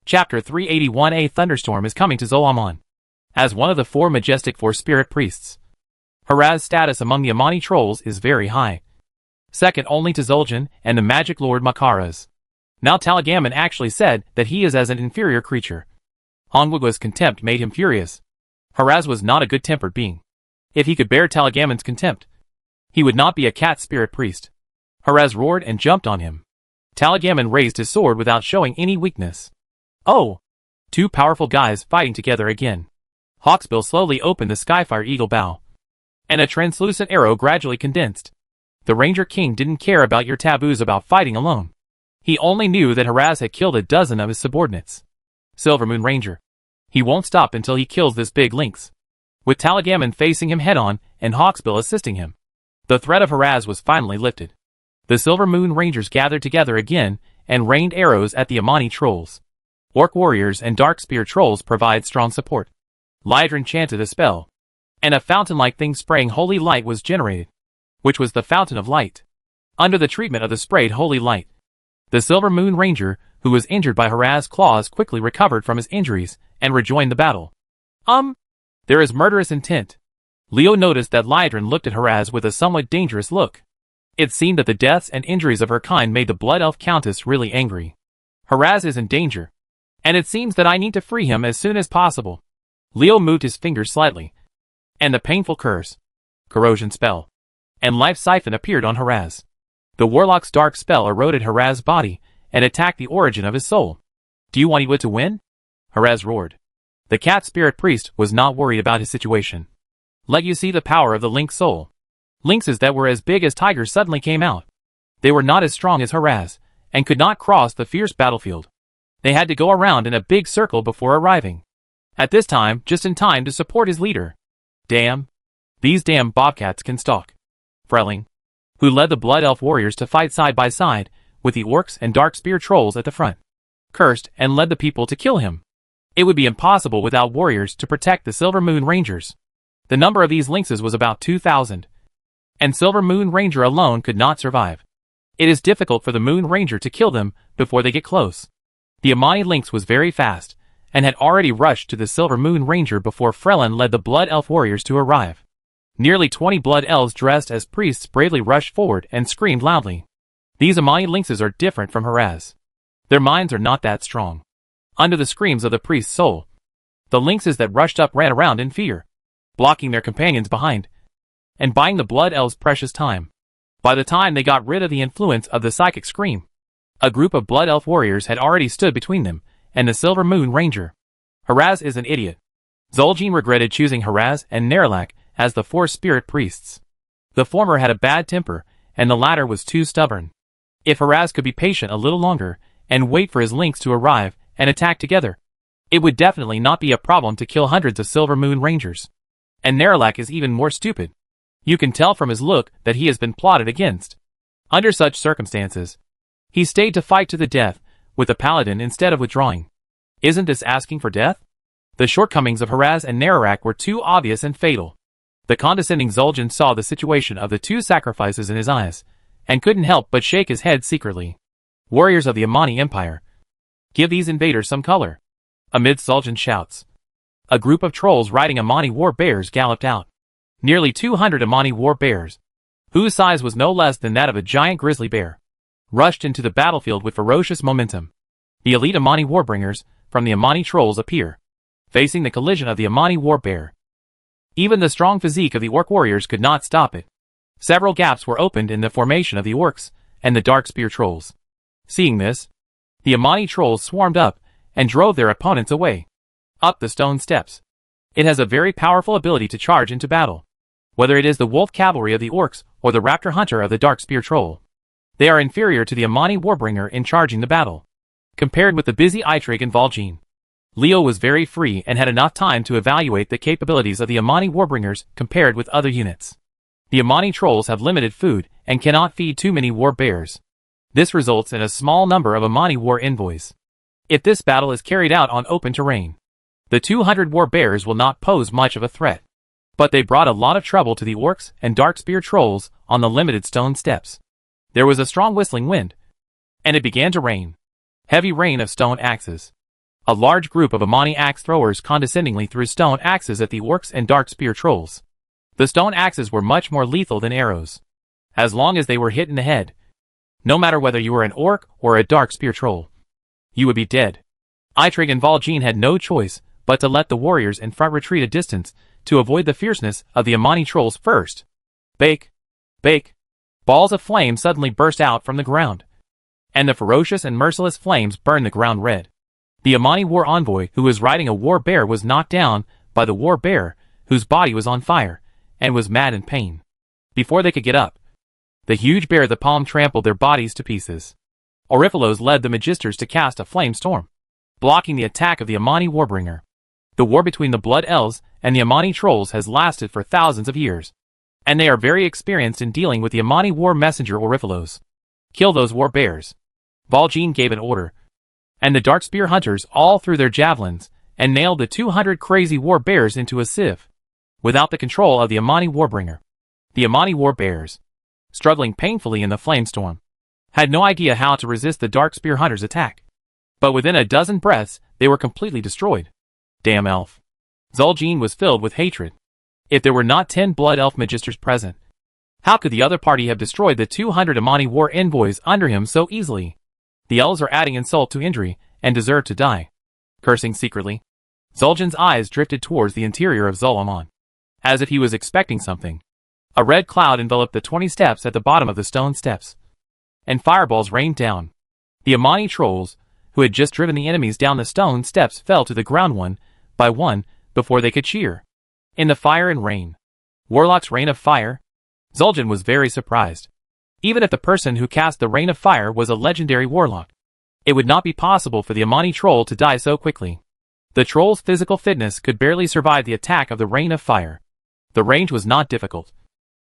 Chapter 381. A thunderstorm is coming to Zoamon. As one of the four majestic spirit priests, Haraz's status among the Amani trolls is very high, second only to Zul'jin and the magic lord Makara's. Now Taligaman actually said that he is as an inferior creature. Hongwugua's contempt made him furious. Haraz was not a good-tempered being. If he could bear Taligaman's contempt, he would not be a cat spirit priest. Haraz roared and jumped on him. Taligaman raised his sword without showing any weakness. Oh! Two powerful guys fighting together again. Hawksbill slowly opened the Skyfire Eagle bow, and a translucent arrow gradually condensed. The Ranger King didn't care about your taboos about fighting alone. He only knew that Haraz had killed a dozen of his subordinates. Silvermoon Ranger. He won't stop until he kills this big lynx. With Taligaman facing him head-on and Hawksbill assisting him, the threat of Haraz was finally lifted. The Silvermoon Rangers gathered together again and rained arrows at the Amani trolls. Orc warriors and dark spear trolls provide strong support. Lydron chanted a spell, and a fountain-like thing spraying holy light was generated, which was the Fountain of Light. Under the treatment of the sprayed holy light, the Silvermoon Ranger, who was injured by Haraz's claws, quickly recovered from his injuries and rejoined the battle. There is murderous intent. Leo noticed that Lydron looked at Haraz with a somewhat dangerous look. It seemed that the deaths and injuries of her kind made the Blood Elf Countess really angry. Haraz is in danger, and it seems that I need to free him as soon as possible. Leo moved his finger slightly, and the painful curse, corrosion spell, and life siphon appeared on Haraz. The warlock's dark spell eroded Haraz's body and attacked the origin of his soul. Do you want Iwa to win? Haraz roared. The cat spirit priest was not worried about his situation. Let you see the power of the lynx soul. Lynxes that were as big as tigers suddenly came out. They were not as strong as Haraz, and could not cross the fierce battlefield. They had to go around in a big circle before arriving. At this time, just in time to support his leader. Damn. These damn bobcats can stalk. Frelling, who led the Blood Elf warriors to fight side by side, with the orcs and dark spear trolls at the front, cursed and led the people to kill him. It would be impossible without warriors to protect the Silvermoon Rangers. The number of these lynxes was about 2,000, and Silvermoon Ranger alone could not survive. It is difficult for the Moon Ranger to kill them before they get close. The Amani lynx was very fast, and had already rushed to the Silvermoon Ranger before Frelin led the Blood Elf warriors to arrive. Nearly 20 Blood Elves dressed as priests bravely rushed forward and screamed loudly. These Amani lynxes are different from Haraz. Their minds are not that strong. Under the screams of the priest's soul, the lynxes that rushed up ran around in fear, blocking their companions behind, and buying the Blood Elves precious time. By the time they got rid of the influence of the psychic scream, a group of Blood Elf warriors had already stood between them and the Silvermoon Ranger. Haraz is an idiot. Zul'jin regretted choosing Haraz and Nerylak as the four spirit priests. The former had a bad temper, and the latter was too stubborn. If Haraz could be patient a little longer, and wait for his lynx to arrive and attack together, it would definitely not be a problem to kill hundreds of Silvermoon Rangers. And Nerylak is even more stupid. You can tell from his look that he has been plotted against. Under such circumstances, he stayed to fight to the death with the paladin instead of withdrawing. Isn't this asking for death? The shortcomings of Haraz and Nerylak were too obvious and fatal. The condescending Zul'jin saw the situation of the two sacrifices in his eyes, and couldn't help but shake his head secretly. Warriors of the Amani Empire, give these invaders some color. Amidst Zul'jin's shouts, a group of trolls riding Amani war bears galloped out. Nearly 200 Amani war bears, whose size was no less than that of a giant grizzly bear, rushed into the battlefield with ferocious momentum. The elite Amani warbringers from the Amani trolls appear, facing the collision of the Amani war bear. Even the strong physique of the orc warriors could not stop it. Several gaps were opened in the formation of the orcs and the dark spear trolls. Seeing this, the Amani trolls swarmed up and drove their opponents away, up the stone steps. It has a very powerful ability to charge into battle. Whether it is the wolf cavalry of the orcs or the raptor hunter of the dark spear troll, they are inferior to the Amani warbringer in charging the battle. Compared with the busy Eitrig and Zul'jin, Leo was very free and had enough time to evaluate the capabilities of the Amani warbringers compared with other units. The Amani trolls have limited food and cannot feed too many war bears. This results in a small number of Amani war envoys. If this battle is carried out on open terrain, the 200 war bears will not pose much of a threat. But they brought a lot of trouble to the orcs and dark spear trolls on the limited stone steps. There was a strong whistling wind, and it began to rain. Heavy rain of stone axes. A large group of Amani axe throwers condescendingly threw stone axes at the orcs and dark spear trolls. The stone axes were much more lethal than arrows. As long as they were hit in the head, no matter whether you were an orc or a dark spear troll, you would be dead. Eitrig and Valjean had no choice but to let the warriors in front retreat a distance to avoid the fierceness of the Amani trolls first. Bake! Bake! Balls of flame suddenly burst out from the ground, and the ferocious and merciless flames burned the ground red. The Amani war envoy who was riding a war bear was knocked down by the war bear, whose body was on fire, and was mad in pain. Before they could get up, the huge bear the palm trampled their bodies to pieces. Oriphalos led the magisters to cast a flame storm, blocking the attack of the Amani warbringer. The war between the Blood Elves and the Amani trolls has lasted for thousands of years, and they are very experienced in dealing with the Amani war messenger Oriphalos. Kill those war bears. Valjean gave an order, and the dark spear hunters all threw their javelins and nailed the 200 crazy war bears into a sieve. Without the control of the Amani warbringer, the Amani war bears, struggling painfully in the flame storm, had no idea how to resist the dark spear hunters' attack. But within a dozen breaths, they were completely destroyed. Damn elf. Zul'jin was filled with hatred. If there were not 10 blood elf magisters present, how could the other party have destroyed the 200 Amani war envoys under him so easily? The elves are adding insult to injury and deserve to die. Cursing secretly, Zul'jin's eyes drifted towards the interior of Zul'Aman, as if he was expecting something. A red cloud enveloped the 20 steps at the bottom of the stone steps, and fireballs rained down. The Amani trolls, who had just driven the enemies down the stone steps, fell to the ground one by one before they could cheer. In the fire and rain, Warlock's rain of fire? Zul'jin was very surprised. Even if the person who cast the rain of fire was a legendary warlock, it would not be possible for the Amani troll to die so quickly. The troll's physical fitness could barely survive the attack of the rain of fire. The range was not difficult.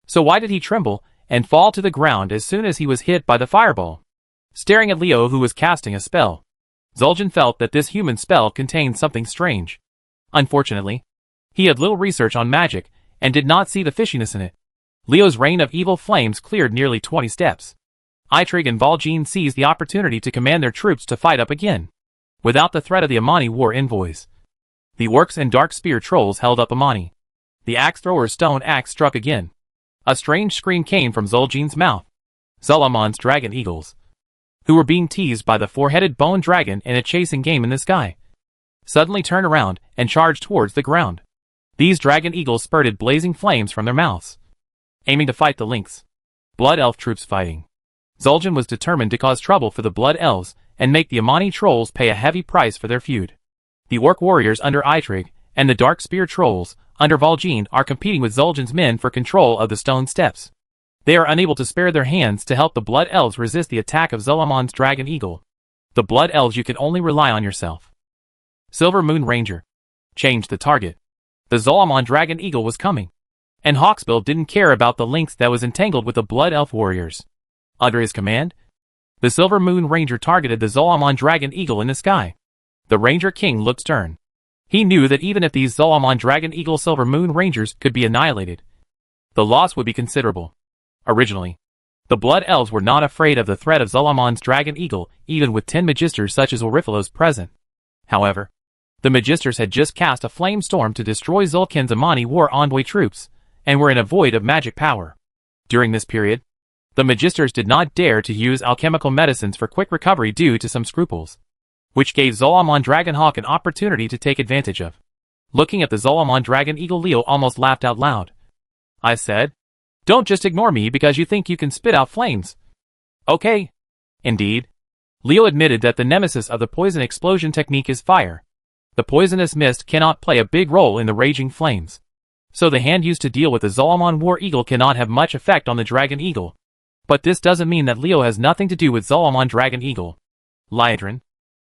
So why did he tremble and fall to the ground as soon as he was hit by the fireball? Staring at Leo, who was casting a spell, Zul'jin felt that this human spell contained something strange. Unfortunately, he had little research on magic and did not see the fishiness in it. Leo's rain of evil flames cleared nearly 20 steps. Eitrig and Valjean seized the opportunity to command their troops to fight up again, without the threat of the Amani war envoys. The orcs and dark spear trolls held up Amani. The axe thrower's stone axe struck again. A strange scream came from Zul'jin's mouth. Zul'Aman's dragon eagles, who were being teased by the four-headed bone dragon in a chasing game in the sky, suddenly turned around and charged towards the ground. These dragon eagles spurted blazing flames from their mouths, aiming to fight the lynx. Blood elf troops fighting. Zul'jin was determined to cause trouble for the Blood Elves and make the Amani trolls pay a heavy price for their feud. The orc warriors under Eitrig and the dark spear trolls under Valjean are competing with Zul'jin's men for control of the stone steps. They are unable to spare their hands to help the Blood Elves resist the attack of Zul'Aman's dragon eagle. The Blood Elves, you can only rely on yourself. Silver Moon Ranger. Change the target. The Zul'Aman dragon eagle was coming, and Hawksbill didn't care about the lynx that was entangled with the Blood Elf warriors. Under his command, the Silver Moon Ranger targeted the Zul'Aman dragon eagle in the sky. The Ranger King looked stern. He knew that even if these Zul'Aman dragon eagle Silver Moon Rangers could be annihilated, the loss would be considerable. Originally, the Blood Elves were not afraid of the threat of Zul'Aman's dragon eagle, even with 10 magisters such as Oriphalos present. However, the magisters had just cast a flame storm to destroy Zul'Kin's Amani war envoy troops, and were in a void of magic power. During this period, the magisters did not dare to use alchemical medicines for quick recovery due to some scruples, which gave Zul'Aman Dragonhawk an opportunity to take advantage of. Looking at the Zul'Aman dragon eagle, Leo almost laughed out loud. I said, "Don't just ignore me because you think you can spit out flames." Okay. Indeed. Leo admitted that the nemesis of the poison explosion technique is fire. The poisonous mist cannot play a big role in the raging flames, so the hand used to deal with the Zul'Aman war eagle cannot have much effect on the dragon eagle. But this doesn't mean that Leo has nothing to do with Zul'Aman dragon eagle. Lyedrin,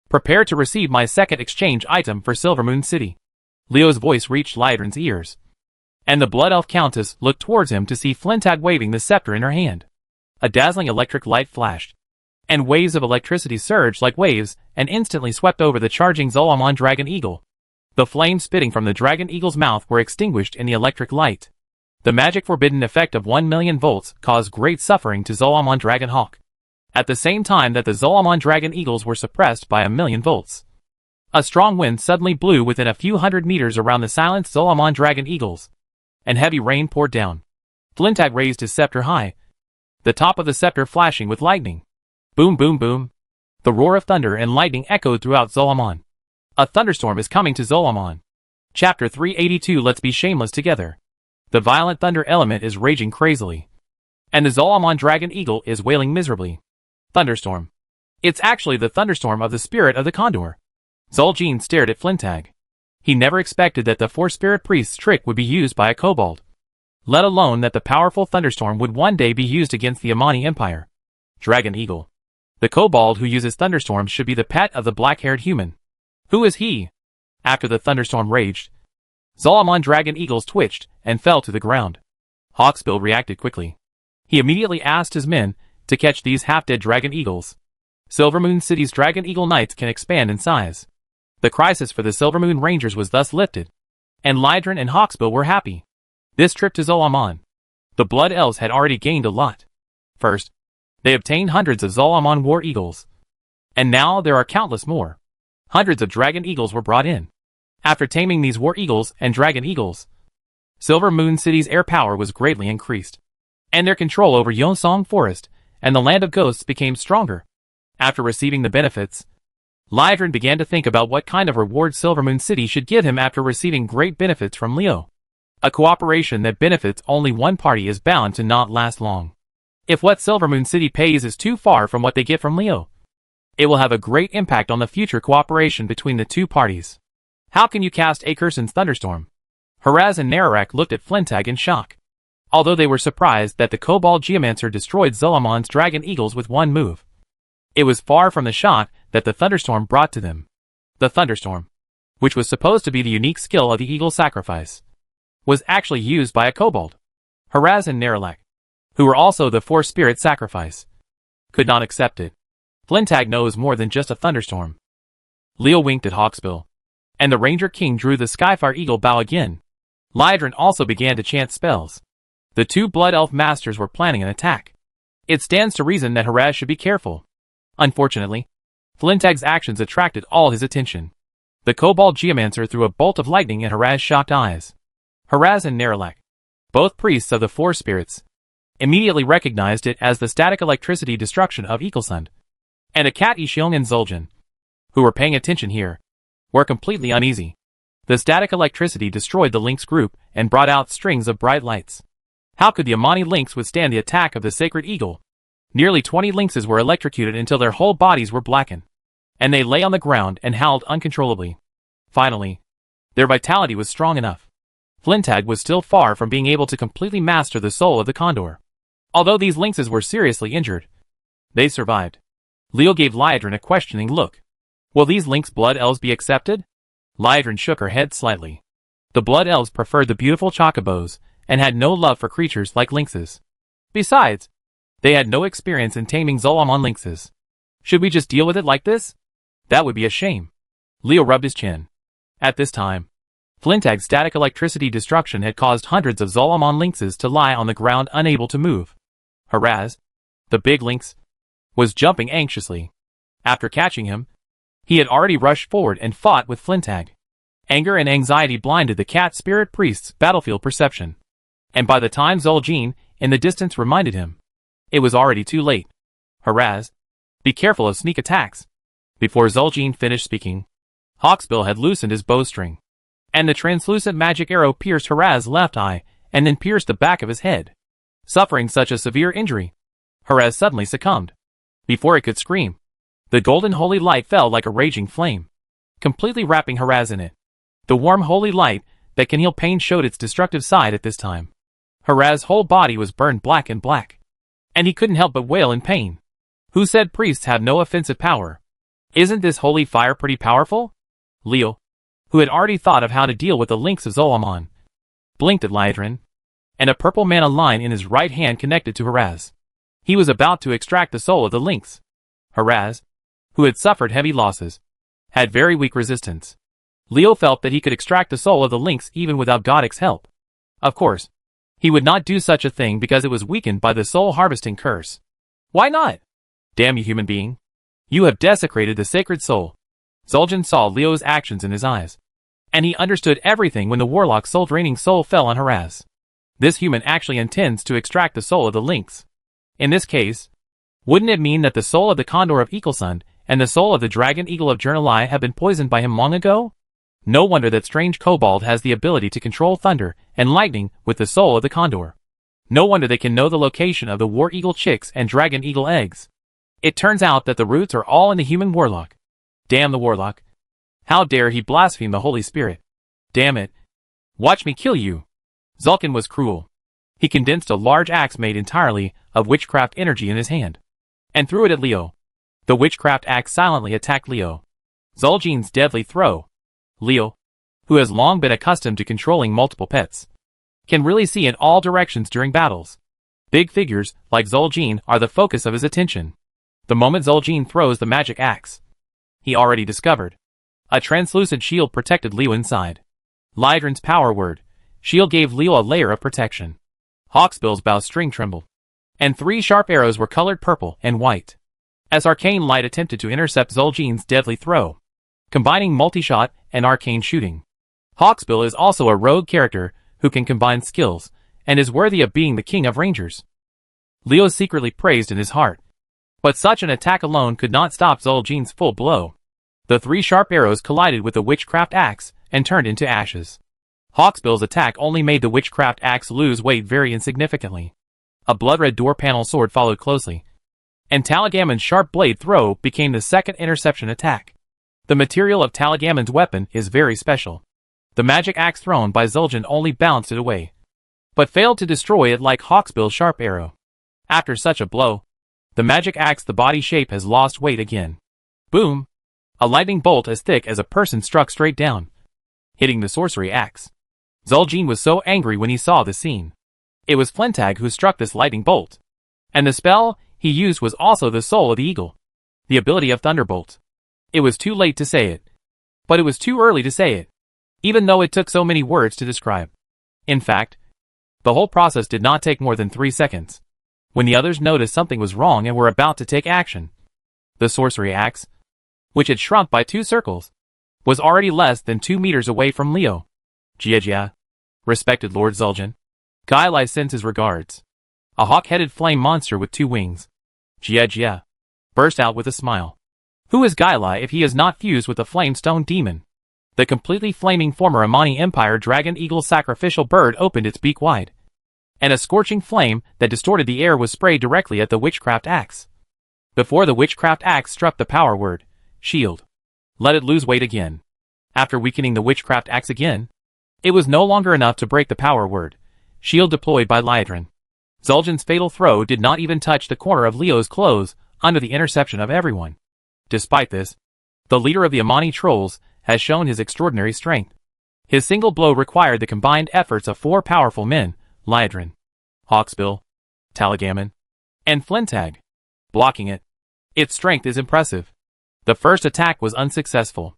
prepare to receive my second exchange item for Silvermoon City. Leo's voice reached Lyedrin's ears, and the Blood Elf Countess looked towards him to see Flintag waving the scepter in her hand. A dazzling electric light flashed, and waves of electricity surged like waves and instantly swept over the charging Zul'Aman dragon eagle. The flames spitting from the dragon eagle's mouth were extinguished in the electric light. The magic forbidden effect of 1,000,000 volts caused great suffering to Zul'Aman Dragonhawk, at the same time that the Zul'Aman dragon eagles were suppressed by 1,000,000 volts. A strong wind suddenly blew within a few hundred meters around the silenced Zolomon dragon eagles, and heavy rain poured down. Flintag raised his scepter high, the top of the scepter flashing with lightning. Boom, boom, boom. The roar of thunder and lightning echoed throughout Zolomon. A thunderstorm is coming to Zolomon. Chapter 382. Let's be shameless together. The violent thunder element is raging crazily, and the Zolomon dragon eagle is wailing miserably. Thunderstorm. It's actually the thunderstorm of the spirit of the condor. Zul'jin stared at Flintag. He never expected that the four spirit priests' trick would be used by a kobold, let alone that the powerful thunderstorm would one day be used against the Amani Empire. Dragon Eagle. The kobold who uses thunderstorms should be the pet of the black-haired human. Who is he? After the thunderstorm raged, Zolomon dragon eagles twitched and fell to the ground. Hawksbill reacted quickly. He immediately asked his men to catch these half-dead dragon eagles. Silvermoon City's dragon eagle knights can expand in size. The crisis for the Silvermoon Rangers was thus lifted, and Lydron and Hawksbill were happy. This trip to Zolomon, the Blood Elves had already gained a lot. First, they obtained hundreds of Zolomon war eagles, and now there are countless more. Hundreds of dragon eagles were brought in. After taming these war eagles and dragon eagles, Silvermoon City's air power was greatly increased, and their control over Yonsong Forest and the Land of Ghosts became stronger. After receiving the benefits, Lydron began to think about what kind of reward Silvermoon City should give him after receiving great benefits from Leo. A cooperation that benefits only one party is bound to not last long. If what Silvermoon City pays is too far from what they get from Leo, it will have a great impact on the future cooperation between the two parties. How can you cast Acerson's thunderstorm? Haraz and Nararak looked at Flintag in shock. Although they were surprised that the Kobold Geomancer destroyed Zolomon's dragon eagles with one move, it was far from the shock that the thunderstorm brought to them. The thunderstorm, which was supposed to be the unique skill of the eagle sacrifice, was actually used by a kobold. Haraz and Nararak, who were also the four spirit sacrifice, could not accept it. Flintag knows more than just a thunderstorm. Leo winked at Hawksbill, and the Ranger King drew the Skyfire Eagle bow again. Lydron also began to chant spells. The two Blood Elf Masters were planning an attack. It stands to reason that Haraz should be careful. Unfortunately, Flintag's actions attracted all his attention. The Kobold Geomancer threw a bolt of lightning at Haraz's shocked eyes. Haraz and Nararak, both priests of the four spirits, immediately recognized it as the static electricity destruction of Eaglesund. And Akat Ishiong and Zul'jin, who were paying attention here, were completely uneasy. The static electricity destroyed the Lynx group and brought out strings of bright lights. How could the Amani Lynx withstand the attack of the Sacred Eagle? Nearly 20 lynxes were electrocuted until their whole bodies were blackened, and they lay on the ground and howled uncontrollably. Finally, their vitality was strong enough. Flintag was still far from being able to completely master the soul of the condor. Although these lynxes were seriously injured, they survived. Leo gave Lydron a questioning look. Will these lynx blood elves be accepted? Lydron shook her head slightly. The blood elves preferred the beautiful chocobos and had no love for creatures like lynxes. Besides, they had no experience in taming Zolomon lynxes. Should we just deal with it like this? That would be a shame. Leo rubbed his chin. At this time, Flintag's static electricity destruction had caused hundreds of Zolomon lynxes to lie on the ground unable to move. Haraz, the big lynx, was jumping anxiously. After catching him, he had already rushed forward and fought with Flintag. Anger and anxiety blinded the cat spirit priest's battlefield perception, and by the time Zul'jin in the distance reminded him, it was already too late. Haraz, be careful of sneak attacks. Before Zul'jin finished speaking, Hawksbill had loosened his bowstring, and the translucent magic arrow pierced Haraz's left eye and then pierced the back of his head. Suffering such a severe injury, Haraz suddenly succumbed. Before it could scream, the golden holy light fell like a raging flame, completely wrapping Haraz in it. The warm holy light that can heal pain showed its destructive side at this time. Haraz's whole body was burned black and black, and he couldn't help but wail in pain. Who said priests have no offensive power? Isn't this holy fire pretty powerful? Leo, who had already thought of how to deal with the lynx of Zolomon, blinked at Lydron, and a purple mana line in his right hand connected to Haraz. He was about to extract the soul of the lynx. Haraz, who had suffered heavy losses, had very weak resistance. Leo felt that he could extract the soul of the lynx even without Godic's help. Of course, he would not do such a thing because it was weakened by the soul harvesting curse. Why not? Damn you, human being. You have desecrated the sacred soul. Zul'jin saw Leo's actions in his eyes. And he understood everything when the warlock's soul-draining soul fell on Haraz. This human actually intends to extract the soul of the lynx. In this case, wouldn't it mean that the soul of the condor of Eaglesund and the soul of the dragon eagle of Journalai have been poisoned by him long ago? No wonder that strange kobold has the ability to control thunder and lightning with the soul of the condor. No wonder they can know the location of the war eagle chicks and dragon eagle eggs. It turns out that the roots are all in the human warlock. Damn the warlock. How dare he blaspheme the Holy Spirit? Damn it. Watch me kill you. Zul'jin was cruel. He condensed a large axe made entirely of witchcraft energy in his hand, and threw it at Leo. The witchcraft axe silently attacked Leo. Zul'jin's deadly throw. Leo, who has long been accustomed to controlling multiple pets, can really see in all directions during battles. Big figures, like Zul'jin, are the focus of his attention. The moment Zul'jin throws the magic axe, he already discovered. A translucent shield protected Leo inside. Lydrin's power word. Shield gave Leo a layer of protection. Hawksbill's bowstring trembled, and 3 sharp arrows were colored purple and white, as arcane light attempted to intercept Zul'jin's deadly throw, combining multi-shot and arcane shooting. Hawksbill is also a rogue character who can combine skills, and is worthy of being the king of rangers. Leo secretly praised in his heart. But such an attack alone could not stop Zul'jin's full blow. The 3 sharp arrows collided with the witchcraft axe and turned into ashes. Hawksbill's attack only made the witchcraft axe lose weight very insignificantly. A blood-red door panel sword followed closely, and Talagamon's sharp blade throw became the second interception attack. The material of Talagamon's weapon is very special. The magic axe thrown by Zul'jin only bounced it away, but failed to destroy it like Hawksbill's sharp arrow. After such a blow, the magic axe the body shape has lost weight again. Boom! A lightning bolt as thick as a person struck straight down, hitting the sorcery axe. Zul'jin was so angry when he saw the scene. It was Flintag who struck this lightning bolt, and the spell he used was also the soul of the eagle, the ability of Thunderbolt. It was too late to say it, but it was too early to say it, even though it took so many words to describe. In fact, the whole process did not take more than 3 seconds. When the others noticed something was wrong and were about to take action, the sorcery axe, which had shrunk by 2 circles, was already less than 2 meters away from Leo. Jia, respected Lord Zul'jin. Gailai sends his regards. A hawk-headed flame monster with 2 wings, Jia, burst out with a smile. Who is Gailai if he is not fused with the flamestone demon? The completely flaming former Amani Empire dragon eagle sacrificial bird opened its beak wide, and a scorching flame that distorted the air was sprayed directly at the witchcraft axe. Before the witchcraft axe struck the power word, shield, let it lose weight again. After weakening the witchcraft axe again, it was no longer enough to break the power word, shield deployed by Lydrin. Zul'jin's fatal throw did not even touch the corner of Leo's clothes under the interception of everyone. Despite this, the leader of the Amani trolls has shown his extraordinary strength. His single blow required the combined efforts of 4 powerful men, Lydrin, Hawksbill, Talagamon, and Flintag. Blocking it. Its strength is impressive. The first attack was unsuccessful.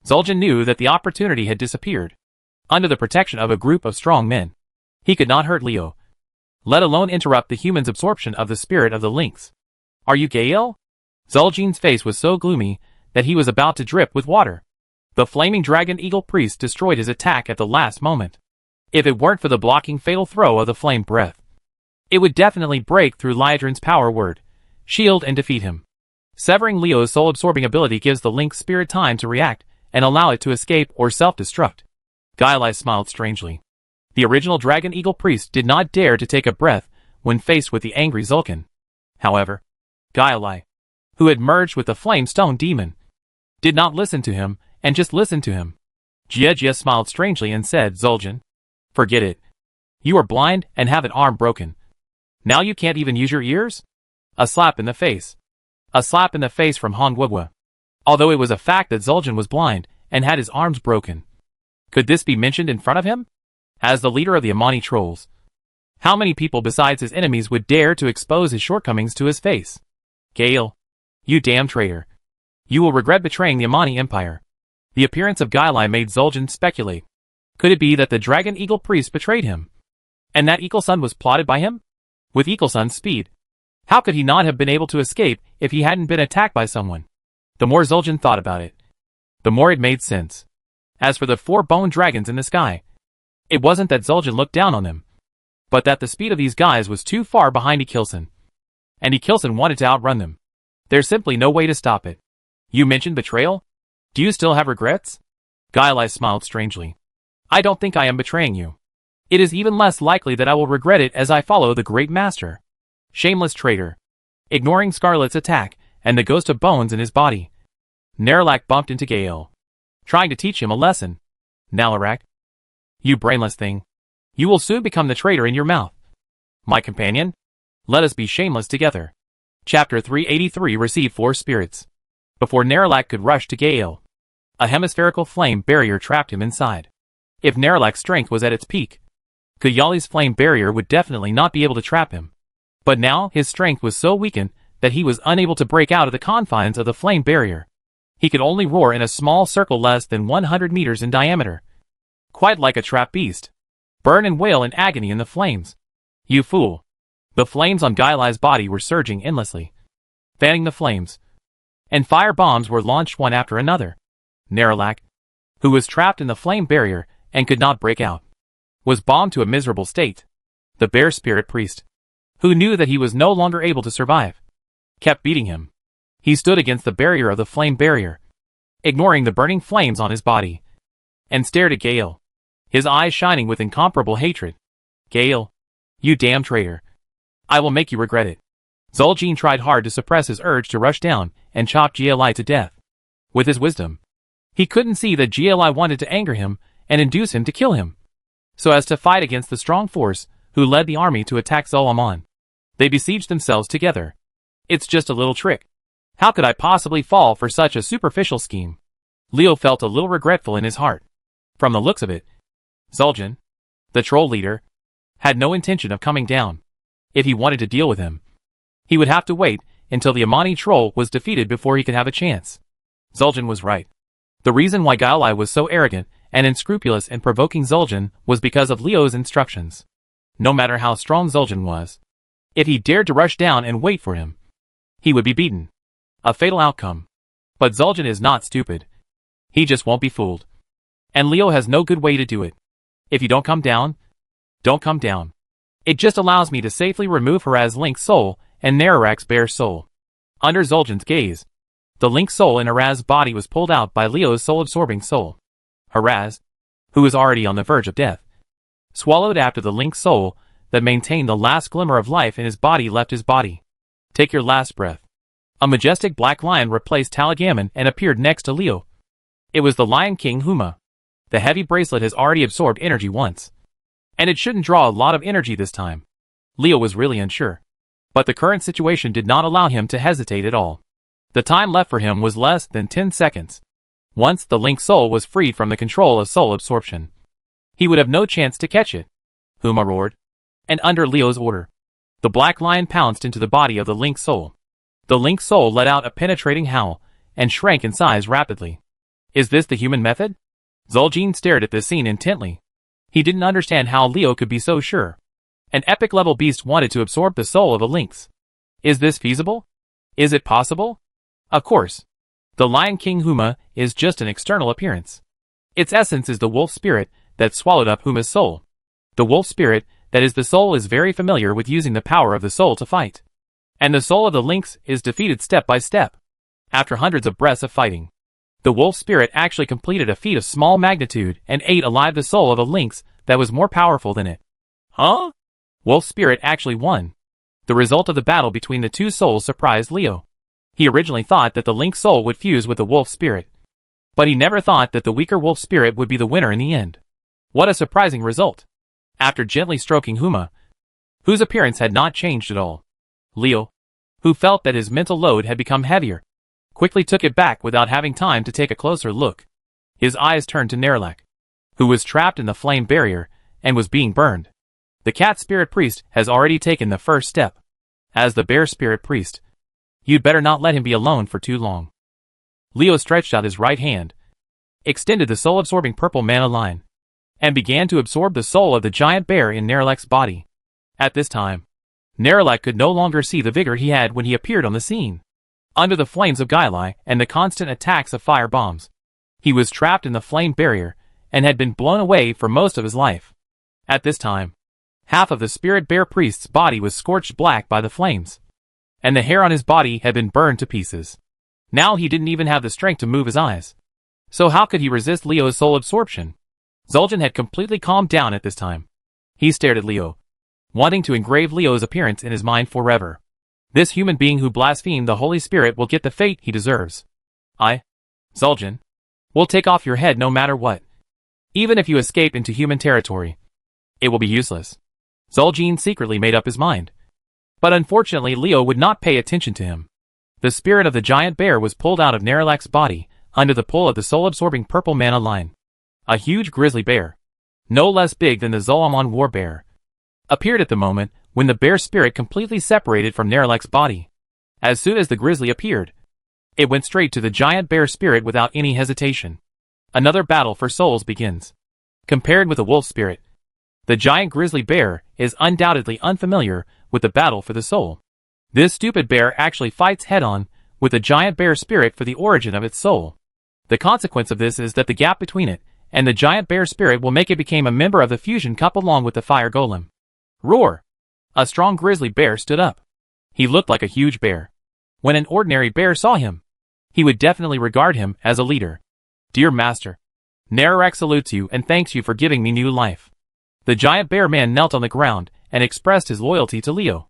Zul'jin knew that the opportunity had disappeared. Under the protection of a group of strong men, he could not hurt Leo, let alone interrupt the human's absorption of the spirit of the lynx. Are you Gael? Zul'jin's face was so gloomy that he was about to drip with water. The flaming dragon eagle priest destroyed his attack at the last moment. If it weren't for the blocking fatal throw of the flame breath, it would definitely break through Lydrin's power word, shield, and defeat him. Severing Leo's soul-absorbing ability gives the lynx spirit time to react and allow it to escape or self-destruct. Gailai smiled strangely. The original dragon eagle priest did not dare to take a breath when faced with the angry Zul'jin. However, Gailai, who had merged with the flamestone demon, did not listen to him and just listened to him. Jia smiled strangely and said, Zul'jin, forget it. You are blind and have an arm broken. Now you can't even use your ears? A slap in the face. A slap in the face from Han Wuwa. Although it was a fact that Zul'jin was blind and had his arms broken, could this be mentioned in front of him? As the leader of the Amani trolls, how many people besides his enemies would dare to expose his shortcomings to his face? Gael, you damn traitor. You will regret betraying the Amani Empire. The appearance of Gailai made Zul'jin speculate. Could it be that the dragon eagle priest betrayed him, and that Eaglesund was plotted by him? With Eaglesund's speed, how could he not have been able to escape if he hadn't been attacked by someone? The more Zul'jin thought about it, the more it made sense. As for the 4 bone dragons in the sky, it wasn't that Zul'jin looked down on them, but that the speed of these guys was too far behind Ikilson. And Ikilson wanted to outrun them. There's simply no way to stop it. You mentioned betrayal? Do you still have regrets? Gailai smiled strangely. I don't think I am betraying you. It is even less likely that I will regret it as I follow the great master. Shameless traitor. Ignoring Scarlet's attack, and the ghost of bones in his body, Nerlac bumped into Gale, trying to teach him a lesson. Nalarak. You brainless thing. You will soon become the traitor in your mouth. My companion? Let us be shameless together. Chapter 383 Receive 4 Spirits. Before Nerlac could rush to Gale, a hemispherical flame barrier trapped him inside. If Nerlac's strength was at its peak, Kayali's flame barrier would definitely not be able to trap him. But now his strength was so weakened that he was unable to break out of the confines of the flame barrier. He could only roar in a small circle less than 100 meters in diameter. Quite like a trapped beast. Burn and wail in agony in the flames. You fool. The flames on Gailai's body were surging endlessly, fanning the flames, and fire bombs were launched one after another. Nerlac, who was trapped in the flame barrier and could not break out, was bombed to a miserable state. The bear spirit priest, who knew that he was no longer able to survive, kept beating him. He stood against the barrier of the flame barrier, ignoring the burning flames on his body, and stared at Gale, his eyes shining with incomparable hatred. Gale, you damn traitor. I will make you regret it. Zul'jin tried hard to suppress his urge to rush down and chop Gailai to death. With his wisdom, he couldn't see that Gailai wanted to anger him and induce him to kill him, so as to fight against the strong force who led the army to attack Zul'jin. They besieged themselves together. It's just a little trick. How could I possibly fall for such a superficial scheme? Leo felt a little regretful in his heart. From the looks of it, Zul'jin, the troll leader, had no intention of coming down. If he wanted to deal with him, he would have to wait until the Amani troll was defeated before he could have a chance. Zul'jin was right. The reason why Gailai was so arrogant and unscrupulous in provoking Zul'jin was because of Leo's instructions. No matter how strong Zul'jin was, if he dared to rush down and wait for him, he would be beaten. A fatal outcome. But Zul'jin is not stupid. He just won't be fooled. And Leo has no good way to do it. If you don't come down, don't come down. It just allows me to safely remove Haraz's Link's soul and Nerlarak's bear soul. Under Zul'jin's gaze, the Link soul in Haraz's body was pulled out by Leo's soul-absorbing soul. Haraz, who was already on the verge of death, swallowed after the Link soul that maintained the last glimmer of life in his body left his body. Take your last breath. A majestic black lion replaced Taligaman and appeared next to Leo. It was the Lion King Huma. The heavy bracelet has already absorbed energy once, and it shouldn't draw a lot of energy this time. Leo was really unsure, but the current situation did not allow him to hesitate at all. The time left for him was less than 10 seconds. Once the Link soul was freed from the control of soul absorption, he would have no chance to catch it. Huma roared, and under Leo's order, the black lion pounced into the body of the Link soul. The Link soul let out a penetrating howl and shrank in size rapidly. Is this the human method? Zul'jin stared at this scene intently. He didn't understand how Leo could be so sure. An epic-level beast wanted to absorb the soul of a lynx. Is this feasible? Is it possible? Of course. The Lion King Huma is just an external appearance. Its essence is the wolf spirit that swallowed up Huma's soul. The wolf spirit that is the soul is very familiar with using the power of the soul to fight. And the soul of the lynx is defeated step by step. After hundreds of breaths of fighting, the wolf spirit actually completed a feat of small magnitude and ate alive the soul of a lynx that was more powerful than it. Huh? Wolf spirit actually won. The result of the battle between the two souls surprised Leo. He originally thought that the lynx soul would fuse with the wolf spirit, but he never thought that the weaker wolf spirit would be the winner in the end. What a surprising result. After gently stroking Huma, whose appearance had not changed at all, Leo, who felt that his mental load had become heavier, quickly took it back without having time to take a closer look. His eyes turned to Nerlac, who was trapped in the flame barrier and was being burned. The cat spirit priest has already taken the first step. As the bear spirit priest, you'd better not let him be alone for too long. Leo stretched out his right hand, extended the soul-absorbing purple mana line, and began to absorb the soul of the giant bear in Nerlac's body. At this time, Nerlac could no longer see the vigor he had when he appeared on the scene. Under the flames of Gailai and the constant attacks of fire bombs, He was trapped in the flame barrier and had been blown away for most of his life. At this time, half of the spirit bear priest's body was scorched black by the flames, and the hair on his body had been burned to pieces. Now he didn't even have the strength to move his eyes. So how could he resist Leo's soul absorption? Zul'jin had completely calmed down at this time. He stared at Leo, wanting to engrave Leo's appearance in his mind forever. This human being who blasphemed the Holy Spirit will get the fate he deserves. Zul'jin, will take off your head no matter what. Even if you escape into human territory, it will be useless. Zul'jin secretly made up his mind. But unfortunately Leo would not pay attention to him. The spirit of the giant bear was pulled out of Nerylak's body, under the pull of the soul-absorbing purple mana line. A huge grizzly bear, no less big than the Zul'Aman war bear, appeared at the moment when the bear spirit completely separated from Nerylak's body. As soon as the grizzly appeared, it went straight to the giant bear spirit without any hesitation. Another battle for souls begins. Compared with the wolf spirit, the giant grizzly bear is undoubtedly unfamiliar with the battle for the soul. This stupid bear actually fights head-on with the giant bear spirit for the origin of its soul. The consequence of this is that the gap between it and the giant bear spirit will make it become a member of the fusion cup along with the fire golem. Roar! A strong grizzly bear stood up. He looked like a huge bear. When an ordinary bear saw him, he would definitely regard him as a leader. Dear master, Neryrak salutes you and thanks you for giving me new life. The giant bear man knelt on the ground and expressed his loyalty to Leo.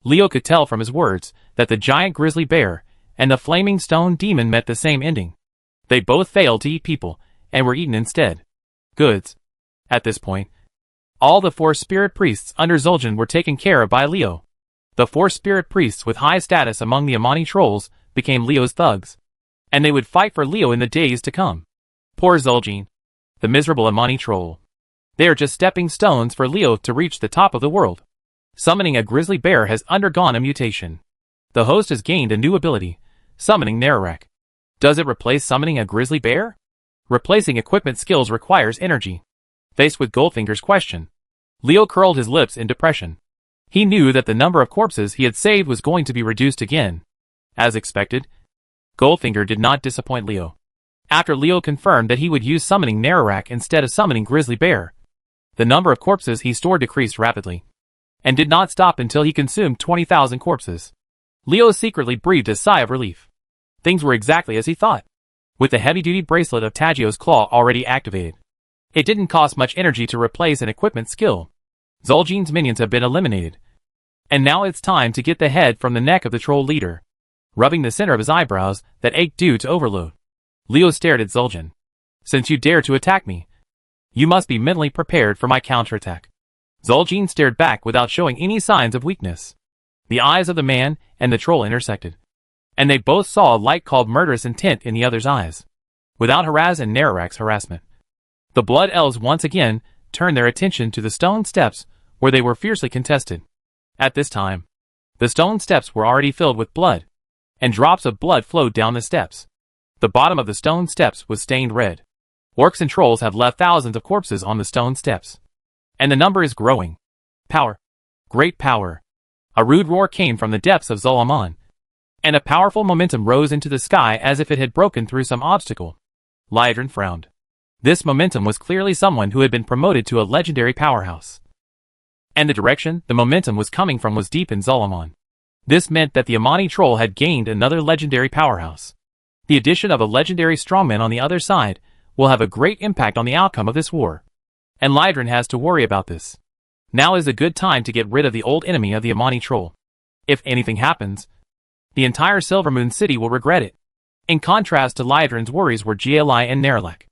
Leo could tell from his words that the giant grizzly bear and the flaming stone demon met the same ending. They both failed to eat people and were eaten instead. Goods. At this point, all the 4 spirit priests under Zul'jin were taken care of by Leo. The 4 spirit priests with high status among the Amani trolls became Leo's thugs, and they would fight for Leo in the days to come. Poor Zul'jin, the miserable Amani troll. They are just stepping stones for Leo to reach the top of the world. Summoning a grizzly bear has undergone a mutation. The host has gained a new ability, summoning Neryrak. Does it replace summoning a grizzly bear? Replacing equipment skills requires energy. Faced with Goldfinger's question, Leo curled his lips in depression. He knew that the number of corpses he had saved was going to be reduced again. As expected, Goldfinger did not disappoint Leo. After Leo confirmed that he would use summoning Neryrak instead of summoning Grizzly Bear, the number of corpses he stored decreased rapidly, and did not stop until he consumed 20,000 corpses. Leo secretly breathed a sigh of relief. Things were exactly as he thought. With the heavy-duty bracelet of Tagio's claw already activated, it didn't cost much energy to replace an equipment skill. Zul'jin's minions have been eliminated, and now it's time to get the head from the neck of the troll leader. Rubbing the center of his eyebrows that ached due to overload, Leo stared at Zul'jin. Since you dare to attack me, you must be mentally prepared for my counterattack. Zul'jin stared back without showing any signs of weakness. The eyes of the man and the troll intersected, and they both saw a light called murderous intent in the other's eyes. Without Haraz and Neryrak's harassment, the Blood Elves once again turned their attention to the stone steps where they were fiercely contested. At this time, the stone steps were already filled with blood, and drops of blood flowed down the steps. The bottom of the stone steps was stained red. Orcs and trolls have left thousands of corpses on the stone steps, and the number is growing. Power. Great power. A rude roar came from the depths of Zul'Aman, and a powerful momentum rose into the sky as if it had broken through some obstacle. Lydron frowned. This momentum was clearly someone who had been promoted to a legendary powerhouse. And the direction the momentum was coming from was deep in Zul'Aman. This meant that the Amani troll had gained another legendary powerhouse. The addition of a legendary strongman on the other side will have a great impact on the outcome of this war, and Lydron has to worry about this. Now is a good time to get rid of the old enemy of the Amani troll. If anything happens, the entire Silvermoon City will regret it. In contrast to Lydron's worries were Gli and Neryrak.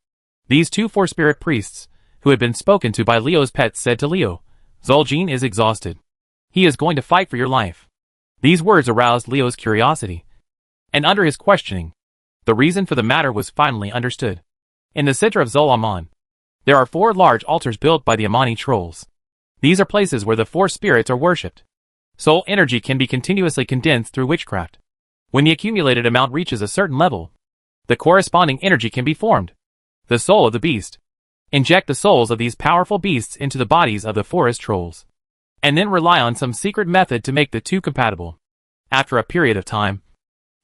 These two four-spirit priests, who had been spoken to by Leo's pets, said to Leo, Zul'jin is exhausted. He is going to fight for your life. These words aroused Leo's curiosity, and under his questioning, the reason for the matter was finally understood. In the center of Zul'Aman, there are 4 large altars built by the Amani trolls. These are places where the 4 spirits are worshipped. Soul energy can be continuously condensed through witchcraft. When the accumulated amount reaches a certain level, the corresponding energy can be formed. The soul of the beast. Inject the souls of these powerful beasts into the bodies of the forest trolls, and then rely on some secret method to make the two compatible. After a period of time,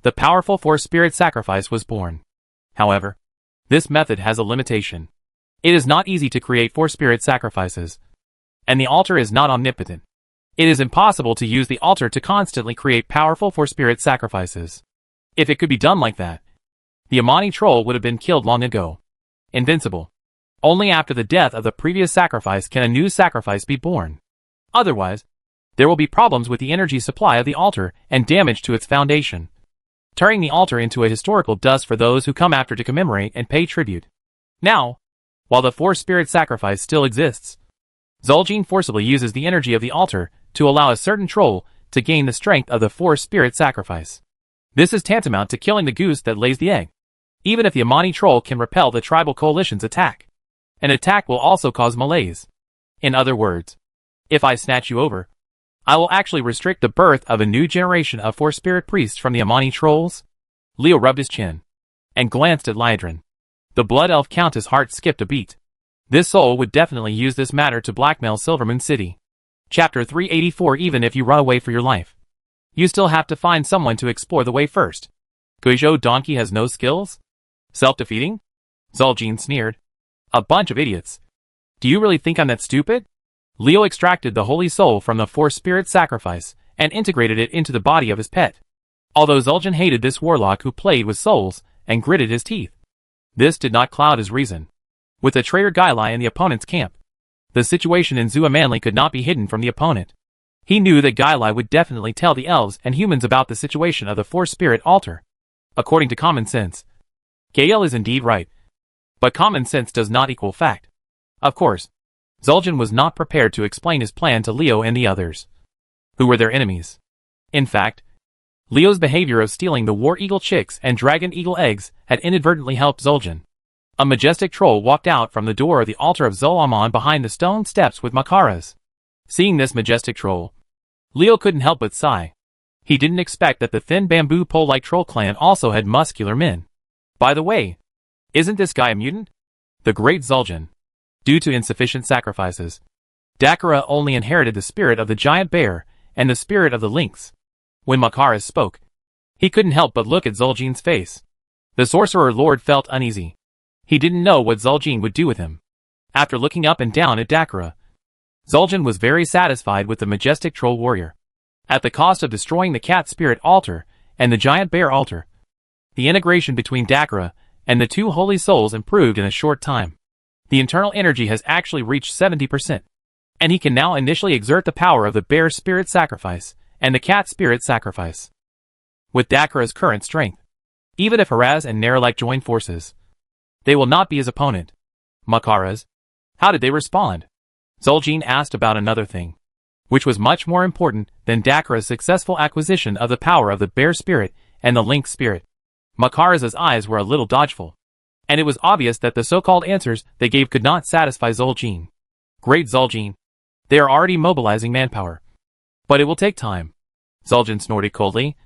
the powerful 4-spirit sacrifice was born. However, This method has a limitation. It is not easy to create force-spirit sacrifices, and the altar is not omnipotent. It is impossible to use the altar to constantly create powerful force-spirit sacrifices. If it could be done like that, the Amani troll would have been killed long ago. Invincible. Only after the death of the previous sacrifice can a new sacrifice be born. Otherwise, there will be problems with the energy supply of the altar and damage to its foundation, turning the altar into a historical dust for those who come after to commemorate and pay tribute. Now, while the force-spirit sacrifice still exists, Zul'jin forcibly uses the energy of the altar to allow a certain troll to gain the strength of the force-spirit sacrifice. This is tantamount to killing the goose that lays the egg. Even if the Amani troll can repel the tribal coalition's attack, an attack will also cause malaise. In other words, if I snatch you over, I will actually restrict the birth of a new generation of force-spirit priests from the Amani trolls. Leo rubbed his chin and glanced at Liedron. The Blood Elf Countess' heart skipped a beat. This soul would definitely use this matter to blackmail Silvermoon City. Chapter 384. Even if you run away for your life, you still have to find someone to explore the way first. Guizhou Donkey has no skills? Self-defeating? Zul'jin sneered. A bunch of idiots. Do you really think I'm that stupid? Leo extracted the holy soul from the force-spirit sacrifice and integrated it into the body of his pet. Although Zul'jin hated this warlock who played with souls and gritted his teeth, this did not cloud his reason. With the traitor Gailai in the opponent's camp, the situation in Zuamanli could not be hidden from the opponent. He knew that Gailai would definitely tell the elves and humans about the situation of the force-spirit altar. According to common sense, Gael is indeed right. But common sense does not equal fact. Of course, Zul'jin was not prepared to explain his plan to Leo and the others, who were their enemies. In fact, Leo's behavior of stealing the War Eagle chicks and Dragon Eagle eggs had inadvertently helped Zul'jin. A majestic troll walked out from the door of the altar of Zul'Aman behind the stone steps with Makaras. Seeing this majestic troll, Leo couldn't help but sigh. He didn't expect that the thin bamboo pole-like troll clan also had muscular men. By the way, isn't this guy a mutant? The great Zul'jin. Due to insufficient sacrifices, Dakara only inherited the spirit of the giant bear and the spirit of the lynx. When Makaras spoke, he couldn't help but look at Zul'jin's face. The sorcerer lord felt uneasy. He didn't know what Zul'jin would do with him. After looking up and down at Dakara, Zul'jin was very satisfied with the majestic troll warrior. At the cost of destroying the cat spirit altar and the giant bear altar, the integration between Dakara and the two holy souls improved in a short time. The internal energy has actually reached 70%, and he can now initially exert the power of the bear spirit sacrifice and the cat spirit sacrifice. With Dakara's current strength, even if Haraz and Neralek join forces, they will not be his opponent. Makaras, how did they respond? Zul'jin asked about another thing, which was much more important than Dakara's successful acquisition of the power of the bear spirit and the lynx spirit. Makaras' eyes were a little dodgeful, and it was obvious that the so-called answers they gave could not satisfy Zul'jin. Great Zul'jin. They are already mobilizing manpower. But it will take time. Zul'jin snorted coldly.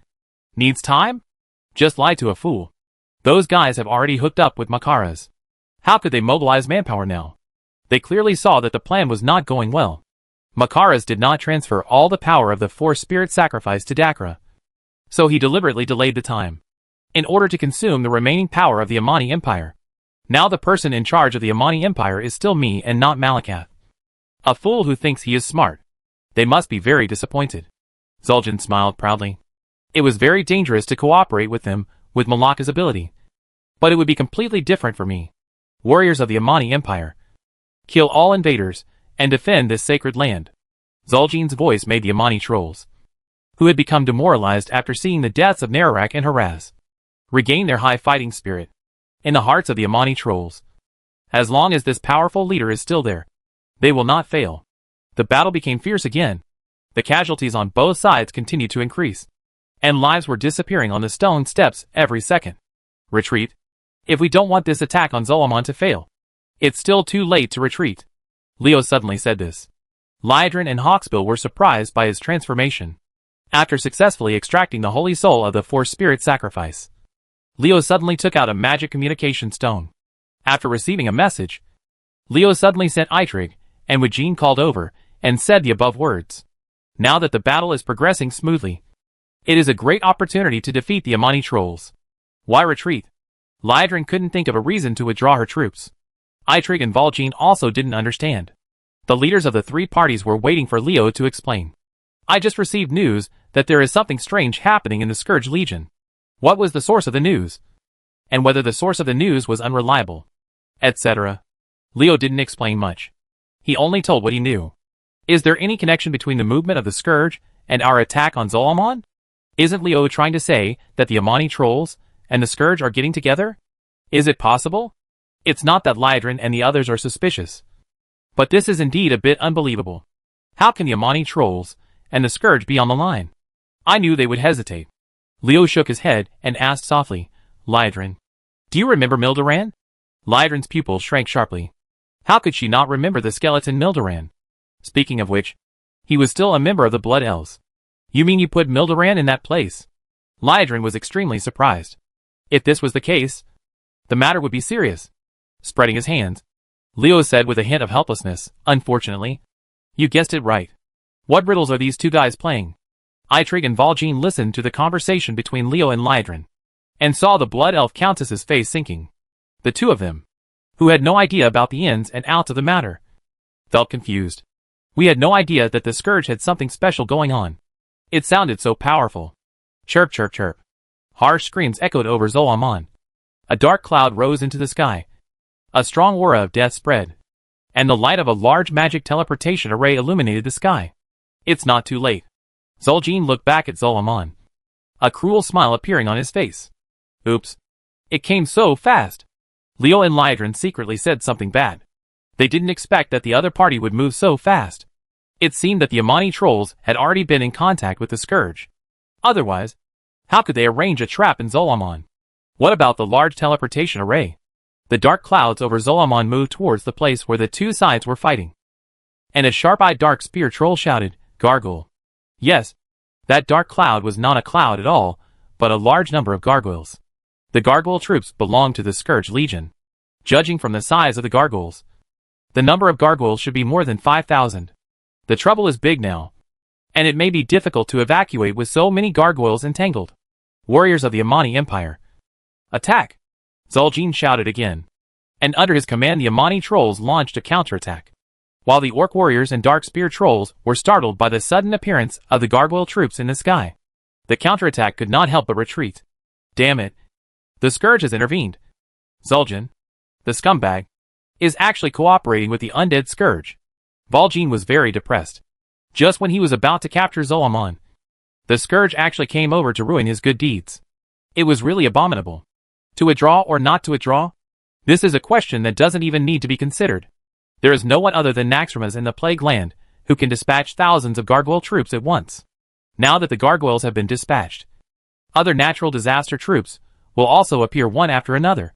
Needs time? Just lie to a fool. Those guys have already hooked up with Makaras. How could they mobilize manpower now? They clearly saw that the plan was not going well. Makaras did not transfer all the power of the force-spirit sacrifice to Dakara, so he deliberately delayed the time, in order to consume the remaining power of the Amani Empire. Now the person in charge of the Amani Empire is still me and not Malakath. A fool who thinks he is smart. They must be very disappointed. Zul'jin smiled proudly. It was very dangerous to cooperate with them with Malaka's ability. But it would be completely different for me. Warriors of the Amani Empire, kill all invaders and defend this sacred land. Zul'jin's voice made the Amani trolls, who had become demoralized after seeing the deaths of Neralek and Haraz, regain their high fighting spirit in the hearts of the Amani trolls. As long as this powerful leader is still there, they will not fail. The battle became fierce again. The casualties on both sides continued to increase, and lives were disappearing on the stone steps every second. Retreat. If we don't want this attack on Zul'Aman to fail, it's still too late to retreat. Leo suddenly said this. Liedron and Hawksbill were surprised by his transformation. After successfully extracting the holy soul of the force-spirit sacrifice, Leo suddenly took out a magic communication stone. After receiving a message, Leo suddenly sent Eitrig, and Wajin called over and said the above words. Now that the battle is progressing smoothly, it is a great opportunity to defeat the Amani trolls. Why retreat? Lydrin couldn't think of a reason to withdraw her troops. Eitrig and Valjean also didn't understand. The leaders of the three parties were waiting for Leo to explain. I just received news that there is something strange happening in the Scourge Legion. What was the source of the news? And whether the source of the news was unreliable, etc. Leo didn't explain much. He only told what he knew. Is there any connection between the movement of the Scourge and our attack on Zolamon? Isn't Leo trying to say that the Amani trolls and the Scourge are getting together? Is it possible? It's not that Lydrin and the others are suspicious. But this is indeed a bit unbelievable. How can the Amani trolls and the Scourge be on the line? I knew they would hesitate. Leo shook his head and asked softly, Lydrin, do you remember Mildoran? Lydrin's pupils shrank sharply. How could she not remember the skeleton Mildoran? Speaking of which, he was still a member of the Blood Elves. You mean you put Mildoran in that place? Lydrin was extremely surprised. If this was the case, the matter would be serious. Spreading his hands, Leo said with a hint of helplessness, unfortunately. You guessed it right. What riddles are these two guys playing? Eitrig and Valjean listened to the conversation between Leo and Lydrin, and saw the Blood Elf Countess's face sinking. The two of them, who had no idea about the ins and outs of the matter, felt confused. We had no idea that the Scourge had something special going on. It sounded so powerful. Chirp, chirp, chirp. Harsh screams echoed over Zolamon. A dark cloud rose into the sky. A strong aura of death spread, and the light of a large magic teleportation array illuminated the sky. It's not too late. Zul'jin looked back at Zolamon, a cruel smile appearing on his face. Oops. It came so fast. Leo and Lydrin secretly said something bad. They didn't expect that the other party would move so fast. It seemed that the Amani trolls had already been in contact with the Scourge. Otherwise, how could they arrange a trap in Zolamon? What about the large teleportation array? The dark clouds over Zolamon moved towards the place where the two sides were fighting. And a sharp-eyed dark spear troll shouted, Gargoyle. Yes, that dark cloud was not a cloud at all, but a large number of gargoyles. The gargoyle troops belonged to the Scourge Legion. Judging from the size of the gargoyles, the number of gargoyles should be more than 5,000. The trouble is big now, and it may be difficult to evacuate with so many gargoyles entangled. Warriors of the Amani Empire, attack! Zul'jin shouted again, and under his command the Amani trolls launched a counterattack. While the orc warriors and dark spear trolls were startled by the sudden appearance of the gargoyle troops in the sky, the counterattack could not help but retreat. Damn it! The Scourge has intervened. Zul'jin, the scumbag, is actually cooperating with the undead Scourge. Valjean was very depressed. Just when he was about to capture Zolamon, the Scourge actually came over to ruin his good deeds. It was really abominable. To withdraw or not to withdraw? This is a question that doesn't even need to be considered. There is no one other than Naxxramas in the Plague Land who can dispatch thousands of gargoyle troops at once. Now that the gargoyles have been dispatched, other natural disaster troops will also appear one after another.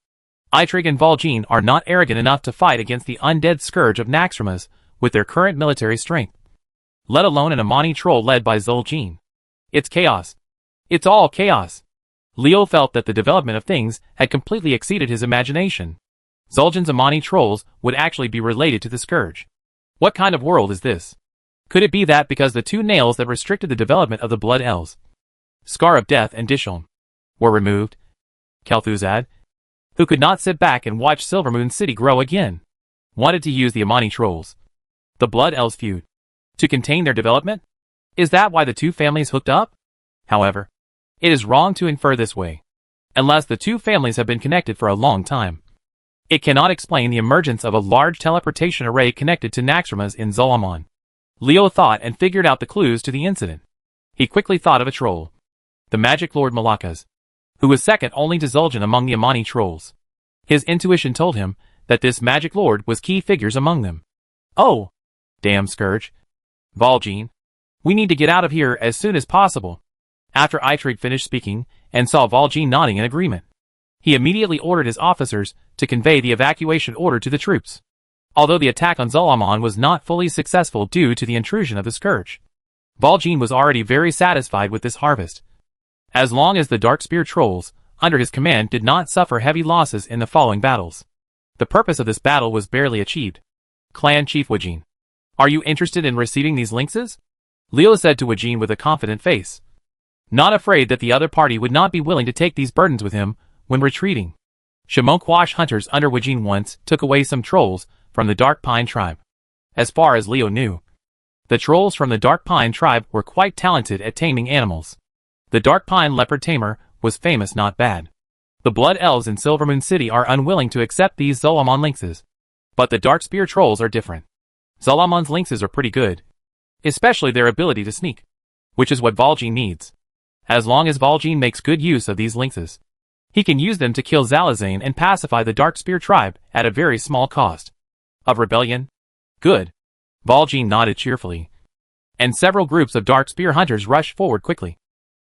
Eitrig and Valjean are not arrogant enough to fight against the undead Scourge of Naxxramas with their current military strength, let alone an Amani troll led by Zul'jin. It's chaos. It's all chaos. Leo felt that the development of things had completely exceeded his imagination. Zul'jin's Amani trolls would actually be related to the Scourge. What kind of world is this? Could it be that because the two nails that restricted the development of the Blood Elves, Scar of Death and Dishon, were removed, Kel'Thuzad, who could not sit back and watch Silvermoon City grow again, wanted to use the Amani trolls, the Blood Elves feud, to contain their development? Is that why the two families hooked up? However, it is wrong to infer this way, unless the two families have been connected for a long time. It cannot explain the emergence of a large teleportation array connected to Naxxramas in Zolamon. Leo thought and figured out the clues to the incident. He quickly thought of a troll, the Magic Lord Malakas, who was second only to Zul'jin among the Amani trolls. His intuition told him that this Magic Lord was key figures among them. Oh! Damn Scourge. Valjean, we need to get out of here as soon as possible. After Eitrig finished speaking and saw Valjean nodding in agreement, he immediately ordered his officers to convey the evacuation order to the troops. Although the attack on Zolamon was not fully successful due to the intrusion of the Scourge, Valjean was already very satisfied with this harvest. As long as the Dark Spear trolls, under his command, did not suffer heavy losses in the following battles, the purpose of this battle was barely achieved. Clan Chief Wajin, are you interested in receiving these lynxes? Leo said to Wajin with a confident face, not afraid that the other party would not be willing to take these burdens with him when retreating. Shamoquash hunters under Wajin once took away some trolls from the Dark Pine tribe. As far as Leo knew, the trolls from the Dark Pine tribe were quite talented at taming animals. The Dark Pine leopard tamer was famous, not bad. The Blood Elves in Silvermoon City are unwilling to accept these Zolamon lynxes. But the Dark Spear trolls are different. Zolamon's lynxes are pretty good, especially their ability to sneak, which is what Vol'jin needs. As long as Vol'jin makes good use of these lynxes, he can use them to kill Zalazane and pacify the Dark Spear tribe at a very small cost. Of rebellion? Good. Vol'jin nodded cheerfully. And several groups of Dark Spear hunters rushed forward quickly,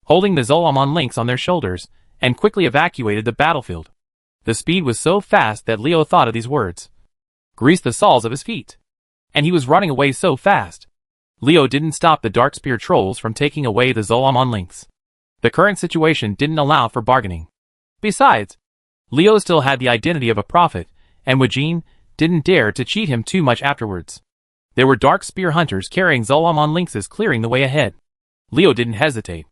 holding the Zolamon lynx on their shoulders, and quickly evacuated the battlefield. The speed was so fast that Leo thought of these words. Grease the soles of his feet. And he was running away so fast. Leo didn't stop the Dark Spear trolls from taking away the Zolamon lynx. The current situation didn't allow for bargaining. Besides, Leo still had the identity of a prophet, and Wajin didn't dare to cheat him too much afterwards. There were Dark Spear hunters carrying Zolamon lynxes clearing the way ahead. Leo didn't hesitate.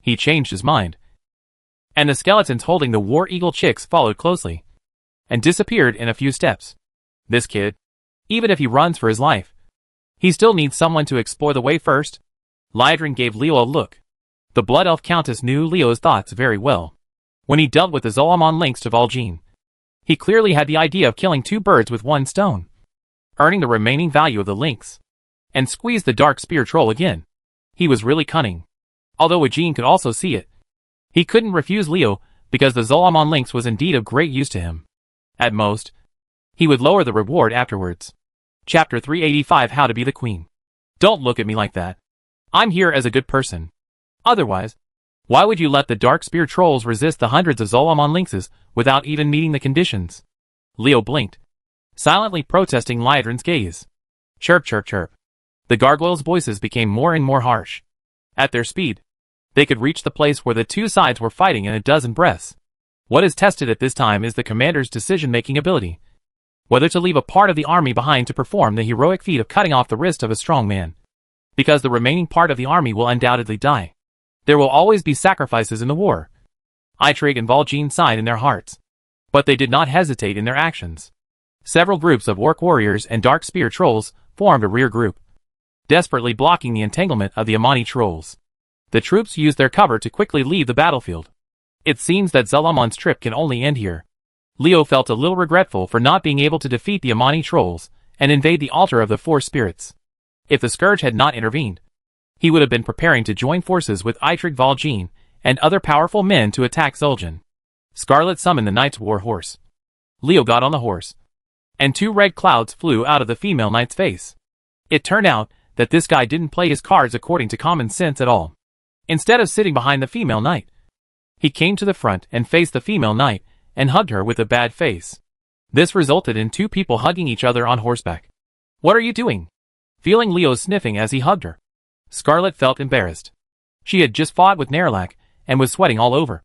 He changed his mind. And the skeletons holding the War Eagle chicks followed closely, and disappeared in a few steps. This kid, even if he runs for his life, he still needs someone to explore the way first. Lydrin gave Leo a look. The Blood Elf Countess knew Leo's thoughts very well. When he dealt with the Zolamon lynx to Vol'jin, he clearly had the idea of killing two birds with one stone, earning the remaining value of the lynx, and squeeze the Dark Spear troll again. He was really cunning. Although Wajin could also see it, he couldn't refuse Leo because the Zolamon lynx was indeed of great use to him. At most, he would lower the reward afterwards. Chapter 385 How to be the Queen. Don't look at me like that. I'm here as a good person. Otherwise, why would you let the Dark Spear trolls resist the hundreds of Zolamon lynxes without even meeting the conditions? Leo blinked, silently protesting Lydrin's gaze. Chirp, chirp, chirp. The gargoyles' voices became more and more harsh. At their speed, they could reach the place where the two sides were fighting in a dozen breaths. What is tested at this time is the commander's decision-making ability. Whether to leave a part of the army behind to perform the heroic feat of cutting off the wrist of a strong man, because the remaining part of the army will undoubtedly die. There will always be sacrifices in the war. Eitrig and Vol'jin sighed in their hearts, but they did not hesitate in their actions. Several groups of orc warriors and Dark Spear trolls formed a rear group, desperately blocking the entanglement of the Amani trolls. The troops used their cover to quickly leave the battlefield. It seems that Zolamon's trip can only end here. Leo felt a little regretful for not being able to defeat the Amani trolls and invade the altar of the Four Spirits. If the Scourge had not intervened, he would have been preparing to join forces with Eitrig Vol'jin and other powerful men to attack Zul'jin. Scarlet summoned the knight's war horse. Leo got on the horse, and two red clouds flew out of the female knight's face. It turned out that this guy didn't play his cards according to common sense at all. Instead of sitting behind the female knight, he came to the front and faced the female knight and hugged her with a bad face. This resulted in two people hugging each other on horseback. What are you doing? Feeling Leo sniffing as he hugged her, Scarlet felt embarrassed. She had just fought with Nerlac and was sweating all over,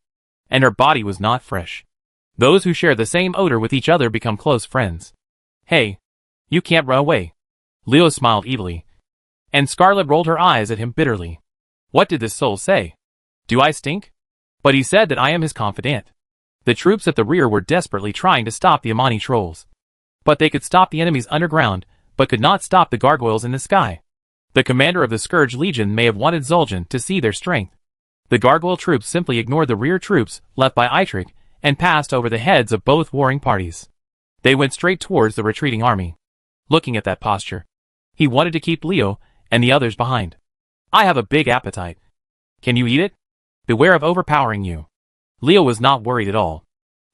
and her body was not fresh. Those who share the same odor with each other become close friends. Hey, you can't run away. Leo smiled evilly, and Scarlet rolled her eyes at him bitterly. What did this soul say? Do I stink? But he said that I am his confidant. The troops at the rear were desperately trying to stop the Amani trolls. But they could stop the enemies underground, but could not stop the gargoyles in the sky. The commander of the Scourge Legion may have wanted Zul'jin to see their strength. The gargoyle troops simply ignored the rear troops left by Eitrig and passed over the heads of both warring parties. They went straight towards the retreating army. Looking at that posture, he wanted to keep Leo and the others behind. I have a big appetite. Can you eat it? Beware of overpowering you. Leo was not worried at all.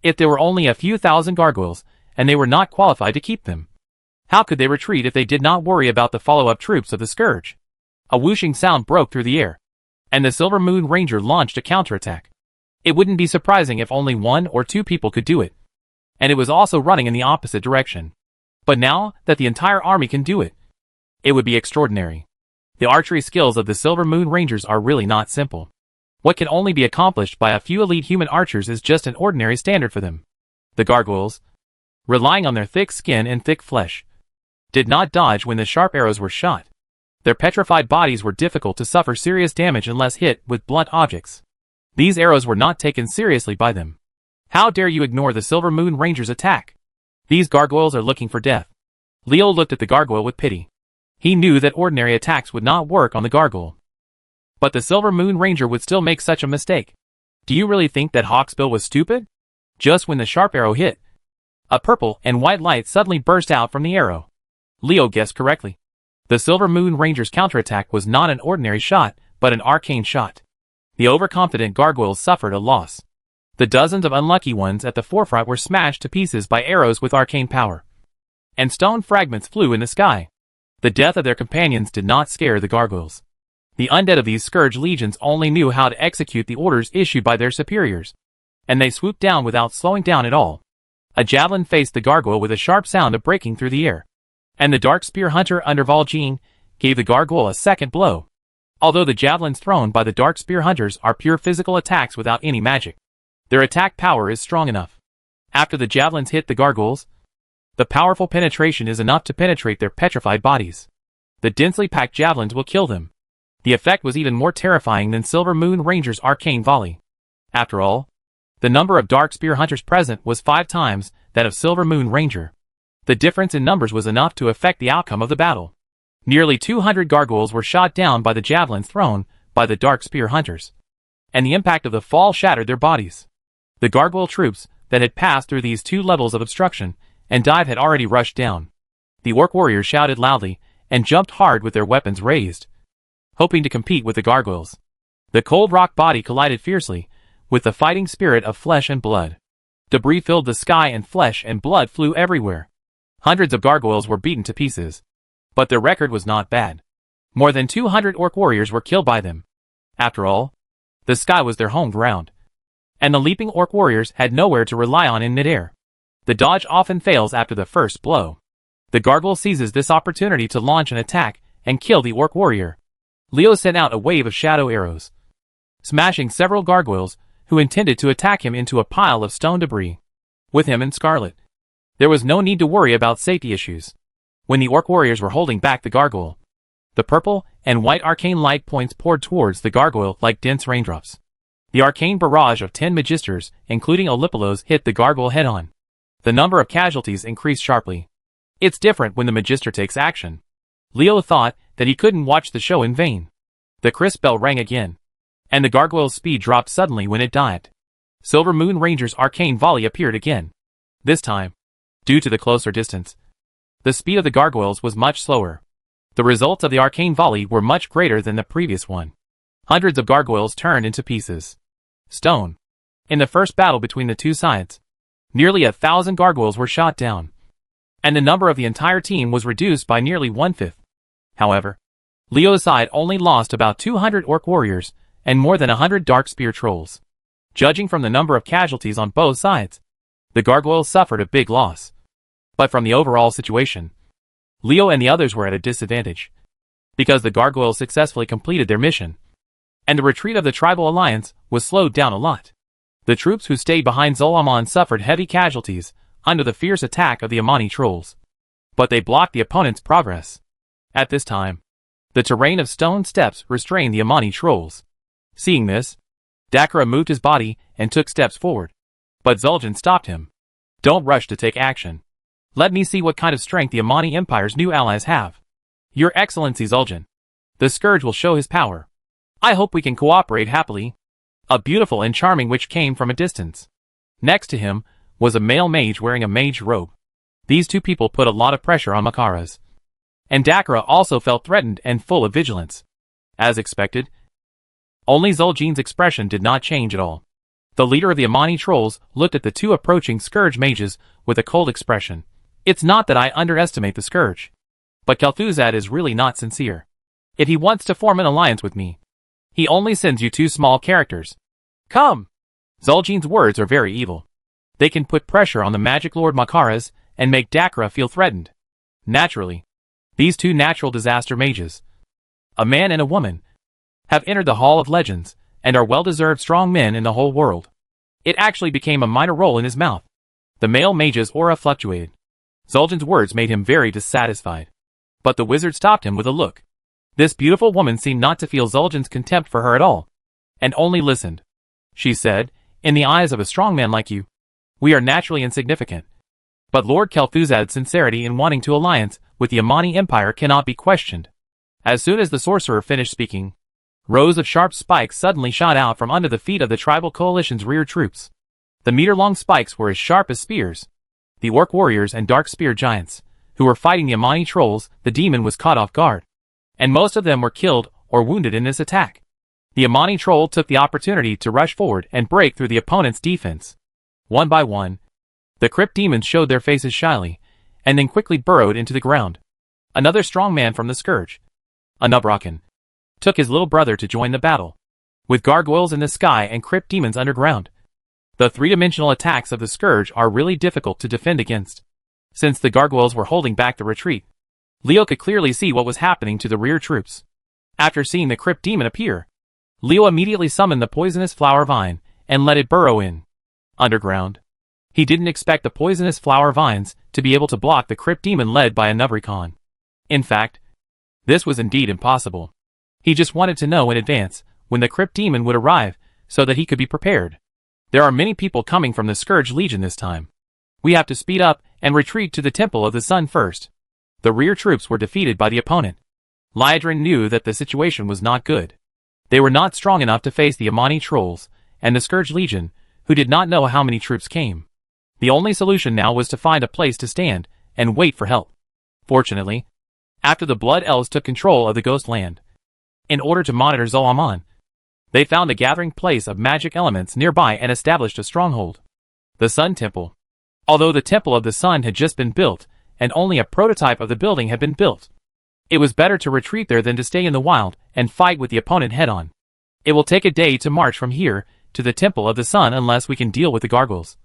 If there were only a few thousand gargoyles, and they were not qualified to keep them, how could they retreat if they did not worry about the follow-up troops of the Scourge? A whooshing sound broke through the air, and the Silver Moon Ranger launched a counterattack. It wouldn't be surprising if only one or two people could do it. And it was also running in the opposite direction. But now that the entire army can do it, it would be extraordinary. The archery skills of the Silver Moon Rangers are really not simple. What can only be accomplished by a few elite human archers is just an ordinary standard for them. The gargoyles, relying on their thick skin and thick flesh, did not dodge when the sharp arrows were shot. Their petrified bodies were difficult to suffer serious damage unless hit with blunt objects. These arrows were not taken seriously by them. How dare you ignore the Silver Moon Ranger's attack? These gargoyles are looking for death. Leo looked at the gargoyle with pity. He knew that ordinary attacks would not work on the gargoyle. But the Silver Moon Ranger would still make such a mistake. Do you really think that Hawksbill was stupid? Just when the sharp arrow hit, a purple and white light suddenly burst out from the arrow. Leo guessed correctly. The Silver Moon Ranger's counterattack was not an ordinary shot, but an arcane shot. The overconfident gargoyles suffered a loss. The dozens of unlucky ones at the forefront were smashed to pieces by arrows with arcane power. And stone fragments flew in the sky. The death of their companions did not scare the gargoyles. The undead of these scourge legions only knew how to execute the orders issued by their superiors. And they swooped down without slowing down at all. A javelin faced the gargoyle with a sharp sound of breaking through the air. And the dark spear hunter under Valjean gave the gargoyle a second blow. Although the javelins thrown by the dark spear hunters are pure physical attacks without any magic, their attack power is strong enough. After the javelins hit the gargoyles, the powerful penetration is enough to penetrate their petrified bodies. The densely packed javelins will kill them. The effect was even more terrifying than Silver Moon Ranger's arcane volley. After all, the number of dark spear hunters present was 5 times that of Silver Moon Ranger. The difference in numbers was enough to affect the outcome of the battle. Nearly 200 gargoyles were shot down by the javelins thrown by the dark spear hunters. And the impact of the fall shattered their bodies. The gargoyle troops that had passed through these 2 levels of obstruction and dive had already rushed down. The orc warriors shouted loudly and jumped hard with their weapons raised, hoping to compete with the gargoyles. The cold rock body collided fiercely with the fighting spirit of flesh and blood. Debris filled the sky and flesh and blood flew everywhere. Hundreds of gargoyles were beaten to pieces. But their record was not bad. More than 200 orc warriors were killed by them. After all, the sky was their home ground. And the leaping orc warriors had nowhere to rely on in midair. The dodge often fails after the first blow. The gargoyle seizes this opportunity to launch an attack and kill the orc warrior. Leo sent out a wave of shadow arrows, smashing several gargoyles who intended to attack him into a pile of stone debris. With him in scarlet, there was no need to worry about safety issues. When the orc warriors were holding back the gargoyle, the purple and white arcane light points poured towards the gargoyle like dense raindrops. The arcane barrage of 10 magisters, including Olipolos, hit the gargoyle head-on. The number of casualties increased sharply. It's different when the magister takes action. Leo thought that he couldn't watch the show in vain. The crisp bell rang again, and the gargoyle's speed dropped suddenly when it died. Silver Moon Ranger's arcane volley appeared again. This time, due to the closer distance, the speed of the gargoyles was much slower. The results of the arcane volley were much greater than the previous one. Hundreds of gargoyles turned into pieces. Stone. In the first battle between the 2 sides, nearly 1,000 gargoyles were shot down, and the number of the entire team was reduced by nearly 1/5. However, Leo's side only lost about 200 orc warriors and more than 100 dark spear trolls. Judging from the number of casualties on both sides, the gargoyles suffered a big loss. But from the overall situation, Leo and the others were at a disadvantage, because the gargoyles successfully completed their mission, and the retreat of the tribal alliance was slowed down a lot. The troops who stayed behind Zolomon suffered heavy casualties under the fierce attack of the Amani trolls, but they blocked the opponent's progress. At this time, the terrain of stone steps restrained the Amani trolls. Seeing this, Dakara moved his body and took steps forward, but Zul'jin stopped him. Don't rush to take action. Let me see what kind of strength the Amani Empire's new allies have. Your Excellency Zul'jin, the Scourge will show his power. I hope we can cooperate happily. A beautiful and charming witch came from a distance. Next to him was a male mage wearing a mage robe. These 2 people put a lot of pressure on Makaras. And Dakara also felt threatened and full of vigilance. As expected, only Zul'jin's expression did not change at all. The leader of the Amani trolls looked at the 2 approaching Scourge mages with a cold expression. It's not that I underestimate the Scourge, but Kel'Thuzad is really not sincere. If he wants to form an alliance with me, he only sends you 2 small characters. Come! Zul'jin's words are very evil. They can put pressure on the Magic Lord Makaras and make Dakara feel threatened. Naturally, these 2 natural disaster mages, a man and a woman, have entered the Hall of Legends and are well-deserved strong men in the whole world. It actually became a minor roll in his mouth. The male mage's aura fluctuated. Zul'jin's words made him very dissatisfied. But the wizard stopped him with a look. This beautiful woman seemed not to feel Zul'jin's contempt for her at all, and only listened. She said, in the eyes of a strong man like you, We are naturally insignificant. But Lord Kel'Thuzad's sincerity in wanting to alliance with the Amani Empire cannot be questioned. As soon as the sorcerer finished speaking, rows of sharp spikes suddenly shot out from under the feet of the tribal coalition's rear troops. The meter-long spikes were as sharp as spears. The orc warriors and dark spear giants, who were fighting the Amani trolls, the demon was caught off guard. And most of them were killed or wounded in this attack. The Amani troll took the opportunity to rush forward and break through the opponent's defense. One by one, the crypt demons showed their faces shyly, and then quickly burrowed into the ground. Another strong man from the Scourge, a Nubrakan, took his little brother to join the battle. With gargoyles in the sky and crypt demons underground, the three-dimensional attacks of the Scourge are really difficult to defend against. Since the gargoyles were holding back the retreat, Leo could clearly see what was happening to the rear troops. After seeing the crypt demon appear, Leo immediately summoned the poisonous flower vine and let it burrow in. Underground. He didn't expect the poisonous flower vines to be able to block the crypt demon led by a Nubrakan. In fact, this was indeed impossible. He just wanted to know in advance when the crypt demon would arrive so that he could be prepared. There are many people coming from the Scourge Legion this time. We have to speed up and retreat to the Temple of the Sun first. The rear troops were defeated by the opponent. Liadrin knew that the situation was not good. They were not strong enough to face the Amani trolls and the Scourge Legion, who did not know how many troops came. The only solution now was to find a place to stand and wait for help. Fortunately, after the Blood Elves took control of the Ghost Land, in order to monitor Zol-Amon, they found a gathering place of magic elements nearby and established a stronghold. The Sun Temple. Although the Temple of the Sun had just been built, and only a prototype of the building had been built, it was better to retreat there than to stay in the wild and fight with the opponent head-on. It will take a day to march from here to the Temple of the Sun unless we can deal with the gargoyles.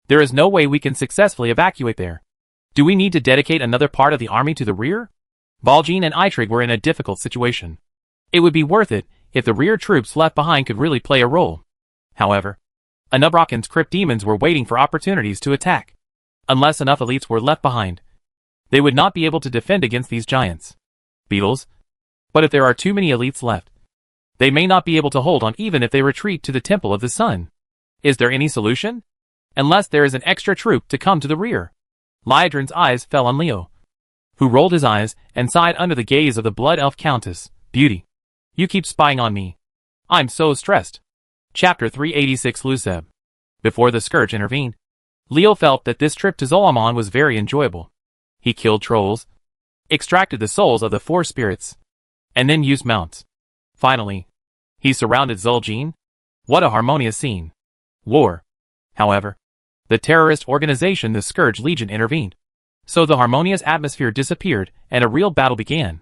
There is no way we can successfully evacuate there. Do we need to dedicate another part of the army to the rear? Valjean and Eitrig were in a difficult situation. It would be worth it if the rear troops left behind could really play a role. However, Nubrakan's crypt demons were waiting for opportunities to attack. Unless enough elites were left behind, they would not be able to defend against these giants. Beetles. But if there are too many elites left, they may not be able to hold on even if they retreat to the Temple of the Sun. Is there any solution? Unless there is an extra troop to come to the rear. Liadrin's eyes fell on Leo, who rolled his eyes and sighed under the gaze of the Blood Elf Countess. Beauty, you keep spying on me. I'm so stressed. Chapter 386 Luceb. Before the Scourge intervened, Leo felt that this trip to Zol-Amon was very enjoyable. He killed trolls, extracted the souls of the four spirits, and then used mounts. Finally, he surrounded Zul'Jin. What a harmonious scene. War. However, the terrorist organization the Scourge Legion intervened. So the harmonious atmosphere disappeared and a real battle began.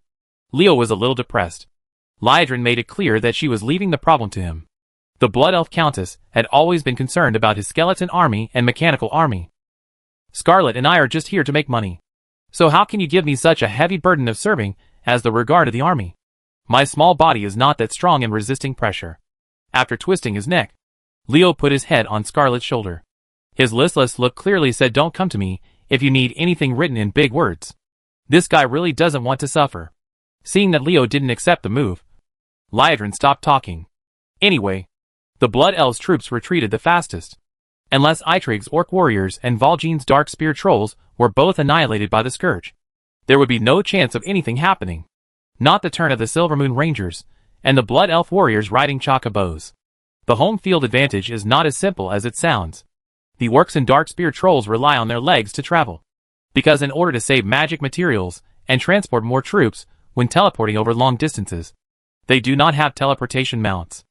Leo was a little depressed. Liadrin made it clear that she was leaving the problem to him. The Blood Elf Countess had always been concerned about his skeleton army and mechanical army. Scarlet and I are just here to make money. So how can you give me such a heavy burden of serving as the regard of the army? My small body is not that strong in resisting pressure. After twisting his neck, Leo put his head on Scarlet's shoulder. His listless look clearly said, don't come to me if you need anything written in big words. This guy really doesn't want to suffer. Seeing that Leo didn't accept the move, Liadrin stopped talking. Anyway, the Blood Elves' troops retreated the fastest. Unless Eitrig's orc warriors and Valjean's dark spear trolls were both annihilated by the Scourge, there would be no chance of anything happening. Not the turn of the Silvermoon Rangers and the Blood Elf warriors riding chocobos. The home field advantage is not as simple as it sounds. The orcs and dark spear trolls rely on their legs to travel, because in order to save magic materials and transport more troops when teleporting over long distances, they do not have teleportation mounts.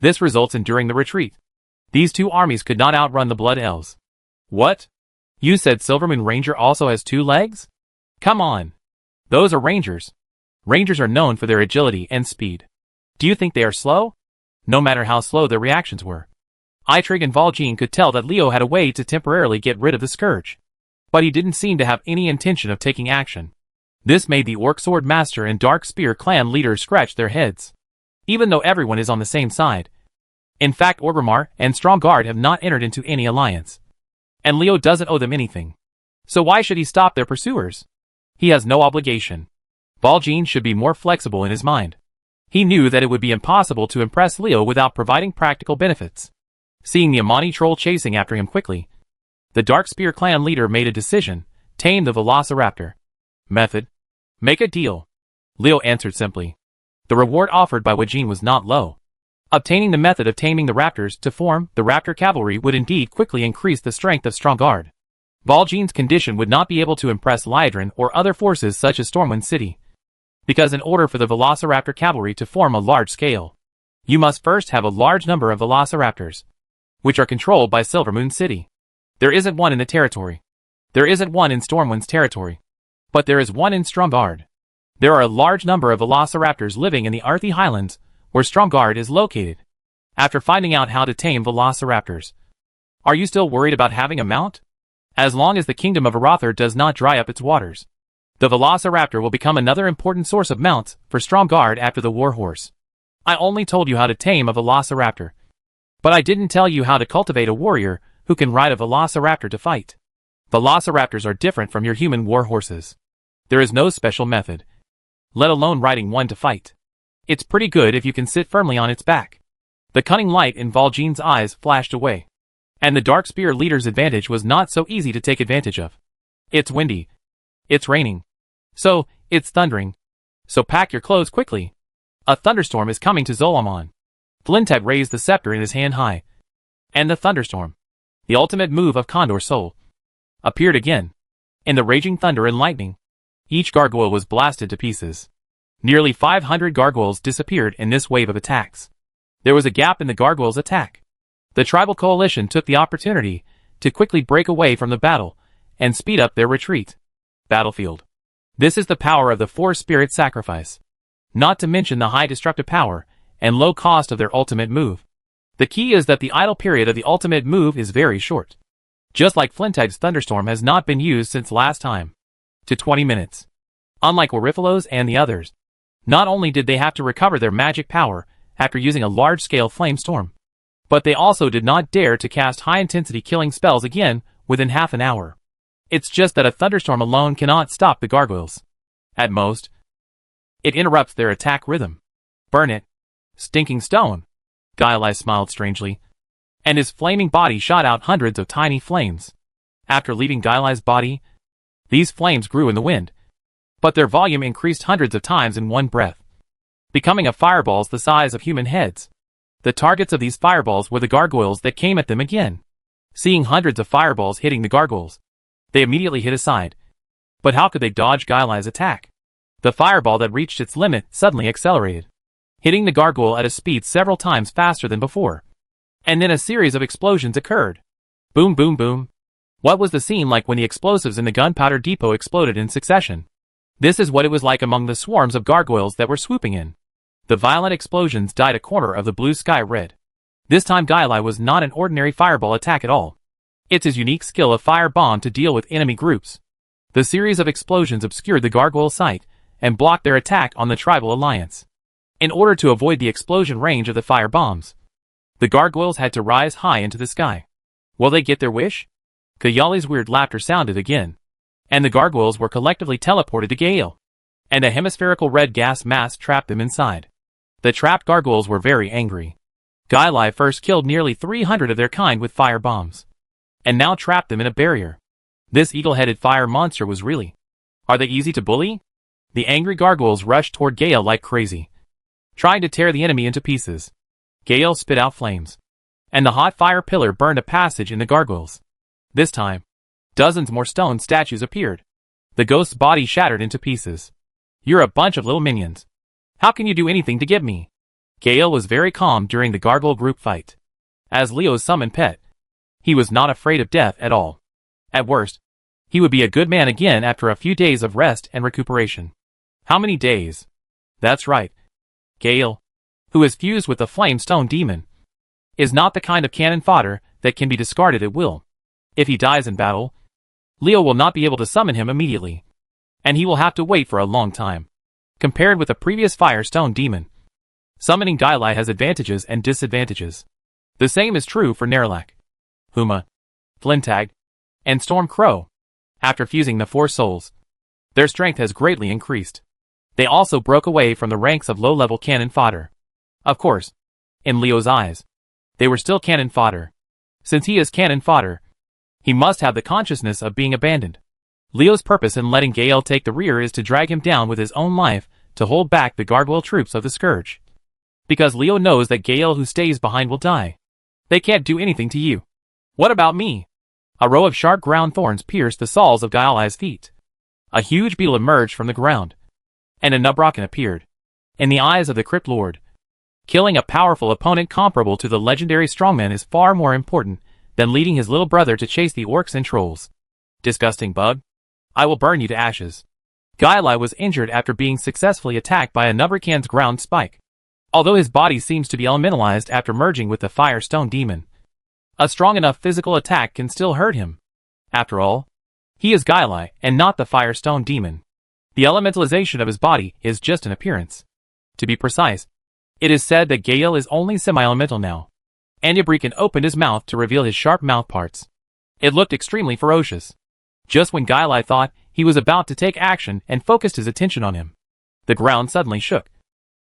This results in during the retreat, these two armies could not outrun the Blood Elves. What? You said Silvermoon Ranger also has two legs? Come on. Those are rangers. Rangers are known for their agility and speed. Do you think they are slow? No matter how slow their reactions were, Eitrig and Valjean could tell that Leo had a way to temporarily get rid of the Scourge. But he didn't seem to have any intention of taking action. This made the Orc Sword Master and Dark Spear clan leaders scratch their heads. Even though everyone is on the same side. In fact, Orgrimmar and Stromgarde have not entered into any alliance. And Leo doesn't owe them anything. So why should he stop their pursuers? He has no obligation. Valjean should be more flexible in his mind. He knew that it would be impossible to impress Leo without providing practical benefits. Seeing the Amani troll chasing after him quickly, The Dark Spear clan leader made a decision: tame the Velociraptor. Method: make a deal. Leo answered simply. The reward offered by Wajin was not low. Obtaining the method of taming the raptors to form the raptor cavalry would indeed quickly increase the strength of Stromgarde. Vol'jin's condition would not be able to impress Lyadrin or other forces such as Stormwind City. Because in order for the Velociraptor cavalry to form a large scale, you must first have a large number of Velociraptors, which are controlled by Silvermoon City. There isn't one in the territory. There isn't one in Stormwind's territory. But there is one in Stromgarde. There are a large number of Velociraptors living in the Arthi Highlands, where Stromgarde is located. After finding out how to tame Velociraptors, are you still worried about having a mount? As long as the kingdom of Arathor does not dry up its waters, the Velociraptor will become another important source of mounts for Stromgarde after the Warhorse. I only told you how to tame a Velociraptor, but I didn't tell you how to cultivate a warrior who can ride a Velociraptor to fight. Velociraptors are different from your human warhorses. There is no special method, let alone riding one to fight. It's pretty good if you can sit firmly on its back. The cunning light in Vol'jin's eyes flashed away, and the Dark Spear leader's advantage was not so easy to take advantage of. It's windy. It's raining. So, it's thundering. So pack your clothes quickly. A thunderstorm is coming to Zolomon. Flintag raised the scepter in his hand high. And the thunderstorm, the ultimate move of Condor Soul, appeared again. In the raging thunder and lightning, each gargoyle was blasted to pieces. Nearly 500 gargoyles disappeared in this wave of attacks. There was a gap in the gargoyles' attack. The tribal coalition took the opportunity to quickly break away from the battle and speed up their retreat. Battlefield. This is the power of the four-spirit sacrifice. Not to mention the high destructive power and low cost of their ultimate move. The key is that the idle period of the ultimate move is very short. Just like Flintag's thunderstorm has not been used since last time. To 20 minutes. Unlike Warifalo's and the others, not only did they have to recover their magic power after using a large-scale flame storm, but they also did not dare to cast high-intensity killing spells again within half an hour. It's just that a thunderstorm alone cannot stop the gargoyles. At most, it interrupts their attack rhythm. Burn it. Stinking stone. Guilai smiled strangely, and his flaming body shot out hundreds of tiny flames. After leaving Guilai's body, these flames grew in the wind, but their volume increased hundreds of times in one breath, becoming a fireballs the size of human heads. The targets of these fireballs were the gargoyles that came at them again. Seeing hundreds of fireballs hitting the gargoyles, they immediately hit aside. But how could they dodge Guilai's attack? The fireball that reached its limit suddenly accelerated, hitting the gargoyle at a speed several times faster than before. And then a series of explosions occurred. Boom, boom, boom. What was the scene like when the explosives in the gunpowder depot exploded in succession? This is what it was like among the swarms of gargoyles that were swooping in. The violent explosions dyed a corner of the blue sky red. This time Guilai was not an ordinary fireball attack at all. It's his unique skill of fire bomb to deal with enemy groups. The series of explosions obscured the gargoyle's sight and blocked their attack on the tribal alliance. In order to avoid the explosion range of the fire bombs, the gargoyles had to rise high into the sky. Will they get their wish? Kayali's weird laughter sounded again, and the gargoyles were collectively teleported to Gale, and a hemispherical red gas mass trapped them inside. The trapped gargoyles were very angry. Guilai first killed nearly 300 of their kind with fire bombs, and now trapped them in a barrier. This eagle-headed fire monster was really... Are they easy to bully? The angry gargoyles rushed toward Gale like crazy, trying to tear the enemy into pieces. Gale spit out flames, and the hot fire pillar burned a passage in the gargoyles. This time, dozens more stone statues appeared. The ghost's body shattered into pieces. You're a bunch of little minions. How can you do anything to get me? Gale was very calm during the gargoyle group fight. As Leo's summoned pet, he was not afraid of death at all. At worst, he would be a good man again after a few days of rest and recuperation. How many days? That's right. Gale, who is fused with the flame stone demon, is not the kind of cannon fodder that can be discarded at will. If he dies in battle, Leo will not be able to summon him immediately, and he will have to wait for a long time. Compared with the previous Firestone demon, summoning Guilai has advantages and disadvantages. The same is true for Nerlac, Huma, Flintag, and Storm Crow. After fusing the four souls, their strength has greatly increased. They also broke away from the ranks of low-level cannon fodder. Of course, in Leo's eyes, they were still cannon fodder. Since he is cannon fodder, He must have the consciousness of being abandoned. Leo's purpose in letting Gael take the rear is to drag him down with his own life, to hold back the gargoyle troops of the Scourge. Because Leo knows that Gael who stays behind will die. They can't do anything to you. What about me? A row of sharp ground thorns pierced the soles of Gael's feet. A huge beetle emerged from the ground. And a Nubrocken appeared. In the eyes of the Crypt Lord, killing a powerful opponent comparable to the legendary strongman is far more important than leading his little brother to chase the orcs and trolls. Disgusting bug. I will burn you to ashes. Gaeli was injured after being successfully attacked by a Nubrickan's ground spike. Although his body seems to be elementalized after merging with the Firestone demon, a strong enough physical attack can still hurt him. After all, he is Gaeli and not the Firestone demon. The elementalization of his body is just an appearance. To be precise, it is said that Gael is only semi-elemental now. Anyabrikan opened his mouth to reveal his sharp mouth parts. It looked extremely ferocious. Just when Gaeli thought he was about to take action and focused his attention on him, the ground suddenly shook,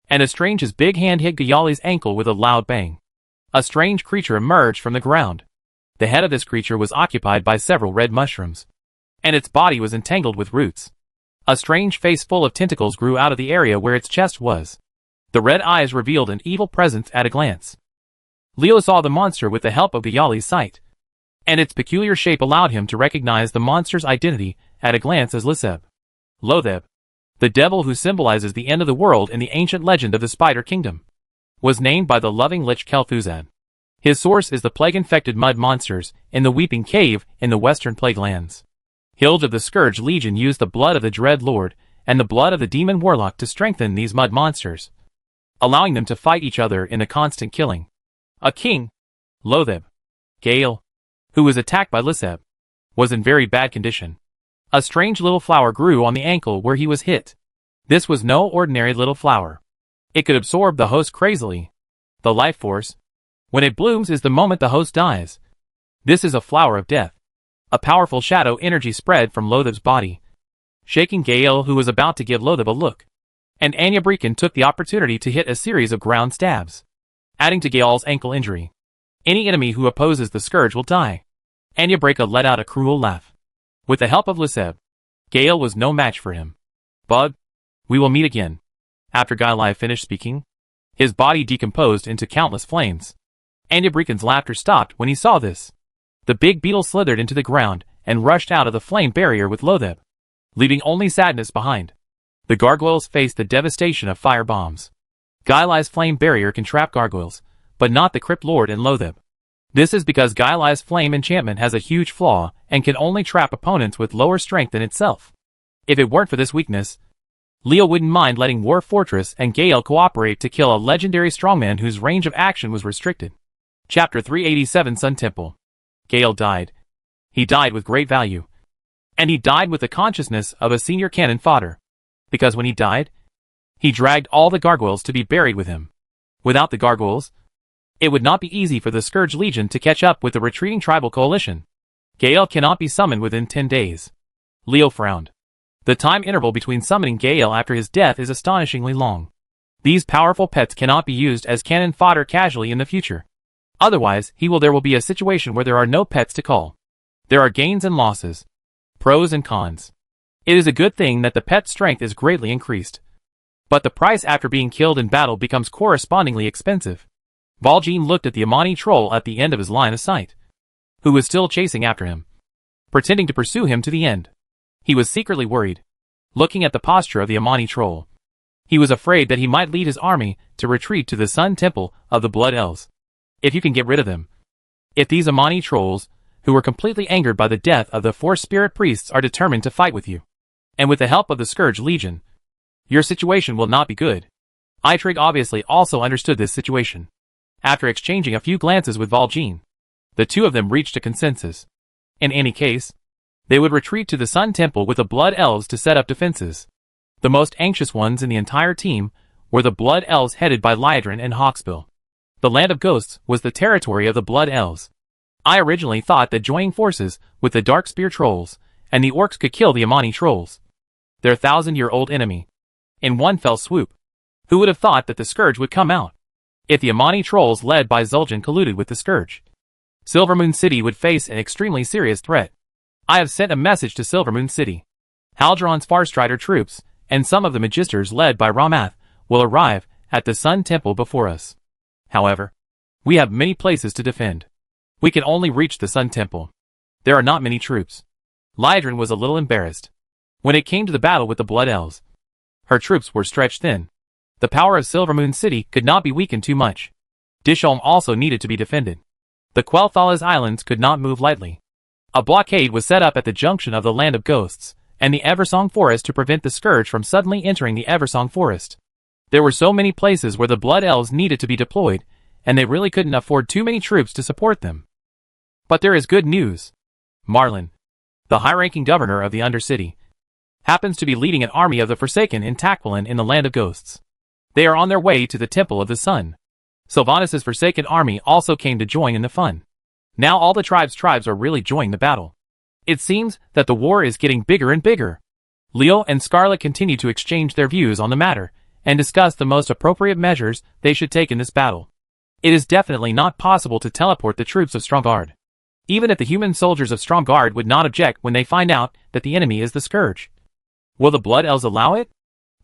and a strange big hand hit Gaeli's ankle with a loud bang. A strange creature emerged from the ground. The head of this creature was occupied by several red mushrooms, and its body was entangled with roots. A strange face full of tentacles grew out of the area where its chest was. The red eyes revealed an evil presence at a glance. Leo saw the monster with the help of Gaeli's sight, and its peculiar shape allowed him to recognize the monster's identity at a glance as Liseb. Lotheb, the devil who symbolizes the end of the world in the ancient legend of the Spider Kingdom, was named by the loving Lich Kel'Thuzad. His source is the plague-infected mud monsters in the Weeping Cave in the Western Plague Lands. Hild of the Scourge Legion used the blood of the Dread Lord and the blood of the Demon Warlock to strengthen these mud monsters, allowing them to fight each other in a constant killing. A king, Lotheb, Gael, who was attacked by Liseb, was in very bad condition. A strange little flower grew on the ankle where he was hit. This was no ordinary little flower. It could absorb the host crazily. The life force, when it blooms, is the moment the host dies. This is a flower of death. A powerful shadow energy spread from Lotheb's body, shaking Gael, who was about to give Lotheb a look. And Anyabrikan took the opportunity to hit a series of ground stabs, adding to Gael's ankle injury. Any enemy who opposes the Scourge will die. Anyabrika let out a cruel laugh. With the help of Liseb, Gael was no match for him. Bug, we will meet again. After Gaeli finished speaking, his body decomposed into countless flames. Anyabrikan's laughter stopped when he saw this. The big beetle slithered into the ground and rushed out of the flame barrier with Lotheb, leaving only sadness behind. The gargoyles faced the devastation of fire bombs. Gaeli's flame barrier can trap gargoyles, but not the Crypt Lord and Lotheb. This is because Gaeli's flame enchantment has a huge flaw and can only trap opponents with lower strength than itself. If it weren't for this weakness, Leo wouldn't mind letting War Fortress and Gael cooperate to kill a legendary strongman whose range of action was restricted. Chapter 387 Sun Temple. Gael died. He died with great value. And he died with the consciousness of a senior cannon fodder. Because when he died, he dragged all the gargoyles to be buried with him. Without the gargoyles, it would not be easy for the Scourge Legion to catch up with the retreating tribal coalition. Gael cannot be summoned within 10 days. Leo frowned. The time interval between summoning Gael after his death is astonishingly long. These powerful pets cannot be used as cannon fodder casually in the future. Otherwise, there will be a situation where there are no pets to call. There are gains and losses, pros and cons. It is a good thing that the pet's strength is greatly increased, but the price after being killed in battle becomes correspondingly expensive. Valjean looked at the Amani troll at the end of his line of sight, who was still chasing after him, pretending to pursue him to the end. He was secretly worried, looking at the posture of the Amani troll. He was afraid that he might lead his army to retreat to the Sun Temple of the Blood Elves. If you can get rid of them. If these Amani trolls, who were completely angered by the death of the 4 spirit priests, are determined to fight with you, and with the help of the Scourge Legion, your situation will not be good. Eitrig obviously also understood this situation. After exchanging a few glances with Valjean, the two of them reached a consensus. In any case, they would retreat to the Sun Temple with the Blood Elves to set up defenses. The most anxious ones in the entire team were the Blood Elves headed by Liadrin and Hawksbill. The Land of Ghosts was the territory of the Blood Elves. I originally thought that joining forces with the Dark Spear Trolls and the Orcs could kill the Amani Trolls, their 1,000-year-old enemy, in one fell swoop. Who would have thought that the Scourge would come out? If the Amani Trolls led by Zul'jin colluded with the Scourge, Silvermoon City would face an extremely serious threat. I have sent a message to Silvermoon City. Haldron's Farstrider troops, and some of the Magisters led by Ramath, will arrive at the Sun Temple before us. However, we have many places to defend. We can only reach the Sun Temple. There are not many troops. Liedron was a little embarrassed. When it came to the battle with the Blood Elves, her troops were stretched thin. The power of Silvermoon City could not be weakened too much. Disholm also needed to be defended. The Quel'Thala's islands could not move lightly. A blockade was set up at the junction of the Land of Ghosts and the Eversong Forest to prevent the Scourge from suddenly entering the Eversong Forest. There were so many places where the Blood Elves needed to be deployed, and they really couldn't afford too many troops to support them. But there is good news. Marlin, the high-ranking governor of the Undercity, happens to be leading an army of the Forsaken in Takwalan in the Land of Ghosts. They are on their way to the Temple of the Sun. Sylvanas' Forsaken army also came to join in the fun. Now all the tribes are really joining the battle. It seems that the war is getting bigger and bigger. Leo and Scarlet continue to exchange their views on the matter, and discuss the most appropriate measures they should take in this battle. It is definitely not possible to teleport the troops of Stromgarde. Even if the human soldiers of Stromgarde would not object when they find out that the enemy is the Scourge. Will the Blood Elves allow it?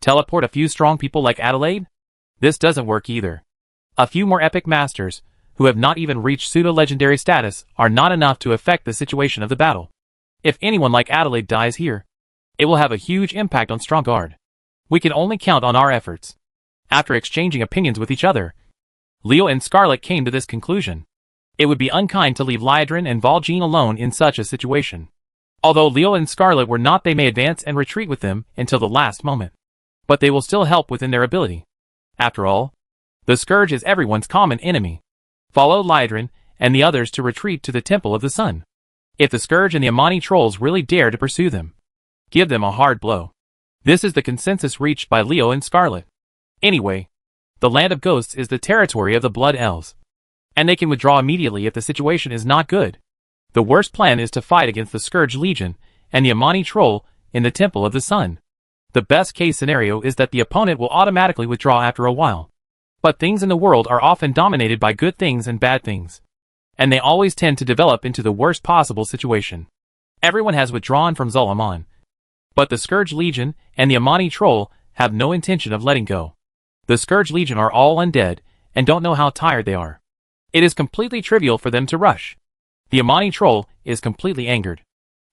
Teleport a few strong people like Adelaide? This doesn't work either. A few more epic masters, who have not even reached pseudo-legendary status, are not enough to affect the situation of the battle. If anyone like Adelaide dies here, it will have a huge impact on Stromgarde. We can only count on our efforts. After exchanging opinions with each other, Leo and Scarlet came to this conclusion. It would be unkind to leave Liedron and Valjean alone in such a situation. Although Leo and Scarlet were not, they may advance and retreat with them until the last moment. But they will still help within their ability. After all, the Scourge is everyone's common enemy. Follow Liedron and the others to retreat to the Temple of the Sun. If the Scourge and the Amani trolls really dare to pursue them, give them a hard blow. This is the consensus reached by Leo and Scarlet. Anyway, the Land of Ghosts is the territory of the Blood Elves, and they can withdraw immediately if the situation is not good. The worst plan is to fight against the Scourge Legion and the Amani troll in the Temple of the Sun. The best case scenario is that the opponent will automatically withdraw after a while. But things in the world are often dominated by good things and bad things, and they always tend to develop into the worst possible situation. Everyone has withdrawn from Zul'Aman, but the Scourge Legion and the Amani troll have no intention of letting go. The Scourge Legion are all undead and don't know how tired they are. It is completely trivial for them to rush. The Amani troll is completely angered.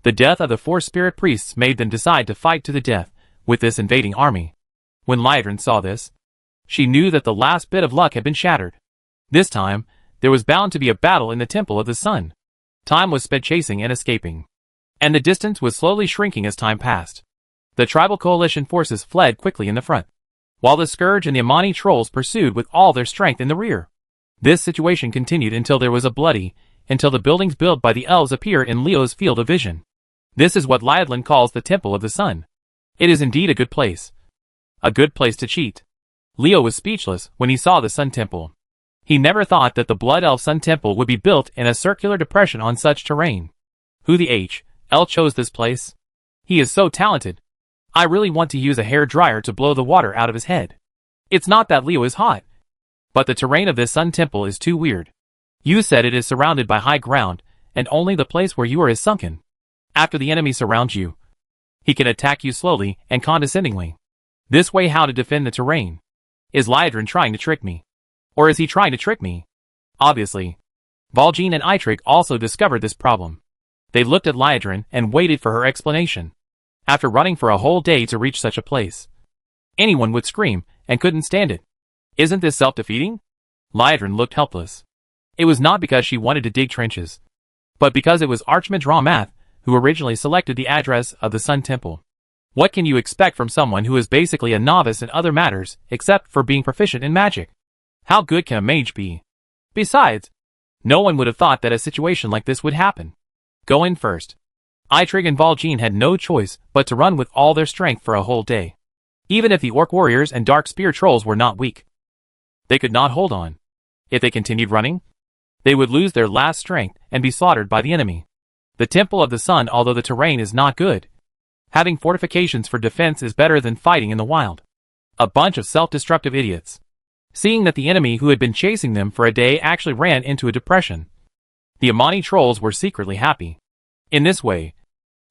The death of the 4 spirit priests made them decide to fight to the death with this invading army. When Liedron saw this, she knew that the last bit of luck had been shattered. This time, there was bound to be a battle in the Temple of the Sun. Time was sped chasing and escaping, and the distance was slowly shrinking as time passed. The tribal coalition forces fled quickly in the front, while the Scourge and the Amani trolls pursued with all their strength in the rear. This situation continued until the buildings built by the elves appear in Leo's field of vision. This is what Liedron calls the Temple of the Sun. It is indeed a good place. A good place to cheat. Leo was speechless when he saw the Sun Temple. He never thought that the Blood Elf Sun Temple would be built in a circular depression on such terrain. Who the H.L. chose this place? He is so talented. I really want to use a hair dryer to blow the water out of his head. It's not that Leo is hot, but the terrain of this Sun Temple is too weird. You said it is surrounded by high ground, and only the place where you are is sunken. After the enemy surrounds you, he can attack you slowly and condescendingly. This way, how to defend the terrain? Is Liedron trying to trick me? Or is he trying to trick me? Obviously. Valjean and Eitrigg also discovered this problem. They looked at Liedron and waited for her explanation. After running for a whole day to reach such a place, anyone would scream and couldn't stand it. Isn't this self-defeating? Liedron looked helpless. It was not because she wanted to dig trenches, but because it was Archmage Ramath who originally selected the address of the Sun Temple. What can you expect from someone who is basically a novice in other matters except for being proficient in magic? How good can a mage be? Besides, no one would have thought that a situation like this would happen. Go in first. Eitrigg and Valjean had no choice but to run with all their strength for a whole day. Even if the Orc warriors and Dark Spear trolls were not weak, they could not hold on. If they continued running, they would lose their last strength and be slaughtered by the enemy. The Temple of the Sun, although the terrain is not good, having fortifications for defense is better than fighting in the wild. A bunch of self-destructive idiots. Seeing that the enemy who had been chasing them for a day actually ran into a depression, The Amani trolls were secretly happy. In this way,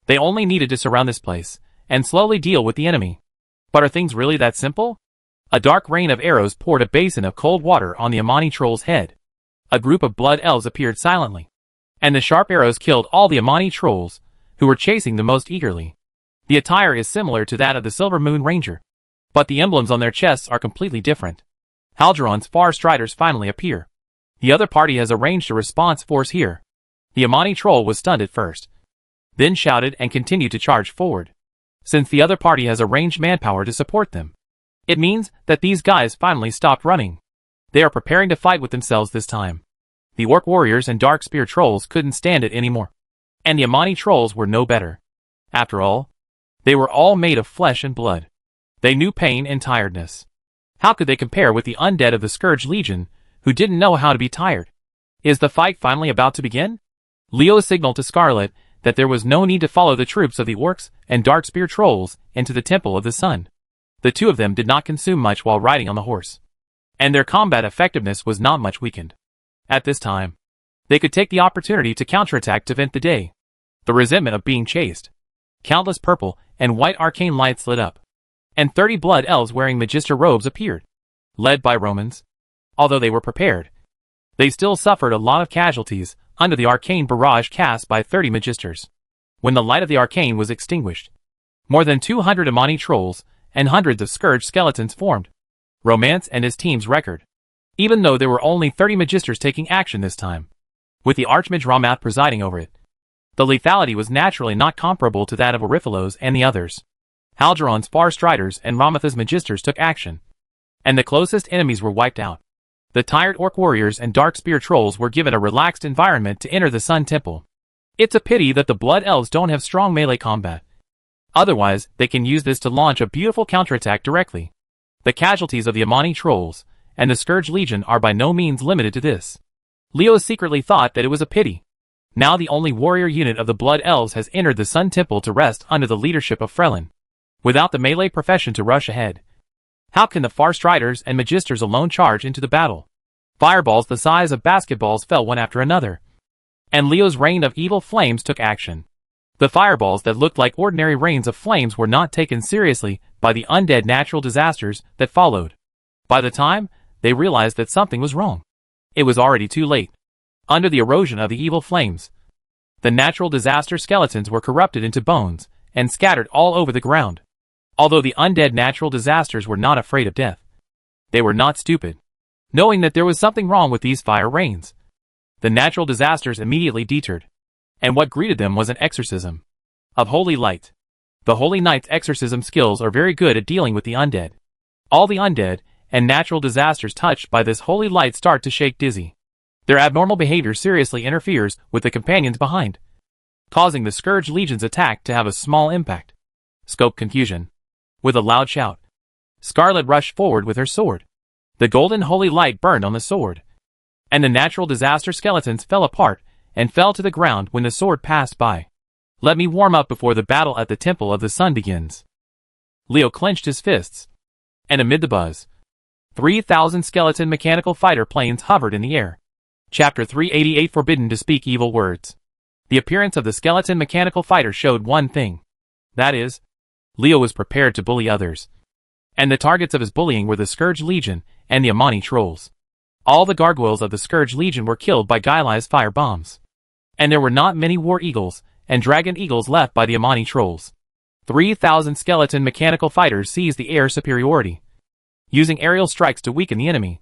they only needed to surround this place and slowly deal with the enemy. But are things really that simple? A dark rain of arrows poured a basin of cold water on the Amani troll's head. A group of blood elves appeared silently, and the sharp arrows killed all the Amani trolls, who were chasing them most eagerly. The attire is similar to that of the Silver Moon Ranger, but the emblems on their chests are completely different. Halderon's Far Striders finally appear. The other party has arranged a response force here. The Amani troll was stunned at first, then shouted and continued to charge forward. Since the other party has arranged manpower to support them, it means that these guys finally stopped running. They are preparing to fight with themselves this time. The Orc warriors and Dark Spear trolls couldn't stand it anymore, and the Amani trolls were no better. After all, they were all made of flesh and blood. They knew pain and tiredness. How could they compare with the undead of the Scourge Legion, who didn't know how to be tired? Is the fight finally about to begin? Leo signaled to Scarlet that there was no need to follow the troops of the Orcs and Dark Spear trolls into the Temple of the Sun. The two of them did not consume much while riding on the horse, and their combat effectiveness was not much weakened. At this time, they could take the opportunity to counterattack to vent the day. The resentment of being chased. Countless purple and white arcane lights lit up, and 30 blood elves wearing Magister robes appeared, led by Romans. Although they were prepared, they still suffered a lot of casualties under the arcane barrage cast by 30 Magisters. When the light of the arcane was extinguished, more than 200 Amani trolls and hundreds of Scourge skeletons formed. Romance and his team's record. Even though there were only 30 Magisters taking action this time, with the Archmage Ramath presiding over it, the lethality was naturally not comparable to that of Oriphalos and the others. Halderon's Far Striders and Ramath's Magisters took action, and the closest enemies were wiped out. The tired Orc warriors and Dark Spear trolls were given a relaxed environment to enter the Sun Temple. It's a pity that the Blood Elves don't have strong melee combat. Otherwise, they can use this to launch a beautiful counterattack directly. The casualties of the Amani trolls and the Scourge Legion are by no means limited to this. Leo secretly thought that it was a pity. Now the only warrior unit of the Blood Elves has entered the Sun Temple to rest under the leadership of Frelin, without the melee profession to rush ahead. How can the Far Striders and Magisters alone charge into the battle? Fireballs the size of basketballs fell one after another, and Leo's rain of evil flames took action. The fireballs that looked like ordinary rains of flames were not taken seriously by the undead natural disasters that followed. By the time they realized that something was wrong, it was already too late. Under the erosion of the evil flames, the natural disaster skeletons were corrupted into bones and scattered all over the ground. Although the undead natural disasters were not afraid of death, they were not stupid. Knowing that there was something wrong with these fire rains, the natural disasters immediately deterred, and what greeted them was an exorcism of holy light. The Holy Knight's exorcism skills are very good at dealing with the undead. All the undead and natural disasters touched by this holy light start to shake dizzy. Their abnormal behavior seriously interferes with the companions behind, causing the Scourge Legion's attack to have a small impact. Scope confusion. With a loud shout, Scarlet rushed forward with her sword. The golden holy light burned on the sword, and the natural disaster skeletons fell apart and fell to the ground when the sword passed by. Let me warm up before the battle at the Temple of the Sun begins. Leo clenched his fists, and amid the buzz, 3,000 skeleton mechanical fighter planes hovered in the air. Chapter 388 Forbidden to Speak Evil Words. The appearance of the skeleton mechanical fighter showed one thing. That is, Leo was prepared to bully others, and the targets of his bullying were the Scourge Legion and the Amani trolls. All the gargoyles of the Scourge Legion were killed by Gailai's fire bombs, and there were not many War Eagles and Dragon Eagles left by the Amani trolls. 3,000 skeleton mechanical fighters seized the air superiority, using aerial strikes to weaken the enemy.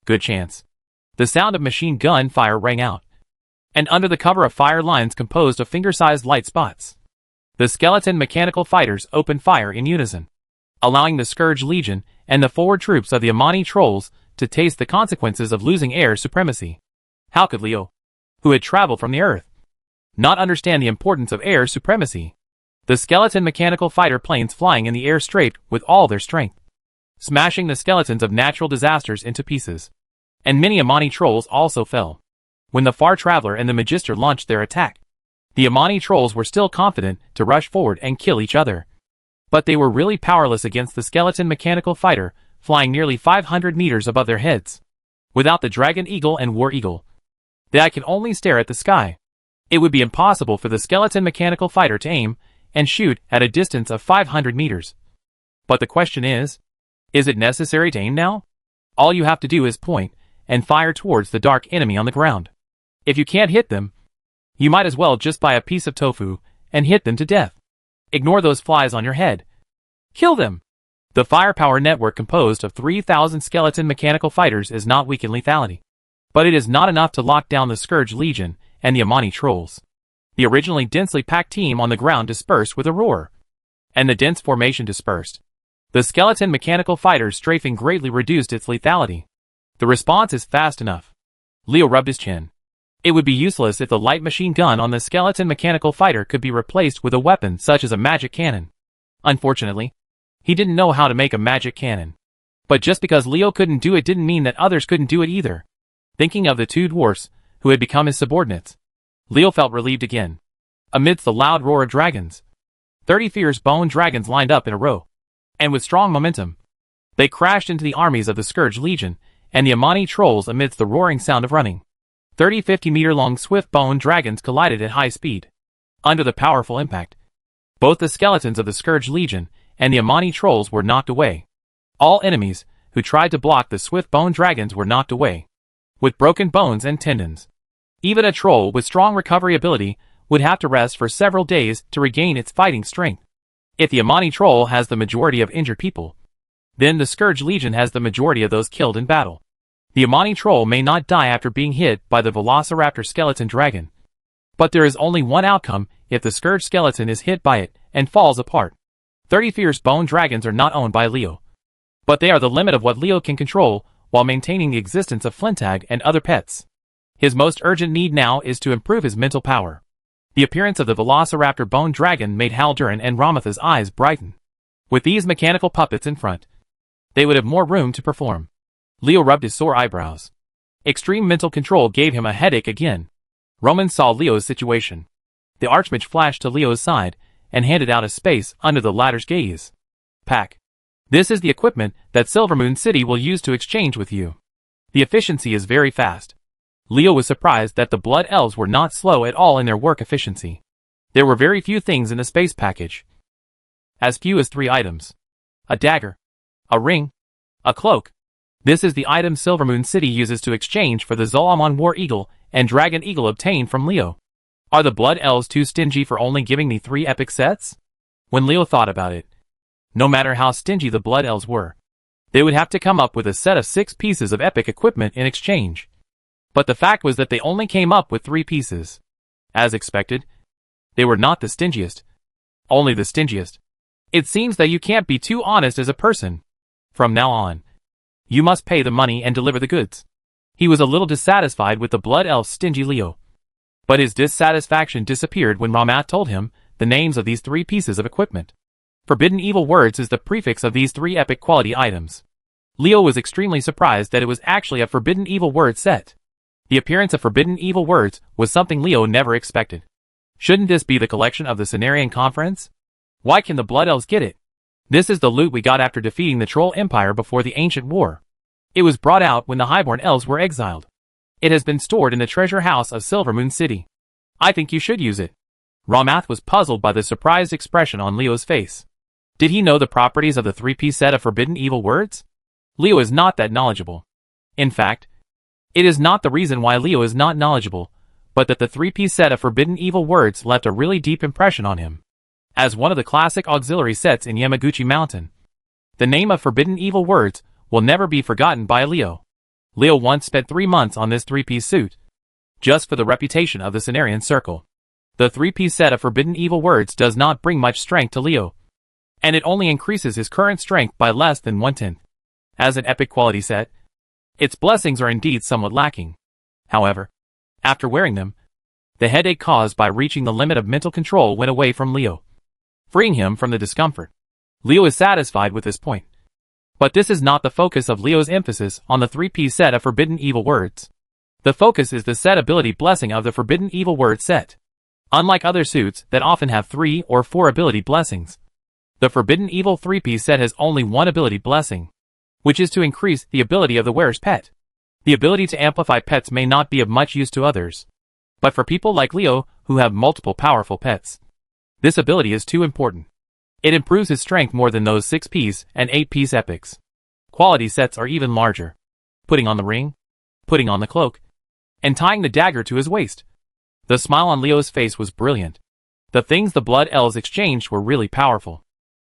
Good chance. The sound of machine gun fire rang out, and under the cover of fire lines composed of finger-sized light spots, the skeleton mechanical fighters opened fire in unison, allowing the Scourge Legion and the forward troops of the Amani trolls to taste the consequences of losing air supremacy. How could Leo, who had traveled from the earth, not understand the importance of air supremacy? The skeleton mechanical fighter planes flying in the air strafed with all their strength, smashing the skeletons of natural disasters into pieces. And many Amani trolls also fell. When the Far Traveler and the Magister launched their attack, the Amani trolls were still confident to rush forward and kill each other. But they were really powerless against the skeleton mechanical fighter, flying nearly 500 meters above their heads. Without the Dragon Eagle and War Eagle, The eye can only stare at the sky. It would be impossible for the skeleton mechanical fighter to aim and shoot at a distance of 500 meters. But the question is it necessary to aim now? All you have to do is point and fire towards the dark enemy on the ground. If you can't hit them, you might as well just buy a piece of tofu and hit them to death. Ignore those flies on your head. Kill them! The firepower network composed of 3,000 skeleton mechanical fighters is not weak in lethality. But it is not enough to lock down the Scourge Legion and the Amani trolls. The originally densely packed team on the ground dispersed with a roar. And the dense formation dispersed. The skeleton mechanical fighters strafing greatly reduced its lethality. The response is fast enough. Leo rubbed his chin. It would be useless if the light machine gun on the skeleton mechanical fighter could be replaced with a weapon such as a magic cannon. Unfortunately, he didn't know how to make a magic cannon. But just because Leo couldn't do it didn't mean that others couldn't do it either. Thinking of the two dwarfs, who had become his subordinates, Leo felt relieved again. Amidst the loud roar of dragons, 30 fierce bone dragons lined up in a row. And with strong momentum, they crashed into the armies of the Scourge Legion and the Amani trolls amidst the roaring sound of running. 30 50-meter-long swift bone dragons collided at high speed. Under the powerful impact, both the skeletons of the Scourge Legion and the Amani trolls were knocked away. All enemies who tried to block the swift bone dragons were knocked away, with broken bones and tendons. Even a troll with strong recovery ability would have to rest for several days to regain its fighting strength. If the Amani troll has the majority of injured people, then the Scourge Legion has the majority of those killed in battle. The Amani troll may not die after being hit by the Velociraptor skeleton dragon. But there is only one outcome if the Scourge skeleton is hit by it and falls apart. 30 fierce bone dragons are not owned by Leo. But they are the limit of what Leo can control while maintaining the existence of Flintag and other pets. His most urgent need now is to improve his mental power. The appearance of the Velociraptor bone dragon made Haldurin and Ramatha's eyes brighten. With these mechanical puppets in front, they would have more room to perform. Leo rubbed his sore eyebrows. Extreme mental control gave him a headache again. Roman saw Leo's situation. The Archmage flashed to Leo's side and handed out a space under the latter's gaze. Pack. This is the equipment that Silvermoon City will use to exchange with you. The efficiency is very fast. Leo was surprised that the Blood Elves were not slow at all in their work efficiency. There were very few things in the space package. As few as 3 items. A dagger. A ring. A cloak. This is the item Silvermoon City uses to exchange for the Zolomon War Eagle and Dragon Eagle obtained from Leo. Are the Blood Elves too stingy for only giving me 3 epic sets? When Leo thought about it, no matter how stingy the Blood Elves were, they would have to come up with a set of 6 pieces of epic equipment in exchange. But the fact was that they only came up with 3 pieces. As expected, they were not the stingiest. Only the stingiest. It seems that you can't be too honest as a person. From now on, you must pay the money and deliver the goods. He was a little dissatisfied with the Blood Elf's stingy Leo. But his dissatisfaction disappeared when Ramat told him the names of these 3 pieces of equipment. Forbidden Evil Words is the prefix of these 3 epic quality items. Leo was extremely surprised that it was actually a Forbidden Evil Word set. The appearance of Forbidden Evil Words was something Leo never expected. Shouldn't this be the collection of the Cenarian Conference? Why can the Blood Elves get it? This is the loot we got after defeating the Troll Empire before the Ancient War. It was brought out when the Highborn Elves were exiled. It has been stored in the treasure house of Silvermoon City. I think you should use it. Ramath was puzzled by the surprised expression on Leo's face. Did he know the properties of the 3-piece set of Forbidden Evil Words? Leo is not that knowledgeable. In fact, it is not the reason why Leo is not knowledgeable, but that the 3-piece set of Forbidden Evil Words left a really deep impression on him. As one of the classic auxiliary sets in Yamaguchi Mountain, the name of Forbidden Evil Words will never be forgotten by Leo. Leo once spent 3 months on this 3-piece suit, just for the reputation of the Cenarian Circle. The 3-piece set of Forbidden Evil Words does not bring much strength to Leo, and it only increases his current strength by less than 1/10. As an epic quality set, its blessings are indeed somewhat lacking. However, after wearing them, the headache caused by reaching the limit of mental control went away from Leo, freeing him from the discomfort. Leo is satisfied with this point. But this is not the focus of Leo's emphasis on the 3-piece set of Forbidden Evil Words. The focus is the set ability blessing of the Forbidden Evil Words set. Unlike other suits that often have 3 or 4 ability blessings, the Forbidden Evil 3-piece set has only 1 ability blessing, which is to increase the ability of the wearer's pet. The ability to amplify pets may not be of much use to others. But for people like Leo, who have multiple powerful pets, this ability is too important. It improves his strength more than those 6-piece and 8-piece epics. Quality sets are even larger. Putting on the ring, putting on the cloak, and tying the dagger to his waist. The smile on Leo's face was brilliant. The things the Blood Elves exchanged were really powerful.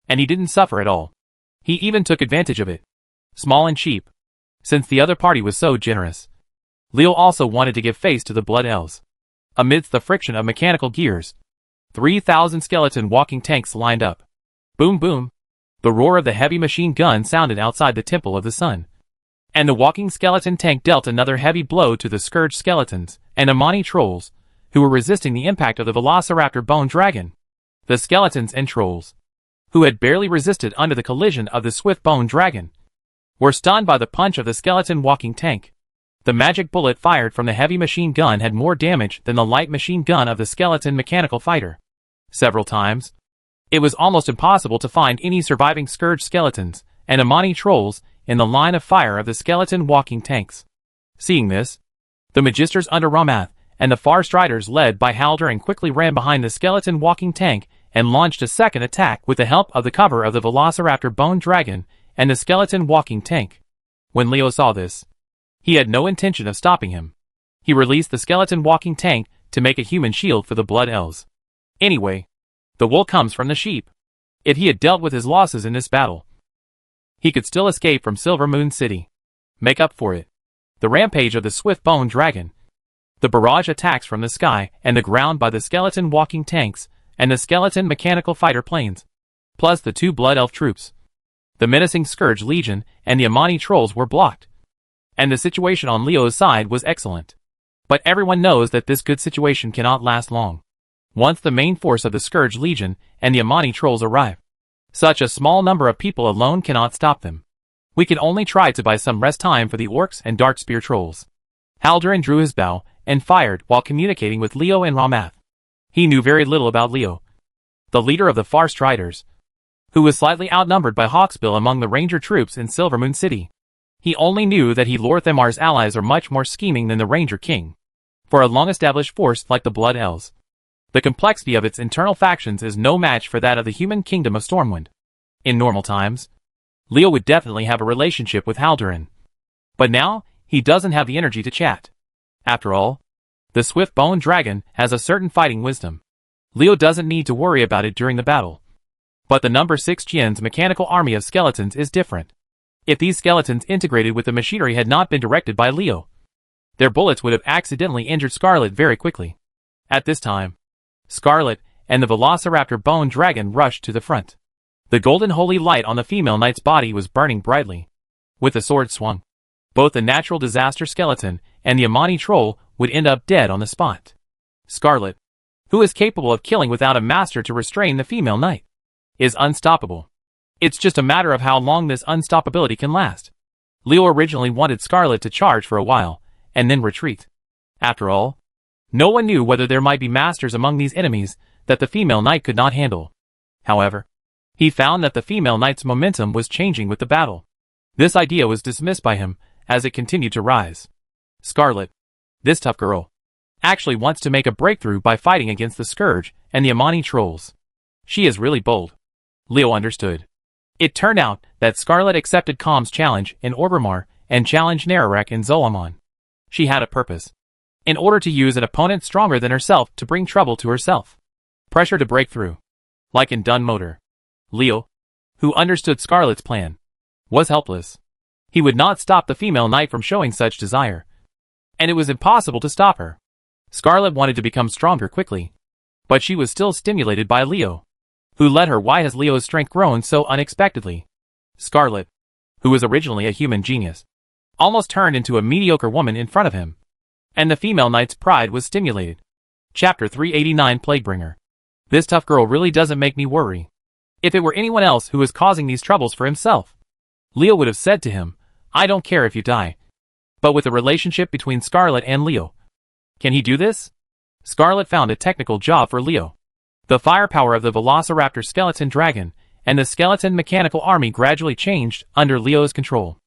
And he didn't suffer at all. He even took advantage of it. Small and cheap. Since the other party was so generous. Leo also wanted to give face to the Blood Elves. Amidst the friction of mechanical gears, 3,000 skeleton walking tanks lined up. Boom boom. The roar of the heavy machine gun sounded outside the Temple of the Sun. And the walking skeleton tank dealt another heavy blow to the Scourge skeletons and Amani trolls, who were resisting the impact of the Velociraptor bone dragon. The skeletons and trolls, who had barely resisted under the collision of the swift bone dragon, were stunned by the punch of the skeleton walking tank. The magic bullet fired from the heavy machine gun had more damage than the light machine gun of the skeleton mechanical fighter. Several times, it was almost impossible to find any surviving Scourge skeletons and Amani trolls in the line of fire of the skeleton walking tanks. Seeing this, the Magisters under Ramath and the Far Striders led by Haldoran quickly ran behind the skeleton walking tank and launched a second attack with the help of the cover of the Velociraptor bone dragon and the skeleton walking tank. When Leo saw this, he had no intention of stopping him. He released the skeleton walking tank to make a human shield for the Blood Elves. Anyway, the wool comes from the sheep. If he had dealt with his losses in this battle, he could still escape from Silver Moon City. Make up for it. The rampage of the swift bone dragon, the barrage attacks from the sky and the ground by the skeleton walking tanks and the skeleton mechanical fighter planes, plus the 2 Blood Elf troops. The menacing Scourge Legion and the Amani trolls were blocked. And the situation on Leo's side was excellent. But everyone knows that this good situation cannot last long. Once the main force of the Scourge Legion and the Amani trolls arrive, such a small number of people alone cannot stop them. We can only try to buy some rest time for the orcs and Darkspear trolls. Haldoran drew his bow and fired while communicating with Leo and Ramath. He knew very little about Leo, the leader of the Far Striders, who was slightly outnumbered by Hawksbill among the ranger troops in Silvermoon City. He only knew that Lorthamar's allies are much more scheming than the Ranger King. For a long-established force like the Blood Elves, the complexity of its internal factions is no match for that of the human kingdom of Stormwind. In normal times, Leo would definitely have a relationship with Haldoran. But now, he doesn't have the energy to chat. After all, the swift bone dragon has a certain fighting wisdom. Leo doesn't need to worry about it during the battle. But the number 6 Jian's mechanical army of skeletons is different. If these skeletons integrated with the machinery had not been directed by Leo, their bullets would have accidentally injured Scarlet very quickly. At this time, Scarlet and the Velociraptor bone dragon rushed to the front. The golden holy light on the female knight's body was burning brightly. With the sword swung, both the natural disaster skeleton and the Amani troll would end up dead on the spot. Scarlet, who is capable of killing without a master to restrain the female knight, is unstoppable. It's just a matter of how long this unstoppability can last. Leo originally wanted Scarlet to charge for a while, and then retreat. After all, no one knew whether there might be masters among these enemies that the female knight could not handle. However, he found that the female knight's momentum was changing with the battle. This idea was dismissed by him as it continued to rise. Scarlet, this tough girl, actually wants to make a breakthrough by fighting against the Scourge and the Amani trolls. She is really bold. Leo understood. It turned out that Scarlet accepted Calm's challenge in Orgrimmar and challenged Nerarek in Zoamon. She had a purpose. In order to use an opponent stronger than herself to bring trouble to herself. Pressure to break through. Like in Dun Motor. Leo, who understood Scarlet's plan, was helpless. He would not stop the female knight from showing such desire. And it was impossible to stop her. Scarlet wanted to become stronger quickly. But she was still stimulated by Leo. Who led her? Why has Leo's strength grown so unexpectedly? Scarlet, who was originally a human genius, almost turned into a mediocre woman in front of him. And the female knight's pride was stimulated. Chapter 389 Plaguebringer. This tough girl really doesn't make me worry. If it were anyone else who was causing these troubles for himself, Leo would have said to him, I don't care if you die. But with the relationship between Scarlet and Leo, can he do this? Scarlet found a technical job for Leo. The firepower of the Velociraptor skeleton dragon and the skeleton mechanical army gradually changed under Leo's control.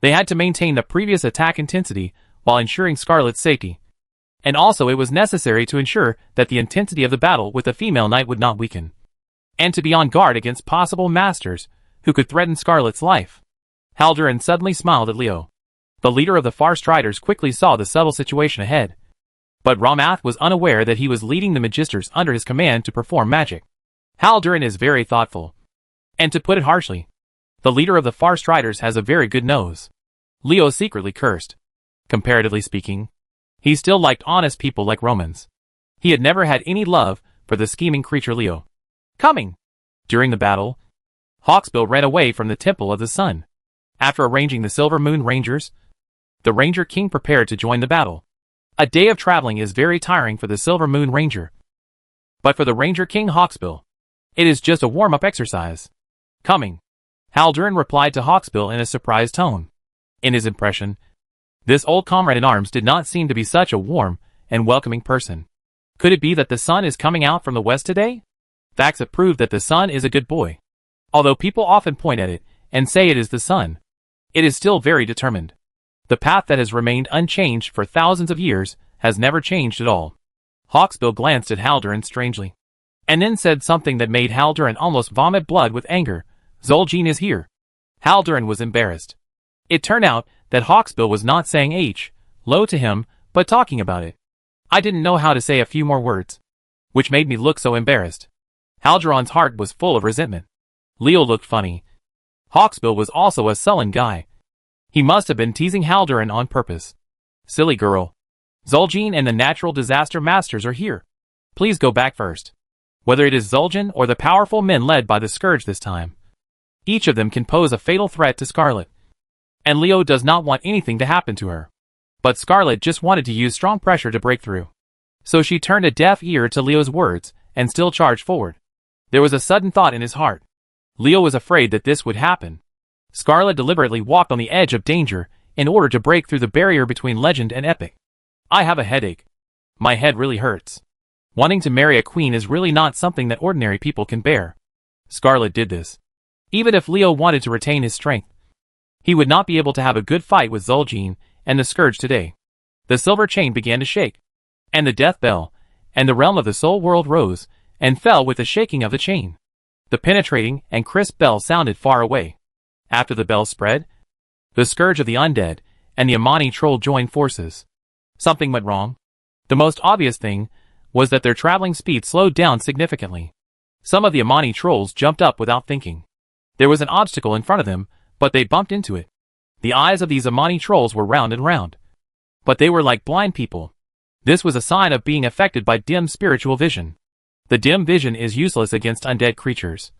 They had to maintain the previous attack intensity while ensuring Scarlet's safety. And also it was necessary to ensure that the intensity of the battle with the female knight would not weaken. And to be on guard against possible masters who could threaten Scarlet's life. Haldurin suddenly smiled at Leo. The leader of the Far Striders quickly saw the subtle situation ahead. But Ramath was unaware that he was leading the Magisters under his command to perform magic. Haldurin is very thoughtful. And to put it harshly, the leader of the Far Striders has a very good nose. Leo secretly cursed. Comparatively speaking, he still liked honest people like Romans. He had never had any love for the scheming creature Leo. Coming! During the battle, Hawksbill ran away from the Temple of the Sun. After arranging the Silver Moon Rangers, the Ranger King prepared to join the battle. A day of traveling is very tiring for the Silver Moon Ranger. But for the Ranger King Hawksbill, it is just a warm-up exercise. Coming! Haldurin replied to Hawksbill in a surprised tone. In his impression, this old comrade-in-arms did not seem to be such a warm and welcoming person. Could it be that the sun is coming out from the west today? Facts have proved that the sun is a good boy. Although people often point at it and say it is the sun, it is still very determined. The path that has remained unchanged for thousands of years has never changed at all. Hawksbill glanced at Haldurin strangely, and then said something that made Haldurin almost vomit blood with anger. Zul'jin is here. Haldurin was embarrassed. It turned out that Hawksbill was not saying hello to him, but talking about it. I didn't know how to say a few more words, which made me look so embarrassed. Haldurin's heart was full of resentment. Leo looked funny. Hawksbill was also a sullen guy. He must have been teasing Haldurin on purpose. Silly girl. Zul'jin and the Natural Disaster Masters are here. Please go back first. Whether it is Zul'jin or the powerful men led by the Scourge this time, each of them can pose a fatal threat to Scarlet. And Leo does not want anything to happen to her. But Scarlet just wanted to use strong pressure to break through. So she turned a deaf ear to Leo's words and still charged forward. There was a sudden thought in his heart. Leo was afraid that this would happen. Scarlet deliberately walked on the edge of danger in order to break through the barrier between legend and epic. I have a headache. My head really hurts. Wanting to marry a queen is really not something that ordinary people can bear. Scarlet did this. Even if Leo wanted to retain his strength, he would not be able to have a good fight with Zul'jin and the Scourge today. The silver chain began to shake, and the death bell, and the realm of the soul world rose, and fell with the shaking of the chain. The penetrating and crisp bell sounded far away. After the bell spread, the Scourge of the Undead and the Amani Troll joined forces. Something went wrong. The most obvious thing was that their traveling speed slowed down significantly. Some of the Amani Trolls jumped up without thinking. There was an obstacle in front of them, but they bumped into it. The eyes of these Amani Trolls were round and round. But they were like blind people. This was a sign of being affected by dim spiritual vision. The dim vision is useless against undead creatures,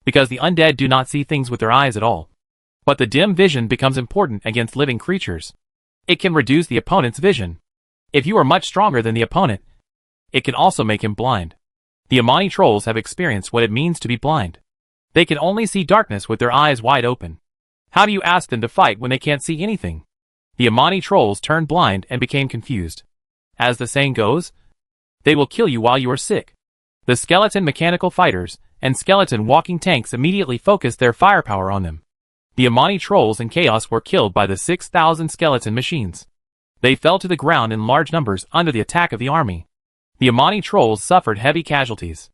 because the undead do not see things with their eyes at all. But the dim vision becomes important against living creatures. It can reduce the opponent's vision. If you are much stronger than the opponent, it can also make him blind. The Amani Trolls have experienced what it means to be blind. They can only see darkness with their eyes wide open. How do you ask them to fight when they can't see anything? The Amani Trolls turned blind and became confused. As the saying goes, they will kill you while you are sick. The skeleton mechanical fighters and skeleton walking tanks immediately focused their firepower on them. The Amani Trolls and Chaos were killed by the 6,000 skeleton machines. They fell to the ground in large numbers under the attack of the army. The Amani Trolls suffered heavy casualties.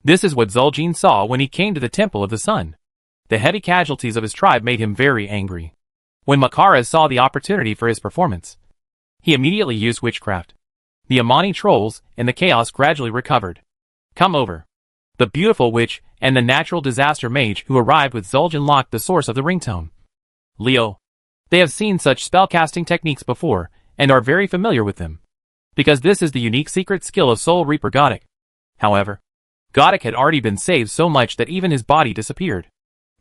This is what Zul'jin saw when he came to the Temple of the Sun. The heavy casualties of his tribe made him very angry. When Makara saw the opportunity for his performance, he immediately used witchcraft. The Amani Trolls and the Chaos gradually recovered. Come over. The beautiful witch and the natural disaster mage who arrived with Zul'jin locked the source of the ringtone. Leo. They have seen such spellcasting techniques before and are very familiar with them, because this is the unique secret skill of Soul Reaper Goddic. However, Goddic had already been saved so much that even his body disappeared.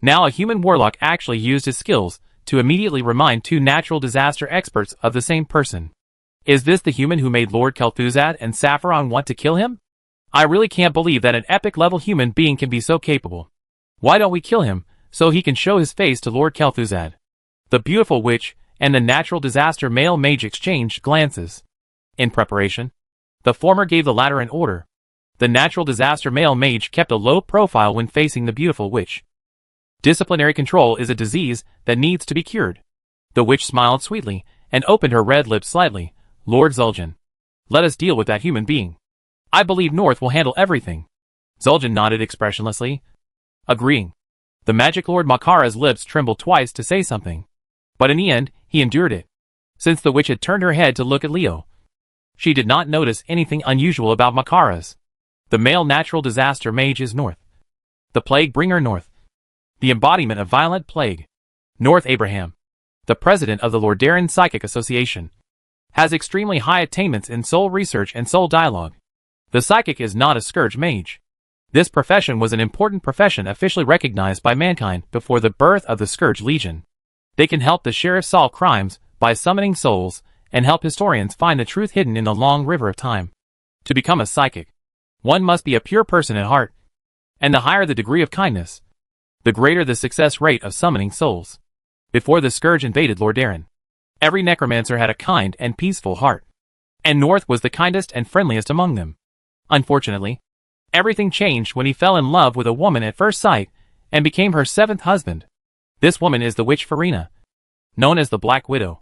Now a human warlock actually used his skills to immediately remind two natural disaster experts of the same person. Is this the human who made Lord Kel'Thuzad and Sapphiron want to kill him? I really can't believe that an epic-level human being can be so capable. Why don't we kill him, so he can show his face to Lord Kel'Thuzad? The beautiful witch and the natural disaster male mage exchanged glances. In preparation, the former gave the latter an order. The natural disaster male mage kept a low profile when facing the beautiful witch. Disciplinary control is a disease that needs to be cured. The witch smiled sweetly, and opened her red lips slightly. Lord Zul'jin, let us deal with that human being. I believe North will handle everything. Zul'jin nodded expressionlessly, agreeing. The magic lord Makara's lips trembled twice to say something. But in the end, he endured it. Since the witch had turned her head to look at Leo, she did not notice anything unusual about Makara's. The male natural disaster mage is North. The plague bringer North. The embodiment of violent plague. North Abraham, the president of the Lordaeron Psychic Association, has extremely high attainments in soul research and soul dialogue. The psychic is not a scourge mage. This profession was an important profession officially recognized by mankind before the birth of the Scourge Legion. They can help the sheriff solve crimes by summoning souls and help historians find the truth hidden in the long river of time. To become a psychic, one must be a pure person at heart, and the higher the degree of kindness, the greater the success rate of summoning souls. Before the Scourge invaded Lordaeron, every necromancer had a kind and peaceful heart, and North was the kindest and friendliest among them. Unfortunately, everything changed when he fell in love with a woman at first sight and became her seventh husband. This woman is the witch Farina, known as the Black Widow.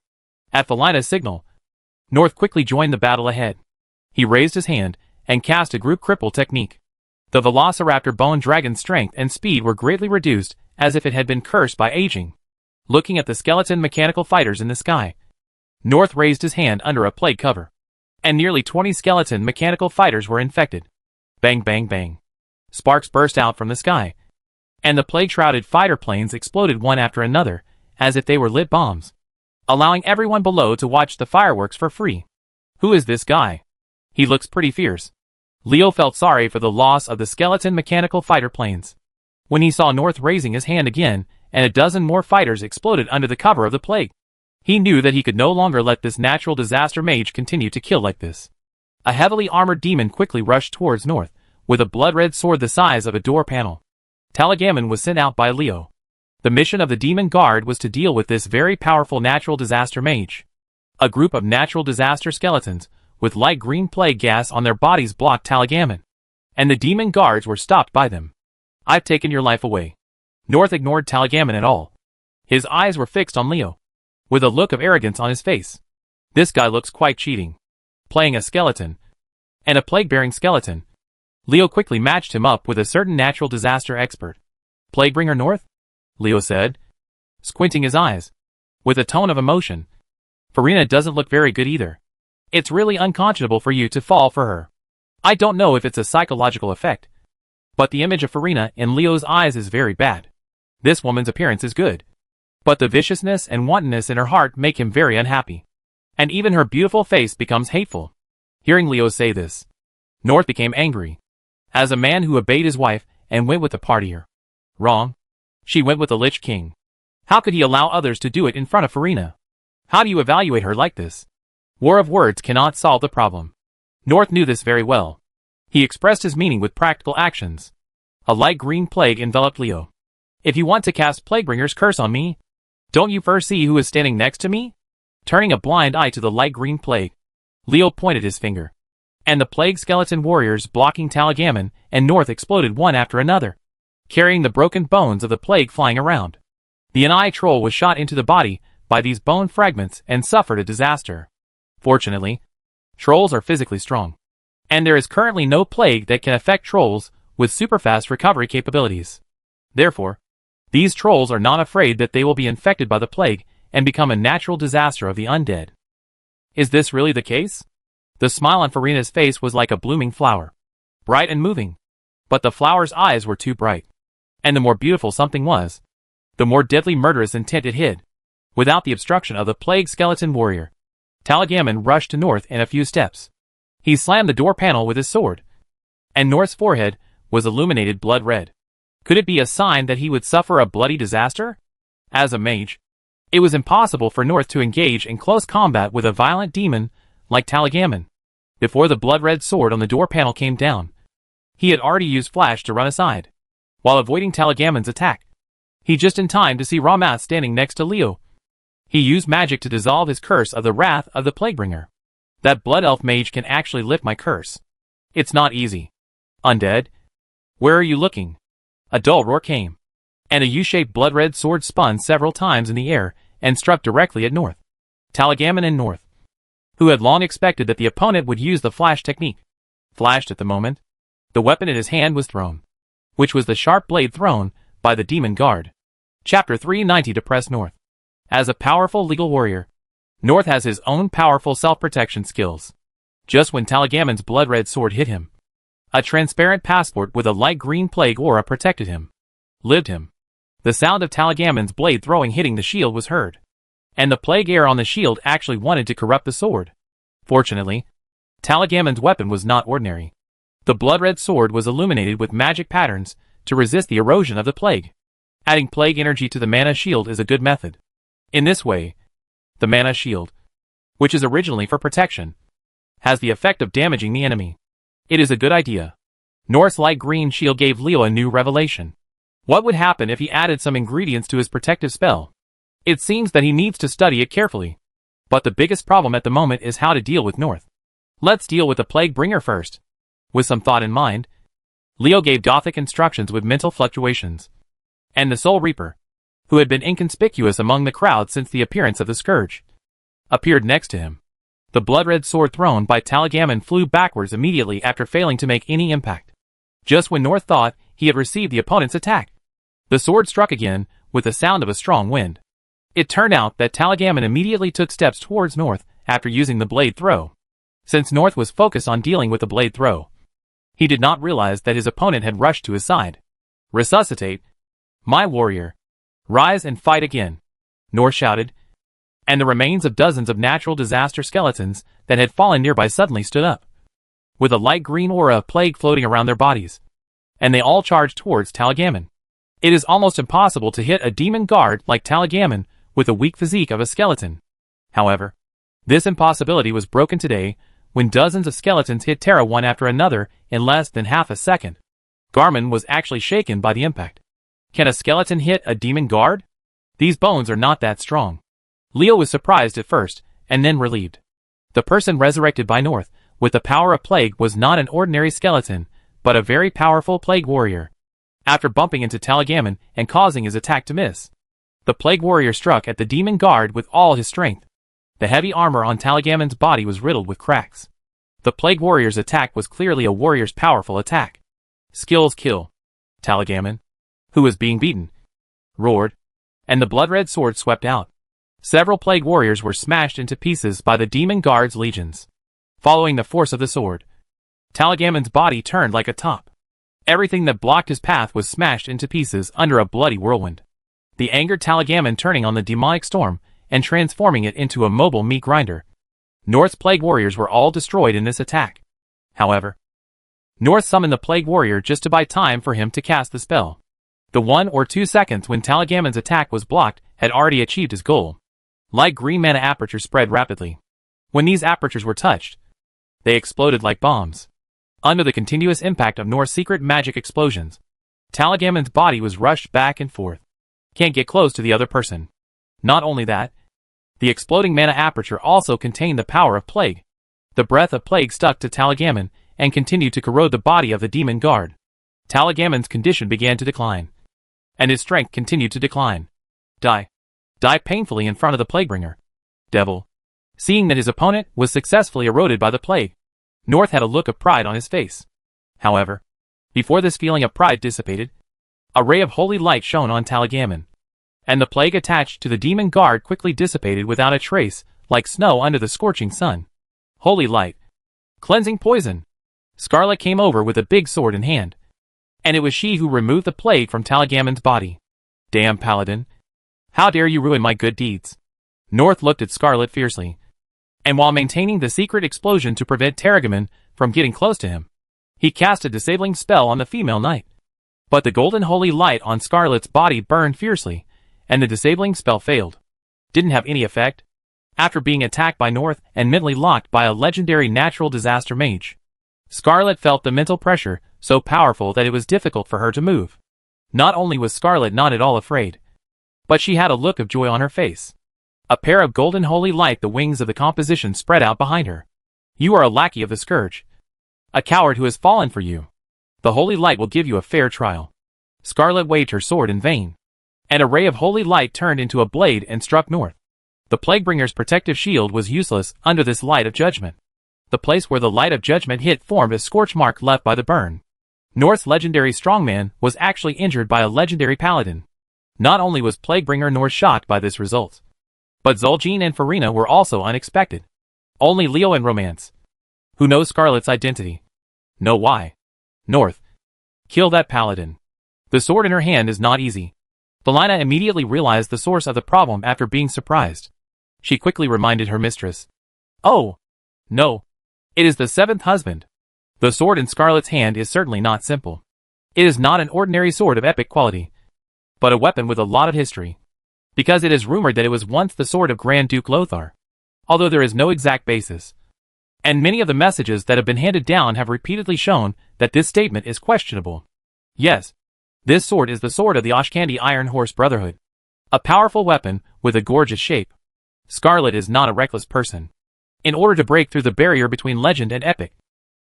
At Felina's signal, North quickly joined the battle ahead. He raised his hand and cast a group cripple technique. The Velociraptor bone dragon's strength and speed were greatly reduced, as if it had been cursed by aging. Looking at the skeleton mechanical fighters in the sky, North raised his hand under a plague cover, and nearly 20 skeleton mechanical fighters were infected. Bang bang bang. Sparks burst out from the sky, and the plague-shrouded fighter planes exploded one after another, as if they were lit bombs, allowing everyone below to watch the fireworks for free. Who is this guy? He looks pretty fierce. Leo felt sorry for the loss of the skeleton mechanical fighter planes. When he saw North raising his hand again, and a dozen more fighters exploded under the cover of the plague, he knew that he could no longer let this natural disaster mage continue to kill like this. A heavily armored demon quickly rushed towards North, with a blood-red sword the size of a door panel. Taligamin was sent out by Leo. The mission of the demon guard was to deal with this very powerful natural disaster mage. A group of natural disaster skeletons, with light green plague gas on their bodies, blocked Taligamin, and the demon guards were stopped by them. I've taken your life away. North ignored Taligamin at all. His eyes were fixed on Leo, with a look of arrogance on his face. This guy looks quite cheating. Playing a skeleton, and a plague-bearing skeleton. Leo quickly matched him up with a certain natural disaster expert. Plaguebringer North? Leo said, squinting his eyes, with a tone of emotion. Farina doesn't look very good either. It's really unconscionable for you to fall for her. I don't know if it's a psychological effect, but the image of Farina in Leo's eyes is very bad. This woman's appearance is good, but the viciousness and wantonness in her heart make him very unhappy. And even her beautiful face becomes hateful. Hearing Leo say this, North became angry. As a man who obeyed his wife and went with the partier. Wrong. She went with the Lich King. How could he allow others to do it in front of Farina? How do you evaluate her like this? War of words cannot solve the problem. North knew this very well. He expressed his meaning with practical actions. A light green plague enveloped Leo. If you want to cast Plaguebringer's curse on me, don't you first see who is standing next to me? Turning a blind eye to the light green plague, Leo pointed his finger, and the plague skeleton warriors blocking Taligamin and North exploded one after another, carrying the broken bones of the plague flying around. The Anai troll was shot into the body by these bone fragments and suffered a disaster. Fortunately, trolls are physically strong, and there is currently no plague that can affect trolls with super-fast recovery capabilities. Therefore, these trolls are not afraid that they will be infected by the plague and become a natural disaster of the undead. Is this really the case? The smile on Farina's face was like a blooming flower, bright and moving. But the flower's eyes were too bright. And the more beautiful something was, the more deadly murderous intent it hid. Without the obstruction of the plague skeleton warrior, Taligamin rushed to North in a few steps. He slammed the door panel with his sword, and North's forehead was illuminated blood red. Could it be a sign that he would suffer a bloody disaster? As a mage, it was impossible for North to engage in close combat with a violent demon like Taligamin. Before the blood-red sword on the door panel came down, he had already used flash to run aside, while avoiding Taligamin's attack. He just in time to see Ramath standing next to Leo. He used magic to dissolve his curse of the wrath of the Plaguebringer. That blood elf mage can actually lift my curse. It's not easy. Undead? Where are you looking? A dull roar came, and a U-shaped blood-red sword spun several times in the air and struck directly at North. Taligamen and North, who had long expected that the opponent would use the flash technique, flashed at the moment. The weapon in his hand was thrown, which was the sharp blade thrown by the demon guard. Chapter 390 Depressed North. As a powerful legal warrior, North has his own powerful self-protection skills. Just when Taligamen's blood-red sword hit him, a transparent passport with a light green plague aura protected him. Lived him. The sound of Taligamen's blade throwing hitting the shield was heard, and the plague air on the shield actually wanted to corrupt the sword. Fortunately, Taligamen's weapon was not ordinary. The blood-red sword was illuminated with magic patterns to resist the erosion of the plague. Adding plague energy to the mana shield is a good method. In this way, the mana shield, which is originally for protection, has the effect of damaging the enemy. It is a good idea. North's light green shield gave Leo a new revelation. What would happen if he added some ingredients to his protective spell? It seems that he needs to study it carefully. But the biggest problem at the moment is how to deal with North. Let's deal with the Plague Bringer first. With some thought in mind, Leo gave Gothic instructions with mental fluctuations. And the Soul Reaper, who had been inconspicuous among the crowd since the appearance of the Scourge, appeared next to him. The blood-red sword thrown by Taligamen flew backwards immediately after failing to make any impact. Just when North thought he had received the opponent's attack, the sword struck again with the sound of a strong wind. It turned out that Taligamen immediately took steps towards North after using the blade throw. Since North was focused on dealing with the blade throw, he did not realize that his opponent had rushed to his side. Resuscitate, my warrior. Rise and fight again, North shouted, and the remains of dozens of natural disaster skeletons that had fallen nearby suddenly stood up, with a light green aura of plague floating around their bodies, and they all charged towards Taligamen. It is almost impossible to hit a demon guard like Taligamen with the weak physique of a skeleton. However, this impossibility was broken today when dozens of skeletons hit Terra one after another in less than half a second. Garmin was actually shaken by the impact. Can a skeleton hit a demon guard? These bones are not that strong. Leo was surprised at first, and then relieved. The person resurrected by North with the power of plague was not an ordinary skeleton, but a very powerful plague warrior. After bumping into Taligamen and causing his attack to miss, the plague warrior struck at the demon guard with all his strength. The heavy armor on Taligamen's body was riddled with cracks. The plague warrior's attack was clearly a warrior's powerful attack. Skills kill. Taligamen, who was being beaten, roared, and the blood-red sword swept out. Several plague warriors were smashed into pieces by the demon guard's legions. Following the force of the sword, Taligamen's body turned like a top. Everything that blocked his path was smashed into pieces under a bloody whirlwind. The angered Taligamen turning on the demonic storm and transforming it into a mobile meat grinder. North's plague warriors were all destroyed in this attack. However, North summoned the plague warrior just to buy time for him to cast the spell. The 1 or 2 seconds when Taligamen's attack was blocked had already achieved his goal. Light green mana apertures spread rapidly. When these apertures were touched, they exploded like bombs. Under the continuous impact of North's secret magic explosions, Taligamen's body was rushed back and forth. Can't get close to the other person. Not only that, the exploding mana aperture also contained the power of plague. The breath of plague stuck to Taligamen and continued to corrode the body of the demon guard. Taligamen's condition began to decline, and his strength continued to decline. Die painfully in front of the Plaguebringer. Devil. Seeing that his opponent was successfully eroded by the plague, North had a look of pride on his face. However, before this feeling of pride dissipated, a ray of holy light shone on Taligamen, and the plague attached to the demon guard quickly dissipated without a trace, like snow under the scorching sun. Holy light. Cleansing poison. Scarlet came over with a big sword in hand, and it was she who removed the plague from Taligamen's body. Damn paladin. How dare you ruin my good deeds? North looked at Scarlet fiercely, and while maintaining the secret explosion to prevent Taligamen from getting close to him, he cast a disabling spell on the female knight. But the golden holy light on Scarlet's body burned fiercely, and the disabling spell failed. Didn't have any effect. After being attacked by North and mentally locked by a legendary natural disaster mage, Scarlet felt the mental pressure so powerful that it was difficult for her to move. Not only was Scarlet not at all afraid, but she had a look of joy on her face. A pair of golden holy light, the wings of the composition spread out behind her. You are a lackey of the Scourge, a coward who has fallen for you. The holy light will give you a fair trial. Scarlet waved her sword in vain, and a ray of holy light turned into a blade and struck North. The Plaguebringer's protective shield was useless under this light of judgment. The place where the light of judgment hit formed a scorch mark left by the burn. North's legendary strongman was actually injured by a legendary paladin. Not only was Plaguebringer North shocked by this result, but Zul'jin and Farina were also unexpected. Only Leo and Romance, who knows Scarlet's identity, know why. North, kill that paladin. The sword in her hand is not easy. Felina immediately realized the source of the problem after being surprised. She quickly reminded her mistress. Oh, no. It is the seventh husband. The sword in Scarlet's hand is certainly not simple. It is not an ordinary sword of epic quality, but a weapon with a lot of history, because it is rumored that it was once the sword of Grand Duke Lothar, although there is no exact basis. And many of the messages that have been handed down have repeatedly shown that this statement is questionable. Yes, this sword is the sword of the Ashkandi Iron Horse Brotherhood. A powerful weapon with a gorgeous shape. Scarlet is not a reckless person. In order to break through the barrier between legend and epic,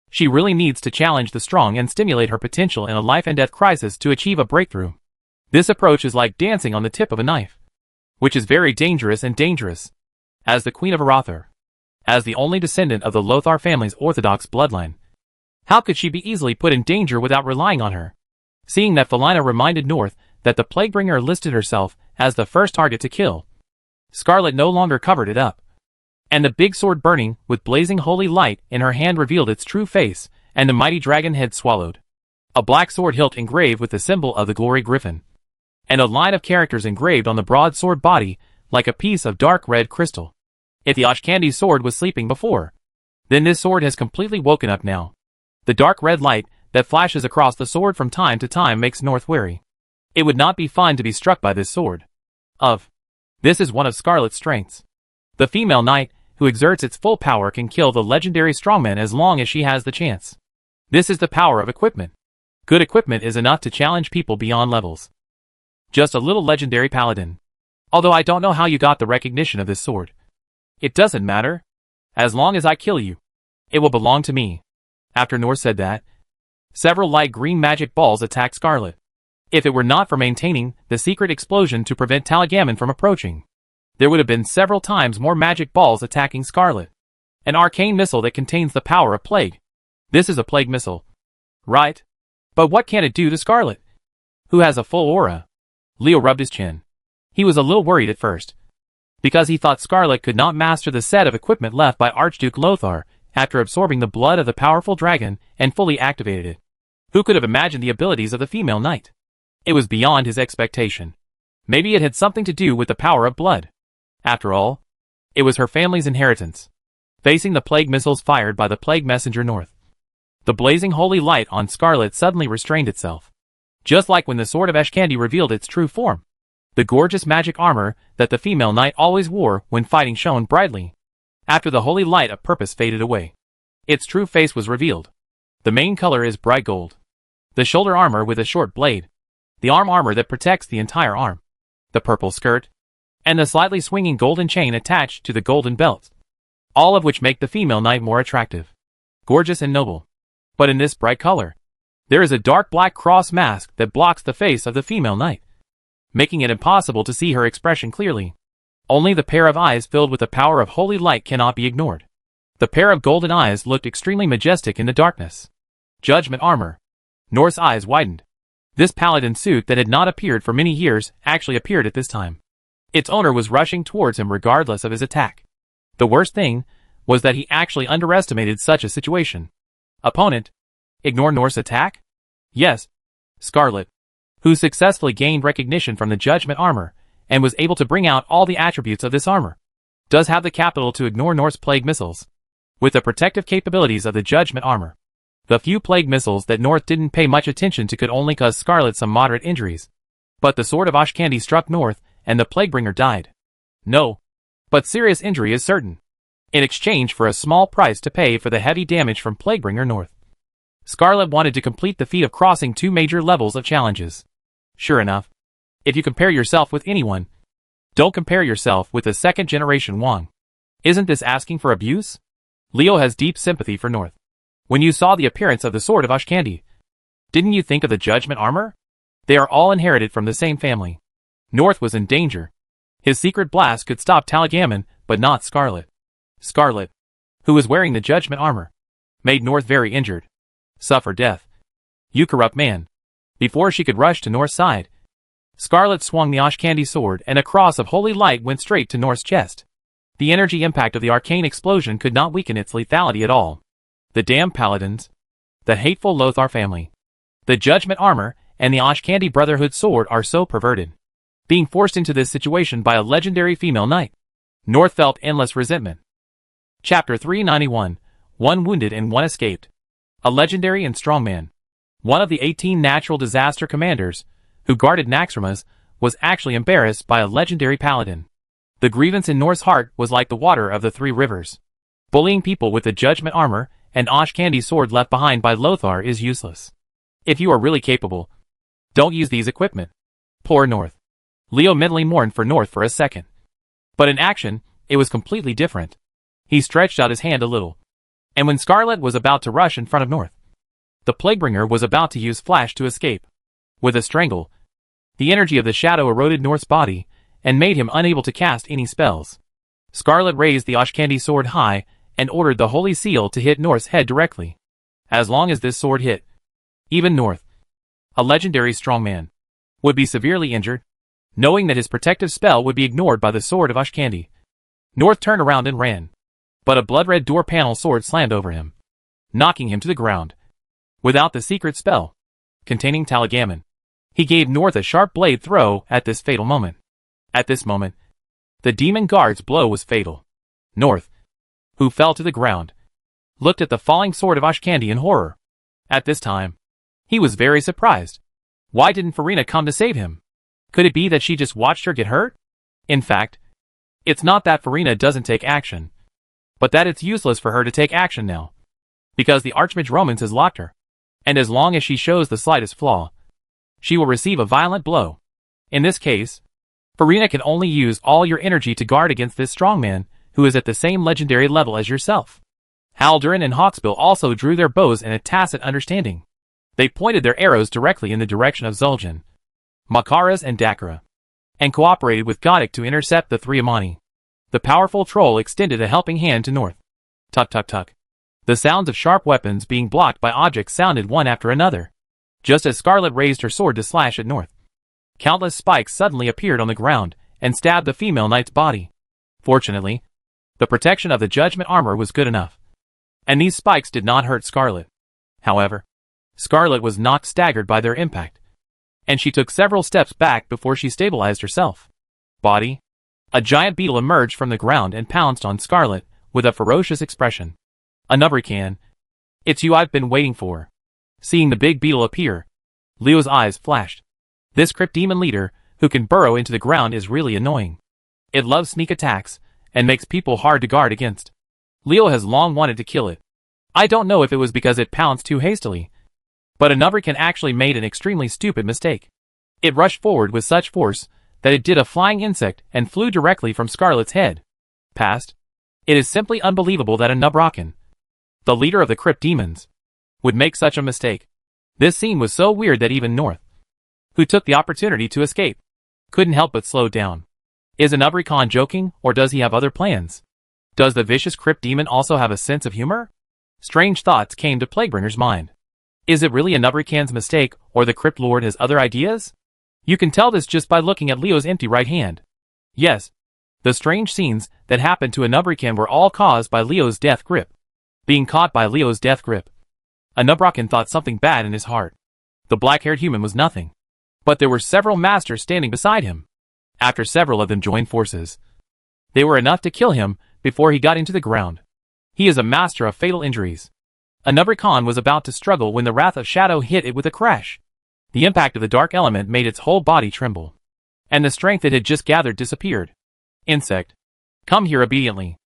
she really needs to challenge the strong and stimulate her potential in a life-and-death crisis to achieve a breakthrough. This approach is like dancing on the tip of a knife, which is very dangerous and dangerous. As the Queen of Arathar, as the only descendant of the Lothar family's orthodox bloodline, how could she be easily put in danger without relying on her? Seeing that Felina reminded North that the Plaguebringer listed herself as the first target to kill, Scarlet no longer covered it up. And the big sword burning with blazing holy light in her hand revealed its true face, and the mighty dragon head swallowed. A black sword hilt engraved with the symbol of the Glory Griffin, and a line of characters engraved on the broad sword body like a piece of dark red crystal. If the Ashkandi sword was sleeping before, then this sword has completely woken up now. The dark red light that flashes across the sword from time to time makes North wary. It would not be fun to be struck by this sword. This is one of Scarlet's strengths. The female knight who exerts its full power can kill the legendary strongman as long as she has the chance. This is the power of equipment. Good equipment is enough to challenge people beyond levels. Just a little legendary paladin. Although I don't know how you got the recognition of this sword. It doesn't matter. As long as I kill you, it will belong to me. After North said that, several light green magic balls attacked Scarlet. If it were not for maintaining the secret explosion to prevent Talagaman from approaching, there would have been several times more magic balls attacking Scarlet. An arcane missile that contains the power of plague. This is a plague missile, right? But what can it do to Scarlet, who has a full aura? Leo rubbed his chin. He was a little worried at first, because he thought Scarlet could not master the set of equipment left by Archduke Lothar after absorbing the blood of the powerful dragon and fully activated it. Who could have imagined the abilities of the female knight? It was beyond his expectation. Maybe it had something to do with the power of blood. After all, it was her family's inheritance. Facing the plague missiles fired by the plague messenger North, the blazing holy light on Scarlet suddenly restrained itself. Just like when the sword of Ashkandi revealed its true form. The gorgeous magic armor that the female knight always wore when fighting shone brightly. After the holy light of purpose faded away, its true face was revealed. The main color is bright gold. The shoulder armor with a short blade. The arm armor that protects the entire arm. The purple skirt. And the slightly swinging golden chain attached to the golden belt. All of which make the female knight more attractive, gorgeous and noble. But in this bright color, there is a dark black cross mask that blocks the face of the female knight, making it impossible to see her expression clearly. Only the pair of eyes filled with the power of holy light cannot be ignored. The pair of golden eyes looked extremely majestic in the darkness. Judgment armor. North's eyes widened. This paladin suit that had not appeared for many years actually appeared at this time. Its owner was rushing towards him regardless of his attack. The worst thing was that he actually underestimated such a situation. Opponent. Ignore North's attack? Yes. Scarlet, who successfully gained recognition from the judgment armor, and was able to bring out all the attributes of this armor, does have the capital to ignore North's plague missiles. With the protective capabilities of the judgment armor, the few plague missiles that North didn't pay much attention to could only cause Scarlet some moderate injuries. But the sword of Ashkandi struck North, and the Plaguebringer died. No. But serious injury is certain. In exchange for a small price to pay for the heavy damage from Plaguebringer North, Scarlet wanted to complete the feat of crossing 2 major levels of challenges. Sure enough, if you compare yourself with anyone, don't compare yourself with the second-generation Wang. Isn't this asking for abuse? Leo has deep sympathy for North. When you saw the appearance of the sword of Ashkandi, didn't you think of the judgment armor? They are all inherited from the same family. North was in danger. His secret blast could stop Taligamin, but not Scarlet. Scarlet, who was wearing the judgment armor, made North very injured. Suffer death. You corrupt man. Before she could rush to North's side, Scarlet swung the Ashkandi sword and a cross of holy light went straight to North's chest. The energy impact of the arcane explosion could not weaken its lethality at all. The damned paladins, the hateful Lothar family, the judgment armor, and the Ashkandi Brotherhood sword are so perverted. Being forced into this situation by a legendary female knight, North felt endless resentment. Chapter 391, One Wounded and One Escaped. A legendary and strong man, one of the 18 natural disaster commanders, who guarded Naxxramas, was actually embarrassed by a legendary paladin. The grievance in North's heart was like the water of the three rivers. Bullying people with the judgment armor and Ashkandi sword left behind by Lothar is useless. If you are really capable, don't use these equipment. Poor North. Leo mentally mourned for North for a second. But in action, it was completely different. He stretched out his hand a little. And when Scarlet was about to rush in front of North, the Plaguebringer was about to use Flash to escape. With a strangle, the energy of the shadow eroded North's body and made him unable to cast any spells. Scarlet raised the Ashkandi sword high and ordered the Holy Seal to hit North's head directly. As long as this sword hit, even North, a legendary strongman, would be severely injured, knowing that his protective spell would be ignored by the sword of Ashkandi. North turned around and ran, but a blood-red door panel sword slammed over him, knocking him to the ground. Without the secret spell containing Taligamin, he gave North a sharp blade throw at this fatal moment. At this moment, the demon guard's blow was fatal. North, who fell to the ground, looked at the falling sword of Ashkandi in horror. At this time, he was very surprised. Why didn't Farina come to save him? Could it be that she just watched her get hurt? In fact, it's not that Farina doesn't take action, but that it's useless for her to take action now, because the Archmage Romans has locked her, and as long as she shows the slightest flaw, she will receive a violent blow. In this case, Farina can only use all your energy to guard against this strongman, who is at the same legendary level as yourself. Haldurin and Hawksbill also drew their bows in a tacit understanding. They pointed their arrows directly in the direction of Zul'jin, Makaras and Dakara, and cooperated with Goddick to intercept the three Amani. The powerful troll extended a helping hand to North. Tuck tuck tuck. The sounds of sharp weapons being blocked by objects sounded one after another, just as Scarlet raised her sword to slash at North. Countless spikes suddenly appeared on the ground and stabbed the female knight's body. Fortunately, the protection of the judgment armor was good enough, and these spikes did not hurt Scarlet. However, Scarlet was knocked staggered by their impact, and she took several steps back before she stabilized herself. Body. A giant beetle emerged from the ground and pounced on Scarlet with a ferocious expression. Anubrican. It's you I've been waiting for. Seeing the big beetle appear, Leo's eyes flashed. This crypt demon leader, who can burrow into the ground, is really annoying. It loves sneak attacks, and makes people hard to guard against. Leo has long wanted to kill it. I don't know if it was because it pounced too hastily, but Anubrican actually made an extremely stupid mistake. It rushed forward with such force that it did a flying insect and flew directly from Scarlet's head. Past. It is simply unbelievable that Anubrican, the leader of the crypt demons, would make such a mistake. This scene was so weird that even North, who took the opportunity to escape, couldn't help but slow down. Is Anubrican joking, or does he have other plans? Does the vicious crypt demon also have a sense of humor? Strange thoughts came to Plaguebringer's mind. Is it really Anubrican's mistake, or the crypt lord has other ideas? You can tell this just by looking at Leo's empty right hand. Yes, the strange scenes that happened to Anubrican were all caused by Leo's death grip. Being caught by Leo's death grip, Anubrican thought something bad in his heart. The black-haired human was nothing, but there were several masters standing beside him. After several of them joined forces, they were enough to kill him before he got into the ground. He is a master of fatal injuries. Anubrican was about to struggle when the Wrath of Shadow hit it with a crash. The impact of the dark element made its whole body tremble, and the strength it had just gathered disappeared. Insect. Come here obediently.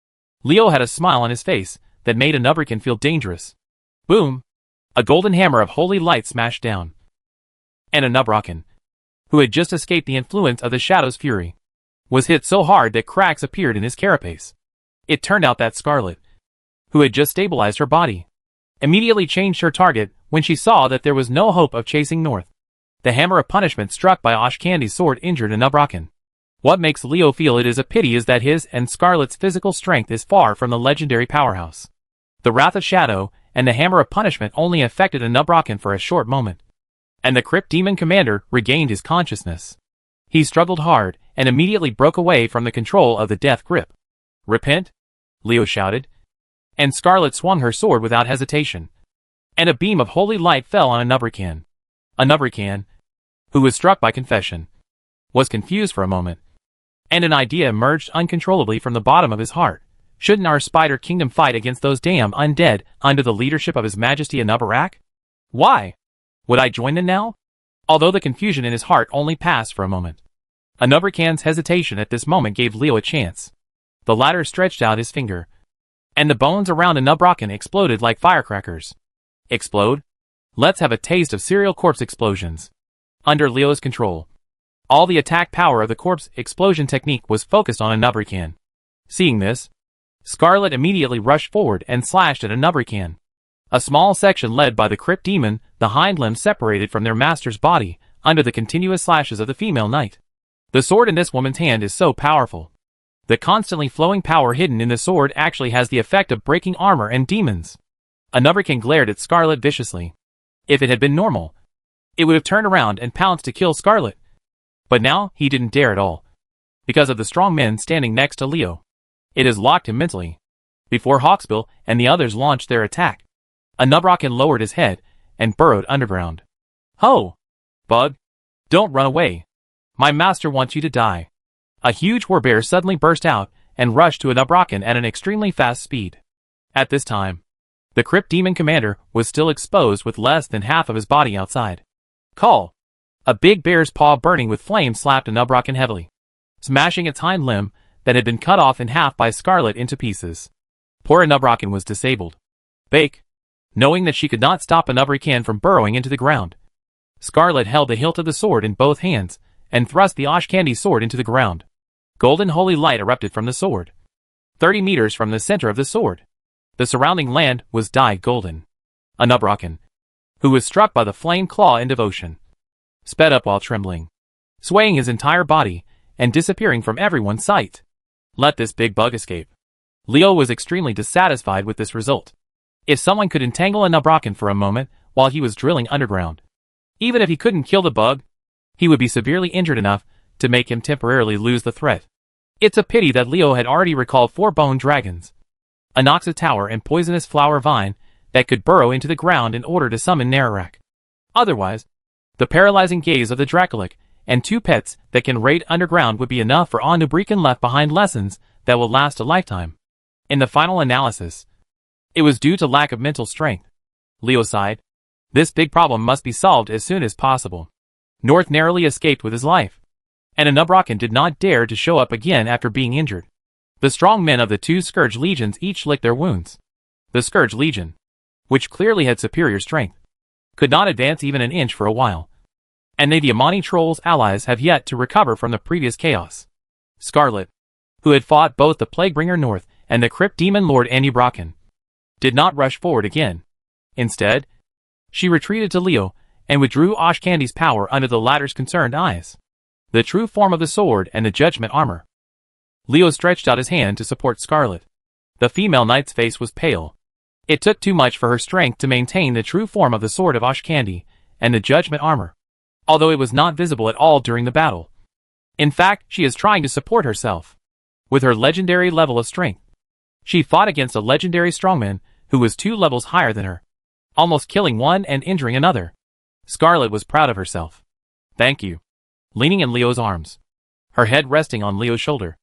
Leo had a smile on his face that made Anubrican feel dangerous. Boom! A golden hammer of holy light smashed down. And Anubrican, who had just escaped the influence of the Shadow's fury, was hit so hard that cracks appeared in his carapace. It turned out that Scarlet, who had just stabilized her body, immediately changed her target when she saw that there was no hope of chasing North. The hammer of punishment struck by Ashkandi's sword injured Anubrican. What makes Leo feel it is a pity is that his and Scarlet's physical strength is far from the legendary powerhouse. The Wrath of Shadow and the Hammer of Punishment only affected Nubrocken for a short moment, and the Crypt Demon Commander regained his consciousness. He struggled hard and immediately broke away from the control of the death grip. "Repent?" Leo shouted, and Scarlet swung her sword without hesitation, and a beam of holy light fell on Nubrocken. Nubrocken, who was struck by confession, was confused for a moment, and an idea emerged uncontrollably from the bottom of his heart. Shouldn't our Spider Kingdom fight against those damn undead under the leadership of His Majesty Anubarak? Why? Would I join them now? Although the confusion in his heart only passed for a moment. Anubrakan's hesitation at this moment gave Leo a chance. The latter stretched out his finger, and the bones around Nubrocken exploded like firecrackers. Explode? Let's have a taste of serial corpse explosions. Under Leo's control, all the attack power of the corpse explosion technique was focused on Nubrocken. Seeing this, Scarlet immediately rushed forward and slashed at Nubrocken. A small section led by the Crypt Demon, the hind limbs separated from their master's body, under the continuous slashes of the female knight. The sword in this woman's hand is so powerful. The constantly flowing power hidden in the sword actually has the effect of breaking armor and demons. Nubrocken glared at Scarlet viciously. If it had been normal, it would have turned around and pounced to kill Scarlet. But now, he didn't dare at all, because of the strong men standing next to Leo. It has locked him mentally. Before Hawksbill and the others launched their attack, Nubrocken lowered his head and burrowed underground. "Ho! Bug! Don't run away. My master wants you to die." A huge warbear suddenly burst out and rushed to Nubrocken at an extremely fast speed. At this time, the Crypt Demon Commander was still exposed with less than half of his body outside. "Call!" A big bear's paw burning with flame slapped Nubrocken heavily, smashing its hind limb that had been cut off in half by Scarlet into pieces. Poor Nubrocken was disabled. Bake! Knowing that she could not stop Nubrocken from burrowing into the ground, Scarlet held the hilt of the sword in both hands and thrust the Ashcandy sword into the ground. Golden holy light erupted from the sword. 30 meters from the center of the sword, the surrounding land was dyed golden. Nubrocken, who was struck by the flame claw in devotion, sped up while trembling, swaying his entire body and disappearing from everyone's sight. Let this big bug escape. Leo was extremely dissatisfied with this result. If someone could entangle Nubrocken for a moment while he was drilling underground, even if he couldn't kill the bug, he would be severely injured enough to make him temporarily lose the threat. It's a pity that Leo had already recalled 4 bone dragons, a Noxa tower and poisonous flower vine that could burrow into the ground in order to summon Nerarak. Otherwise, the paralyzing gaze of the Dracolic and 2 pets that can raid underground would be enough for Nubrocken left behind lessons that will last a lifetime. In the final analysis, it was due to lack of mental strength. Leo sighed. This big problem must be solved as soon as possible. North narrowly escaped with his life, and Nubrocken did not dare to show up again after being injured. The strong men of the 2 Scourge Legions each licked their wounds. The Scourge Legion, which clearly had superior strength, could not advance even an inch for a while, and the Amani Trolls' allies have yet to recover from the previous chaos. Scarlet, who had fought both the Plaguebringer North and the Crypt Demon Lord Nubrocken, did not rush forward again. Instead, she retreated to Leo and withdrew Ashcandy's power under the latter's concerned eyes. The true form of the sword and the judgment armor. Leo stretched out his hand to support Scarlet. The female knight's face was pale. It took too much for her strength to maintain the true form of the sword of Ashcandy and the judgment armor, although it was not visible at all during the battle. In fact, she is trying to support herself with her legendary level of strength. She fought against a legendary strongman who was 2 levels higher than her, almost killing one and injuring another. Scarlet was proud of herself. "Thank you." Leaning in Leo's arms, her head resting on Leo's shoulder,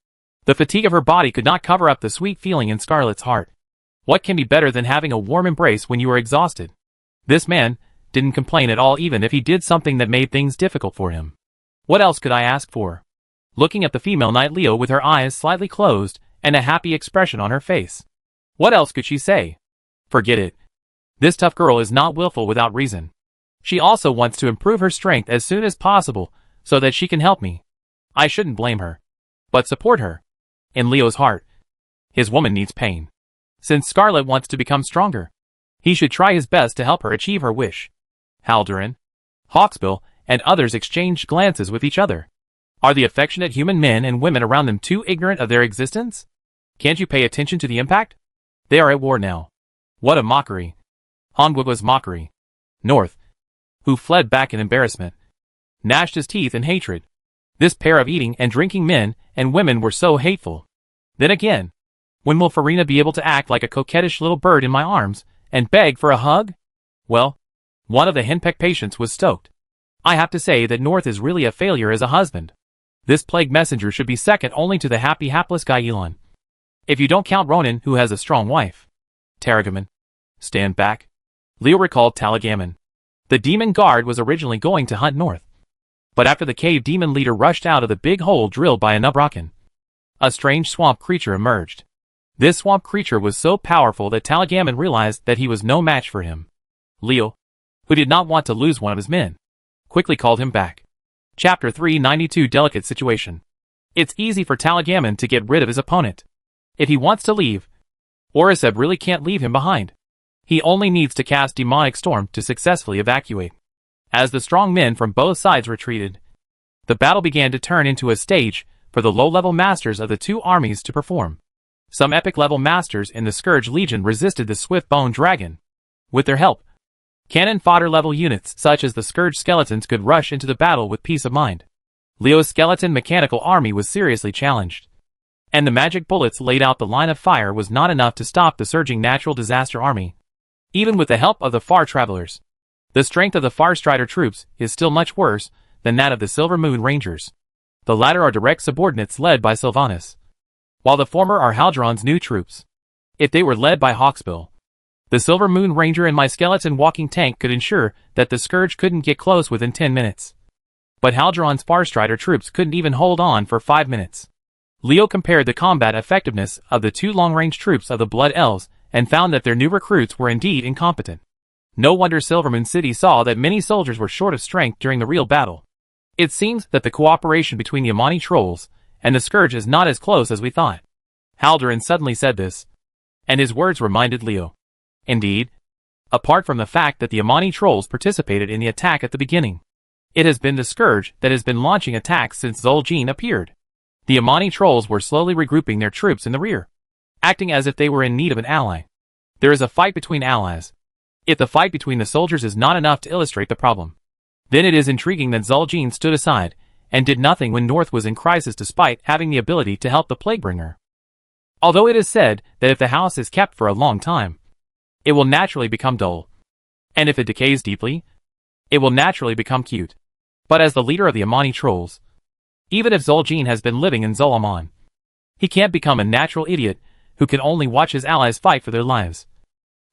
the fatigue of her body could not cover up the sweet feeling in Scarlet's heart. What can be better than having a warm embrace when you are exhausted? This man didn't complain at all, even if he did something that made things difficult for him. What else could I ask for? Looking at the female knight Leo with her eyes slightly closed and a happy expression on her face. What else could she say? Forget it. This tough girl is not willful without reason. She also wants to improve her strength as soon as possible so that she can help me. I shouldn't blame her, but support her. In Leo's heart, his woman needs pain. Since Scarlet wants to become stronger, he should try his best to help her achieve her wish. Haldoran, Hawksbill, and others exchanged glances with each other. Are the affectionate human men and women around them too ignorant of their existence? Can't you pay attention to the impact? They are at war now. What a mockery. Hongwood's mockery. North, who fled back in embarrassment, gnashed his teeth in hatred. This pair of eating and drinking men and women were so hateful. Then again, when will Farina be able to act like a coquettish little bird in my arms and beg for a hug? Well, one of the henpecked patients was stoked. I have to say that North is really a failure as a husband. This plague messenger should be second only to the happy hapless guy Elon. If you don't count Ronan, who has a strong wife. Taragaman. Stand back. Leo recalled Talagaman. The demon guard was originally going to hunt North. But after the cave demon leader rushed out of the big hole drilled by a Nubrakan, a strange swamp creature emerged. This swamp creature was so powerful that Talagaman realized that he was no match for him. Leo, who did not want to lose one of his men, quickly called him back. Chapter 392 Delicate Situation. It's easy for Talagaman to get rid of his opponent. If he wants to leave, Oriseb really can't leave him behind. He only needs to cast Demonic Storm to successfully evacuate. As the strong men from both sides retreated, the battle began to turn into a stage for the low-level masters of the two armies to perform. Some epic-level masters in the Scourge Legion resisted the Swift-Bone Dragon. With their help, cannon fodder-level units such as the Scourge Skeletons could rush into the battle with peace of mind. Leo's skeleton mechanical army was seriously challenged, and the magic bullets laid out the line of fire was not enough to stop the surging natural disaster army. Even with the help of the Far Travelers, the strength of the Far Strider troops is still much worse than that of the Silver Moon Rangers. The latter are direct subordinates led by Sylvanas, while the former are Haldron's new troops. If they were led by Hawksbill, the Silver Moon Ranger and my skeleton walking tank could ensure that the Scourge couldn't get close within 10 minutes. But Haldron's Far Strider troops couldn't even hold on for 5 minutes. Leo compared the combat effectiveness of the two long-range troops of the Blood Elves and found that their new recruits were indeed incompetent. No wonder Silvermoon City saw that many soldiers were short of strength during the real battle. It seems that the cooperation between the Amani trolls and the Scourge is not as close as we thought. Haldron suddenly said this, and his words reminded Leo. Indeed, apart from the fact that the Amani trolls participated in the attack at the beginning, it has been the Scourge that has been launching attacks since Zul'jin appeared. The Amani trolls were slowly regrouping their troops in the rear, acting as if they were in need of an ally. There is a fight between allies. If the fight between the soldiers is not enough to illustrate the problem, then it is intriguing that Zul'jin stood aside and did nothing when North was in crisis despite having the ability to help the Plaguebringer. Although it is said that if the house is kept for a long time, it will naturally become dull. And if it decays deeply, it will naturally become cute. But as the leader of the Amani trolls, even if Zul'jin has been living in Zul'Aman, he can't become a natural idiot who can only watch his allies fight for their lives.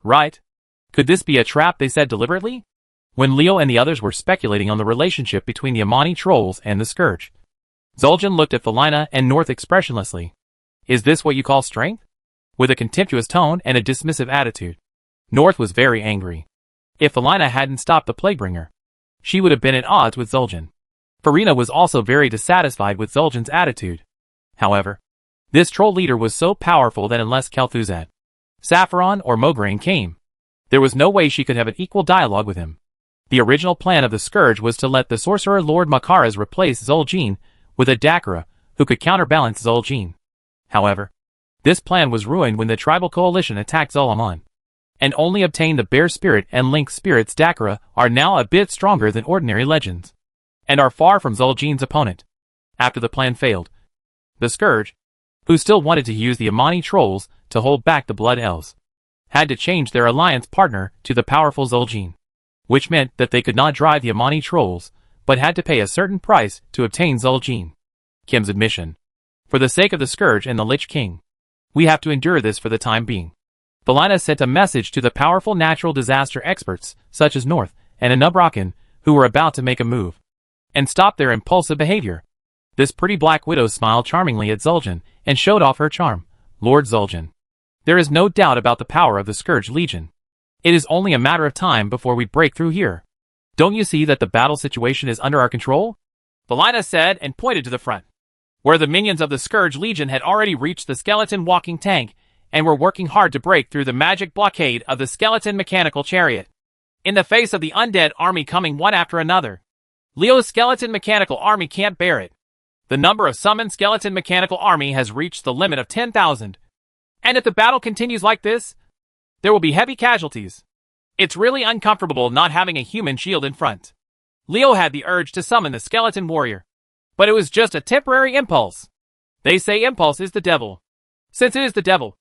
Right? Could this be a trap, they said deliberately? When Leo and the others were speculating on the relationship between the Amani trolls and the Scourge, Zul'jin looked at Felina and North expressionlessly. Is this what you call strength? With a contemptuous tone and a dismissive attitude. North was very angry. If Felina hadn't stopped the Plaguebringer, she would have been at odds with Zul'jin. Farina was also very dissatisfied with Zul'jin's attitude. However, this troll leader was so powerful that unless Kel'Thuzad, Sapphiron, or Mograine came, there was no way she could have an equal dialogue with him. The original plan of the Scourge was to let the sorcerer Lord Makaras replace Zul'jin with a Dakara who could counterbalance Zul'jin. However, this plan was ruined when the tribal coalition attacked Zul'Aman, and only obtained the Bear Spirit and Link Spirit's Dakara are now a bit stronger than ordinary legends, and are far from Zul'jin's opponent. After the plan failed, the Scourge, who still wanted to use the Amani trolls to hold back the Blood Elves, had to change their alliance partner to the powerful Zul'jin, which meant that they could not drive the Amani trolls, but had to pay a certain price to obtain Zul'jin. Kim's admission. For the sake of the Scourge and the Lich King, we have to endure this for the time being. Felina sent a message to the powerful natural disaster experts, such as North and Anubrakan, who were about to make a move and stop their impulsive behavior. This pretty Black Widow smiled charmingly at Zul'jin and showed off her charm. Lord Zul'jin, there is no doubt about the power of the Scourge Legion. It is only a matter of time before we break through here. Don't you see that the battle situation is under our control? Felina said and pointed to the front, where the minions of the Scourge Legion had already reached the skeleton walking tank and were working hard to break through the magic blockade of the skeleton mechanical chariot. In the face of the undead army coming one after another, Leo's skeleton mechanical army can't bear it. The number of summoned skeleton mechanical army has reached the limit of 10,000. And if the battle continues like this, there will be heavy casualties. It's really uncomfortable not having a human shield in front. Leo had the urge to summon the skeleton warrior, but it was just a temporary impulse. They say impulse is the devil. Since it is the devil,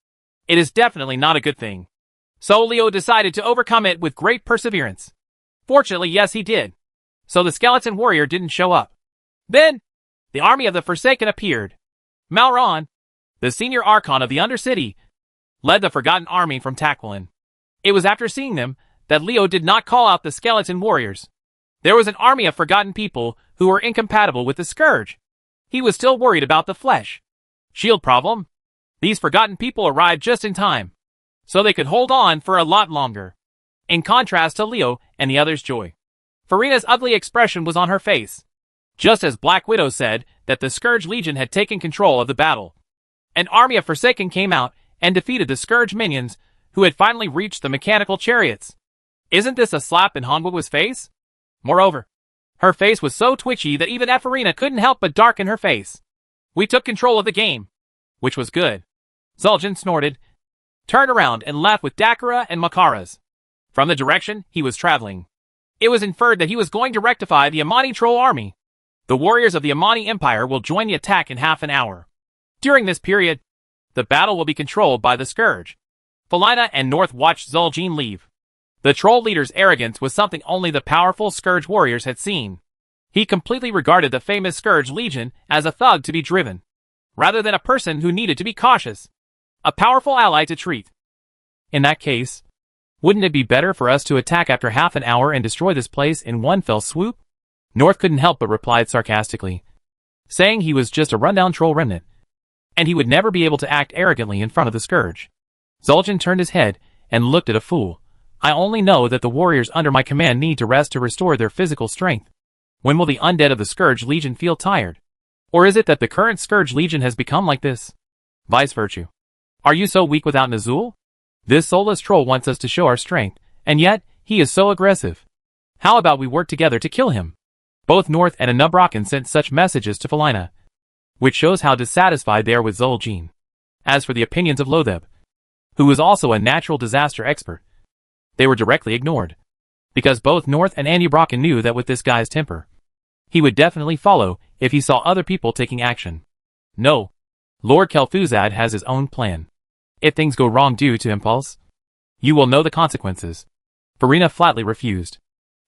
it is definitely not a good thing. So Leo decided to overcome it with great perseverance. Fortunately, yes, he did. So the skeleton warrior didn't show up. Then, the army of the Forsaken appeared. Malron, the senior archon of the Undercity, led the Forgotten army from Taquilin. It was after seeing them that Leo did not call out the skeleton warriors. There was an army of forgotten people who were incompatible with the Scourge. He was still worried about the flesh shield problem. These forgotten people arrived just in time, so they could hold on for a lot longer. In contrast to Leo and the others' joy, Farina's ugly expression was on her face. Just as Black Widow said that the Scourge Legion had taken control of the battle, an army of Forsaken came out and defeated the Scourge minions who had finally reached the mechanical chariots. Isn't this a slap in Hongwa's face? Moreover, her face was so twitchy that even Farina couldn't help but darken her face. We took control of the game, which was good. Zul'jin snorted, turned around and laughed with Dakara and Makaras. From the direction he was traveling, it was inferred that he was going to rectify the Amani troll army. The warriors of the Amani Empire will join the attack in half an hour. During this period, the battle will be controlled by the Scourge. Felina and North watched Zul'jin leave. The troll leader's arrogance was something only the powerful Scourge warriors had seen. He completely regarded the famous Scourge Legion as a thug to be driven, rather than a person who needed to be cautious. A powerful ally to treat. In that case, wouldn't it be better for us to attack after half an hour and destroy this place in one fell swoop? North couldn't help but replied sarcastically, saying he was just a rundown troll remnant, and he would never be able to act arrogantly in front of the Scourge. Zul'jin turned his head and looked at a fool. I only know that the warriors under my command need to rest to restore their physical strength. When will the undead of the Scourge Legion feel tired? Or is it that the current Scourge Legion has become like this? Vice virtue. Are you so weak without Nazul? This soulless troll wants us to show our strength, and yet, he is so aggressive. How about we work together to kill him? Both North and Anubrakan sent such messages to Felina, which shows how dissatisfied they are with Zul'jin. As for the opinions of Lotheb, who was also a natural disaster expert, they were directly ignored. Because both North and Anubrakan knew that with this guy's temper, he would definitely follow if he saw other people taking action. No. Lord Kel'Thuzad has his own plan. If things go wrong due to impulse, you will know the consequences. Farina flatly refused.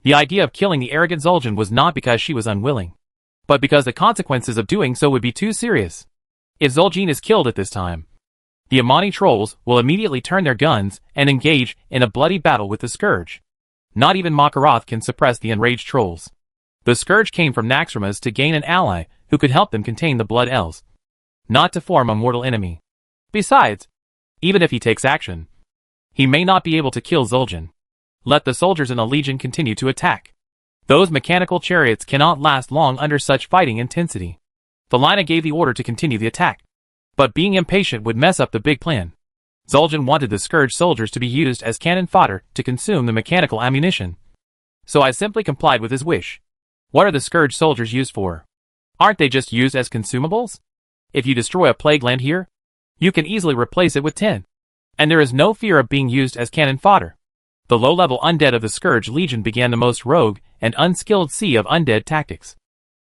The idea of killing the arrogant Zul'jin was not because she was unwilling, but because the consequences of doing so would be too serious. If Zul'jin is killed at this time, the Amani trolls will immediately turn their guns and engage in a bloody battle with the Scourge. Not even Makaroth can suppress the enraged trolls. The Scourge came from Naxxramas to gain an ally who could help them contain the Blood Elves, not to form a mortal enemy. Besides, even if he takes action, he may not be able to kill Zul'jin. Let the soldiers in the Legion continue to attack. Those mechanical chariots cannot last long under such fighting intensity. Felina gave the order to continue the attack, but being impatient would mess up the big plan. Zul'jin wanted the Scourge soldiers to be used as cannon fodder to consume the mechanical ammunition. So I simply complied with his wish. What are the Scourge soldiers used for? Aren't they just used as consumables? If you destroy a plague land here, you can easily replace it with 10. And there is no fear of being used as cannon fodder. The low-level undead of the Scourge Legion began the most rogue and unskilled sea of undead tactics.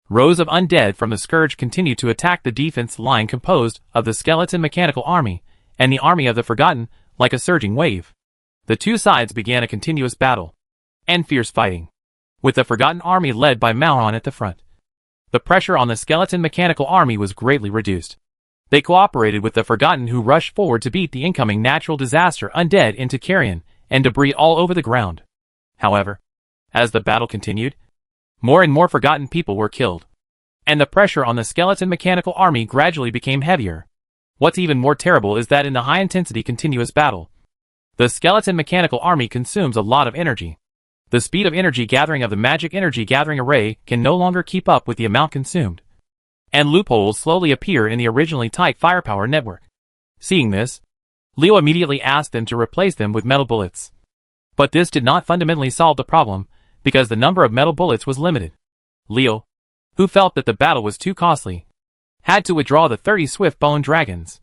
Rows of undead from the Scourge continued to attack the defense line composed of the skeleton mechanical army and the army of the Forgotten like a surging wave. The two sides began a continuous battle and fierce fighting, with the Forgotten army led by Malron at the front. The pressure on the skeleton mechanical army was greatly reduced. They cooperated with the Forgotten who rushed forward to beat the incoming natural disaster undead into carrion and debris all over the ground. However, as the battle continued, more and more Forgotten people were killed, and the pressure on the skeleton mechanical army gradually became heavier. What's even more terrible is that in the high-intensity continuous battle, the skeleton mechanical army consumes a lot of energy. The speed of energy gathering of the magic energy gathering array can no longer keep up with the amount consumed, and loopholes slowly appear in the originally tight firepower network. Seeing this, Leo immediately asked them to replace them with metal bullets. But this did not fundamentally solve the problem, because the number of metal bullets was limited. Leo, who felt that the battle was too costly, had to withdraw the 30 swift-boned dragons.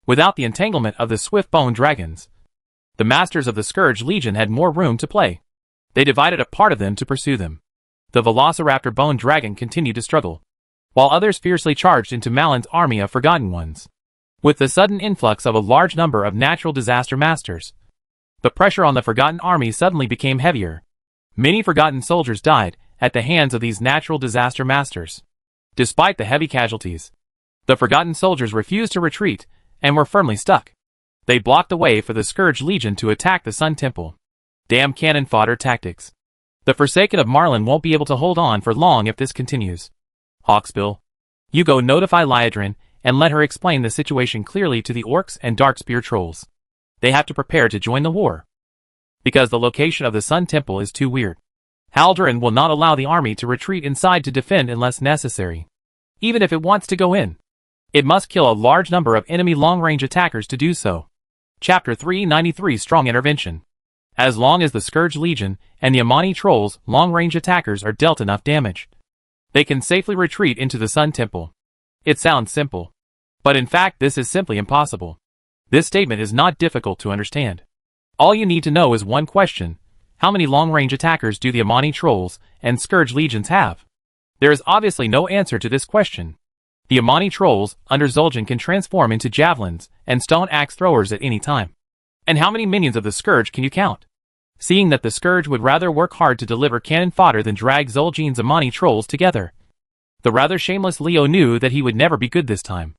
Without the entanglement of the swift-boned dragons, the masters of the Scourge Legion had more room to play. They divided a part of them to pursue them. The Velociraptor Bone Dragon continued to struggle, while others fiercely charged into Malin's army of Forgotten Ones. With the sudden influx of a large number of natural disaster masters, the pressure on the Forgotten army suddenly became heavier. Many Forgotten soldiers died at the hands of these natural disaster masters. Despite the heavy casualties, the Forgotten soldiers refused to retreat and were firmly stuck. They blocked the way for the Scourge Legion to attack the Sun Temple. Damn cannon fodder tactics. The Forsaken of Marlin won't be able to hold on for long if this continues. Hawksbill, you go notify Liadrin and let her explain the situation clearly to the orcs and Darkspear trolls. They have to prepare to join the war, because the location of the Sun Temple is too weird. Haldurin will not allow the army to retreat inside to defend unless necessary. Even if it wants to go in, it must kill a large number of enemy long-range attackers to do so. Chapter 393 Strong Intervention. As long as the Scourge Legion and the Amani Trolls' long-range attackers are dealt enough damage, they can safely retreat into the Sun Temple. It sounds simple, but in fact this is simply impossible. This statement is not difficult to understand. All you need to know is one question: how many long-range attackers do the Amani Trolls and Scourge Legions have? There is obviously no answer to this question. The Amani Trolls under Zul'jin can transform into javelins and stone axe throwers at any time. And how many minions of the Scourge can you count? Seeing that the Scourge would rather work hard to deliver cannon fodder than drag Zul'jin's Amani Trolls together, the rather shameless Leo knew that he would never be good this time.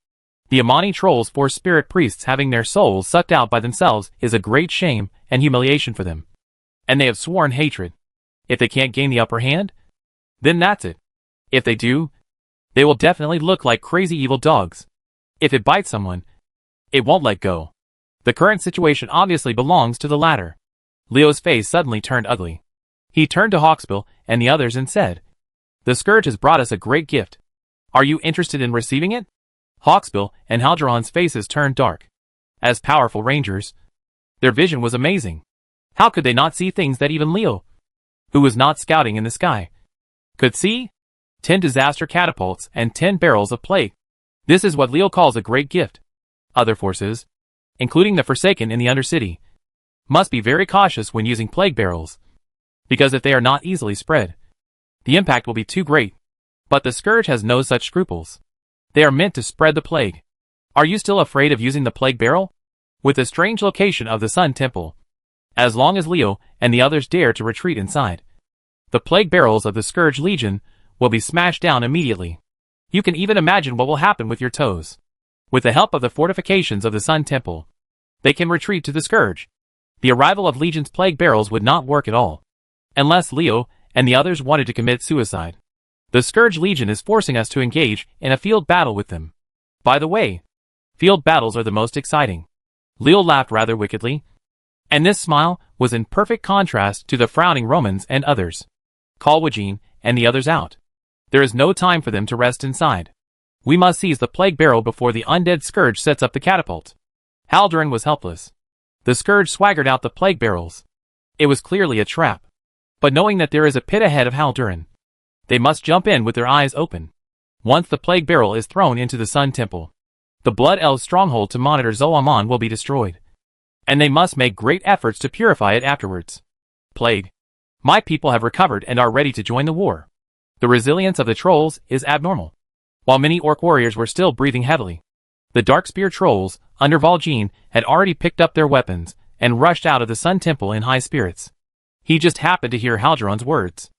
The Amani Trolls' 4 spirit priests having their souls sucked out by themselves is a great shame and humiliation for them. And they have sworn hatred. If they can't gain the upper hand, then that's it. If they do, they will definitely look like crazy evil dogs. If it bites someone, it won't let go. The current situation obviously belongs to the latter. Leo's face suddenly turned ugly. He turned to Hawksbill and the others and said, "The Scourge has brought us a great gift. Are you interested in receiving it?" Hawksbill and Haldurin's faces turned dark. As powerful rangers, their vision was amazing. How could they not see things that even Leo, who was not scouting in the sky, could see? 10 disaster catapults and 10 barrels of plague. This is what Leo calls a great gift. Other forces, including the Forsaken in the Undercity, must be very cautious when using plague barrels, because if they are not easily spread, the impact will be too great. But the Scourge has no such scruples. They are meant to spread the plague. Are you still afraid of using the plague barrel? With the strange location of the Sun Temple, as long as Leo and the others dare to retreat inside, the plague barrels of the Scourge Legion will be smashed down immediately. You can even imagine what will happen with your toes. With the help of the fortifications of the Sun Temple, they can retreat to the Scourge. The arrival of Legion's plague barrels would not work at all, unless Leo and the others wanted to commit suicide. The Scourge Legion is forcing us to engage in a field battle with them. By the way, field battles are the most exciting. Leo laughed rather wickedly, and this smile was in perfect contrast to the frowning Romans and others. Call Wajin and the others out. There is no time for them to rest inside. We must seize the plague barrel before the undead Scourge sets up the catapult. Haldurin was helpless. The Scourge swaggered out the plague barrels. It was clearly a trap. But knowing that there is a pit ahead of Haldurin, they must jump in with their eyes open. Once the plague barrel is thrown into the Sun Temple, the Blood Elves' stronghold to monitor Zul'Aman will be destroyed, and they must make great efforts to purify it afterwards. Plague. My people have recovered and are ready to join the war. The resilience of the trolls is abnormal. While many orc warriors were still breathing heavily, the Darkspear trolls, under Zul'jin, had already picked up their weapons and rushed out of the Sun Temple in high spirits. He just happened to hear Haldurin's words.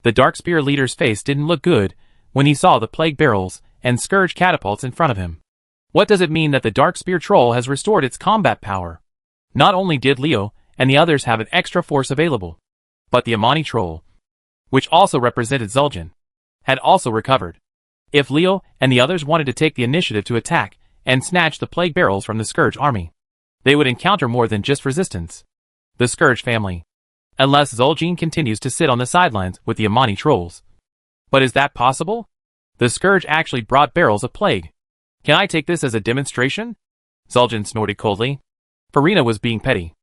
The Darkspear leader's face didn't look good when he saw the plague barrels and Scourge catapults in front of him. What does it mean that the Darkspear troll has restored its combat power? Not only did Leo and the others have an extra force available, but the Amani troll, which also represented Zul'jin, had also recovered. If Leo and the others wanted to take the initiative to attack and snatch the plague barrels from the Scourge army, they would encounter more than just resistance. The Scourge family. Unless Zul'jin continues to sit on the sidelines with the Amani trolls. But is that possible? The Scourge actually brought barrels of plague. Can I take this as a demonstration? Zul'jin snorted coldly. Farina was being petty,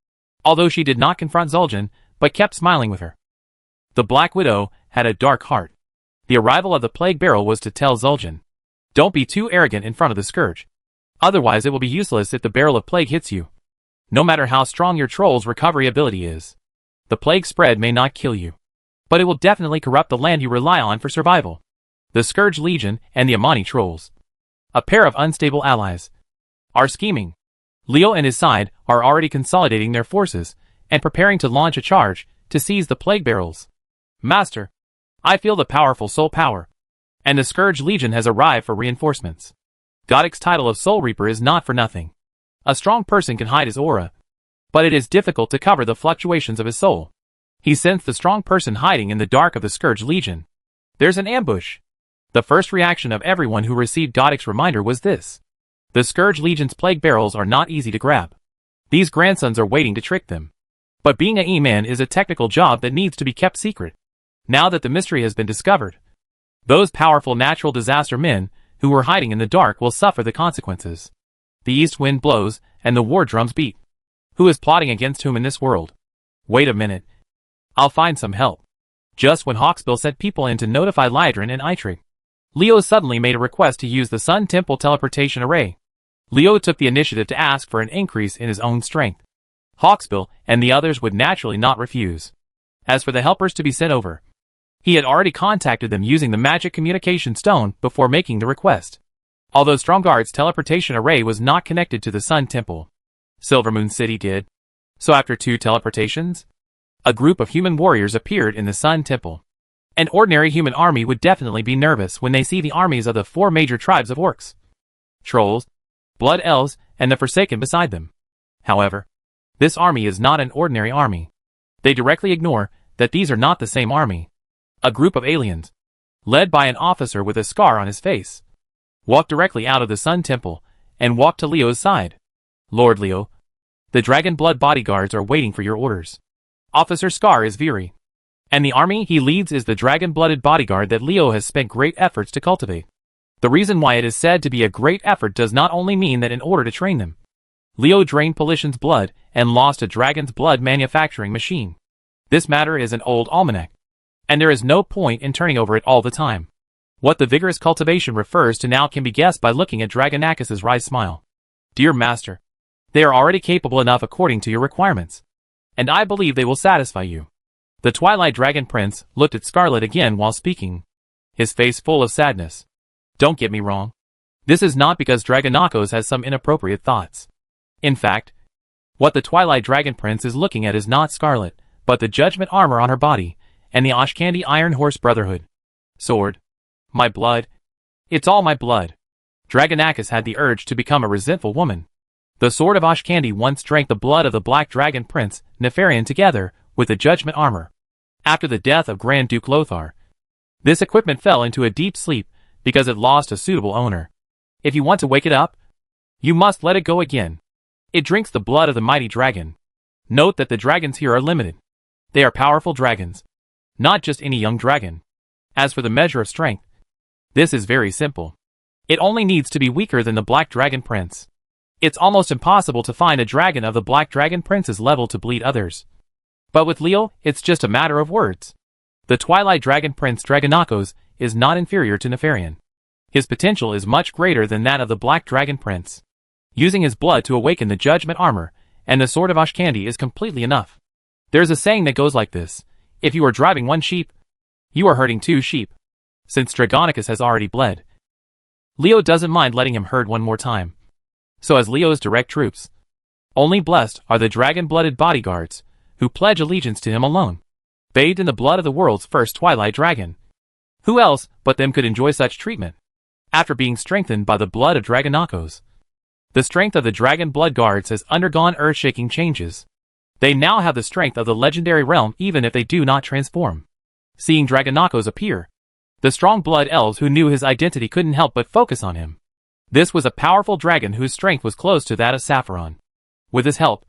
although she did not confront Zul'jin, but kept smiling with her. The Black Widow had a dark heart. The arrival of the plague barrel was to tell Zul'jin Don't be too arrogant in front of the Scourge. Otherwise it will be useless if the barrel of plague hits you. No matter how strong your troll's recovery ability is. The plague spread may not kill you. But it will definitely corrupt the land you rely on for survival. The Scourge Legion and the Amani Trolls, a pair of unstable allies, are scheming. Leo and his side are already consolidating their forces and preparing to launch a charge to seize the plague barrels. Master, I feel the powerful soul power, and the Scourge Legion has arrived for reinforcements. Godic's title of Soul Reaper is not for nothing. A strong person can hide his aura, but it is difficult to cover the fluctuations of his soul. He sensed the strong person hiding in the dark of the Scourge Legion. There's an ambush. The first reaction of everyone who received Godic's reminder was this. The Scourge Legion's plague barrels are not easy to grab. These grandsons are waiting to trick them. But being a E-man is a technical job that needs to be kept secret. Now that the mystery has been discovered, those powerful natural disaster men who were hiding in the dark will suffer the consequences. The east wind blows and the war drums beat. Who is plotting against whom in this world? Wait a minute. I'll find some help. Just when Hawksbill sent people in to notify Lydrin and Eitrig, Leo suddenly made a request to use the Sun Temple teleportation array. Leo took the initiative to ask for an increase in his own strength. Hawksbill and the others would naturally not refuse. As for the helpers to be sent over, he had already contacted them using the magic communication stone before making the request. Although Stromgarde's teleportation array was not connected to the Sun Temple, Silvermoon City did. So after 2 teleportations, a group of human warriors appeared in the Sun Temple. An ordinary human army would definitely be nervous when they see the armies of the 4 major tribes of orcs, trolls, blood elves, and the Forsaken beside them. However, this army is not an ordinary army. They directly ignore that these are not the same army. A group of aliens, led by an officer with a scar on his face, walked directly out of the Sun Temple and walked to Leo's side. Lord Leo, the Dragon Blood bodyguards are waiting for your orders. Officer Scar is Viri, and the army he leads is the dragon-blooded bodyguard that Leo has spent great efforts to cultivate. The reason why it is said to be a great effort does not only mean that in order to train them, Leo drained Polition's blood and lost a dragon's blood manufacturing machine. This matter is an old almanac, and there is no point in turning over it all the time. What the vigorous cultivation refers to now can be guessed by looking at Dragonakis's wry smile. Dear Master, they are already capable enough according to your requirements, and I believe they will satisfy you. The Twilight Dragon Prince looked at Scarlet again while speaking, his face full of sadness. Don't get me wrong. This is not because Dragonakos has some inappropriate thoughts. In fact, what the Twilight Dragon Prince is looking at is not Scarlet, but the judgment armor on her body, and the Ashkandi Iron Horse Brotherhood. Sword. My blood. It's all my blood. Dragonakis had the urge to become a resentful woman. The sword of Ashkandi once drank the blood of the Black Dragon Prince, Nefarian together with the judgment armor. After the death of Grand Duke Lothar, this equipment fell into a deep sleep because it lost a suitable owner. If you want to wake it up, you must let it go again. It drinks the blood of the mighty dragon. Note that the dragons here are limited. They are powerful dragons, not just any young dragon. As for the measure of strength, this is very simple. It only needs to be weaker than the Black Dragon Prince. It's almost impossible to find a dragon of the Black Dragon Prince's level to bleed others. But with Leo, it's just a matter of words. The Twilight Dragon Prince Dragonakos is not inferior to Nefarian. His potential is much greater than that of the Black Dragon Prince. Using his blood to awaken the judgment armor and the sword of Ashkandi is completely enough. There's a saying that goes like this: if you are driving 1 sheep, you are herding 2 sheep. Since Dragonicus has already bled, Leo doesn't mind letting him herd 1 more time. So as Leo's direct troops, only blessed are the dragon-blooded bodyguards who pledge allegiance to him alone, bathed in the blood of the world's first Twilight Dragon. Who else but them could enjoy such treatment? After being strengthened by the blood of Dragonakos, the strength of the Dragon Blood Guards has undergone earth-shaking changes. They now have the strength of the legendary realm even if they do not transform. Seeing Dragonakos appear, the strong blood elves who knew his identity couldn't help but focus on him. This was a powerful dragon whose strength was close to that of Sapphiron. With his help,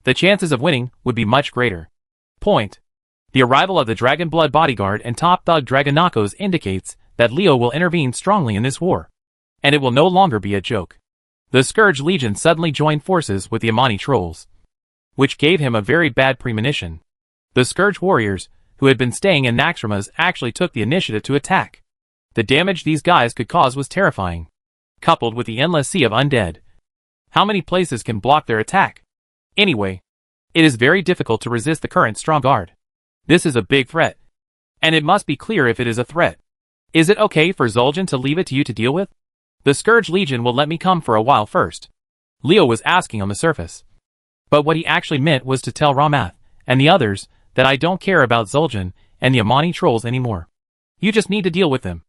the chances of winning would be much greater. Point. The arrival of the Dragon Blood Bodyguard and top thug Dragonakos indicates that Leo will intervene strongly in this war, and it will no longer be a joke. The Scourge Legion suddenly joined forces with the Amani Trolls, which gave him a very bad premonition. The Scourge warriors, who had been staying in Naxxramas, actually took the initiative to attack. The damage these guys could cause was terrifying. Coupled with the endless sea of undead. How many places can block their attack? Anyway, it is very difficult to resist the current strong guard. This is a big threat. And it must be clear if it is a threat. Is it okay for Zul'jin to leave it to you to deal with? The Scourge Legion will let me come for a while first. Leo was asking on the surface. But what he actually meant was to tell Ramath, and the others, that I don't care about Zul'jin and the Amani trolls anymore. You just need to deal with them.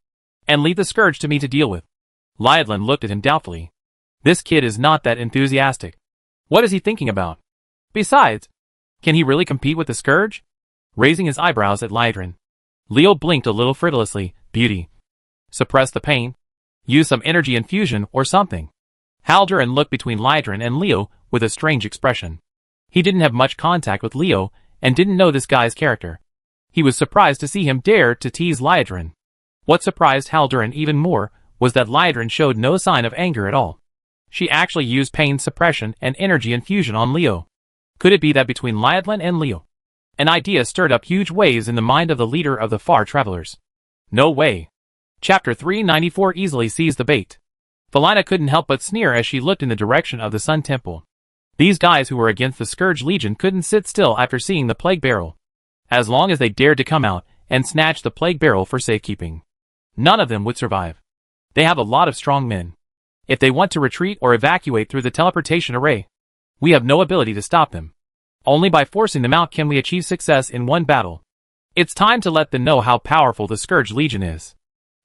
And leave the Scourge to me to deal with. Liadlin looked at him doubtfully. This kid is not that enthusiastic. What is he thinking about? Besides, can he really compete with the Scourge? Raising his eyebrows at Liadrin. Leo blinked a little frivolously. Beauty. Suppress the pain. Use some energy infusion or something. Haldurin looked between Liadrin and Leo with a strange expression. He didn't have much contact with Leo and didn't know this guy's character. He was surprised to see him dare to tease Liadrin. What surprised Haldurin even more was that Liadrin showed no sign of anger at all. She actually used pain suppression and energy infusion on Leo. Could it be that between Liadlin and Leo, an idea stirred up huge waves in the mind of the leader of the Far Travelers? No way. Chapter 394 easily sees the bait. Felina couldn't help but sneer as she looked in the direction of the Sun Temple. These guys who were against the Scourge Legion couldn't sit still after seeing the Plague Barrel. As long as they dared to come out and snatch the Plague Barrel for safekeeping. None of them would survive. They have a lot of strong men. If they want to retreat or evacuate through the teleportation array, we have no ability to stop them. Only by forcing them out can we achieve success in one battle. It's time to let them know how powerful the Scourge Legion is.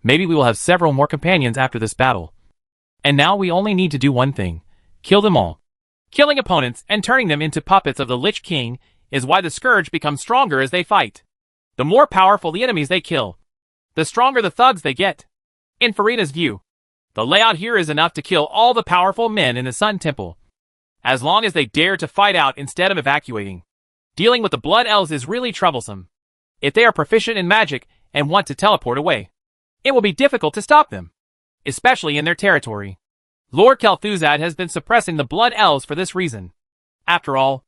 Maybe we will have several more companions after this battle. And now we only need to do one thing. Kill them all. Killing opponents and turning them into puppets of the Lich King is why the Scourge becomes stronger as they fight. The more powerful the enemies they kill, the stronger the thugs they get. In Farina's view, the layout here is enough to kill all the powerful men in the Sun Temple. As long as they dare to fight out instead of evacuating. Dealing with the Blood Elves is really troublesome. If they are proficient in magic and want to teleport away, it will be difficult to stop them. Especially in their territory. Lord Kel'Thuzad has been suppressing the Blood Elves for this reason. After all,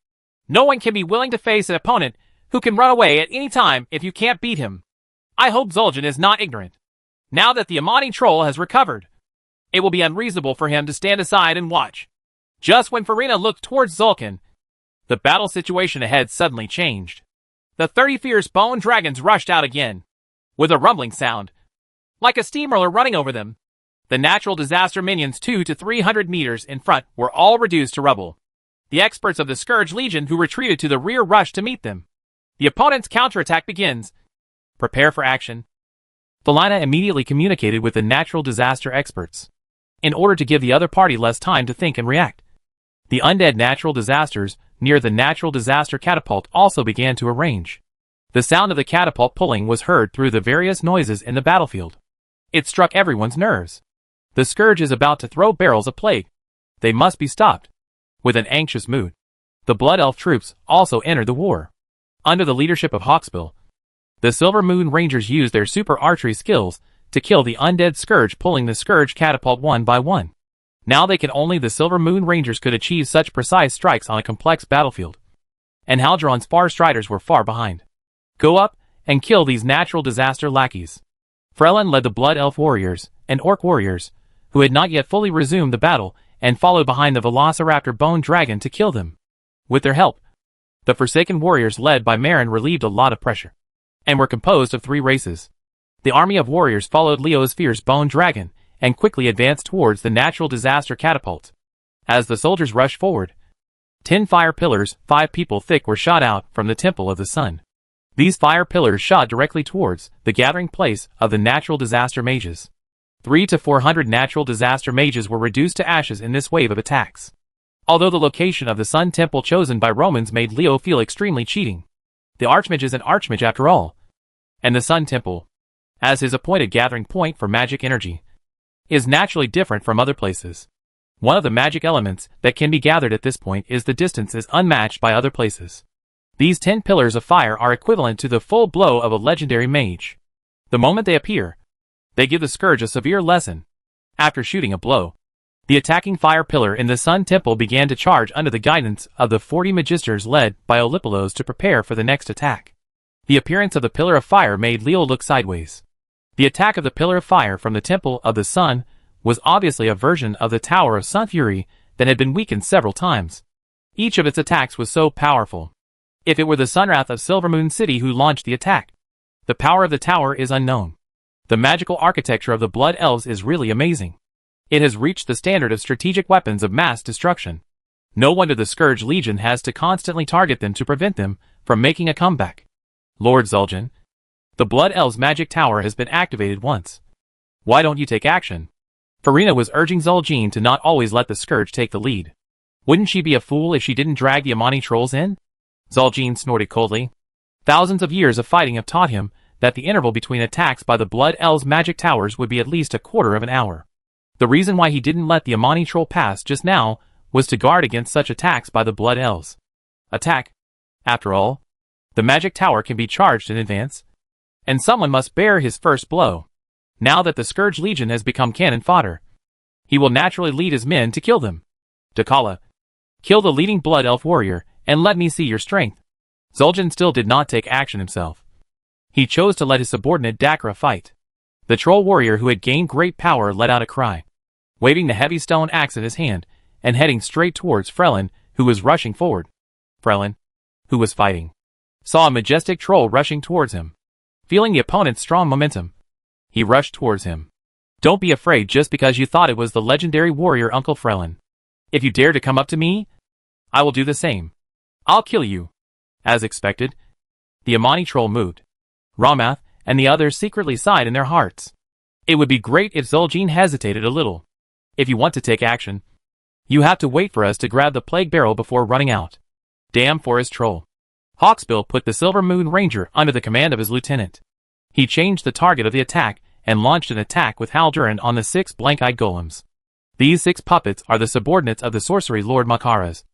no one can be willing to face an opponent who can run away at any time if you can't beat him. I hope Zul'jin is not ignorant. Now that the Amani troll has recovered, it will be unreasonable for him to stand aside and watch. Just when Farina looked towards Zul'jin, the battle situation ahead suddenly changed. The 30 fierce bone dragons rushed out again, with a rumbling sound, like a steamroller running over them. The natural disaster minions 200 to 300 meters in front were all reduced to rubble. The experts of the Scourge Legion who retreated to the rear rushed to meet them. The opponent's counterattack begins. Prepare for action. Felina immediately communicated with the natural disaster experts, in order to give the other party less time to think and react. The undead natural disasters near the natural disaster catapult also began to arrange. The sound of the catapult pulling was heard through the various noises in the battlefield. It struck everyone's nerves. The Scourge is about to throw barrels of plague. They must be stopped. With an anxious mood, the Blood Elf troops also entered the war. Under the leadership of Hawksbill, the Silver Moon Rangers used their super archery skills to kill the undead Scourge, pulling the Scourge catapult one by one. Now the Silver Moon Rangers could achieve such precise strikes on a complex battlefield. And Haldron's Far Striders were far behind. Go up and kill these natural disaster lackeys. Frelin led the Blood Elf warriors and Orc warriors, who had not yet fully resumed the battle, and followed behind the Velociraptor Bone Dragon to kill them. With their help, the Forsaken warriors led by Marin relieved a lot of pressure, and were composed of 3 races. The army of warriors followed Leo's fierce Bone Dragon, and quickly advanced towards the natural disaster catapult. As the soldiers rushed forward, 10 fire pillars, 5 people thick, were shot out from the Temple of the Sun. These fire pillars shot directly towards the gathering place of the natural disaster mages. 300 to 400 natural disaster mages were reduced to ashes in this wave of attacks. Although the location of the Sun Temple chosen by Romans made Leo feel extremely cheating. The Archmage is an Archmage after all. And the Sun Temple, as his appointed gathering point for magic energy, is naturally different from other places. One of the magic elements that can be gathered at this point is the distance is unmatched by other places. These 10 pillars of fire are equivalent to the full blow of a legendary mage. The moment they appear, they give the Scourge a severe lesson. After shooting a blow, the attacking fire pillar in the Sun Temple began to charge under the guidance of the 40 magisters led by Olipolos to prepare for the next attack. The appearance of the pillar of fire made Leo look sideways. The attack of the Pillar of Fire from the Temple of the Sun was obviously a version of the Tower of Sun Fury that had been weakened several times. Each of its attacks was so powerful. If it were the Sunwrath of Silvermoon City who launched the attack, the power of the tower is unknown. The magical architecture of the Blood Elves is really amazing. It has reached the standard of strategic weapons of mass destruction. No wonder the Scourge Legion has to constantly target them to prevent them from making a comeback. Lord Zul'jin, the Blood Elves' magic tower has been activated once. Why don't you take action? Farina was urging Zul'jin to not always let the Scourge take the lead. Wouldn't she be a fool if she didn't drag the Amani trolls in? Zul'jin snorted coldly. Thousands of years of fighting have taught him that the interval between attacks by the Blood Elves' magic towers would be at least a quarter of an hour. The reason why he didn't let the Amani troll pass just now was to guard against such attacks by the Blood Elves. Attack. After all, the magic tower can be charged in advance, and someone must bear his first blow. Now that the Scourge Legion has become cannon fodder, he will naturally lead his men to kill them. Dakala, kill the leading Blood Elf warrior, and let me see your strength. Zul'jin still did not take action himself. He chose to let his subordinate Dakra fight. The troll warrior who had gained great power let out a cry, waving the heavy stone axe in his hand, and heading straight towards Frelin, who was rushing forward. Frelin, who was fighting, saw a majestic troll rushing towards him. Feeling the opponent's strong momentum, he rushed towards him. Don't be afraid just because you thought it was the legendary warrior Uncle Frelin. If you dare to come up to me, I will do the same. I'll kill you. As expected, the Amani troll moved. Ramath and the others secretly sighed in their hearts. It would be great if Zul'jin hesitated a little. If you want to take action, you have to wait for us to grab the plague barrel before running out. Damn forest troll. Hawksbill put the Silver Moon Ranger under the command of his lieutenant. He changed the target of the attack and launched an attack with Haldurin on the 6 blank-eyed golems. These 6 puppets are the subordinates of the sorcery lord Makaras,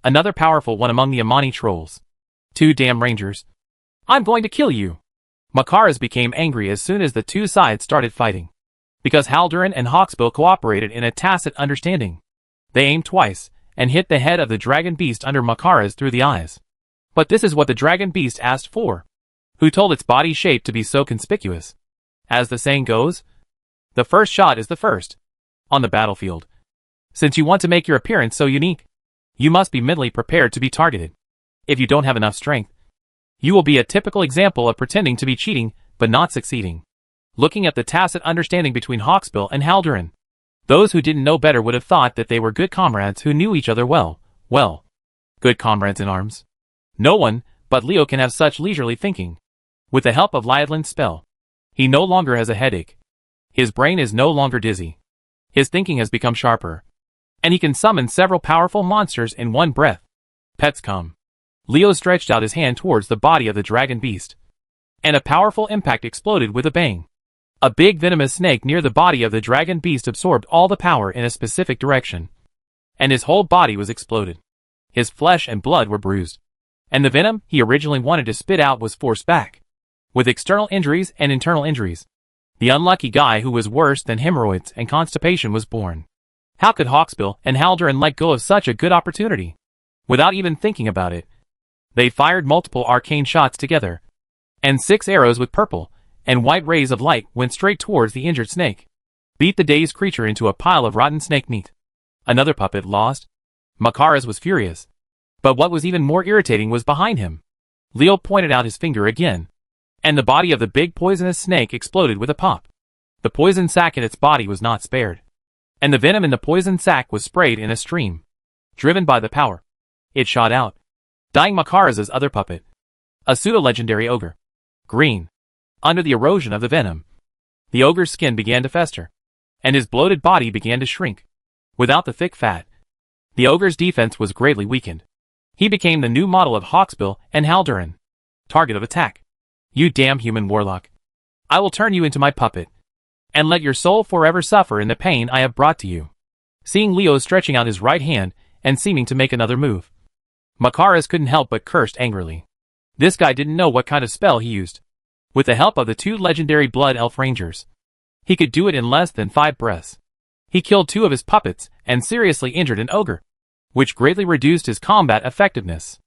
another powerful one among the Amani trolls. 2 damn rangers. I'm going to kill you. Makaras became angry as soon as the 2 sides started fighting, because Haldurin and Hawksbill cooperated in a tacit understanding. They aimed twice and hit the head of the dragon beast under Makaras through the eyes. But this is what the dragon beast asked for. Who told its body shape to be so conspicuous? As the saying goes, the first shot is the first. On the battlefield, since you want to make your appearance so unique, you must be mentally prepared to be targeted. If you don't have enough strength, you will be a typical example of pretending to be cheating, but not succeeding. Looking at the tacit understanding between Hawksbill and Haldurin, those who didn't know better would have thought that they were good comrades who knew each other well. Good comrades in arms. No one but Leo can have such leisurely thinking. With the help of Liadlin's spell, he no longer has a headache. His brain is no longer dizzy. His thinking has become sharper, and he can summon several powerful monsters in one breath. Pets come. Leo stretched out his hand towards the body of the dragon beast, and a powerful impact exploded with a bang. A big venomous snake near the body of the dragon beast absorbed all the power in a specific direction, and his whole body was exploded. His flesh and blood were bruised, and the venom he originally wanted to spit out was forced back, with external injuries and internal injuries. The unlucky guy who was worse than hemorrhoids and constipation was born. How could Hawksbill and Haldurin let go of such a good opportunity? Without even thinking about it, they fired multiple arcane shots together, and 6 arrows with purple and white rays of light went straight towards the injured snake. Beat the dazed creature into a pile of rotten snake meat. Another puppet lost. Makaras was furious. But what was even more irritating was behind him. Leo pointed out his finger again, and the body of the big poisonous snake exploded with a pop. The poison sac in its body was not spared, and the venom in the poison sac was sprayed in a stream. Driven by the power, it shot out, dying Makaras' other puppet, a pseudo-legendary ogre. Green. Under the erosion of the venom, the ogre's skin began to fester, and his bloated body began to shrink. Without the thick fat, the ogre's defense was greatly weakened. He became the new model of Hawksbill and Haldurin. Target of attack. You damn human warlock. I will turn you into my puppet, and let your soul forever suffer in the pain I have brought to you. Seeing Leo stretching out his right hand and seeming to make another move, Makaras couldn't help but cursed angrily. This guy didn't know what kind of spell he used. With the help of the 2 legendary Blood Elf Rangers, he could do it in less than 5 breaths. He killed 2 of his puppets and seriously injured an ogre, which greatly reduced his combat effectiveness.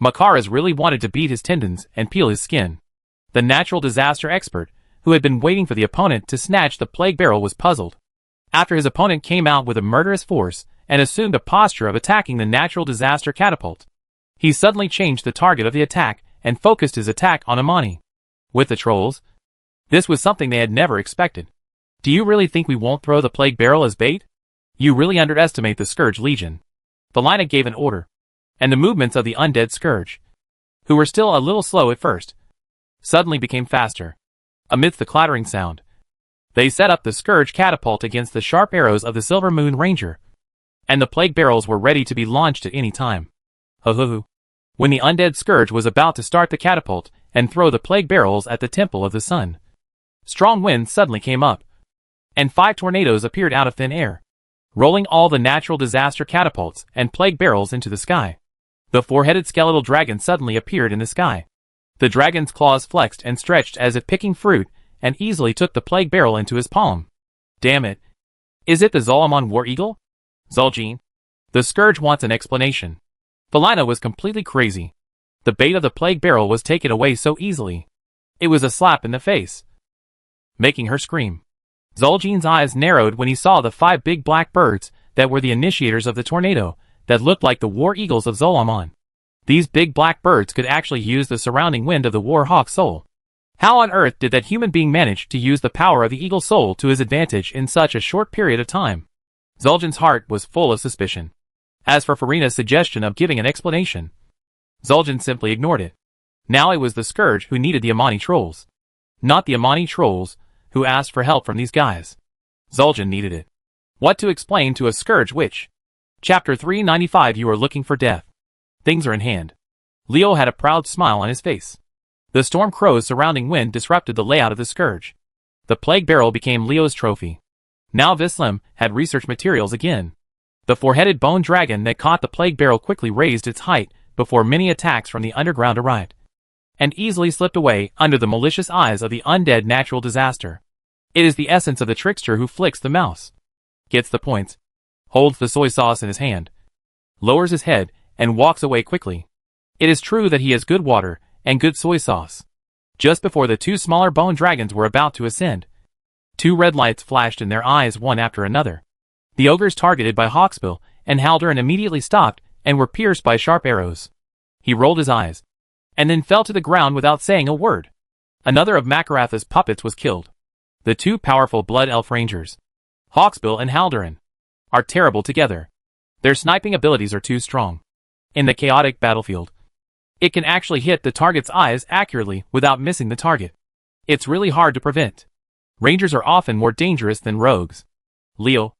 Makaras really wanted to beat his tendons and peel his skin. The natural disaster expert who had been waiting for the opponent to snatch the plague barrel, was puzzled. After his opponent came out with a murderous force and assumed a posture of attacking the natural disaster catapult, he suddenly changed the target of the attack and focused his attack on Amani. With the trolls, this was something they had never expected. Do you really think we won't throw the plague barrel as bait? You really underestimate the Scourge Legion. Felina gave an order, and the movements of the undead Scourge, who were still a little slow at first, suddenly became faster. Amidst the clattering sound, they set up the Scourge catapult against the sharp arrows of the Silver Moon Ranger, and the plague barrels were ready to be launched at any time. Ho-ho-ho. When the undead Scourge was about to start the catapult and throw the plague barrels at the Temple of the Sun, strong winds suddenly came up, and 5 tornadoes appeared out of thin air, rolling all the natural disaster catapults and plague barrels into the sky. The 4-headed skeletal dragon suddenly appeared in the sky. The dragon's claws flexed and stretched as if picking fruit, and easily took the plague barrel into his palm. Damn it. Is it the Zolomon War Eagle? Zul'jin? The Scourge wants an explanation. Felina was completely crazy. The bait of the plague barrel was taken away so easily. It was a slap in the face, making her scream. Zul'jin's eyes narrowed when he saw the 5 big black birds that were the initiators of the tornado, that looked like the war eagles of Zolomon. These big black birds could actually use the surrounding wind of the war hawk's soul. How on earth did that human being manage to use the power of the eagle's soul to his advantage in such a short period of time? Zul'jin's heart was full of suspicion. As for Furina's suggestion of giving an explanation, Zul'jin simply ignored it. Now it was the Scourge who needed the Amani trolls, not the Amani trolls who asked for help from these guys. Zul'jin needed it. What to explain to a Scourge witch? Chapter 395. You are looking for death. Things are in hand. Leo had a proud smile on his face. The storm crow's surrounding wind disrupted the layout of the Scourge. The plague barrel became Leo's trophy. Now Vislim had research materials again. The 4-headed bone dragon that caught the plague barrel quickly raised its height before many attacks from the underground arrived, and easily slipped away under the malicious eyes of the undead natural disaster. It is the essence of the trickster who flicks the mouse, gets the points, holds the soy sauce in his hand, lowers his head, and walks away quickly. It is true that he has good water and good soy sauce. Just before the 2 smaller bone dragons were about to ascend, 2 red lights flashed in their eyes one after another. The ogres targeted by Hawksbill and Haldoran immediately stopped and were pierced by sharp arrows. He rolled his eyes, and then fell to the ground without saying a word. Another of Makaratha's puppets was killed. The 2 powerful Blood Elf Rangers, Hawksbill and Haldoran, are terrible together. Their sniping abilities are too strong. In the chaotic battlefield, it can actually hit the target's eyes accurately without missing the target. It's really hard to prevent. Rangers are often more dangerous than rogues. Leo,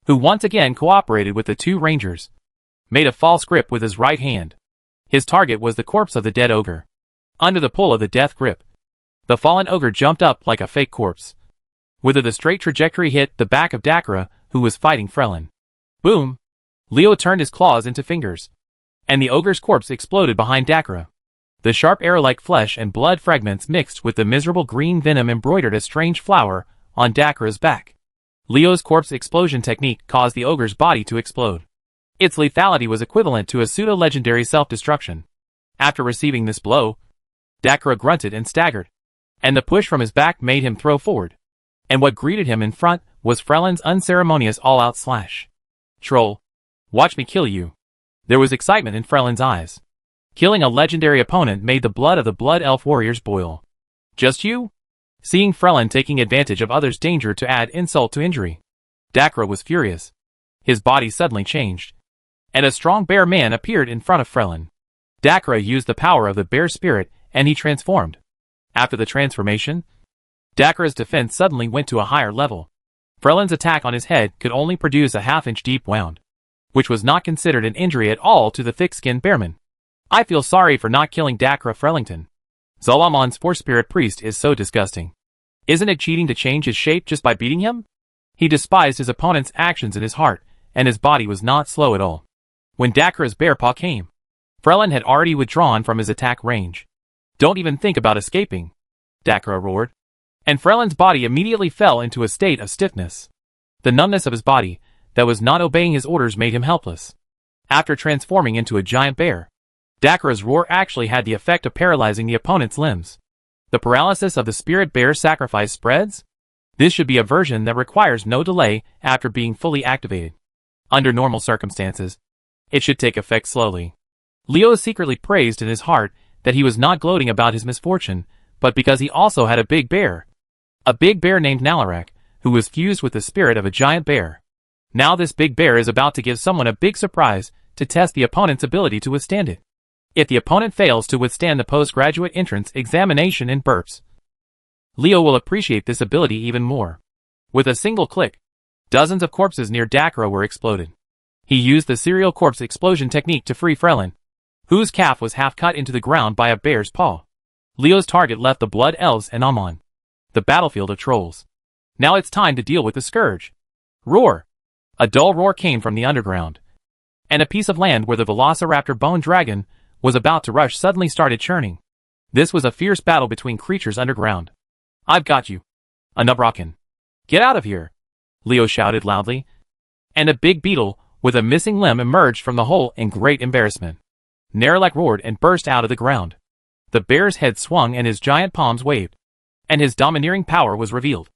who once again cooperated with the 2 rangers, made a false grip with his right hand. His target was the corpse of the dead ogre. Under the pull of the death grip, the fallen ogre jumped up like a fake corpse. With the straight trajectory hit the back of Dakara, who was fighting Frelin. Boom! Leo turned his claws into fingers, and the ogre's corpse exploded behind Dakara. The sharp arrow-like flesh and blood fragments mixed with the miserable green venom embroidered a strange flower on Dakara's back. Leo's corpse explosion technique caused the ogre's body to explode. Its lethality was equivalent to a pseudo-legendary self-destruction. After receiving this blow, Dakara grunted and staggered, and the push from his back made him throw forward. And what greeted him in front was Frelin's unceremonious all-out slash. Troll, watch me kill you. There was excitement in Frelin's eyes. Killing a legendary opponent made the blood of the Blood Elf warriors boil. Just you? Seeing Frelin taking advantage of others' danger to add insult to injury, Dakara was furious. His body suddenly changed, and a strong bear man appeared in front of Frelin. Dakara used the power of the bear spirit, and he transformed. After the transformation, Dakara's defense suddenly went to a higher level. Frelin's attack on his head could only produce a half-inch deep wound, which was not considered an injury at all to the thick-skinned bearman. I feel sorry for not killing Dakara Frelington. Zolomon's Force-Spirit Priest is so disgusting. Isn't it cheating to change his shape just by beating him? He despised his opponent's actions in his heart, and his body was not slow at all. When Dakara's bear paw came, Frelin had already withdrawn from his attack range. Don't even think about escaping, Dakara roared. And Frelin's body immediately fell into a state of stiffness. The numbness of his body, that was not obeying his orders, made him helpless. After transforming into a giant bear, Dakara's roar actually had the effect of paralyzing the opponent's limbs. The paralysis of the spirit bear sacrifice spreads? This should be a version that requires no delay after being fully activated. Under normal circumstances, it should take effect slowly. Leo secretly praised in his heart that he was not gloating about his misfortune, but because he also had a big bear. A big bear named Nalarak, who was fused with the spirit of a giant bear. Now this big bear is about to give someone a big surprise to test the opponent's ability to withstand it. If the opponent fails to withstand the postgraduate entrance examination and burps, Leo will appreciate this ability even more. With a single click, dozens of corpses near Dakra were exploded. He used the serial corpse explosion technique to free Frelin, whose calf was half cut into the ground by a bear's paw. Leo's target left the Blood Elves and Amon, the battlefield of trolls. Now it's time to deal with the Scourge. Roar! A dull roar came from the underground, and a piece of land where the Velociraptor Bone Dragon was about to rush suddenly started churning. This was a fierce battle between creatures underground. I've got you, Anubraken. Get out of here, Leo shouted loudly, and a big beetle with a missing limb emerged from the hole in great embarrassment. Nerlak roared and burst out of the ground. The bear's head swung and his giant palms waved, and his domineering power was revealed.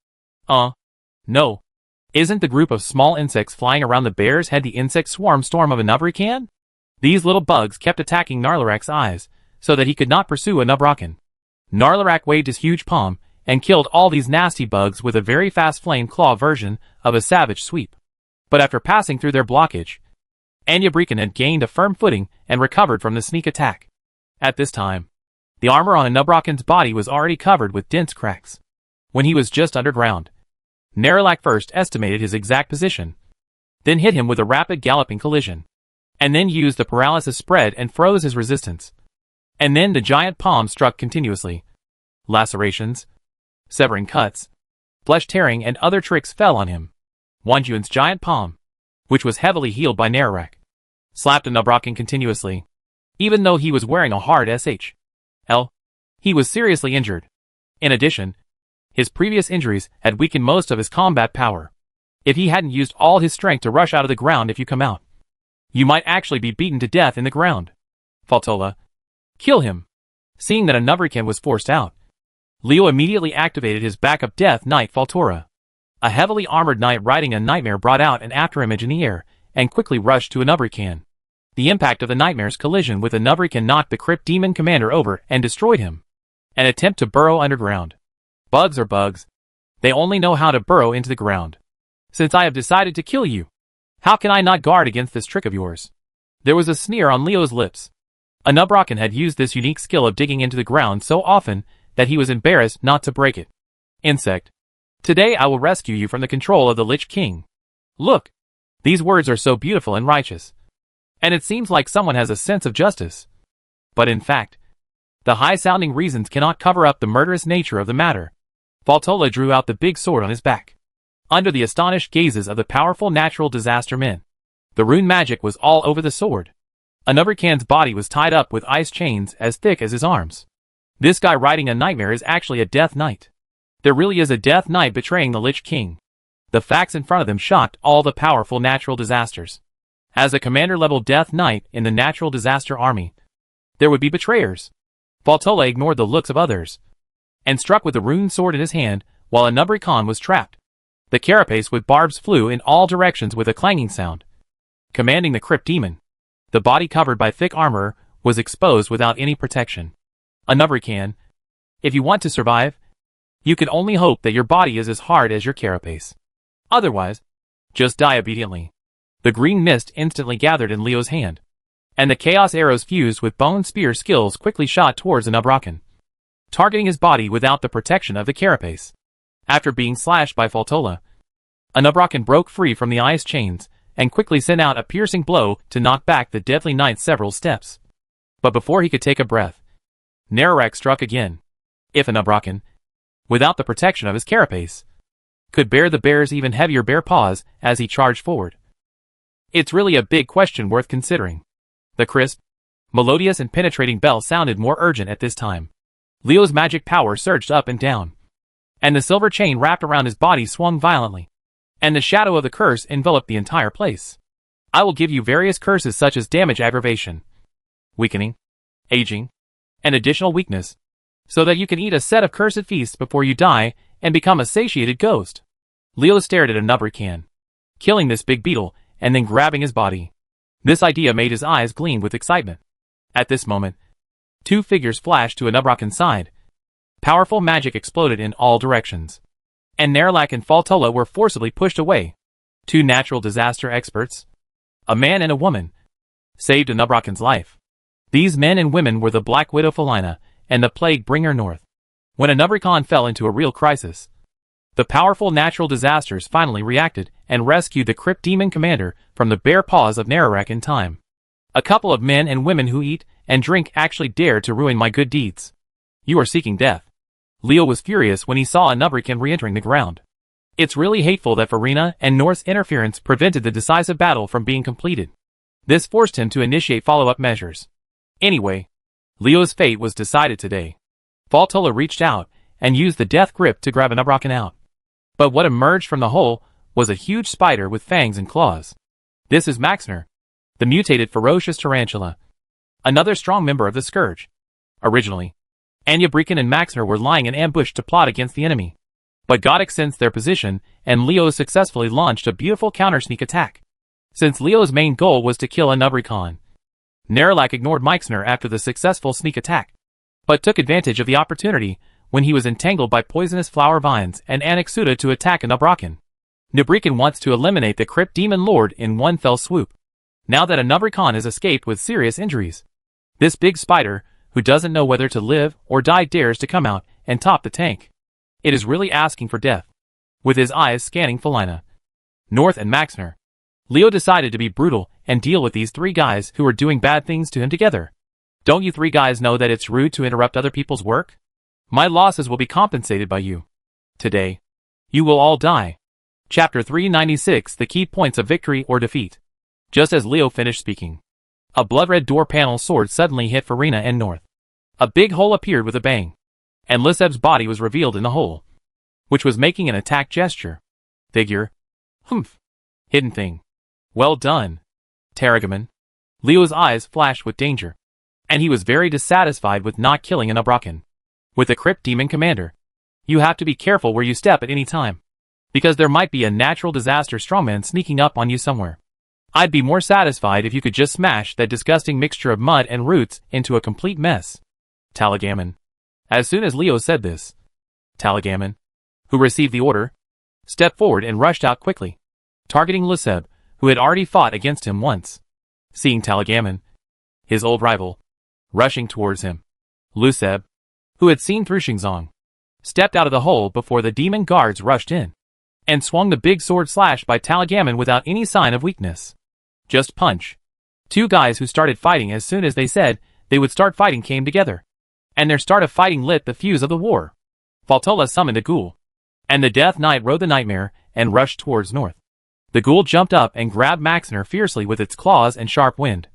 No. Isn't the group of small insects flying around the bear's head the insect swarm storm of a Nubrican? These little bugs kept attacking Narlarak's eyes, so that he could not pursue a Nubraken. Narlarak waved his huge palm, and killed all these nasty bugs with a very fast flame claw version of a savage sweep. But after passing through their blockage, Anyabrikan had gained a firm footing and recovered from the sneak attack. At this time, the armor on a Nubraken's body was already covered with dense cracks. When he was just underground, Nerlak first estimated his exact position, then hit him with a rapid galloping collision, and then used the paralysis spread and froze his resistance. And then the giant palm struck continuously. Lacerations, severing cuts, flesh tearing and other tricks fell on him. Wanjuan's giant palm, which was heavily healed by Nerlak, slapped a Nubraken continuously. Even though he was wearing a hard SHL, he was seriously injured. In addition, his previous injuries had weakened most of his combat power. If he hadn't used all his strength to rush out of the ground if you come out, you might actually be beaten to death in the ground. Faltola, kill him. Seeing that a Nubrican was forced out, Leo immediately activated his backup Death Knight Faltora. A heavily armored knight riding a nightmare brought out an afterimage in the air and quickly rushed to a Nubrican. The impact of the nightmare's collision with a Nubrican knocked the Crypt Demon Commander over and destroyed him. An attempt to burrow underground. Bugs are bugs. They only know how to burrow into the ground. Since I have decided to kill you, how can I not guard against this trick of yours? There was a sneer on Leo's lips. A Nubraken had used this unique skill of digging into the ground so often that he was embarrassed not to break it. Insect, today I will rescue you from the control of the Lich King. Look, these words are so beautiful and righteous. And it seems like someone has a sense of justice. But in fact, the high-sounding reasons cannot cover up the murderous nature of the matter. Faltola drew out the big sword on his back. Under the astonished gazes of the powerful natural disaster men, the rune magic was all over the sword. A Nubrican's body was tied up with ice chains as thick as his arms. This guy riding a nightmare is actually a Death Knight. There really is a Death Knight betraying the Lich King. The facts in front of them shocked all the powerful natural disasters. As a commander-level Death Knight in the natural disaster army, there would be betrayers. Faltola ignored the looks of others, and struck with the rune sword in his hand while a Nubrican was trapped. The carapace with barbs flew in all directions with a clanging sound. Commanding the Crypt Demon, the body covered by thick armor was exposed without any protection. A Nubrican, if you want to survive, you can only hope that your body is as hard as your carapace. Otherwise, just die obediently. The green mist instantly gathered in Leo's hand, and the chaos arrows fused with bone spear skills quickly shot towards a Nubraken, targeting his body without the protection of the carapace. After being slashed by Faltola, a Nubraken broke free from the ice chains and quickly sent out a piercing blow to knock back the deadly knight several steps. But before he could take a breath, Nerlak struck again. If a Nubraken, without the protection of his carapace, could bear the bear's even heavier bare paws as he charged forward, it's really a big question worth considering. The crisp, melodious and penetrating bell sounded more urgent at this time. Leo's magic power surged up and down, and the silver chain wrapped around his body swung violently, and the shadow of the curse enveloped the entire place. I will give you various curses such as damage aggravation, weakening, aging, and additional weakness. so that you can eat a set of cursed feasts before you die and become a satiated ghost. Leo stared at a Nubrican, killing this big beetle and then grabbing his body. This idea made his eyes gleam with excitement. At this moment, two figures flashed to a Nubrakan's side. Powerful magic exploded in all directions, and Nerlac and Faltola were forcibly pushed away. Two natural disaster experts, a man and a woman, saved a Nubrakan's life. These men and women were the Black Widow Felina and the Plague Bringer North. When a Nubrakan fell into a real crisis, the powerful natural disasters finally reacted and rescued the Crypt Demon Commander from the bare paws of Nerlac in time. A couple of men and women who eat and drink actually dared to ruin my good deeds. You are seeking death. Leo was furious when he saw a Nubrican re-entering the ground. It's really hateful that Farina and North's interference prevented the decisive battle from being completed. This forced him to initiate follow-up measures. Anyway, Leo's fate was decided today. Faltola reached out and used the death grip to grab a Nubrakan out. But what emerged from the hole was a huge spider with fangs and claws. This is Maxner, the mutated ferocious tarantula, another strong member of the Scourge. Originally, Anya Brecken and Maxner were lying in ambush to plot against the enemy. But Goddic sensed their position, and Leo successfully launched a beautiful counter-sneak attack. Since Leo's main goal was to kill a Nubrican, Nerlac ignored Maxner after the successful sneak attack, but took advantage of the opportunity when he was entangled by poisonous flower vines and Anaxuda to attack a Nubrakan. Nubrican wants to eliminate the Crypt Demon Lord in one fell swoop. Now that a Nubrican has escaped with serious injuries, this big spider, who doesn't know whether to live or die, dares to come out and top the tank. It is really asking for death. With his eyes scanning Felina, North and Maxner, Leo decided to be brutal and deal with these three guys who were doing bad things to him together. Don't you three guys know that it's rude to interrupt other people's work? My losses will be compensated by you. Today, you will all die. Chapter 396, The Key Points of Victory or Defeat. Just as Leo finished speaking, a blood-red door panel sword suddenly hit Farina and North. A big hole appeared with a bang, and Liseb's body was revealed in the hole, which was making an attack gesture. Figure. Humph. Hidden thing. Well done, Taragaman. Leo's eyes flashed with danger, and he was very dissatisfied with not killing an Nubrakan. With the Crypt Demon Commander, you have to be careful where you step at any time, because there might be a natural disaster strongman sneaking up on you somewhere. I'd be more satisfied if you could just smash that disgusting mixture of mud and roots into a complete mess. Talagaman. As soon as Leo said this, Talagaman, who received the order, stepped forward and rushed out quickly, targeting Liseb, who had already fought against him once. Seeing Talagaman, his old rival, rushing towards him, Liseb, who had seen through Xingzong, stepped out of the hole before the demon guards rushed in, and swung the big sword slashed by Talagaman without any sign of weakness. Just punch. Two guys who started fighting as soon as they said they would start fighting came together, and their start of fighting lit the fuse of the war. Faltola summoned a ghoul, and the Death Knight rode the Nightmare and rushed towards North. The ghoul jumped up and grabbed Maxner fiercely with its claws and sharp wind.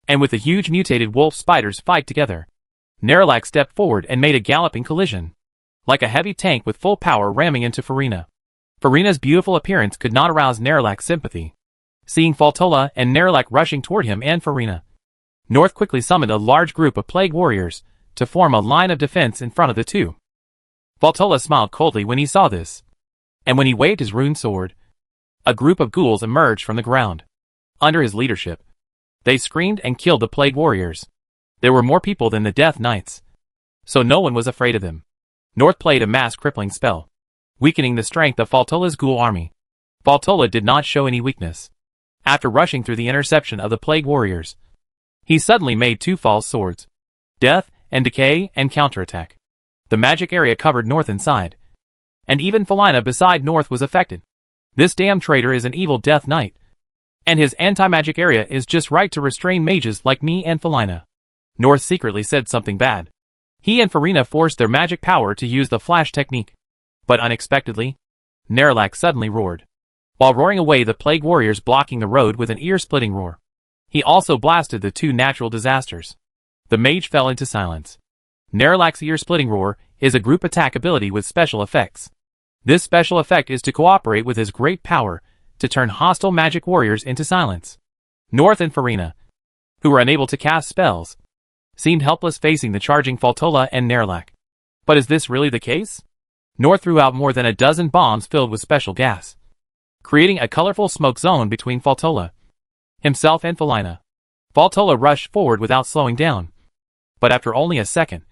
And with the huge mutated wolf spiders fight together, Nerlac stepped forward and made a galloping collision, like a heavy tank with full power ramming into Farina. Farina's beautiful appearance could not arouse Nerlac's sympathy. Seeing Faltola and Nerlac rushing toward him and Farina, North quickly summoned a large group of plague warriors to form a line of defense in front of the two. Faltola smiled coldly when he saw this, and when he waved his rune sword, a group of ghouls emerged from the ground. Under his leadership, they screamed and killed the plague warriors. There were more people than the Death Knights, so no one was afraid of them. North played a mass crippling spell, weakening the strength of Faltola's ghoul army. Faltola did not show any weakness. After rushing through the interception of the plague warriors, he suddenly made two false swords, death and decay and counterattack. The magic area covered North inside, and even Felina beside North was affected. This damn traitor is an evil Death Knight, and his anti-magic area is just right to restrain mages like me and Felina. North secretly said something bad. He and Farina forced their magic power to use the flash technique, but unexpectedly, Nerlac suddenly roared, while roaring away the plague warriors blocking the road with an ear-splitting roar. He also blasted the two natural disasters. The mage fell into silence. Nerlac's ear-splitting roar is a group attack ability with special effects. This special effect is to cooperate with his great power to turn hostile magic warriors into silence. North and Farina, who were unable to cast spells, seemed helpless facing the charging Faltola and Nerlac. But is this really the case? North threw out more than a dozen bombs filled with special gas, creating a colorful smoke zone between Faltola, himself and Felina. Faltola rushed forward without slowing down. But after only a second,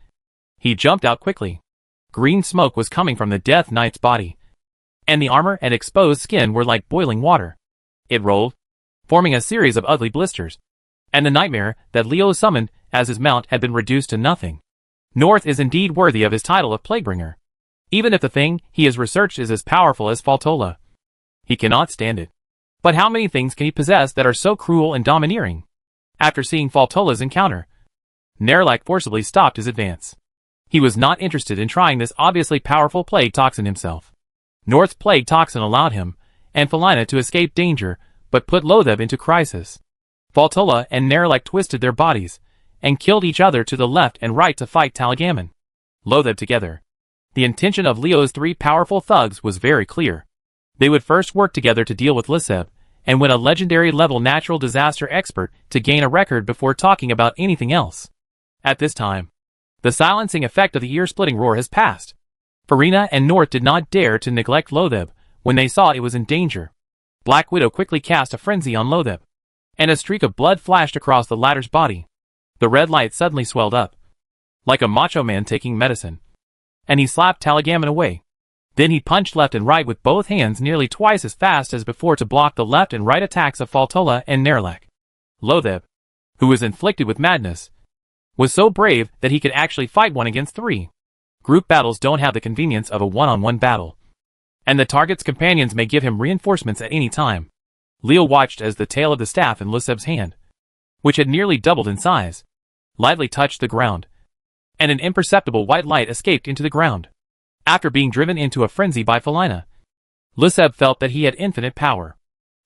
he jumped out quickly. Green smoke was coming from the Death Knight's body, and the armor and exposed skin were like boiling water. It rolled, forming a series of ugly blisters, and the nightmare that Leo summoned as his mount had been reduced to nothing. North is indeed worthy of his title of Plaguebringer. Even if the thing he has researched is as powerful as Faltola, he cannot stand it. But how many things can he possess that are so cruel and domineering? After seeing Faltola's encounter, Nerlac forcibly stopped his advance. He was not interested in trying this obviously powerful plague toxin himself. North's plague toxin allowed him and Felina to escape danger, but put Loatheb into crisis. Faltola and Nerlac twisted their bodies and killed each other to the left and right to fight Talagaman. Loatheb together. The intention of Leo's three powerful thugs was very clear. They would first work together to deal with Liseb, and win a legendary level natural disaster expert to gain a record before talking about anything else. At this time, the silencing effect of the ear-splitting roar has passed. Farina and North did not dare to neglect Loatheb when they saw it was in danger. Black Widow quickly cast a frenzy on Loatheb, and a streak of blood flashed across the latter's body. The red light suddenly swelled up, like a macho man taking medicine, and he slapped Talagaman away. Then he punched left and right with both hands nearly twice as fast as before to block the left and right attacks of Faltola and Nerlac. Loatheb, who was inflicted with madness, was so brave that he could actually fight 1 against 3. Group battles don't have the convenience of a one-on-one battle, and the target's companions may give him reinforcements at any time. Leo watched as the tail of the staff in Liseb's hand, which had nearly doubled in size, lightly touched the ground, and an imperceptible white light escaped into the ground. After being driven into a frenzy by Felina, Liseb felt that he had infinite power.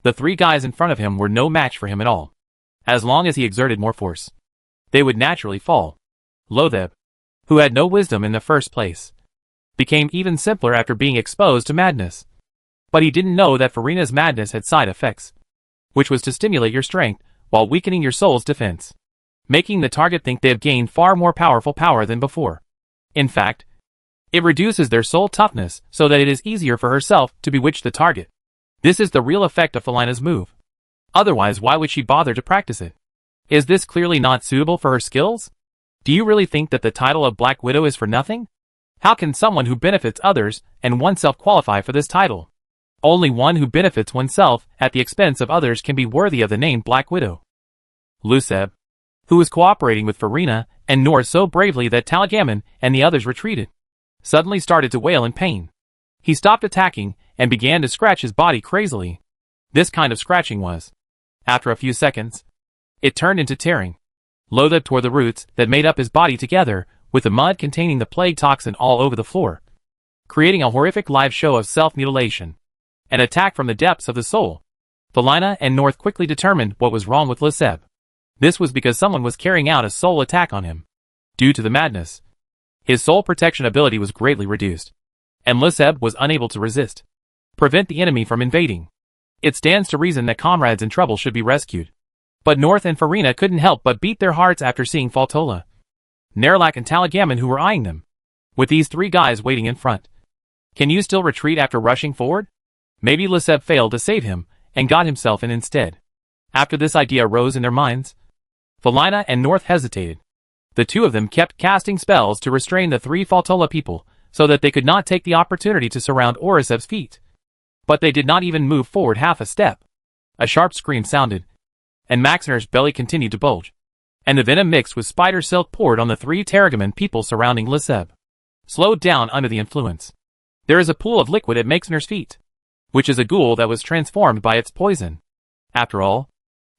The 3 guys in front of him were no match for him at all. As long as he exerted more force, they would naturally fall. Loatheb, who had no wisdom in the first place, became even simpler after being exposed to madness. But he didn't know that Farina's madness had side effects, which was to stimulate your strength while weakening your soul's defense, making the target think they have gained far more powerful power than before. In fact, it reduces their soul toughness so that it is easier for herself to bewitch the target. This is the real effect of Felina's move. Otherwise, why would she bother to practice it? Is this clearly not suitable for her skills? Do you really think that the title of Black Widow is for nothing? How can someone who benefits others and oneself qualify for this title? Only one who benefits oneself at the expense of others can be worthy of the name Black Widow. Luceb, who was cooperating with Farina and North so bravely that Talagaman and the others retreated, suddenly started to wail in pain. He stopped attacking and began to scratch his body crazily. This kind of scratching was, after a few seconds, it turned into tearing. Loatheb tore the roots that made up his body together with the mud containing the plague toxin all over the floor, creating a horrific live show of self-mutilation. An attack from the depths of the soul. Felina and North quickly determined what was wrong with Liseb. This was because someone was carrying out a soul attack on him. Due to the madness, his soul protection ability was greatly reduced, and Liseb was unable to resist. Prevent the enemy from invading. It stands to reason that comrades in trouble should be rescued. But North and Farina couldn't help but beat their hearts after seeing Faltola, Nerlac and Talagaman who were eyeing them, with these 3 guys waiting in front. Can you still retreat after rushing forward? Maybe Liseb failed to save him and got himself in instead. After this idea rose in their minds, Felina and North hesitated. The 2 of them kept casting spells to restrain the 3 Faltola people so that they could not take the opportunity to surround Oriseb's feet. But they did not even move forward half a step. A sharp scream sounded, and Maxner's belly continued to bulge, and the venom mixed with spider silk poured on the 3 Taragaman people surrounding Liseb. Slowed down under the influence. There is a pool of liquid at Maxner's feet, which is a ghoul that was transformed by its poison. After all,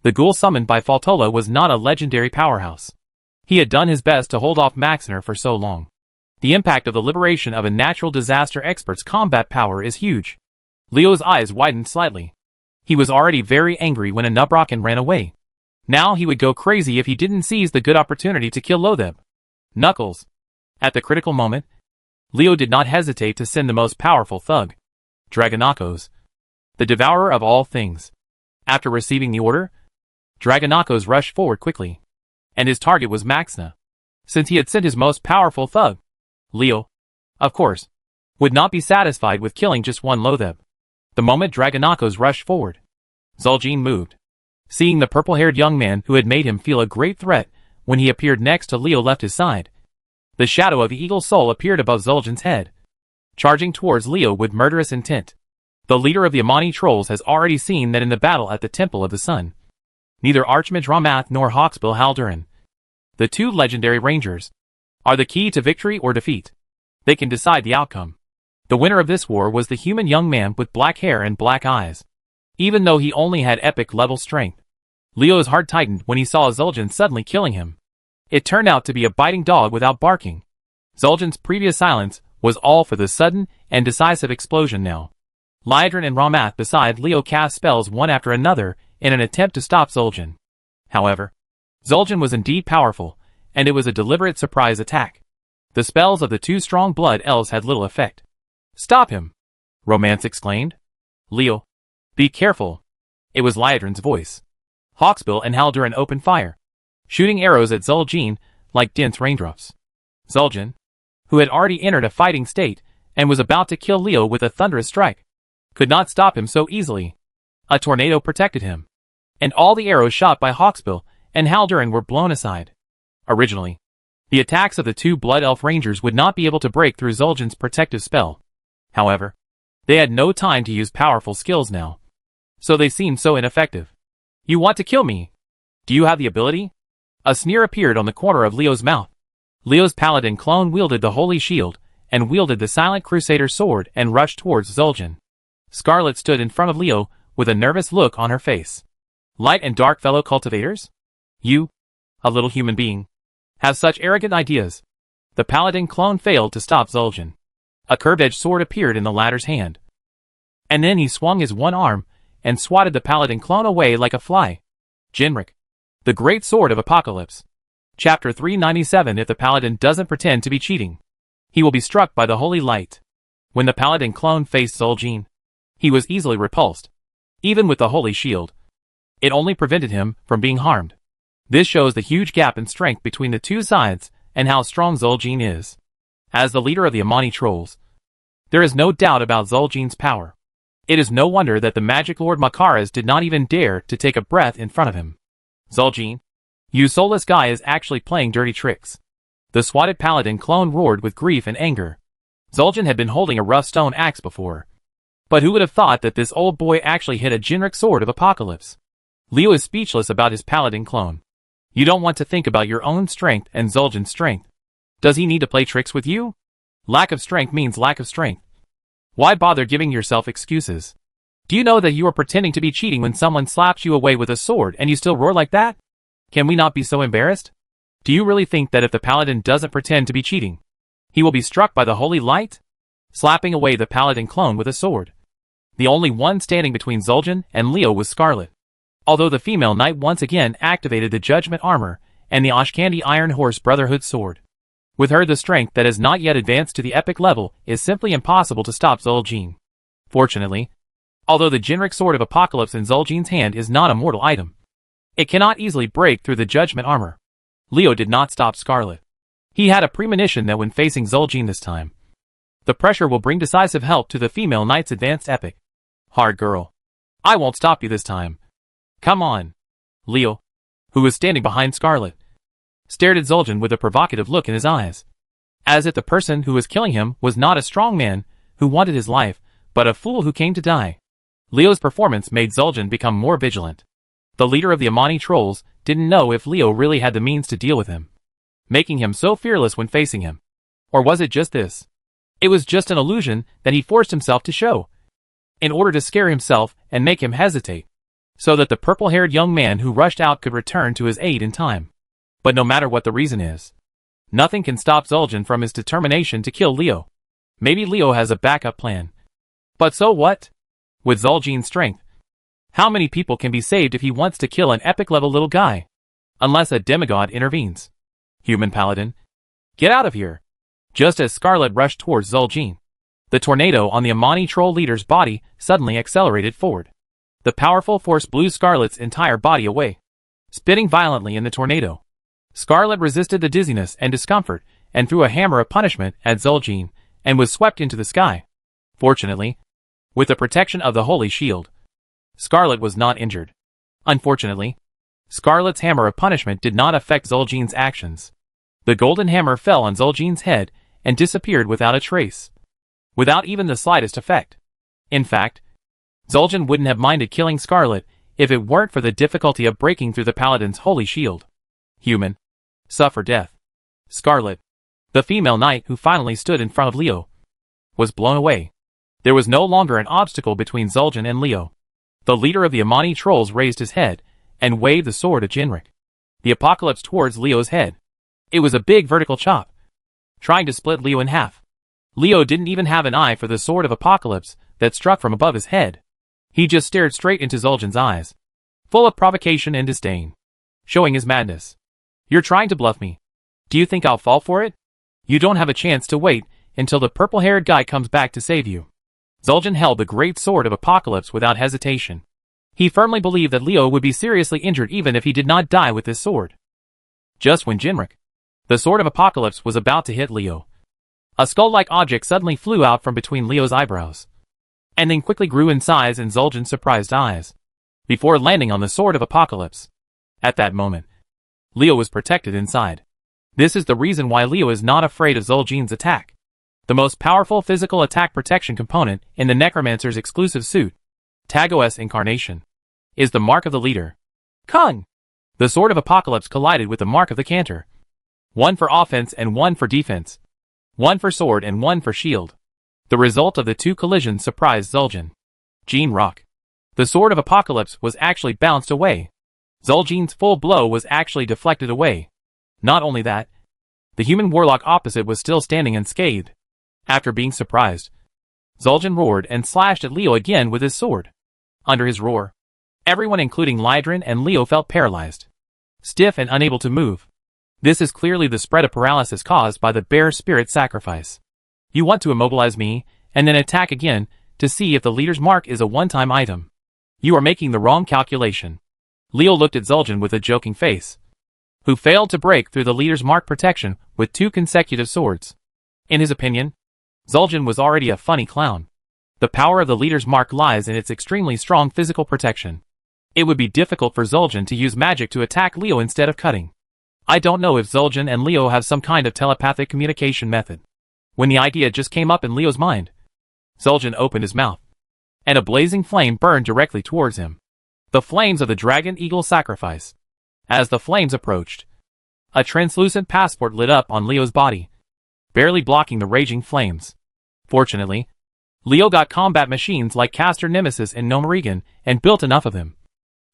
the ghoul summoned by Faltola was not a legendary powerhouse. He had done his best to hold off Maxner for so long. The impact of the liberation of a natural disaster expert's combat power is huge. Leo's eyes widened slightly. He was already very angry when a Nubrocken ran away. Now he would go crazy if he didn't seize the good opportunity to kill Loatheb. Knuckles. At the critical moment, Leo did not hesitate to send the most powerful thug, Dragonakos, the devourer of all things. After receiving the order, Dragonakos rushed forward quickly, and his target was Maxna. Since he had sent his most powerful thug, Leo, of course, would not be satisfied with killing just one Loatheb. The moment Dragonakos rushed forward, Zul'jin moved. Seeing the purple-haired young man who had made him feel a great threat when he appeared next to Leo left his side, the shadow of the Eagle's soul appeared above Zul'jin's head, charging towards Leo with murderous intent. The leader of the Amani trolls has already seen that in the battle at the Temple of the Sun, neither Archmage Ramath nor Hawksbill Haldurin, the two legendary rangers, are the key to victory or defeat. They can decide the outcome. The winner of this war was the human young man with black hair and black eyes. Even though he only had epic-level strength, Leo's heart tightened when he saw Zul'jin suddenly killing him. It turned out to be a biting dog without barking. Zul'jin's previous silence was all for the sudden and decisive explosion now. Liadrin and Ramath beside Leo cast spells one after another in an attempt to stop Zul'jin. However, Zul'jin was indeed powerful, and it was a deliberate surprise attack. The spells of the two strong blood elves had little effect. "Stop him!" Romance exclaimed. "Leo, be careful." It was Liadrin's voice. Hawksbill and Haldurin opened fire, shooting arrows at Zul'jin like dense raindrops. Zul'jin, who had already entered a fighting state and was about to kill Leo with a thunderous strike, could not stop him so easily. A tornado protected him, and all the arrows shot by Hawksbill and Haldurin were blown aside. Originally, the attacks of the two Blood Elf Rangers would not be able to break through Zul'jin's protective spell. However, they had no time to use powerful skills now, so they seemed so ineffective. "You want to kill me? Do you have the ability?" A sneer appeared on the corner of Leo's mouth. Leo's paladin clone wielded the Holy Shield and wielded the Silent Crusader sword and rushed towards Zul'jin. Scarlet stood in front of Leo with a nervous look on her face. "Light and dark fellow cultivators? You, a little human being, have such arrogant ideas." The paladin clone failed to stop Zul'jin. A curved-edged sword appeared in the latter's hand, and then he swung his one arm and swatted the paladin clone away like a fly. Jinrik, the Great Sword of Apocalypse. Chapter 397. If the paladin doesn't pretend to be cheating, he will be struck by the holy light. When the paladin clone faced Zul'jin, he was easily repulsed. Even with the holy shield, it only prevented him from being harmed. This shows the huge gap in strength between the two sides and how strong Zul'jin is. As the leader of the Amani trolls, there is no doubt about Zul'jin's power. It is no wonder that the Magic Lord Makaras did not even dare to take a breath in front of him. "Zul'jin, you soulless guy is actually playing dirty tricks." The swatted paladin clone roared with grief and anger. Zul'jin had been holding a rough stone axe before, but who would have thought that this old boy actually hit a Jinrik sword of Apocalypse? Leo is speechless about his paladin clone. You don't want to think about your own strength and Zul'jin's strength. Does he need to play tricks with you? Lack of strength means lack of strength. Why bother giving yourself excuses? Do you know that you are pretending to be cheating when someone slaps you away with a sword and you still roar like that? Can we not be so embarrassed? Do you really think that if the paladin doesn't pretend to be cheating, he will be struck by the holy light? Slapping away the paladin clone with a sword. The only one standing between Zul'jin and Leo was Scarlet. Although the female knight once again activated the Judgment Armor and the Ashkandi Iron Horse Brotherhood sword. With her, the strength that has not yet advanced to the epic level is simply impossible to stop Zul'jin. Fortunately, although the Jinrik Sword of Apocalypse in Zul'jin's hand is not a mortal item, it cannot easily break through the Judgment Armor. Leo did not stop Scarlet. He had a premonition that when facing Zul'jin this time, the pressure will bring decisive help to the female knight's advanced epic. "Hard girl. I won't stop you this time. Come on." Leo, who was standing behind Scarlet, stared at Zul'jin with a provocative look in his eyes, as if the person who was killing him was not a strong man who wanted his life, but a fool who came to die. Leo's performance made Zul'jin become more vigilant. The leader of the Amani trolls didn't know if Leo really had the means to deal with him, making him so fearless when facing him. Or was it just this? It was just an illusion that he forced himself to show, in order to scare himself and make him hesitate, so that the purple-haired young man who rushed out could return to his aid in time. But no matter what the reason is, nothing can stop Zul'jin from his determination to kill Leo. Maybe Leo has a backup plan. But so what? With Zul'jin's strength, how many people can be saved if he wants to kill an epic-level little guy? Unless a demigod intervenes. "Human paladin, get out of here." Just as Scarlet rushed towards Zul'jin, the tornado on the Amani troll leader's body suddenly accelerated forward. The powerful force blew Scarlet's entire body away, spinning violently in the tornado. Scarlet resisted the dizziness and discomfort and threw a hammer of punishment at Zul'jin and was swept into the sky. Fortunately, with the protection of the holy shield, Scarlet was not injured. Unfortunately, Scarlet's hammer of punishment did not affect Zul'jin's actions. The golden hammer fell on Zul'jin's head and disappeared without a trace, without even the slightest effect. In fact, Zul'jin wouldn't have minded killing Scarlet if it weren't for the difficulty of breaking through the paladin's holy shield. Human. Suffer death. Scarlet, the female knight who finally stood in front of Leo, was blown away. There was no longer an obstacle between Zul'jin and Leo. The leader of the Amani trolls raised his head and waved the sword at Jinrik, the apocalypse towards Leo's head. It was a big vertical chop, trying to split Leo in half. Leo didn't even have an eye for the sword of apocalypse that struck from above his head. He just stared straight into Zul'jin's eyes, full of provocation and disdain, showing his madness. You're trying to bluff me. Do you think I'll fall for it? You don't have a chance to wait until the purple-haired guy comes back to save you. Zul'jin held the great sword of apocalypse without hesitation. He firmly believed that Leo would be seriously injured even if he did not die with this sword. Just when Jinrik, the sword of apocalypse, was about to hit Leo, a skull-like object suddenly flew out from between Leo's eyebrows, and then quickly grew in size in Zul'jin's surprised eyes, before landing on the sword of apocalypse. At that moment, Leo was protected inside. This is the reason why Leo is not afraid of Zul'jin's attack. The most powerful physical attack protection component in the Necromancer's exclusive suit, Tagos Incarnation, is the mark of the leader. Kung! The sword of apocalypse collided with the mark of the Cantor. One for offense and one for defense. One for sword and one for shield. The result of the two collisions surprised Zul'jin. Gene Rock. The sword of apocalypse was actually bounced away. Zul'jin's full blow was actually deflected away. Not only that, the human warlock opposite was still standing unscathed. After being surprised, Zul'jin roared and slashed at Leo again with his sword. Under his roar, everyone including Lydrin and Leo felt paralyzed, stiff and unable to move. This is clearly the spread of paralysis caused by the bear spirit sacrifice. You want to immobilize me, and then attack again, to see if the leader's mark is a one-time item. You are making the wrong calculation. Leo looked at Zul'jin with a joking face, who failed to break through the leader's mark protection with 2 consecutive swords. In his opinion, Zul'jin was already a funny clown. The power of the leader's mark lies in its extremely strong physical protection. It would be difficult for Zul'jin to use magic to attack Leo instead of cutting. I don't know if Zul'jin and Leo have some kind of telepathic communication method. When the idea just came up in Leo's mind, Zul'jin opened his mouth, and a blazing flame burned directly towards him. The flames of the dragon eagle sacrifice. As the flames approached, a translucent passport lit up on Leo's body, barely blocking the raging flames. Fortunately, Leo got combat machines like Caster Nemesis and Nomarigan and built enough of them.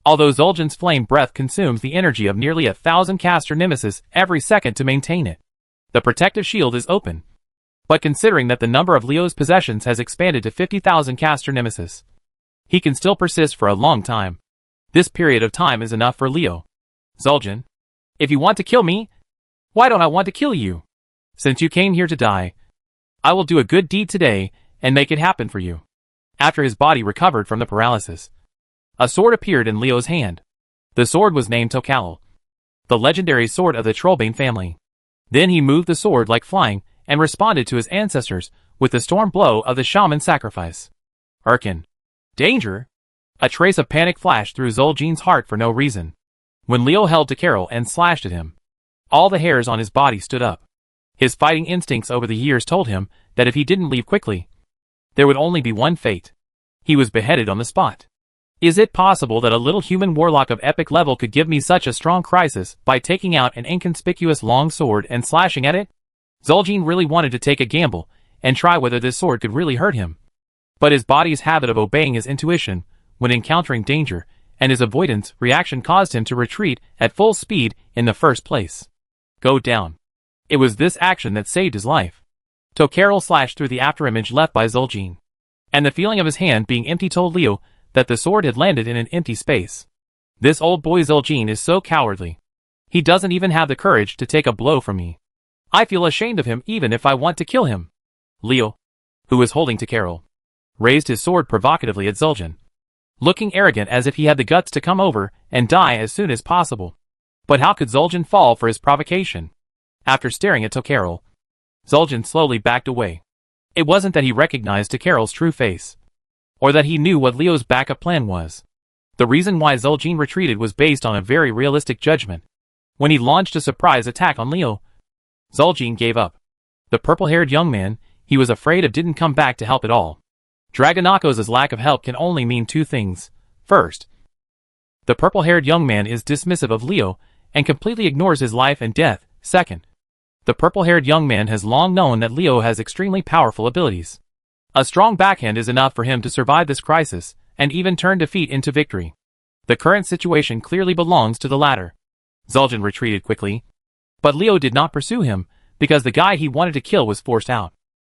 Although Zul'jin's flame breath consumes the energy of nearly 1,000 Caster Nemesis every second to maintain it, the protective shield is open. But considering that the number of Leo's possessions has expanded to 50,000 Caster Nemesis, he can still persist for a long time. This period of time is enough for Leo. Zul'jin, if you want to kill me, why don't I want to kill you? Since you came here to die, I will do a good deed today and make it happen for you. After his body recovered from the paralysis, a sword appeared in Leo's hand. The sword was named Tokalal, the legendary sword of the Trollbane family. Then he moved the sword like flying and responded to his ancestors with the storm blow of the shaman sacrifice. Erkin. Danger! A trace of panic flashed through Zul'jin's heart for no reason. When Leo held Tokalal and slashed at him, all the hairs on his body stood up. His fighting instincts over the years told him that if he didn't leave quickly, there would only be one fate. He was beheaded on the spot. Is it possible that a little human warlock of epic level could give me such a strong crisis by taking out an inconspicuous long sword and slashing at it? Zul'jin really wanted to take a gamble and try whether this sword could really hurt him. But his body's habit of obeying his intuition when encountering danger and his avoidance reaction caused him to retreat at full speed in the first place. Go down. It was this action that saved his life. Tokalal slashed through the afterimage left by Zul'jin, and the feeling of his hand being empty told Leo that the sword had landed in an empty space. This old boy Zul'jin is so cowardly. He doesn't even have the courage to take a blow from me. I feel ashamed of him even if I want to kill him. Leo, who was holding Tokalal, raised his sword provocatively at Zul'jin, looking arrogant as if he had the guts to come over and die as soon as possible. But how could Zul'jin fall for his provocation? After staring at Tokalal, Zul'jin slowly backed away. It wasn't that he recognized Takeru's true face, or that he knew what Leo's backup plan was. The reason why Zul'jin retreated was based on a very realistic judgment. When he launched a surprise attack on Leo, Zul'jin gave up. The purple-haired young man, he was afraid of, didn't come back to help at all. Dragonako's lack of help can only mean two things. First, the purple-haired young man is dismissive of Leo and completely ignores his life and death. Second, the purple-haired young man has long known that Leo has extremely powerful abilities. A strong backhand is enough for him to survive this crisis and even turn defeat into victory. The current situation clearly belongs to the latter. Zul'jin retreated quickly, but Leo did not pursue him because the guy he wanted to kill was forced out.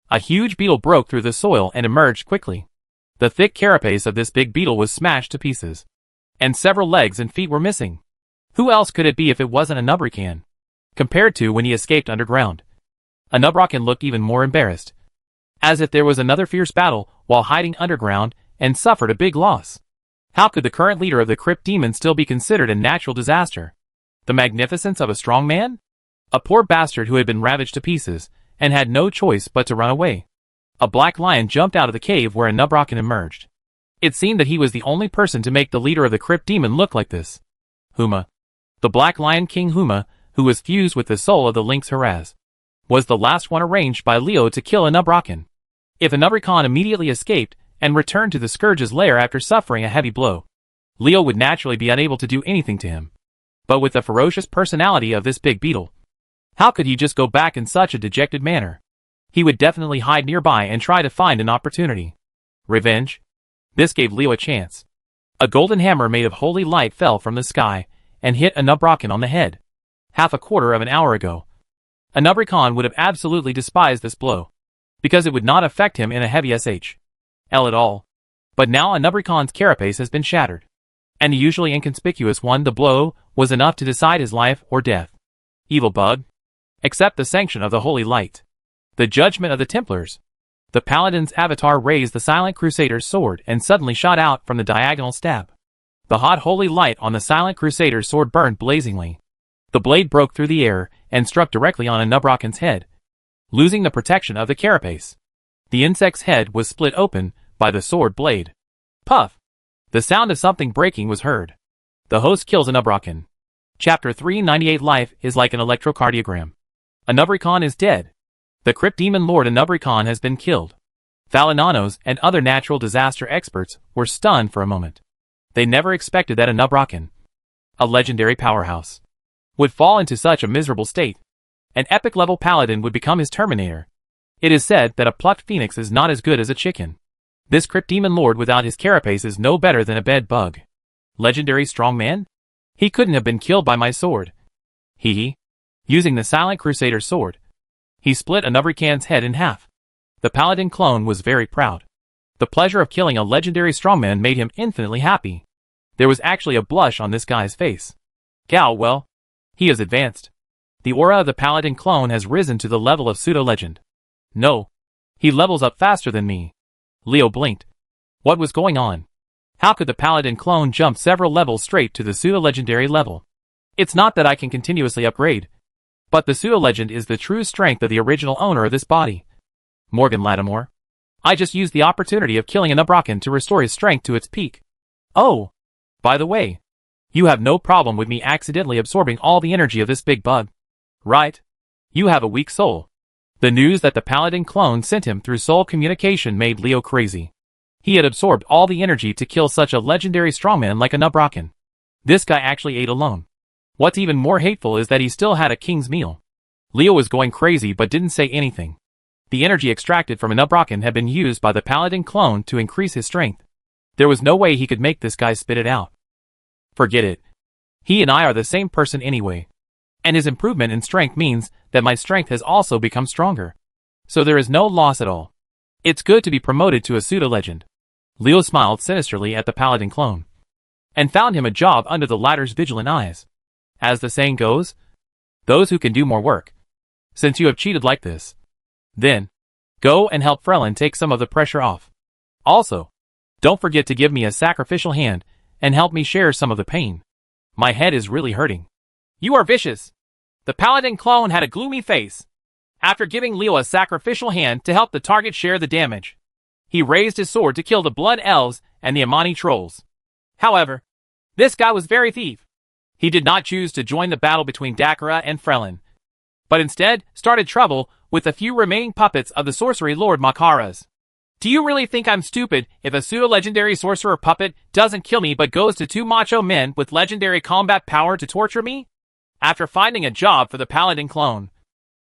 A huge beetle broke through the soil and emerged quickly. The thick carapace of this big beetle was smashed to pieces, and several legs and feet were missing. Who else could it be if it wasn't a Nubrican? Compared to when he escaped underground, a Nubrakan looked even more embarrassed, as if there was another fierce battle while hiding underground and suffered a big loss. How could the current leader of the Crypt Demon still be considered a natural disaster? The magnificence of a strong man? A poor bastard who had been ravaged to pieces and had no choice but to run away. A black lion jumped out of the cave where a Nubrakan emerged. It seemed that he was the only person to make the leader of the Crypt Demon look like this. Huma. The Black Lion King Huma, who was fused with the soul of the Lynx Haraz, was the last one arranged by Leo to kill a Nubrakan. If a Nubrakan immediately escaped and returned to the Scourge's lair after suffering a heavy blow, Leo would naturally be unable to do anything to him. But with the ferocious personality of this big beetle, how could he just go back in such a dejected manner? He would definitely hide nearby and try to find an opportunity. Revenge? This gave Leo a chance. A golden hammer made of holy light fell from the sky and hit a Nubrakan on the head. Half a quarter of an hour ago, a Nubrakan would have absolutely despised this blow, because it would not affect him in a heavy SHL at all. But now a Nubrakan's carapace has been shattered, and the usually inconspicuous one, the blow was enough to decide his life or death. Evil bug. Accept the sanction of the holy light. The judgment of the Templars. The Paladin's avatar raised the Silent Crusader's sword and suddenly shot out from the diagonal stab. The hot holy light on the Silent Crusader's sword burned blazingly. The blade broke through the air and struck directly on a Nubrakan's head, losing the protection of the carapace. The insect's head was split open by the sword blade. Puff! The sound of something breaking was heard. The host kills a Nubrakan. Chapter 398. Life is like an electrocardiogram. A Nubrakan is dead. The Crypt Demon Lord Nubrakan has been killed. Falinanos and other natural disaster experts were stunned for a moment. They never expected that a Nubrakan, a legendary powerhouse, would fall into such a miserable state. An epic-level paladin would become his terminator. It is said that a plucked phoenix is not as good as a chicken. This Crypt Demon Lord without his carapace is no better than a bed bug. Legendary strongman? He couldn't have been killed by my sword. Hee. Using the Silent Crusader's sword, he split a Nubrakan's head in half. The paladin clone was very proud. The pleasure of killing a legendary strongman made him infinitely happy. There was actually a blush on this guy's face. Gal, well, he is advanced. The aura of the paladin clone has risen to the level of pseudo-legend. No. He levels up faster than me. Leo blinked. What was going on? How could the paladin clone jump several levels straight to the pseudo-legendary level? It's not that I can continuously upgrade, but the pseudo-legend is the true strength of the original owner of this body. Morgan Lattimore. I just used the opportunity of killing a Nubrakan to restore his strength to its peak. Oh, by the way, you have no problem with me accidentally absorbing all the energy of this big bug, right? You have a weak soul. The news that the paladin clone sent him through soul communication made Leo crazy. He had absorbed all the energy to kill such a legendary strongman like a Nubrakan. This guy actually ate alone. What's even more hateful is that he still had a king's meal. Leo was going crazy but didn't say anything. The energy extracted from a Nubrakan had been used by the paladin clone to increase his strength. There was no way he could make this guy spit it out. Forget it. He and I are the same person anyway. And his improvement in strength means that my strength has also become stronger. So there is no loss at all. It's good to be promoted to a pseudo-legend. Leo smiled sinisterly at the paladin clone, and found him a job under the latter's vigilant eyes. As the saying goes, those who can do more work. Since you have cheated like this, then go and help Frelin take some of the pressure off. Also, don't forget to give me a sacrificial hand and help me share some of the pain. My head is really hurting. You are vicious. The paladin clone had a gloomy face. After giving Leo a sacrificial hand to help the target share the damage, he raised his sword to kill the Blood Elves and the Amani Trolls. However, this guy was very thief. He did not choose to join the battle between Dakara and Frelin, but instead started trouble with the few remaining puppets of the sorcery lord Makaras. Do you really think I'm stupid if a pseudo-legendary sorcerer puppet doesn't kill me but goes to two macho men with legendary combat power to torture me? After finding a job for the paladin clone,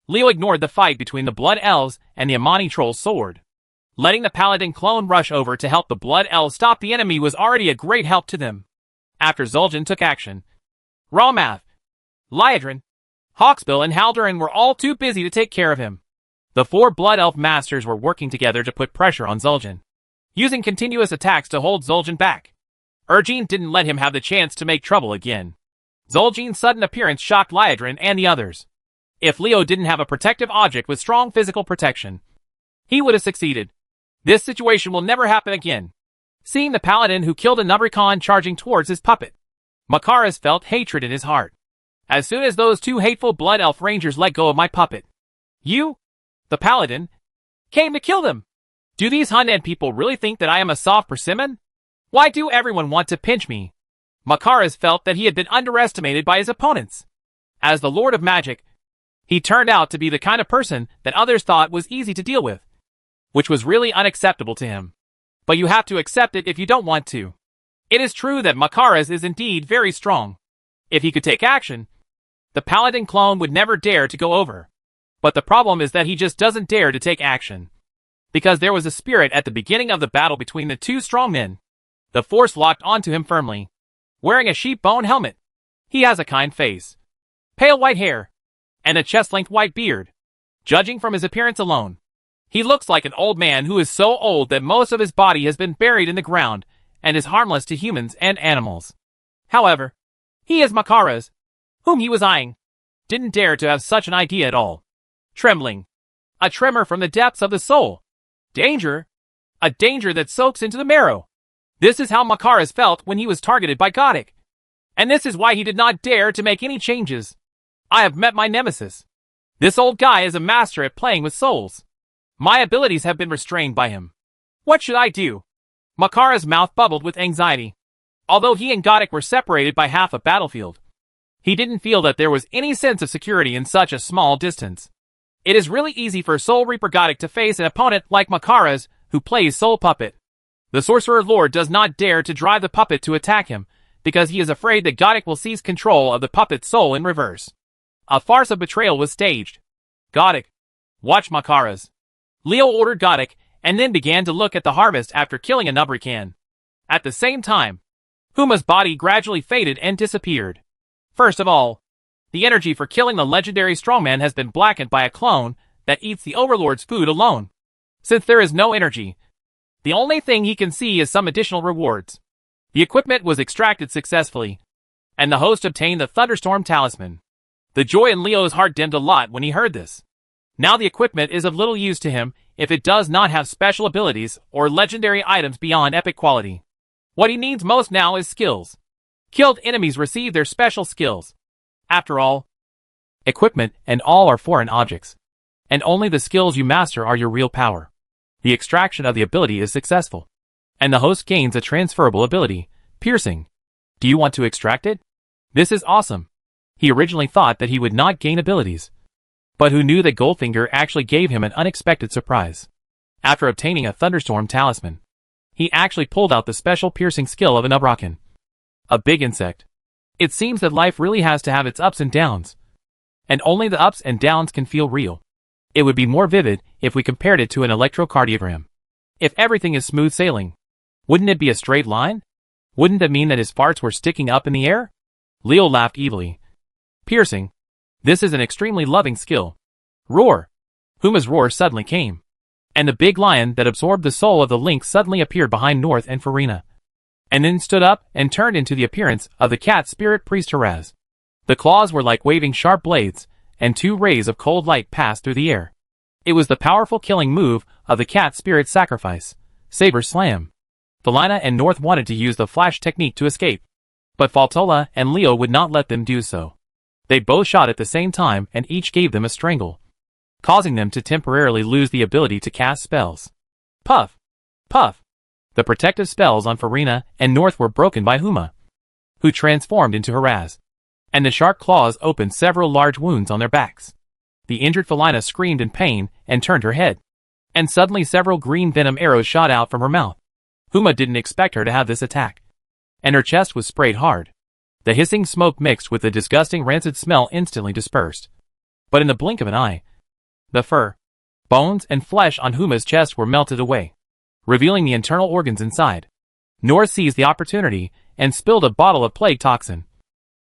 Leo ignored the fight between the Blood Elves and the Amani Troll's sword. Letting the paladin clone rush over to help the Blood Elves stop the enemy was already a great help to them. After Zul'jin took action, Ralmath, Liadrin, Hawksbill and Haldoran were all too busy to take care of him. The four Blood Elf Masters were working together to put pressure on Zul'jin, using continuous attacks to hold Zul'jin back. Urgine didn't let him have the chance to make trouble again. Zul'jin's sudden appearance shocked Liadrin and the others. If Leo didn't have a protective object with strong physical protection, he would have succeeded. This situation will never happen again. Seeing the paladin who killed a Nubricon charging towards his puppet, Makaras felt hatred in his heart. As soon as those two hateful Blood Elf Rangers let go of my puppet, you, the paladin, came to kill them. Do these Hunan people really think that I am a soft persimmon? Why do everyone want to pinch me? Makaras felt that he had been underestimated by his opponents. As the Lord of Magic, he turned out to be the kind of person that others thought was easy to deal with, which was really unacceptable to him. But you have to accept it if you don't want to. It is true that Makaras is indeed very strong. If he could take action, the paladin clone would never dare to go over. But the problem is that he just doesn't dare to take action. Because there was a spirit at the beginning of the battle between the two strong men. The force locked onto him firmly. Wearing a sheep bone helmet, he has a kind face, pale white hair, and a chest-length white beard. Judging from his appearance alone, he looks like an old man who is so old that most of his body has been buried in the ground and is harmless to humans and animals. However, he is Makaras, whom he was eyeing, didn't dare to have such an idea at all. Trembling. A tremor from the depths of the soul. Danger. A danger that soaks into the marrow. This is how Makaras felt when he was targeted by Goddic. And this is why he did not dare to make any changes. I have met my nemesis. This old guy is a master at playing with souls. My abilities have been restrained by him. What should I do? Makaras' mouth bubbled with anxiety. Although he and Goddic were separated by half a battlefield, he didn't feel that there was any sense of security in such a small distance. It is really easy for Soul Reaper Goddic to face an opponent like Makaras, who plays Soul Puppet. The Sorcerer Lord does not dare to drive the puppet to attack him, because he is afraid that Goddic will seize control of the puppet's soul in reverse. A farce of betrayal was staged. Goddic, watch Makaras. Leo ordered Goddic, and then began to look at the harvest after killing a Nubrican. At the same time, Huma's body gradually faded and disappeared. First of all, the energy for killing the legendary strongman has been blackened by a clone that eats the Overlord's food alone. Since there is no energy, the only thing he can see is some additional rewards. The equipment was extracted successfully, and the host obtained the Thunderstorm Talisman. The joy in Leo's heart dimmed a lot when he heard this. Now the equipment is of little use to him if it does not have special abilities or legendary items beyond epic quality. What he needs most now is skills. Killed enemies receive their special skills. After all, equipment and all are foreign objects, and only the skills you master are your real power. The extraction of the ability is successful, and the host gains a transferable ability, Piercing. Do you want to extract it? This is awesome. He originally thought that he would not gain abilities, but who knew that Goldfinger actually gave him an unexpected surprise. After obtaining a Thunderstorm Talisman, he actually pulled out the special piercing skill of an Ubrakan, a big insect. It seems that life really has to have its ups and downs, and only the ups and downs can feel real. It would be more vivid if we compared it to an electrocardiogram. If everything is smooth sailing, wouldn't it be a straight line? Wouldn't that mean that his farts were sticking up in the air? Leo laughed evilly. Piercing. This is an extremely loving skill. Roar. Huma's roar suddenly came, and the big lion that absorbed the soul of the lynx suddenly appeared behind North and Farina, and then stood up and turned into the appearance of the cat spirit priest Haraz. The claws were like waving sharp blades, and two rays of cold light passed through the air. It was the powerful killing move of the cat spirit sacrifice, Saber Slam. Felina and North wanted to use the flash technique to escape, but Faltola and Leo would not let them do so. They both shot at the same time and each gave them a strangle. causing them to temporarily lose the ability to cast spells. Puff! Puff! The protective spells on Farina and North were broken by Huma, who transformed into Haraz, and the sharp claws opened several large wounds on their backs. The injured Felina screamed in pain and turned her head, and suddenly several green venom arrows shot out from her mouth. Huma didn't expect her to have this attack, and her chest was sprayed hard. The hissing smoke mixed with the disgusting rancid smell instantly dispersed. But in the blink of an eye, the fur, bones, and flesh on Huma's chest were melted away, revealing the internal organs inside. Nor seized the opportunity and spilled a bottle of plague toxin,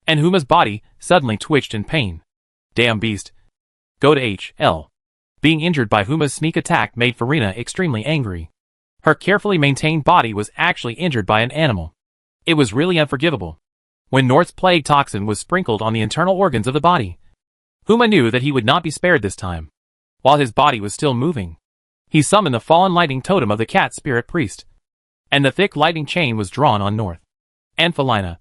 and Huma's body suddenly twitched in pain. Damn beast. Go to HL. Being injured by Huma's sneak attack made Farina extremely angry. Her carefully maintained body was actually injured by an animal. It was really unforgivable. When North's plague toxin was sprinkled on the internal organs of the body, Huma knew that he would not be spared this time. While his body was still moving, he summoned the fallen lightning totem of the cat spirit priest, and the thick lightning chain was drawn on North and Felina,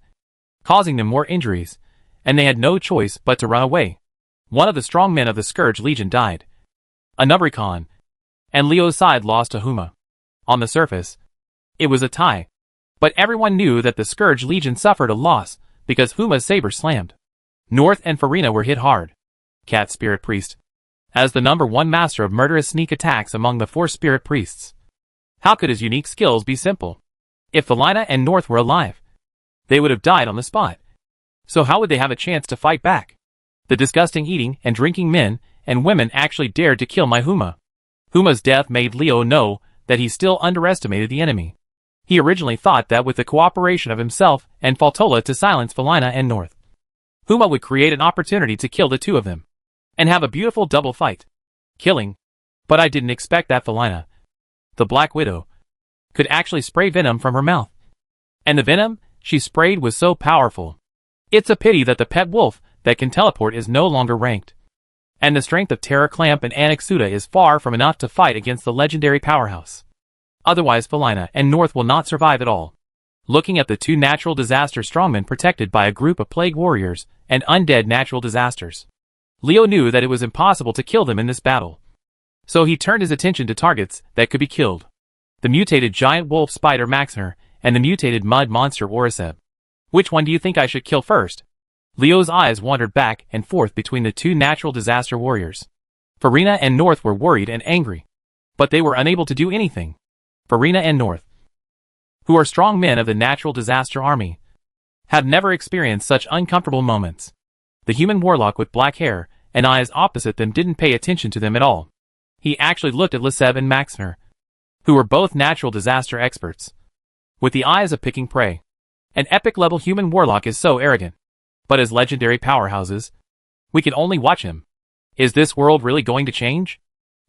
causing them more injuries, and they had no choice but to run away. One of the strong men of the Scourge Legion died. Another Khan, and Leo's side lost to Huma. On the surface, it was a tie, but everyone knew that the Scourge Legion suffered a loss because Huma's saber slammed. North and Farina were hit hard. Cat Spirit Priest, as the #1 master of murderous sneak attacks among the 4 spirit priests. How could his unique skills be simple? If Felina and North were alive, they would have died on the spot. So how would they have a chance to fight back? The disgusting eating and drinking men and women actually dared to kill my Huma. Huma's death made Leo know that he still underestimated the enemy. He originally thought that with the cooperation of himself and Faltola to silence Felina and North, Huma would create an opportunity to kill the two of them, and have a beautiful double fight. Killing. But I didn't expect that Felina, the Black Widow, could actually spray venom from her mouth. And the venom she sprayed was so powerful. It's a pity that the pet wolf that can teleport is no longer ranked, and the strength of Terra Clamp and Anixuda is far from enough to fight against the legendary powerhouse. Otherwise Felina and North will not survive at all. Looking at the 2 natural disaster strongmen protected by a group of plague warriors and undead natural disasters, Leo knew that it was impossible to kill them in this battle. So he turned his attention to targets that could be killed: the mutated giant wolf spider Maxner and the mutated mud monster Oriseb. Which one do you think I should kill first? Leo's eyes wandered back and forth between the 2 natural disaster warriors. Farina and North were worried and angry, but they were unable to do anything. Farina and North, who are strong men of the natural disaster army, had never experienced such uncomfortable moments. The human warlock with black hair and eyes opposite them didn't pay attention to them at all. He actually looked at Liseb and Maxner, who were both natural disaster experts, with the eyes of picking prey. An epic-level human warlock is so arrogant, but as legendary powerhouses, we can only watch him. Is this world really going to change?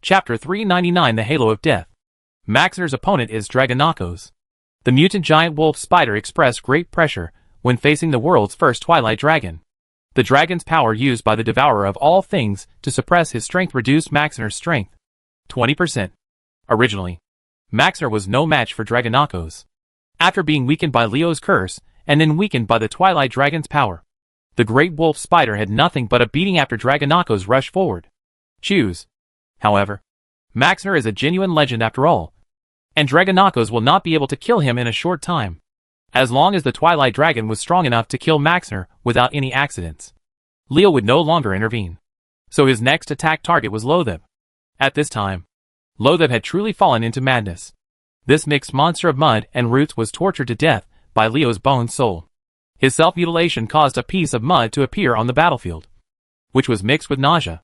Chapter 399: The Halo of Death. Maxner's opponent is Dragonakos. The mutant giant wolf spider expressed great pressure when facing the world's first Twilight Dragon. The dragon's power used by the devourer of all things to suppress his strength reduced Maxner's strength 20%. Originally, Maxner was no match for Dragonakos. After being weakened by Leo's curse, and then weakened by the Twilight Dragon's power, the great wolf spider had nothing but a beating after Dragonakos rushed forward. Choose. However, Maxner is a genuine legend after all, and Dragonakos will not be able to kill him in a short time, as long as the Twilight Dragon was strong enough to kill Maxner without any accidents. Leo would no longer intervene, so his next attack target was Lotheb. At this time, Lotheb had truly fallen into madness. This mixed monster of mud and roots was tortured to death by Leo's bone soul. His self-mutilation caused a piece of mud to appear on the battlefield, which was mixed with nausea.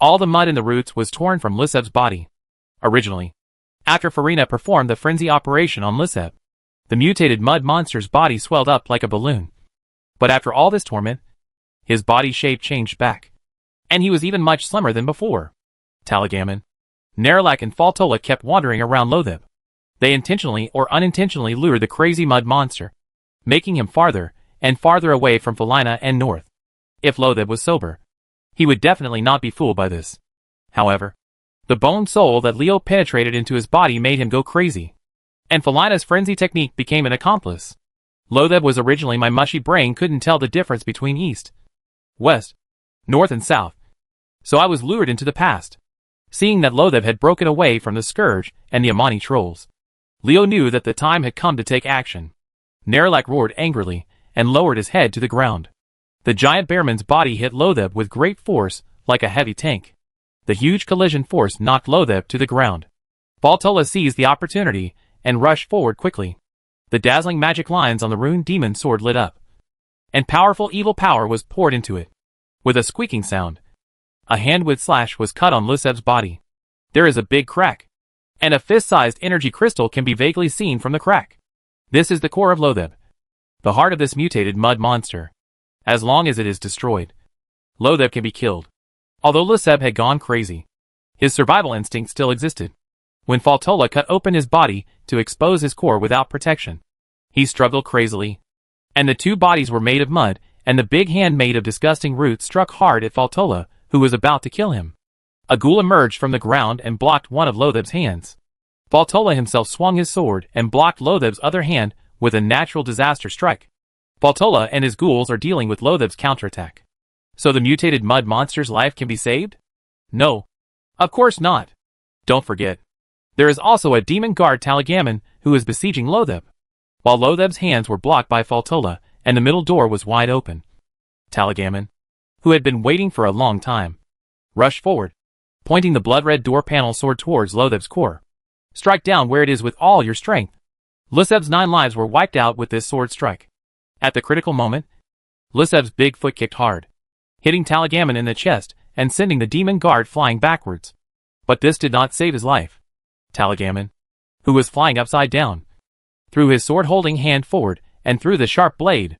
All the mud in the roots was torn from Liseb's body. Originally, after Farina performed the frenzy operation on Liseb, the mutated mud monster's body swelled up like a balloon. But after all this torment, his body shape changed back, and he was even much slimmer than before. Talagaman, Nerlac and Faltola kept wandering around Lotheb. They intentionally or unintentionally lured the crazy mud monster, making him farther and farther away from Felina and North. If Lotheb was sober, he would definitely not be fooled by this. However, the bone soul that Leo penetrated into his body made him go crazy, and Felina's frenzy technique became an accomplice. Lotheb was originally my mushy brain couldn't tell the difference between east, west, north and south, so I was lured into the past. Seeing that Lotheb had broken away from the Scourge and the Amani trolls, Leo knew that the time had come to take action. Nerlak roared angrily and lowered his head to the ground. The giant bearman's body hit Lotheb with great force, like a heavy tank. The huge collision force knocked Lotheb to the ground. Valtola seized the opportunity and rushed forward quickly. The dazzling magic lines on the rune demon sword lit up, and powerful evil power was poured into it. With a squeaking sound, a hand-width slash was cut on Lotheb's body. There is a big crack, and a fist-sized energy crystal can be vaguely seen from the crack. This is the core of Lotheb, the heart of this mutated mud monster. As long as it is destroyed, Lotheb can be killed. Although Lotheb had gone crazy, his survival instinct still existed. When Valtola cut open his body to expose his core without protection, he struggled crazily. And the two bodies were made of mud, and the big hand made of disgusting roots struck hard at Valtola, who was about to kill him. A ghoul emerged from the ground and blocked one of Lotheb's hands. Valtola himself swung his sword and blocked Lotheb's other hand with a natural disaster strike. Valtola and his ghouls are dealing with Lotheb's counterattack. So the mutated mud monster's life can be saved? No. Of course not. Don't forget, there is also a demon guard Talagaman who is besieging Lotheb. While Lotheb's hands were blocked by Valtola and the middle door was wide open, Talagaman, who had been waiting for a long time, rushed forward, pointing the blood-red door panel sword towards Lotheb's core. Strike down where it is with all your strength. Lotheb's 9 lives were wiped out with this sword strike. At the critical moment, Lotheb's big foot kicked hard, hitting Talagaman in the chest and sending the demon guard flying backwards. But this did not save his life. Talagaman, who was flying upside down, threw his sword-holding hand forward and threw the sharp blade.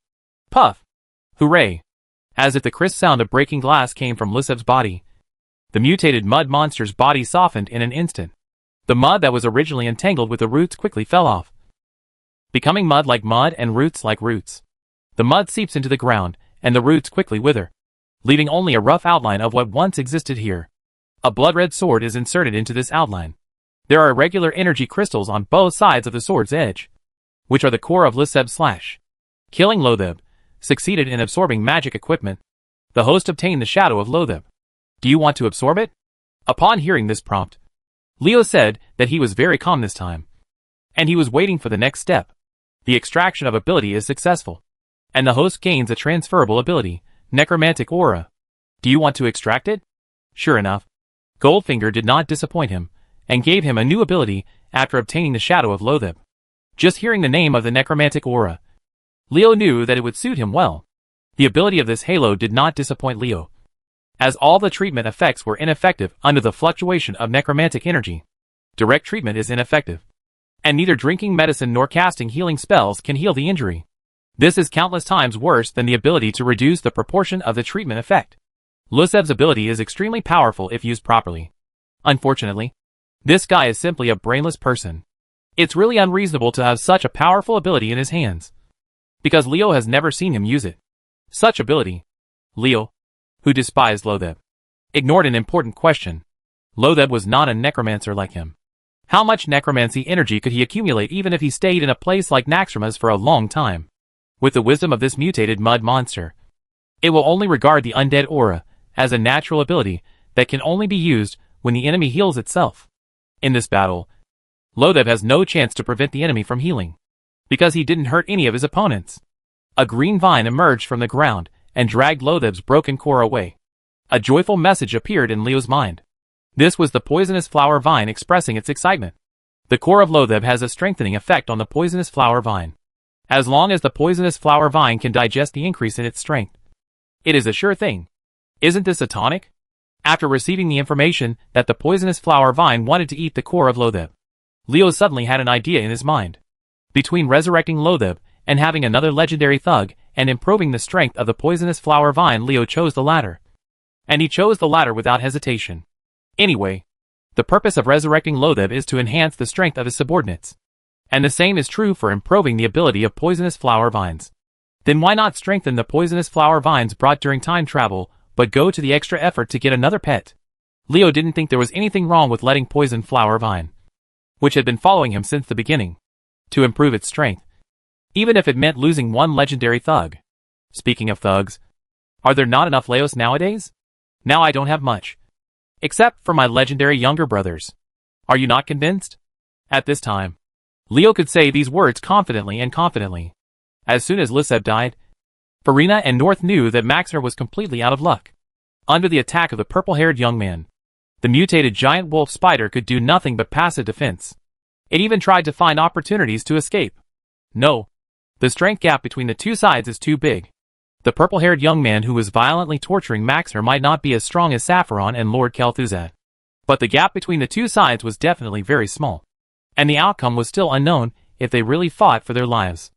Puff! Hooray! As if the crisp sound of breaking glass came from Lotheb's body, the mutated mud monster's body softened in an instant. The mud that was originally entangled with the roots quickly fell off, becoming mud like mud and roots like roots. The mud seeps into the ground, and the roots quickly wither, leaving only a rough outline of what once existed here. A blood-red sword is inserted into this outline. There are irregular energy crystals on both sides of the sword's edge, which are the core of Lotheb's slash. Killing Lotheb succeeded in absorbing magic equipment. The host obtained the shadow of Lotheb. Do you want to absorb it? Upon hearing this prompt, Leo said that he was very calm this time, and he was waiting for the next step. The extraction of ability is successful, and the host gains a transferable ability, Necromantic Aura. Do you want to extract it? Sure enough, Goldfinger did not disappoint him, and gave him a new ability after obtaining the shadow of Lotheb. Just hearing the name of the Necromantic Aura, Leo knew that it would suit him well. The ability of this halo did not disappoint Leo, as all the treatment effects were ineffective under the fluctuation of necromantic energy. Direct treatment is ineffective, and neither drinking medicine nor casting healing spells can heal the injury. This is countless times worse than the ability to reduce the proportion of the treatment effect. Lotheb's ability is extremely powerful if used properly. Unfortunately, this guy is simply a brainless person. It's really unreasonable to have such a powerful ability in his hands, because Leo has never seen him use it. Such ability. Leo, who despised Lotheb, ignored an important question. Lotheb was not a necromancer like him. How much necromancy energy could he accumulate even if he stayed in a place like Naxxramas for a long time? With the wisdom of this mutated mud monster, it will only regard the undead aura as a natural ability that can only be used when the enemy heals itself. In this battle, Lotheb has no chance to prevent the enemy from healing, because he didn't hurt any of his opponents. A green vine emerged from the ground and dragged Lotheb's broken core away. A joyful message appeared in Leo's mind. This was the poisonous flower vine expressing its excitement. The core of Lotheb has a strengthening effect on the poisonous flower vine. As long as the poisonous flower vine can digest the increase in its strength, it is a sure thing. Isn't this a tonic? After receiving the information that the poisonous flower vine wanted to eat the core of Lotheb, Leo suddenly had an idea in his mind. Between resurrecting Lotheb and having another legendary thug and improving the strength of the poisonous flower vine, Leo chose the latter. And he chose the latter without hesitation. Anyway, the purpose of resurrecting Lotheb is to enhance the strength of his subordinates. And the same is true for improving the ability of poisonous flower vines. Then why not strengthen the poisonous flower vines brought during time travel, but go to the extra effort to get another pet? Leo didn't think there was anything wrong with letting poison flower vine, which had been following him since the beginning, to improve its strength, even if it meant losing one legendary thug. Speaking of thugs, are there not enough Leos nowadays? Now I don't have much. Except for my legendary younger brothers. Are you not convinced? At this time, Leo could say these words confidently. As soon as Liseb died, Farina and North knew that Maxner was completely out of luck. Under the attack of the purple-haired young man, the mutated giant wolf spider could do nothing but passive defense. It even tried to find opportunities to escape. No. The strength gap between the two sides is too big. The purple-haired young man who was violently torturing Maxner might not be as strong as Sapphiron and Lord Kel'Thuzad. But the gap between the two sides was definitely very small. And the outcome was still unknown if they really fought for their lives.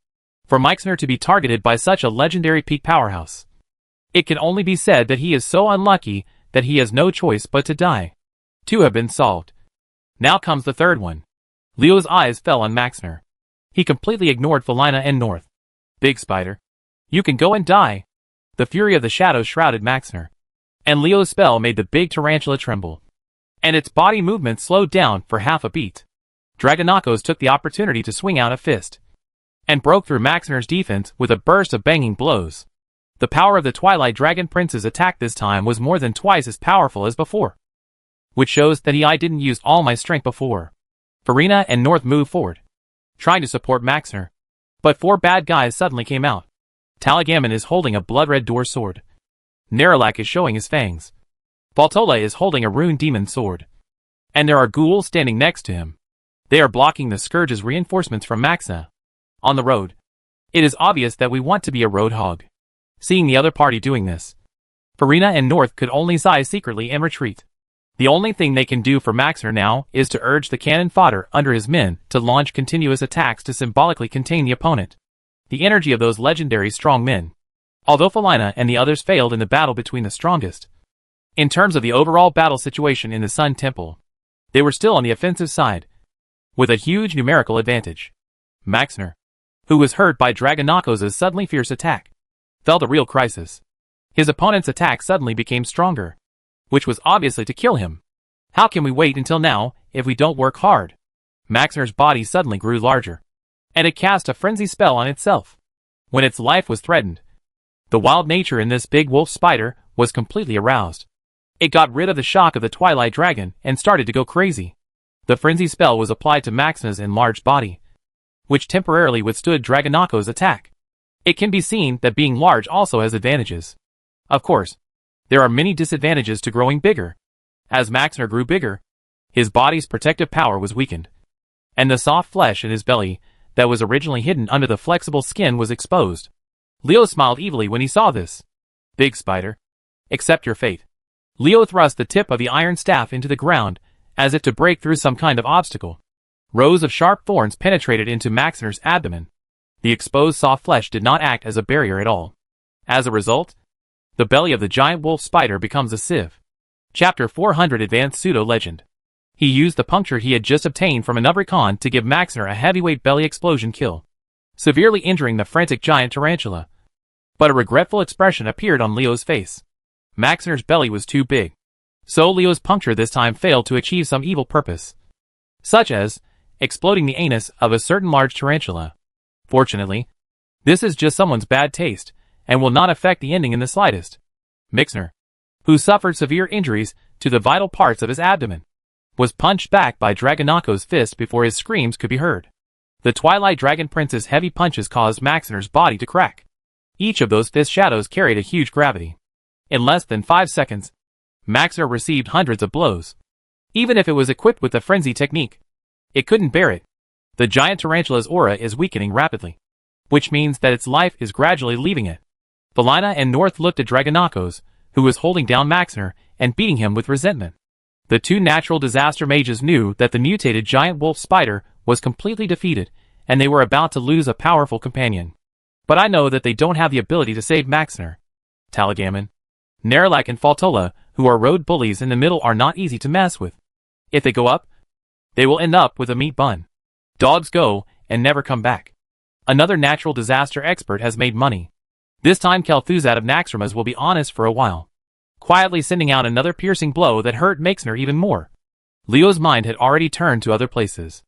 For Maxner to be targeted by such a legendary peak powerhouse, it can only be said that he is so unlucky that he has no choice but to die. 2 have been solved. Now comes the third one. Leo's eyes fell on Maxner. He completely ignored Felina and North. Big Spider, you can go and die. The fury of the shadows shrouded Maxner, and Leo's spell made the big tarantula tremble, and its body movement slowed down for half a beat. Dragonakos took the opportunity to swing out a fist, and broke through Maxner's defense with a burst of banging blows. The power of the Twilight Dragon Prince's attack this time was more than twice as powerful as before, which shows that I didn't use all my strength before. Farina and North moved forward, trying to support Maxner, but 4 bad guys suddenly came out. Taligamin is holding a blood-red door sword. Neralak is showing his fangs. Baltola is holding a rune demon sword. And there are ghouls standing next to him. They are blocking the Scourge's reinforcements from Maxa. On the road, it is obvious that we want to be a road hog. Seeing the other party doing this, Farina and North could only sigh secretly and retreat. The only thing they can do for Maxner now is to urge the cannon fodder under his men to launch continuous attacks to symbolically contain the opponent. The energy of those legendary strong men. Although Felina and the others failed in the battle between the strongest, in terms of the overall battle situation in the Sun Temple, they were still on the offensive side, with a huge numerical advantage. Maxner, who was hurt by Dragonakos' suddenly fierce attack, felt a real crisis. His opponent's attack suddenly became stronger, which was obviously to kill him. How can we wait until now if we don't work hard? Maxner's body suddenly grew larger, and it cast a frenzy spell on itself. When its life was threatened, the wild nature in this big wolf spider was completely aroused. It got rid of the shock of the Twilight Dragon and started to go crazy. The frenzy spell was applied to Maxner's enlarged body, which temporarily withstood Dragonakos' attack. It can be seen that being large also has advantages. Of course, there are many disadvantages to growing bigger. As Maxner grew bigger, his body's protective power was weakened, and the soft flesh in his belly that was originally hidden under the flexible skin was exposed. Leo smiled evilly when he saw this. Big Spider, accept your fate. Leo thrust the tip of the iron staff into the ground, as if to break through some kind of obstacle. Rows of sharp thorns penetrated into Maxner's abdomen. The exposed soft flesh did not act as a barrier at all. As a result, the belly of the giant wolf spider becomes a sieve. Chapter 400 Advanced Pseudo-Legend. He used the puncture he had just obtained from another con to give Maxner a heavyweight belly explosion kill, severely injuring the frantic giant tarantula. But a regretful expression appeared on Leo's face. Maxner's belly was too big, so Leo's puncture this time failed to achieve some evil purpose, such as exploding the anus of a certain large tarantula. Fortunately, this is just someone's bad taste, and will not affect the ending in the slightest. Maxner, who suffered severe injuries to the vital parts of his abdomen, was punched back by Dragonakos' fist before his screams could be heard. The Twilight Dragon Prince's heavy punches caused Maxner's body to crack. Each of those fist shadows carried a huge gravity. In less than 5 seconds, Maxner received hundreds of blows. Even if it was equipped with the frenzy technique, it couldn't bear it. The giant tarantula's aura is weakening rapidly, which means that its life is gradually leaving it. Felina and North looked at Dragonakos, who was holding down Maxner and beating him with resentment. The 2 natural disaster mages knew that the mutated giant wolf spider was completely defeated, and they were about to lose a powerful companion. But I know that they don't have the ability to save Maxner. Taligamin, Neralak and Faltola, who are road bullies in the middle, are not easy to mess with. If they go up, they will end up with a meat bun. Dogs go and never come back. Another natural disaster expert has made money. This time Kel'Thuzad of Naxxramas will be honest for a while, quietly sending out another piercing blow that hurt Maxner even more. Leo's mind had already turned to other places.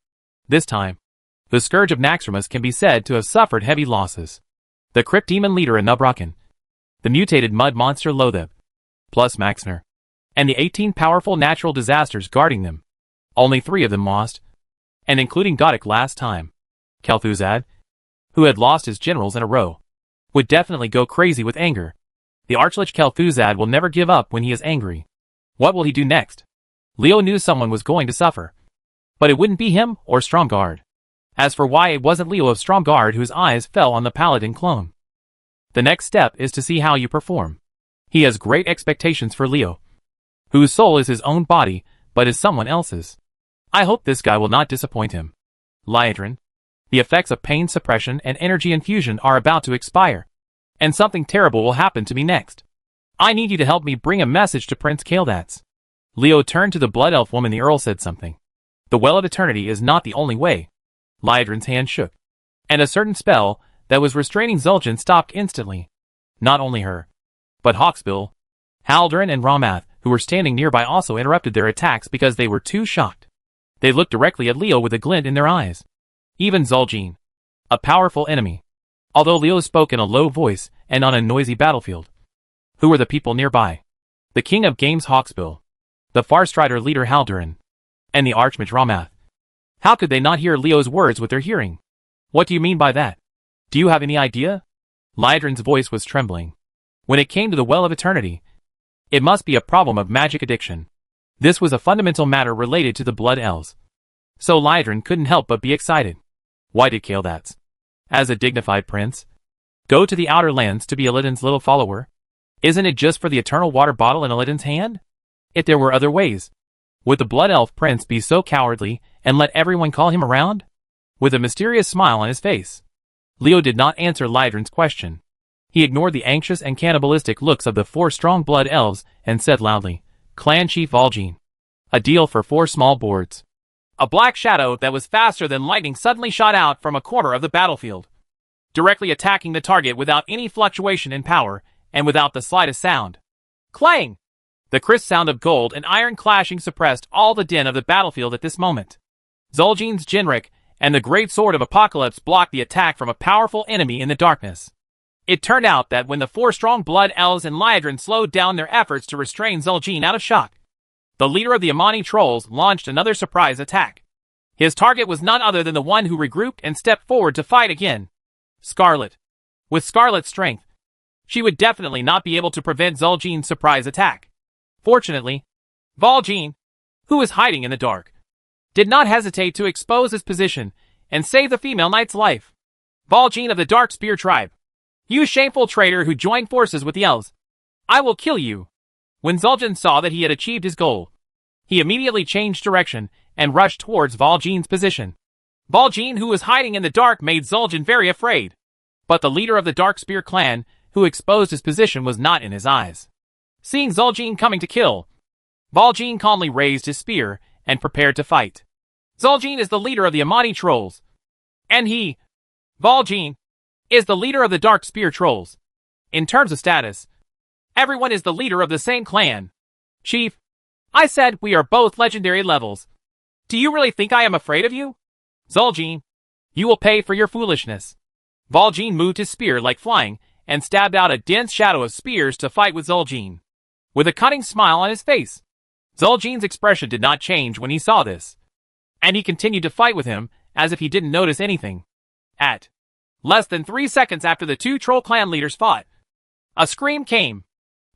This time, the Scourge of Naxxramas can be said to have suffered heavy losses. The Crypt Demon leader Anubrakan, the mutated mud monster Lotheb, plus Maxner. and the 18 powerful natural disasters guarding them. Only 3 of them lost, and including Godic last time. Kel'Thuzad, who had lost his generals in a row, would definitely go crazy with anger. The Archlich Kel'Thuzad will never give up when he is angry. What will he do next? Leo knew someone was going to suffer. But it wouldn't be him or Stromgarde. As for why it wasn't Leo of Stromgarde whose eyes fell on the paladin clone. The next step is to see how you perform. He has great expectations for Leo, whose soul is his own body, but is someone else's. I hope this guy will not disappoint him. Liedrin, the effects of pain suppression and energy infusion are about to expire, and something terrible will happen to me next. I need you to help me bring a message to Prince Kael'datz. Leo turned to the blood elf woman. The Earl said something. The Well of Eternity is not the only way. Liedrin's hand shook, and a certain spell that was restraining Zul'jin stopped instantly. Not only her, but Hawksbill, Haldoran and Ramath, who were standing nearby, also interrupted their attacks because they were too shocked. They looked directly at Leo with a glint in their eyes. Even Zul'jin, a powerful enemy. Although Leo spoke in a low voice and on a noisy battlefield. Who were the people nearby? The King of Games Hawksbill, the Farstrider leader Haldoran, and the Archmage Ramath. How could they not hear Leo's words with their hearing? What do you mean by that? Do you have any idea? Liedrin's voice was trembling. When it came to the Well of Eternity, it must be a problem of magic addiction. This was a fundamental matter related to the Blood Elves. So Liedrin couldn't help but be excited. Why did Kael'datz, as a dignified prince, go to the Outer Lands to be Illidan's little follower? Isn't it just for the eternal water bottle in Illidan's hand? If there were other ways, would the Blood Elf prince be so cowardly and let everyone call him around? With a mysterious smile on his face, Leo did not answer Liedrin's question. He ignored the anxious and cannibalistic looks of the 4 strong blood elves and said loudly, Clan Chief Vol'jin. A deal for 4 small boards. A black shadow that was faster than lightning suddenly shot out from a corner of the battlefield, directly attacking the target without any fluctuation in power and without the slightest sound. Clang! The crisp sound of gold and iron clashing suppressed all the din of the battlefield at this moment. Zul'jin's Jinrik and the great sword of Apocalypse blocked the attack from a powerful enemy in the darkness. It turned out that when the 4 strong blood elves and Liedrin slowed down their efforts to restrain Zul'jin out of shock, the leader of the Amani trolls launched another surprise attack. His target was none other than the one who regrouped and stepped forward to fight again. Scarlet. With Scarlet's strength, she would definitely not be able to prevent Zul'jin's surprise attack. Fortunately, Vol'jin, who was hiding in the dark, did not hesitate to expose his position and save the female knight's life. Vol'jin of the Dark Spear tribe. You shameful traitor who joined forces with the elves. I will kill you. When Zul'jin saw that he had achieved his goal, he immediately changed direction and rushed towards Vol'jin's position. Vol'jin, who was hiding in the dark, made Zul'jin very afraid. But the leader of the Dark Spear clan, who exposed his position, was not in his eyes. Seeing Zul'jin coming to kill, Vol'jin calmly raised his spear and prepared to fight. Zul'jin is the leader of the Amani trolls. And he, Vol'jin, is the leader of the Dark Spear trolls. In terms of status, everyone is the leader of the same clan. Chief, I said we are both legendary levels. Do you really think I am afraid of you? Zul'jin, you will pay for your foolishness. Vol'jin moved his spear like flying and stabbed out a dense shadow of spears to fight with Zul'jin, with a cunning smile on his face. Zul'jin's expression did not change when he saw this, and he continued to fight with him as if he didn't notice anything. At less than 3 seconds after the 2 troll clan leaders fought, a scream came.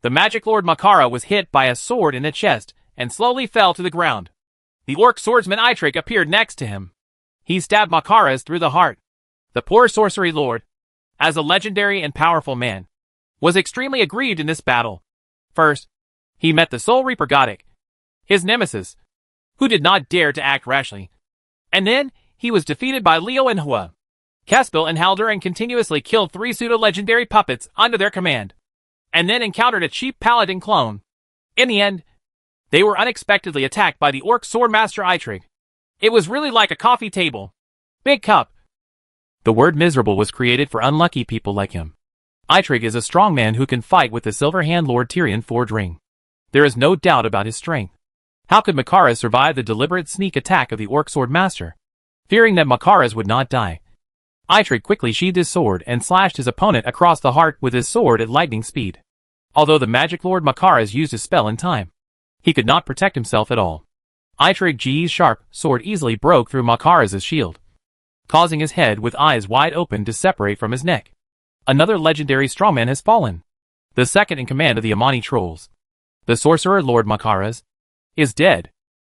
The Magic Lord Makara was hit by a sword in the chest and slowly fell to the ground. The orc swordsman Eitrigg appeared next to him. He stabbed Makara's through the heart. The poor sorcery lord, as a legendary and powerful man, was extremely aggrieved in this battle. First, he met the Soul Reaper Godic, his nemesis, who did not dare to act rashly. And then, he was defeated by Leo and Hua. Kespil and Haldoran continuously killed 3 pseudo-legendary puppets under their command, and then encountered a cheap paladin clone. In the end, they were unexpectedly attacked by the orc swordmaster Eitrigg. It was really like a coffee table. Big cup. The word miserable was created for unlucky people like him. Eitrigg is a strong man who can fight with the Silver Hand Lord Tyrion Forge Ring. There is no doubt about his strength. How could Makara survive the deliberate sneak attack of the orc swordmaster? Fearing that Makara's would not die, Eitrigg quickly sheathed his sword and slashed his opponent across the heart with his sword at lightning speed. Although the Magic Lord Makara's used his spell in time, He could not protect himself at all. Itrig's sharp sword easily broke through Makara's shield, causing his head with eyes wide open to separate from his neck. Another legendary strongman has fallen. The second in command of the Amani trolls, the sorcerer Lord Makara's, is dead.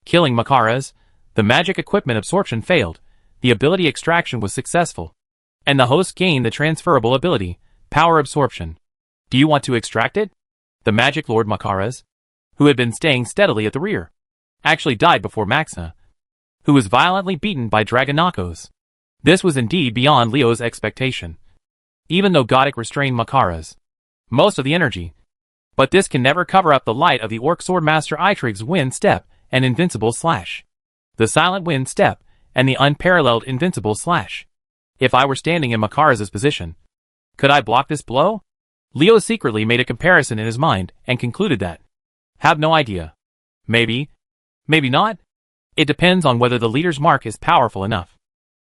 Killing Makara's, the magic equipment absorption failed, the ability extraction was successful, and the host gained the transferable ability, power absorption. Do you want to extract it? The magic Lord Makara's, who had been staying steadily at the rear, actually died before Maxna, who was violently beaten by Dragonakos. This was indeed beyond Leo's expectation. Even though Godic restrained Makara's most of the energy, but this can never cover up the light of the Orc Swordmaster Itrig's wind step and invincible slash. The silent wind step and the unparalleled invincible slash. If I were standing in Makara's position, could I block this blow? Leo secretly made a comparison in his mind and concluded that. Have no idea. Maybe. Maybe not. It depends on whether the leader's mark is powerful enough.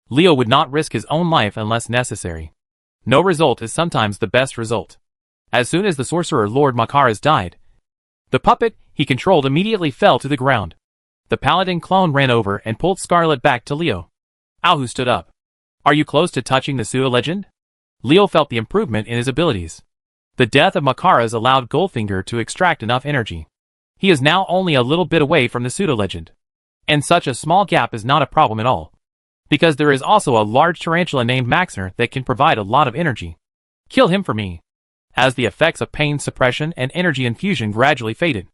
Leo would not risk his own life unless necessary. No result is sometimes the best result. As soon as the sorcerer Lord Makara's died, the puppet he controlled immediately fell to the ground. The paladin clone ran over and pulled Scarlet back to Leo. Alhu stood up. Are you close to touching the pseudo-legend? Leo felt the improvement in his abilities. The death of Makara's allowed Goldfinger to extract enough energy. He is now only a little bit away from the pseudo-legend. And such a small gap is not a problem at all, because there is also a large tarantula named Maxner that can provide a lot of energy. Kill him for me. As the effects of pain suppression and energy infusion gradually faded,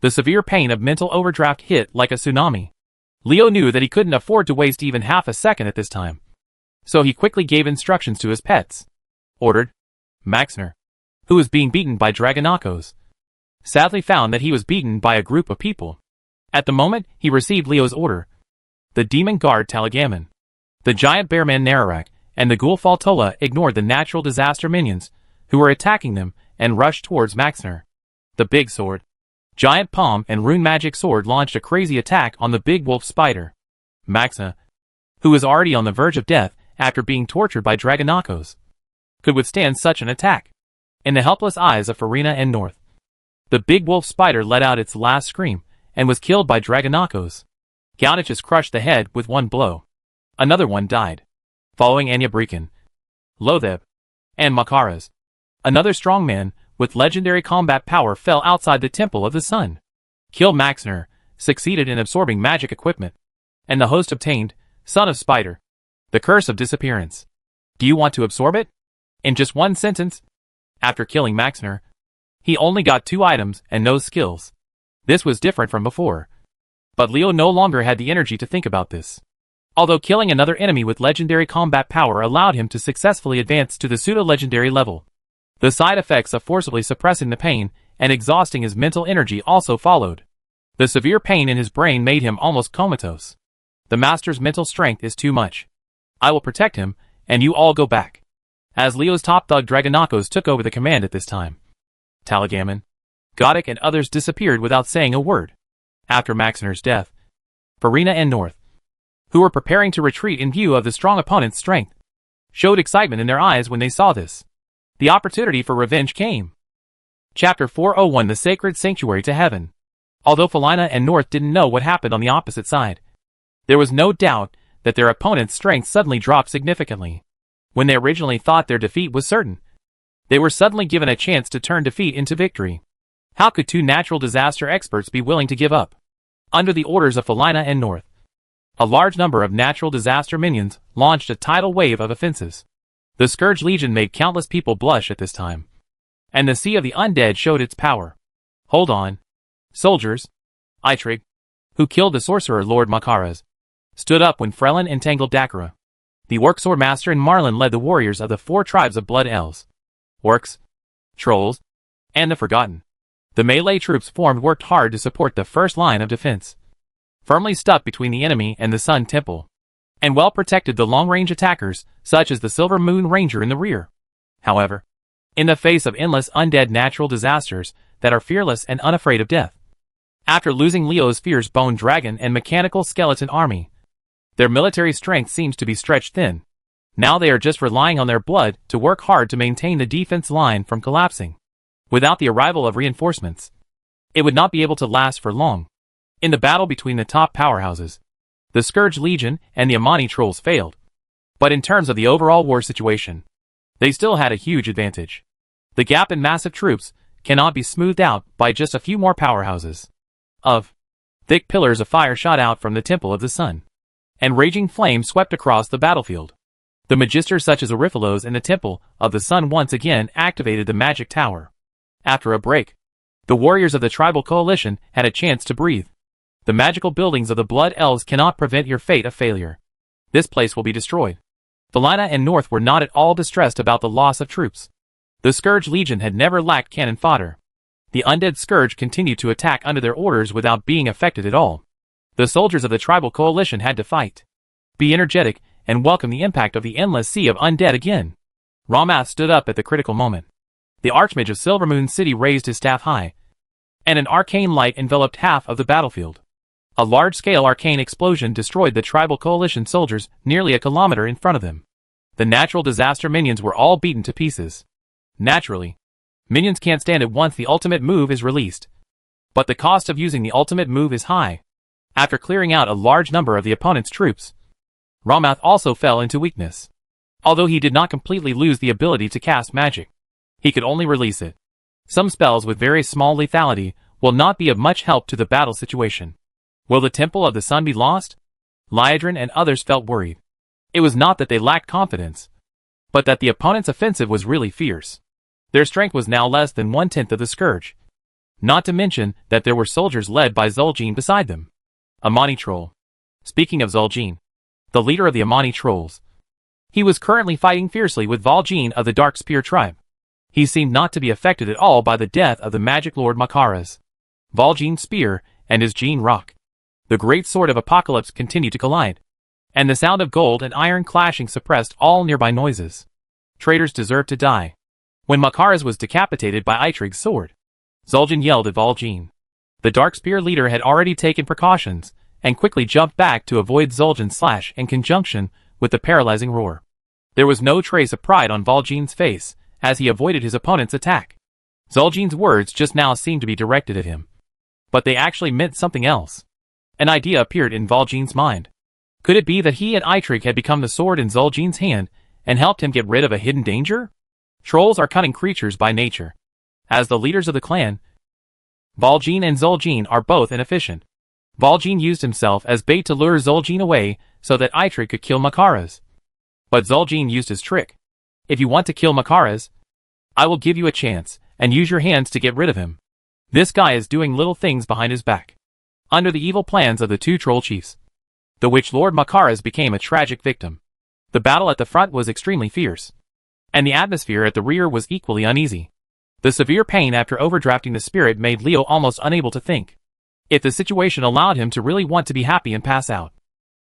the severe pain of mental overdraft hit like a tsunami. Leo knew that he couldn't afford to waste even half a second at this time, so he quickly gave instructions to his pets. Ordered. Maxner, who was being beaten by Dragonakos, sadly found that he was beaten by a group of people. At the moment he received Leo's order, the demon guard Talagaman, the giant bearman Nararak, and the ghoul Faltola ignored the natural disaster minions who were attacking them and rushed towards Maxner. The big sword, giant palm and rune magic sword launched a crazy attack on the big wolf spider. Maxna, who was already on the verge of death after being tortured by Dragonakos, could withstand such an attack. In the helpless eyes of Farina and North, the big wolf spider let out its last scream and was killed by Dragonakos. Gaunichus crushed the head with one blow. Another one died, following Anya Brekin, Lotheb, and Makara's. Another strongman with legendary combat power fell outside the Temple of the Sun. Kill Maxner succeeded in absorbing magic equipment, and the host obtained, Son of Spider, the curse of disappearance. Do you want to absorb it? In just one sentence. After killing Maxner, he only got 2 items and no skills. This was different from before. But Leo no longer had the energy to think about this. Although killing another enemy with legendary combat power allowed him to successfully advance to the pseudo-legendary level, the side effects of forcibly suppressing the pain and exhausting his mental energy also followed. The severe pain in his brain made him almost comatose. The master's mental strength is too much. I will protect him, and you all go back. As Leo's top thug Dragonakos took over the command at this time, Talagaman, Godic and others disappeared without saying a word. After Maxner's death, Farina and North, who were preparing to retreat in view of the strong opponent's strength, showed excitement in their eyes when they saw this. The opportunity for revenge came. Chapter 401 The Sacred Sanctuary to Heaven. Although Felina and North didn't know what happened on the opposite side, there was no doubt that their opponent's strength suddenly dropped significantly. When they originally thought their defeat was certain, they were suddenly given a chance to turn defeat into victory. How could 2 natural disaster experts be willing to give up? Under the orders of Felina and North, a large number of natural disaster minions launched a tidal wave of offensives. The Scourge Legion made countless people blush at this time, and the Sea of the Undead showed its power. Hold on. Soldiers. Itrig, who killed the sorcerer Lord Makara's, stood up when Frelin entangled Dakara. The Orc Swordmaster and Marlin led the warriors of the 4 tribes of Blood Elves, Orcs, Trolls, and the Forgotten. The melee troops formed worked hard to support the first line of defense, firmly stuck between the enemy and the Sun Temple, and well protected the long-range attackers, such as the Silver Moon Ranger in the rear. However, in the face of endless undead natural disasters that are fearless and unafraid of death, after losing Leo's fierce bone dragon and mechanical skeleton army, their military strength seems to be stretched thin. Now they are just relying on their blood to work hard to maintain the defense line from collapsing. Without the arrival of reinforcements, It would not be able to last for long. In the battle between the top powerhouses, the Scourge Legion and the Amani Trolls failed. But in terms of the overall war situation, they still had a huge advantage. The gap in massive troops cannot be smoothed out by just a few more powerhouses. Thick pillars of fire shot out from the Temple of the Sun, and raging flames swept across the battlefield. The magisters such as Oriphalos in the Temple of the Sun once again activated the magic tower. After a break, the warriors of the tribal coalition had a chance to breathe. The magical buildings of the Blood Elves cannot prevent your fate of failure. This place will be destroyed. Felina and North were not at all distressed about the loss of troops. The Scourge Legion had never lacked cannon fodder. The undead Scourge continued to attack under their orders without being affected at all. The soldiers of the tribal coalition had to fight, be energetic, and welcome the impact of the endless sea of undead again. Ramath stood up at the critical moment. The Archmage of Silvermoon City raised his staff high, and an arcane light enveloped half of the battlefield. A large-scale arcane explosion destroyed the tribal coalition soldiers nearly a kilometer in front of them. The natural disaster minions were all beaten to pieces. Naturally, minions can't stand it once the ultimate move is released. But the cost of using the ultimate move is high. After clearing out a large number of the opponent's troops, Ramath also fell into weakness. Although he did not completely lose the ability to cast magic, he could only release it. Some spells with very small lethality will not be of much help to the battle situation. Will the Temple of the Sun be lost? Liadrin and others felt worried. It was not that they lacked confidence, but that the opponent's offensive was really fierce. Their strength was now less than 1/10 of the Scourge. Not to mention that there were soldiers led by Zul'jin beside them. Amani Troll. Speaking of Zul'jin, the leader of the Amani Trolls, he was currently fighting fiercely with Vol'jin of the Dark Spear tribe. He seemed not to be affected at all by the death of the Magic Lord Makaras, Vol'jin's spear, and his Jin Rock. The great sword of Apocalypse continued to collide, and the sound of gold and iron clashing suppressed all nearby noises. Traitors deserve to die. When Makaras was decapitated by Eitrig's sword, Zul'jin yelled at Vol'jin. The Dark Spear leader had already taken precautions, and quickly jumped back to avoid Zul'jin's slash in conjunction with the paralyzing roar. There was no trace of pride on Vol'jin's face, as he avoided his opponent's attack. Zul'jin's words just now seemed to be directed at him, but they actually meant something else. An idea appeared in Vol'jin's mind. Could it be that he and Eitrig had become the sword in Zul'jin's hand, and helped him get rid of a hidden danger? Trolls are cunning creatures by nature. As the leaders of the clan, Vol'jin and Zul'jin are both inefficient. Vol'jin used himself as bait to lure Zul'jin away so that Eitrig could kill Makaras. But Zul'jin used his trick. If you want to kill Makaras, I will give you a chance, and use your hands to get rid of him. This guy is doing little things behind his back. Under the evil plans of the two troll chiefs, the Witch Lord Makaras became a tragic victim. The battle at the front was extremely fierce, and the atmosphere at the rear was equally uneasy. The severe pain after overdrafting the spirit made Leo almost unable to think. If the situation allowed him to really want to be happy and pass out.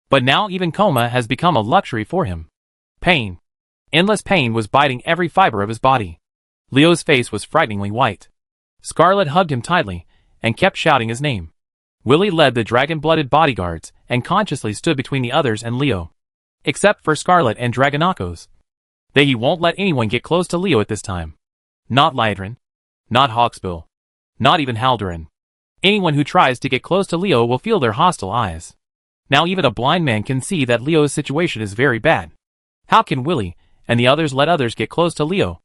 But now even coma has become a luxury for him. Pain. Endless pain was biting every fiber of his body. Leo's face was frighteningly white. Scarlet hugged him tightly, and kept shouting his name. Willie led the dragon-blooded bodyguards, and consciously stood between the others and Leo. Except for Scarlet and Dragonakos. He won't let anyone get close to Leo at this time. Not Liadrin. Not Hawksbill. Not even Haldoran. Anyone who tries to get close to Leo will feel their hostile eyes. Now even a blind man can see that Leo's situation is very bad. How can Willie and the others let others get close to Leo?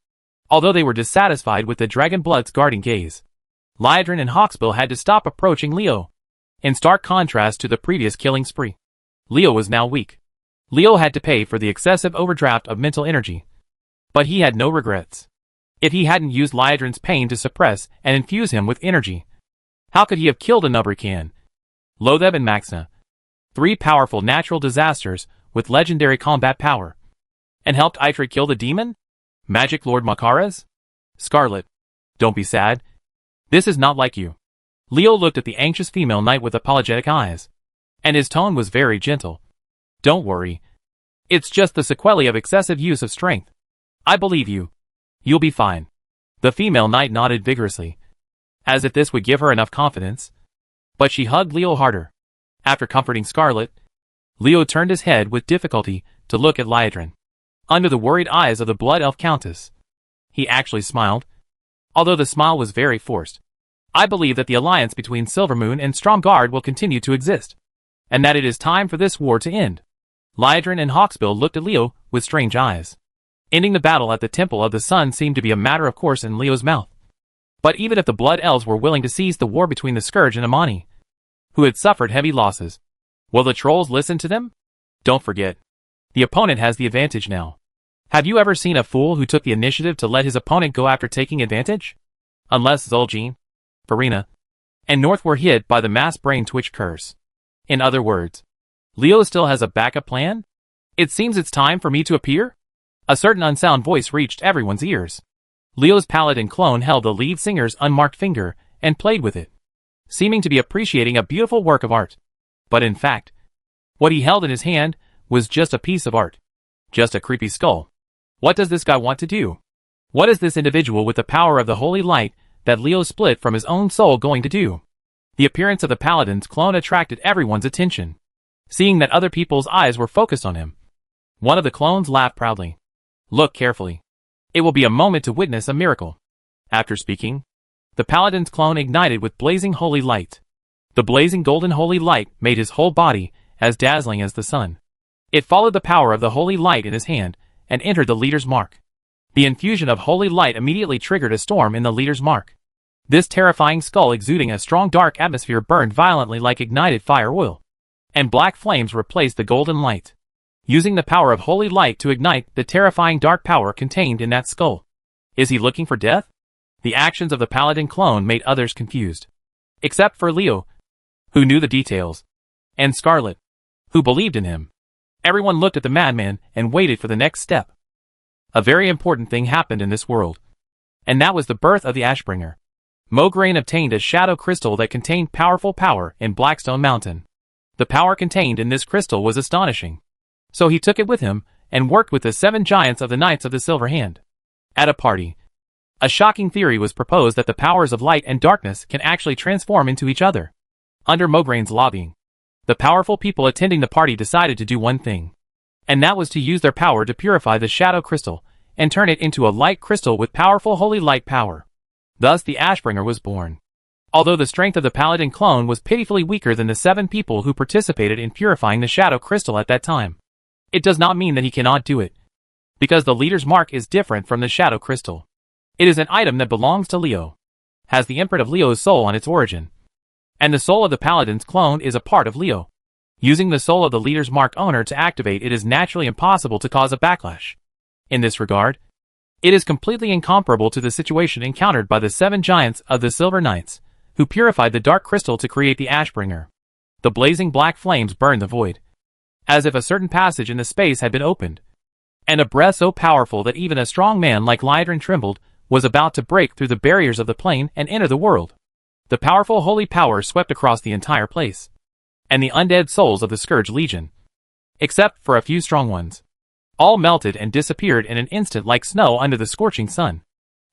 Although they were dissatisfied with the Dragonblood's guarding gaze, Liadrin and Hawksbill had to stop approaching Leo. In stark contrast to the previous killing spree, Leo was now weak. Leo had to pay for the excessive overdraft of mental energy. But he had no regrets. If he hadn't used Liadrin's pain to suppress and infuse him with energy, how could he have killed a Nubrican, Lotheb and Maxna, three powerful natural disasters with legendary combat power, and helped Eitrig kill the demon? Magic Lord Makaras? Scarlet, don't be sad. This is not like you. Leo looked at the anxious female knight with apologetic eyes, and his tone was very gentle. Don't worry. It's just the sequelae of excessive use of strength. I believe you. You'll be fine. The female knight nodded vigorously, as if this would give her enough confidence. But she hugged Leo harder. After comforting Scarlet, Leo turned his head with difficulty to look at Liadrin. Under the worried eyes of the Blood Elf Countess, he actually smiled, although the smile was very forced. I believe that the alliance between Silvermoon and Stromgarde will continue to exist, and that it is time for this war to end. Liadrin and Hawksbill looked at Leo with strange eyes. Ending the battle at the Temple of the Sun seemed to be a matter of course in Leo's mouth. But even if the Blood Elves were willing to cease the war between the Scourge and Amani, who had suffered heavy losses, will the trolls listen to them? Don't forget, the opponent has the advantage now. Have you ever seen a fool who took the initiative to let his opponent go after taking advantage? Unless Zul'jin, Farina, and North were hit by the mass brain twitch curse. In other words, Leo still has a backup plan? It seems it's time for me to appear? A certain unsound voice reached everyone's ears. Leo's paladin clone held the lead singer's unmarked finger and played with it, seeming to be appreciating a beautiful work of art. But in fact, what he held in his hand was just a piece of art. Just a creepy skull. What does this guy want to do? What is this individual with the power of the holy light that Leo split from his own soul going to do? The appearance of the paladin's clone attracted everyone's attention. Seeing that other people's eyes were focused on him, one of the clones laughed proudly. Look carefully. It will be a moment to witness a miracle. After speaking, the paladin's clone ignited with blazing holy light. The blazing golden holy light made his whole body as dazzling as the sun. It followed the power of the holy light in his hand and entered the leader's mark. The infusion of holy light immediately triggered a storm in the leader's mark. This terrifying skull exuding a strong dark atmosphere burned violently like ignited fire oil, and black flames replaced the golden light, using the power of holy light to ignite the terrifying dark power contained in that skull. Is he looking for death? The actions of the paladin clone made others confused, except for Leo, who knew the details, and Scarlet, who believed in him. Everyone looked at the madman and waited for the next step. A very important thing happened in this world, and that was the birth of the Ashbringer. Mograine obtained a shadow crystal that contained powerful power in Blackstone Mountain. The power contained in this crystal was astonishing. So he took it with him and worked with the 7 giants of the Knights of the Silver Hand. At a party, a shocking theory was proposed that the powers of light and darkness can actually transform into each other. Under Mograine's lobbying, the powerful people attending the party decided to do one thing, and that was to use their power to purify the shadow crystal and turn it into a light crystal with powerful holy light power. Thus the Ashbringer was born. Although the strength of the paladin clone was pitifully weaker than the 7 people who participated in purifying the shadow crystal at that time, it does not mean that he cannot do it, because the leader's mark is different from the shadow crystal. It is an item that belongs to Leo, has the imprint of Leo's soul on its origin, and the soul of the paladin's clone is a part of Leo. Using the soul of the leader's mark owner to activate it is naturally impossible to cause a backlash. In this regard, it is completely incomparable to the situation encountered by the 7 giants of the Silver Knights, who purified the dark crystal to create the Ashbringer. The blazing black flames burned the void, as if a certain passage in the space had been opened, and a breath so powerful that even a strong man like Liadrin trembled was about to break through the barriers of the plane and enter the world. The powerful holy power swept across the entire place, and the undead souls of the Scourge Legion, except for a few strong ones, all melted and disappeared in an instant like snow under the scorching sun,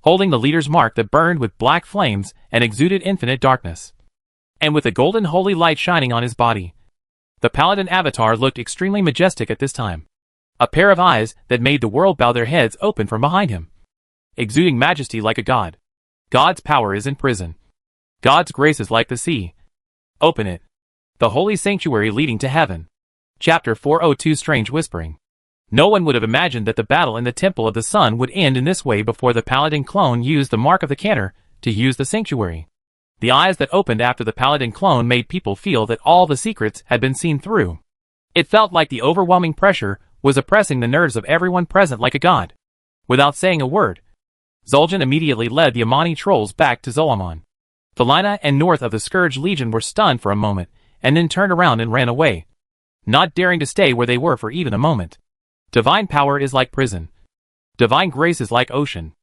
holding the leader's mark that burned with black flames and exuded infinite darkness. And with the golden holy light shining on his body, the paladin avatar looked extremely majestic at this time. A pair of eyes that made the world bow their heads open from behind him, exuding majesty like a god. God's power is in prison. God's grace is like the sea. Open it. The holy sanctuary leading to heaven. Chapter 402 Strange Whispering. No one would have imagined that the battle in the Temple of the Sun would end in this way before the paladin clone used the mark of the cantor to use the sanctuary. The eyes that opened after the paladin clone made people feel that all the secrets had been seen through. It felt like the overwhelming pressure was oppressing the nerves of everyone present like a god. Without saying a word, Zul'jin immediately led the Amani trolls back to Zul'Aman. Thelina and North of the Scourge Legion were stunned for a moment, and then turned around and ran away, not daring to stay where they were for even a moment. Divine power is like prison. Divine grace is like ocean.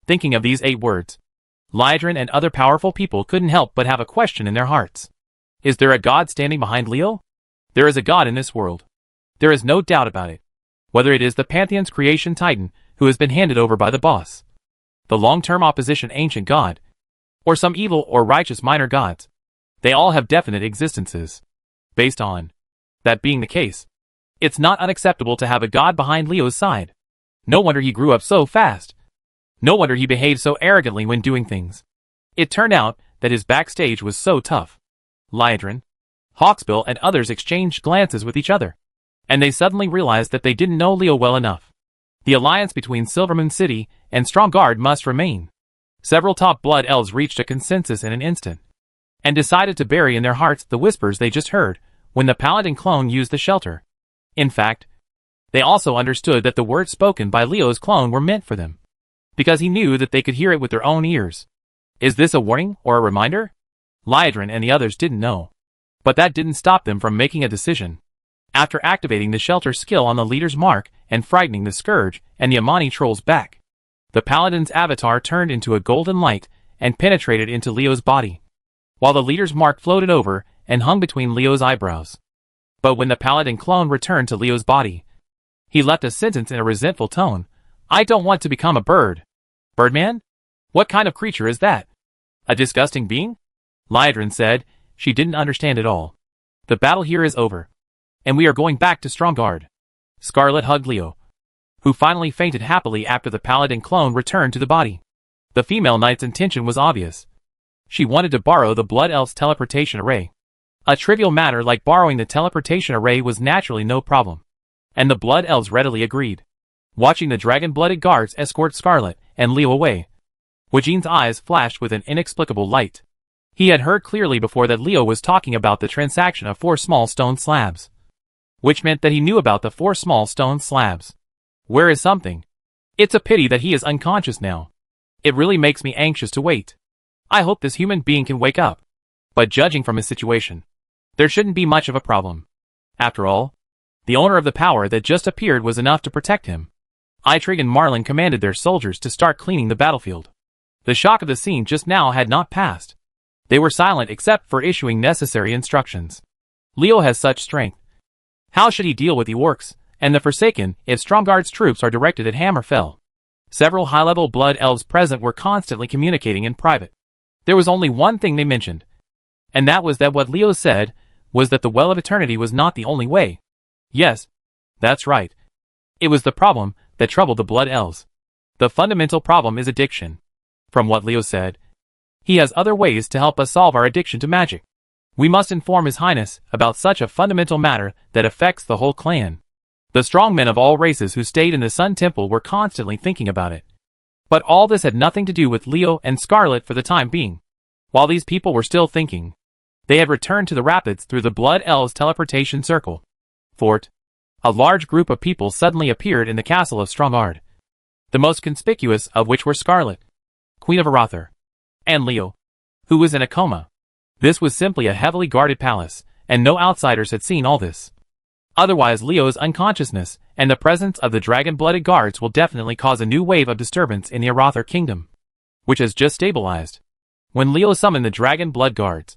Thinking of these 8 words, Liadrin and other powerful people couldn't help but have a question in their hearts. Is there a god standing behind Leo? There is a god in this world. There is no doubt about it. Whether it is the Pantheon's creation titan who has been handed over by the boss, the long-term opposition ancient god, or some evil or righteous minor gods, they all have definite existences. Based on that being the case, it's not unacceptable to have a god behind Leo's side. No wonder he grew up so fast. No wonder he behaved so arrogantly when doing things. It turned out that his backstage was so tough. Liadrin, Hawksbill and others exchanged glances with each other, and they suddenly realized that they didn't know Leo well enough. The alliance between Silvermoon City and Stromgarde must remain. Several top blood elves reached a consensus in an instant, and decided to bury in their hearts the whispers they just heard when the paladin clone used the shelter. In fact, they also understood that the words spoken by Leo's clone were meant for them, because he knew that they could hear it with their own ears. Is this a warning or a reminder? Liadrin and the others didn't know, but that didn't stop them from making a decision. After activating the shelter skill on the leader's mark and frightening the Scourge and the Amani trolls back, the paladin's avatar turned into a golden light and penetrated into Leo's body, while the leader's mark floated over and hung between Leo's eyebrows. But when the paladin clone returned to Leo's body, he left a sentence in a resentful tone. I don't want to become a bird. Birdman? What kind of creature is that? A disgusting being? Liadrin said. She didn't understand at all. The battle here is over, and we are going back to Stromgarde. Scarlet hugged Leo, who finally fainted happily after the paladin clone returned to the body. The female knight's intention was obvious. She wanted to borrow the Blood Elf's teleportation array. A trivial matter like borrowing the teleportation array was naturally no problem, and the Blood Elves readily agreed. Watching the dragon-blooded guards escort Scarlet and Leo away, Wajine's eyes flashed with an inexplicable light. He had heard clearly before that Leo was talking about the transaction of 4 small stone slabs, which meant that he knew about the 4 small stone slabs. Where is something? It's a pity that he is unconscious now. It really makes me anxious to wait. I hope this human being can wake up. But judging from his situation, there shouldn't be much of a problem. After all, the owner of the power that just appeared was enough to protect him. Eitrig and Marlin commanded their soldiers to start cleaning the battlefield. The shock of the scene just now had not passed. They were silent except for issuing necessary instructions. Leo has such strength. How should he deal with the orcs and the Forsaken if Stromgarde's troops are directed at Hammerfell? Several high-level blood elves present were constantly communicating in private. There was only one thing they mentioned, and that was that what Leo said was that the Well of Eternity was not the only way. Yes, that's right. It was the problem that troubled the blood elves. The fundamental problem is addiction. From what Leo said, he has other ways to help us solve our addiction to magic. We must inform His Highness about such a fundamental matter that affects the whole clan. The strong men of all races who stayed in the Sun Temple were constantly thinking about it. But all this had nothing to do with Leo and Scarlet for the time being. While these people were still thinking, they had returned to the rapids through the Blood Elves' teleportation circle. Fort. A large group of people suddenly appeared in the castle of Stromgarde, the most conspicuous of which were Scarlet, Queen of Arathor, and Leo, who was in a coma. This was simply a heavily guarded palace, and no outsiders had seen all this. Otherwise, Leo's unconsciousness and the presence of the dragon-blooded guards will definitely cause a new wave of disturbance in the Arathor kingdom, which has just stabilized. When Leo summoned the dragon blood guards,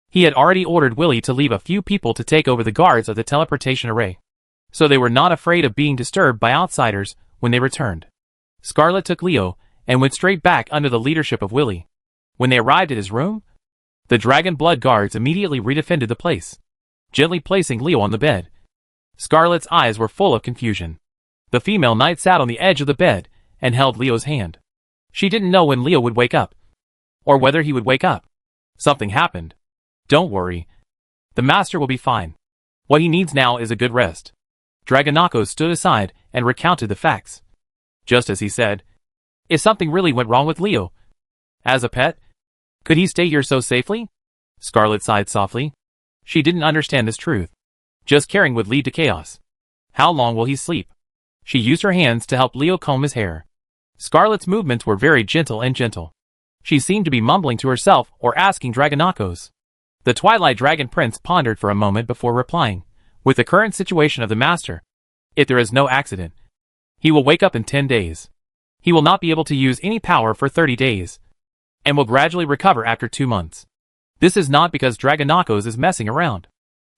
he had already ordered Willie to leave a few people to take over the guards of the teleportation array, so they were not afraid of being disturbed by outsiders when they returned. Scarlet took Leo and went straight back under the leadership of Willie. When they arrived at his room, the dragon blood guards immediately redefended the place, gently placing Leo on the bed. Scarlet's eyes were full of confusion. The female knight sat on the edge of the bed and held Leo's hand. She didn't know when Leo would wake up, or whether he would wake up. Something happened. Don't worry. The master will be fine. What he needs now is a good rest. Dragonako stood aside and recounted the facts. Just as he said, if something really went wrong with Leo, as a pet, could he stay here so safely? Scarlet sighed softly. She didn't understand this truth. Just caring would lead to chaos. How long will he sleep? She used her hands to help Leo comb his hair. Scarlet's movements were very gentle. She seemed to be mumbling to herself or asking Dragonakos. The Twilight Dragon Prince pondered for a moment before replying. With the current situation of the master, if there is no accident, he will wake up in 10 days. He will not be able to use any power for 30 days, and will gradually recover after 2 months. This is not because Dragonakos is messing around.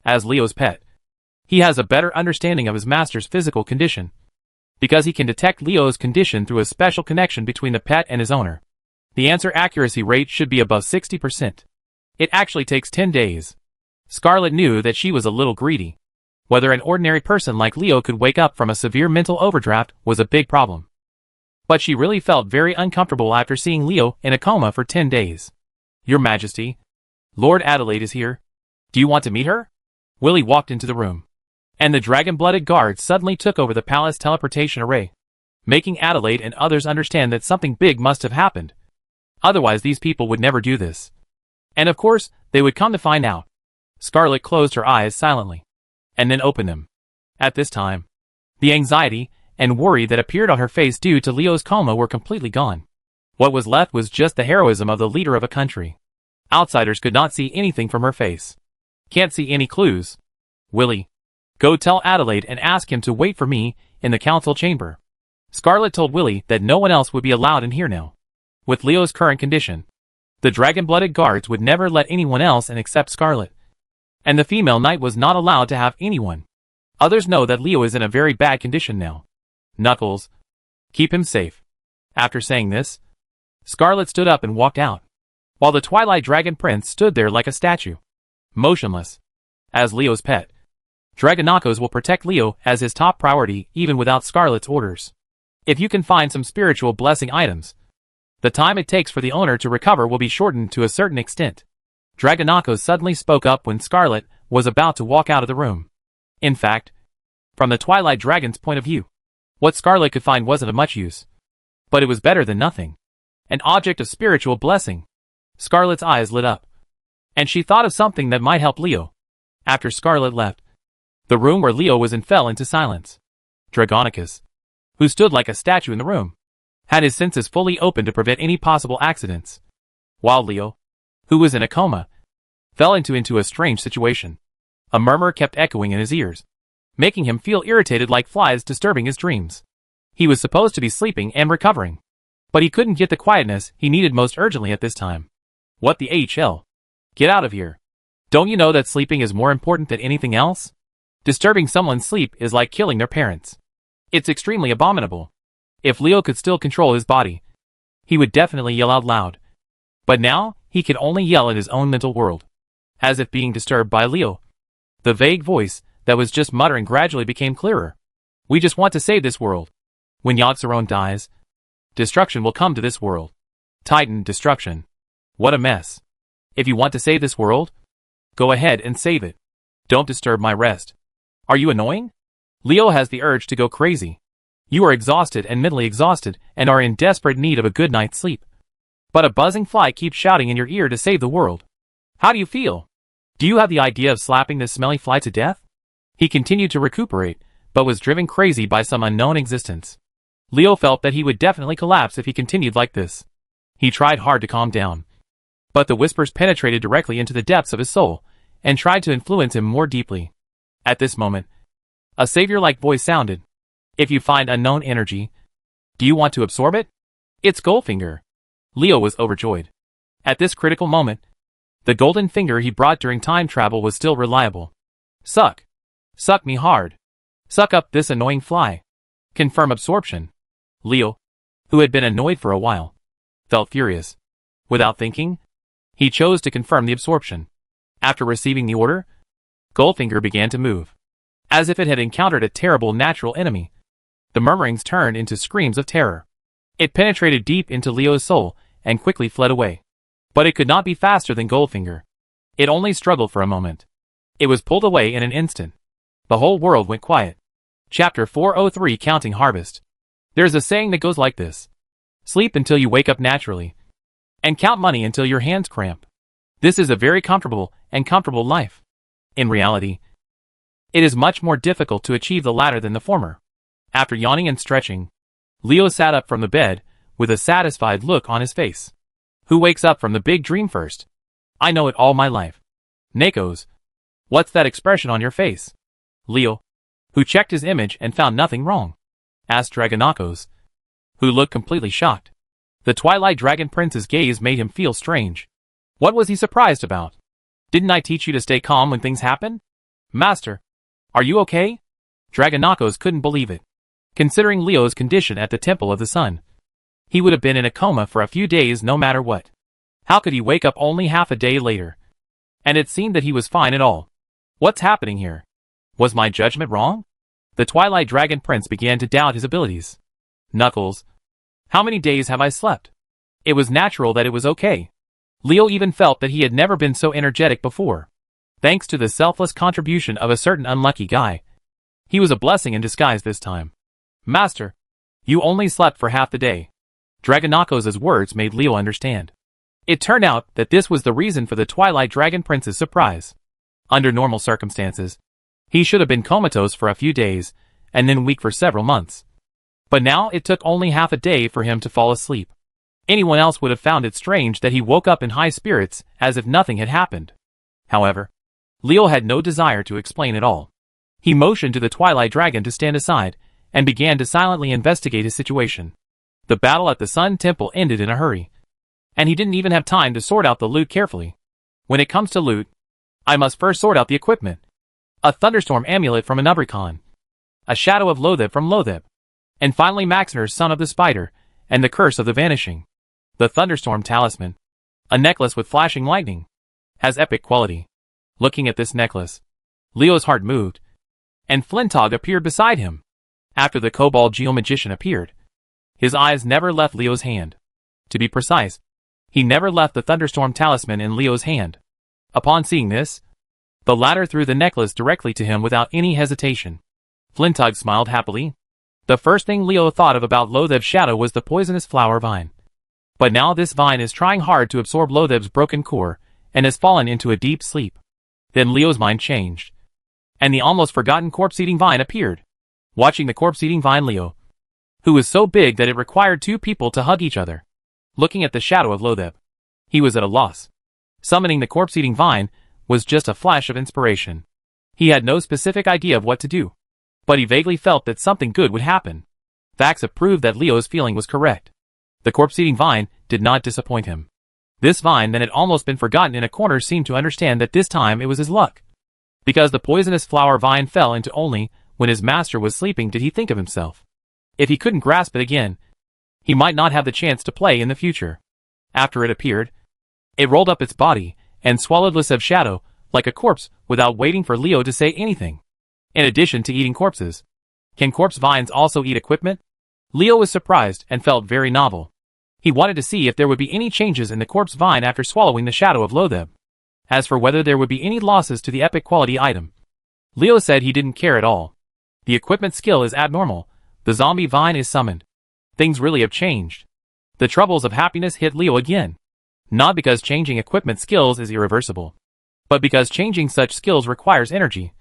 As Leo's pet, he has a better understanding of his master's physical condition, because he can detect Leo's condition through a special connection between the pet and his owner. The answer accuracy rate should be above 60%. It actually takes 10 days. Scarlet knew that she was a little greedy. Whether an ordinary person like Leo could wake up from a severe mental overdraft was a big problem. But she really felt very uncomfortable after seeing Leo in a coma for 10 days. Your Majesty, Lord Adelaide is here. Do you want to meet her? Willie walked into the room. And the dragon-blooded guards suddenly took over the palace teleportation array, making Adelaide and others understand that something big must have happened. Otherwise these people would never do this. And of course, they would come to find out. Scarlet closed her eyes silently, and then opened them. At this time, the anxiety and worry that appeared on her face due to Leo's coma were completely gone. What was left was just the heroism of the leader of a country. Outsiders could not see anything from her face. Can't see any clues. Willie, go tell Adelaide and ask him to wait for me in the council chamber. Scarlet told Willie that no one else would be allowed in here now. With Leo's current condition, the dragon-blooded guards would never let anyone else in except Scarlet. And the female knight was not allowed to have anyone. Others know that Leo is in a very bad condition now. Knuckles, keep him safe. After saying this, Scarlet stood up and walked out, while the Twilight Dragon Prince stood there like a statue, motionless. As Leo's pet, Dragonakos will protect Leo as his top priority even without Scarlet's orders. If you can find some spiritual blessing items, the time it takes for the owner to recover will be shortened to a certain extent. Dragonakos suddenly spoke up when Scarlet was about to walk out of the room. In fact, from the Twilight Dragon's point of view, what Scarlet could find wasn't of much use. But it was better than nothing. An object of spiritual blessing. Scarlet's eyes lit up, and she thought of something that might help Leo. After Scarlet left, the room where Leo was in fell into silence. Dragonicus, who stood like a statue in the room, had his senses fully open to prevent any possible accidents. While Leo, who was in a coma, fell into a strange situation. A murmur kept echoing in his ears, making him feel irritated like flies disturbing his dreams. He was supposed to be sleeping and recovering, but he couldn't get the quietness he needed most urgently at this time. What the HL? Get out of here. Don't you know that sleeping is more important than anything else? Disturbing someone's sleep is like killing their parents. It's extremely abominable. If Leo could still control his body, he would definitely yell out loud. But now, he could only yell in his own mental world, as if being disturbed by Leo. The vague voice that was just muttering gradually became clearer. We just want to save this world. When Yogg-Saron dies, destruction will come to this world. Titan destruction. What a mess. If you want to save this world, go ahead and save it. Don't disturb my rest. Are you annoying? Leo has the urge to go crazy. You are exhausted and mentally exhausted and are in desperate need of a good night's sleep. But a buzzing fly keeps shouting in your ear to save the world. How do you feel? Do you have the idea of slapping this smelly fly to death? He continued to recuperate, but was driven crazy by some unknown existence. Leo felt that he would definitely collapse if he continued like this. He tried hard to calm down, but the whispers penetrated directly into the depths of his soul and tried to influence him more deeply. At this moment, a savior-like voice sounded. If you find unknown energy, do you want to absorb it? It's Goldfinger. Leo was overjoyed. At this critical moment, the golden finger he brought during time travel was still reliable. Suck. Suck me hard. Suck up this annoying fly. Confirm absorption. Leo, who had been annoyed for a while, felt furious. Without thinking, he chose to confirm the absorption. After receiving the order, Goldfinger began to move, as if it had encountered a terrible natural enemy. The murmurings turned into screams of terror. It penetrated deep into Leo's soul and quickly fled away. But it could not be faster than Goldfinger. It only struggled for a moment. It was pulled away in an instant. The whole world went quiet. Chapter 403 Counting Harvest. There's a saying that goes like this. Sleep until you wake up naturally, and count money until your hands cramp. This is a very comfortable life. In reality, it is much more difficult to achieve the latter than the former. After yawning and stretching, Leo sat up from the bed with a satisfied look on his face. Who wakes up from the big dream first? I know it all my life. Nakos, what's that expression on your face? Leo, who checked his image and found nothing wrong, asked Dragonakos, who looked completely shocked. The Twilight Dragon Prince's gaze made him feel strange. What was he surprised about? Didn't I teach you to stay calm when things happen? Master, are you okay? Dragonakos couldn't believe it. Considering Leo's condition at the Temple of the Sun, he would have been in a coma for a few days no matter what. How could he wake up only half a day later? And it seemed that he was fine at all. What's happening here? Was my judgment wrong? The Twilight Dragon Prince began to doubt his abilities. Knuckles, how many days have I slept? It was natural that it was okay. Leo even felt that he had never been so energetic before. Thanks to the selfless contribution of a certain unlucky guy. He was a blessing in disguise this time. Master, you only slept for half the day. Dragonakos' words made Leo understand. It turned out that this was the reason for the Twilight Dragon Prince's surprise. Under normal circumstances, he should have been comatose for a few days, and then weak for several months. But now it took only half a day for him to fall asleep. Anyone else would have found it strange that he woke up in high spirits as if nothing had happened. However, Leo had no desire to explain it all. He motioned to the Twilight Dragon to stand aside, and began to silently investigate his situation. The battle at the Sun Temple ended in a hurry, and he didn't even have time to sort out the loot carefully. When it comes to loot, I must first sort out the equipment. A thunderstorm amulet from an Ubricon, a shadow of Lotheb from Lotheb, and finally Maxner's Son of the Spider, and the Curse of the Vanishing. The thunderstorm talisman, a necklace with flashing lightning, has epic quality. Looking at this necklace, Leo's heart moved, and Flintog appeared beside him. After the Kobold Geomagician appeared, his eyes never left Leo's hand. To be precise, he never left the thunderstorm talisman in Leo's hand. Upon seeing this, the latter threw the necklace directly to him without any hesitation. Flintog smiled happily. The first thing Leo thought of about Lotheb's shadow was the poisonous flower vine. But now this vine is trying hard to absorb Lotheb's broken core, and has fallen into a deep sleep. Then Leo's mind changed, and the almost forgotten corpse-eating vine appeared. Watching the corpse-eating vine, Leo, who was so big that it required two people to hug each other, looking at the shadow of Lotheb, he was at a loss. Summoning the corpse-eating vine was just a flash of inspiration. He had no specific idea of what to do, but he vaguely felt that something good would happen. Facts have proved that Leo's feeling was correct. The corpse-eating vine did not disappoint him. This vine that had almost been forgotten in a corner seemed to understand that this time it was his luck. Because the poisonous flower vine fell into only when his master was sleeping did he think of himself. If he couldn't grasp it again, he might not have the chance to play in the future. After it appeared, it rolled up its body and swallowed Lotheb's shadow like a corpse without waiting for Leo to say anything. In addition to eating corpses, can corpse vines also eat equipment? Leo was surprised and felt very novel. He wanted to see if there would be any changes in the corpse vine after swallowing the shadow of Lotheb. As for whether there would be any losses to the epic quality item, Leo said he didn't care at all. The equipment skill is abnormal. The zombie vine is summoned. Things really have changed. The troubles of happiness hit Leo again. Not because changing equipment skills is irreversible, but because changing such skills requires energy.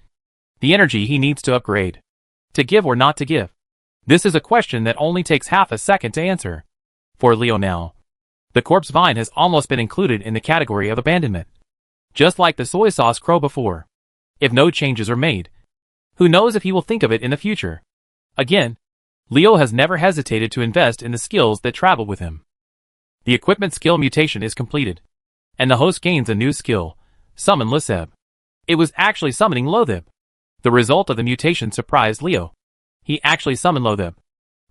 The energy he needs to upgrade. To give or not to give? This is a question that only takes half a second to answer. For Leo now, the corpse vine has almost been included in the category of abandonment. Just like the soy sauce crow before. If no changes are made, who knows if he will think of it in the future. Again, Leo has never hesitated to invest in the skills that travel with him. The equipment skill mutation is completed, and the host gains a new skill, Summon Lotheb. It was actually summoning Lotheb. The result of the mutation surprised Leo. He actually summoned Lotheb.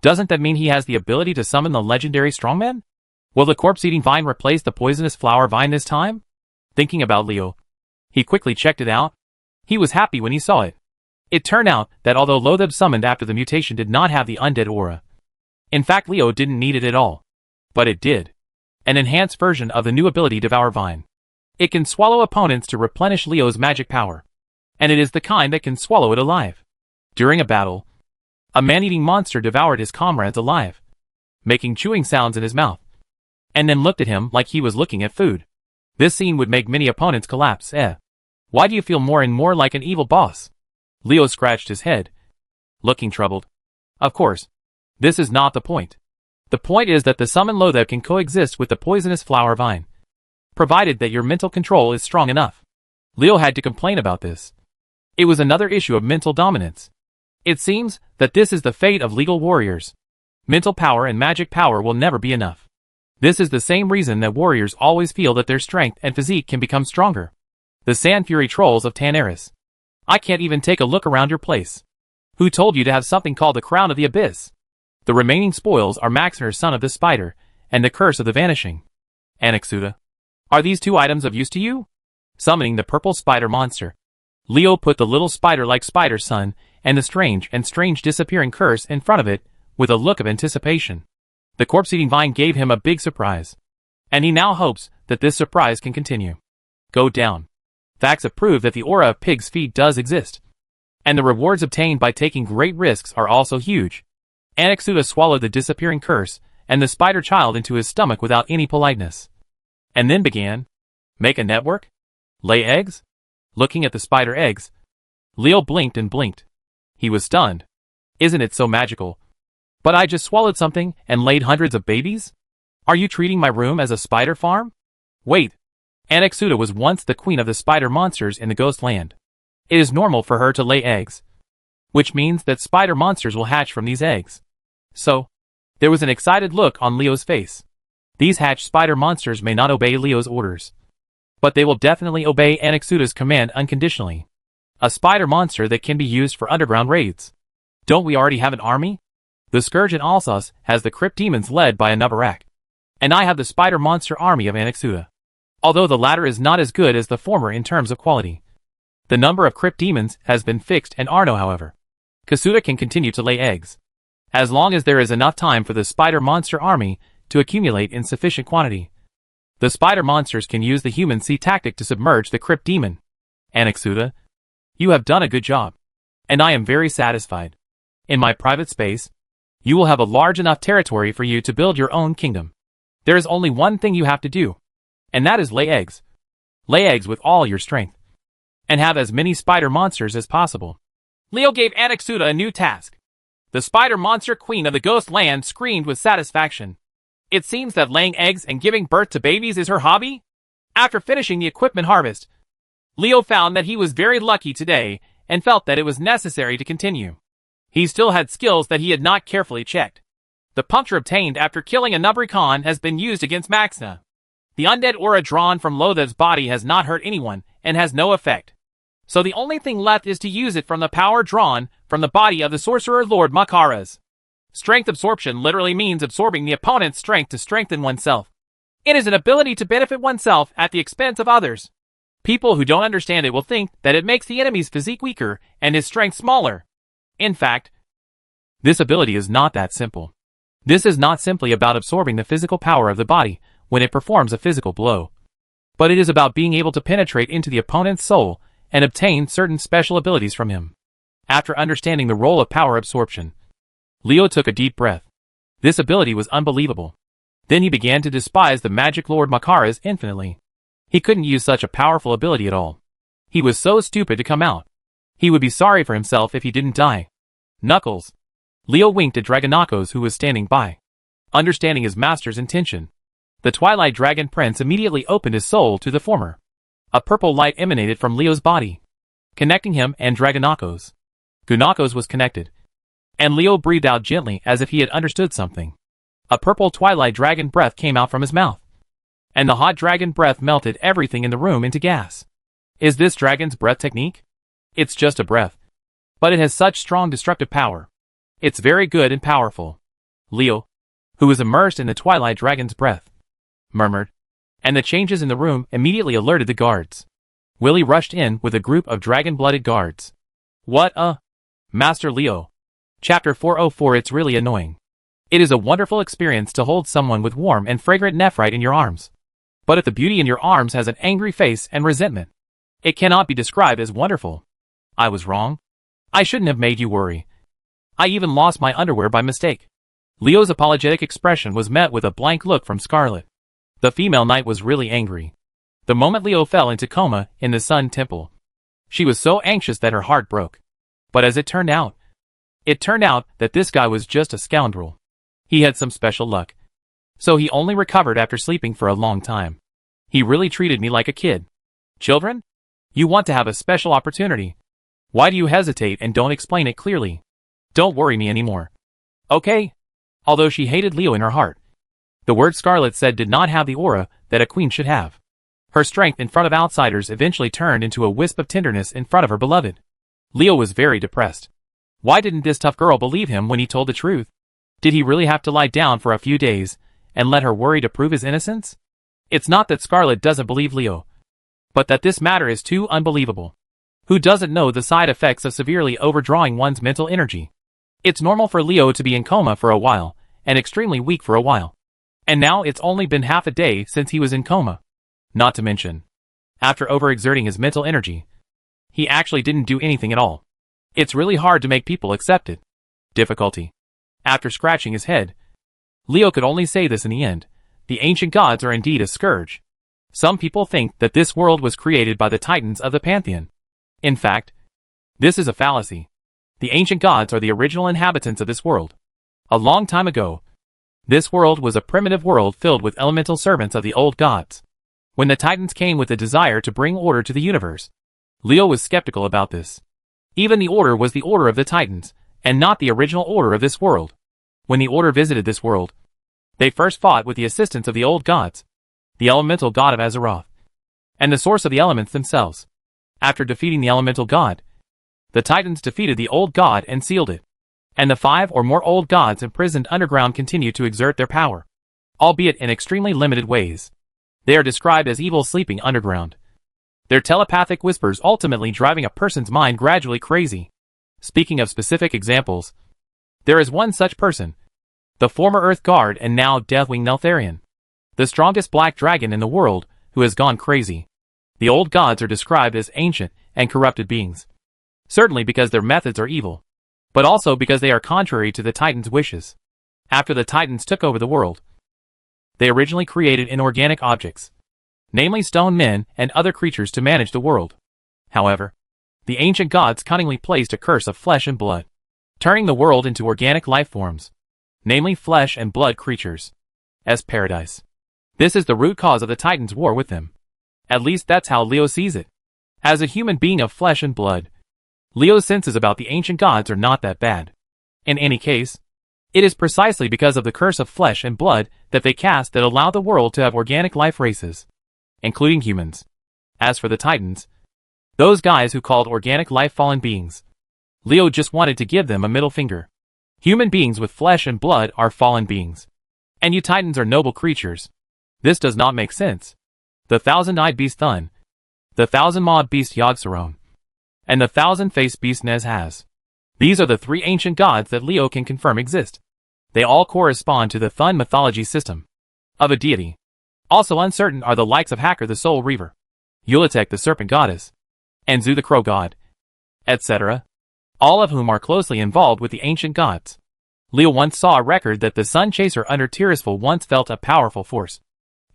Doesn't that mean he has the ability to summon the legendary strongman? Will the corpse-eating vine replace the poisonous flower vine this time? Thinking about Leo, he quickly checked it out. He was happy when he saw it. It turned out that although Lotheb summoned after the mutation did not have the undead aura, in fact Leo didn't need it at all. But it did. An enhanced version of the new ability Devour Vine. It can swallow opponents to replenish Leo's magic power. And it is the kind that can swallow it alive. During a battle, a man-eating monster devoured his comrades alive, making chewing sounds in his mouth, and then looked at him like he was looking at food. This scene would make many opponents collapse. Why do you feel more and more like an evil boss? Leo scratched his head, looking troubled. Of course, this is not the point. The point is that the summon Lotheb can coexist with the poisonous flower vine, provided that your mental control is strong enough. Leo had to complain about this. It was another issue of mental dominance. It seems that this is the fate of legal warriors. Mental power and magic power will never be enough. This is the same reason that warriors always feel that their strength and physique can become stronger. The Sand Fury Trolls of Tanaris. I can't even take a look around your place. Who told you to have something called the Crown of the Abyss? The remaining spoils are Maxner's Son of the Spider, and the Curse of the Vanishing. Anaxuda. Are these two items of use to you? Summoning the purple spider monster, Leo put the little spider-like spider son and the strange disappearing curse in front of it with a look of anticipation. The corpse-eating vine gave him a big surprise, and he now hopes that this surprise can continue. Go down. Facts have proved that the aura of pig's feet does exist. And the rewards obtained by taking great risks are also huge. Anexuta swallowed the disappearing curse and the spider child into his stomach without any politeness. And then began. Make a network? Lay eggs? Looking at the spider eggs, Leo blinked and blinked. He was stunned. Isn't it so magical? But I just swallowed something and laid hundreds of babies? Are you treating my room as a spider farm? Wait. Anexuta was once the queen of the spider monsters in the ghost land. It is normal for her to lay eggs, which means that spider monsters will hatch from these eggs. So, there was an excited look on Leo's face. These hatched spider monsters may not obey Leo's orders, but they will definitely obey Anexuta's command unconditionally. A spider monster that can be used for underground raids. Don't we already have an army? The Scourge in Alsace has the crypt demons led by a Nubarak. And I have the spider monster army of Anexuta. Although the latter is not as good as the former in terms of quality. The number of crypt demons has been fixed and Arno, however. Kasuta can continue to lay eggs, as long as there is enough time for the spider monster army to accumulate in sufficient quantity. The spider monsters can use the human sea tactic to submerge the crypt demon. Anexuta, you have done a good job, and I am very satisfied. In my private space, you will have a large enough territory for you to build your own kingdom. There is only one thing you have to do, and that is lay eggs. Lay eggs with all your strength, and have as many spider monsters as possible. Leo gave Anexuta a new task. The spider monster queen of the ghost land screamed with satisfaction. It seems that laying eggs and giving birth to babies is her hobby? After finishing the equipment harvest, Leo found that he was very lucky today and felt that it was necessary to continue. He still had skills that he had not carefully checked. The puncture obtained after killing a Nubricon has been used against Maxna. The undead aura drawn from Lothev's body has not hurt anyone and has no effect. So the only thing left is to use it from the power drawn from the body of the sorcerer Lord Makaras. Strength absorption literally means absorbing the opponent's strength to strengthen oneself. It is an ability to benefit oneself at the expense of others. People who don't understand it will think that it makes the enemy's physique weaker and his strength smaller. In fact, this ability is not that simple. This is not simply about absorbing the physical power of the body when it performs a physical blow, but it is about being able to penetrate into the opponent's soul and obtain certain special abilities from him. After understanding the role of power absorption, Leo took a deep breath. This ability was unbelievable. Then he began to despise the magic Lord Makaras infinitely. He couldn't use such a powerful ability at all. He was so stupid to come out. He would be sorry for himself if he didn't die. Knuckles. Leo winked at Dragonakos, who was standing by. Understanding his master's intention, the Twilight Dragon Prince immediately opened his soul to the former. A purple light emanated from Leo's body, connecting him and Dragonakos. Gunakos was connected, and Leo breathed out gently as if he had understood something. A purple Twilight Dragon breath came out from his mouth, and the hot dragon breath melted everything in the room into gas. Is this dragon's breath technique? It's just a breath, but it has such strong destructive power. It's very good and powerful. Leo, who was immersed in the Twilight Dragon's breath, murmured, and the changes in the room immediately alerted the guards. Willie rushed in with a group of dragon-blooded guards. What Master Leo. Chapter 404. It's really annoying. It is a wonderful experience to hold someone with warm and fragrant nephrite in your arms. But if the beauty in your arms has an angry face and resentment, it cannot be described as wonderful. I was wrong. I shouldn't have made you worry. I even lost my underwear by mistake. Leo's apologetic expression was met with a blank look from Scarlet. The female knight was really angry. The moment Leo fell into coma in the Sun Temple, she was so anxious that her heart broke. But as it turned out that this guy was just a scoundrel. He had some special luck. So he only recovered after sleeping for a long time. He really treated me like a kid. Children? You want to have a special opportunity. Why do you hesitate and don't explain it clearly? Don't worry me anymore. Okay? Although she hated Leo in her heart, the word Scarlet said did not have the aura that a queen should have. Her strength in front of outsiders eventually turned into a wisp of tenderness in front of her beloved. Leo was very depressed. Why didn't this tough girl believe him when he told the truth? Did he really have to lie down for a few days and let her worry to prove his innocence? It's not that Scarlet doesn't believe Leo, but that this matter is too unbelievable. Who doesn't know the side effects of severely overdrawing one's mental energy? It's normal for Leo to be in coma for a while, and extremely weak for a while. And now it's only been half a day since he was in coma. Not to mention, after overexerting his mental energy, he actually didn't do anything at all. It's really hard to make people accept it. Difficulty. After scratching his head, Leo could only say this in the end: the ancient gods are indeed a scourge. Some people think that this world was created by the titans of the pantheon. In fact, this is a fallacy. The ancient gods are the original inhabitants of this world. A long time ago, this world was a primitive world filled with elemental servants of the old gods. When the titans came with the desire to bring order to the universe, Leo was skeptical about this. Even the order was the order of the titans, and not the original order of this world. When the order visited this world, they first fought with the assistance of the old gods, the elemental god of Azeroth, and the source of the elements themselves. After defeating the elemental god, the titans defeated the old god and sealed it. And the 5 or more old gods imprisoned underground continue to exert their power, albeit in extremely limited ways. They are described as evil sleeping underground, their telepathic whispers ultimately driving a person's mind gradually crazy. Speaking of specific examples, there is one such person, the former Earth Guard and now Deathwing Neltharion, the strongest black dragon in the world, who has gone crazy. The old gods are described as ancient and corrupted beings, certainly because their methods are evil, but also because they are contrary to the Titans' wishes. After the Titans took over the world, they originally created inorganic objects, namely stone men and other creatures to manage the world. However, the ancient gods cunningly placed a curse of flesh and blood, turning the world into organic life forms, namely flesh and blood creatures, as paradise. This is the root cause of the Titans' war with them. At least that's how Leo sees it. As a human being of flesh and blood, Leo's senses about the ancient gods are not that bad. In any case, it is precisely because of the curse of flesh and blood that they cast that allow the world to have organic life races, including humans. As for the Titans, those guys who called organic life fallen beings, Leo just wanted to give them a middle finger. Human beings with flesh and blood are fallen beings, and you Titans are noble creatures. This does not make sense. The 1,000-eyed beast Thun, the 1,000-mawed beast Yogg-Saron, and the 1,000-faced beast Nez-Haz. These are the 3 ancient gods that Leo can confirm exist. They all correspond to the Thun mythology system of a deity. Also uncertain are the likes of Hacker the Soul Reaver, Yuletech the Serpent Goddess, and Zu the Crow God, etc., all of whom are closely involved with the ancient gods. Leo once saw a record that the Sun Chaser under Tirisfal once felt a powerful force,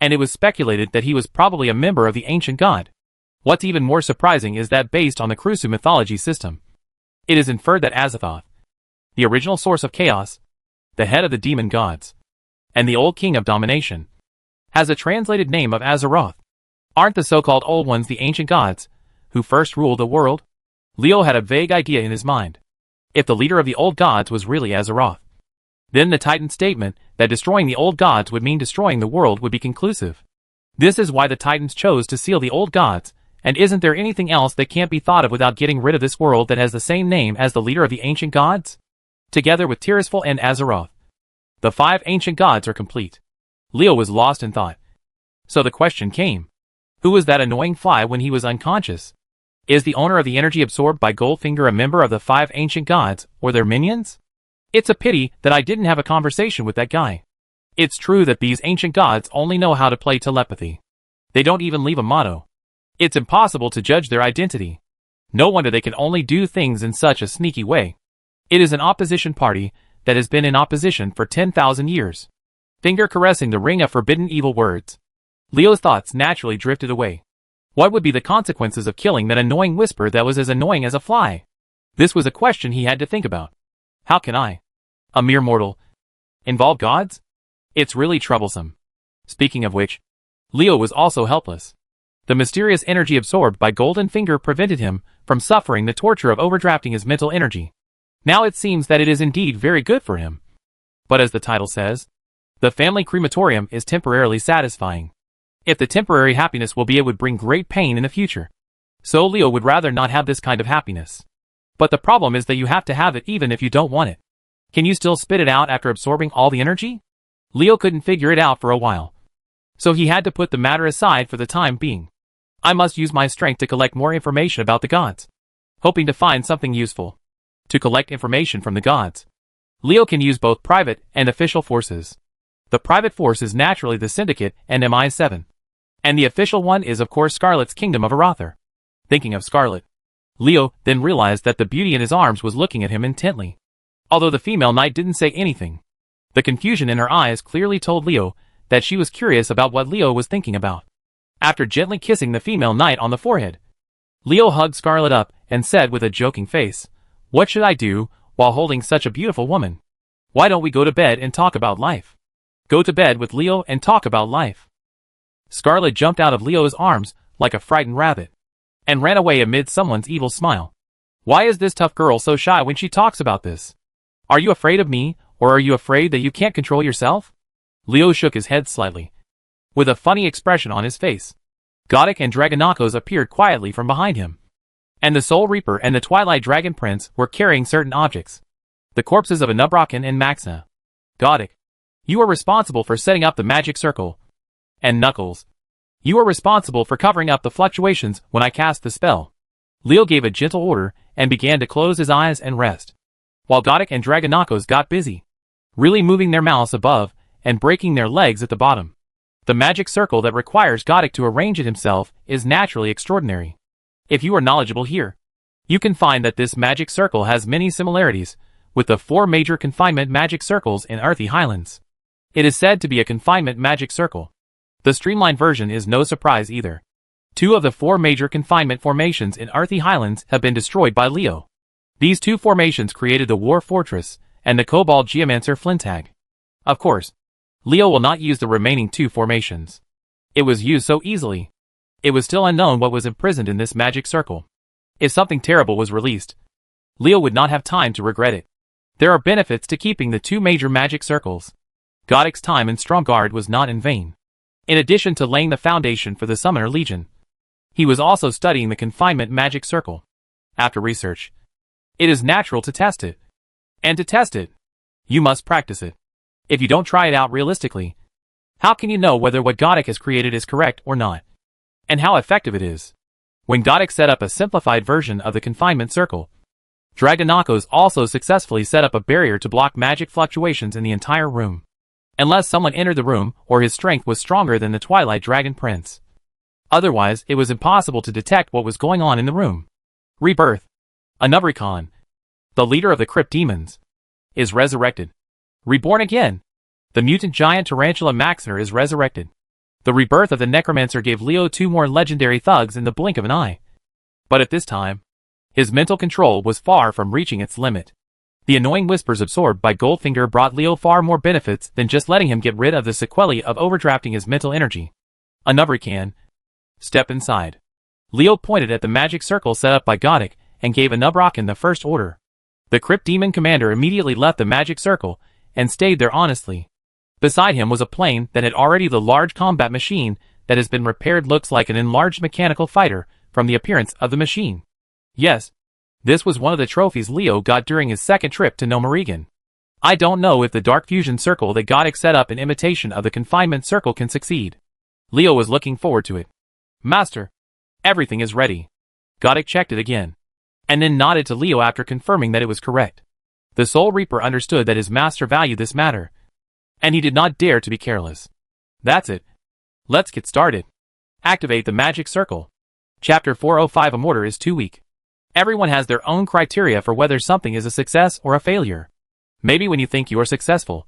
and it was speculated that he was probably a member of the ancient god. What's even more surprising is that based on the Krusu mythology system, it is inferred that Azathoth, the original source of chaos, the head of the demon gods, and the old king of domination, has a translated name of Azeroth. Aren't the so-called old ones the ancient gods, who first ruled the world? Leo had a vague idea in his mind. If the leader of the old gods was really Azeroth, then the Titan statement that destroying the old gods would mean destroying the world would be conclusive. This is why the Titans chose to seal the old gods, and isn't there anything else that can't be thought of without getting rid of this world that has the same name as the leader of the ancient gods? Together with Tirisfal and Azeroth, the 5 ancient gods are complete. Leo was lost in thought. So the question came: who was that annoying fly when he was unconscious? Is the owner of the energy absorbed by Goldfinger a member of the 5 ancient gods, or their minions? It's a pity that I didn't have a conversation with that guy. It's true that these ancient gods only know how to play telepathy. They don't even leave a motto. It's impossible to judge their identity. No wonder they can only do things in such a sneaky way. It is an opposition party that has been in opposition for 10,000 years. Finger caressing the ring of forbidden evil words, Leo's thoughts naturally drifted away. What would be the consequences of killing that annoying whisper that was as annoying as a fly? This was a question he had to think about. How can I, a mere mortal, involve gods? It's really troublesome. Speaking of which, Leo was also helpless. The mysterious energy absorbed by Golden Finger prevented him from suffering the torture of overdrafting his mental energy. Now it seems that it is indeed very good for him. But as the title says, the family crematorium is temporarily satisfying. If the temporary happiness will be, it would bring great pain in the future. So Leo would rather not have this kind of happiness. But the problem is that you have to have it even if you don't want it. Can you still spit it out after absorbing all the energy? Leo couldn't figure it out for a while. So he had to put the matter aside for the time being. I must use my strength to collect more information about the gods, hoping to find something useful. To collect information from the gods, Leo can use both private and official forces. The private force is naturally the Syndicate and MI7. And the official one is of course Scarlet's Kingdom of Arather. Thinking of Scarlet, Leo then realized that the beauty in his arms was looking at him intently. Although the female knight didn't say anything, the confusion in her eyes clearly told Leo that she was curious about what Leo was thinking about. After gently kissing the female knight on the forehead, Leo hugged Scarlet up and said with a joking face, "What should I do while holding such a beautiful woman? Why don't we go to bed and talk about life?" Go to bed with Leo and talk about life. Scarlet jumped out of Leo's arms like a frightened rabbit and ran away amid someone's evil smile. Why is this tough girl so shy when she talks about this? Are you afraid of me, or are you afraid that you can't control yourself? Leo shook his head slightly, with a funny expression on his face. Godok and Dragonakos appeared quietly from behind him, and the Soul Reaper and the Twilight Dragon Prince were carrying certain objects. The corpses of Anubraken and Maxna. Godok, you are responsible for setting up the magic circle. And Knuckles, you are responsible for covering up the fluctuations when I cast the spell. Leo gave a gentle order and began to close his eyes and rest, while Godok and Dragonakos got busy, really moving their mouths above and breaking their legs at the bottom. The magic circle that requires Godok to arrange it himself is naturally extraordinary. If you are knowledgeable here, you can find that this magic circle has many similarities with the 4 major confinement magic circles in Earthy Highlands. It is said to be a confinement magic circle. The streamlined version is no surprise either. 2 of the 4 major confinement formations in Earthy Highlands have been destroyed by Leo. These 2 formations created the War Fortress and the Kobold Geomancer Flinthag. Of course, Leo will not use the remaining 2 formations. It was used so easily. It was still unknown what was imprisoned in this magic circle. If something terrible was released, Leo would not have time to regret it. There are benefits to keeping the 2 major magic circles. Godok's time in Stromgarde was not in vain. In addition to laying the foundation for the Summoner Legion, he was also studying the confinement magic circle. After research, it is natural to test it. And to test it, you must practice it. If you don't try it out realistically, how can you know whether what Godok has created is correct or not? And how effective it is? When Godok set up a simplified version of the confinement circle, Dragonakos also successfully set up a barrier to block magic fluctuations in the entire room, unless someone entered the room or his strength was stronger than the Twilight Dragon Prince. Otherwise, it was impossible to detect what was going on in the room. Rebirth. Anubraken, the leader of the Crypt Demons, is resurrected. Reborn again. The mutant giant tarantula Maxner is resurrected. The rebirth of the Necromancer gave Leo 2 more legendary thugs in the blink of an eye. But at this time, his mental control was far from reaching its limit. The annoying whispers absorbed by Goldfinger brought Leo far more benefits than just letting him get rid of the sequelae of overdrafting his mental energy. Anubraken, step inside. Leo pointed at the magic circle set up by Godok and gave Anubraken the first order. The Crypt Demon commander immediately left the magic circle and stayed there honestly. Beside him was a plane that had already the large combat machine that has been repaired looks like an enlarged mechanical fighter from the appearance of the machine. Yes, this was one of the trophies Leo got during his second trip to Nomarigan. I don't know if the dark fusion circle that Godok set up in imitation of the confinement circle can succeed. Leo was looking forward to it. Master, everything is ready. Godok checked it again, and then nodded to Leo after confirming that it was correct. The Soul Reaper understood that his master valued this matter, and he did not dare to be careless. That's it. Let's get started. Activate the magic circle. Chapter 405. A mortar is too weak. Everyone has their own criteria for whether something is a success or a failure. Maybe when you think you are successful,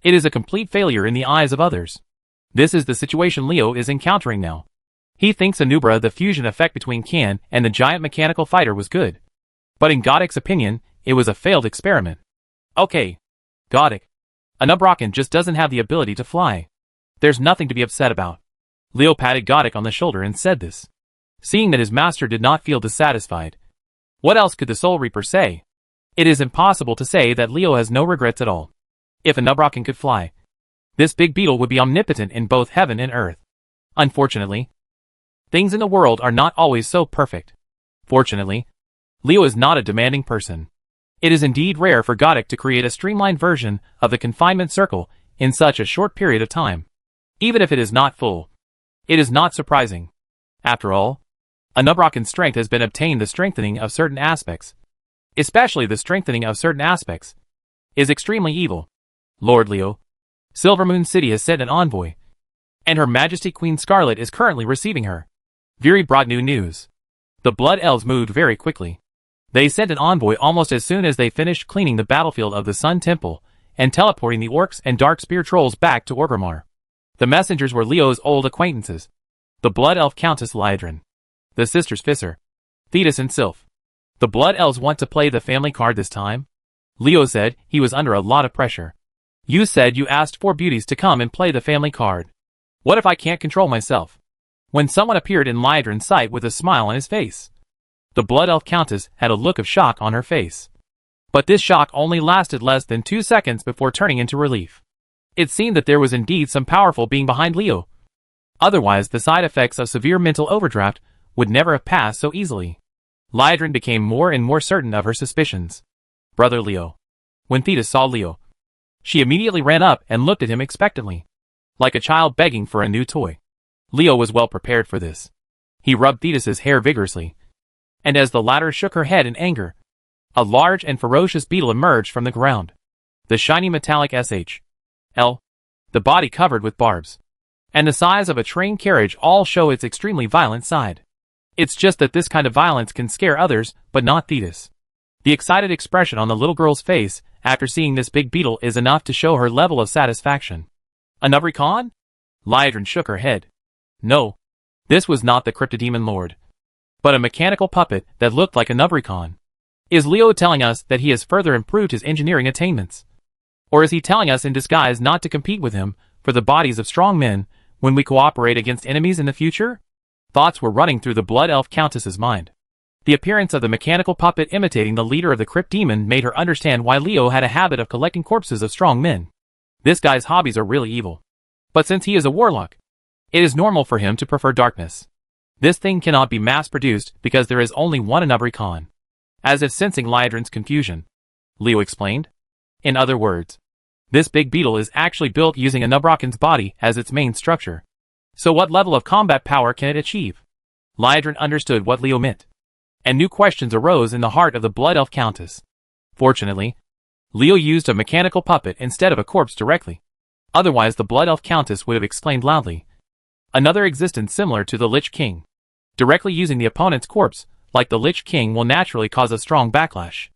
it is a complete failure in the eyes of others. This is the situation Leo is encountering now. He thinks Anubra, the fusion effect between Can and the giant mechanical fighter, was good. But in Godok's opinion, it was a failed experiment. Okay, Godok, Anubraken just doesn't have the ability to fly. There's nothing to be upset about. Leo patted Godok on the shoulder and said this, seeing that his master did not feel dissatisfied. What else could the Soul Reaper say? It is impossible to say that Leo has no regrets at all. If Anubraken could fly, this big beetle would be omnipotent in both heaven and earth. Unfortunately, things in the world are not always so perfect. Fortunately, Leo is not a demanding person. It is indeed rare for Godok to create a streamlined version of the confinement circle in such a short period of time. Even if it is not full, it is not surprising. After all, Anubraken's strength has been obtained. The strengthening of certain aspects, especially the strengthening of certain aspects, is extremely evil. Lord Leo, Silvermoon City has sent an envoy. and Her Majesty Queen Scarlet is currently receiving her. Viri brought new news. The Blood Elves moved very quickly. They sent an envoy almost as soon as they finished cleaning the battlefield of the Sun Temple and teleporting the orcs and dark spear trolls back to Orgrimmar. The messengers were Leo's old acquaintances, the Blood Elf Countess Liedrun, the sisters Visser, Thetis and Sylph. The Blood Elves want to play the family card this time? Leo said he was under a lot of pressure. You said you asked 4 beauties to come and play the family card. What if I can't control myself? When someone appeared in Liedrun's sight with a smile on his face. The Blood Elf Countess had a look of shock on her face. But this shock only lasted less than 2 seconds before turning into relief. It seemed that there was indeed some powerful being behind Leo. Otherwise, the side effects of severe mental overdraft would never have passed so easily. Liedrun became more and more certain of her suspicions. Brother Leo. When Thetis saw Leo, she immediately ran up and looked at him expectantly, like a child begging for a new toy. Leo was well prepared for this. He rubbed Thetis's hair vigorously, and as the latter shook her head in anger, a large and ferocious beetle emerged from the ground. The shiny metallic SHL, the body covered with barbs, and the size of a train carriage all show its extremely violent side. It's just that this kind of violence can scare others, but not Thetis. The excited expression on the little girl's face after seeing this big beetle is enough to show her level of satisfaction. A Nubricon? Liedrun shook her head. No. This was not the Cryptodemon Lord, but a mechanical puppet that looked like a Nubricon. Is Leo telling us that he has further improved his engineering attainments? Or is he telling us in disguise not to compete with him for the bodies of strong men when we cooperate against enemies in the future? Thoughts were running through the Blood Elf Countess's mind. The appearance of the mechanical puppet imitating the leader of the Crypt Demon made her understand why Leo had a habit of collecting corpses of strong men. This guy's hobbies are really evil. But since he is a warlock, it is normal for him to prefer darkness. This thing cannot be mass-produced because there is only one Nubricon. As if sensing Liedrun's confusion, Leo explained. In other words, this big beetle is actually built using a Nubraken's body as its main structure. So what level of combat power can it achieve? Liedrun understood what Leo meant, and new questions arose in the heart of the Blood Elf Countess. Fortunately, Leo used a mechanical puppet instead of a corpse directly. Otherwise the Blood Elf Countess would have exclaimed loudly. Another existence similar to the Lich King. Directly using the opponent's corpse, like the Lich King, will naturally cause a strong backlash.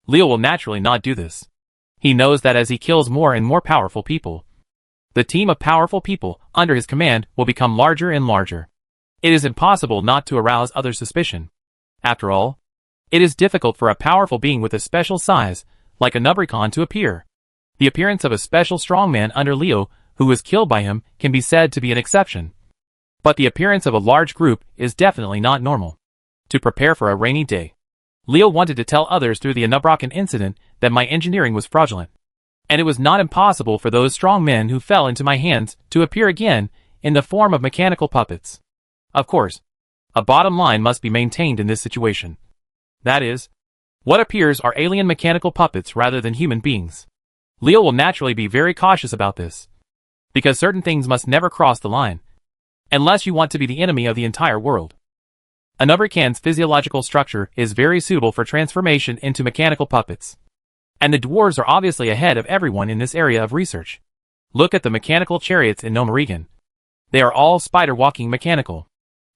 Leo will naturally not do this. He knows that as he kills more and more powerful people, the team of powerful people under his command will become larger and larger. It is impossible not to arouse other suspicion. After all, it is difficult for a powerful being with a special size, like a Nubricon, to appear. The appearance of a special strongman under Leo, who was killed by him, can be said to be an exception. But the appearance of a large group is definitely not normal. To prepare for a rainy day, Leo wanted to tell others through the Nubraken incident that my engineering was fraudulent, and it was not impossible for those strong men who fell into my hands to appear again in the form of mechanical puppets. Of course, a bottom line must be maintained in this situation. That is, what appears are alien mechanical puppets rather than human beings. Leo will naturally be very cautious about this, because certain things must never cross the line, unless you want to be the enemy of the entire world. A Nubrican's physiological structure is very suitable for transformation into mechanical puppets, and the dwarves are obviously ahead of everyone in this area of research. Look at the mechanical chariots in Nomerigan. They are all spider-walking mechanical.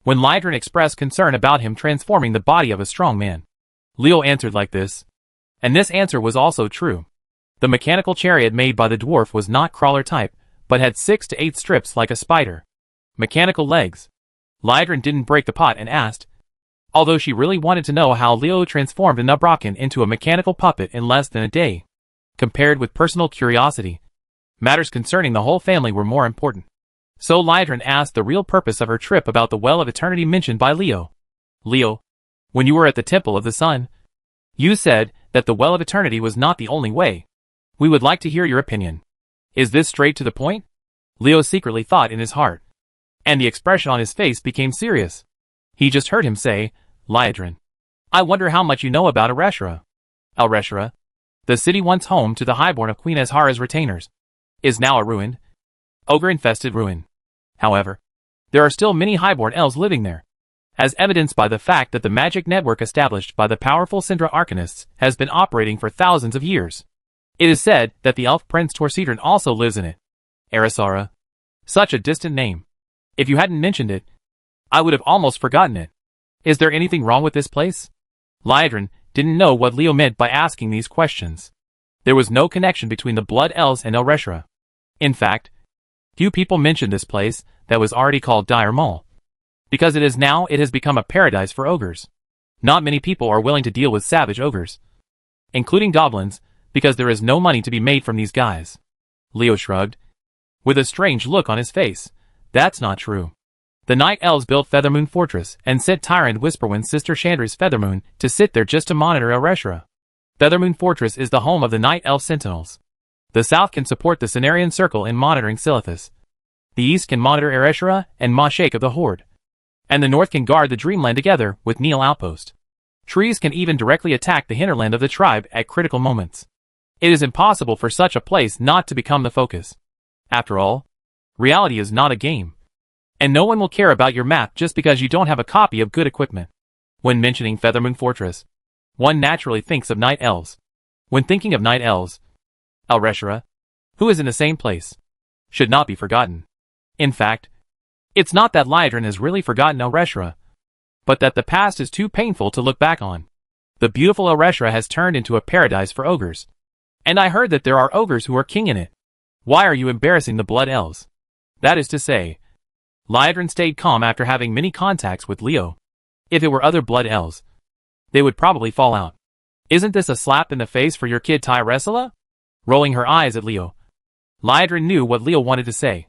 When Liedrun expressed concern about him transforming the body of a strong man, Leo answered like this, and this answer was also true. The mechanical chariot made by the dwarf was not crawler type, but had 6 to 8 strips like a spider. Mechanical legs. Liedrun didn't break the pot and asked, although she really wanted to know how Leo transformed a Nubraken into a mechanical puppet in less than a day. Compared with personal curiosity, matters concerning the whole family were more important. So Liedrun asked the real purpose of her trip about the Well of Eternity mentioned by Leo. Leo, when you were at the Temple of the Sun, you said that the Well of Eternity was not the only way. We would like to hear your opinion. Is this straight to the point? Leo secretly thought in his heart, and the expression on his face became serious. He just heard him say, Liedrun, I wonder how much you know about Ereshra. Ereshra, the city once home to the highborn of Queen Azhara's retainers, is now a ruined, ogre-infested ruin. However, there are still many highborn elves living there, as evidenced by the fact that the magic network established by the powerful Syndra Arcanists has been operating for thousands of years. It is said that the elf prince Torcedron also lives in it. Erisara, Such a distant name. If you hadn't mentioned it, I would have almost forgotten it. Is there anything wrong with this place? Liedron didn't know what Leo meant by asking these questions. There was no connection between the Blood Elves and Elreshra. In fact, few people mentioned this place that was already called Dire Maul. Because it has become a paradise for ogres. Not many people are willing to deal with savage ogres, including goblins, because there is no money to be made from these guys. Leo shrugged, with a strange look on his face. That's not true. The Night Elves built Feathermoon Fortress and sent Tyrant Whisperwind's sister Chandra's Feathermoon to sit there just to monitor Elreshra. Feathermoon Fortress is the home of the Night Elf Sentinels. The south can support the Cenarian Circle in monitoring Silithus. The east can monitor Elreshra and Mashake of the Horde. And the north can guard the Dreamland together with Neil Outpost. Trees can even directly attack the hinterland of the tribe at critical moments. It is impossible for such a place not to become the focus. After all, reality is not a game. And no one will care about your map just because you don't have a copy of good equipment. When mentioning Feathermoon Fortress, one naturally thinks of Night Elves. When thinking of Night Elves, Elreshra, who is in the same place, should not be forgotten. In fact, it's not that Liedron has really forgotten Elreshra, but that the past is too painful to look back on. The beautiful Elreshra has turned into a paradise for ogres. And I heard that there are ogres who are king in it. Why are you embarrassing the Blood Elves? That is to say, Liedron stayed calm after having many contacts with Leo. If it were other Blood Elves, they would probably fall out. Isn't this a slap in the face for your kid Tyressela? Rolling her eyes at Leo, Liedron knew what Leo wanted to say,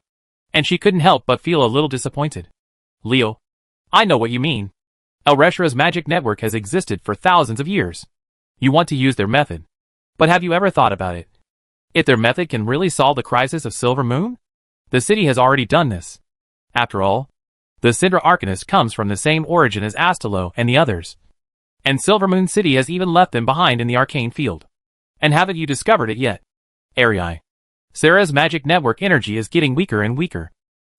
and she couldn't help but feel a little disappointed. Leo, I know what you mean. Elreshra's magic network has existed for thousands of years. You want to use their method. But have you ever thought about it? If their method can really solve the crisis of Silvermoon? The city has already done this. After all, the Syndra Arcanist comes from the same origin as Astalo and the others. And Silvermoon City has even left them behind in the arcane field. And haven't you discovered it yet? Arii. Sarah's magic network energy is getting weaker and weaker.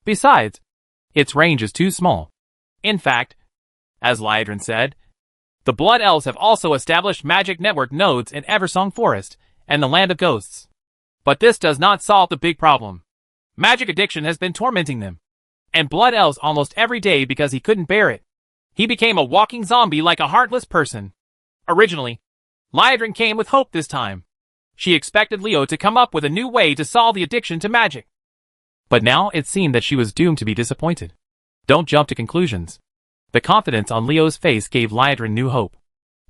Besides, its range is too small. In fact, as Liedron said, the Blood Elves have also established magic network nodes in Eversong Forest and the Land of Ghosts. But this does not solve the big problem. Magic addiction has been tormenting them. And Blood Elves almost every day because he couldn't bear it. He became a walking zombie like a heartless person. Originally, Liedron came with hope this time. She expected Leo to come up with a new way to solve the addiction to magic. But now it seemed that she was doomed to be disappointed. Don't jump to conclusions. The confidence on Leo's face gave Liedron new hope.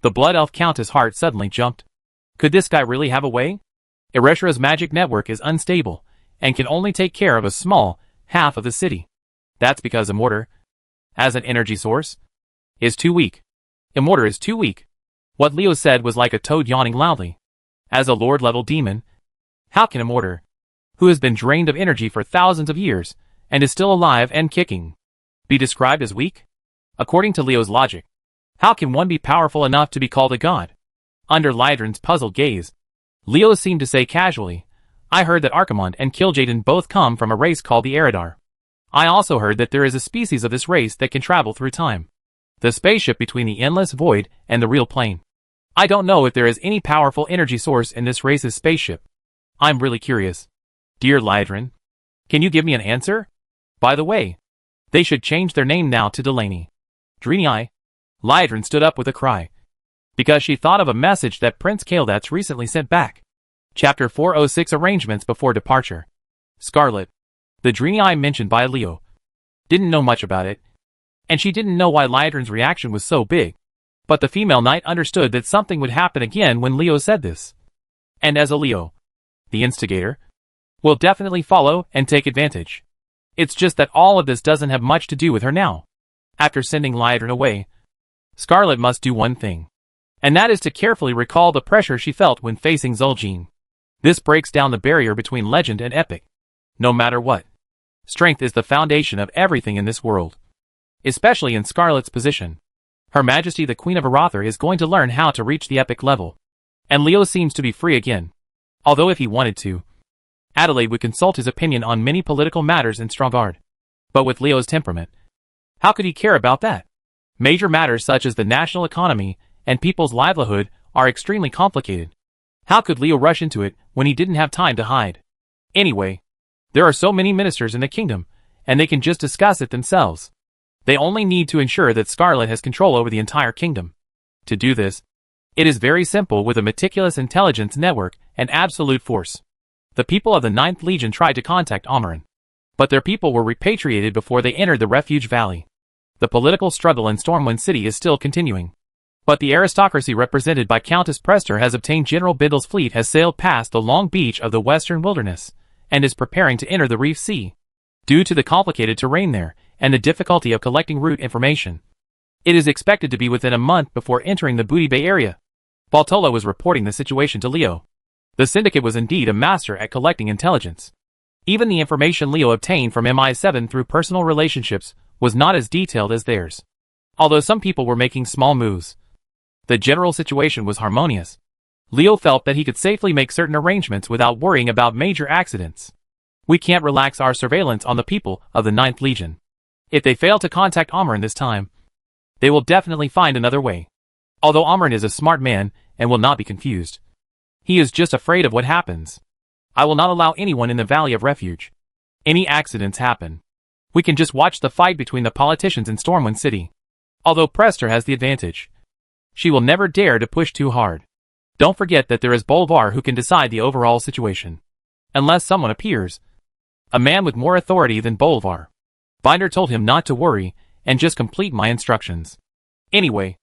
The Blood Elf Countess' heart suddenly jumped. Could this guy really have a way? Ereshra's magic network is unstable, and can only take care of a small half of the city. That's because Immortor, as an energy source, is too weak. Immortor is too weak. What Leo said was like a toad yawning loudly. As a Lord-level demon, how can Immortor, who has been drained of energy for thousands of years, and is still alive and kicking, be described as weak? According to Leo's logic, how can one be powerful enough to be called a god? Under Liedron's puzzled gaze, Leo seemed to say casually, I heard that Archimonde and Kil'jaeden both come from a race called the Eridar. I also heard that there is a species of this race that can travel through time. The spaceship between the endless void and the real plane. I don't know if there is any powerful energy source in this race's spaceship. I'm really curious. Dear Liedron, can you give me an answer? By the way, they should change their name now to Delaney. Drini. Liedron stood up with a cry. Because she thought of a message that Prince Kael'dat's recently sent back. Chapter 406 Arrangements Before Departure. Scarlet, the Drini mentioned by Leo, didn't know much about it, and she didn't know why Liedron's reaction was so big. But the female knight understood that something would happen again when Leo said this. And as a Leo, the instigator, will definitely follow and take advantage. It's just that all of this doesn't have much to do with her now. After sending Liedron away, Scarlet must do one thing. And that is to carefully recall the pressure she felt when facing Zul'jin. This breaks down the barrier between legend and epic. No matter what, strength is the foundation of everything in this world. Especially in Scarlet's position. Her Majesty the Queen of Arathor is going to learn how to reach the epic level. And Leo seems to be free again. Although if he wanted to, Adelaide would consult his opinion on many political matters in Stromgarde. But with Leo's temperament, how could he care about that? Major matters such as the national economy and people's livelihood are extremely complicated. How could Leo rush into it when he didn't have time to hide? Anyway, There are so many ministers in the kingdom, and they can just discuss it themselves. They only need to ensure that Scarlet has control over the entire kingdom. To do this, it is very simple with a meticulous intelligence network and absolute force. The people of the 9th Legion tried to contact Amaran, but their people were repatriated before they entered the Refuge Valley. The political struggle in Stormwind City is still continuing. But the aristocracy represented by Countess Prester has obtained General Bindle's fleet has sailed past the long beach of the western wilderness, and is preparing to enter the Reef Sea. Due to the complicated terrain there, and the difficulty of collecting route information, it is expected to be within a month before entering the Booty Bay area. Valtola was reporting the situation to Leo. The Syndicate was indeed a master at collecting intelligence. Even the information Leo obtained from MI7 through personal relationships was not as detailed as theirs. Although some people were making small moves, the general situation was harmonious. Leo felt that he could safely make certain arrangements without worrying about major accidents. We can't relax our surveillance on the people of the 9th Legion. If they fail to contact Amaran this time, they will definitely find another way. Although Amaran is a smart man and will not be confused, he is just afraid of what happens. I will not allow anyone in the Valley of Refuge. Any accidents happen, we can just watch the fight between the politicians in Stormwind City. Although Prester has the advantage, she will never dare to push too hard. Don't forget that there is Bolvar who can decide the overall situation. Unless someone appears, a man with more authority than Bolvar. Binder told him not to worry, and just complete my instructions. Anyway,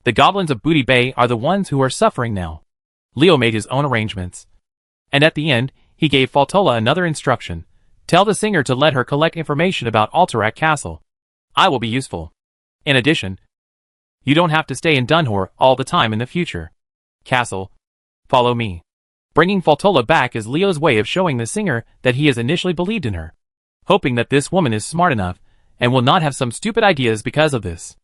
the goblins of Booty Bay are the ones who are suffering now. Leo made his own arrangements. And at the end, he gave Valtola another instruction. Tell the singer to let her collect information about Alterac Castle. I will be useful. In addition, you don't have to stay in Dunhor all the time in the future. Castle, follow me. Bringing Valtola back is Leo's way of showing the singer that he has initially believed in her, hoping that this woman is smart enough and will not have some stupid ideas because of this.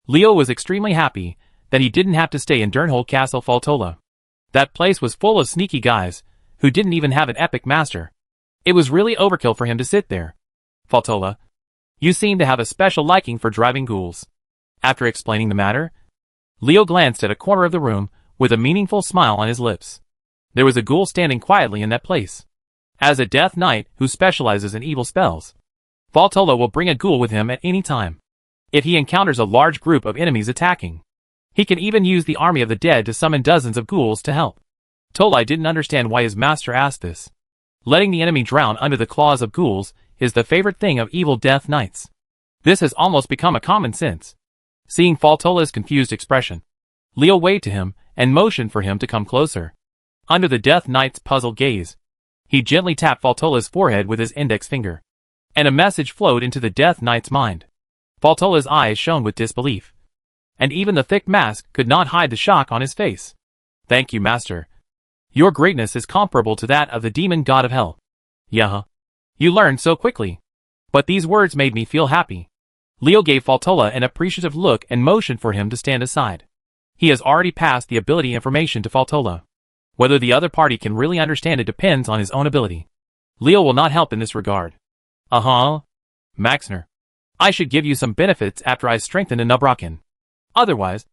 Leo was extremely happy that he didn't have to stay in Durnhold Castle Valtola. That place was full of sneaky guys who didn't even have an epic master. It was really overkill for him to sit there. Valtola, you seem to have a special liking for driving ghouls. After explaining the matter, Leo glanced at a corner of the room with a meaningful smile on his lips. There was a ghoul standing quietly in that place. As a Death Knight who specializes in evil spells, Valtola will bring a ghoul with him at any time. If he encounters a large group of enemies attacking, he can even use the army of the dead to summon dozens of ghouls to help. Tolai didn't understand why his master asked this. Letting the enemy drown under the claws of ghouls is the favorite thing of evil Death Knights. This has almost become a common sense. Seeing Valtola's confused expression, Leo waved to him and motioned for him to come closer. Under the Death Knight's puzzled gaze, he gently tapped Valtola's forehead with his index finger, and a message flowed into the Death Knight's mind. Valtola's eyes shone with disbelief, and even the thick mask could not hide the shock on his face. Thank you, Master. Your greatness is comparable to that of the demon god of hell. Yeah. You learned so quickly. But these words made me feel happy. Leo gave Valtola an appreciative look and motioned for him to stand aside. He has already passed the ability information to Valtola. Whether the other party can really understand it depends on his own ability. Leo will not help in this regard. Maxner. I should give you some benefits after I strengthen a Nubrakan. Otherwise,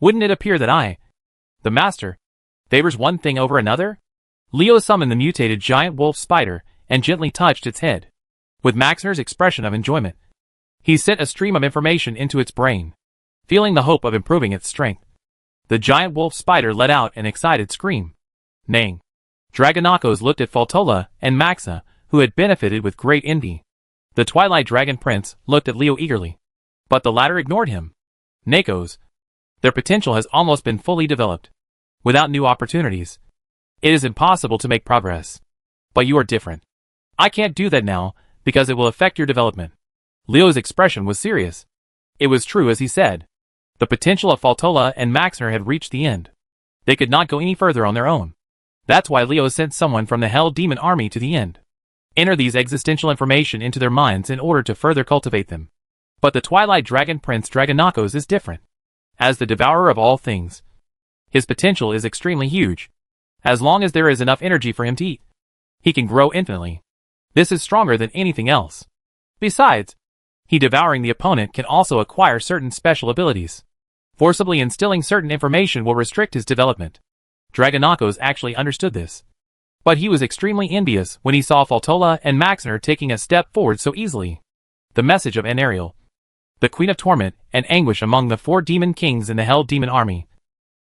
wouldn't it appear that I, the Master, favors one thing over another? Leo summoned the mutated giant wolf spider and gently touched its head. With Maxner's expression of enjoyment, he sent a stream of information into its brain, feeling the hope of improving its strength. The giant wolf spider let out an excited scream. Neighing. Dragonakos looked at Valtola and Maxa, who had benefited with great envy. The Twilight Dragon Prince looked at Leo eagerly, but the latter ignored him. Nakos. Their potential has almost been fully developed. Without new opportunities, it is impossible to make progress. But you are different. I can't do that now, because it will affect your development. Leo's expression was serious. It was true as he said. The potential of Valtola and Maxner had reached the end. They could not go any further on their own. That's why Leo sent someone from the Hell Demon Army to the end. Enter these existential information into their minds in order to further cultivate them. But the Twilight Dragon Prince Dragonakos is different. As the devourer of all things, his potential is extremely huge. As long as there is enough energy for him to eat, he can grow infinitely. This is stronger than anything else. Besides, he devouring the opponent can also acquire certain special abilities. Forcibly instilling certain information will restrict his development. Dragonakos actually understood this. But he was extremely envious when he saw Faltola and Maxner taking a step forward so easily. The message of Anariel, the Queen of Torment and Anguish among the 4 demon kings in the Hell Demon Army,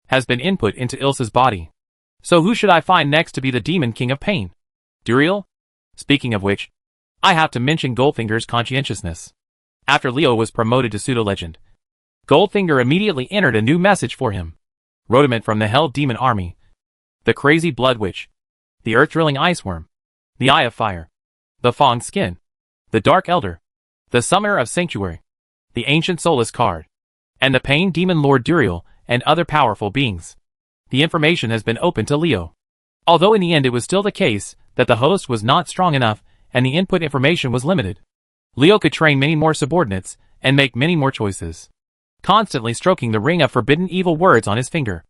has been input into Ilsa's body. So who should I find next to be the Demon King of Pain? Duriel? Speaking of which, I have to mention Goldfinger's conscientiousness. After Leo was promoted to pseudo-legend, Goldfinger immediately entered a new message for him. Rhodamant from the Hell Demon Army, the Crazy Blood Witch, the Earth-Drilling Iceworm, the Eye of Fire, the Fawn Skin, the Dark Elder, the Summoner of Sanctuary, the Ancient Soulless Card, and the Pain Demon Lord Duriel and other powerful beings. The information has been open to Leo. Although in the end it was still the case that the host was not strong enough and the input information was limited, Leo could train many more subordinates and make many more choices. Constantly stroking the ring of forbidden evil words on his finger,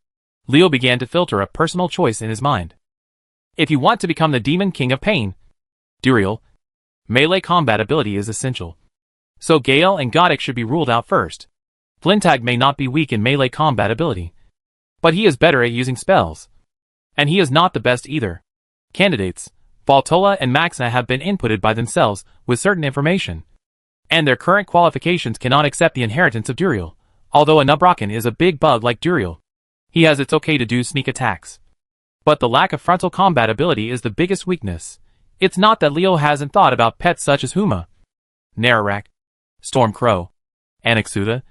Leo began to filter a personal choice in his mind. If you want to become the Demon King of Pain, Duriel, melee combat ability is essential. So Gale and Goddic should be ruled out first. Flintag may not be weak in melee combat ability, but he is better at using spells. And he is not the best either. Candidates, Faltola and Maxna have been inputted by themselves with certain information, and their current qualifications cannot accept the inheritance of Duriel. Although a Nubrakan is a big bug like Duriel, he has it's okay to do sneak attacks. But the lack of frontal combat ability is the biggest weakness. It's not that Leo hasn't thought about pets such as Huma, Nararak, Stormcrow, Anaxuda,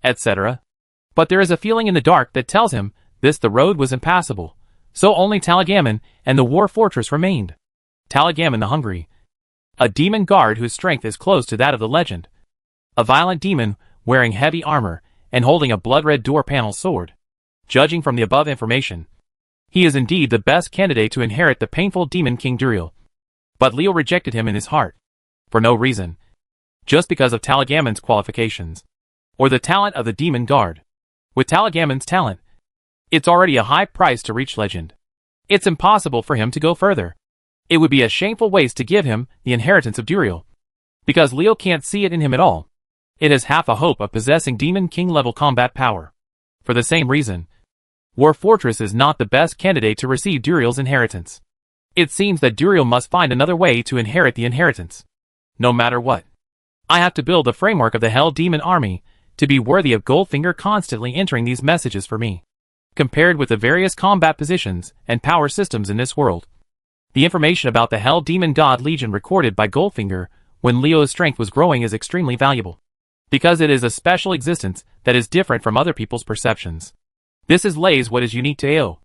etc. But there is a feeling in the dark that tells him the road was impassable, so only Talagaman and the War Fortress remained. Talagaman the Hungry, a demon guard whose strength is close to that of the legend. A violent demon wearing heavy armor and holding a blood-red door panel sword. Judging from the above information, he is indeed the best candidate to inherit the painful Demon King Duriel. But Leo rejected him in his heart. For no reason. Just because of Talagaman's qualifications. Or the talent of the demon guard. With Talagaman's talent, it's already a high price to reach legend. It's impossible for him to go further. It would be a shameful waste to give him the inheritance of Duriel. Because Leo can't see it in him at all. It has half a hope of possessing Demon King level combat power. For the same reason, War Fortress is not the best candidate to receive Duriel's inheritance. It seems that Duriel must find another way to inherit the inheritance. No matter what. I have to build the framework of the Hell Demon Army to be worthy of Goldfinger constantly entering these messages for me. Compared with the various combat positions and power systems in this world, the information about the Hell Demon God Legion recorded by Goldfinger when Leo's strength was growing is extremely valuable. Because it is a special existence that is different from other people's perceptions. This is lays what is unique to AO.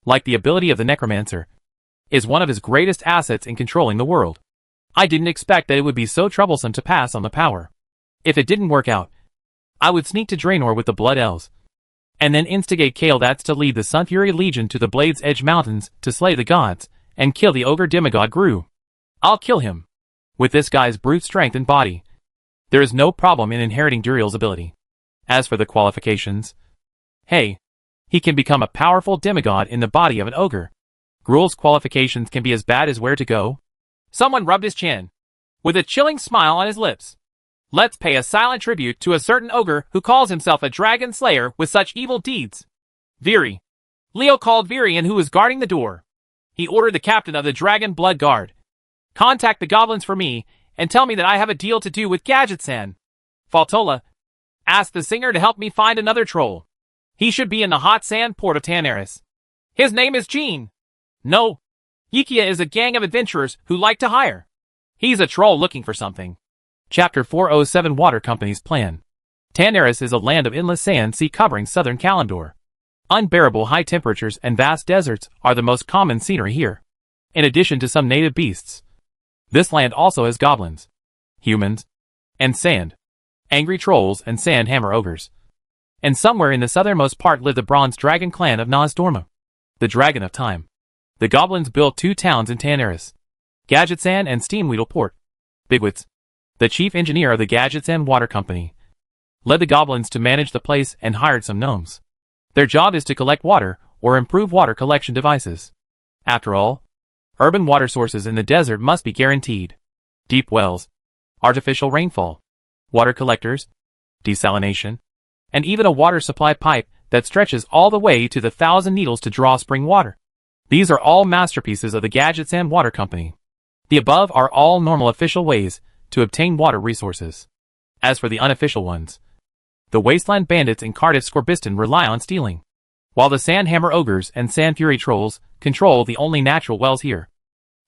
Like the ability of the Necromancer, is one of his greatest assets in controlling the world. I didn't expect that it would be so troublesome to pass on the power. If it didn't work out, I would sneak to Draenor with the Blood Elves, and then instigate Kael'dats to lead the Sunfury Legion to the Blade's Edge Mountains to slay the gods, and kill the ogre demigod Gru. I'll kill him. With this guy's brute strength and body, there is no problem in inheriting Duriel's ability. As for the qualifications, hey, he can become a powerful demigod in the body of an ogre. Gruel's qualifications can be as bad as where to go. Someone rubbed his chin, with a chilling smile on his lips. Let's pay a silent tribute to a certain ogre who calls himself a dragon slayer with such evil deeds. Viri. Leo called Viri and who was guarding the door. He ordered the captain of the Dragon Blood Guard. Contact the goblins for me, and tell me that I have a deal to do with Gadget-san. Faltola. Ask the singer to help me find another troll. He should be in the hot sand port of Tanaris. His name is Gene. No. Yikia is a gang of adventurers who like to hire. He's a troll looking for something. Chapter 407 Water Company's Plan. Tanaris is a land of endless sand sea covering southern Kalimdor. Unbearable high temperatures and vast deserts are the most common scenery here. In addition to some native beasts, this land also has goblins, humans, and sand, angry trolls and sand hammer ogres. And somewhere in the southernmost part live the bronze dragon clan of Nozdorma, the Dragon of Time. The goblins built 2 towns in Tanaris, Gadgetsan and Steamweedle Port. Bigwitz, the chief engineer of the Gadgetsan Water Company, led the goblins to manage the place and hired some gnomes. Their job is to collect water or improve water collection devices. After all, urban water sources in the desert must be guaranteed. Deep wells, artificial rainfall, water collectors, desalination, and even a water supply pipe that stretches all the way to the 1,000 Needles to draw spring water. These are all masterpieces of the Gadgets and Water Company. The above are all normal official ways to obtain water resources. As for the unofficial ones, the Wasteland Bandits in Cardiff Scorbiston rely on stealing, while the Sandhammer Ogres and Sand Fury Trolls control the only natural wells here.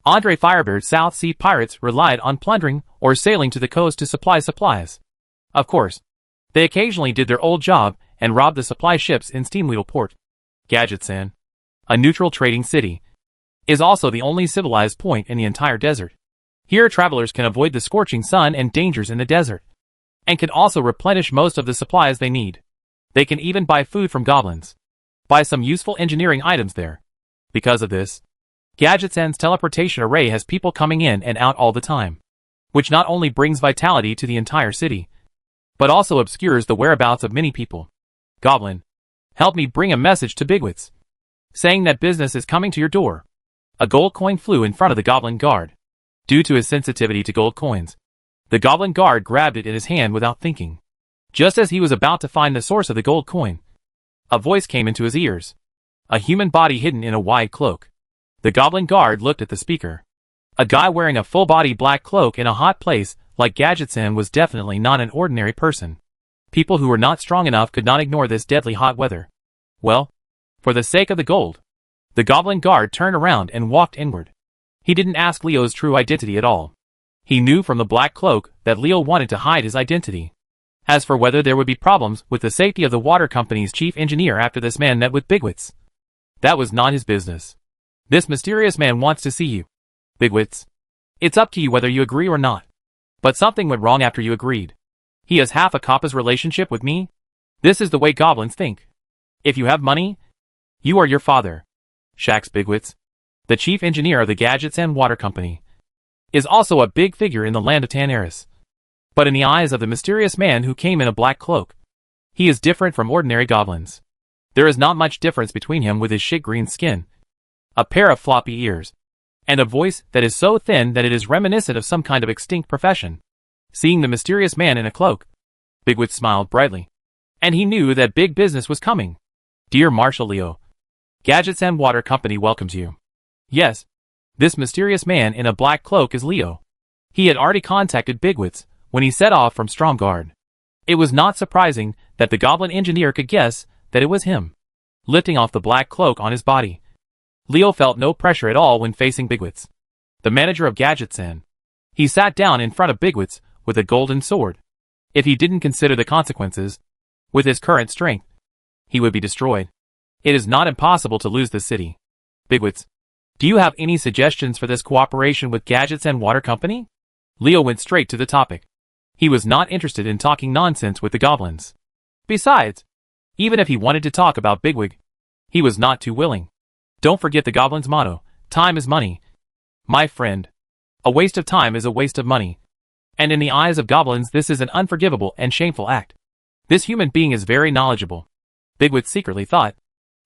Andre Firebeard's South Sea Pirates relied on plundering or sailing to the coast to supply supplies. Of course, they occasionally did their old job and robbed the supply ships in Steamwheel Port. Gadgetsan, a neutral trading city, is also the only civilized point in the entire desert. Here travelers can avoid the scorching sun and dangers in the desert, and can also replenish most of the supplies they need. They can even buy food from goblins, buy some useful engineering items there. Because of this, Gadgetsan's teleportation array has people coming in and out all the time, which not only brings vitality to the entire city, but also obscures the whereabouts of many people. Goblin, help me bring a message to Bigwits, saying that business is coming to your door. A gold coin flew in front of the goblin guard. Due to his sensitivity to gold coins, the goblin guard grabbed it in his hand without thinking. Just as he was about to find the source of the gold coin, a voice came into his ears. A human body hidden in a wide cloak. The goblin guard looked at the speaker. A guy wearing a full-body black cloak in a hot place like Gadgetsan was definitely not an ordinary person. People who were not strong enough could not ignore this deadly hot weather. Well, for the sake of the gold, the goblin guard turned around and walked inward. He didn't ask Leo's true identity at all. He knew from the black cloak that Leo wanted to hide his identity. As for whether there would be problems with the safety of the water company's chief engineer after this man met with Bigwits, that was not his business. This mysterious man wants to see you, Bigwits. It's up to you whether you agree or not. But something went wrong after you agreed. He has half a Kappa's relationship with me. This is the way goblins think. If you have money, you are your father. Shax Bigwits, the chief engineer of the Gadgets and Water Company, is also a big figure in the land of Tanaris. But in the eyes of the mysterious man who came in a black cloak, he is different from ordinary goblins. There is not much difference between him with his shit-green skin, a pair of floppy ears, and a voice that is so thin that it is reminiscent of some kind of extinct profession. Seeing the mysterious man in a cloak, Bigwit smiled brightly, and he knew that big business was coming. Dear Marshal Leo, Gadgets and Water Company welcomes you. Yes, this mysterious man in a black cloak is Leo. He had already contacted Bigwits when he set off from Stromgarde. It was not surprising that the goblin engineer could guess that it was him. Lifting off the black cloak on his body, Leo felt no pressure at all when facing Bigwits, the manager of Gadgetsan. He sat down in front of Bigwits with a golden sword. If he didn't consider the consequences, with his current strength, he would be destroyed. It is not impossible to lose the city. Bigwits, do you have any suggestions for this cooperation with Gadgets and Water Company? Leo went straight to the topic. He was not interested in talking nonsense with the goblins. Besides, even if he wanted to talk about Bigwig, he was not too willing. Don't forget the goblin's motto, time is money. My friend, a waste of time is a waste of money. And in the eyes of goblins this is an unforgivable and shameful act. This human being is very knowledgeable, Bigwit secretly thought.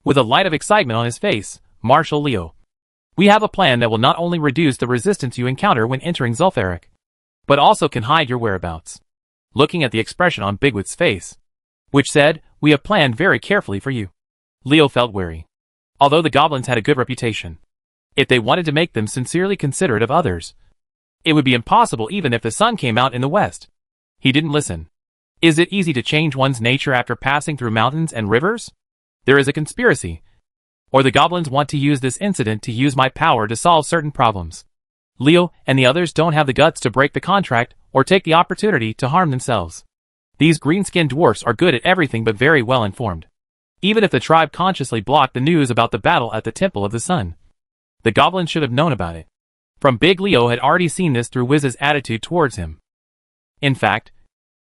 With a light of excitement on his face, Marshal Leo, we have a plan that will not only reduce the resistance you encounter when entering Zul'Farrak, but also can hide your whereabouts. Looking at the expression on Bigwit's face, which said, we have planned very carefully for you, Leo felt wary. Although the goblins had a good reputation, if they wanted to make them sincerely considerate of others, it would be impossible even if the sun came out in the west. He didn't listen. Is it easy to change one's nature after passing through mountains and rivers? There is a conspiracy. Or the goblins want to use this incident to use my power to solve certain problems. Leo and the others don't have the guts to break the contract or take the opportunity to harm themselves. These green-skinned dwarfs are good at everything but very well informed. Even if the tribe consciously blocked the news about the battle at the Temple of the Sun, the goblins should have known about it. From Big Leo had already seen this through Wiz's attitude towards him. In fact,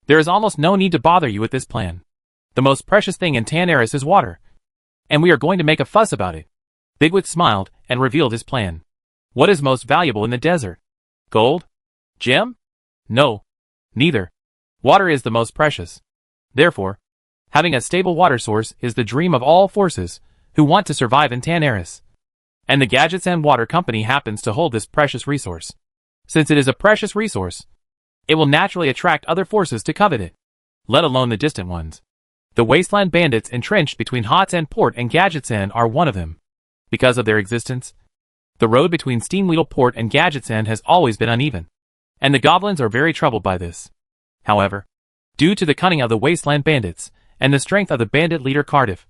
there is almost no need to bother you with this plan. The most precious thing in Tanaris is water, and we are going to make a fuss about it. Bigwit smiled and revealed his plan. What is most valuable in the desert? Gold? Gem? No. Neither. Water is the most precious. Therefore, having a stable water source is the dream of all forces who want to survive in Tanaris. And the Gadgets and Water Company happens to hold this precious resource. Since it is a precious resource, it will naturally attract other forces to covet it, let alone the distant ones. The Wasteland Bandits entrenched between Hots and Port and Gadgetsan are one of them. Because of their existence, the road between Steamweedle Port and Gadgetzan has always been uneven, and the goblins are very troubled by this. However, due to the cunning of the Wasteland Bandits and the strength of the bandit leader Cardiff,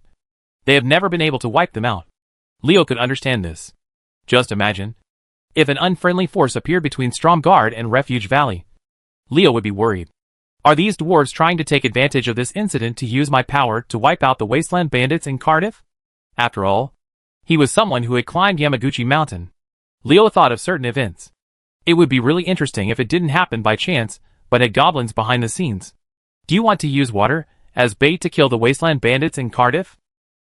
they have never been able to wipe them out. Leo could understand this. Just imagine, if an unfriendly force appeared between Stromgard and Refuge Valley. Leo would be worried. Are these dwarves trying to take advantage of this incident to use my power to wipe out the Wasteland Bandits in Cardiff? After all, he was someone who had climbed Yamaguchi Mountain. Leo thought of certain events. It would be really interesting if it didn't happen by chance, but had goblins behind the scenes. Do you want to use water as bait to kill the Wasteland Bandits in Cardiff?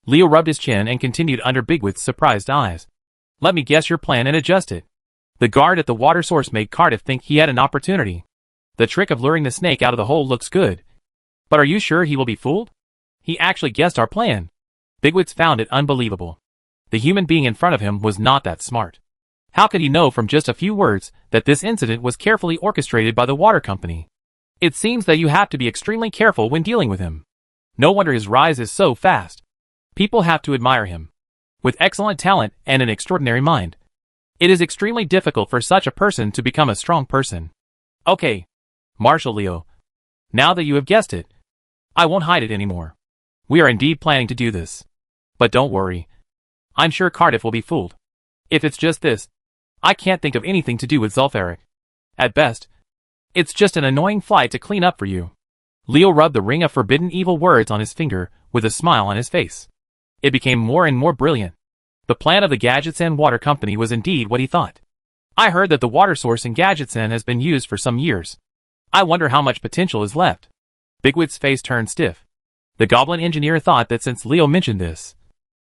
Leo rubbed his chin and continued under Bigwit's surprised eyes. Let me guess your plan and adjust it. The guard at the water source made Cardiff think he had an opportunity. The trick of luring the snake out of the hole looks good. But are you sure he will be fooled? He actually guessed our plan. Bigwitz found it unbelievable. The human being in front of him was not that smart. How could he know from just a few words that this incident was carefully orchestrated by the water company? It seems that you have to be extremely careful when dealing with him. No wonder his rise is so fast. People have to admire him. With excellent talent and an extraordinary mind, it is extremely difficult for such a person to become a strong person. Okay, Marshal Leo. Now that you have guessed it, I won't hide it anymore. We are indeed planning to do this. But don't worry. I'm sure Cardiff will be fooled. If it's just this, I can't think of anything to do with Zulfaric. At best, it's just an annoying fly to clean up for you. Leo rubbed the ring of forbidden evil words on his finger with a smile on his face. It became more and more brilliant. The plan of the Gadgetzan Water Company was indeed what he thought. I heard that the water source in Gadgetzan has been used for some years. I wonder how much potential is left. Bigwit's face turned stiff. The goblin engineer thought that since Leo mentioned this,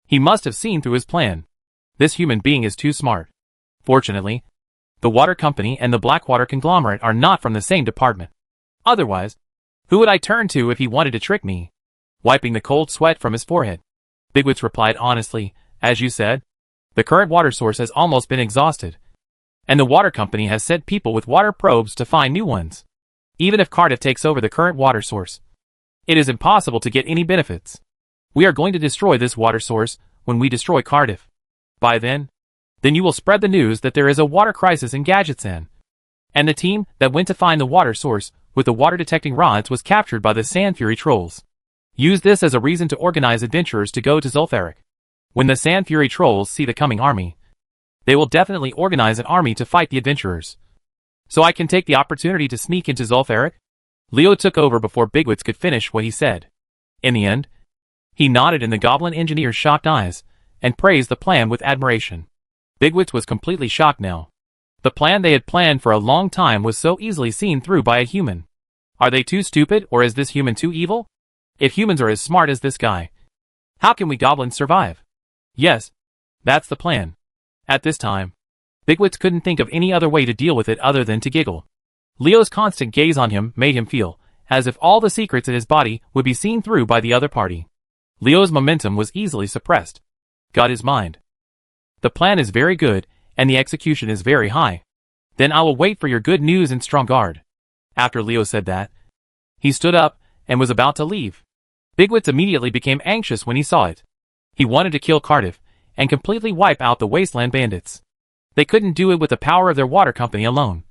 he must have seen through his plan. This human being is too smart. Fortunately, the water company and the Blackwater conglomerate are not from the same department. Otherwise, who would I turn to if he wanted to trick me? Wiping the cold sweat from his forehead, Bigwitz replied honestly, as you said, the current water source has almost been exhausted, and the water company has sent people with water probes to find new ones. Even if Cardiff takes over the current water source, it is impossible to get any benefits. We are going to destroy this water source when we destroy Cardiff. By then you will spread the news that there is a water crisis in Gadgetzan. And the team that went to find the water source with the water detecting rods was captured by the Sand Fury trolls. Use this as a reason to organize adventurers to go to Zulfaric. When the Sand Fury trolls see the coming army, they will definitely organize an army to fight the adventurers. So I can take the opportunity to sneak into Zulfaric? Leo took over before Bigwitz could finish what he said. In the end, he nodded in the goblin engineer's shocked eyes, and praised the plan with admiration. Bigwitz was completely shocked now. The plan they had planned for a long time was so easily seen through by a human. Are they too stupid, or is this human too evil? If humans are as smart as this guy, how can we goblins survive? Yes, that's the plan. At this time, Bigwitz couldn't think of any other way to deal with it other than to giggle. Leo's constant gaze on him made him feel as if all the secrets in his body would be seen through by the other party. Leo's momentum was easily suppressed. Got his mind. The plan is very good, and the execution is very high. Then I will wait for your good news in Stromgard. After Leo said that, he stood up and was about to leave. Bigwitz immediately became anxious when he saw it. He wanted to kill Cardiff and completely wipe out the Wasteland Bandits. They couldn't do it with the power of their water company alone.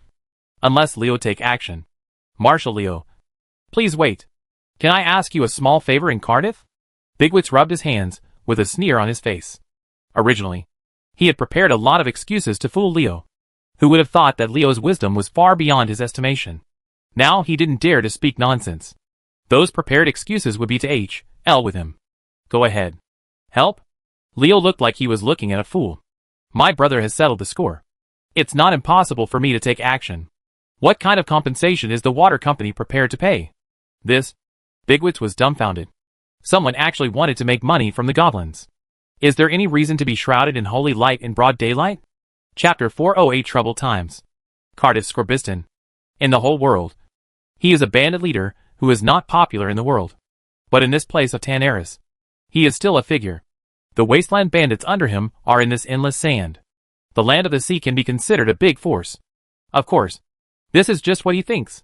Unless Leo take action. Marshal Leo, please wait. Can I ask you a small favor in Cardiff? Bigwitz rubbed his hands, with a sneer on his face. Originally, he had prepared a lot of excuses to fool Leo. Who would have thought that Leo's wisdom was far beyond his estimation? Now he didn't dare to speak nonsense. Those prepared excuses would be to H.L. with him. Go ahead. Help? Leo looked like he was looking at a fool. My brother has settled the score. It's not impossible for me to take action. What kind of compensation is the water company prepared to pay? This? Bigwitz was dumbfounded. Someone actually wanted to make money from the goblins. Is there any reason to be shrouded in holy light in broad daylight? Chapter 408 Troubled Times. Cardiff Scorbiston. In the whole world, he is a bandit leader who is not popular in the world. But in this place of Tanaris, he is still a figure. The wasteland bandits under him are in this endless sand. The land of the sea can be considered a big force. Of course, this is just what he thinks.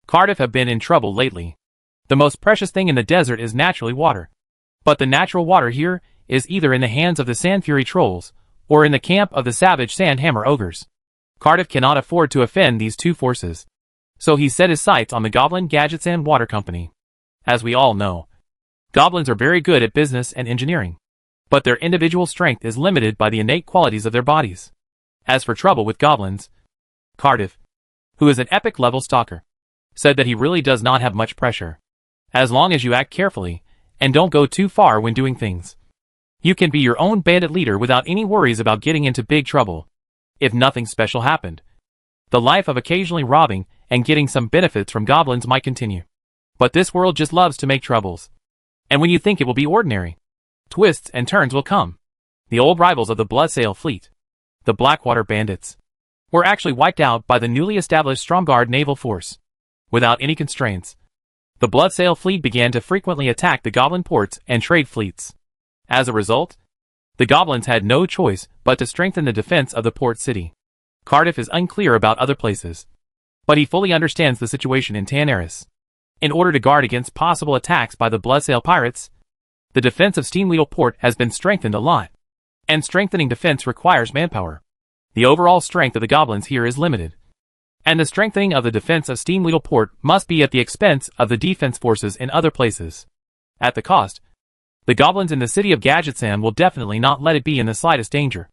Cardiff have been in trouble lately. The most precious thing in the desert is naturally water. But the natural water here is either in the hands of the Sand Fury Trolls, or in the camp of the savage Sandhammer Ogres. Cardiff cannot afford to offend these two forces. So he set his sights on the Goblin Gadgets and Water Company. As we all know, goblins are very good at business and engineering, but their individual strength is limited by the innate qualities of their bodies. As for trouble with goblins, Cardiff, who is an epic level stalker, said that he really does not have much pressure. As long as you act carefully, and don't go too far when doing things, you can be your own bandit leader without any worries about getting into big trouble. If nothing special happened, the life of occasionally robbing and getting some benefits from goblins might continue. But this world just loves to make troubles. And when you think it will be ordinary, twists and turns will come. The old rivals of the Bloodsail fleet, the Blackwater Bandits, were actually wiped out by the newly established Stromgarde naval force. Without any constraints, the Bloodsail fleet began to frequently attack the goblin ports and trade fleets. As a result, the goblins had no choice but to strengthen the defense of the port city. Cardiff is unclear about other places, but he fully understands the situation in Tanaris. In order to guard against possible attacks by the Bloodsail pirates, the defense of Steamweedle Port has been strengthened a lot. And strengthening defense requires manpower. The overall strength of the goblins here is limited, and the strengthening of the defense of Steamweedle Port must be at the expense of the defense forces in other places. At the cost, the goblins in the city of Gadgetsan will definitely not let it be in the slightest danger,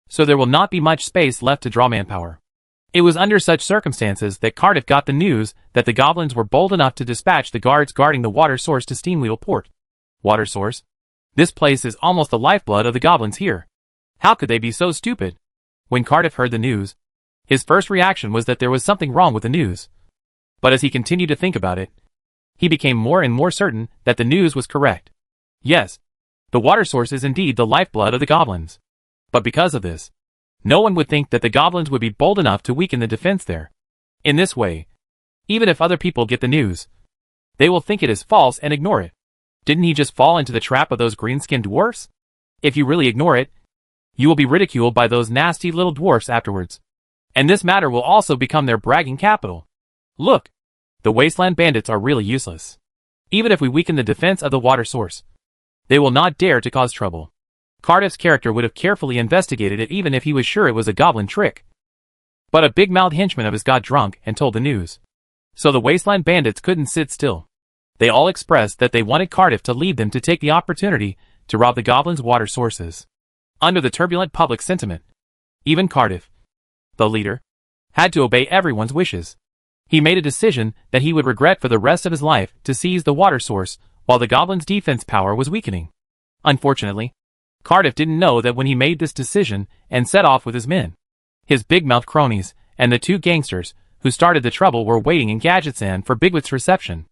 so there will not be much space left to draw manpower. It was under such circumstances that Cardiff got the news that the goblins were bold enough to dispatch the guards guarding the water source to Steamweedle Port. Water source? This place is almost the lifeblood of the goblins here. How could they be so stupid? When Cardiff heard the news, his first reaction was that there was something wrong with the news. But as he continued to think about it, he became more and more certain that the news was correct. Yes, the water source is indeed the lifeblood of the goblins. But because of this, no one would think that the goblins would be bold enough to weaken the defense there. In this way, even if other people get the news, they will think it is false and ignore it. Didn't he just fall into the trap of those green-skinned dwarfs? If you really ignore it, you will be ridiculed by those nasty little dwarfs afterwards. And this matter will also become their bragging capital. Look, the wasteland bandits are really useless. Even if we weaken the defense of the water source, they will not dare to cause trouble. Cardiff's character would have carefully investigated it even if he was sure it was a goblin trick. But a big-mouthed henchman of his got drunk and told the news. So the wasteland bandits couldn't sit still. They all expressed that they wanted Cardiff to lead them to take the opportunity to rob the goblins' water sources. Under the turbulent public sentiment, even Cardiff, the leader, had to obey everyone's wishes. He made a decision that he would regret for the rest of his life to seize the water source while the goblins' defense power was weakening. Unfortunately, Cardiff didn't know that when he made this decision and set off with his men, his big-mouthed cronies and the two gangsters who started the trouble were waiting in Gadgetsan for Bigwit's reception.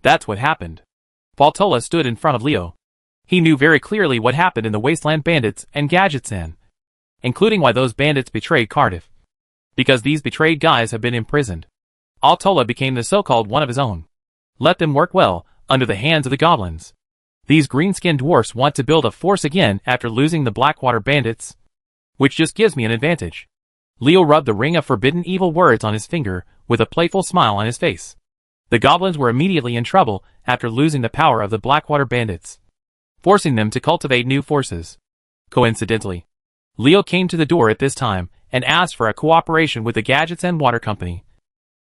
That's what happened. Faltola stood in front of Leo. He knew very clearly what happened in the Wasteland Bandits and Gadgetsan, including why those bandits betrayed Cardiff. Because these betrayed guys have been imprisoned, Altola became the so-called one of his own. Let them work well under the hands of the goblins. These green-skinned dwarfs want to build a force again after losing the Blackwater Bandits, which just gives me an advantage. Leo rubbed the ring of forbidden evil words on his finger with a playful smile on his face. The goblins were immediately in trouble after losing the power of the Blackwater Bandits, forcing them to cultivate new forces. Coincidentally, Leo came to the door at this time and asked for a cooperation with the Gadgets and Water Company.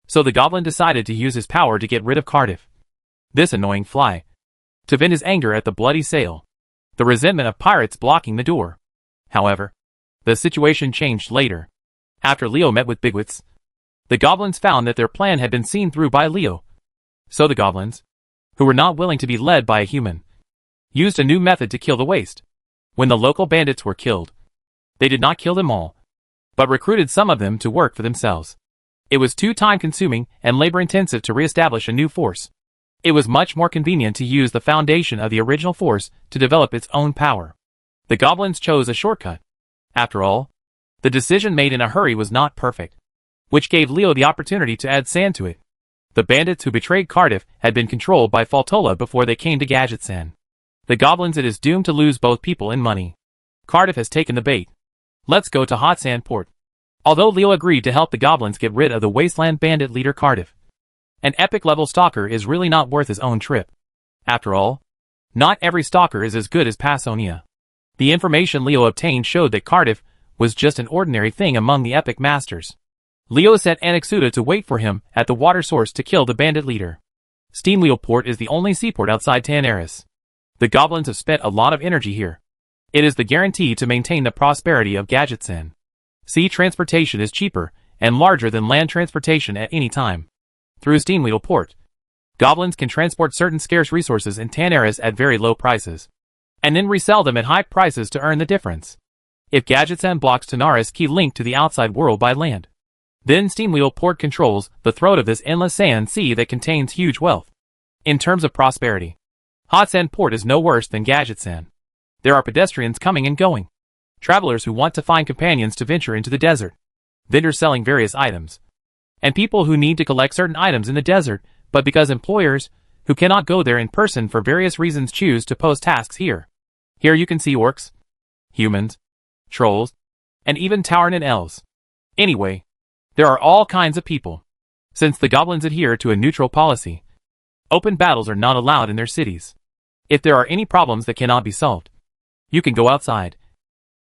So the goblin decided to use his power to get rid of Cardiff, this annoying fly, to vent his anger at the bloody sail, the resentment of pirates blocking the door. However, the situation changed later. After Leo met with Bigwits, the goblins found that their plan had been seen through by Leo. So the goblins, who were not willing to be led by a human, used a new method to kill the waste. When the local bandits were killed, they did not kill them all, but recruited some of them to work for themselves. It was too time-consuming and labor-intensive to re-establish a new force. It was much more convenient to use the foundation of the original force to develop its own power. The goblins chose a shortcut. After all, the decision made in a hurry was not perfect, which gave Leo the opportunity to add sand to it. The bandits who betrayed Cardiff had been controlled by Faltola before they came to Gadgetsan. The goblins it is doomed to lose both people and money. Cardiff has taken the bait. Let's go to Hot Sand Port. Although Leo agreed to help the goblins get rid of the wasteland bandit leader Cardiff, an epic-level stalker is really not worth his own trip. After all, not every stalker is as good as Passonia. The information Leo obtained showed that Cardiff was just an ordinary thing among the epic masters. Leo sent Anaxuda to wait for him at the water source to kill the bandit leader. Steamwheel Port is the only seaport outside Tanaris. The goblins have spent a lot of energy here. It is the guarantee to maintain the prosperity of Gadgetzan. Sea transportation is cheaper and larger than land transportation at any time. Through Steamwheel Port, goblins can transport certain scarce resources in Tanaris at very low prices, and then resell them at high prices to earn the difference. If Gadgetzan blocks Tanaris' key link to the outside world by land, then Steamwheel Port controls the throat of this endless sand sea that contains huge wealth. In terms of prosperity, Hot Sand Port is no worse than Gadgetzan. There are pedestrians coming and going, travelers who want to find companions to venture into the desert, vendors selling various items, and people who need to collect certain items in the desert, but because employers who cannot go there in person for various reasons choose to post tasks here. Here you can see orcs, humans, trolls, and even Tauren elves. Anyway, there are all kinds of people. Since the goblins adhere to a neutral policy, open battles are not allowed in their cities. If there are any problems that cannot be solved, you can go outside.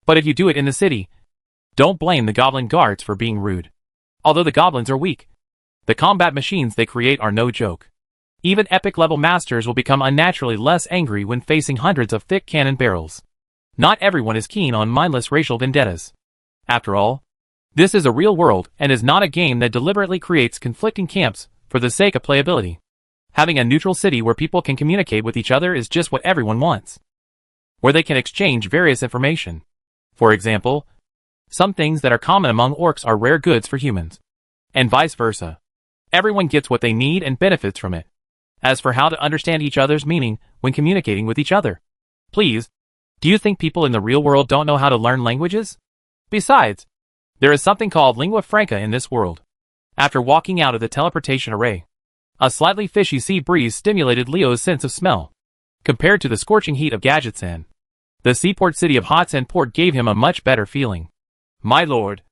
But if you do it in the city, don't blame the goblin guards for being rude. Although the goblins are weak, the combat machines they create are no joke. Even epic-level masters will become unnaturally less angry when facing hundreds of thick cannon barrels. Not everyone is keen on mindless racial vendettas. After all, this is a real world and is not a game that deliberately creates conflicting camps for the sake of playability. Having a neutral city where people can communicate with each other is just what everyone wants. Where they can exchange various information. For example, some things that are common among orcs are rare goods for humans. And vice versa. Everyone gets what they need and benefits from it. As for how to understand each other's meaning when communicating with each other, please, do you think people in the real world don't know how to learn languages? Besides, there is something called lingua franca in this world. After walking out of the teleportation array, a slightly fishy sea breeze stimulated Leo's sense of smell. Compared to the scorching heat of Gadgetzan, the seaport city of Hot Sand Port gave him a much better feeling. My lord,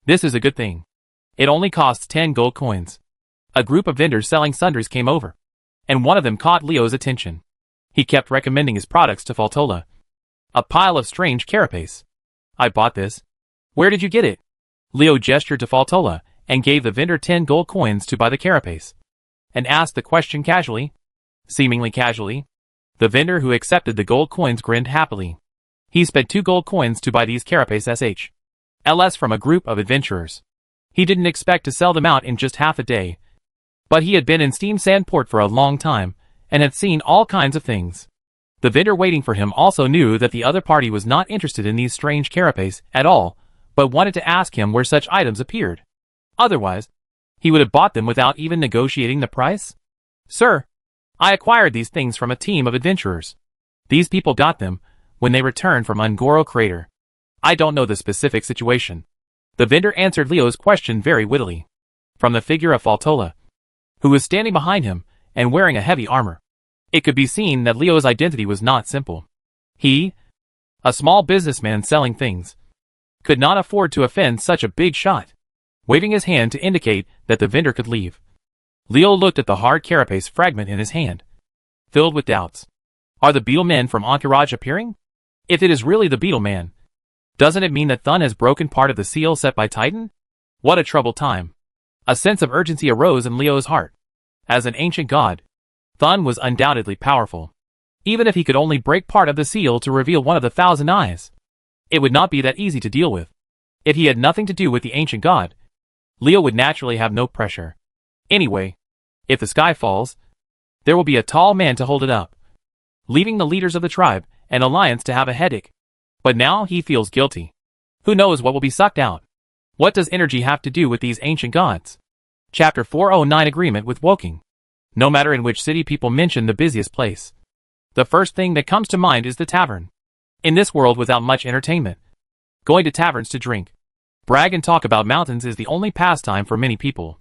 this is a good thing. It only costs 10 gold coins. A group of vendors selling sundries came over, and one of them caught Leo's attention. He kept recommending his products to Faltola. A pile of strange carapace. I bought this. Where did you get it? Leo gestured to Faltola and gave the vendor 10 gold coins to buy the carapace, and asked the question casually. Seemingly casually, the vendor who accepted the gold coins grinned happily. He spent 2 gold coins to buy these carapace LS from a group of adventurers. He didn't expect to sell them out in just half a day, but he had been in Steam Sandport for a long time, and had seen all kinds of things. The vendor waiting for him also knew that the other party was not interested in these strange carapace at all, but wanted to ask him where such items appeared. Otherwise, he would have bought them without even negotiating the price. Sir, I acquired these things from a team of adventurers. These people got them when they returned from Ungoro Crater. I don't know the specific situation. The vendor answered Leo's question very wittily. From the figure of Faltola, who was standing behind him and wearing a heavy armor, it could be seen that Leo's identity was not simple. He, a small businessman selling things, could not afford to offend such a big shot. Waving his hand to indicate that the vendor could leave, Leo looked at the hard carapace fragment in his hand, filled with doubts. Are the beetle men from Entourage appearing? If it is really the beetle man, doesn't it mean that Thun has broken part of the seal set by Titan? What a troubled time. A sense of urgency arose in Leo's heart. As an ancient god, Thun was undoubtedly powerful. Even if he could only break part of the seal to reveal one of the 1,000 eyes, it would not be that easy to deal with. If he had nothing to do with the ancient god, Leo would naturally have no pressure. Anyway, if the sky falls, there will be a tall man to hold it up, leaving the leaders of the tribe and alliance to have a headache. But now he feels guilty. Who knows what will be sucked out? What does energy have to do with these ancient gods? Chapter 409 Agreement with Woking. No matter in which city people mention the busiest place, the first thing that comes to mind is the tavern. In this world without much entertainment, going to taverns to drink, brag and talk about mountains is the only pastime for many people.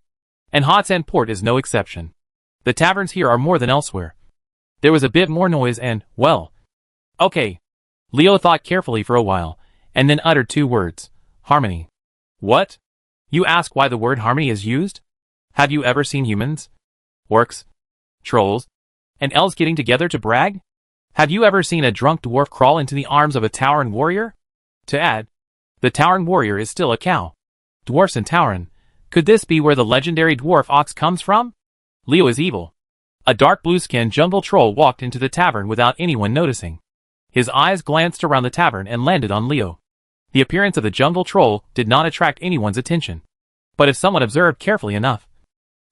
And Hot Sand Port is no exception. The taverns here are more than elsewhere. There was a bit more noise and, well, okay. Leo thought carefully for a while, and then uttered 2 words. Harmony. What? You ask why the word harmony is used? Have you ever seen humans, orcs, trolls, and elves getting together to brag? Have you ever seen a drunk dwarf crawl into the arms of a Tauren warrior? To add, the Tauren warrior is still a cow. Dwarfs and Tauren. Could this be where the legendary dwarf ox comes from? Leo is evil. A dark blue-skinned jungle troll walked into the tavern without anyone noticing. His eyes glanced around the tavern and landed on Leo. The appearance of the jungle troll did not attract anyone's attention. But if someone observed carefully enough,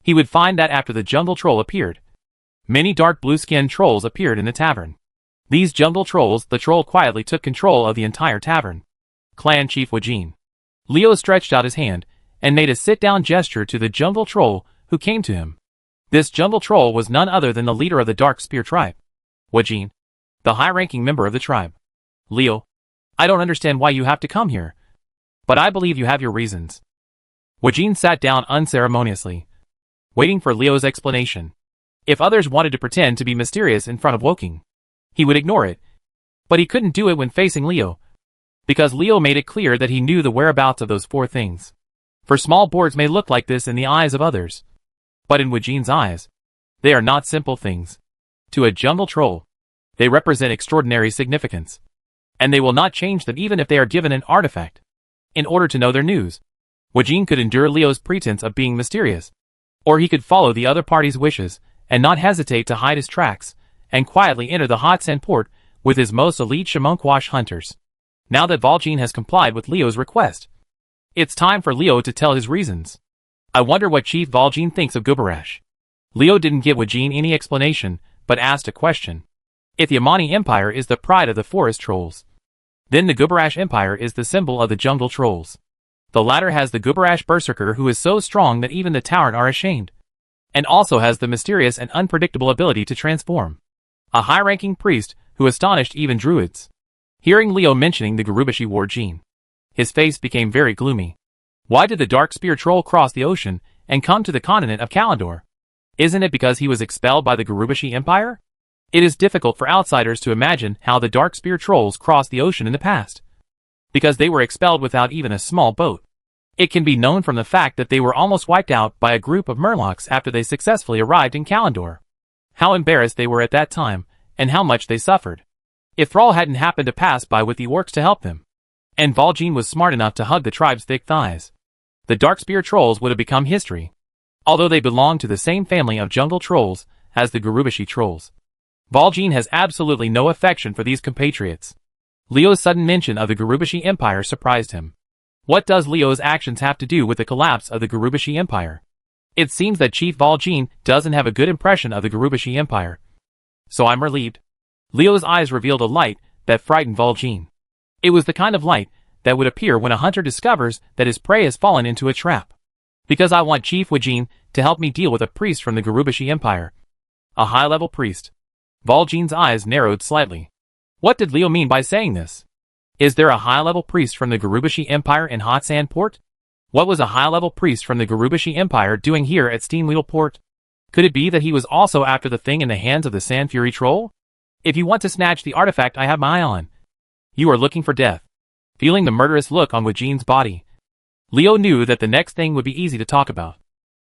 he would find that after the jungle troll appeared, many dark blue-skinned trolls appeared in the tavern. These jungle trolls, the troll quietly took control of the entire tavern. Clan Chief Wajin. Leo stretched out his hand and made a sit-down gesture to the jungle troll who came to him. This jungle troll was none other than the leader of the Dark Spear tribe, Wajin, the high-ranking member of the tribe. Leo, I don't understand why you have to come here, but I believe you have your reasons. Wajin sat down unceremoniously, waiting for Leo's explanation. If others wanted to pretend to be mysterious in front of Woking, he would ignore it, but he couldn't do it when facing Leo, because Leo made it clear that he knew the whereabouts of those four things. For small boards may look like this in the eyes of others, but in Wajin's eyes, they are not simple things. To a jungle troll, they represent extraordinary significance, and they will not change them even if they are given an artifact. In order to know their news, Wajin could endure Leo's pretense of being mysterious, or he could follow the other party's wishes and not hesitate to hide his tracks and quietly enter the hot sand port with his most elite Shamonkwash hunters. Now that Valjean has complied with Leo's request, it's time for Leo to tell his reasons. I wonder what Chief Valjean thinks of Gubarash. Leo didn't give Wajin any explanation, but asked a question. If the Yamani Empire is the pride of the forest trolls, then the Gubarash Empire is the symbol of the jungle trolls. The latter has the Gubarash Berserker who is so strong that even the Tauren are ashamed, and also has the mysterious and unpredictable ability to transform. A high-ranking priest who astonished even druids. Hearing Leo mentioning the Garubashi war gene, his face became very gloomy. Why did the Dark Spear troll cross the ocean and come to the continent of Kalandor? Isn't it because he was expelled by the Garubashi Empire? It is difficult for outsiders to imagine how the Dark Spear trolls crossed the ocean in the past, because they were expelled without even a small boat. It can be known from the fact that they were almost wiped out by a group of Murlocs after they successfully arrived in Kalandor. How embarrassed they were at that time, and how much they suffered. If Thrall hadn't happened to pass by with the orcs to help them, and Valjean was smart enough to hug the tribe's thick thighs, the Darkspear trolls would have become history. Although they belong to the same family of jungle trolls as the Garubashi trolls, Valjean has absolutely no affection for these compatriots. Leo's sudden mention of the Garubashi Empire surprised him. What does Leo's actions have to do with the collapse of the Garubashi Empire? It seems that Chief Valjean doesn't have a good impression of the Garubashi Empire. So I'm relieved. Leo's eyes revealed a light that frightened Valjean. It was the kind of light that would appear when a hunter discovers that his prey has fallen into a trap. Because I want Chief Wajin to help me deal with a priest from the Garubashi Empire. A high-level priest. Valjean's eyes narrowed slightly. What did Leo mean by saying this? Is there a high-level priest from the Garubashi Empire in Hot Sand Port? What was a high-level priest from the Garubashi Empire doing here at Steamwheel Port? Could it be that he was also after the thing in the hands of the Sand Fury Troll? If you want to snatch the artifact I have my eye on, you are looking for death. Feeling the murderous look on Wajin's body, Leo knew that the next thing would be easy to talk about.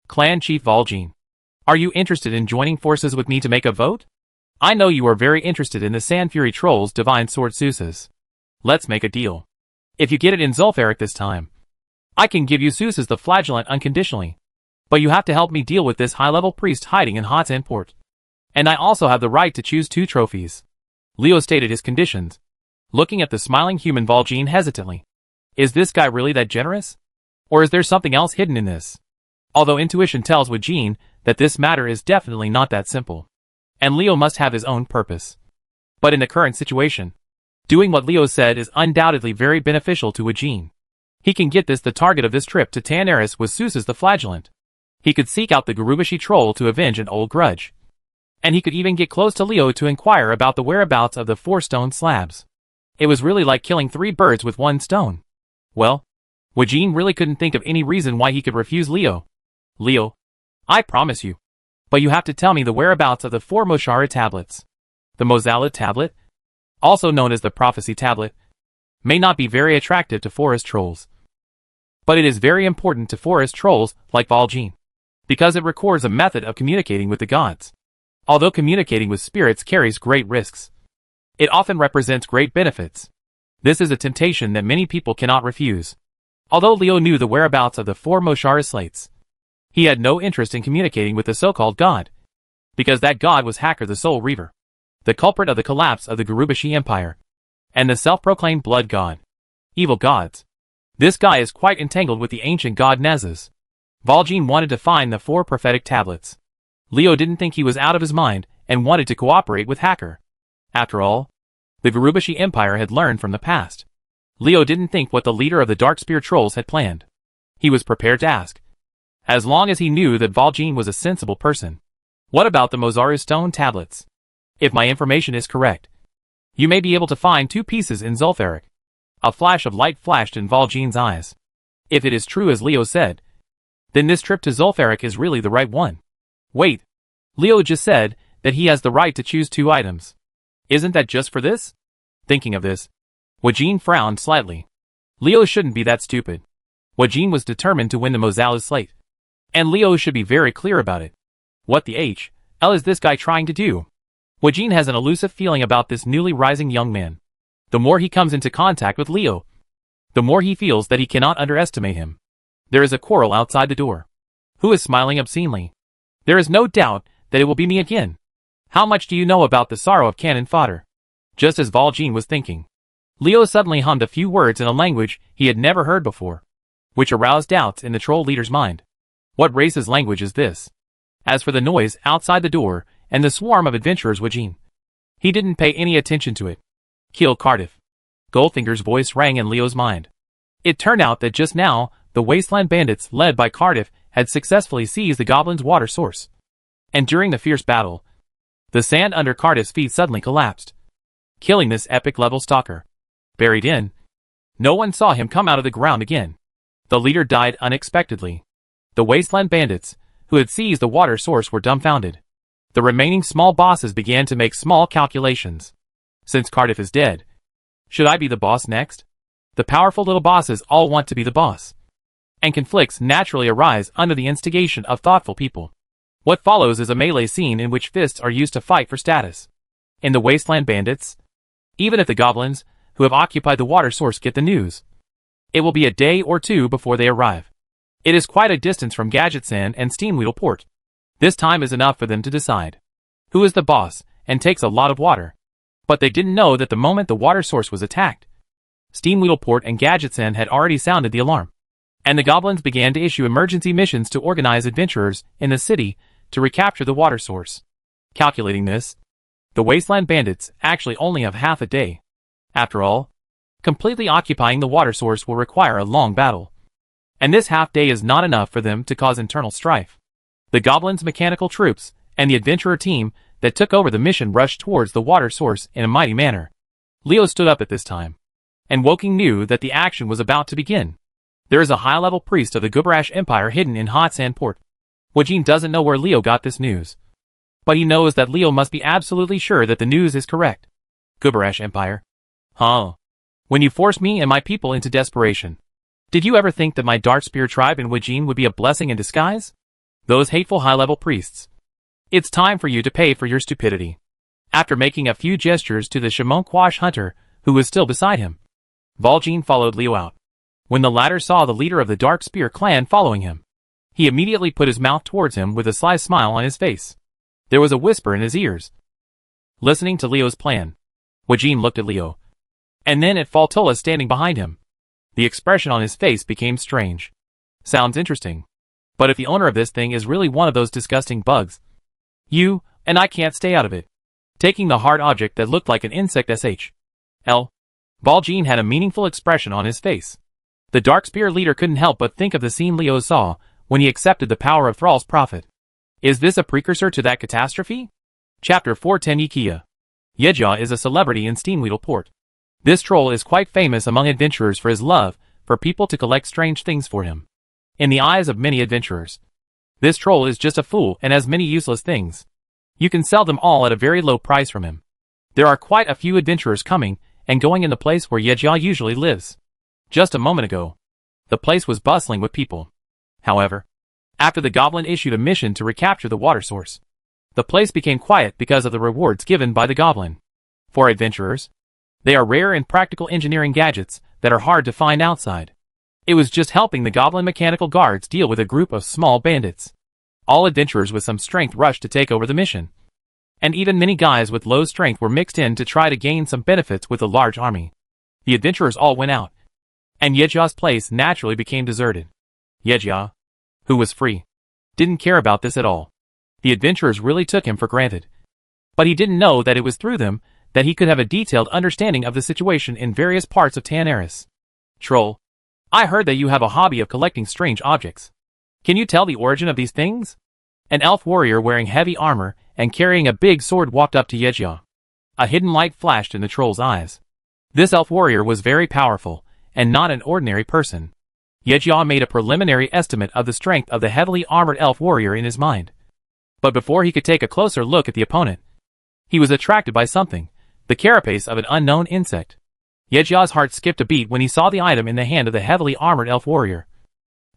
Clan Chief Valjean, are you interested in joining forces with me to make a vote? I know you are very interested in the Sand Fury Troll's divine sword Seuss's. Let's make a deal. If you get it in Zulfaric this time, I can give you Seuss's the Flagellant unconditionally. But you have to help me deal with this high-level priest hiding in Hot Sand Port. And I also have the right to choose 2 trophies. Leo stated his conditions, looking at the smiling human Valjean hesitantly. Is this guy really that generous? Or is there something else hidden in this? Although intuition tells Wajin that this matter is definitely not that simple, and Leo must have his own purpose. But in the current situation, doing what Leo said is undoubtedly very beneficial to Wajin. He can get the target of this trip to Tanaris with Seuss's the Flagellant. He could seek out the Garubashi troll to avenge an old grudge. And he could even get close to Leo to inquire about the whereabouts of the 4 stone slabs. It was really like killing 3 birds with 1 stone. Well, Wajin really couldn't think of any reason why he could refuse Leo. Leo, I promise you. But you have to tell me the whereabouts of the 4 Moshara tablets. The Mozalid tablet, also known as the Prophecy tablet, may not be very attractive to forest trolls. But it is very important to forest trolls like Valjean, because it records a method of communicating with the gods. Although communicating with spirits carries great risks, It often represents great benefits. This is a temptation that many people cannot refuse. Although Leo knew the whereabouts of the 4 Moshara slates, he had no interest in communicating with the so-called god, because that god was Hacker the Soul Reaver, the culprit of the collapse of the Gurubashi Empire, and the self-proclaimed blood god. Evil gods. This guy is quite entangled with the ancient god Nezas. Valjean wanted to find the 4 prophetic tablets. Leo didn't think he was out of his mind and wanted to cooperate with Hacker. After all, the Gurubashi Empire had learned from the past. Leo didn't think what the leader of the Dark Spear Trolls had planned. He was prepared to ask, as long as he knew that Valjean was a sensible person. What about the Mozaru stone tablets? If my information is correct, you may be able to find 2 pieces in Zul'Farrak. A flash of light flashed in Valjean's eyes. If it is true as Leo said, then this trip to Zul'Farrak is really the right one. Wait, Leo just said that he has the right to choose 2 items. Isn't that just for this? Thinking of this, Valjean frowned slightly. Leo shouldn't be that stupid. Valjean was determined to win the Mozaru slate. And Leo should be very clear about it. What the hell is this guy trying to do? Valjean has an elusive feeling about this newly rising young man. The more he comes into contact with Leo, the more he feels that he cannot underestimate him. There is a quarrel outside the door. Who is smiling obscenely? There is no doubt that it will be me again. How much do you know about the sorrow of cannon fodder? Just as Valjean was thinking, Leo suddenly hummed a few words in a language he had never heard before, which aroused doubts in the troll leader's mind. What race's language is this? As for the noise outside the door and the swarm of adventurers Valjean, he didn't pay any attention to it. Kill Cardiff. Goldfinger's voice rang in Leo's mind. It turned out that just now, the wasteland bandits led by Cardiff had successfully seized the goblin's water source. And during the fierce battle, the sand under Cardiff's feet suddenly collapsed, killing this epic-level stalker. Buried in, no one saw him come out of the ground again. The leader died unexpectedly. The wasteland bandits, who had seized the water source, were dumbfounded. The remaining small bosses began to make small calculations. Since Cardiff is dead, should I be the boss next? The powerful little bosses all want to be the boss. And conflicts naturally arise under the instigation of thoughtful people. What follows is a melee scene in which fists are used to fight for status. In the wasteland bandits, even if the goblins who have occupied the water source get the news, it will be a day or 2 before they arrive. It is quite a distance from Gadget-san and Steamweedle Port. This time is enough for them to decide who is the boss, and takes a lot of water. But they didn't know that the moment the water source was attacked, Steamweedle Port and Gadget-san had already sounded the alarm, and the goblins began to issue emergency missions to organize adventurers in the city to recapture the water source. Calculating this, the wasteland bandits actually only have half a day. After all, completely occupying the water source will require a long battle. And this half day is not enough for them to cause internal strife. The goblins' mechanical troops and the adventurer team that took over the mission rushed towards the water source in a mighty manner. Leo stood up at this time, and Woking knew that the action was about to begin. There is a high-level priest of the Gubrash Empire hidden in Hot Sand Port. Wajin doesn't know where Leo got this news, but he knows that Leo must be absolutely sure that the news is correct. Gubrash Empire? Huh? When you forced me and my people into desperation, did you ever think that my Dark Spear tribe in Wajin would be a blessing in disguise? Those hateful high-level priests. It's time for you to pay for your stupidity. After making a few gestures to the Shimon Quash hunter, who was still beside him, Valjean followed Leo out. When the latter saw the leader of the Dark Spear clan following him, he immediately put his mouth towards him with a sly smile on his face. There was a whisper in his ears. Listening to Leo's plan, Wajin looked at Leo, and then at Faltola standing behind him. The expression on his face became strange. Sounds interesting. But if the owner of this thing is really one of those disgusting bugs, you and I can't stay out of it. Taking the hard object that looked like an insect sh.l. Valjean had a meaningful expression on his face. The Dark Spear leader couldn't help but think of the scene Leo saw when he accepted the power of Thrall's prophet. Is this a precursor to that catastrophe? Chapter 410 Ikia. Yejia is a celebrity in Steamweedle Port. This troll is quite famous among adventurers for his love for people to collect strange things for him. In the eyes of many adventurers, this troll is just a fool and has many useless things. You can sell them all at a very low price from him. There are quite a few adventurers coming and going in the place where Yejia usually lives. Just a moment ago, the place was bustling with people. However, after the goblin issued a mission to recapture the water source, the place became quiet because of the rewards given by the goblin. For adventurers, they are rare and practical engineering gadgets that are hard to find outside. It was just helping the goblin mechanical guards deal with a group of small bandits. All adventurers with some strength rushed to take over the mission. And even many guys with low strength were mixed in to try to gain some benefits with a large army. The adventurers all went out, and Yejia's place naturally became deserted. Yejia, who was free, didn't care about this at all. The adventurers really took him for granted. But he didn't know that it was through them that he could have a detailed understanding of the situation in various parts of Tanaris. Troll, I heard that you have a hobby of collecting strange objects. Can you tell the origin of these things? An elf warrior wearing heavy armor and carrying a big sword walked up to Yejia. A hidden light flashed in the troll's eyes. This elf warrior was very powerful, and not an ordinary person. Yejia made a preliminary estimate of the strength of the heavily armored elf warrior in his mind. But before he could take a closer look at the opponent, he was attracted by something, the carapace of an unknown insect. Yejia's heart skipped a beat when he saw the item in the hand of the heavily armored elf warrior,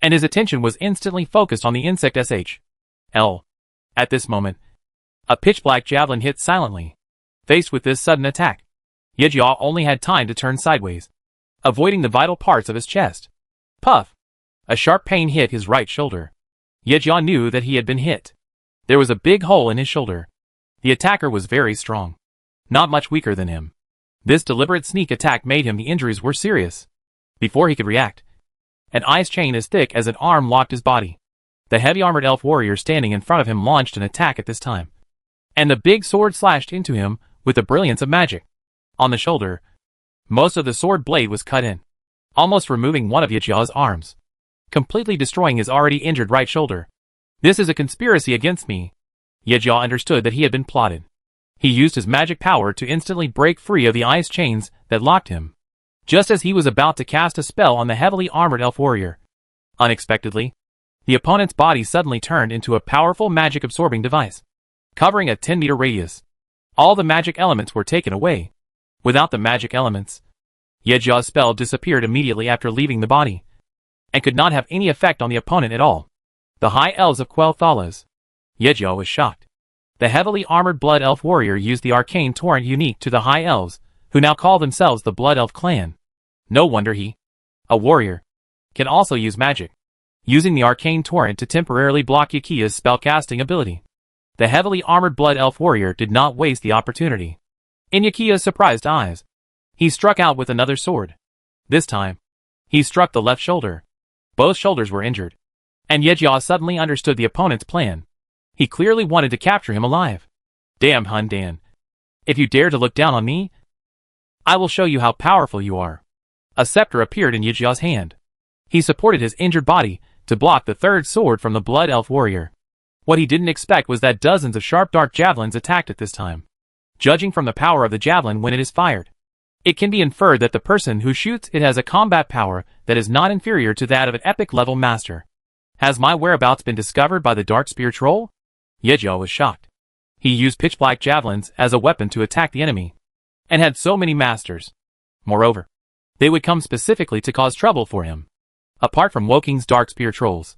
and his attention was instantly focused on the insect SHL. At this moment, a pitch-black javelin hit silently. Faced with this sudden attack, Yejia only had time to turn sideways, avoiding the vital parts of his chest. Puff! A sharp pain hit his right shoulder. Yejia knew that he had been hit. There was a big hole in his shoulder. The attacker was very strong, not much weaker than him. This deliberate sneak attack made him the injuries were serious. Before he could react, an ice chain as thick as an arm locked his body. The heavy armored elf warrior standing in front of him launched an attack at this time, and the big sword slashed into him with the brilliance of magic. On the shoulder, most of the sword blade was cut in, almost removing one of Yejia's arms, completely destroying his already injured right shoulder. This is a conspiracy against me. Yejia understood that he had been plotted. He used his magic power to instantly break free of the ice chains that locked him, just as he was about to cast a spell on the heavily armored elf warrior. Unexpectedly, the opponent's body suddenly turned into a powerful magic-absorbing device, covering a 10-meter radius. All the magic elements were taken away. Without the magic elements, Yejia's spell disappeared immediately after leaving the body, and could not have any effect on the opponent at all. The High Elves of Quel'Thalas. Yejia was shocked. The heavily armored Blood Elf warrior used the arcane torrent unique to the High Elves, who now call themselves the Blood Elf clan. No wonder he, a warrior, can also use magic, using the arcane torrent to temporarily block Yukiya's spellcasting ability. The heavily armored Blood Elf warrior did not waste the opportunity. In Yukiya's surprised eyes, he struck out with another sword. This time, he struck the left shoulder. Both shoulders were injured, and Yejia suddenly understood the opponent's plan. He clearly wanted to capture him alive. Damn Hun Dan. If you dare to look down on me, I will show you how powerful you are. A scepter appeared in Yejia's hand. He supported his injured body to block the third sword from the Blood Elf warrior. What he didn't expect was that dozens of sharp dark javelins attacked at this time. Judging from the power of the javelin when it is fired, it can be inferred that the person who shoots it has a combat power that is not inferior to that of an epic level master. Has my whereabouts been discovered by the Dark Spear Troll? Yejia was shocked. He used pitch-black javelins as a weapon to attack the enemy, and had so many masters. Moreover, they would come specifically to cause trouble for him. Apart from Woking's Dark Spear Trolls,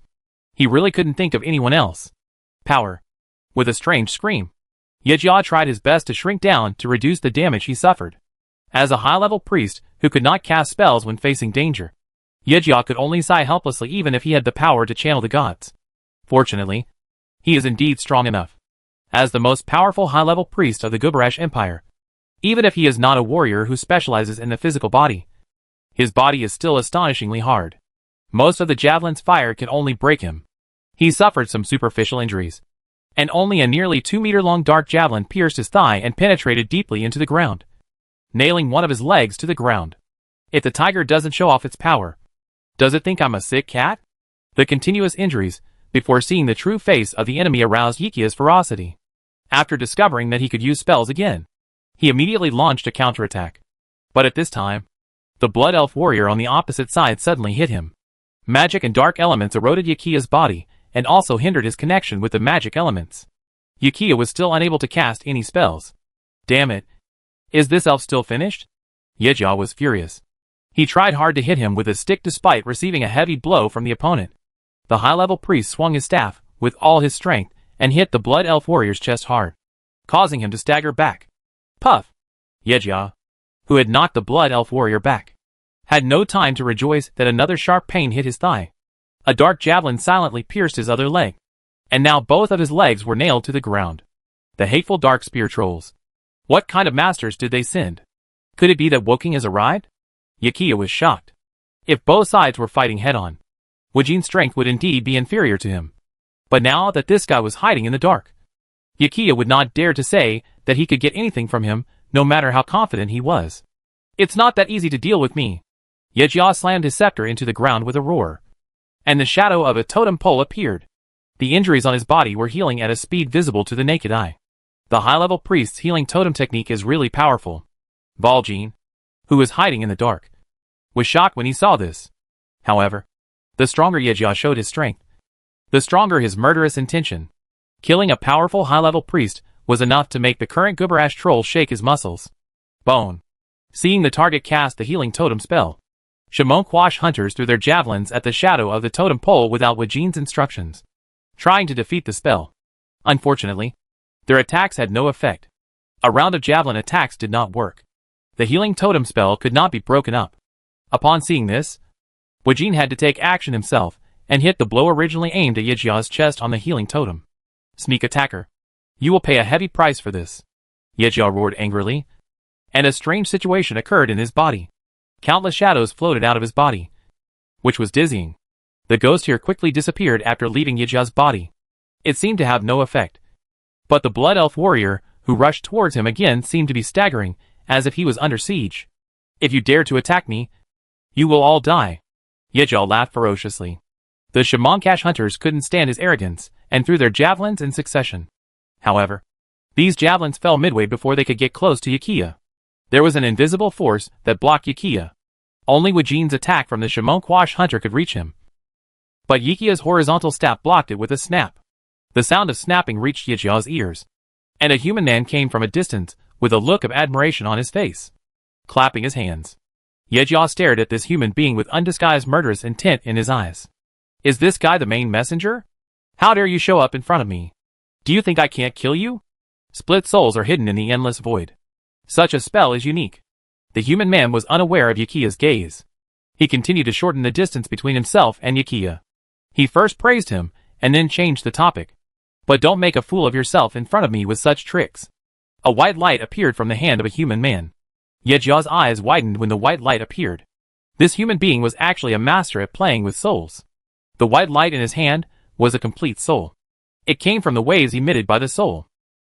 he really couldn't think of anyone else. Power. With a strange scream, Yejia tried his best to shrink down to reduce the damage he suffered. As a high-level priest who could not cast spells when facing danger, Yejia could only sigh helplessly even if he had the power to channel the gods. Fortunately, he is indeed strong enough. As the most powerful high-level priest of the Gubarash Empire, even if he is not a warrior who specializes in the physical body, his body is still astonishingly hard. Most of the javelins fired can only break him. He suffered some superficial injuries, and only a nearly 2-meter-long dark javelin pierced his thigh and penetrated deeply into the ground, nailing one of his legs to the ground. If the tiger doesn't show off its power, does it think I'm a sick cat? The continuous injuries, before seeing the true face of the enemy, aroused Yukiya's ferocity. After discovering that he could use spells again, he immediately launched a counterattack. But at this time, the Blood Elf warrior on the opposite side suddenly hit him. Magic and dark elements eroded Yukiya's body, and also hindered his connection with the magic elements. Yukiya was still unable to cast any spells. Damn it. Is this elf still finished? Yejia was furious. He tried hard to hit him with a stick despite receiving a heavy blow from the opponent. The high-level priest swung his staff with all his strength and hit the Blood Elf warrior's chest hard, causing him to stagger back. Puff! Yejia, who had knocked the blood elf warrior back, had no time to rejoice that another sharp pain hit his thigh. A dark javelin silently pierced his other leg, and now both of his legs were nailed to the ground. The hateful dark spear trolls. What kind of masters did they send? Could it be that Woking has arrived? Yakiya was shocked. If both sides were fighting head-on, Wajin's strength would indeed be inferior to him. But now that this guy was hiding in the dark, Yakiya would not dare to say that he could get anything from him, no matter how confident he was. It's not that easy to deal with me. Yejia slammed his scepter into the ground with a roar, and the shadow of a totem pole appeared. The injuries on his body were healing at a speed visible to the naked eye. The high-level priest's healing totem technique is really powerful. Valjin, who was hiding in the dark, was shocked when he saw this. However, the stronger Yejia showed his strength, the stronger his murderous intention. Killing a powerful high-level priest was enough to make the current Gubbarash troll shake his muscles. Bone. Seeing the target cast the healing totem spell, Shimon Quash hunters threw their javelins at the shadow of the totem pole without Wajin's instructions, trying to defeat the spell. Unfortunately, their attacks had no effect. A round of javelin attacks did not work. The healing totem spell could not be broken up. Upon seeing this, Wajin had to take action himself and hit the blow originally aimed at Yejia's chest on the healing totem. Sneak attacker. You will pay a heavy price for this. Yejia roared angrily, and a strange situation occurred in his body. Countless shadows floated out of his body, which was dizzying. The ghost here quickly disappeared after leaving Yejia's body. It seemed to have no effect. But the blood elf warrior, who rushed towards him again, seemed to be staggering, as if he was under siege. If you dare to attack me, you will all die. Yejia laughed ferociously. The Shamankash hunters couldn't stand his arrogance, and threw their javelins in succession. However, these javelins fell midway before they could get close to Yakiya. There was an invisible force that blocked Yakiya. Only Wajin's attack from the Shamanquash hunter could reach him. But Yakiya's horizontal staff blocked it with a snap. The sound of snapping reached Yejia's ears, and a human man came from a distance with a look of admiration on his face, clapping his hands. Yejia stared at this human being with undisguised murderous intent in his eyes. Is this guy the main messenger? How dare you show up in front of me? Do you think I can't kill you? Split souls are hidden in the endless void. Such a spell is unique. The human man was unaware of Yakiya's gaze. He continued to shorten the distance between himself and Yakiya. He first praised him, and then changed the topic. But don't make a fool of yourself in front of me with such tricks. A white light appeared from the hand of a human man. Yejia's eyes widened when the white light appeared. This human being was actually a master at playing with souls. The white light in his hand was a complete soul. It came from the waves emitted by the soul.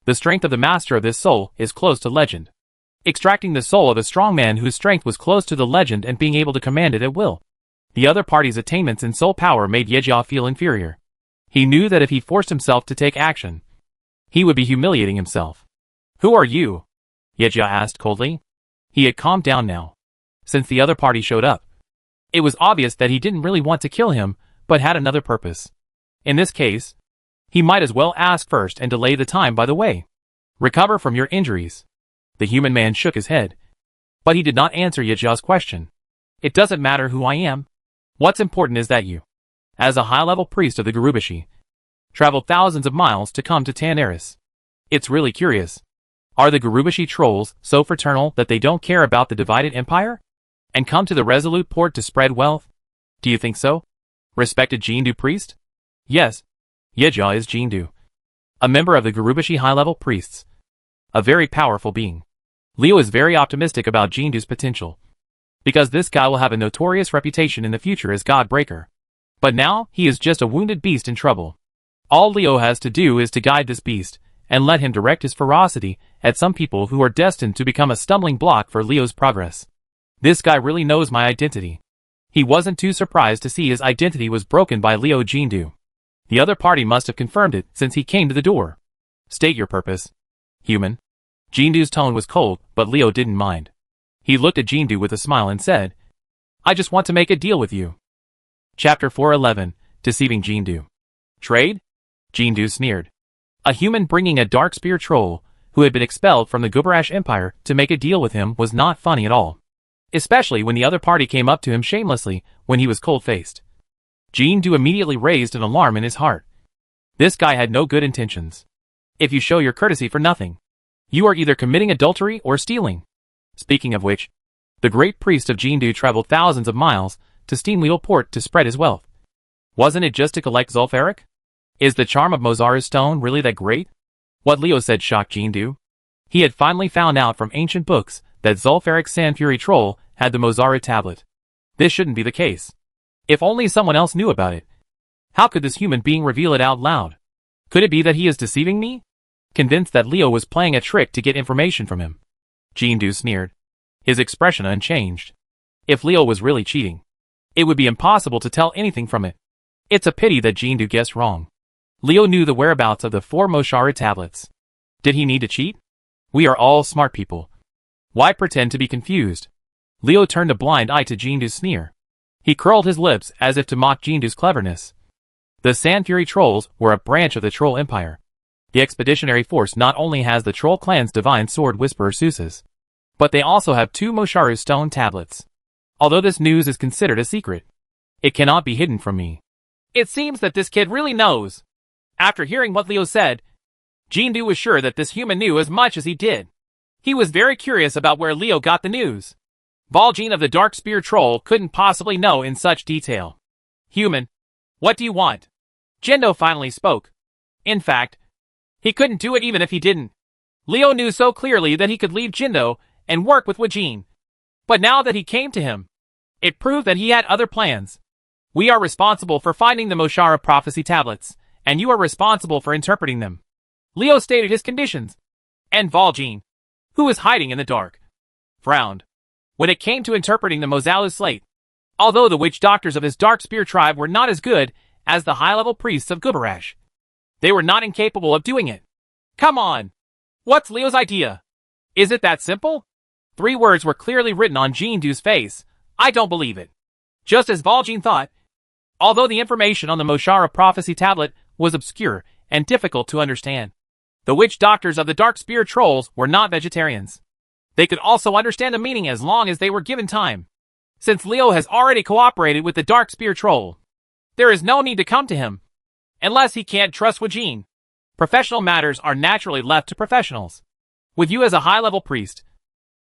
The strength of the master of this soul is close to legend. Extracting the soul of a strong man whose strength was close to the legend and being able to command it at will. The other party's attainments in soul power made Yejia feel inferior. He knew that if he forced himself to take action, he would be humiliating himself. Who are you? Yejia asked coldly. He had calmed down now, since the other party showed up. It was obvious that he didn't really want to kill him, but had another purpose. In this case, he might as well ask first and delay the time by the way. Recover from your injuries. The human man shook his head, but he did not answer Yejia's question. It doesn't matter who I am. What's important is that you, as a high-level priest of the Gurubashi, traveled thousands of miles to come to Tanaris. It's really curious. Are the Gurubashi trolls so fraternal that they don't care about the divided empire? And come to the resolute port to spread wealth? Do you think so? Respected Jindu priest? Yes. Yejia is Jindu, a member of the Gurubashi high-level priests. A very powerful being. Leo is very optimistic about Jindu's potential, because this guy will have a notorious reputation in the future as God-breaker. But now, he is just a wounded beast in trouble. All Leo has to do is to guide this beast, and let him direct his ferocity at some people who are destined to become a stumbling block for Leo's progress. This guy really knows my identity. He wasn't too surprised to see his identity was broken by Leo Jindu. The other party must have confirmed it since he came to the door. State your purpose, human. Jindu's tone was cold, but Leo didn't mind. He looked at Jindu with a smile and said, I just want to make a deal with you. Chapter 411, Deceiving Jindu. Trade? Jindu sneered. A human bringing a dark spear troll, who had been expelled from the Gubbarash Empire, to make a deal with him was not funny at all. Especially when the other party came up to him shamelessly when he was cold-faced. Jindu immediately raised an alarm in his heart. This guy had no good intentions. If you show your courtesy for nothing, you are either committing adultery or stealing. Speaking of which, the great priest of Jindu traveled thousands of miles to Steamwheel Port to spread his wealth. Wasn't it just to collect Zulfaric? Is the charm of Mozara's stone really that great? What Leo said shocked Jindu. He had finally found out from ancient books that Zulfaric's Sand Fury Troll had the Mozara tablet. This shouldn't be the case. If only someone else knew about it. How could this human being reveal it out loud? Could it be that he is deceiving me? Convinced that Leo was playing a trick to get information from him, Jindu sneered, his expression unchanged. If Leo was really cheating, it would be impossible to tell anything from it. It's a pity that Jindu guessed wrong. Leo knew the whereabouts of the 4 Moshara tablets. Did he need to cheat? We are all smart people. Why pretend to be confused? Leo turned a blind eye to Jindu's sneer. He curled his lips as if to mock Jindu's cleverness. The Sand Fury Trolls were a branch of the Troll Empire. The expeditionary force not only has the Troll clan's divine sword whisperer Seuss's, but they also have 2 Mosharu stone tablets. Although this news is considered a secret, it cannot be hidden from me. It seems that this kid really knows. After hearing what Leo said, Jindu was sure that this human knew as much as he did. He was very curious about where Leo got the news. Vol'jin of the Dark Spear Troll couldn't possibly know in such detail. Human, what do you want? Jindo finally spoke. In fact, he couldn't do it even if he didn't. Leo knew so clearly that he could leave Jindo and work with Wajin. But now that he came to him, it proved that he had other plans. We are responsible for finding the Moshara prophecy tablets, and you are responsible for interpreting them. Leo stated his conditions. And Vol'jin, who was hiding in the dark, frowned. When it came to interpreting the Mozalu slate, although the witch doctors of his Dark Spear tribe were not as good as the high-level priests of Gubarash, they were not incapable of doing it. Come on! What's Leo's idea? Is it that simple? 3 words were clearly written on Jindu's face. I don't believe it. Just as Vol'jin thought, although the information on the Moshara prophecy tablet was obscure and difficult to understand, the witch doctors of the Dark Spear Trolls were not vegetarians. They could also understand the meaning as long as they were given time. Since Leo has already cooperated with the Dark Spear Troll, there is no need to come to him. Unless he can't trust Wajin. Professional matters are naturally left to professionals. With you as a high-level priest,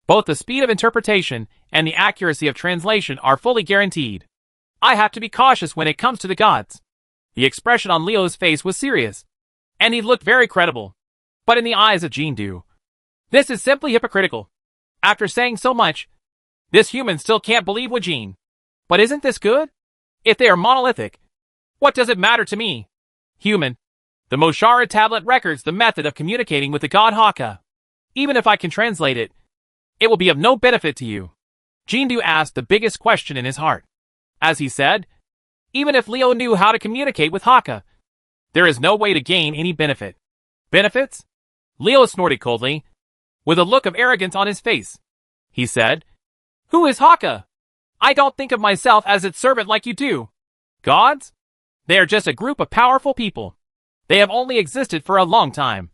both the speed of interpretation and the accuracy of translation are fully guaranteed. I have to be cautious when it comes to the gods. The expression on Leo's face was serious, and he looked very credible. But in the eyes of Jindu, this is simply hypocritical. After saying so much, this human still can't believe Wajin. But isn't this good? If they are monolithic, what does it matter to me? Human, the Moshara tablet records the method of communicating with the god Haka. Even if I can translate it, it will be of no benefit to you. Jindu asked the biggest question in his heart. As he said, even if Leo knew how to communicate with Haka, there is no way to gain any benefit. Benefits? Leo snorted coldly, with a look of arrogance on his face. He said, Who is Haka? I don't think of myself as its servant like you do. Gods? They are just a group of powerful people. They have only existed for a long time.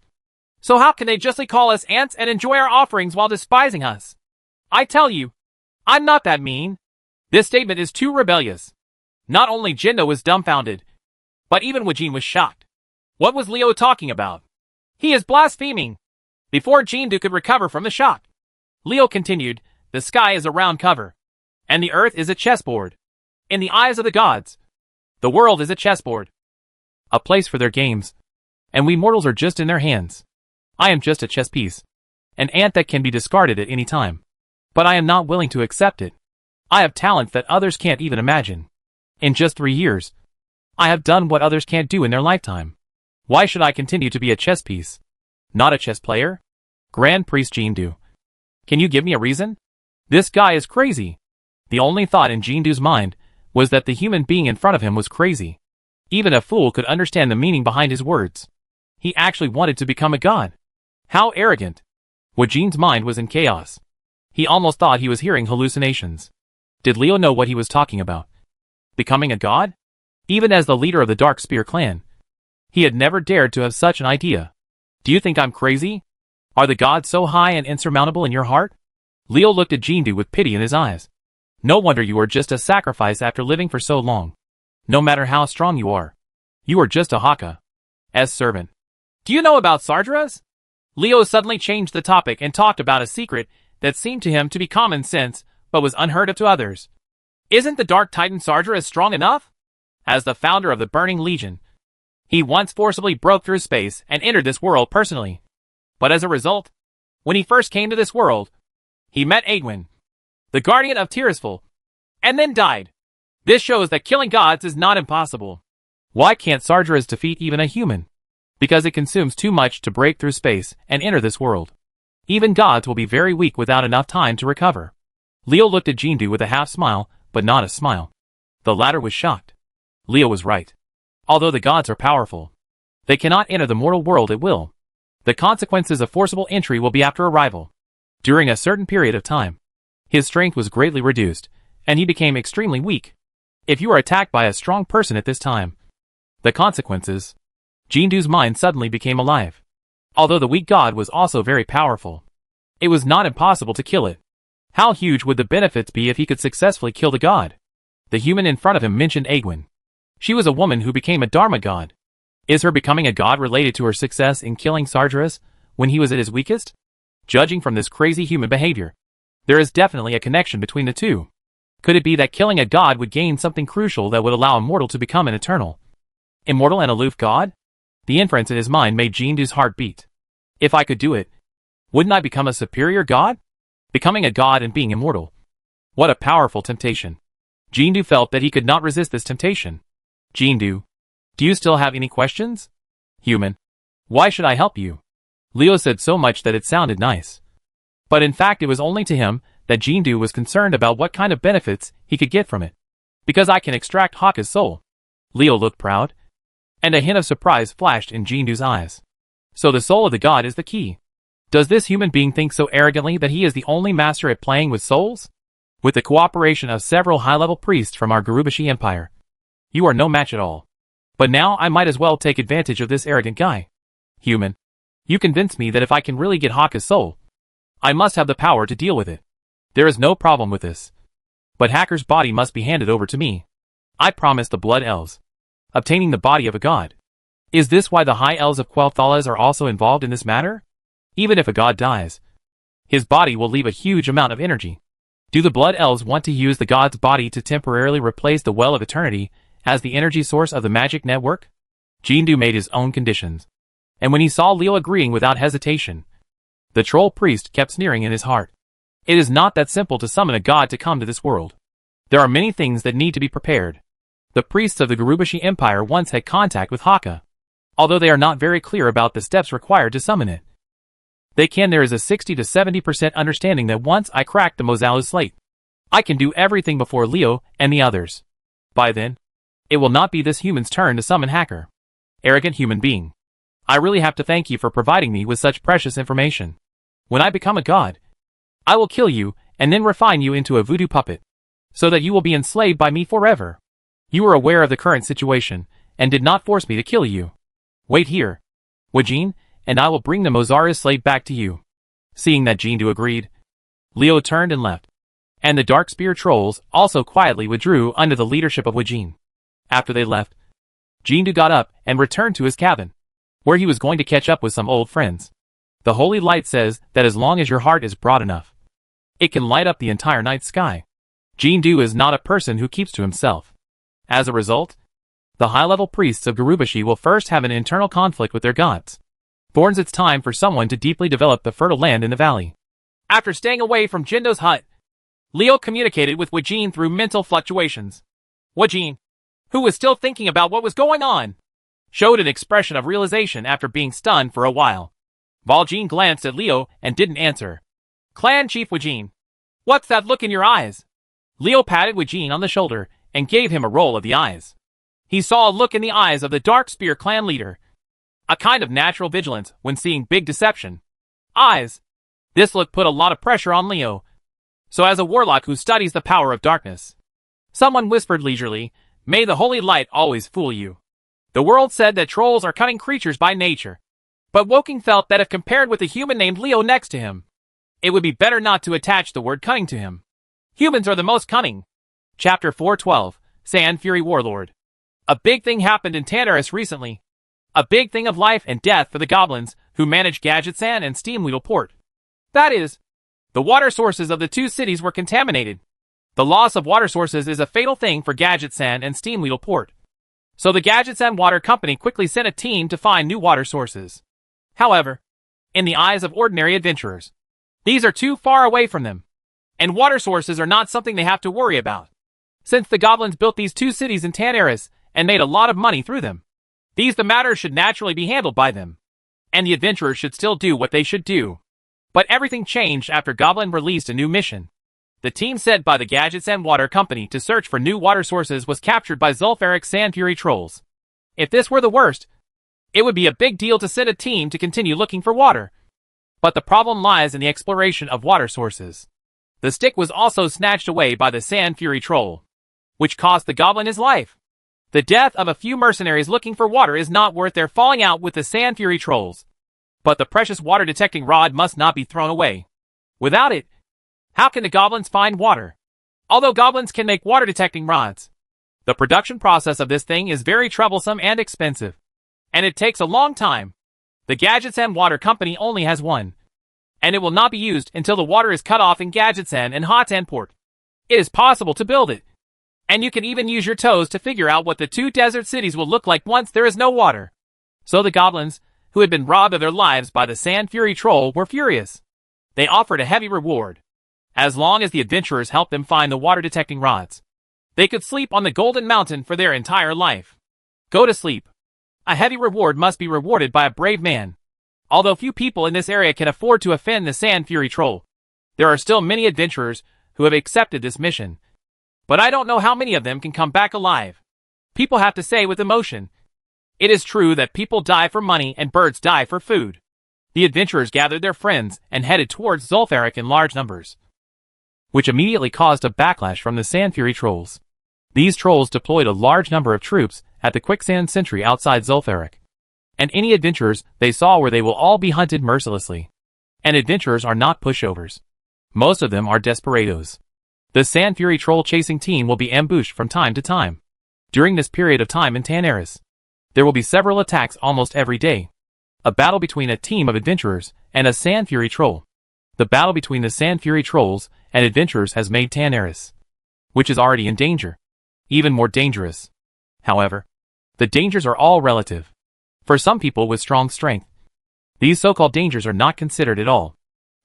So how can they justly call us ants and enjoy our offerings while despising us? I tell you, I'm not that mean. This statement is too rebellious. Not only Jindo was dumbfounded, but even Wajin was shocked. What was Leo talking about? He is blaspheming. Before Jindu could recover from the shock, Leo continued, the sky is a round cover, and the earth is a chessboard. In the eyes of the gods, the world is a chessboard, a place for their games, and we mortals are just in their hands. I am just a chess piece, an ant that can be discarded at any time. But I am not willing to accept it. I have talents that others can't even imagine. In just 3 years, I have done what others can't do in their lifetime. Why should I continue to be a chess piece, not a chess player? Grand Priest Jindu, can you give me a reason? This guy is crazy. The only thought in Jindu's mind was that the human being in front of him was crazy. Even a fool could understand the meaning behind his words. He actually wanted to become a god. How arrogant. Wajin's mind was in chaos. He almost thought he was hearing hallucinations. Did Leo know what he was talking about? Becoming a god? Even as the leader of the Dark Spear clan, he had never dared to have such an idea. Do you think I'm crazy? Are the gods so high and insurmountable in your heart? Leo looked at Jindu with pity in his eyes. No wonder you are just a sacrifice after living for so long. No matter how strong you are just a Haka's servant. Do you know about Sardras? Leo suddenly changed the topic and talked about a secret that seemed to him to be common sense, but was unheard of to others. Isn't the Dark Titan Sargeras strong enough? As the founder of the Burning Legion, he once forcibly broke through space and entered this world personally. But as a result, when he first came to this world, he met Aegwin, the guardian of Tirisfal, and then died. This shows that killing gods is not impossible. Why can't Sargeras defeat even a human? Because it consumes too much to break through space and enter this world. Even gods will be very weak without enough time to recover. Leo looked at Jindu with a half smile, but not a smile. The latter was shocked. Leo was right. Although the gods are powerful, they cannot enter the mortal world at will. The consequences of forcible entry will be after arrival. During a certain period of time, his strength was greatly reduced, and he became extremely weak. If you are attacked by a strong person at this time, the consequences... Jindu's mind suddenly became alive. Although the weak god was also very powerful, it was not impossible to kill it. How huge would the benefits be if he could successfully kill the god? The human in front of him mentioned Aegwin. She was a woman who became a Dharma god. Is her becoming a god related to her success in killing Sargeras when he was at his weakest? Judging from this crazy human behavior, there is definitely a connection between the two. Could it be that killing a god would gain something crucial that would allow a mortal to become an eternal, immortal and aloof god? The inference in his mind made Jindu's heart beat. If I could do it, wouldn't I become a superior god? Becoming a god and being immortal. What a powerful temptation. Jindu felt that he could not resist this temptation. Jindu, do you still have any questions? Human, why should I help you? Leo said so much that it sounded nice. But in fact it was only to him that Jindu was concerned about what kind of benefits he could get from it. Because I can extract Haka's soul. Leo looked proud, and a hint of surprise flashed in Jindu's eyes. So the soul of the god is the key. Does this human being think so arrogantly that he is the only master at playing with souls? With the cooperation of several high-level priests from our Gurubashi Empire, you are no match at all. But now I might as well take advantage of this arrogant guy. Human, you convince me that if I can really get Haka's soul, I must have the power to deal with it. There is no problem with this. But Haka's body must be handed over to me. I promise the Blood Elves. Obtaining the body of a god. Is this why the High Elves of Quel'Thalas are also involved in this matter? Even if a god dies, his body will leave a huge amount of energy. Do the Blood Elves want to use the god's body to temporarily replace the Well of Eternity as the energy source of the magic network? Jindu made his own conditions. And when he saw Leo agreeing without hesitation, the troll priest kept sneering in his heart. It is not that simple to summon a god to come to this world. There are many things that need to be prepared. The priests of the Gurubashi Empire once had contact with Haka, although they are not very clear about the steps required to summon it. There is a 60 to 70% understanding that once I crack the Mozalu slate, I can do everything before Leo and the others. By then, it will not be this human's turn to summon Hacker. Arrogant human being. I really have to thank you for providing me with such precious information. When I become a god, I will kill you and then refine you into a voodoo puppet, so that you will be enslaved by me forever. You were aware of the current situation, and did not force me to kill you. Wait here, Wajin, and I will bring the Mozaru slave back to you. Seeing that Jindu agreed, Leo turned and left. And the Dark Spear Trolls also quietly withdrew under the leadership of Wajin. After they left, Jindu got up and returned to his cabin, where he was going to catch up with some old friends. The Holy Light says that as long as your heart is broad enough, it can light up the entire night sky. Jindu is not a person who keeps to himself. As a result, the high-level priests of Gurubashi will first have an internal conflict with their gods. Thorns, it's time for someone to deeply develop the fertile land in the valley. After staying away from Jindo's hut, Leo communicated with Wajin through mental fluctuations. Wajin, who was still thinking about what was going on, showed an expression of realization after being stunned for a while. Valjean glanced at Leo and didn't answer. Clan Chief Wajin, what's that look in your eyes? Leo patted Wajin on the shoulder and gave him a roll of the eyes. He saw a look in the eyes of the Dark Spear clan leader. A kind of natural vigilance when seeing big deception. Eyes. This look put a lot of pressure on Leo. So as a warlock who studies the power of darkness, someone whispered leisurely, may the holy light always fool you. The world said that trolls are cunning creatures by nature. But Woking felt that if compared with a human named Leo next to him, it would be better not to attach the word cunning to him. Humans are the most cunning. Chapter 412, Sand Fury Warlord. A big thing happened in Tantarus recently. A big thing of life and death for the goblins who manage Gadget Sand and Steamweedle Port. That is, The water sources of the two cities were contaminated. The loss of water sources is a fatal thing for Gadgetsan and Steamweedle Port. So the Gadgetsan Water Company quickly sent a team to find new water sources. However, in the eyes of ordinary adventurers, these are too far away from them, and water sources are not something they have to worry about. Since the goblins built these two cities in Tanarus and made a lot of money through them, the matters should naturally be handled by them, and the adventurers should still do what they should do. But everything changed after Goblin released a new mission. The team sent by the Gadgetsan Water Company to search for new water sources was captured by Zulfaric's Sand Fury trolls. If this were the worst, it would be a big deal to send a team to continue looking for water. But the problem lies in the exploration of water sources. The stick was also snatched away by the Sand Fury troll, which cost the goblin his life. The death of a few mercenaries looking for water is not worth their falling out with the Sand Fury trolls. But the precious water detecting rod must not be thrown away. Without it, how can the goblins find water? Although goblins can make water detecting rods, the production process of this thing is very troublesome and expensive, and it takes a long time. The Gadgetsan Water Company only has one, and it will not be used until the water is cut off in Gadgetsan and Hotan Port. It is possible to build it, and you can even use your toes to figure out what the two desert cities will look like once there is no water. So the goblins, who had been robbed of their lives by the Sand Fury troll, were furious. They offered a heavy reward. As long as the adventurers helped them find the water-detecting rods, they could sleep on the Golden Mountain for their entire life. Go to sleep. A heavy reward must be rewarded by a brave man. Although few people in this area can afford to offend the Sand Fury troll, there are still many adventurers who have accepted this mission. But I don't know how many of them can come back alive. People have to say with emotion, it is true that people die for money and birds die for food. The adventurers gathered their friends and headed towards Zulfaric in large numbers, which immediately caused a backlash from the Sand Fury trolls. These trolls deployed a large number of troops at the quicksand sentry outside Zulfaric, and any adventurers they saw where they will all be hunted mercilessly. And adventurers are not pushovers. Most of them are desperados. The Sand Fury troll chasing team will be ambushed from time to time. During this period of time in Tanarus, there will be several attacks almost every day. A battle between a team of adventurers and a Sand Fury troll. The battle between the Sand Fury trolls and adventurers has made Tanarus, which is already in danger, even more dangerous. However, the dangers are all relative. For some people with strong strength, these so-called dangers are not considered at all.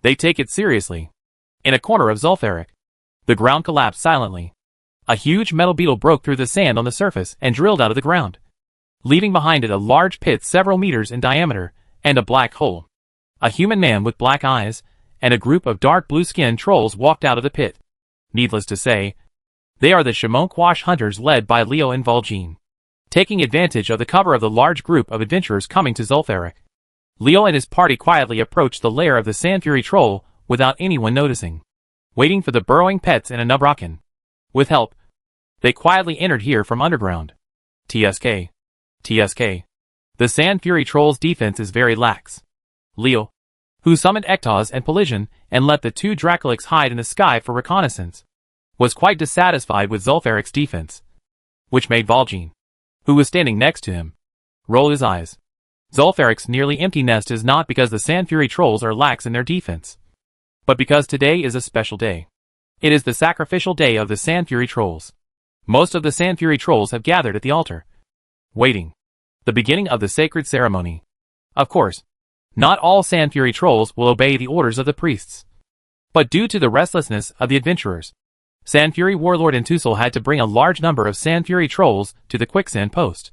They take it seriously. In a corner of Zulfaric, the ground collapsed silently. A huge metal beetle broke through the sand on the surface and drilled out of the ground, leaving behind it a large pit several meters in diameter and a black hole. A human man with black eyes and a group of dark blue-skinned trolls walked out of the pit. Needless to say, they are the Shamonkwash hunters led by Leo and Vol'jin. Taking advantage of the cover of the large group of adventurers coming to Zulfaric, Leo and his party quietly approached the lair of the Sand Fury troll without anyone noticing, waiting for the burrowing pets in a Nubrakan. With help, they quietly entered here from underground. TSK. The Sand Fury troll's defense is very lax. Leo, who summoned Ektoz and Pelision and let the two Dracolics hide in the sky for reconnaissance, was quite dissatisfied with Zulfaric's defense, which made Vol'jin, who was standing next to him, roll his eyes. Zulfaric's nearly empty nest is not because the Sand Fury trolls are lax in their defense, but because today is a special day. It is the sacrificial day of the Sand Fury trolls. Most of the Sand Fury trolls have gathered at the altar, waiting the beginning of the sacred ceremony. Of course, not all Sand Fury trolls will obey the orders of the priests, but due to the restlessness of the adventurers, Sand Fury warlord Intusul had to bring a large number of Sand Fury trolls to the quicksand post.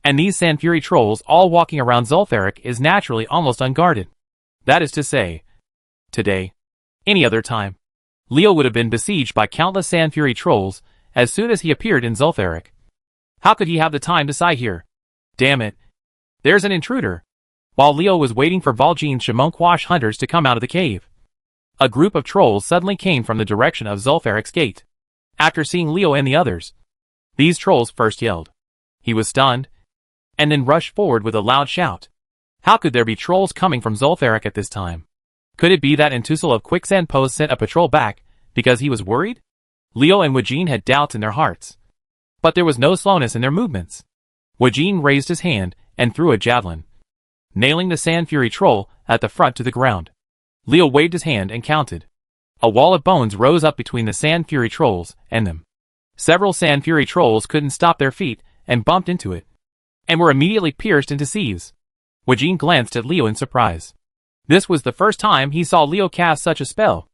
And these Sand Fury trolls all walking around Zulfaric is naturally almost unguarded. That is to say, today, any other time, Leo would have been besieged by countless Sand Fury trolls as soon as he appeared in Zulfaric. How could he have the time to sigh here? Damn it. There's an intruder. While Leo was waiting for Vol'jin's Shamonkwash hunters to come out of the cave, a group of trolls suddenly came from the direction of Zulfaric's gate. After seeing Leo and the others, these trolls first yelled. He was stunned, and then rushed forward with a loud shout. How could there be trolls coming from Zulfaric at this time? Could it be that Intusul of Quicksand Post sent a patrol back because he was worried? Leo and Wajin had doubts in their hearts, but there was no slowness in their movements. Wajin raised his hand and threw a javelin, nailing the Sand Fury troll at the front to the ground. Leo waved his hand and counted. A wall of bones rose up between the Sand Fury trolls and them. Several Sand Fury trolls couldn't stop their feet and bumped into it, and were immediately pierced into sieves. Wajin glanced at Leo in surprise. This was the first time he saw Leo cast such a spell.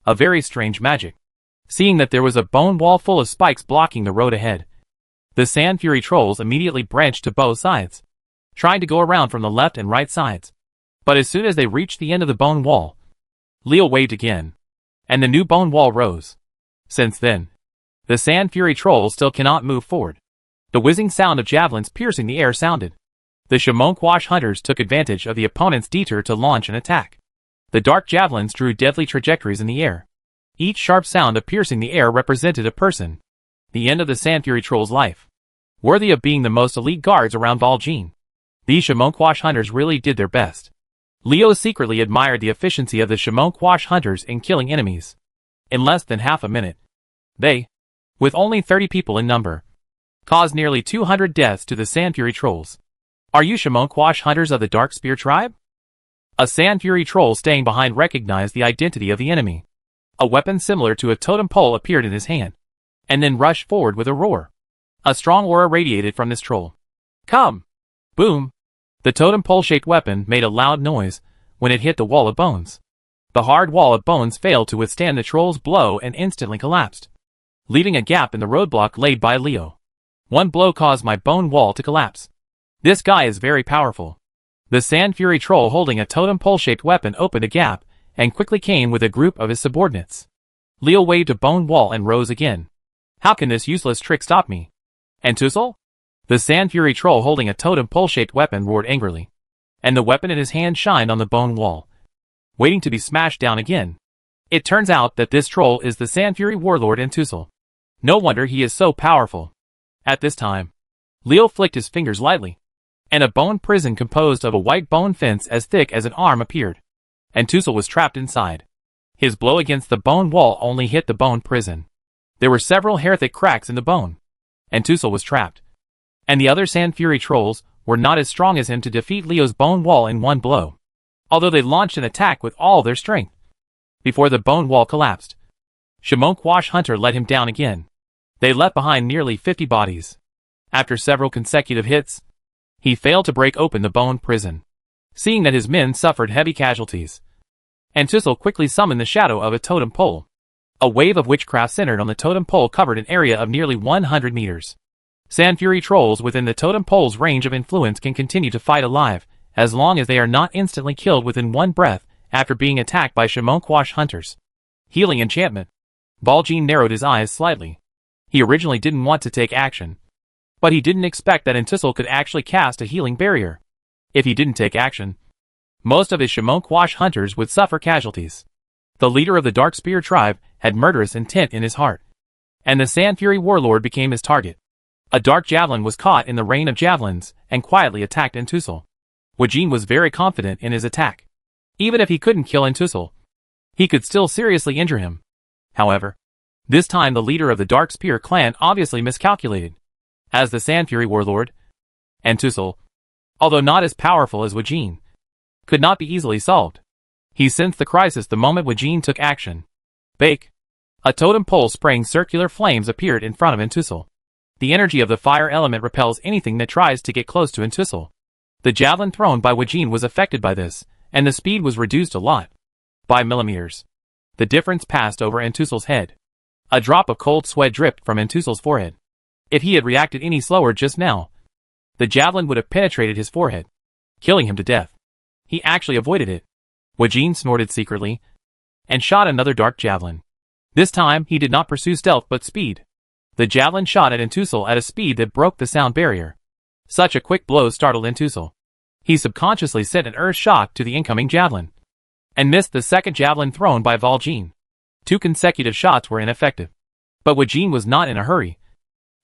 A very strange magic. Seeing that there was a bone wall full of spikes blocking the road ahead, the Sand Fury trolls immediately branched to both sides, trying to go around from the left and right sides. But as soon as they reached the end of the bone wall, Leo waved again, and the new bone wall rose. Since then, the Sand Fury trolls still cannot move forward. The whizzing sound of javelins piercing the air sounded. The Shamonkwash hunters took advantage of the opponent's detour to launch an attack. The dark javelins drew deadly trajectories in the air. Each sharp sound of piercing the air represented a person. The end of the Sand Fury troll's life. Worthy of being the most elite guards around Valjean. These Shamonkwash hunters really did their best. Leo secretly admired the efficiency of the Shamonkwash hunters in killing enemies. In less than half a minute, they, with only 30 people in number, caused nearly 200 deaths to the Sand Fury trolls. Are you Shamonkwash hunters of the Dark Spear tribe? A Sand Fury troll staying behind recognized the identity of the enemy. A weapon similar to a totem pole appeared in his hand, and then rushed forward with a roar. A strong aura radiated from this troll. Come! Boom! The totem pole-shaped weapon made a loud noise when it hit the wall of bones. The hard wall of bones failed to withstand the troll's blow and instantly collapsed, leaving a gap in the roadblock laid by Leo. One blow caused my bone wall to collapse. This guy is very powerful. The Sand Fury troll holding a totem pole-shaped weapon opened a gap and quickly came with a group of his subordinates. Leo waved a bone wall and rose again. How can this useless trick stop me? And Tussle? The Sand Fury troll holding a totem pole-shaped weapon roared angrily, and the weapon in his hand shined on the bone wall, waiting to be smashed down again. It turns out that this troll is the Sand Fury warlord and Tussle. No wonder he is so powerful. At this time, Leo flicked his fingers lightly, and a bone prison composed of a white bone fence as thick as an arm appeared, and Tussle was trapped inside. His blow against the bone wall only hit the bone prison. There were several hair-thick cracks in the bone, and Tussle was trapped. And the other Sand Fury trolls were not as strong as him to defeat Leo's bone wall in one blow, although they launched an attack with all their strength. Before the bone wall collapsed, Shamonkwash Hunter let him down again. They left behind nearly 50 bodies. After several consecutive hits, he failed to break open the bone prison, seeing that his men suffered heavy casualties. And Tussle quickly summoned the shadow of a totem pole. A wave of witchcraft centered on the totem pole covered an area of nearly 100 meters. Sand Fury trolls within the totem pole's range of influence can continue to fight alive, as long as they are not instantly killed within one breath after being attacked by Shamonkwash hunters. Healing enchantment. Valjean narrowed his eyes slightly. He originally didn't want to take action, but he didn't expect that Tussle could actually cast a healing barrier. If he didn't take action, most of his Shamonkwash hunters would suffer casualties. The leader of the Dark Spear tribe had murderous intent in his heart, and the Sand Fury warlord became his target. A dark javelin was caught in the rain of javelins and quietly attacked Tussle. Wajin was very confident in his attack. Even if he couldn't kill Tussle, he could still seriously injure him. However, this time the leader of the Dark Spear clan obviously miscalculated. As the Sand Fury warlord, Tussle, although not as powerful as Wajin, could not be easily solved. He sensed the crisis the moment Wajin took action. Bake! A totem pole spraying circular flames appeared in front of Tussle. The energy of the fire element repels anything that tries to get close to Tussle. The javelin thrown by Wajin was affected by this, and the speed was reduced a lot. By millimeters. The difference passed over Tussle's head. A drop of cold sweat dripped from Tussle's forehead. If he had reacted any slower just now, the javelin would have penetrated his forehead, killing him to death. He actually avoided it. Wajin snorted secretly, and shot another dark javelin. This time he did not pursue stealth but speed. The javelin shot at Tussle at a speed that broke the sound barrier. Such a quick blow startled Tussle. He subconsciously sent an earth shock to the incoming javelin, and missed the second javelin thrown by Valjean. 2 consecutive shots were ineffective. But Wajin was not in a hurry,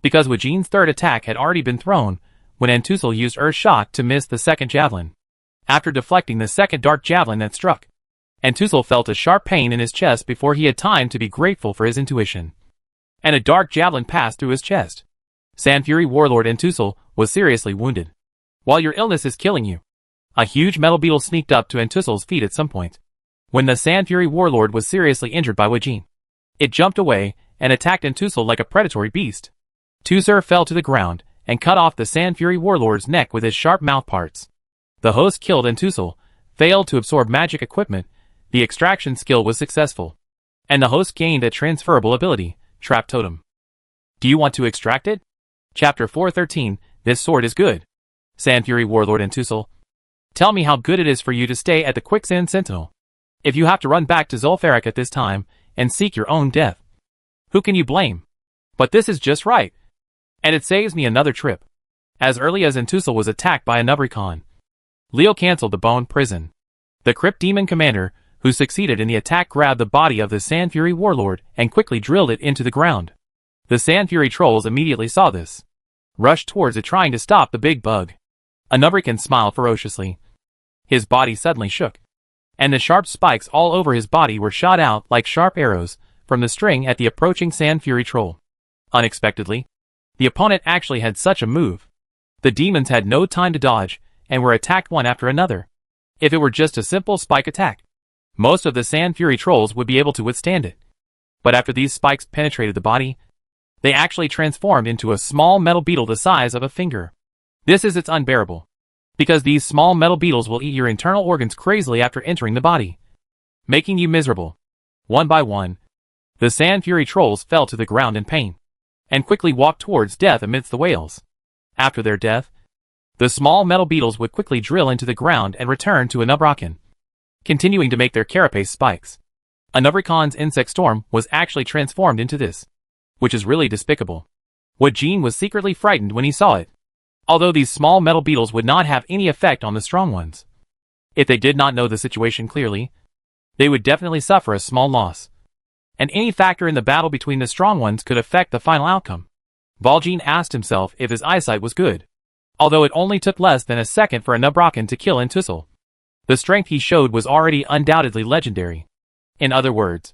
because Wajin's third attack had already been thrown when Tussle used earth shock to miss the second javelin. After deflecting the second dark javelin that struck, Tussle felt a sharp pain in his chest before he had time to be grateful for his intuition. And a dark javelin passed through his chest. Sand Fury warlord Tussle was seriously wounded. While your illness is killing you. A huge metal beetle sneaked up to Tussle's feet at some point. when the Sand Fury warlord was seriously injured by Wajin. It jumped away and attacked Entusel like a predatory beast. Tusser fell to the ground and cut off the Sand Fury warlord's neck with his sharp mouth parts. The host killed Entusel, failed to absorb magic equipment, the extraction skill was successful, and the host gained a transferable ability, Trap Totem. Do you want to extract it? Chapter 413, This sword is good. Sand Fury warlord Entusel. Tell me how good it is for you to stay at the Quicksand Sentinel. If you have to run back to Zul'Farrak at this time and seek your own death, who can you blame? But this is just right. And it saves me another trip. As early as Entusel was attacked by a Nubricon, Leo cancelled the Bone Prison. The Crypt Demon commander, who succeeded in the attack, grabbed the body of the Sand Fury warlord and quickly drilled it into the ground. The Sand Fury trolls immediately saw this, rushed towards it trying to stop the big bug. A Nubricon smiled ferociously. His body suddenly shook, and the sharp spikes all over his body were shot out like sharp arrows from the string at the approaching Sand Fury troll. Unexpectedly, the opponent actually had such a move. The demons had no time to dodge and were attacked one after another. If it were just a simple spike attack, most of the Sand Fury trolls would be able to withstand it. But after these spikes penetrated the body, they actually transformed into a small metal beetle the size of a finger. This is unbearable, because these small metal beetles will eat your internal organs crazily after entering the body, making you miserable. One by one, the Sand Fury trolls fell to the ground in pain, and quickly walked towards death amidst the wails. After their death, the small metal beetles would quickly drill into the ground and return to a Nubricon, continuing to make their carapace spikes. A Nubricon's insect storm was actually transformed into this, which is really despicable. Wajin was secretly frightened when he saw it, although these small metal beetles would not have any effect on the strong ones. If they did not know the situation clearly, they would definitely suffer a small loss, and any factor in the battle between the strong ones could affect the final outcome. Valjean asked himself if his eyesight was good, although it only took less than a second for a Nubricon to kill Entusel. The strength he showed was already undoubtedly legendary. In other words,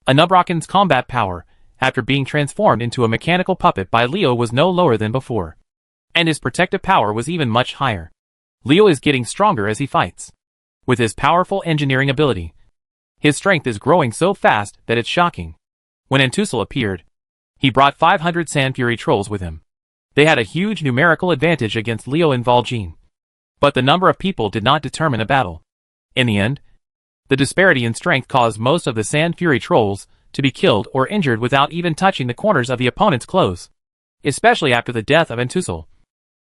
a Nubricon's combat power, after being transformed into a mechanical puppet by Leo, was no lower than before, and his protective power was even much higher. Leo is getting stronger as he fights. With his powerful engineering ability, his strength is growing so fast that it's shocking. When Entusel appeared, he brought 500 Sand Fury trolls with him. They had a huge numerical advantage against Leo and Valjean, but the number of people did not determine a battle. In the end, the disparity in strength caused most of the Sand Fury trolls to be killed or injured without even touching the corners of the opponent's clothes. Especially after the death of Entusel,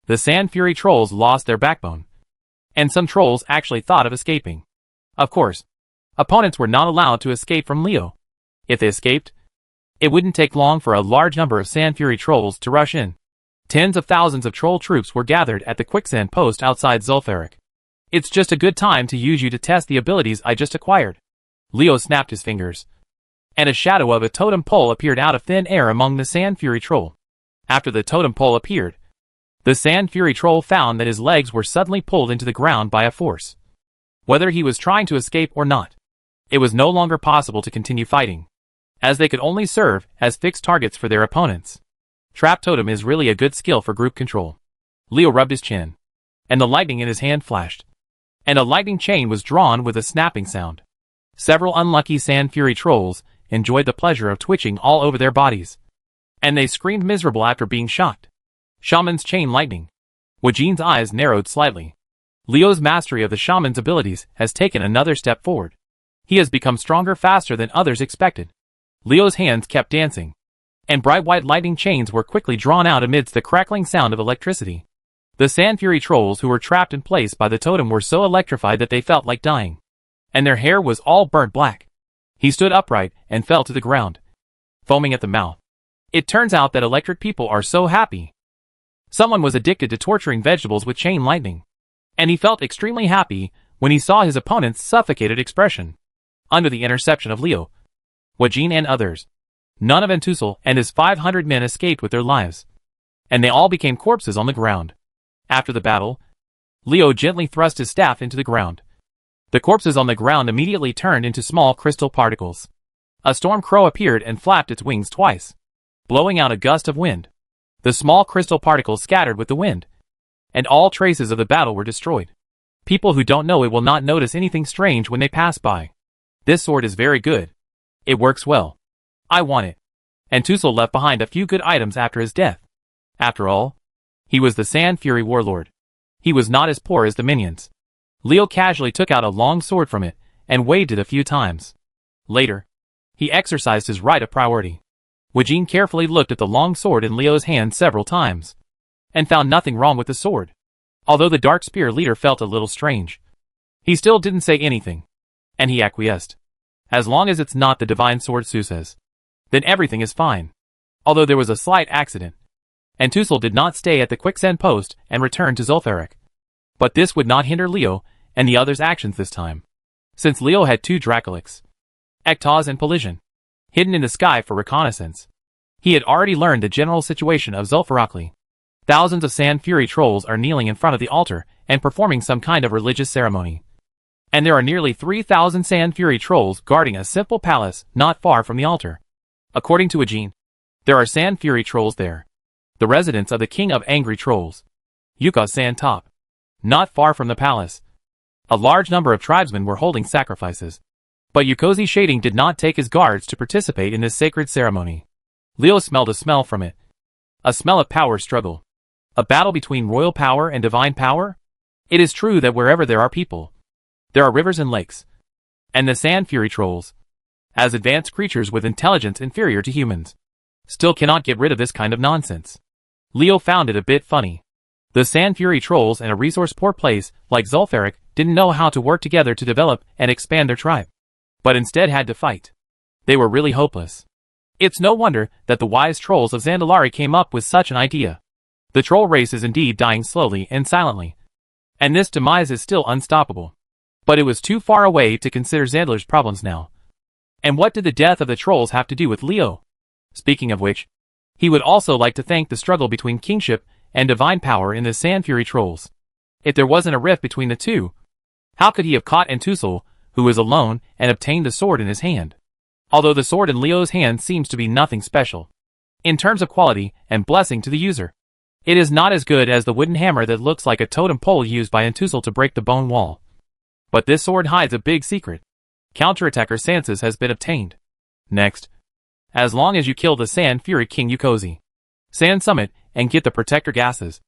the Sand Fury trolls lost their backbone, and some trolls actually thought of escaping. Of course, opponents were not allowed to escape from Leo. If they escaped, it wouldn't take long for a large number of Sand Fury trolls to rush in. Tens of thousands of troll troops were gathered at the quicksand post outside Zul'Farrak. It's just a good time to use you to test the abilities I just acquired. Leo snapped his fingers, and a shadow of a totem pole appeared out of thin air among the Sand Fury troll. After the totem pole appeared, the Sand Fury troll found that his legs were suddenly pulled into the ground by a force. Whether he was trying to escape or not, it was no longer possible to continue fighting, as they could only serve as fixed targets for their opponents. Trap Totem is really a good skill for group control. Leo rubbed his chin, and the lightning in his hand flashed, and a lightning chain was drawn with a snapping sound. Several unlucky Sand Fury trolls enjoyed the pleasure of twitching all over their bodies, and they screamed miserable after being shocked. Shaman's Chain Lightning. Wajin's eyes narrowed slightly. Leo's mastery of the shaman's abilities has taken another step forward. He has become stronger faster than others expected. Leo's hands kept dancing, and bright white lightning chains were quickly drawn out amidst the crackling sound of electricity. The Sand Fury trolls who were trapped in place by the totem were so electrified that they felt like dying, and their hair was all burnt black. He stood upright and fell to the ground, foaming at the mouth. It turns out that electric people are so happy. Someone was addicted to torturing vegetables with chain lightning, and he felt extremely happy when he saw his opponent's suffocated expression. Under the interception of Leo, Wajin and others, none of Entusel and his 500 men escaped with their lives, and they all became corpses on the ground. After the battle, Leo gently thrust his staff into the ground. The corpses on the ground immediately turned into small crystal particles. A storm crow appeared and flapped its wings twice, blowing out a gust of wind. The small crystal particles scattered with the wind, and all traces of the battle were destroyed. People who don't know it will not notice anything strange when they pass by. This sword is very good. It works well. I want it. And Tussle left behind a few good items after his death. After all, he was the Sand Fury warlord. He was not as poor as the minions. Leo casually took out a long sword from it and waved it a few times. Later, he exercised his right of priority. Wajin carefully looked at the long sword in Leo's hand several times and found nothing wrong with the sword. Although the Dark Spear leader felt a little strange, he still didn't say anything, and he acquiesced. As long as it's not the divine sword Su says, then everything is fine. Although there was a slight accident, and Tussle did not stay at the quicksand post and return to Zul'Farrak. But this would not hinder Leo and the others' actions this time, since Leo had 2 Dracolics, Ektoz and Pelision, hidden in the sky for reconnaissance. He had already learned the general situation of Zul'Farrakli. Thousands of Sand Fury trolls are kneeling in front of the altar and performing some kind of religious ceremony. And there are nearly 3,000 Sand Fury trolls guarding a simple palace not far from the altar. According to Ajin, there are Sand Fury trolls there, the residence of the king of angry trolls, Yuka's Sand Top. Not far from the palace, a large number of tribesmen were holding sacrifices. But Yukozi Shading did not take his guards to participate in this sacred ceremony. Leo smelled a smell from it. A smell of power struggle. A battle between royal power and divine power? It is true that wherever there are people, there are rivers and lakes. And the Sand Fury trolls, as advanced creatures with intelligence inferior to humans, still cannot get rid of this kind of nonsense. Leo found it a bit funny. The Sand Fury trolls in a resource-poor place like Zul'Farrak didn't know how to work together to develop and expand their tribe, but instead had to fight. They were really hopeless. It's no wonder that the wise trolls of Zandalari came up with such an idea. The troll race is indeed dying slowly and silently, and this demise is still unstoppable. But it was too far away to consider Zandalar's problems now. And what did the death of the trolls have to do with Leo? Speaking of which, he would also like to thank the struggle between kingship and divine power in the Sand Fury trolls. If there wasn't a rift between the two, how could he have caught Tussle, who is alone, and obtained the sword in his hand? Although the sword in Leo's hand seems to be nothing special in terms of quality and blessing to the user, it is not as good as the wooden hammer that looks like a totem pole used by Tussle to break the bone wall. But this sword hides a big secret. Counterattacker Sanses has been obtained. Next, as long as you kill the Sand Fury King Yukozi, Sand Summit, and get the Protector Gases,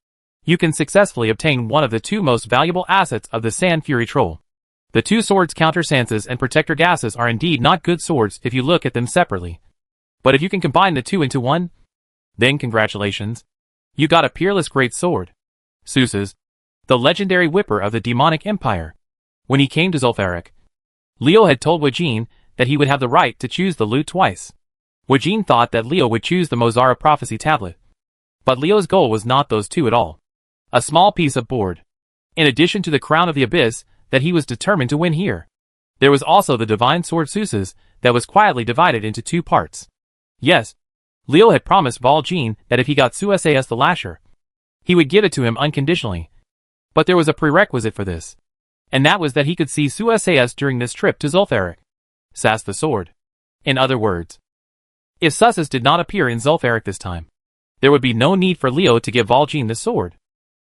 you can successfully obtain one of the 2 most valuable assets of the Sand Fury Troll. The 2 swords Counter Sanses and Protector Gases are indeed not good swords if you look at them separately. But if you can combine the 2 into one, then congratulations. You got a peerless great sword. Suses, the legendary whipper of the demonic empire. When he came to Zul'Farrak, Leo had told Wajin that he would have the right to choose the loot twice. Wajin thought that Leo would choose the Mozara Prophecy Tablet. But Leo's goal was not those 2 at all. A small piece of board. In addition to the Crown of the Abyss that he was determined to win here, there was also the Divine Sword Suses that was quietly divided into 2 parts. Yes, Leo had promised Valjean that if he got Suses the Lasher, he would give it to him unconditionally. But there was a prerequisite for this, and that was that he could see Suses during this trip to Zul'Farrak. Sas the sword. In other words, if Suses did not appear in Zul'Farrak this time, there would be no need for Leo to give Valjean the sword.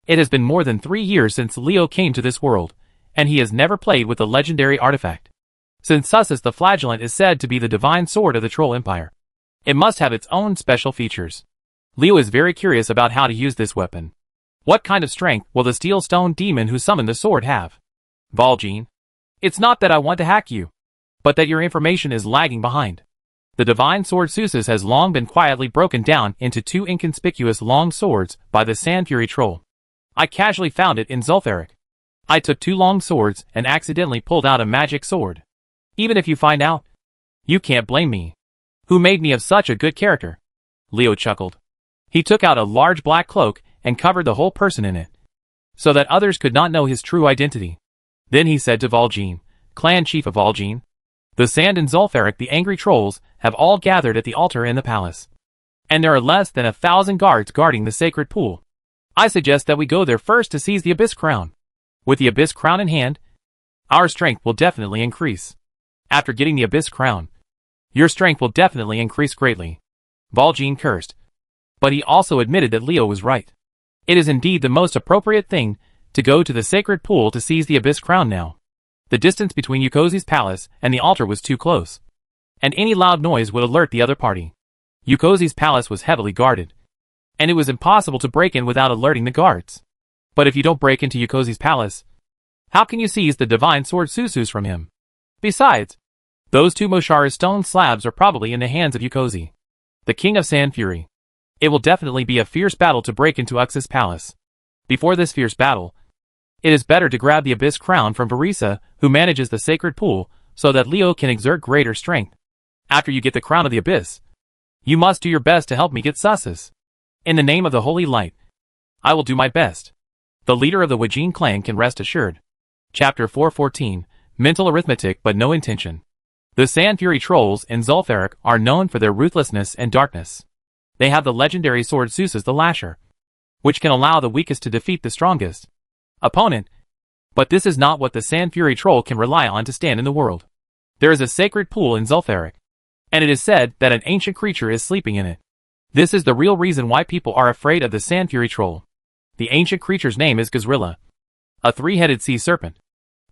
It has been more than 3 years since Leo came to this world, and he has never played with the legendary artifact. Since Suses the Flagellant is said to be the divine sword of the Troll Empire, it must have its own special features. Leo is very curious about how to use this weapon. What kind of strength will the Steel Stone demon who summoned the sword have? Valjean, it's not that I want to hack you, but that your information is lagging behind. The Divine Sword Suses has long been quietly broken down into 2 inconspicuous long swords by the Sand Fury Troll. I casually found it in Zul'Farrak. I took 2 long swords and accidentally pulled out a magic sword. Even if you find out, you can't blame me. Who made me of such a good character? Leo chuckled. He took out a large black cloak and covered the whole person in it, so that others could not know his true identity. Then he said to Valjean, Clan Chief of Valjean, the Sand and Zul'Farrak the angry trolls have all gathered at the altar in the palace, and there are less than 1,000 guards guarding the sacred pool. I suggest that we go there first to seize the Abyss Crown. With the Abyss Crown in hand, our strength will definitely increase. After getting the Abyss Crown, your strength will definitely increase greatly. Valjean cursed, but he also admitted that Leo was right. It is indeed the most appropriate thing to go to the sacred pool to seize the Abyss Crown now. The distance between Yukozi's palace and the altar was too close, and any loud noise would alert the other party. Yukozi's palace was heavily guarded, and it was impossible to break in without alerting the guards. But if you don't break into Yukozi's palace, how can you seize the divine sword Susus from him? Besides, those two Moshara's stone slabs are probably in the hands of Yukozi, the king of Sand Fury. It will definitely be a fierce battle to break into Ux's palace. Before this fierce battle, it is better to grab the Abyss crown from Varisa, who manages the sacred pool, so that Leo can exert greater strength. After you get the crown of the Abyss, you must do your best to help me get Susus. In the name of the Holy Light, I will do my best. The leader of the Wajin clan can rest assured. Chapter 414, Mental Arithmetic but No Intention. The Sand Fury trolls in Zul'Farrak are known for their ruthlessness and darkness. They have the legendary sword Susus the Lasher, which can allow the weakest to defeat the strongest opponent. But this is not what the Sand Fury troll can rely on to stand in the world. There is a sacred pool in Zul'Farrak, and it is said that an ancient creature is sleeping in it. This is the real reason why people are afraid of the Sand Fury troll. The ancient creature's name is Gazrilla, a three-headed sea serpent.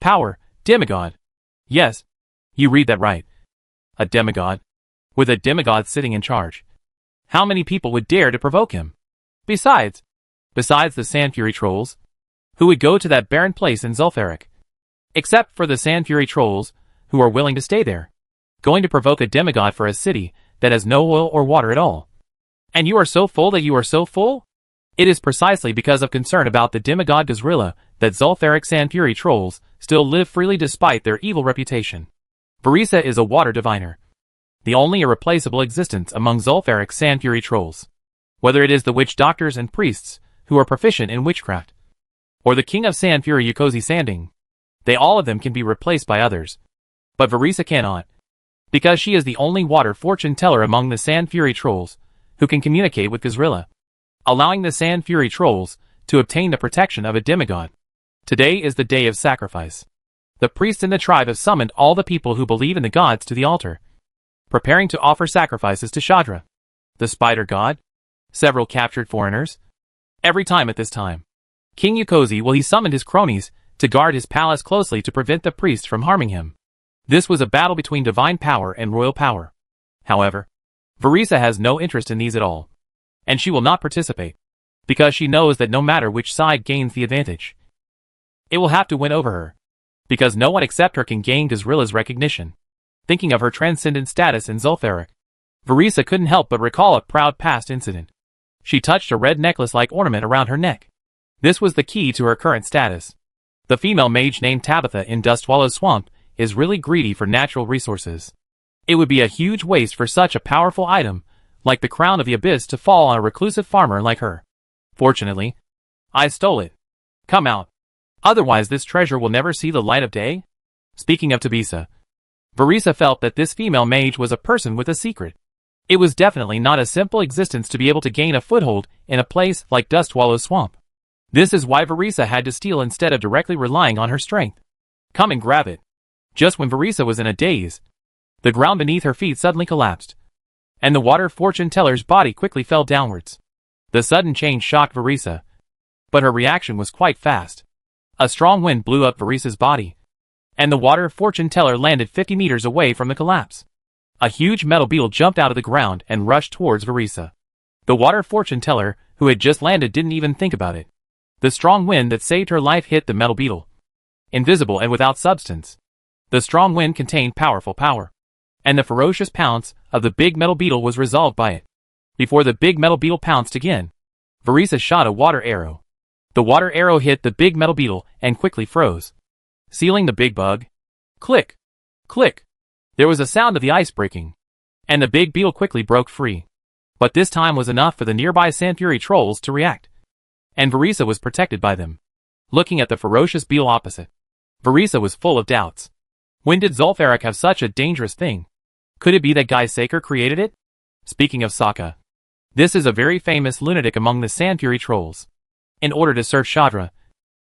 Power, demigod. Yes, you read that right. A demigod. With a demigod sitting in charge, how many people would dare to provoke him? Besides the Sand Fury trolls, who would go to that barren place in Zul'Farrak? Except for the Sand Fury trolls, who are willing to stay there. Going to provoke a demigod for a city that has no oil or water at all. And you are so full that you are so full? It is precisely because of concern about the demigod Gazrilla that Zul'Farrak Sand Fury trolls still live freely despite their evil reputation. Varisa is a water diviner, the only irreplaceable existence among Zul'Farrak Sand Fury trolls. Whether it is the witch doctors and priests who are proficient in witchcraft, or the king of Sand Fury Yukozi Sanding, they all of them can be replaced by others. But Varisa cannot, because she is the only water fortune teller among the Sand Fury trolls who can communicate with Gazrilla, allowing the Sand Fury trolls to obtain the protection of a demigod. Today is the day of sacrifice. The priests in the tribe have summoned all the people who believe in the gods to the altar, preparing to offer sacrifices to Shadra, the spider god, several captured foreigners. Every time at this time, King Yukozi will he summon his cronies to guard his palace closely to prevent the priests from harming him. This was a battle between divine power and royal power. However, Varisa has no interest in these at all, and she will not participate, because she knows that no matter which side gains the advantage, it will have to win over her, because no one except her can gain Gazrilla's recognition. Thinking of her transcendent status in Zul'Farrak, Varisa couldn't help but recall a proud past incident. She touched a red necklace-like ornament around her neck. This was the key to her current status. The female mage named Tabitha in Dustwallow Swamp is really greedy for natural resources. It would be a huge waste for such a powerful item, like the crown of the Abyss, to fall on a reclusive farmer like her. Fortunately, I stole it. Come out. Otherwise this treasure will never see the light of day. Speaking of Tabitha, Varisa felt that this female mage was a person with a secret. It was definitely not a simple existence to be able to gain a foothold in a place like Dustwallow Swamp. This is why Varisa had to steal instead of directly relying on her strength. Come and grab it. Just when Varisa was in a daze, the ground beneath her feet suddenly collapsed, and the water fortune teller's body quickly fell downwards. The sudden change shocked Varisa, but her reaction was quite fast. A strong wind blew up Varisa's body, and the water fortune teller landed 50 meters away from the collapse. A huge metal beetle jumped out of the ground and rushed towards Varisa. The water fortune teller, who had just landed, didn't even think about it. The strong wind that saved her life hit the metal beetle. Invisible and without substance, the strong wind contained powerful power, and the ferocious pounce of the big metal beetle was resolved by it. Before the big metal beetle pounced again, Varisa shot a water arrow. The water arrow hit the big metal beetle and quickly froze, sealing the big bug. Click! Click! There was a sound of the ice breaking, and the big beetle quickly broke free. But this time was enough for the nearby Sand Fury trolls to react, and Varisa was protected by them. Looking at the ferocious beetle opposite, Varisa was full of doubts. When did Zul'Farrak have such a dangerous thing? Could it be that Guy Saker created it? Speaking of Sokka, this is a very famous lunatic among the Sand Fury trolls. In order to serve Shadra,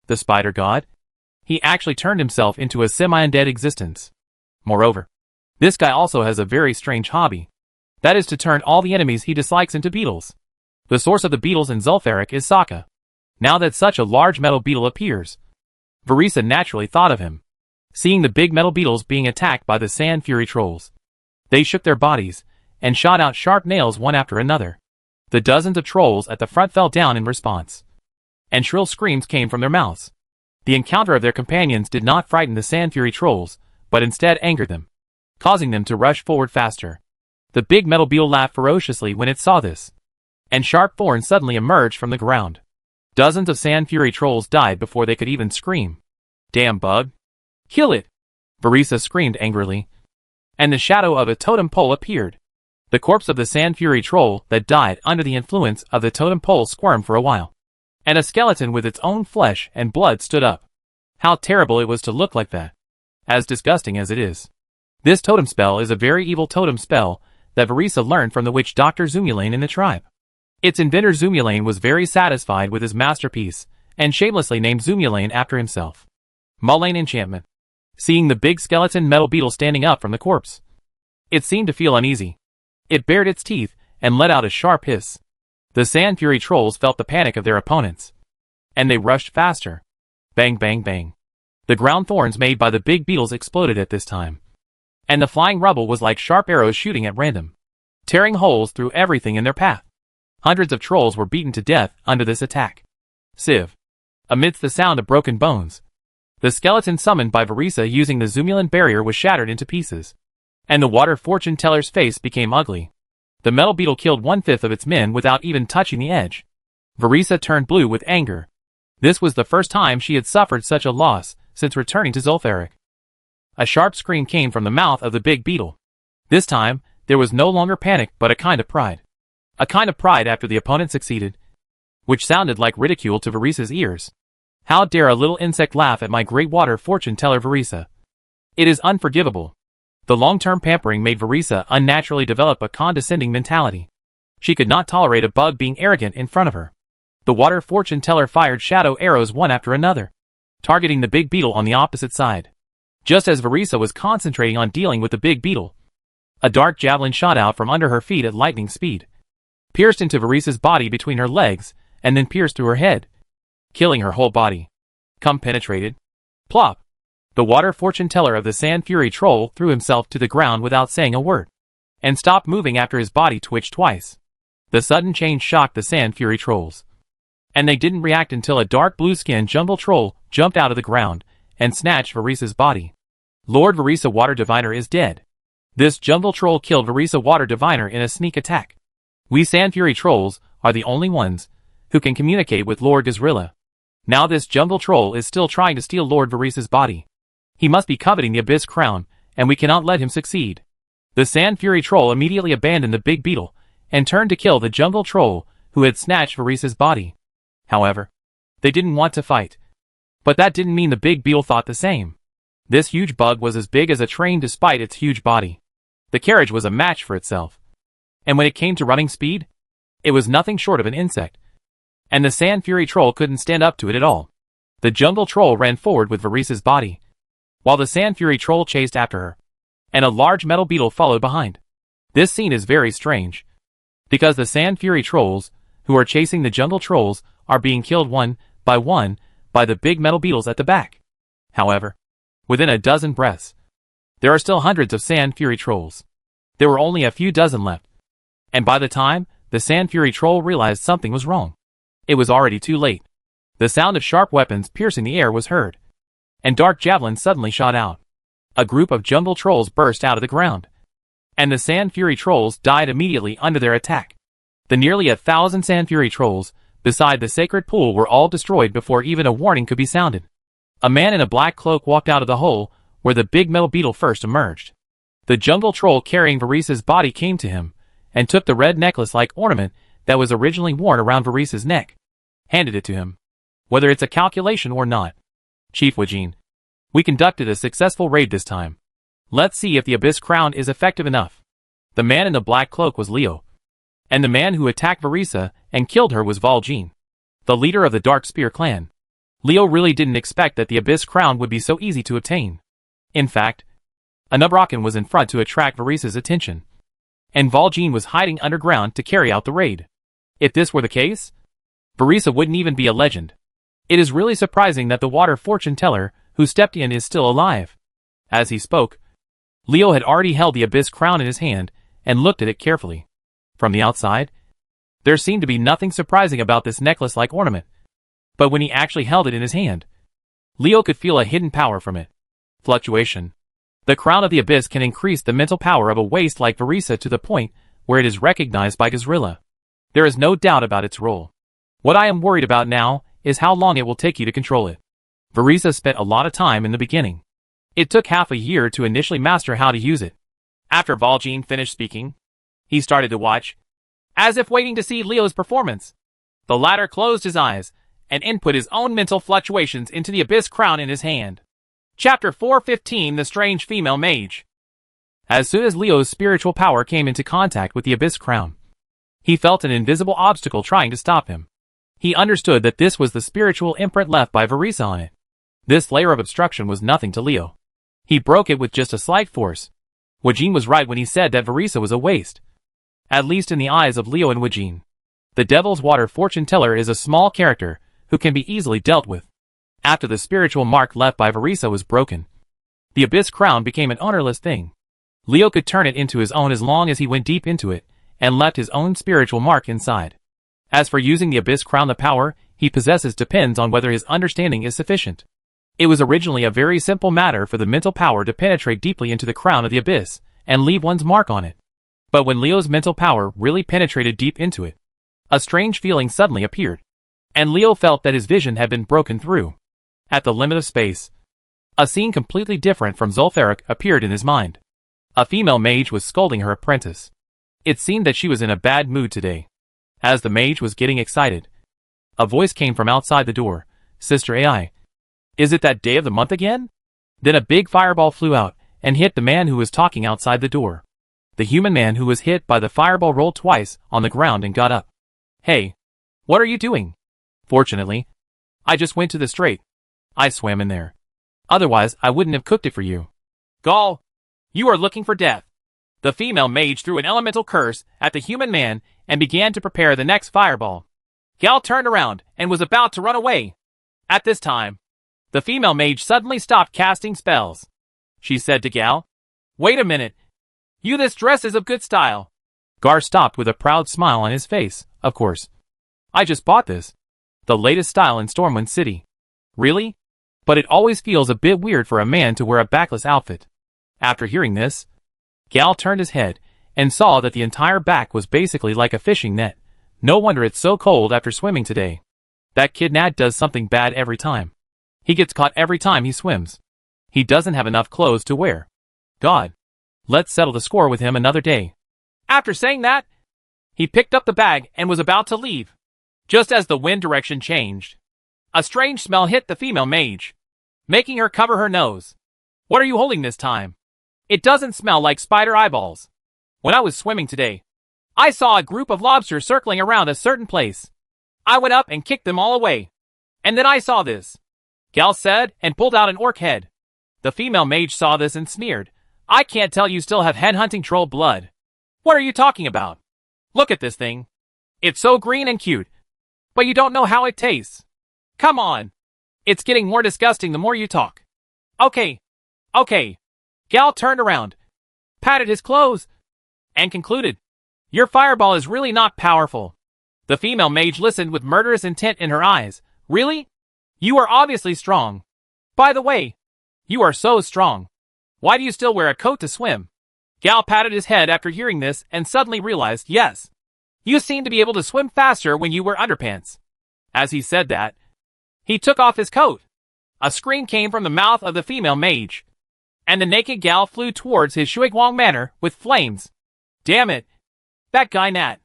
the spider god, he actually turned himself into a semi-undead existence. Moreover, this guy also has a very strange hobby. That is to turn all the enemies he dislikes into beetles. The source of the beetles in Zul'Farrak is Sokka. Now that such a large metal beetle appears, Varisa naturally thought of him. seeing the big metal beetles being attacked by the Sand Fury trolls. They shook their bodies, and shot out sharp nails one after another. The dozens of trolls at the front fell down in response, and shrill screams came from their mouths. The encounter of their companions did not frighten the Sand Fury trolls, but instead angered them, causing them to rush forward faster. The big metal beetle laughed ferociously when it saw this, and sharp thorns suddenly emerged from the ground. Dozens of Sand Fury trolls died before they could even scream. Damn bug! Kill it! Verisa screamed angrily, and the shadow of a totem pole appeared. The corpse of the Sand Fury troll that died under the influence of the totem pole squirmed for a while, and a skeleton with its own flesh and blood stood up. How terrible it was to look like that, as disgusting as it is. This totem spell is a very evil totem spell that Verisa learned from the witch Dr. Zumulane in the tribe. Its inventor Zumulane was very satisfied with his masterpiece, and shamelessly named Zumulane after himself. Mulane enchantment. Seeing the big skeleton metal beetle standing up from the corpse, it seemed to feel uneasy. It bared its teeth and let out a sharp hiss. The Sand Fury trolls felt the panic of their opponents, and they rushed faster. Bang bang bang. The ground thorns made by the big beetles exploded at this time, and the flying rubble was like sharp arrows shooting at random, tearing holes through everything in their path. Hundreds of trolls were beaten to death under this attack. Sieve. Amidst the sound of broken bones, the skeleton summoned by Verisa using the Zumulan barrier was shattered into pieces, and the water fortune teller's face became ugly. The metal beetle killed 1/5 of its men without even touching the edge. Verisa turned blue with anger. This was the first time she had suffered such a loss since returning to Zul'Farrak. A sharp scream came from the mouth of the big beetle. This time, there was no longer panic but a kind of pride. A kind of pride after the opponent succeeded, which sounded like ridicule to Verisa's ears. How dare a little insect laugh at my great water fortune teller Verisa? It is unforgivable. The long-term pampering made Verisa unnaturally develop a condescending mentality. She could not tolerate a bug being arrogant in front of her. The water fortune teller fired shadow arrows one after another, targeting the big beetle on the opposite side. Just as Verisa was concentrating on dealing with the big beetle, a dark javelin shot out from under her feet at lightning speed, pierced into Verisa's body between her legs, and then pierced through her head, killing her whole body. Come penetrated. Plop! The water fortune teller of the Sand Fury troll threw himself to the ground without saying a word, and stopped moving after his body twitched twice. The sudden change shocked the Sand Fury trolls, and they didn't react until a dark blue-skinned jungle troll jumped out of the ground and snatched Verisa's body. Lord Verisa Water Diviner is dead. This jungle troll killed Verisa Water Diviner in a sneak attack. We Sand Fury trolls are the only ones who can communicate with Lord Gazrilla. Now this jungle troll is still trying to steal Lord Verisa's body. He must be coveting the Abyss Crown, and we cannot let him succeed. The Sand Fury troll immediately abandoned the big beetle and turned to kill the jungle troll who had snatched Verisa's body. However, they didn't want to fight. But that didn't mean the big beetle thought the same. This huge bug was as big as a train despite its huge body. The carriage was a match for itself. And when it came to running speed, it was nothing short of an insect. And the Sand Fury troll couldn't stand up to it at all. The jungle troll ran forward with Verisa's body, while the Sand Fury troll chased after her, and a large metal beetle followed behind. This scene is very strange, because the Sand Fury trolls, who are chasing the jungle trolls, are being killed one by the big metal beetles at the back. However, within a dozen breaths, there are still hundreds of Sand Fury trolls. There were only a few dozen left, and by the time the Sand Fury troll realized something was wrong, it was already too late. The sound of sharp weapons piercing the air was heard, and dark javelins suddenly shot out. A group of jungle trolls burst out of the ground, and the Sand Fury trolls died immediately under their attack. The nearly 1,000 Sand Fury trolls beside the sacred pool were all destroyed before even a warning could be sounded. A man in a black cloak walked out of the hole where the big metal beetle first emerged. The jungle troll carrying Verisa's body came to him, and took the red necklace-like ornament that was originally worn around Verisa's neck, handed it to him. Whether it's a calculation or not, Chief Wajin, we conducted a successful raid this time. Let's see if the Abyss Crown is effective enough. The man in the black cloak was Leo, and the man who attacked Verisa and killed her was Valjean, the leader of the Dark Spear clan. Leo really didn't expect that the Abyss Crown would be so easy to obtain. In fact, a Nubrakan was in front to attract Verisa's attention, and Valjean was hiding underground to carry out the raid. If this were the case, Verisa wouldn't even be a legend. It is really surprising that the water fortune teller who stepped in is still alive. As he spoke, Leo had already held the abyss crown in his hand and looked at it carefully. From the outside, there seemed to be nothing surprising about this necklace-like ornament. But when he actually held it in his hand, Leo could feel a hidden power from it. Fluctuation. The crown of the abyss can increase the mental power of a waste like Verisa to the point where it is recognized by Gazrilla. There is no doubt about its role. What I am worried about now is how long it will take you to control it. Verisa spent a lot of time in the beginning. It took half a year to initially master how to use it. After Valjean finished speaking, he started to watch, as if waiting to see Leo's performance. The latter closed his eyes and input his own mental fluctuations into the abyss crown in his hand. Chapter 415: The Strange Female Mage. As soon as Leo's spiritual power came into contact with the abyss crown, he felt an invisible obstacle trying to stop him. He understood that this was the spiritual imprint left by Verisa on it. This layer of obstruction was nothing to Leo. He broke it with just a slight force. Wajin was right when he said that Verisa was a waste. At least in the eyes of Leo and Wajin. The Devil's Water fortune teller is a small character who can be easily dealt with. After the spiritual mark left by Verisa was broken, the abyss crown became an ownerless thing. Leo could turn it into his own as long as he went deep into it and left his own spiritual mark inside. As for using the abyss crown, the power he possesses depends on whether his understanding is sufficient. It was originally a very simple matter for the mental power to penetrate deeply into the crown of the abyss and leave one's mark on it. But when Leo's mental power really penetrated deep into it, a strange feeling suddenly appeared, and Leo felt that his vision had been broken through. At the limit of space, a scene completely different from Zul'Farrak appeared in his mind. A female mage was scolding her apprentice. It seemed that she was in a bad mood today. As the mage was getting excited, a voice came from outside the door. "Sister Ai, is it that day of the month again?" Then a big fireball flew out and hit the man who was talking outside the door. The human man who was hit by the fireball rolled twice on the ground and got up. "Hey, what are you doing?" "Fortunately, I just went to the strait. I swam in there. Otherwise, I wouldn't have cooked it for you." "Gaul, you are looking for death." The female mage threw an elemental curse at the human man and began to prepare the next fireball. Gal turned around and was about to run away. At this time, the female mage suddenly stopped casting spells. She said to Gal, "Wait a minute. This dress is of good style." Gar stopped with a proud smile on his face. "Of course. I just bought this. The latest style in Stormwind City." "Really? But it always feels a bit weird for a man to wear a backless outfit." After hearing this, Gal turned his head and saw that the entire back was basically like a fishing net. No wonder it's so cold after swimming today. That kid Nad does something bad every time. He gets caught every time he swims. He doesn't have enough clothes to wear. God. Let's settle the score with him another day. After saying that, he picked up the bag and was about to leave. Just as the wind direction changed, a strange smell hit the female mage, making her cover her nose. "What are you holding this time? It doesn't smell like spider eyeballs. When I was swimming today, I saw a group of lobsters circling around a certain place. I went up and kicked them all away. And then I saw this," Gal said and pulled out an orc head. The female mage saw this and sneered. "I can't tell you still have head-hunting troll blood. What are you talking about? Look at this thing. It's so green and cute. But you don't know how it tastes. Come on. It's getting more disgusting the more you talk." Okay. Gal turned around, patted his clothes, and concluded, "Your fireball is really not powerful." The female mage listened with murderous intent in her eyes. "Really? You are obviously strong. By the way, you are so strong. Why do you still wear a coat to swim?" Gal patted his head after hearing this and suddenly realized, "Yes. You seem to be able to swim faster when you wear underpants." As he said that, he took off his coat. A scream came from the mouth of the female mage, and the naked Gal flew towards his Shuigwang manor with flames. "Damn it. That guy Nat."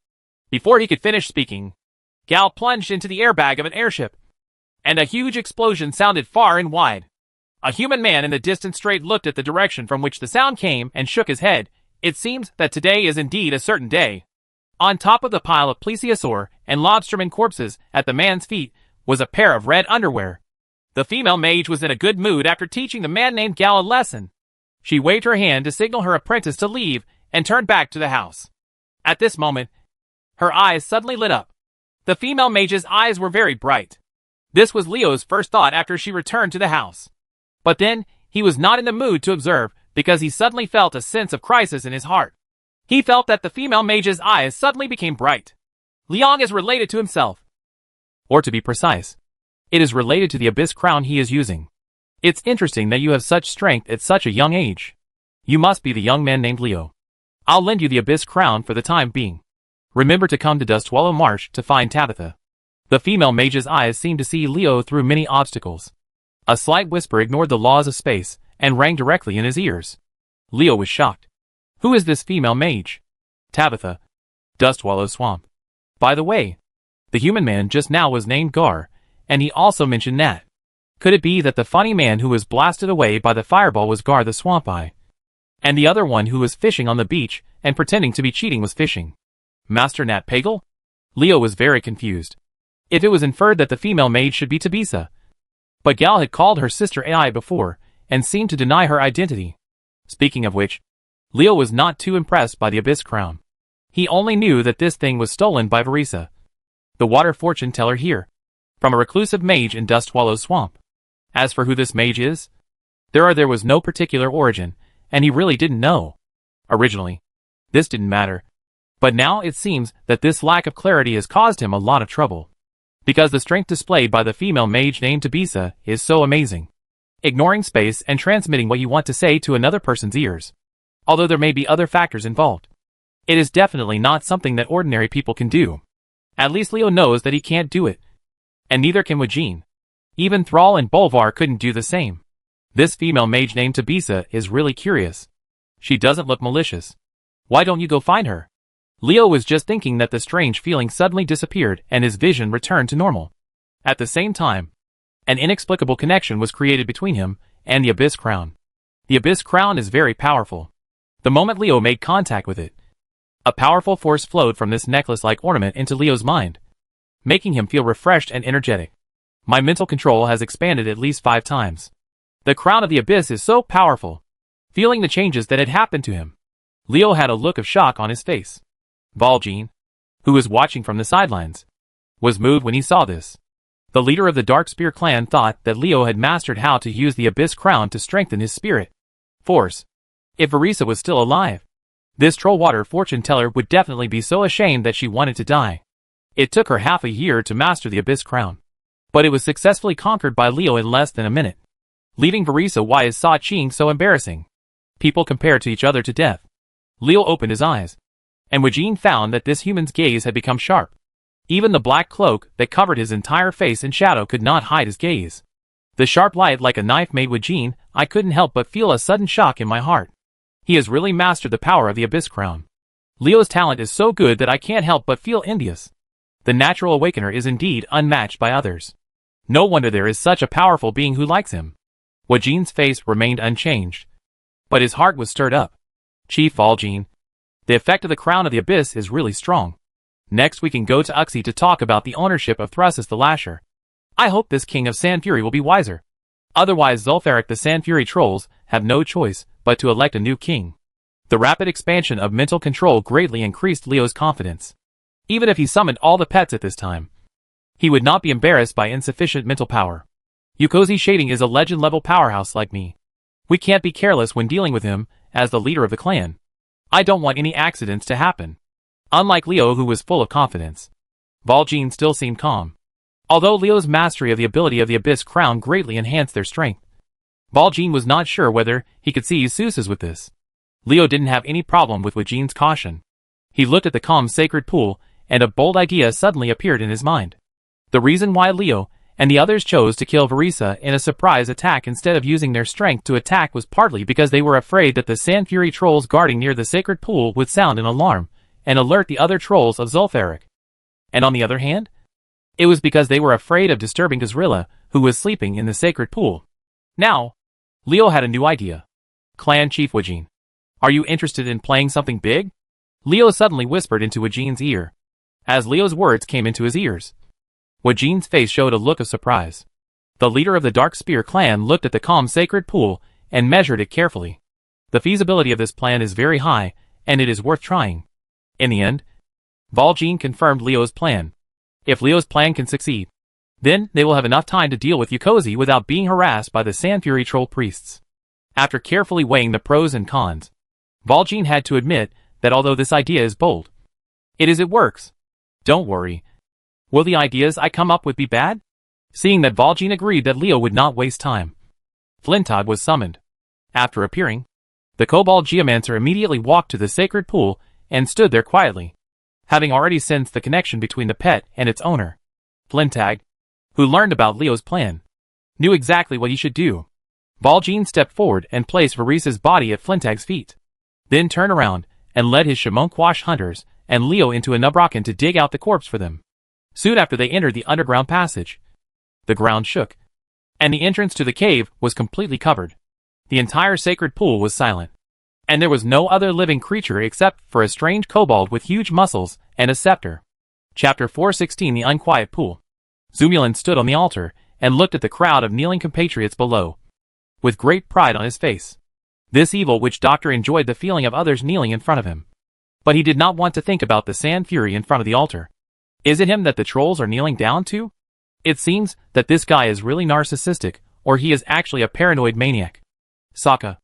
Before he could finish speaking, Gal plunged into the airbag of an airship, and a huge explosion sounded far and wide. A human man in the distant strait looked at the direction from which the sound came and shook his head. It seems that today is indeed a certain day. On top of the pile of plesiosaur and lobsterman corpses at the man's feet was a pair of red underwear. The female mage was in a good mood after teaching the man named Gal a lesson. She waved her hand to signal her apprentice to leave and turned back to the house. At this moment, her eyes suddenly lit up. The female mage's eyes were very bright. This was Leo's first thought after she returned to the house. But then, he was not in the mood to observe because he suddenly felt a sense of crisis in his heart. He felt that the female mage's eyes suddenly became bright. Liang is related to himself. Or to be precise, it is related to the abyss crown he is using. It's interesting that you have such strength at such a young age. You must be the young man named Leo. I'll lend you the abyss crown for the time being. Remember to come to Dustwallow Marsh to find Tabitha. The female mage's eyes seemed to see Leo through many obstacles. A slight whisper ignored the laws of space and rang directly in his ears. Leo was shocked. Who is this female mage? Tabitha. Dustwallow Swamp. By the way, the human man just now was named Gar, and he also mentioned Nat. Could it be that the funny man who was blasted away by the fireball was Gar the Swamp Eye? And the other one who was fishing on the beach and pretending to be cheating was fishing? Master Nat Pagel? Leo was very confused. If it was inferred that the female mage should be Tabisa. But Gal had called her sister AI before, and seemed to deny her identity. Speaking of which, Leo was not too impressed by the abyss crown. He only knew that this thing was stolen by Varisa, the water fortune teller here, from a reclusive mage in Dustwallow Swamp. As for who this mage is, there was no particular origin, and he really didn't know. Originally, this didn't matter. But now it seems that this lack of clarity has caused him a lot of trouble. Because the strength displayed by the female mage named Tabisa is so amazing. Ignoring space and transmitting what you want to say to another person's ears. Although there may be other factors involved. It is definitely not something that ordinary people can do. At least Leo knows that he can't do it. And neither can Wajin. Even Thrall and Bolvar couldn't do the same. This female mage named Tabisa is really curious. She doesn't look malicious. Why don't you go find her? Leo was just thinking that the strange feeling suddenly disappeared and his vision returned to normal. At the same time, an inexplicable connection was created between him and the Abyss Crown. The Abyss Crown is very powerful. The moment Leo made contact with it, a powerful force flowed from this necklace-like ornament into Leo's mind, making him feel refreshed and energetic. My mental control has expanded at least 5 times. The crown of the abyss is so powerful. Feeling the changes that had happened to him, Leo had a look of shock on his face. Valjean, who was watching from the sidelines, was moved when he saw this. The leader of the Dark Spear clan thought that Leo had mastered how to use the Abyss Crown to strengthen his spirit force. If Varisa was still alive, this troll water fortune teller would definitely be so ashamed that she wanted to die. It took her half a year to master the Abyss Crown, but it was successfully conquered by Leo in less than a minute, leaving Varisa Why is Sa Ching so embarrassing. People compared to each other to death. Leo opened his eyes, and Wajin found that this human's gaze had become sharp. Even the black cloak that covered his entire face in shadow could not hide his gaze. The sharp light like a knife made Wajin. I couldn't help but feel a sudden shock in my heart. He has really mastered the power of the Abyss Crown. Leo's talent is so good that I can't help but feel envious. The natural awakener is indeed unmatched by others. No wonder there is such a powerful being who likes him. Wajin's face remained unchanged, but his heart was stirred up. Chief Valjean, the effect of the Crown of the Abyss is really strong. Next we can go to Uxie to talk about the ownership of Thrusus the Lasher. I hope this King of Sand Fury will be wiser. Otherwise Zulfaric the Sand Fury trolls have no choice but to elect a new king. The rapid expansion of mental control greatly increased Leo's confidence. Even if he summoned all the pets at this time, he would not be embarrassed by insufficient mental power. Yukozi Shading is a legend-level powerhouse like me. We can't be careless when dealing with him as the leader of the clan. I don't want any accidents to happen. Unlike Leo, who was full of confidence, Valjean still seemed calm. Although Leo's mastery of the ability of the Abyss Crown greatly enhanced their strength, Valjean was not sure whether he could see Suses with this. Leo didn't have any problem with Wajin's caution. He looked at the calm sacred pool, and a bold idea suddenly appeared in his mind. The reason why Leo and the others chose to kill Varisa in a surprise attack instead of using their strength to attack was partly because they were afraid that the Sand Fury trolls guarding near the sacred pool would sound an alarm and alert the other trolls of Zulfaric. And on the other hand, it was because they were afraid of disturbing Gazrilla, who was sleeping in the sacred pool. Now, Leo had a new idea. Clan Chief Wajin, are you interested in playing something big? Leo suddenly whispered into Wajin's ear. As Leo's words came into his ears, Wajin's face showed a look of surprise. The leader of the Dark Spear clan looked at the calm sacred pool and measured it carefully. The feasibility of this plan is very high, and it is worth trying. In the end, Valjean confirmed Leo's plan. If Leo's plan can succeed, then they will have enough time to deal with Yukozi without being harassed by the Sand Fury troll priests. After carefully weighing the pros and cons, Valjean had to admit that although this idea is bold, it works. Don't worry. Will the ideas I come up with be bad? Seeing that Valjean agreed that Leo would not waste time, Flintog was summoned. After appearing, the Kobold Geomancer immediately walked to the sacred pool and stood there quietly, having already sensed the connection between the pet and its owner. Flintag, who learned about Leo's plan, knew exactly what he should do. Valjean stepped forward and placed Varice's body at Flintag's feet, then turned around and led his Shamonquash hunters and Leo into a nubrakan to dig out the corpse for them. Soon after they entered the underground passage, the ground shook, and the entrance to the cave was completely covered. The entire sacred pool was silent, and there was no other living creature except for a strange kobold with huge muscles and a scepter. Chapter 416 The Unquiet Pool. Zumulin stood on the altar and looked at the crowd of kneeling compatriots below, with great pride on his face. This evil witch doctor enjoyed the feeling of others kneeling in front of him, but he did not want to think about the sand fury in front of the altar. Is it him that the trolls are kneeling down to? It seems that this guy is really narcissistic, or he is actually a paranoid maniac. Sokka,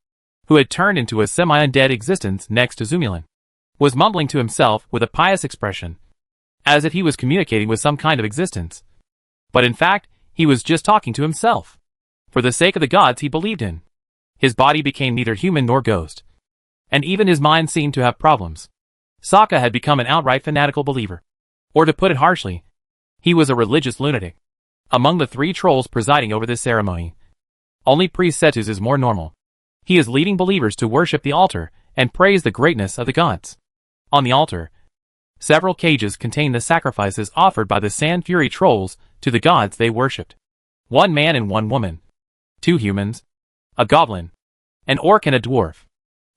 who had turned into a semi-undead existence next to Zumulin, was mumbling to himself with a pious expression, as if he was communicating with some kind of existence. But in fact, he was just talking to himself. For the sake of the gods he believed in, his body became neither human nor ghost, and even his mind seemed to have problems. Sokka had become an outright fanatical believer. Or to put it harshly, he was a religious lunatic. Among the 3 trolls presiding over this ceremony, only Priest Cetus is more normal. He is leading believers to worship the altar and praise the greatness of the gods. On the altar, several cages contain the sacrifices offered by the Sand Fury trolls to the gods they worshipped. 1 man and 1 woman, 2 humans, a goblin, an orc and a dwarf.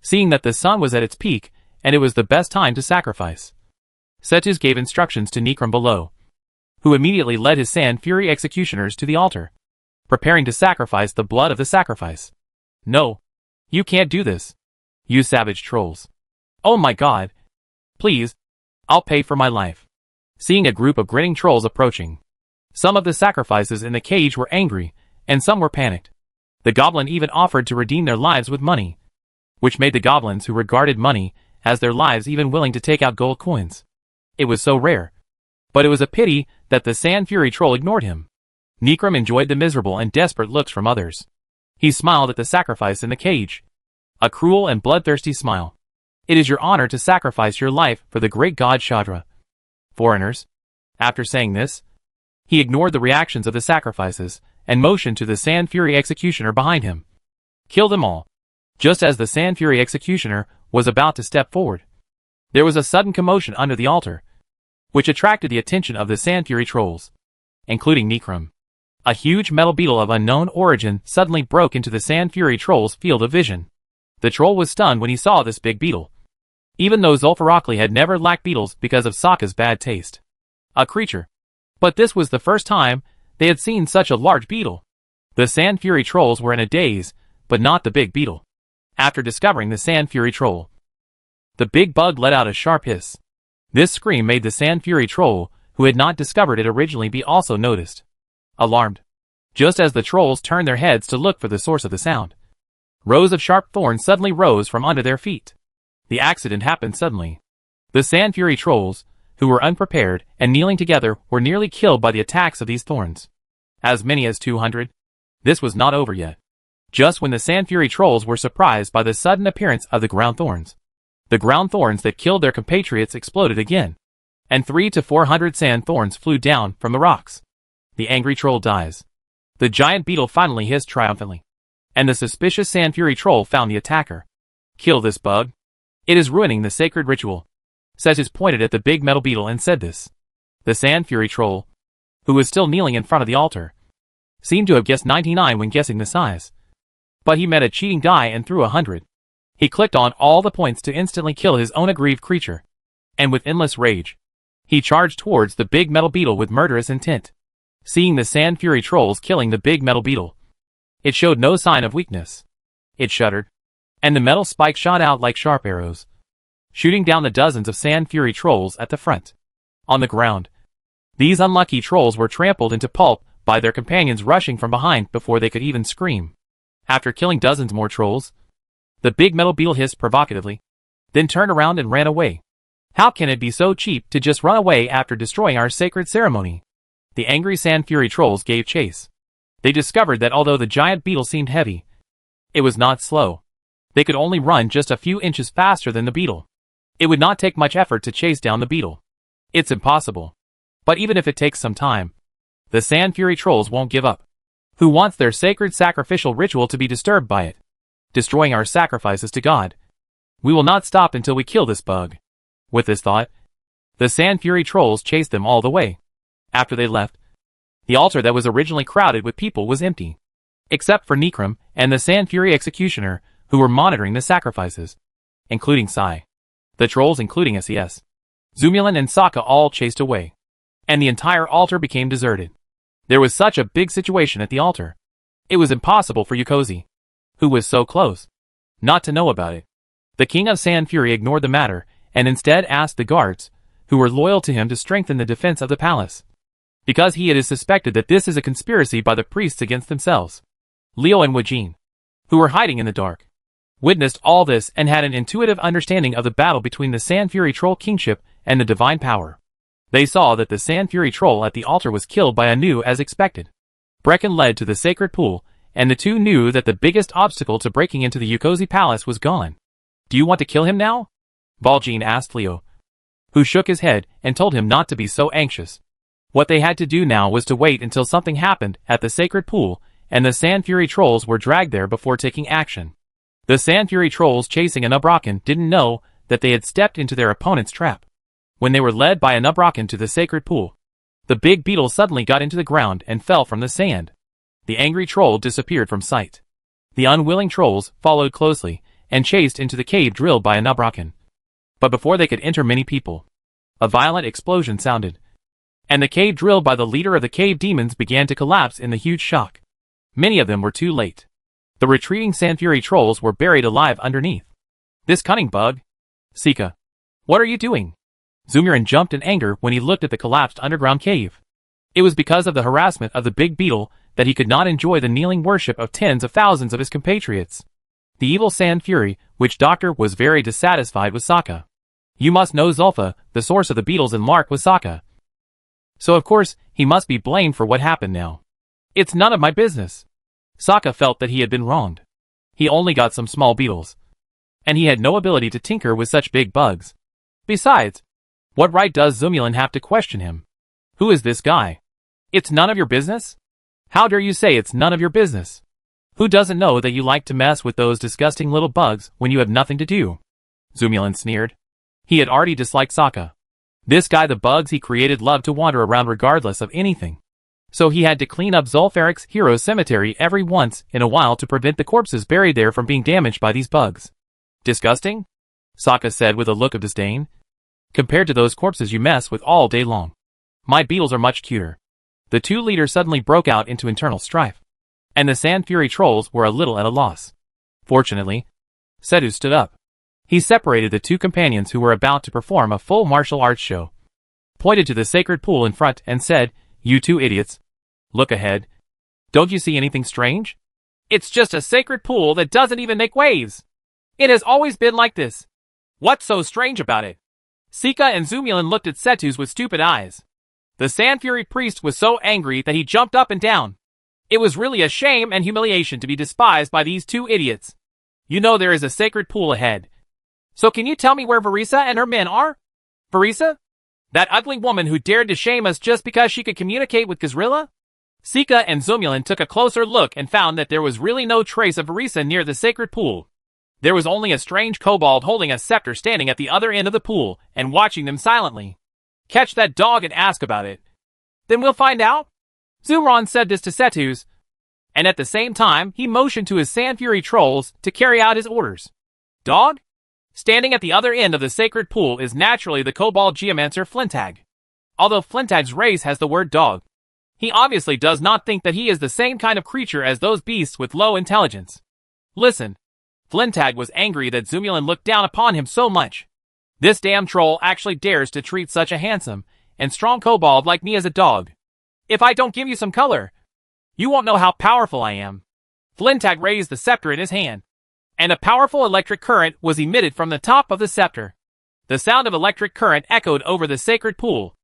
Seeing that the sun was at its peak and it was the best time to sacrifice, Cetus gave instructions to Necrom below, who immediately led his Sand Fury executioners to the altar, preparing to sacrifice the blood of the sacrifice. No, you can't do this, you savage trolls. Oh my god. Please, I'll pay for my life. Seeing a group of grinning trolls approaching, some of the sacrifices in the cage were angry, and some were panicked. The goblin even offered to redeem their lives with money, which made the goblins who regarded money as their lives even willing to take out gold coins. It was so rare. But it was a pity that the Sand Fury troll ignored him. Necrom enjoyed the miserable and desperate looks from others. He smiled at the sacrifice in the cage. A cruel and bloodthirsty smile. It is your honor to sacrifice your life for the great god Shadra. Foreigners. After saying this, he ignored the reactions of the sacrifices and motioned to the Sand Fury executioner behind him. Kill them all. Just as the Sand Fury executioner was about to step forward, there was a sudden commotion under the altar, which attracted the attention of the Sand Fury trolls, including Necrom. A huge metal beetle of unknown origin suddenly broke into the Sand Fury troll's field of vision. The troll was stunned when he saw this big beetle, even though Zulfarakli had never lacked beetles because of Sokka's bad taste. A creature. But this was the first time they had seen such a large beetle. The Sand Fury trolls were in a daze, but not the big beetle. After discovering the Sand Fury troll, the big bug let out a sharp hiss. This scream made the Sand Fury troll, who had not discovered it originally, be also noticed. Alarmed. Just as the trolls turned their heads to look for the source of the sound, rows of sharp thorns suddenly rose from under their feet. The accident happened suddenly. The Sand Fury trolls, who were unprepared and kneeling together, were nearly killed by the attacks of these thorns. As many as 200. This was not over yet. Just when the Sand Fury trolls were surprised by the sudden appearance of the ground thorns, the ground thorns that killed their compatriots exploded again, and 300 to 400 sand thorns flew down from the rocks. The angry troll dies. The giant beetle finally hissed triumphantly, and the suspicious Sand Fury troll found the attacker. Kill this bug. It is ruining the sacred ritual. Cetus pointed at the big metal beetle and said this. The Sand Fury troll, who was still kneeling in front of the altar, seemed to have guessed 99 when guessing the size. But he met a cheating die and threw 100. He clicked on all the points to instantly kill his own aggrieved creature. And with endless rage, he charged towards the big metal beetle with murderous intent. Seeing the Sand Fury trolls killing the big metal beetle, it showed no sign of weakness. It shuddered, and the metal spikes shot out like sharp arrows, shooting down the dozens of Sand Fury trolls at the front. On the ground, these unlucky trolls were trampled into pulp by their companions rushing from behind before they could even scream. After killing dozens more trolls, the big metal beetle hissed provocatively, then turned around and ran away. How can it be so cheap to just run away after destroying our sacred ceremony? The angry sand fury trolls gave chase. They discovered that although the giant beetle seemed heavy, it was not slow. They could only run just a few inches faster than the beetle. It would not take much effort to chase down the beetle. It's impossible. But even if it takes some time, the sand fury trolls won't give up. Who wants their sacred sacrificial ritual to be disturbed by it? Destroying our sacrifices to God. We will not stop until we kill this bug. With this thought, the sand fury trolls chased them all the way. After they left, the altar that was originally crowded with people was empty, except for Necrom and the sand fury executioner, who were monitoring the sacrifices, including Sai. The trolls, including SES, Zumulin and Sokka, all chased away, and the entire altar became deserted. There was such a big situation at the altar. It was impossible for Yukozi, who was so close, not to know about it. The king of Sand Fury ignored the matter, and instead asked the guards, who were loyal to him, to strengthen the defense of the palace, because it is suspected that this is a conspiracy by the priests against themselves. Leo and Wajin, who were hiding in the dark, witnessed all this and had an intuitive understanding of the battle between the Sand Fury Troll kingship and the divine power. They saw that the Sand Fury Troll at the altar was killed by Anu as expected. Brecken led to the sacred pool, and the two knew that the biggest obstacle to breaking into the Yukozi palace was gone. Do you want to kill him now? Valjean asked Leo, who shook his head and told him not to be so anxious. What they had to do now was to wait until something happened at the sacred pool, and the Sand Fury Trolls were dragged there before taking action. The Sand Fury Trolls chasing Anubraken didn't know that they had stepped into their opponent's trap. When they were led by Anubraken to the sacred pool, the big beetle suddenly got into the ground and fell from the sand. The angry troll disappeared from sight. The unwilling trolls followed closely and chased into the cave drilled by Anubraken. But before they could enter, many people, a violent explosion sounded, and the cave drilled by the leader of the cave demons began to collapse in the huge shock. Many of them were too late. The retreating Sand Fury trolls were buried alive underneath. This cunning bug! Sika, what are you doing? Zumurin jumped in anger when he looked at the collapsed underground cave. It was because of the harassment of the big beetle that he could not enjoy the kneeling worship of tens of thousands of his compatriots. The evil Sand Fury, witch doctor, was very dissatisfied with Sokka. You must know Zulfa, the source of the beetles in Lark, was Sokka. So of course, he must be blamed for what happened now. It's none of my business. Sokka felt that he had been wronged. He only got some small beetles, and he had no ability to tinker with such big bugs. Besides, what right does Zumulin have to question him? Who is this guy? It's none of your business? How dare you say it's none of your business? Who doesn't know that you like to mess with those disgusting little bugs when you have nothing to do? Zumulin sneered. He had already disliked Sokka. This guy, the bugs he created, loved to wander around regardless of anything. So he had to clean up Zulfaric's hero's cemetery every once in a while to prevent the corpses buried there from being damaged by these bugs. Disgusting? Sokka said with a look of disdain. Compared to those corpses you mess with all day long, my beetles are much cuter. The two leaders suddenly broke out into internal strife, and the Sand Fury trolls were a little at a loss. Fortunately, Setu stood up. He separated the two companions who were about to perform a full martial arts show, pointed to the sacred pool in front and said, "You two idiots, look ahead. Don't you see anything strange? It's just a sacred pool that doesn't even make waves. It has always been like this. What's so strange about it?" Sika and Zumulin looked at Setus with stupid eyes. The Sand Fury priest was so angry that he jumped up and down. It was really a shame and humiliation to be despised by these two idiots. You know there is a sacred pool ahead. So can you tell me where Varisa and her men are? Varisa? That ugly woman who dared to shame us just because she could communicate with Gazrilla? Sika and Zumulin took a closer look and found that there was really no trace of Varisa near the sacred pool. There was only a strange kobold holding a scepter standing at the other end of the pool and watching them silently. Catch that dog and ask about it. Then we'll find out. Zumron said this to Setus, and at the same time he motioned to his Sand Fury trolls to carry out his orders. Dog? Standing at the other end of the sacred pool is naturally the kobold geomancer Flintag. Although Flintag's race has the word dog, he obviously does not think that he is the same kind of creature as those beasts with low intelligence. Listen. Flintag was angry that Zumulin looked down upon him so much. This damn troll actually dares to treat such a handsome and strong kobold like me as a dog. If I don't give you some color, you won't know how powerful I am. Flintag raised the scepter in his hand, and a powerful electric current was emitted from the top of the scepter. The sound of electric current echoed over the sacred pool,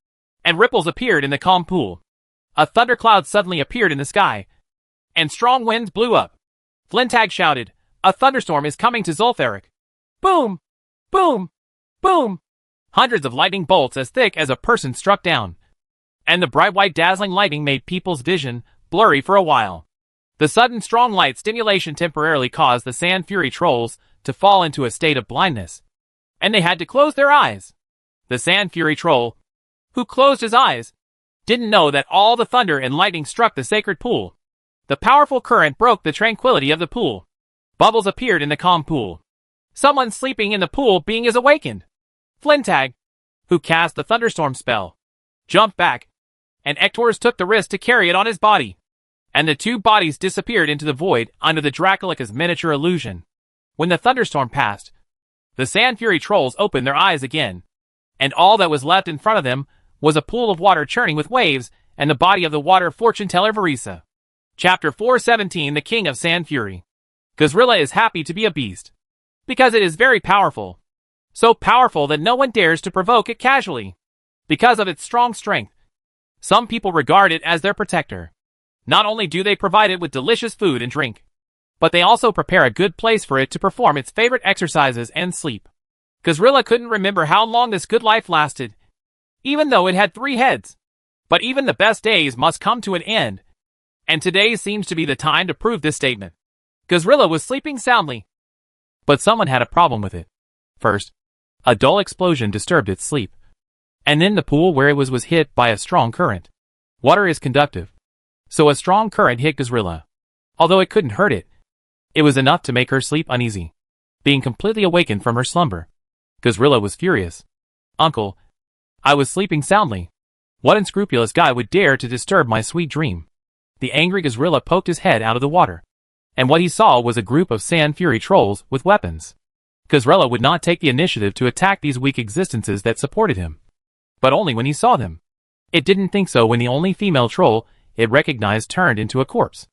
and ripples appeared in the calm pool. A thundercloud suddenly appeared in the sky, and strong winds blew up. Flintag shouted, "A thunderstorm is coming to Zul'Farrak!" Boom! Boom! Boom! Hundreds of lightning bolts as thick as a person struck down, and the bright white dazzling lightning made people's vision blurry for a while. The sudden strong light stimulation temporarily caused the Sand Fury trolls to fall into a state of blindness, and they had to close their eyes. The Sand Fury troll, who closed his eyes, didn't know that all the thunder and lightning struck the sacred pool. The powerful current broke the tranquility of the pool. Bubbles appeared in the calm pool. Someone sleeping in the pool being is awakened. Flintag, who cast the thunderstorm spell, jumped back, and Ectors took the risk to carry it on his body, and the two bodies disappeared into the void under the Dracolica's miniature illusion. When the thunderstorm passed, the Sand Fury trolls opened their eyes again, and all that was left in front of them was a pool of water churning with waves and the body of the water fortune teller Varisa. Chapter 417, The King of Sand Fury. Gazrilla is happy to be a beast, because it is very powerful. So powerful that no one dares to provoke it casually, because of its strong strength. Some people regard it as their protector. Not only do they provide it with delicious food and drink, but they also prepare a good place for it to perform its favorite exercises and sleep. Gazrilla couldn't remember how long this good life lasted, even though it had 3 heads. But even the best days must come to an end, and today seems to be the time to prove this statement. Gazrilla was sleeping soundly, but someone had a problem with it. First, a dull explosion disturbed its sleep, and then the pool where it was hit by a strong current. Water is conductive, so a strong current hit Gazrilla. Although it couldn't hurt it, it was enough to make her sleep uneasy. Being completely awakened from her slumber, Gazrilla was furious. "Uncle, I was sleeping soundly. What unscrupulous guy would dare to disturb my sweet dream?" The angry Gazrilla poked his head out of the water, and what he saw was a group of Sand Fury trolls with weapons. Gazrilla would not take the initiative to attack these weak existences that supported him, but only when he saw them. It didn't think so when the only female troll it recognized turned into a corpse.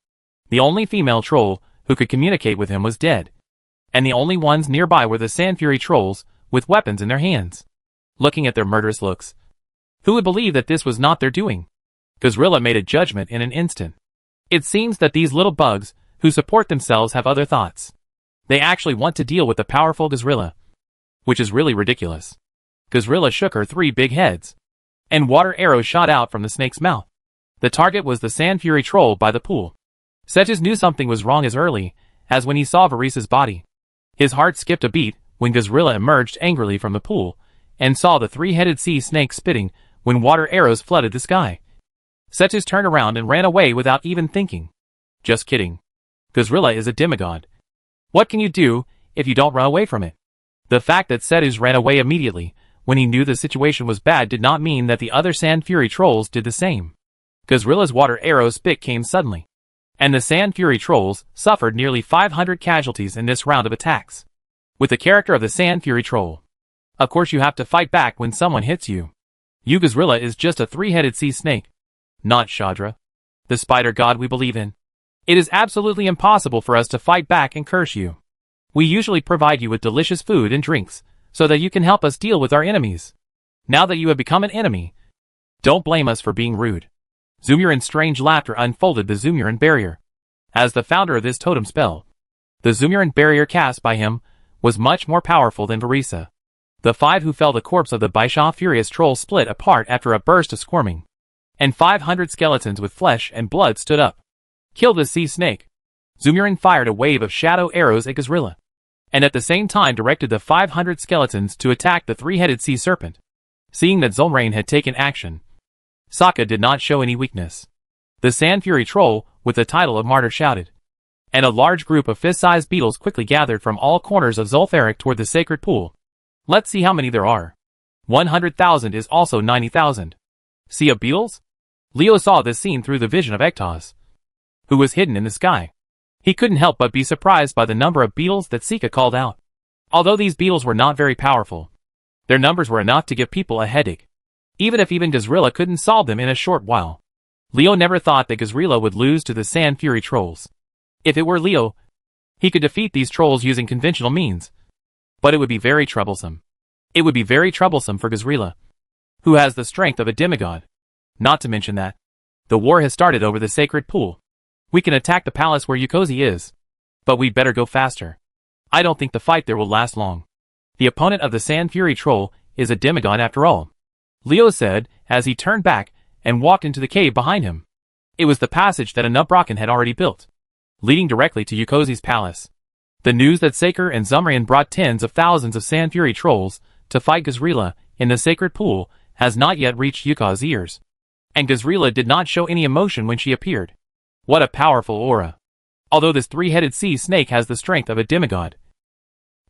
The only female troll who could communicate with him was dead, and the only ones nearby were the Sand Fury trolls with weapons in their hands, looking at their murderous looks. Who would believe that this was not their doing? Gazrilla made a judgment in an instant. It seems that these little bugs who support themselves have other thoughts. They actually want to deal with the powerful Gazrilla, which is really ridiculous. Gazrilla shook her 3 big heads, and water arrows shot out from the snake's mouth. The target was the Sand Fury troll by the pool. Setches knew something was wrong as early as when he saw Varisa's body. His heart skipped a beat when Gazrilla emerged angrily from the pool and saw the 3-headed sea snake spitting when water arrows flooded the sky. Setches turned around and ran away without even thinking. Just kidding. Gazrilla is a demigod. What can you do if you don't run away from it? The fact that Setches ran away immediately when he knew the situation was bad did not mean that the other Sand Fury trolls did the same. Gazrilla's water arrow spit came suddenly, and the Sand Fury trolls suffered nearly 500 casualties in this round of attacks. With the character of the Sand Fury troll, of course you have to fight back when someone hits you. You Gazrilla is just a 3-headed sea snake, not Shadra, the spider god we believe in. It is absolutely impossible for us to fight back and curse you. We usually provide you with delicious food and drinks, so that you can help us deal with our enemies. Now that you have become an enemy, don't blame us for being rude. Zumuran's strange laughter unfolded the Zumuran barrier. As the founder of this totem spell, the Zumuran barrier cast by him was much more powerful than Varisa. The 5 who fell the corpse of the Baisha Furious troll split apart after a burst of squirming, and 500 skeletons with flesh and blood stood up. Kill the sea snake. Zumuran fired a wave of shadow arrows at Gazrilla, and at the same time directed the 500 skeletons to attack the 3-headed sea serpent. Seeing that Zul'Farrak had taken action, Sokka did not show any weakness. The Sand Fury troll with the title of martyr shouted, and a large group of fist-sized beetles quickly gathered from all corners of Zul'Farrak toward the sacred pool. Let's see how many there are. 100,000 is also 90,000. Sea of beetles? Leo saw this scene through the vision of Ektos, who was hidden in the sky. He couldn't help but be surprised by the number of beetles that Sika called out. Although these beetles were not very powerful, their numbers were enough to give people a headache, even if Gazrilla couldn't solve them in a short while. Leo never thought that Gazrilla would lose to the Sand Fury trolls. If it were Leo, he could defeat these trolls using conventional means. But it would be very troublesome. It would be very troublesome for Gazrila, who has the strength of a demigod. Not to mention that the war has started over the sacred pool. We can attack the palace where Yukozi is, but we'd better go faster. I don't think the fight there will last long. The opponent of the Sand Fury troll is a demigod after all, Leo said as he turned back and walked into the cave behind him. It was the passage that Anubroken had already built, leading directly to Yukozi's palace. The news that Saker and Zumrian brought tens of thousands of Sand Fury trolls to fight Gazrila in the sacred pool has not yet reached Yuka's ears. And Gazrila did not show any emotion when she appeared. What a powerful aura. Although this three-headed sea snake has the strength of a demigod,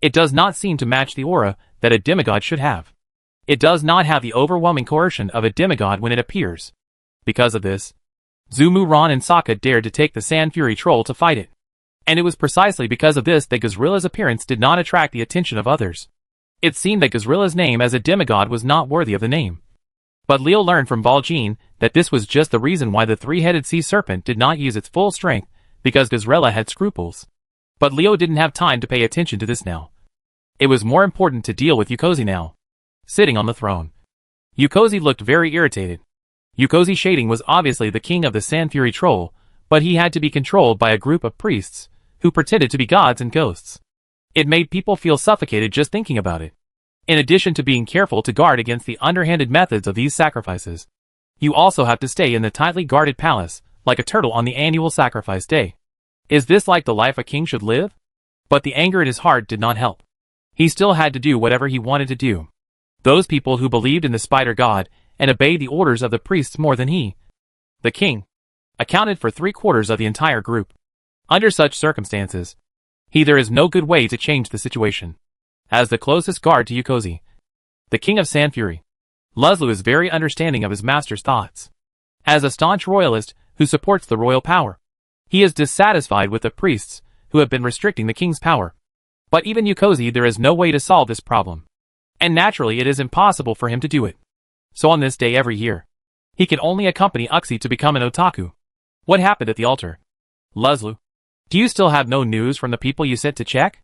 it does not seem to match the aura that a demigod should have. It does not have the overwhelming coercion of a demigod when it appears. Because of this, Zumuran and Sokka dared to take the Sand Fury troll to fight it. And it was precisely because of this that Gazrila's appearance did not attract the attention of others. It seemed that Gazrila's name as a demigod was not worthy of the name. But Leo learned from Valjean that this was just the reason why the three-headed sea serpent did not use its full strength, because Gazrila had scruples. But Leo didn't have time to pay attention to this now. It was more important to deal with Yukozi now, sitting on the throne. Yukozi looked very irritated. Yukozi Shading was obviously the king of the Sand Fury troll, but he had to be controlled by a group of priests who pretended to be gods and ghosts. It made people feel suffocated just thinking about it. In addition to being careful to guard against the underhanded methods of these sacrifices, you also have to stay in the tightly guarded palace, like a turtle on the annual sacrifice day. Is this like the life a king should live? But the anger in his heart did not help. He still had to do whatever he wanted to do. Those people who believed in the spider god and obeyed the orders of the priests more than he, the king, accounted for 3/4 of the entire group. Under such circumstances, there is no good way to change the situation. As the closest guard to Yukozi, the king of Sand Fury, Luzlu is very understanding of his master's thoughts. As a staunch royalist who supports the royal power, he is dissatisfied with the priests who have been restricting the king's power. But even Yukozi, there is no way to solve this problem. And naturally it is impossible for him to do it. So on this day every year, he can only accompany Uxie to become an otaku. What happened at the altar? Luzlu, do you still have no news from the people you sent to check?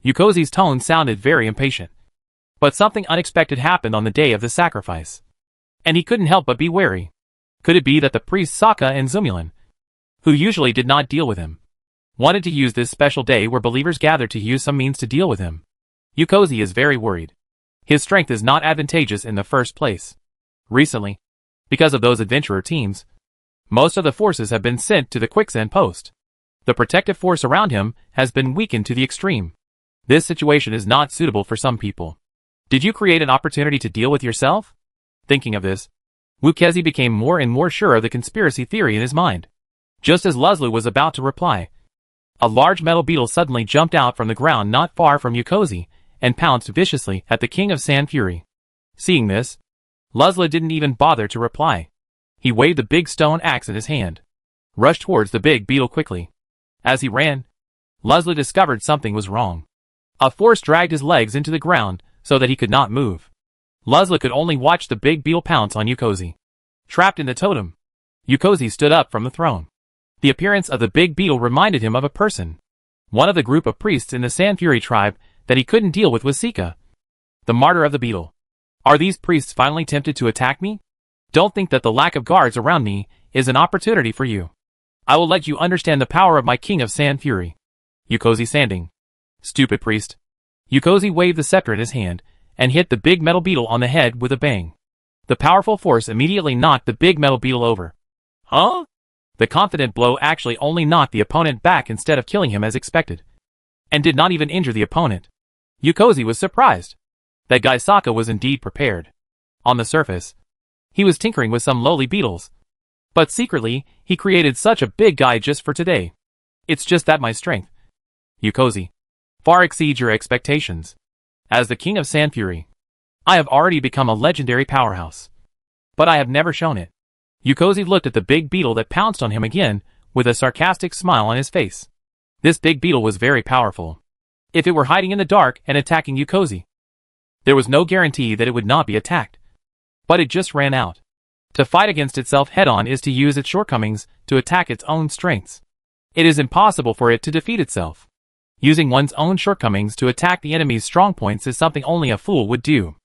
Yukozi's tone sounded very impatient. But something unexpected happened on the day of the sacrifice. And he couldn't help but be wary. Could it be that the priests Sokka and Zumulan, who usually did not deal with him, wanted to use this special day where believers gathered to use some means to deal with him? Yukozi is very worried. His strength is not advantageous in the first place. Recently, because of those adventurer teams, most of the forces have been sent to the quicksand post. The protective force around him has been weakened to the extreme. This situation is not suitable for some people. Did you create an opportunity to deal with yourself? Thinking of this, Wukezi became more and more sure of the conspiracy theory in his mind. Just as Luzlu was about to reply, a large metal beetle suddenly jumped out from the ground not far from Yukozi and pounced viciously at the king of Sand Fury. Seeing this, Luzlu didn't even bother to reply. He waved the big stone axe in his hand, rushed towards the big beetle quickly. As he ran, Luzlu discovered something was wrong. A force dragged his legs into the ground so that he could not move. Luzlu could only watch the big beetle pounce on Yukozi. Trapped in the totem, Yukozi stood up from the throne. The appearance of the big beetle reminded him of a person. One of the group of priests in the Sand Fury tribe that he couldn't deal with was Sika, the martyr of the beetle. Are these priests finally tempted to attack me? Don't think that the lack of guards around me is an opportunity for you. I will let you understand the power of my king of Sand Fury. Yukozi Sanding. Stupid priest. Yukozi waved the scepter in his hand and hit the big metal beetle on the head with a bang. The powerful force immediately knocked the big metal beetle over. Huh? The confident blow actually only knocked the opponent back instead of killing him as expected, and did not even injure the opponent. Yukozi was surprised. That guy Sokka was indeed prepared. On the surface, he was tinkering with some lowly beetles, but secretly, he created such a big guy just for today. It's just that my strength, Yukozi, far exceeds your expectations. As the king of Sand Fury, I have already become a legendary powerhouse, but I have never shown it. Yukozi looked at the big beetle that pounced on him again with a sarcastic smile on his face. This big beetle was very powerful. If it were hiding in the dark and attacking Yukozi, there was no guarantee that it would not be attacked. But it just ran out. To fight against itself head-on is to use its shortcomings to attack its own strengths. It is impossible for it to defeat itself. Using one's own shortcomings to attack the enemy's strong points is something only a fool would do.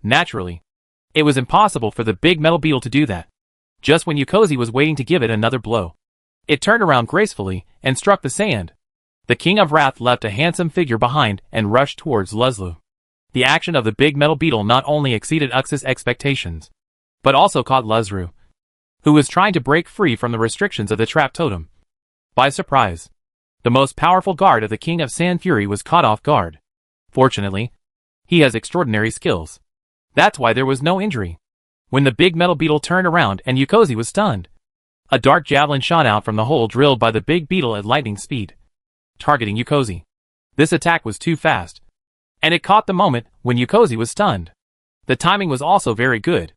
Naturally, it was impossible for the big metal beetle to do that. Just when Yukozi was waiting to give it another blow, it turned around gracefully and struck the sand. The King of Wrath left a handsome figure behind and rushed towards Luzlu. The action of the big metal beetle not only exceeded Ux's expectations, but also caught Luzru, who was trying to break free from the restrictions of the trap totem, by surprise. The most powerful guard of the King of Sand Fury was caught off guard. Fortunately, he has extraordinary skills. That's why there was no injury. When the big metal beetle turned around and Yukozi was stunned, a dark javelin shot out from the hole drilled by the big beetle at lightning speed, targeting Yukozi. This attack was too fast, and it caught the moment when Yukozi was stunned. The timing was also very good.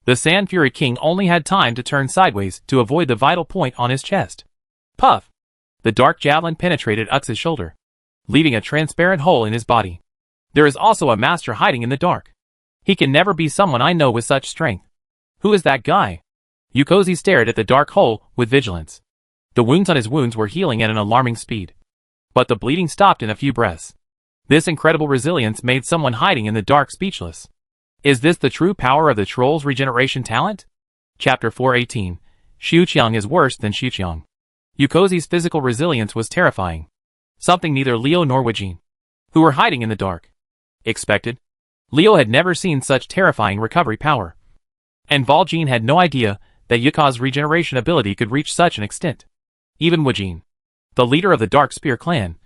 The Sand Fury King only had time to turn sideways to avoid the vital point on his chest. Puff! The dark javelin penetrated Ux's shoulder, leaving a transparent hole in his body. There is also a master hiding in the dark. He can never be someone I know with such strength. Who is that guy? Yukozi stared at the dark hole with vigilance. The wounds on his wounds were healing at an alarming speed, but the bleeding stopped in a few breaths. This incredible resilience made someone hiding in the dark speechless. Is this the true power of the troll's regeneration talent? Chapter 418. Xiuqiang is worse than Xiuqiang. Yukozi's physical resilience was terrifying. Something neither Leo nor Wajin, who were hiding in the dark, expected. Leo had never seen such terrifying recovery power, and Valjin had no idea that Yuka's regeneration ability could reach such an extent. Even Wajin, the leader of the Dark Spear clan,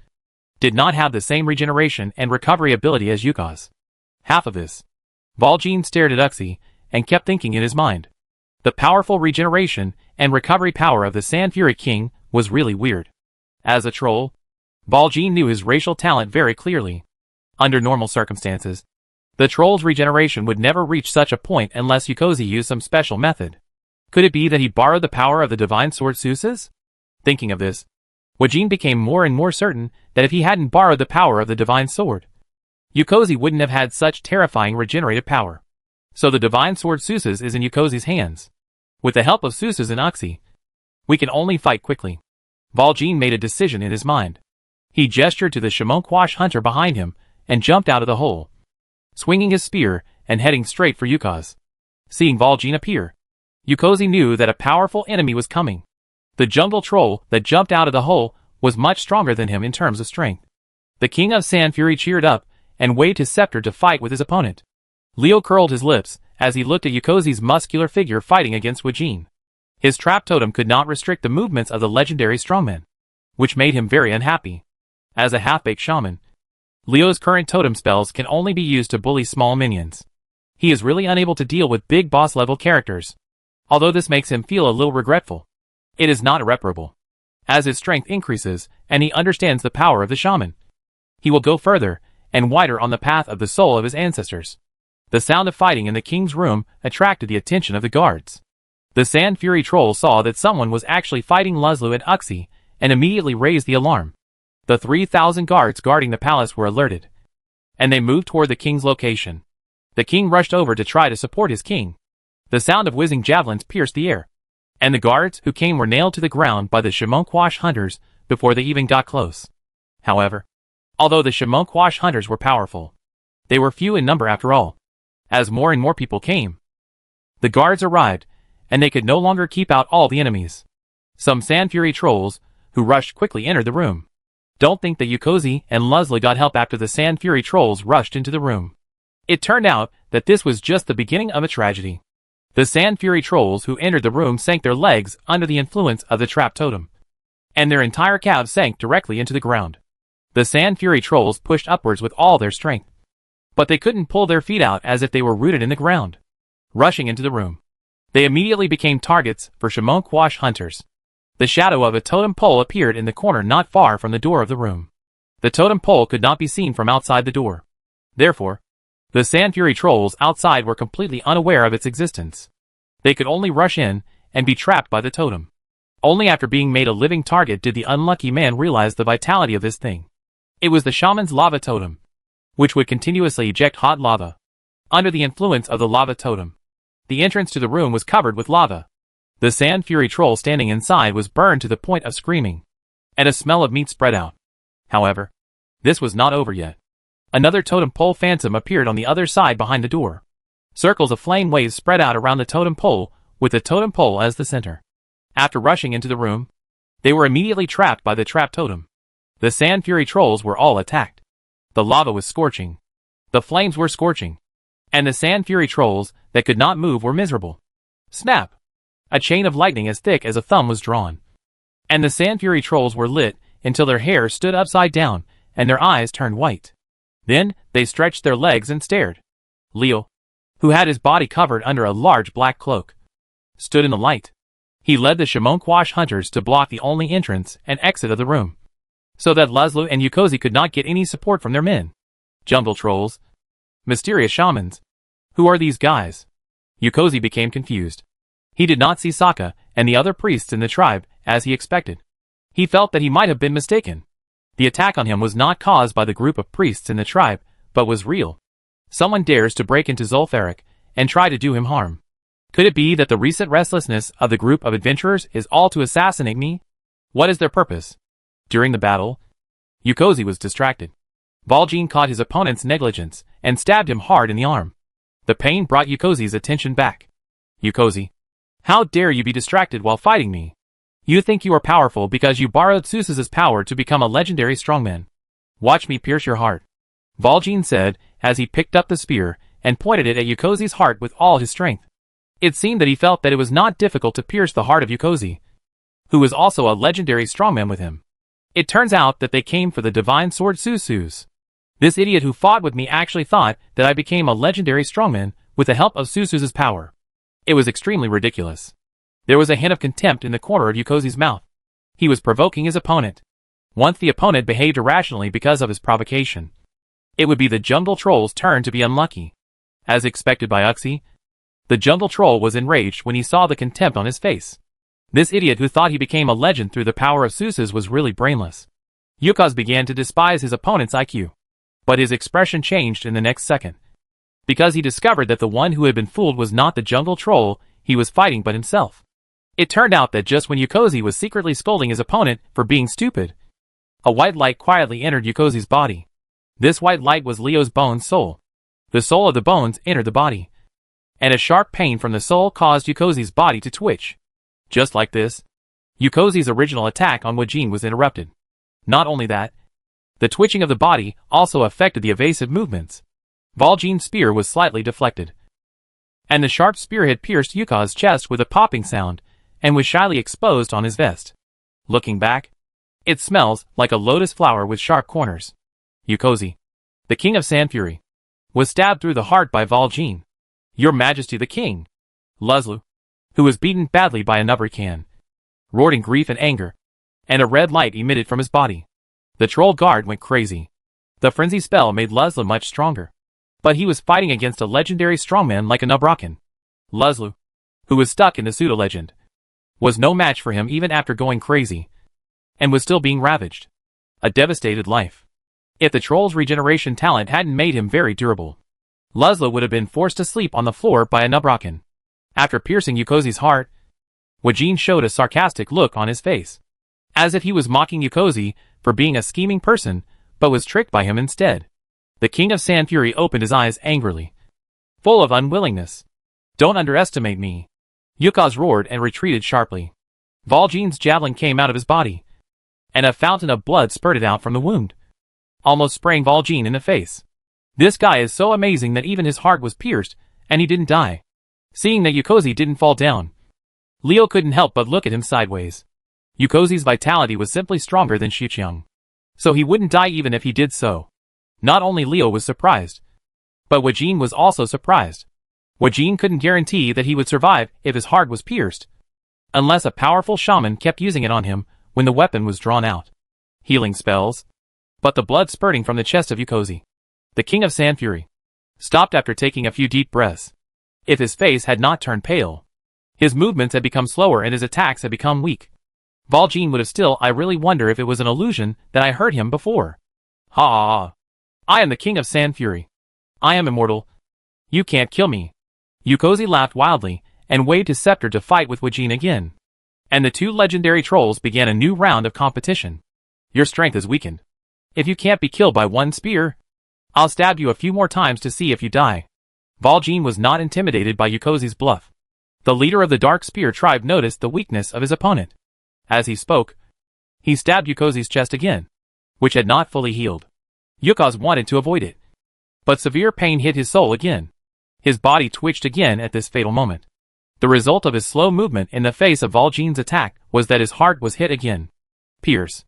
did not have the same regeneration and recovery ability as Yuka's. Half of this. Valjin stared at Uxie and kept thinking in his mind. The powerful regeneration and recovery power of the Sand Fury King was really weird. As a troll, Valjin knew his racial talent very clearly. Under normal circumstances, the troll's regeneration would never reach such a point unless Yukozi used some special method. Could it be that he borrowed the power of the divine sword Seuss's? Thinking of this, Wajin became more and more certain that if he hadn't borrowed the power of the divine sword, Yukozi wouldn't have had such terrifying regenerative power. So the divine sword Seuss's is in Yukozi's hands. With the help of Seuss's and Uxie, we can only fight quickly. Valjin made a decision in his mind. He gestured to the Shimonkwash hunter behind him and jumped out of the hole, swinging his spear and heading straight for Yukaz. Seeing Valjin appear, Yukozi knew that a powerful enemy was coming. The jungle troll that jumped out of the hole was much stronger than him in terms of strength. The King of Sand Fury cheered up and waved his scepter to fight with his opponent. Leo curled his lips as he looked at Yukozi's muscular figure fighting against Wajin. His trap totem could not restrict the movements of the legendary strongman, which made him very unhappy. As a half-baked shaman, Leo's current totem spells can only be used to bully small minions. He is really unable to deal with big boss-level characters. Although this makes him feel a little regretful, it is not irreparable. As his strength increases, and he understands the power of the shaman, he will go further and wider on the path of the soul of his ancestors. The sound of fighting in the king's room attracted the attention of the guards. The Sand Fury troll saw that someone was actually fighting Luzlu and Uxie, and immediately raised the alarm. The 3,000 guards guarding the palace were alerted, and they moved toward the king's location. The king rushed over to try to support his king. The sound of whizzing javelins pierced the air, and the guards who came were nailed to the ground by the Shimonkwash hunters before they even got close. However, although the Shimonkwash hunters were powerful, they were few in number after all. As more and more people came, the guards arrived, and they could no longer keep out all the enemies. Some Sand Fury trolls, who rushed quickly, entered the room. Don't think that Yukozi and Luzlu got help after the Sand Fury trolls rushed into the room. It turned out that this was just the beginning of a tragedy. The Sand Fury trolls who entered the room sank their legs under the influence of the trap totem, and their entire calves sank directly into the ground. The Sand Fury trolls pushed upwards with all their strength, but they couldn't pull their feet out as if they were rooted in the ground. Rushing into the room, they immediately became targets for Shimonkwash hunters. The shadow of a totem pole appeared in the corner not far from the door of the room. The totem pole could not be seen from outside the door. Therefore, the Sand Fury trolls outside were completely unaware of its existence. They could only rush in and be trapped by the totem. Only after being made a living target did the unlucky man realize the vitality of this thing. It was the shaman's lava totem, which would continuously eject hot lava. Under the influence of the lava totem, the entrance to the room was covered with lava. The Sand Fury troll standing inside was burned to the point of screaming. and a smell of meat spread out. However, this was not over yet. Another totem pole phantom appeared on the other side behind the door. Circles of flame waves spread out around the totem pole, with the totem pole as the center. After rushing into the room, they were immediately trapped by the trap totem. The Sand Fury trolls were all attacked. The lava was scorching. The flames were scorching. And the Sand Fury trolls that could not move were miserable. Snap! A chain of lightning as thick as a thumb was drawn. And the Sand Fury trolls were lit until their hair stood upside down and their eyes turned white. Then they stretched their legs and stared. Leo, who had his body covered under a large black cloak, stood in the light. He led the Shimonquash hunters to block the only entrance and exit of the room, so that Laszlo and Yukozi could not get any support from their men. Jungle trolls. Mysterious shamans. Who are these guys? Yukozi became confused. He did not see Sokka and the other priests in the tribe as he expected. He felt that he might have been mistaken. The attack on him was not caused by the group of priests in the tribe, but was real. Someone dares to break into Zul'Farrak and try to do him harm. Could it be that the recent restlessness of the group of adventurers is all to assassinate me? What is their purpose? During the battle, Yukozi was distracted. Valjean caught his opponent's negligence and stabbed him hard in the arm. The pain brought Yukozi's attention back. Yukozi, how dare you be distracted while fighting me? You think you are powerful because you borrowed Susus's power to become a legendary strongman. Watch me pierce your heart, Valjean said as he picked up the spear and pointed it at Yukozi's heart with all his strength. It seemed that he felt that it was not difficult to pierce the heart of Yukozi, who was also a legendary strongman with him. It turns out that they came for the divine sword Susu's. This idiot who fought with me actually thought that I became a legendary strongman with the help of Susus's power. It was extremely ridiculous. There was a hint of contempt in the corner of Yukozi's mouth. He was provoking his opponent. Once the opponent behaved irrationally because of his provocation, it would be the jungle troll's turn to be unlucky. As expected by Uxie, the jungle troll was enraged when he saw the contempt on his face. This idiot who thought he became a legend through the power of Susus was really brainless. Yukaz began to despise his opponent's IQ. But his expression changed in the next second, because he discovered that the one who had been fooled was not the jungle troll he was fighting but himself. It turned out that just when Yukozi was secretly scolding his opponent for being stupid, a white light quietly entered Yukozi's body. This white light was Leo's bone's soul. The soul of the bones entered the body, and a sharp pain from the soul caused Yukozi's body to twitch. Just like this, Yukozi's original attack on Wajin was interrupted. Not only that, the twitching of the body also affected the evasive movements. Valjean's spear was slightly deflected, and the sharp spear had pierced Yukaz's chest with a popping sound and was shyly exposed on his vest. Looking back, it smells like a lotus flower with sharp corners. Yukozi, the king of Sand Fury, was stabbed through the heart by Valjean. Your Majesty the King! Laszlo, who was beaten badly by a Nubrican, roared in grief and anger, and a red light emitted from his body. The troll guard went crazy. The frenzy spell made Laszlo much stronger, but he was fighting against a legendary strongman like a Nubrakan. Laszlo, who was stuck in the pseudo-legend, was no match for him even after going crazy, and was still being ravaged. A devastated life. If the troll's regeneration talent hadn't made him very durable, Laszlo would have been forced to sleep on the floor by a Nubrakan. After piercing Yukozi's heart, Wajin showed a sarcastic look on his face, as if he was mocking Yukozi for being a scheming person, but was tricked by him instead. The king of Sand Fury opened his eyes angrily, full of unwillingness. Don't underestimate me. Yukaz roared and retreated sharply. Valjean's javelin came out of his body, and a fountain of blood spurted out from the wound, almost spraying Valjean in the face. This guy is so amazing that even his heart was pierced, and he didn't die. Seeing that Yukozi didn't fall down, Leo couldn't help but look at him sideways. Yukozi's vitality was simply stronger than Xiqiang, so he wouldn't die even if he did so. Not only Leo was surprised, but Wajin was also surprised. Wajin couldn't guarantee that he would survive if his heart was pierced, unless a powerful shaman kept using it on him when the weapon was drawn out. Healing spells. But the blood spurting from the chest of Yukozi, the king of Sand Fury, stopped after taking a few deep breaths. If his face had not turned pale, his movements had become slower and his attacks had become weak, Valjean would have still. I really wonder if it was an illusion that I heard him before. Ha ha ha. I am the king of Sand Fury. I am immortal. You can't kill me. Yukozi laughed wildly and waved his scepter to fight with Wajin again. And the two legendary trolls began a new round of competition. Your strength is weakened. If you can't be killed by one spear, I'll stab you a few more times to see if you die. Valjean was not intimidated by Yukozi's bluff. The leader of the Dark Spear tribe noticed the weakness of his opponent. As he spoke, he stabbed Yukozi's chest again, which had not fully healed. Yukoz wanted to avoid it, but severe pain hit his soul again. His body twitched again at this fatal moment. The result of his slow movement in the face of Valjean's attack was that his heart was hit again. Pierce.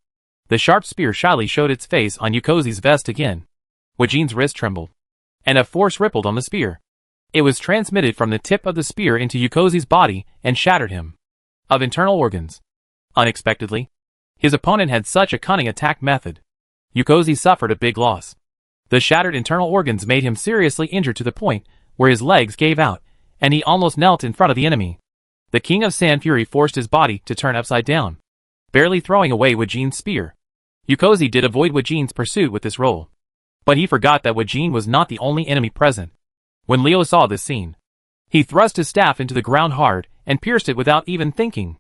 The sharp spear shyly showed its face on Yukozi's vest again. Valjean's wrist trembled, and a force rippled on the spear. It was transmitted from the tip of the spear into Yukozi's body and shattered him of internal organs. Unexpectedly, his opponent had such a cunning attack method. Yukozi suffered a big loss. The shattered internal organs made him seriously injured to the point where his legs gave out, and he almost knelt in front of the enemy. The King of Sand Fury forced his body to turn upside down, barely throwing away Valjean's spear. Yukozi did avoid Valjean's pursuit with this roll, but he forgot that Valjean was not the only enemy present. When Leo saw this scene, he thrust his staff into the ground hard and pierced it without even thinking.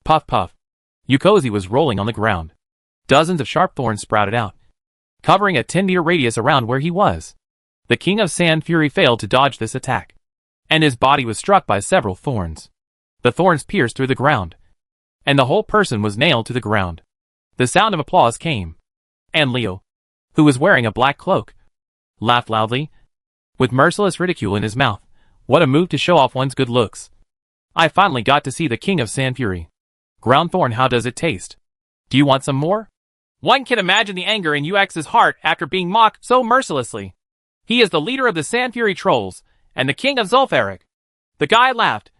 Puff puff. Yukozi was rolling on the ground. Dozens of sharp thorns sprouted out, covering a 10-meter radius around where he was. The King of Sand Fury failed to dodge this attack, and his body was struck by several thorns. The thorns pierced through the ground, and the whole person was nailed to the ground. The sound of applause came, and Leo, who was wearing a black cloak, laughed loudly, with merciless ridicule in his mouth. What a move to show off one's good looks. I finally got to see the King of Sand Fury. Ground thorn, how does it taste? Do you want some more? One can imagine the anger in UX's heart after being mocked so mercilessly. He is the leader of the Sand Fury trolls, and the king of Zul'Farrak. The guy laughed.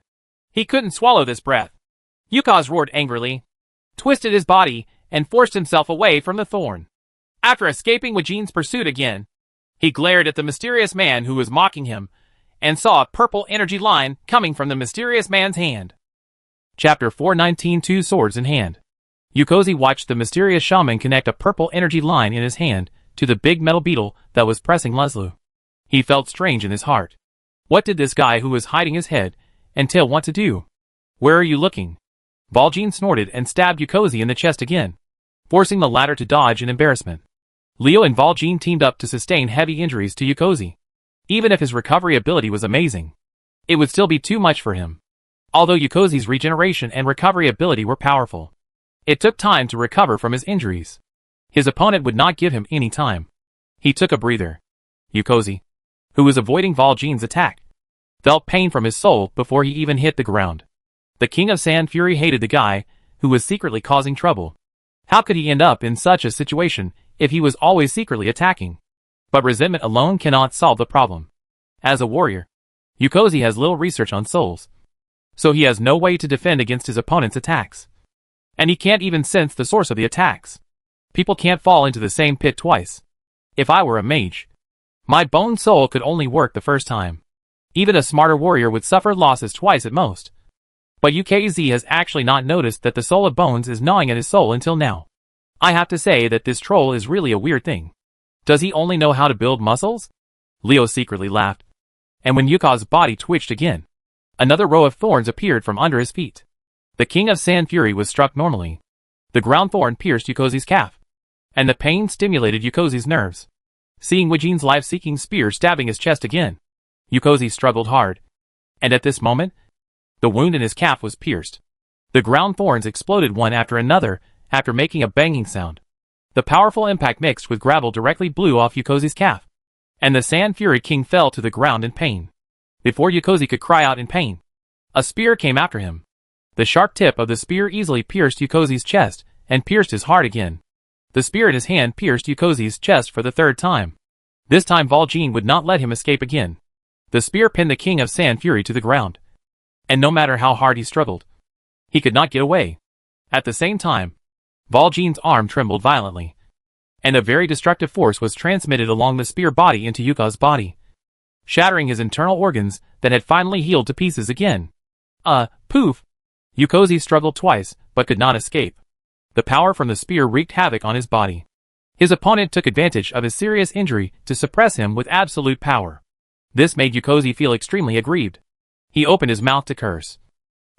He couldn't swallow this breath. Yukoz roared angrily, twisted his body, and forced himself away from the thorn. After escaping Valjean's pursuit again, he glared at the mysterious man who was mocking him, and saw a purple energy line coming from the mysterious man's hand. Chapter 419, Two Swords in Hand. Yukozi watched the mysterious shaman connect a purple energy line in his hand to the big metal beetle that was pressing Laszlo. He felt strange in his heart. What did this guy who was hiding his head and tail want to do? Where are you looking? Valjean snorted and stabbed Yukozi in the chest again, forcing the latter to dodge in embarrassment. Leo and Valjean teamed up to sustain heavy injuries to Yukozi. Even if his recovery ability was amazing, it would still be too much for him. Although Yukozi's regeneration and recovery ability were powerful, it took time to recover from his injuries. His opponent would not give him any time. He took a breather. Yukozi, who was avoiding Valjean's attack, felt pain from his soul before he even hit the ground. The King of Sand Fury hated the guy who was secretly causing trouble. How could he end up in such a situation if he was always secretly attacking? But resentment alone cannot solve the problem. As a warrior, Yukozi has little research on souls, so he has no way to defend against his opponent's attacks. And he can't even sense the source of the attacks. People can't fall into the same pit twice. If I were a mage, my bone soul could only work the first time. Even a smarter warrior would suffer losses twice at most. But UKZ has actually not noticed that the soul of bones is gnawing at his soul until now. I have to say that this troll is really a weird thing. Does he only know how to build muscles? Leo secretly laughed. And when Yukoz's body twitched again, another row of thorns appeared from under his feet. The King of Sand Fury was struck normally. The ground thorn pierced Yukozi's calf, and the pain stimulated Yukozi's nerves. Seeing Valjean's life-seeking spear stabbing his chest again, Yukozi struggled hard, and at this moment, the wound in his calf was pierced. The ground thorns exploded one after another after making a banging sound. The powerful impact mixed with gravel directly blew off Yukozi's calf, and the Sand Fury King fell to the ground in pain. Before Yukozi could cry out in pain, a spear came after him. The sharp tip of the spear easily pierced Yukozi's chest and pierced his heart again. The spear in his hand pierced Yukozi's chest for the third time. This time Valjean would not let him escape again. The spear pinned the King of Sand Fury to the ground, and no matter how hard he struggled, he could not get away. At the same time, Valjean's arm trembled violently, and a very destructive force was transmitted along the spear body into Yukoz's body, shattering his internal organs that had finally healed to pieces again. Poof! Yukozi struggled twice, but could not escape. The power from the spear wreaked havoc on his body. His opponent took advantage of his serious injury to suppress him with absolute power. This made Yukozi feel extremely aggrieved. He opened his mouth to curse,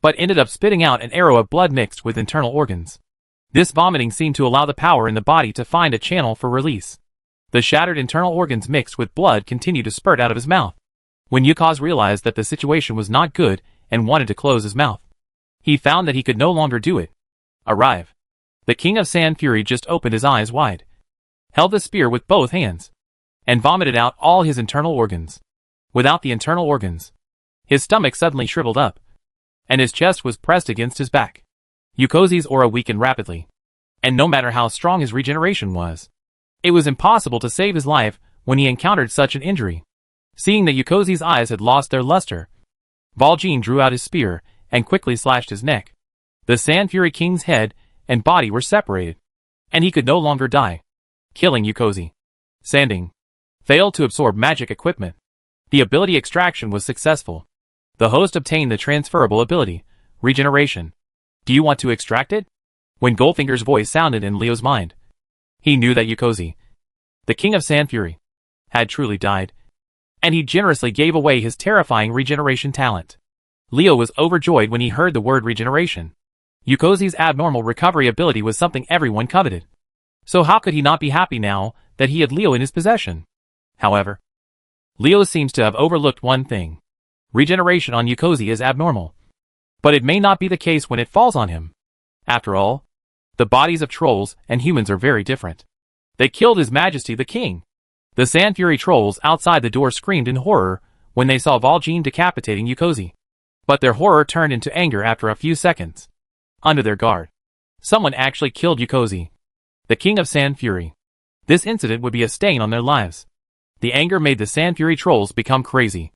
but ended up spitting out an arrow of blood mixed with internal organs. This vomiting seemed to allow the power in the body to find a channel for release. The shattered internal organs mixed with blood continued to spurt out of his mouth. When Yukaz realized that the situation was not good and wanted to close his mouth, he found that he could no longer do it. Arrive. The King of Sand Fury just opened his eyes wide, held the spear with both hands, and vomited out all his internal organs. Without the internal organs, his stomach suddenly shriveled up, and his chest was pressed against his back. Yukozi's aura weakened rapidly, and no matter how strong his regeneration was, it was impossible to save his life when he encountered such an injury. Seeing that Yukozi's eyes had lost their luster, Valjean drew out his spear and quickly slashed his neck. The Sand Fury King's head and body were separated, and he could no longer die, killing Yukozi. Sanding failed to absorb magic equipment. The ability extraction was successful. The host obtained the transferable ability, regeneration. Do you want to extract it? When Goldfinger's voice sounded in Leo's mind, he knew that Yukozi, the King of Sand Fury, had truly died, and he generously gave away his terrifying regeneration talent. Leo was overjoyed when he heard the word regeneration. Yukozi's abnormal recovery ability was something everyone coveted. So how could he not be happy now that he had Leo in his possession? However, Leo seems to have overlooked one thing. Regeneration on Yukozi is abnormal. But it may not be the case when it falls on him. After all, the bodies of trolls and humans are very different. They killed His Majesty the King. The Sand Fury trolls outside the door screamed in horror when they saw Valjean decapitating Yukozi. But their horror turned into anger after a few seconds. Under their guard, someone actually killed Yukozi, the King of Sand Fury. This incident would be a stain on their lives. The anger made the Sand Fury trolls become crazy,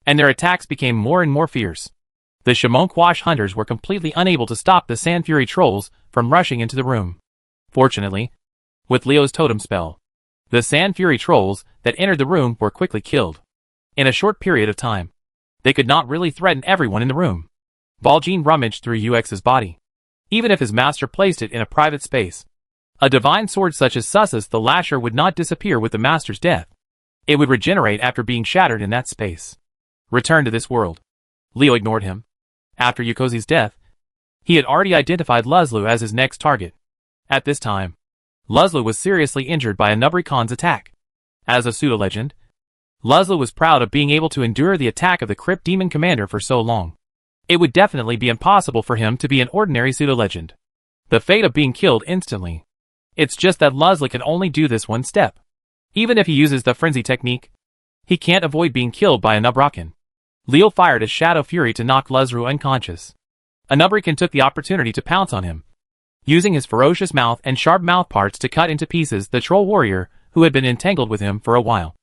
and their attacks became more and more fierce. The Shamonkwash hunters were completely unable to stop the Sand Fury trolls from rushing into the room. Fortunately, with Leo's totem spell, the Sand Fury trolls that entered the room were quickly killed. In a short period of time, they could not really threaten everyone in the room. Valjean rummaged through UX's body. Even if his master placed it in a private space, a divine sword such as Sussus the Lasher would not disappear with the master's death. It would regenerate after being shattered in that space. Return to this world. Leo ignored him. After Yukozi's death, he had already identified Luzlu as his next target. At this time, Luzlu was seriously injured by a Nubri Khan's attack. As a pseudo-legend, Luzlu was proud of being able to endure the attack of the Crypt Demon Commander for so long. It would definitely be impossible for him to be an ordinary pseudo-legend. The fate of being killed instantly. It's just that Luzlu can only do this one step. Even if he uses the frenzy technique, he can't avoid being killed by a Nubrakan. Leo fired a Shadow Fury to knock Luzru unconscious. A Nubrakan took the opportunity to pounce on him, using his ferocious mouth and sharp mouth parts to cut into pieces the troll warrior who had been entangled with him for a while.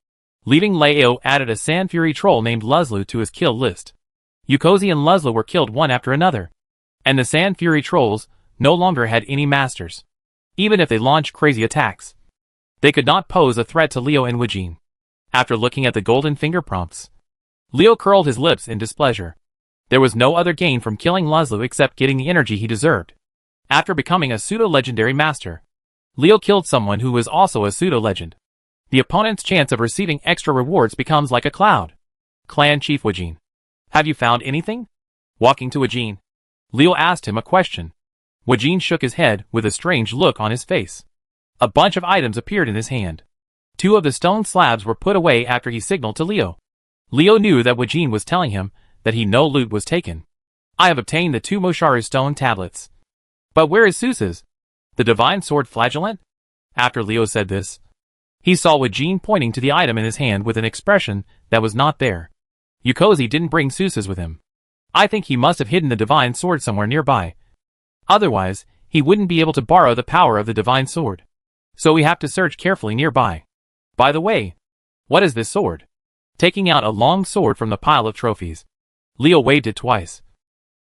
Leaving Leo added a Sand Fury troll named Luzlu to his kill list. Yukozi and Luzlu were killed one after another, and the Sand Fury trolls no longer had any masters. Even if they launched crazy attacks, they could not pose a threat to Leo and Valjean. After looking at the golden finger prompts, Leo curled his lips in displeasure. There was no other gain from killing Luzlu except getting the energy he deserved. After becoming a pseudo-legendary master, Leo killed someone who was also a pseudo-legend. The opponent's chance of receiving extra rewards becomes like a cloud. Clan Chief Valjean. Have you found anything? Walking to Valjean, Leo asked him a question. Valjean shook his head with a strange look on his face. A bunch of items appeared in his hand. 2 of the stone slabs were put away after he signaled to Leo. Leo knew that Valjean was telling him that no loot was taken. I have obtained the 2 Mosharu stone tablets. But where is Sussus, the divine sword flagellant? After Leo said this, he saw Valjean pointing to the item in his hand with an expression that was not there. Yukozi didn't bring Sussus with him. I think he must have hidden the divine sword somewhere nearby. Otherwise, he wouldn't be able to borrow the power of the divine sword. So we have to search carefully nearby. By the way, what is this sword? Taking out a long sword from the pile of trophies, Leo waved it twice,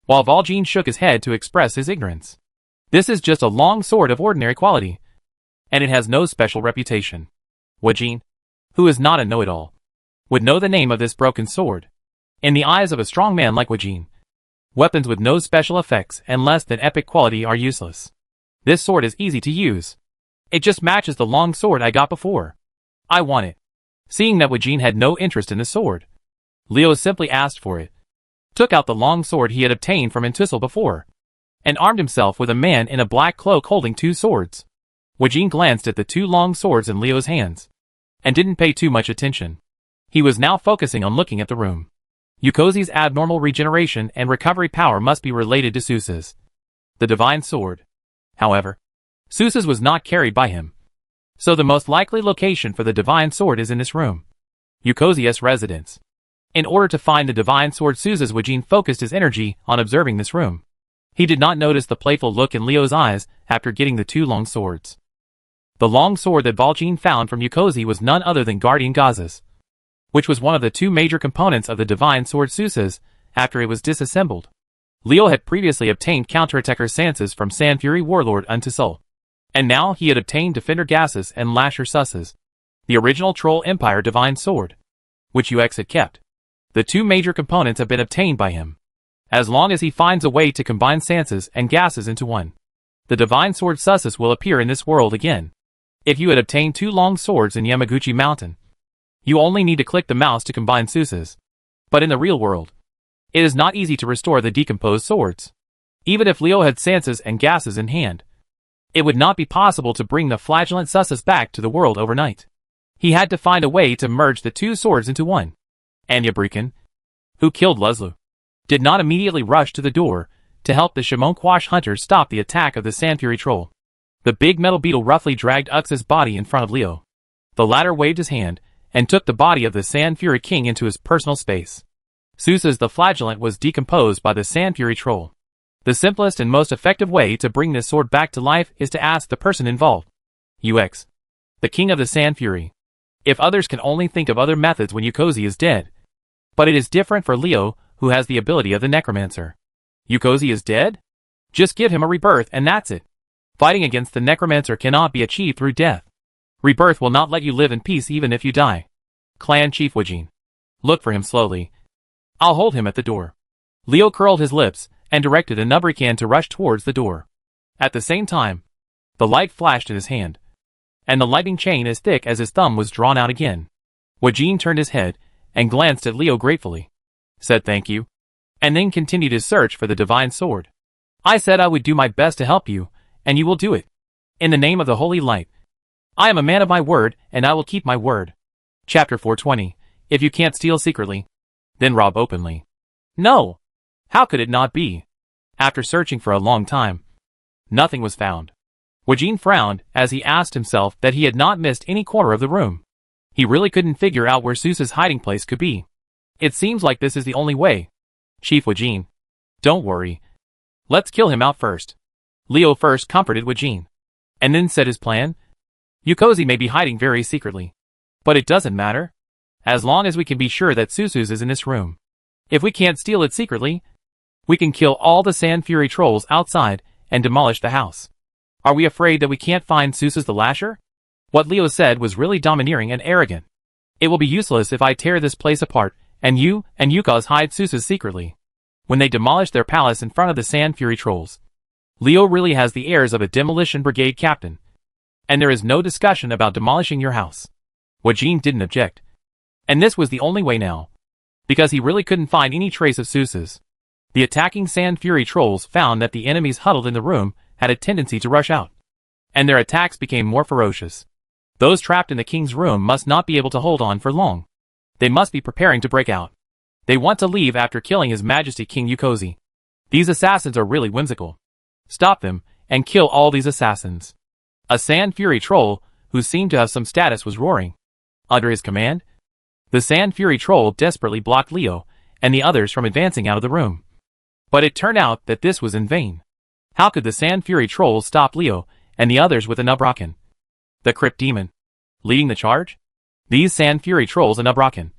while Valjean shook his head to express his ignorance. This is just a long sword of ordinary quality, and it has no special reputation. Valjean, who is not a know-it-all, would know the name of this broken sword. In the eyes of a strong man like Valjean, weapons with no special effects and less than epic quality are useless. This sword is easy to use. It just matches the long sword I got before. I want it. Seeing that Valjean had no interest in the sword, Leo simply asked for it. Took out the long sword he had obtained from Entussel before, and armed himself with a man in a black cloak holding two swords. Wajin glanced at the two long swords in Leo's hands, and didn't pay too much attention. He was now focusing on looking at the room. Yukozi's abnormal regeneration and recovery power must be related to Susa's. The divine sword. However, Susa's was not carried by him. So the most likely location for the divine sword is in this room. Yukozi's residence. In order to find the divine sword, Susa's Wajin focused his energy on observing this room. He did not notice the playful look in Leo's eyes after getting the two long swords. The long sword that Valjean found from Yukozi was none other than Guardian Gaza's, which was one of the two major components of the divine sword Susa's after it was disassembled. Leo had previously obtained counterattacker Sansa's from Sand Fury Warlord unto Soul, and now he had obtained Defender Gases and Lasher Sus's, the original Troll Empire divine sword, which UX had kept. The two major components have been obtained by him. As long as he finds a way to combine Sansa's and Gases into one, the divine sword Sus's will appear in this world again. If you had obtained two long swords in Yamaguchi Mountain, you only need to click the mouse to combine Susa's. But in the real world, it is not easy to restore the decomposed swords. Even if Leo had Sansa's and Gases in hand, it would not be possible to bring the flagellant Sus's back to the world overnight. He had to find a way to merge the two swords into one. Anya Brecken, who killed Luslu, did not immediately rush to the door to help the Shimonquash hunters stop the attack of the Sand Fury troll. The big metal beetle roughly dragged Ux's body in front of Leo. The latter waved his hand and took the body of the Sand Fury king into his personal space. Susa's the flagellant was decomposed by the Sand Fury troll. The simplest and most effective way to bring this sword back to life is to ask the person involved. UX, the king of the Sand Fury. If others can only think of other methods when Yukozi is dead. But it is different for Leo, who has the ability of the Necromancer. Yukozi is dead? Just give him a rebirth and that's it. Fighting against the Necromancer cannot be achieved through death. Rebirth will not let you live in peace even if you die. Clan Chief Wajin. Look for him slowly. I'll hold him at the door. Leo curled his lips and directed Anubrican to rush towards the door. At the same time, the light flashed in his hand, and the lightning chain as thick as his thumb was drawn out again. Wajin turned his head and glanced at Leo gratefully, said thank you, and then continued his search for the divine sword. I said I would do my best to help you, and you will do it. In the name of the holy light. I am a man of my word, and I will keep my word. Chapter 420. If you can't steal secretly, then rob openly. No! How could it not be? After searching for a long time, nothing was found. Wajin frowned as he asked himself that he had not missed any corner of the room. He really couldn't figure out where Susa's hiding place could be. It seems like this is the only way. Chief Wajin. Don't worry. Let's kill him out first. Leo first comforted Wajin, and then said his plan. Yukozi may be hiding very secretly, but it doesn't matter, as long as we can be sure that Susa's is in this room. If we can't steal it secretly, we can kill all the Sand Fury trolls outside and demolish the house. Are we afraid that we can't find Susa's the Lasher? What Leo said was really domineering and arrogant. It will be useless if I tear this place apart, and you and Yukos hide Susa's secretly. When they demolish their palace in front of the Sand Fury trolls, Leo really has the airs of a demolition brigade captain. And there is no discussion about demolishing your house. Wajin didn't object. And this was the only way now, because he really couldn't find any trace of Susa's. The attacking Sand Fury trolls found that the enemies huddled in the room had a tendency to rush out, and their attacks became more ferocious. Those trapped in the king's room must not be able to hold on for long. They must be preparing to break out. They want to leave after killing His Majesty King Yukozi. These assassins are really whimsical. Stop them, and kill all these assassins. A Sand Fury troll, who seemed to have some status, was roaring. Under his command, the Sand Fury troll desperately blocked Leo and the others from advancing out of the room. But it turned out that this was in vain. How could the Sand Fury trolls stop Leo and the others with Anubraken, the Crypt Demon, leading the charge? These Sand Fury trolls Anubraken,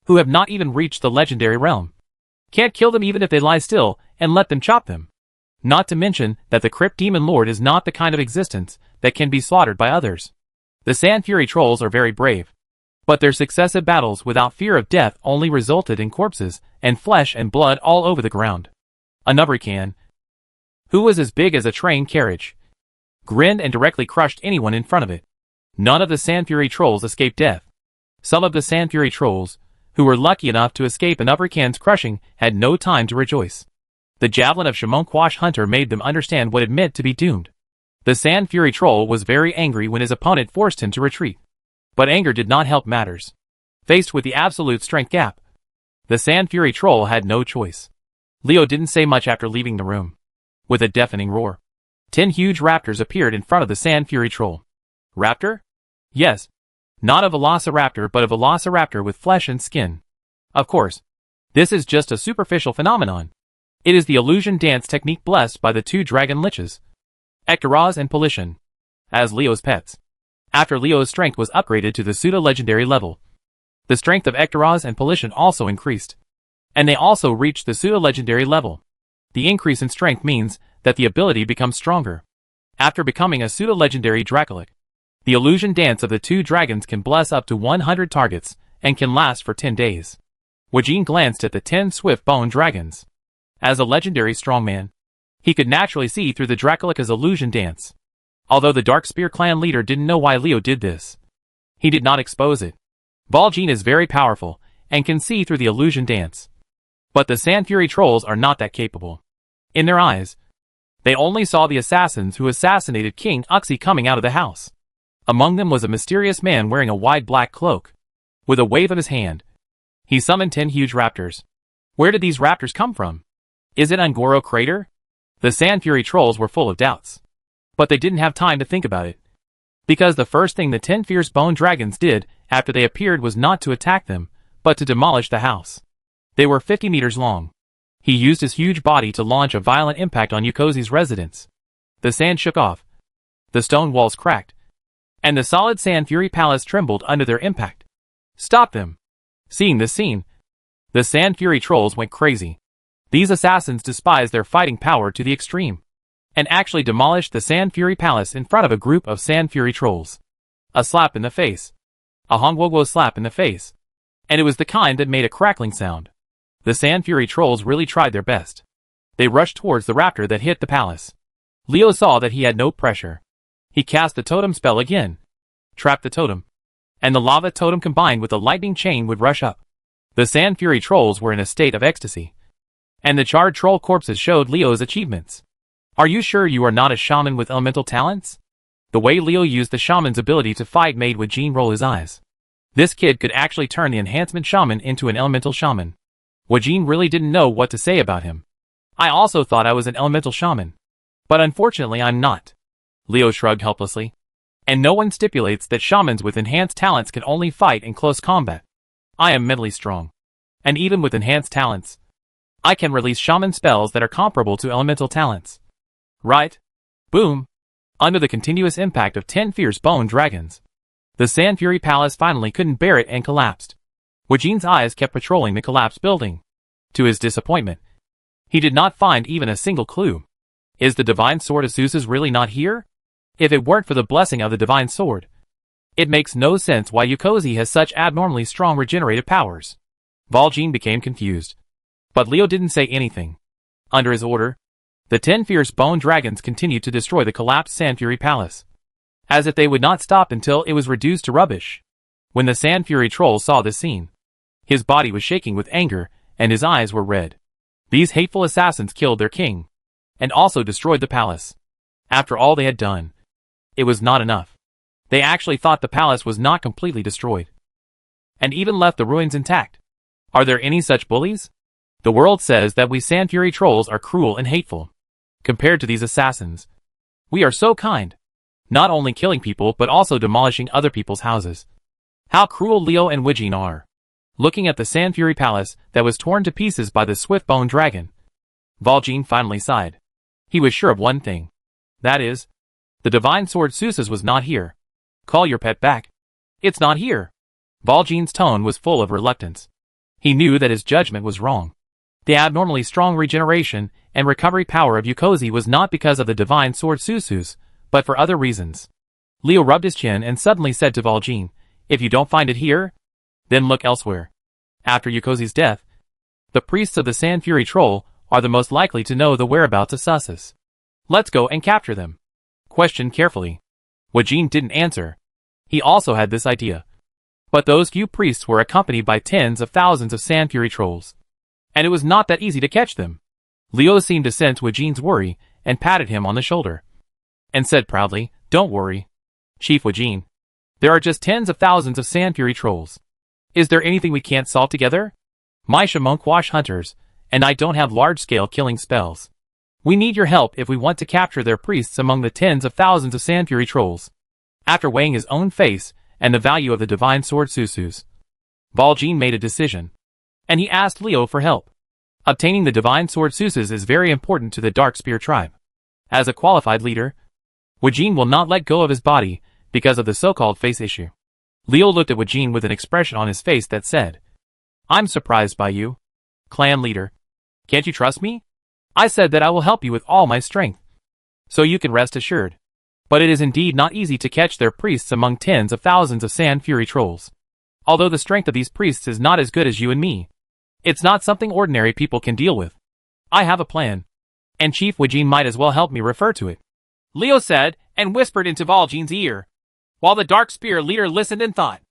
who have not even reached the legendary realm, can't kill them even if they lie still and let them chop them. Not to mention that the Crypt Demon Lord is not the kind of existence that can be slaughtered by others. The Sand Fury trolls are very brave, but their successive battles without fear of death only resulted in corpses and flesh and blood all over the ground. Anubrican, who was as big as a train carriage, grinned and directly crushed anyone in front of it. None of the Sand Fury trolls escaped death. Some of the Sand Fury trolls, who were lucky enough to escape Anubrican's crushing, had no time to rejoice. The javelin of Shamonkwash Hunter made them understand what it meant to be doomed. The Sand Fury Troll was very angry when his opponent forced him to retreat. But anger did not help matters. Faced with the absolute strength gap, the Sand Fury Troll had no choice. Leo didn't say much after leaving the room. With a deafening roar, 10 huge raptors appeared in front of the Sand Fury Troll. Raptor? Yes. Not a velociraptor but a velociraptor with flesh and skin. Of course. This is just a superficial phenomenon. It is the illusion dance technique blessed by the 2 dragon liches, Ectoraz and Polition, as Leo's pets. After Leo's strength was upgraded to the pseudo-legendary level, the strength of Ectoraz and Polition also increased. And they also reached the pseudo-legendary level. The increase in strength means that the ability becomes stronger. After becoming a pseudo-legendary Dracolic, the illusion dance of the 2 dragons can bless up to 100 targets and can last for 10 days. Wajin glanced at the 10 swift bone dragons. As a legendary strongman, he could naturally see through the Dracolic's illusion dance. Although the Dark Spear clan leader didn't know why Leo did this, he did not expose it. Vol'jin is very powerful and can see through the illusion dance. But the Sand Fury Trolls are not that capable. In their eyes, they only saw the assassins who assassinated King Uxie coming out of the house. Among them was a mysterious man wearing a wide black cloak. With a wave of his hand, he summoned 10 huge raptors. Where did these raptors come from? Is it Ungoro Crater? The Sand Fury Trolls were full of doubts. But they didn't have time to think about it. Because the first thing the 10 fierce bone dragons did after they appeared was not to attack them, but to demolish the house. They were 50 meters long. He used his huge body to launch a violent impact on Yukozi's residence. The sand shook off. The stone walls cracked. And the solid Sand Fury Palace trembled under their impact. Stop them! Seeing this scene, the Sand Fury Trolls went crazy. These assassins despised their fighting power to the extreme, and actually demolished the Sand Fury Palace in front of a group of Sand Fury Trolls. A slap in the face. A Hongwoguo slap in the face. And it was the kind that made a crackling sound. The Sand Fury Trolls really tried their best. They rushed towards the raptor that hit the palace. Leo saw that he had no pressure. He cast the totem spell again, trapped the totem, and the lava totem combined with the lightning chain would rush up. The Sand Fury Trolls were in a state of ecstasy. And the charred troll corpses showed Leo's achievements. Are you sure you are not a shaman with elemental talents? The way Leo used the shaman's ability to fight made Wajin roll his eyes. This kid could actually turn the enhancement shaman into an elemental shaman. Wajin really didn't know what to say about him. I also thought I was an elemental shaman. But unfortunately I'm not. Leo shrugged helplessly. And no one stipulates that shamans with enhanced talents can only fight in close combat. I am mentally strong. And even with enhanced talents, I can release shaman spells that are comparable to elemental talents. Right? Boom! Under the continuous impact of 10 fierce bone dragons, the Sand Fury Palace finally couldn't bear it and collapsed. Wajin's eyes kept patrolling the collapsed building. To his disappointment, he did not find even a single clue. Is the Divine Sword of Zeus really not here? If it weren't for the blessing of the Divine Sword, it makes no sense why Yukozi has such abnormally strong regenerative powers. Vol'jin became confused. But Leo didn't say anything. Under his order, the 10 fierce bone dragons continued to destroy the collapsed Sand Fury Palace, as if they would not stop until it was reduced to rubbish. When the Sand Fury Troll saw this scene, his body was shaking with anger, and his eyes were red. These hateful assassins killed their king, and also destroyed the palace. After all they had done, it was not enough. They actually thought the palace was not completely destroyed, and even left the ruins intact. Are there any such bullies? The world says that we Sand Fury Trolls are cruel and hateful. Compared to these assassins, we are so kind. Not only killing people but also demolishing other people's houses. How cruel Leo and Wajin are. Looking at the Sand Fury Palace that was torn to pieces by the swift bone dragon, Vol'jin finally sighed. He was sure of one thing. That is, the Divine Sword Zeus was not here. Call your pet back. It's not here. Vol'jin's tone was full of reluctance. He knew that his judgment was wrong. The abnormally strong regeneration and recovery power of Yukozi was not because of the Divine Sword Zeus, but for other reasons. Leo rubbed his chin and suddenly said to Vol'jin, if you don't find it here, then look elsewhere. After Yukozi's death, the priests of the Sand Fury Troll are the most likely to know the whereabouts of Zeus. Let's go and capture them. Question carefully. Wajin didn't answer. He also had this idea. But those few priests were accompanied by tens of thousands of Sand Fury Trolls. And it was not that easy to catch them. Leo seemed to sense Wajine's worry and patted him on the shoulder. And said proudly, "Don't worry, Chief Wajine. There are just tens of thousands of Sand Fury trolls. Is there anything we can't solve together? My Shamonkwash hunters, and I don't have large-scale killing spells. We need your help if we want to capture their priests among the tens of thousands of Sand Fury trolls." After weighing his own face and the value of the divine sword Susus, Baljin made a decision. And he asked Leo for help. Obtaining the divine sword Susus is very important to the Dark Spear tribe. As a qualified leader, Wajine will not let go of his body because of the so-called face issue. Leo looked at Wajine with an expression on his face that said, "I'm surprised by you, clan leader. Can't you trust me? I said that I will help you with all my strength, so you can rest assured. But it is indeed not easy to catch their priests among tens of thousands of Sand Fury trolls. Although the strength of these priests is not as good as you and me, it's not something ordinary people can deal with. I have a plan, and Chief Wajine might as well help me refer to it," Leo said, and whispered into Valjean's ear, while the Dark Spear leader listened and thought.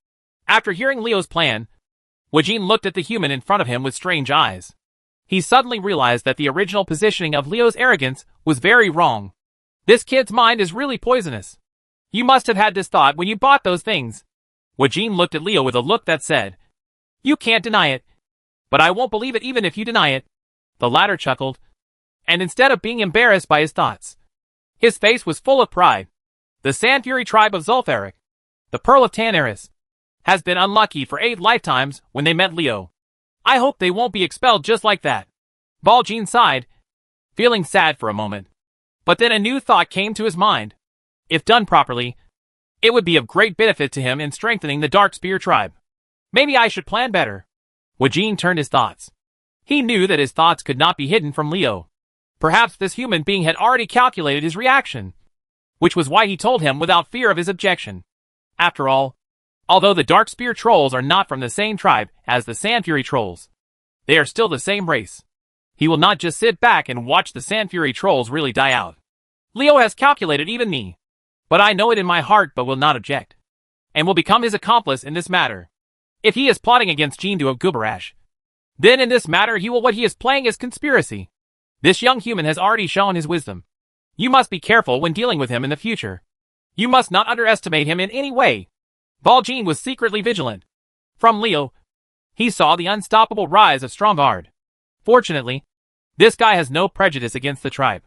After hearing Leo's plan, Wajine looked at the human in front of him with strange eyes. He suddenly realized that the original positioning of Leo's arrogance was very wrong. This kid's mind is really poisonous. You must have had this thought when you bought those things. Wajine looked at Leo with a look that said, "You can't deny it. But I won't believe it even if you deny it." The latter chuckled, and instead of being embarrassed by his thoughts, his face was full of pride. The Sand Fury tribe of Zul'Farrak, the Pearl of Tanaris, has been unlucky for 8 lifetimes when they met Leo. I hope they won't be expelled just like that. Baljin sighed, feeling sad for a moment. But then a new thought came to his mind. If done properly, it would be of great benefit to him in strengthening the Dark Spear tribe. Maybe I should plan better. Wajine turned his thoughts. He knew that his thoughts could not be hidden from Leo. Perhaps this human being had already calculated his reaction, which was why he told him without fear of his objection. After all, although the Dark Spear trolls are not from the same tribe as the Sand Fury trolls, they are still the same race. He will not just sit back and watch the Sand Fury trolls really die out. Leo has calculated even me, but I know it in my heart but will not object, and will become his accomplice in this matter. If he is plotting against Jindu of Gubarash, then in this matter what he is playing is conspiracy. This young human has already shown his wisdom. You must be careful when dealing with him in the future. You must not underestimate him in any way. Baljin was secretly vigilant. From Leo, he saw the unstoppable rise of Strongard. Fortunately, this guy has no prejudice against the tribe.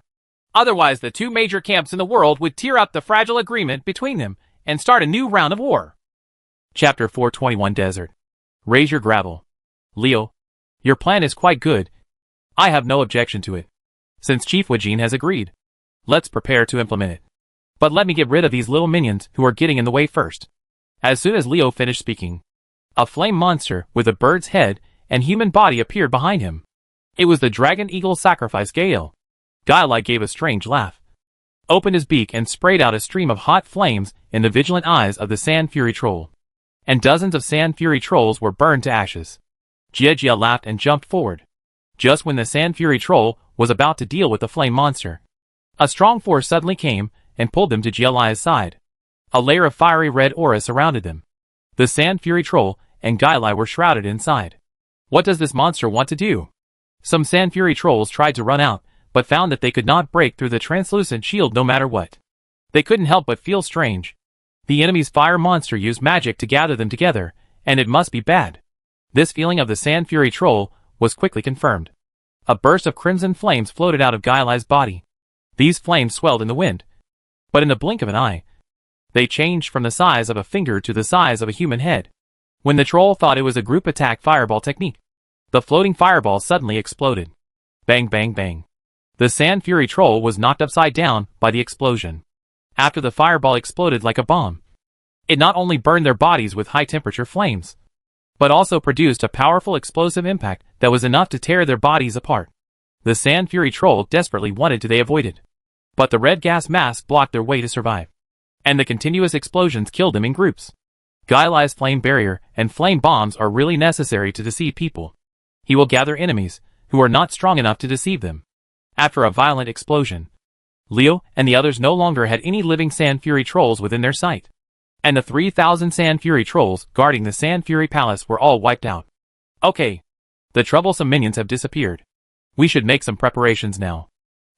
Otherwise, the 2 major camps in the world would tear up the fragile agreement between them and start a new round of war. Chapter 421 Desert. Raise your gravel. Leo, your plan is quite good. I have no objection to it. Since Chief Wajine has agreed, let's prepare to implement it. But let me get rid of these little minions who are getting in the way first. As soon as Leo finished speaking, a flame monster with a bird's head and human body appeared behind him. It was the Dragon Eagle Sacrifice Gale. Gaelai gave a strange laugh, opened his beak and sprayed out a stream of hot flames in the vigilant eyes of the Sand Fury troll. And dozens of Sand Fury trolls were burned to ashes. Jia laughed and jumped forward. Just when the Sand Fury troll was about to deal with the flame monster, a strong force suddenly came and pulled them to Gaelai's side. A layer of fiery red aura surrounded them. The Sand Fury troll and Gaelai were shrouded inside. What does this monster want to do? Some Sand Fury trolls tried to run out, but found that they could not break through the translucent shield no matter what. They couldn't help but feel strange. The enemy's fire monster used magic to gather them together, and it must be bad. This feeling of the Sand Fury troll was quickly confirmed. A burst of crimson flames floated out of Gaelai's body. These flames swelled in the wind, but in the blink of an eye, they changed from the size of a finger to the size of a human head. When the troll thought it was a group attack fireball technique, the floating fireball suddenly exploded. Bang bang bang. The Sand Fury troll was knocked upside down by the explosion. After the fireball exploded like a bomb, it not only burned their bodies with high-temperature flames, but also produced a powerful explosive impact that was enough to tear their bodies apart. The Sand Fury troll desperately wanted to avoid it, but the red gas mask blocked their way to survive, and the continuous explosions killed them in groups. Gaelai's flame barrier and flame bombs are really necessary to deceive people. He will gather enemies who are not strong enough to deceive them. After a violent explosion, Leo and the others no longer had any living Sand Fury trolls within their sight, and the 3,000 Sand Fury trolls guarding the Sand Fury Palace were all wiped out. Okay, the troublesome minions have disappeared. We should make some preparations now.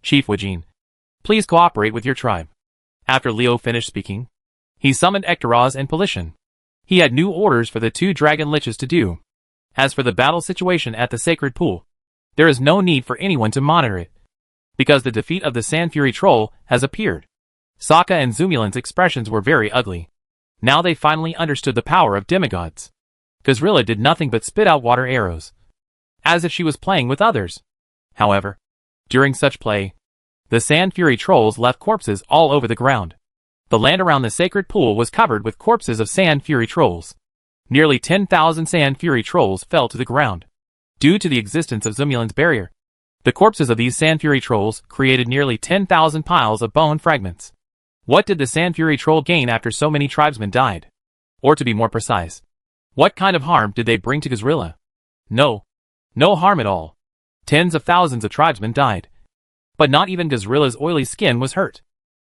Chief Wajin, please cooperate with your tribe. After Leo finished speaking, he summoned Ektaraz and Polishan. He had new orders for the 2 dragon liches to do. As for the battle situation at the sacred pool, there is no need for anyone to monitor it, because the defeat of the Sand Fury Troll has appeared. Sokka and Zumulin's expressions were very ugly. Now they finally understood the power of demigods. Gazrilla did nothing but spit out water arrows, as if she was playing with others. However, during such play, the Sand Fury Trolls left corpses all over the ground. The land around the sacred pool was covered with corpses of Sand Fury Trolls. Nearly 10,000 Sand Fury Trolls fell to the ground. Due to the existence of Zumulin's barrier, the corpses of these Sand Fury Trolls created nearly 10,000 piles of bone fragments. What did the Sand Fury Troll gain after so many tribesmen died? Or to be more precise, what kind of harm did they bring to Gazrilla? No harm at all. Tens of thousands of tribesmen died. But not even Gazrilla's oily skin was hurt.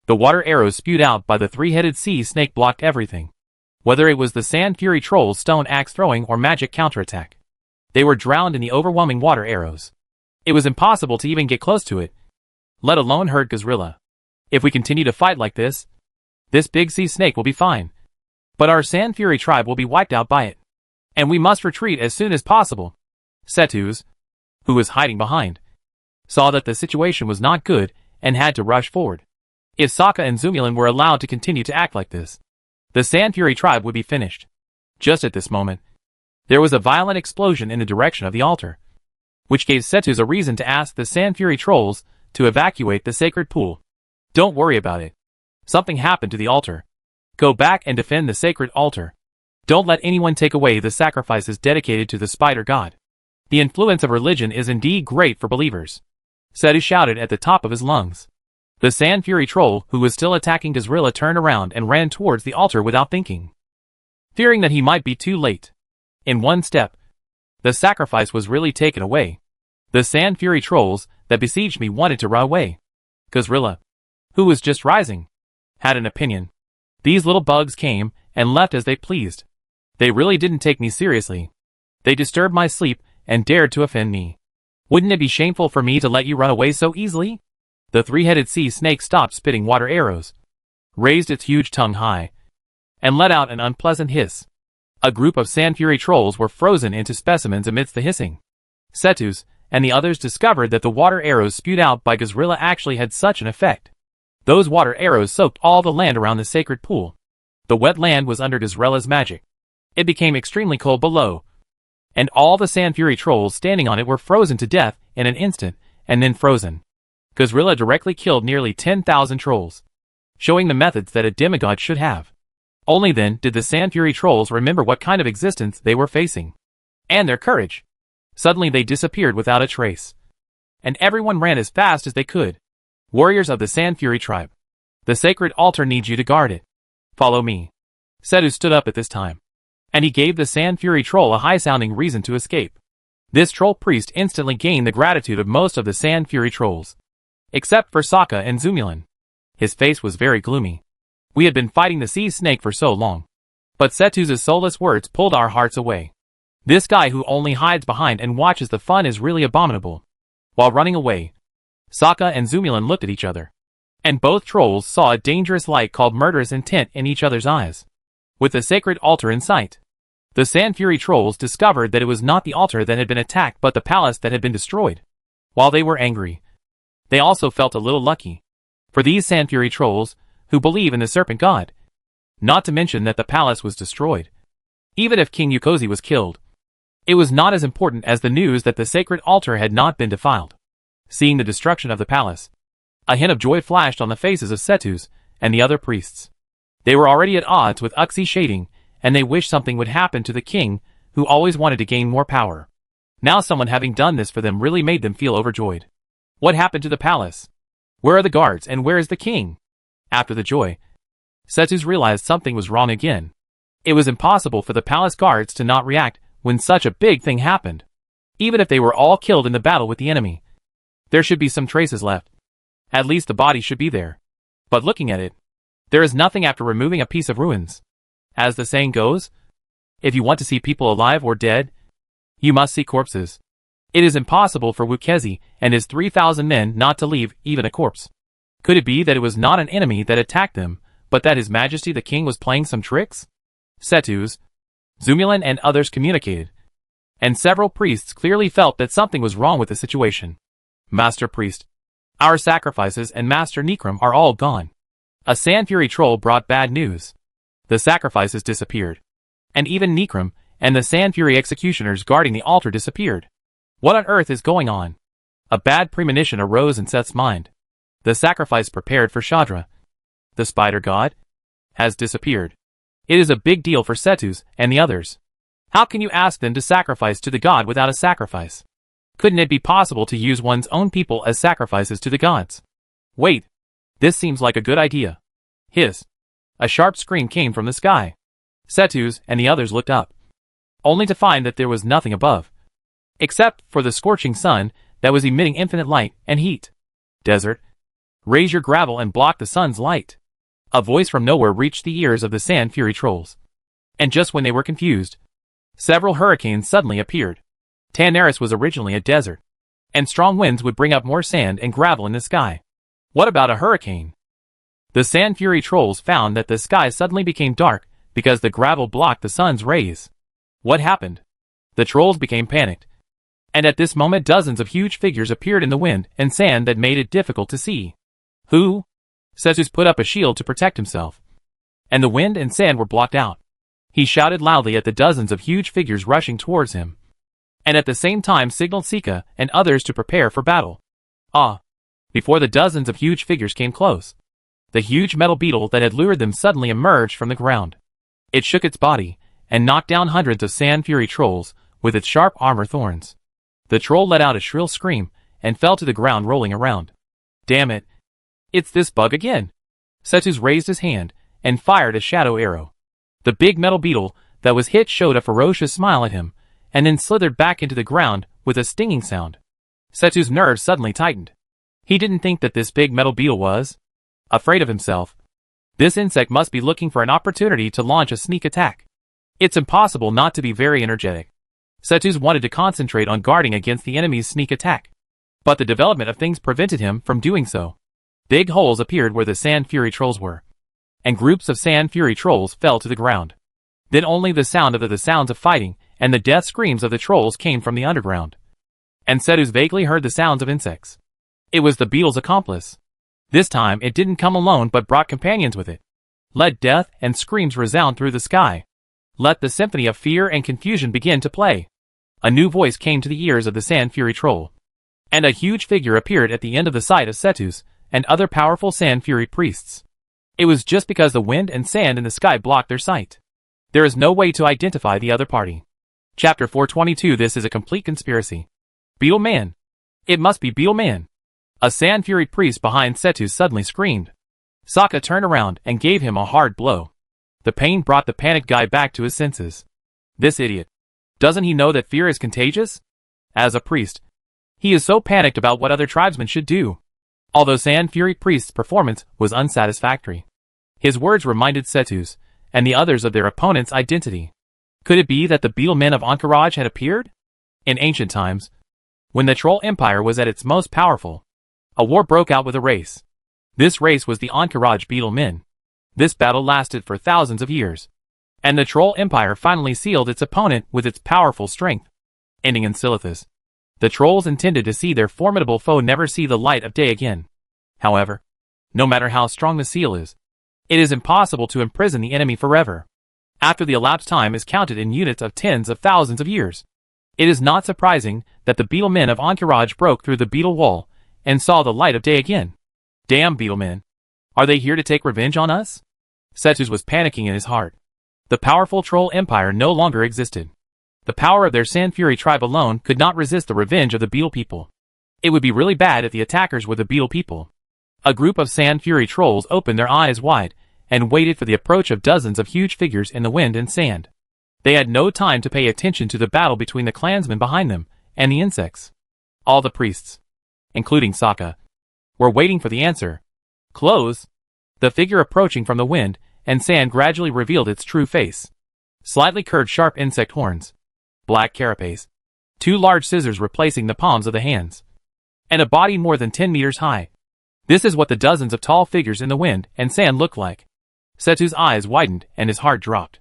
The water arrows spewed out by the 3-headed sea snake blocked everything. Whether it was the Sand Fury Troll's stone axe throwing or magic counterattack, they were drowned in the overwhelming water arrows. It was impossible to even get close to it, let alone hurt Gazrilla. If we continue to fight like this big sea snake will be fine. But our Sand Fury tribe will be wiped out by it. And we must retreat as soon as possible. Cetus, who was hiding behind, saw that the situation was not good and had to rush forward. If Sokka and Zumulin were allowed to continue to act like this, the Sand Fury tribe would be finished. Just at this moment, there was a violent explosion in the direction of the altar, which gave Cetus a reason to ask the Sand Fury Trolls to evacuate the sacred pool. Don't worry about it. Something happened to the altar. Go back and defend the sacred altar. Don't let anyone take away the sacrifices dedicated to the spider god. The influence of religion is indeed great for believers. Cetus shouted at the top of his lungs. The Sand Fury Troll, who was still attacking Gazrilla, turned around and ran towards the altar without thinking, fearing that he might be too late. In one step, the sacrifice was really taken away. The Sand Fury Trolls that besieged me wanted to run away. Gazrilla, who was just rising, had an opinion. These little bugs came and left as they pleased. They really didn't take me seriously. They disturbed my sleep and dared to offend me. Wouldn't it be shameful for me to let you run away so easily? The 3-headed sea snake stopped spitting water arrows, raised its huge tongue high, and let out an unpleasant hiss. A group of Sand Fury Trolls were frozen into specimens amidst the hissing. Cetus and the others discovered that the water arrows spewed out by Gazrilla actually had such an effect. Those water arrows soaked all the land around the sacred pool. The wet land was under Gazrilla's magic. It became extremely cold below, and all the Sand Fury Trolls standing on it were frozen to death in an instant, and then frozen. Gazrilla directly killed nearly 10,000 trolls, showing the methods that a demigod should have. Only then did the Sand Fury Trolls remember what kind of existence they were facing, and their courage. Suddenly they disappeared without a trace, and everyone ran as fast as they could. Warriors of the Sand Fury tribe, the sacred altar needs you to guard it. Follow me. Cetus stood up at this time, and he gave the Sand Fury Troll a high-sounding reason to escape. This troll priest instantly gained the gratitude of most of the Sand Fury Trolls, except for Sokka and Zumulin. His face was very gloomy. We had been fighting the sea snake for so long, but Cetus's soulless words pulled our hearts away. This guy who only hides behind and watches the fun is really abominable. While running away, Sokka and Zumulin looked at each other, and both trolls saw a dangerous light called murderous intent in each other's eyes. With the sacred altar in sight, the Sand Fury Trolls discovered that it was not the altar that had been attacked but the palace that had been destroyed. While they were angry, they also felt a little lucky. For these Sand Fury Trolls, who believe in the serpent god, not to mention that the palace was destroyed. Even if King Yukozi was killed, it was not as important as the news that the sacred altar had not been defiled. Seeing the destruction of the palace, a hint of joy flashed on the faces of Cetus and the other priests. They were already at odds with Uxie Shading, and they wished something would happen to the king, who always wanted to gain more power. Now someone having done this for them really made them feel overjoyed. What happened to the palace? Where are the guards and where is the king? After the joy, Cetus realized something was wrong again. It was impossible for the palace guards to not react when such a big thing happened. Even if they were all killed in the battle with the enemy, there should be some traces left. At least the body should be there. But looking at it, there is nothing after removing a piece of ruins. As the saying goes, if you want to see people alive or dead, you must see corpses. It is impossible for Wukezi and his 3,000 men not to leave even a corpse. Could it be that it was not an enemy that attacked them, but that His Majesty the King was playing some tricks? Cetus, Zumulin and others communicated, and several priests clearly felt that something was wrong with the situation. Master Priest, our sacrifices and Master Necrom are all gone. A Sand Fury troll brought bad news. The sacrifices disappeared. And even Necrom and the Sand Fury executioners guarding the altar disappeared. What on earth is going on? A bad premonition arose in Seth's mind. The sacrifice prepared for Shadra, the spider god, has disappeared. It is a big deal for Cetus and the others. How can you ask them to sacrifice to the god without a sacrifice? Couldn't it be possible to use one's own people as sacrifices to the gods? Wait. This seems like a good idea. Hiss. A sharp scream came from the sky. Cetus and the others looked up, only to find that there was nothing above, except for the scorching sun that was emitting infinite light and heat. Desert, raise your gravel and block the sun's light. A voice from nowhere reached the ears of the Sand Fury trolls. And just when they were confused, several hurricanes suddenly appeared. Tanaris was originally a desert, and strong winds would bring up more sand and gravel in the sky. What about a hurricane? The Sand Fury trolls found that the sky suddenly became dark because the gravel blocked the sun's rays. What happened? The trolls became panicked. And at this moment dozens of huge figures appeared in the wind and sand that made it difficult to see. Who? Cetus put up a shield to protect himself. And the wind and sand were blocked out. He shouted loudly at the dozens of huge figures rushing towards him, and at the same time signaled Sika and others to prepare for battle. Before the dozens of huge figures came close, the huge metal beetle that had lured them suddenly emerged from the ground. It shook its body and knocked down hundreds of Sand Fury trolls with its sharp armor thorns. The troll let out a shrill scream and fell to the ground rolling around. Damn it. It's this bug again. Cetus raised his hand and fired a shadow arrow. The big metal beetle that was hit showed a ferocious smile at him and then slithered back into the ground with a stinging sound. Cetus' nerves suddenly tightened. He didn't think that this big metal beetle was afraid of himself. This insect must be looking for an opportunity to launch a sneak attack. It's impossible not to be very energetic. Cetus wanted to concentrate on guarding against the enemy's sneak attack, but the development of things prevented him from doing so. Big holes appeared where the Sand Fury trolls were, and groups of Sand Fury trolls fell to the ground. Then only the sounds of fighting and the death screams of the trolls came from the underground. And Cetus vaguely heard the sounds of insects. It was the beetle's accomplice. This time it didn't come alone but brought companions with it. Let death and screams resound through the sky. Let the symphony of fear and confusion begin to play. A new voice came to the ears of the Sand Fury troll, and a huge figure appeared at the end of the sight of Cetus and other powerful Sand Fury priests. It was just because the wind and sand in the sky blocked their sight. There is no way to identify the other party. Chapter 422. This is a complete conspiracy. Beetle Man. It must be Beetle Man. A Sand Fury priest behind Cetus suddenly screamed. Sokka turned around and gave him a hard blow. The pain brought the panicked guy back to his senses. This idiot. Doesn't he know that fear is contagious? As a priest, he is so panicked about what other tribesmen should do. Although Sand Fury priest's performance was unsatisfactory, his words reminded Cetus and the others of their opponent's identity. Could it be that the beetle men of Entourage had appeared? In ancient times, when the Troll Empire was at its most powerful, a war broke out with a race. This race was the Entourage Beetle Men. This battle lasted for thousands of years, and the Troll Empire finally sealed its opponent with its powerful strength. Ending in Silithus, the trolls intended to see their formidable foe never see the light of day again. However, no matter how strong the seal is, it is impossible to imprison the enemy forever. After the elapsed time is counted in units of tens of thousands of years. It is not surprising that the Beetle Men of Entourage broke through the Beetle Wall and saw the light of day again. Damn Beetle Men. Are they here to take revenge on us? Cetus was panicking in his heart. The powerful Troll Empire no longer existed. The power of their Sand Fury tribe alone could not resist the revenge of the Beetle people. It would be really bad if the attackers were the Beetle people. A group of Sand Fury trolls opened their eyes wide and waited for the approach of dozens of huge figures in the wind and sand. They had no time to pay attention to the battle between the clansmen behind them and the insects. All the priests, including Sokka, were waiting for the answer. Close. The figure approaching from the wind and sand gradually revealed its true face. Slightly curved sharp insect horns, black carapace, 2 large scissors replacing the palms of the hands, and a body more than 10 meters high. This is what the dozens of tall figures in the wind and sand looked like. Setu's eyes widened and his heart dropped.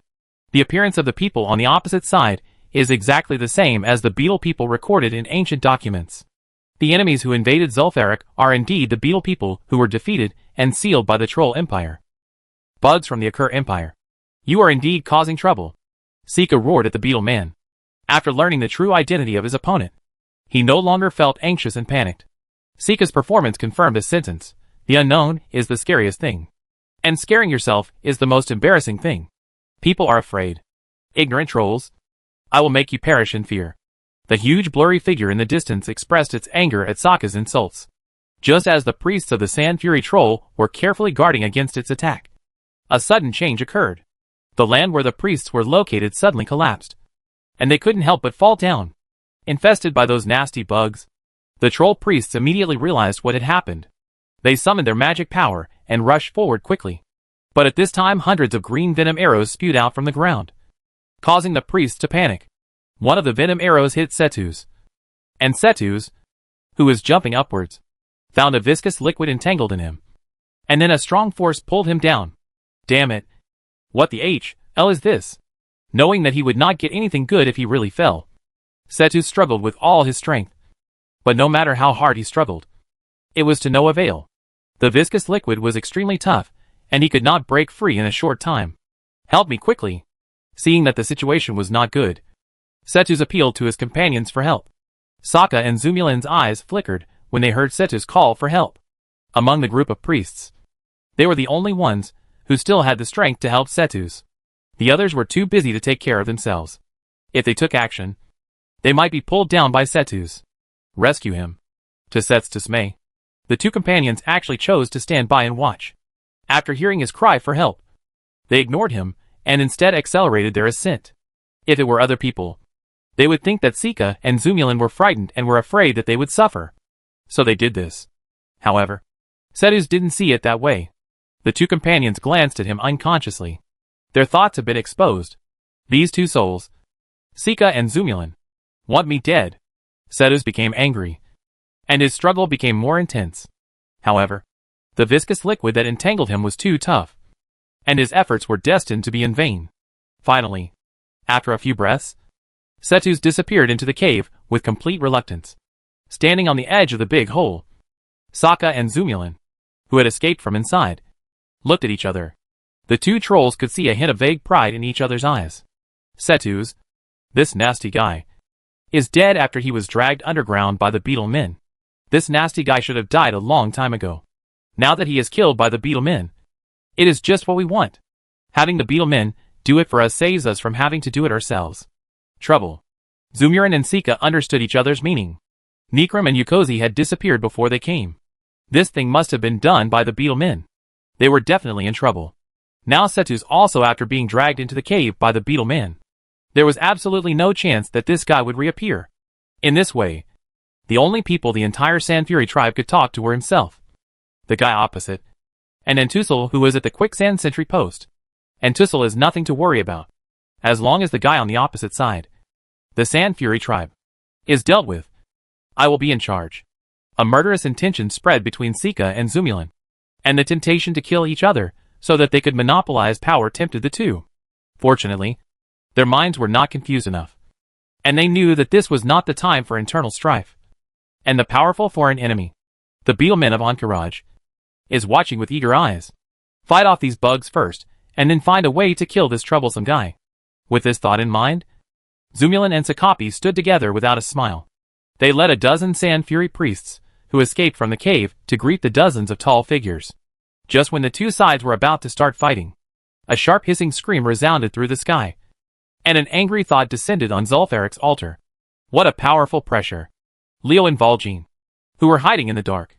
The appearance of the people on the opposite side is exactly the same as the beetle people recorded in ancient documents. The enemies who invaded Zul'Farrak are indeed the beetle people who were defeated and sealed by the Troll Empire. Bugs from the Akur Empire. You are indeed causing trouble. Sika roared at the beetle man. After learning the true identity of his opponent, he no longer felt anxious and panicked. Sika's performance confirmed this sentence. The unknown is the scariest thing. And scaring yourself is the most embarrassing thing. People are afraid. Ignorant trolls. I will make you perish in fear. The huge blurry figure in the distance expressed its anger at Sokka's insults. Just as the priests of the Sand Fury Troll were carefully guarding against its attack, a sudden change occurred. The land where the priests were located suddenly collapsed, and they couldn't help but fall down, infested by those nasty bugs. The troll priests immediately realized what had happened. They summoned their magic power and rushed forward quickly. But at this time hundreds of green venom arrows spewed out from the ground, causing the priests to panic. One of the venom arrows hit Setus, and Setus, who was jumping upwards, found a viscous liquid entangled in him. And then a strong force pulled him down. Damn it. What the hell is this? Knowing that he would not get anything good if he really fell, Setus struggled with all his strength. But no matter how hard he struggled, it was to no avail. The viscous liquid was extremely tough, and he could not break free in a short time. Help me quickly. Seeing that the situation was not good, Setus appealed to his companions for help. Sokka and Zumulin's eyes flickered when they heard Setus call for help. Among the group of priests, they were the only ones who still had the strength to help Setus. The others were too busy to take care of themselves. If they took action, they might be pulled down by Setus. Rescue him. To Set's dismay, the two companions actually chose to stand by and watch. After hearing his cry for help, they ignored him and instead accelerated their ascent. If it were other people, they would think that Sika and Zumulin were frightened and were afraid that they would suffer. So they did this. However, Setus didn't see it that way. The two companions glanced at him unconsciously. Their thoughts had been exposed. These two souls, Sika and Zumulin, want me dead. Setus became angry, and his struggle became more intense. However, the viscous liquid that entangled him was too tough, and his efforts were destined to be in vain. Finally, after a few breaths, Setus disappeared into the cave with complete reluctance. Standing on the edge of the big hole, Sokka and Zumulin, who had escaped from inside, looked at each other. The two trolls could see a hint of vague pride in each other's eyes. Setus, this nasty guy, is dead after he was dragged underground by the beetle men. This nasty guy should have died a long time ago. Now that he is killed by the beetle men, it is just what we want. Having the beetle men do it for us saves us from having to do it ourselves. Trouble. Zumurin and Sika understood each other's meaning. Nikram and Yukozi had disappeared before they came. This thing must have been done by the beetle men. They were definitely in trouble. Now Setus also after being dragged into the cave by the beetle man. There was absolutely no chance that this guy would reappear. In this way, the only people the entire Sand Fury tribe could talk to were himself, the guy opposite, and Antusul who was at the quicksand sentry post. Antusul is nothing to worry about, as long as the guy on the opposite side, the Sand Fury tribe, is dealt with. I will be in charge. A murderous intention spread between Sika and Zumulin, and the temptation to kill each other so that they could monopolize power tempted the two. Fortunately, their minds were not confused enough, and they knew that this was not the time for internal strife. And the powerful foreign enemy, the Beetlemen of Entourage, is watching with eager eyes. Fight off these bugs first, and then find a way to kill this troublesome guy. With this thought in mind, Zumulin and Sakapi stood together without a smile. They led a dozen Sand Fury priests, who escaped from the cave, to greet the dozens of tall figures. Just when the two sides were about to start fighting, a sharp hissing scream resounded through the sky, and an angry thought descended on Zul'Farrak's altar. What a powerful pressure! Leo and Valjean, who were hiding in the dark,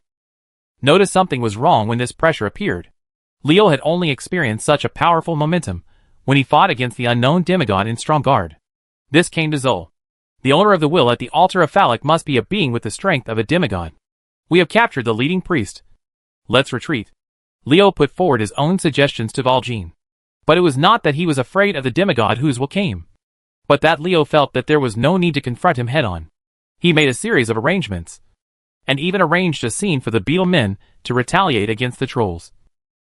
noticed something was wrong when this pressure appeared. Leo had only experienced such a powerful momentum when he fought against the unknown demigod in strong guard. This came to Zul. The owner of the will at the altar of Phallic must be a being with the strength of a demigod. We have captured the leading priest. Let's retreat. Leo put forward his own suggestions to Valjean. But it was not that he was afraid of the demigod whose will came. But that Leo felt that there was no need to confront him head-on. He made a series of arrangements, and even arranged a scene for the Beetle Men to retaliate against the trolls.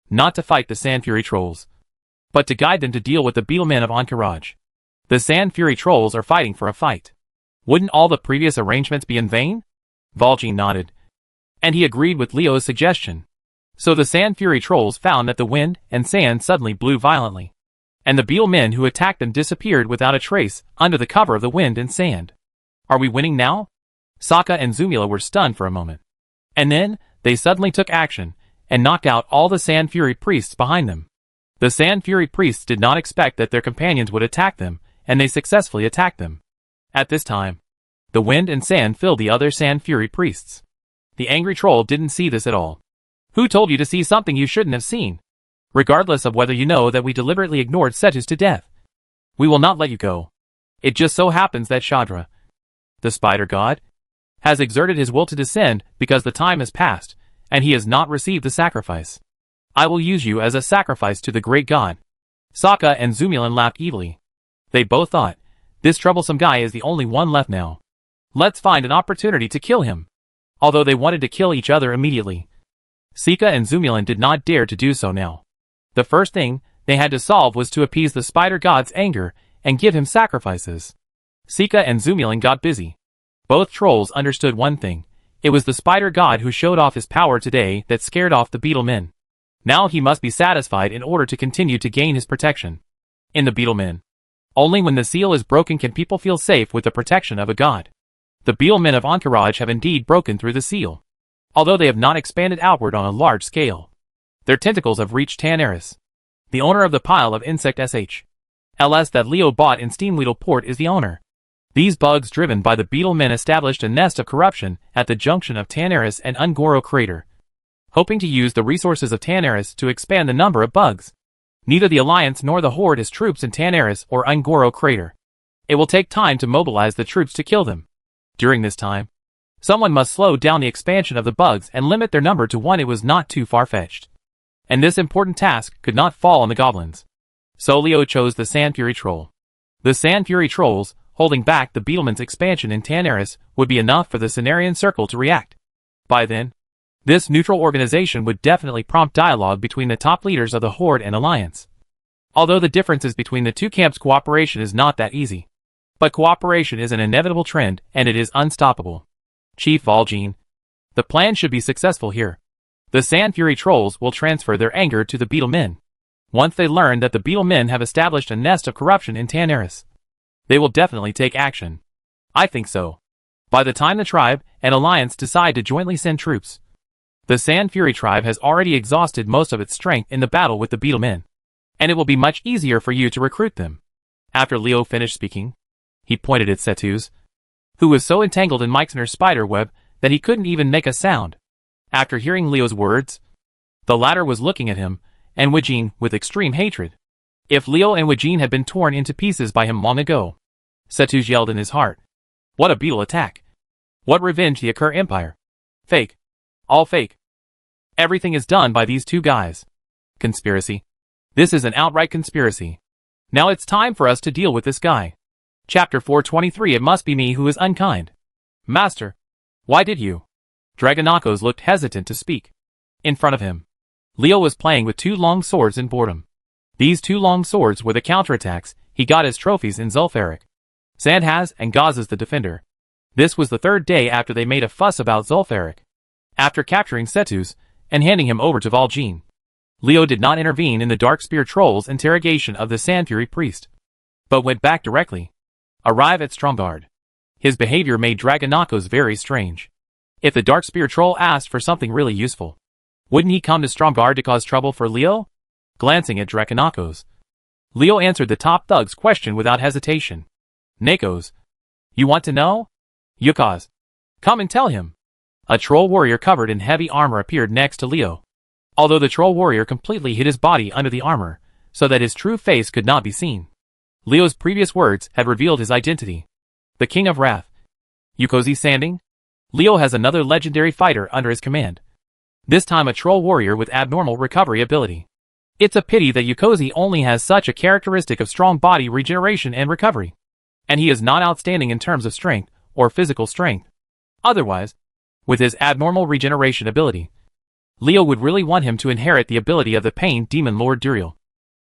Not to fight the Sand Fury trolls, but to guide them to deal with the Beetle Men of Encourage. The Sand Fury trolls are fighting for a fight. Wouldn't all the previous arrangements be in vain? Vol'jin nodded, and he agreed with Leo's suggestion. So the Sand Fury trolls found that the wind and sand suddenly blew violently, and the Beetle Men who attacked them disappeared without a trace under the cover of the wind and sand. Are we winning now? Sokka and Zumila were stunned for a moment. And then, they suddenly took action, and knocked out all the Sand Fury priests behind them. The Sand Fury priests did not expect that their companions would attack them, and they successfully attacked them. At this time, the wind and sand filled the other Sand Fury priests. The angry troll didn't see this at all. Who told you to see something you shouldn't have seen? Regardless of whether you know that we deliberately ignored Cetus to death, we will not let you go. It just so happens that Shadra, the spider god, has exerted his will to descend because the time has passed, and he has not received the sacrifice. I will use you as a sacrifice to the great god. Sokka and Zumilin laughed evilly. They both thought, this troublesome guy is the only one left now. Let's find an opportunity to kill him. Although they wanted to kill each other immediately, Sokka and Zumilin did not dare to do so now. The first thing they had to solve was to appease the spider god's anger and give him sacrifices. Sokka and Zumilin got busy. Both trolls understood one thing. It was the spider god who showed off his power today that scared off the Beetle Men. Now he must be satisfied in order to continue to gain his protection. In the Beetle Men, only when the seal is broken can people feel safe with the protection of a god. The Beetle Men of Encourage have indeed broken through the seal, although they have not expanded outward on a large scale. Their tentacles have reached Tanaris. The owner of the pile of insect SH.LS that Leo bought in Steamweedle Port is the owner. These bugs driven by the Beetle Men established a nest of corruption at the junction of Tanaris and Ungoro Crater, hoping to use the resources of Tanaris to expand the number of bugs. Neither the Alliance nor the Horde has troops in Tanaris or Ungoro Crater. It will take time to mobilize the troops to kill them. During this time, someone must slow down the expansion of the bugs and limit their number to one. It was not too far-fetched, and this important task could not fall on the goblins. So Leo chose the Sand Fury Troll. The Sand Fury Trolls, holding back the Beetleman's expansion in Tanaris, would be enough for the Cenarian Circle to react. By then, this neutral organization would definitely prompt dialogue between the top leaders of the Horde and Alliance. Although the differences between the two camps' cooperation is not that easy. But cooperation is an inevitable trend, and it is unstoppable. Chief Vol'jin, the plan should be successful here. The Sand Fury Trolls will transfer their anger to the Beetle Men. Once they learn that the Beetle Men have established a nest of corruption in Tanaris, they will definitely take action. I think so. By the time the tribe and Alliance decide to jointly send troops, the Sand Fury tribe has already exhausted most of its strength in the battle with the Beetle Men, and it will be much easier for you to recruit them. After Leo finished speaking, he pointed at Cetus, who was so entangled in Meixner's spider web that he couldn't even make a sound. After hearing Leo's words, the latter was looking at him and Wajin with extreme hatred. If Leo and Wajin had been torn into pieces by him long ago, Cetus yelled in his heart. What a beetle attack! What revenge the Akur Empire! Fake. All fake. Everything is done by these two guys. Conspiracy. This is an outright conspiracy. Now it's time for us to deal with this guy. Chapter 423. It must be me who is unkind. Master, why did you? Dragonakos looked hesitant to speak. In front of him, Leo was playing with two long swords in boredom. These two long swords were the counterattacks he got as trophies in Zul'Farrak. Sandhaz and Gaz's the defender. This was the third day after they made a fuss about Zul'Farrak. After capturing Cetus and handing him over to Vol'jin, Leo did not intervene in the Darkspear Troll's interrogation of the Sand Fury priest, but went back directly. Arrive at Stromgarde. His behavior made Dragonakos very strange. If the Darkspear Troll asked for something really useful, wouldn't he come to Stromgarde to cause trouble for Leo? Glancing at Dragonakos, Leo answered the top thug's question without hesitation. Nakos, you want to know? Yukaz, come and tell him. A troll warrior covered in heavy armor appeared next to Leo. Although the troll warrior completely hid his body under the armor, so that his true face could not be seen. Leo's previous words had revealed his identity. The King of Wrath. Yukozi Sanding? Leo has another legendary fighter under his command. This time a troll warrior with abnormal recovery ability. It's a pity that Yukozi only has such a characteristic of strong body regeneration and recovery. And he is not outstanding in terms of strength or physical strength. Otherwise, with his abnormal regeneration ability, Leo would really want him to inherit the ability of the pain demon Lord Duriel.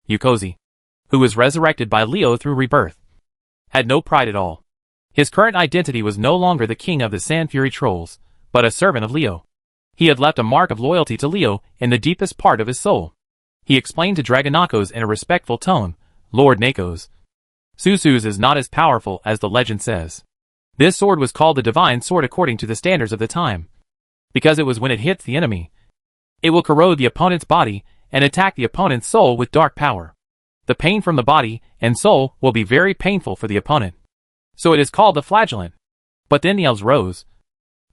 Yukozi, who was resurrected by Leo through rebirth, had no pride at all. His current identity was no longer the king of the Sand Fury Trolls, but a servant of Leo. He had left a mark of loyalty to Leo in the deepest part of his soul. He explained to Dragonakos in a respectful tone, Lord Nakos, Susu's is not as powerful as the legend says. This sword was called the Divine Sword according to the standards of the time, because it was when it hits the enemy, it will corrode the opponent's body and attack the opponent's soul with dark power. The pain from the body and soul will be very painful for the opponent. So it is called the flagellant. But then the elves rose,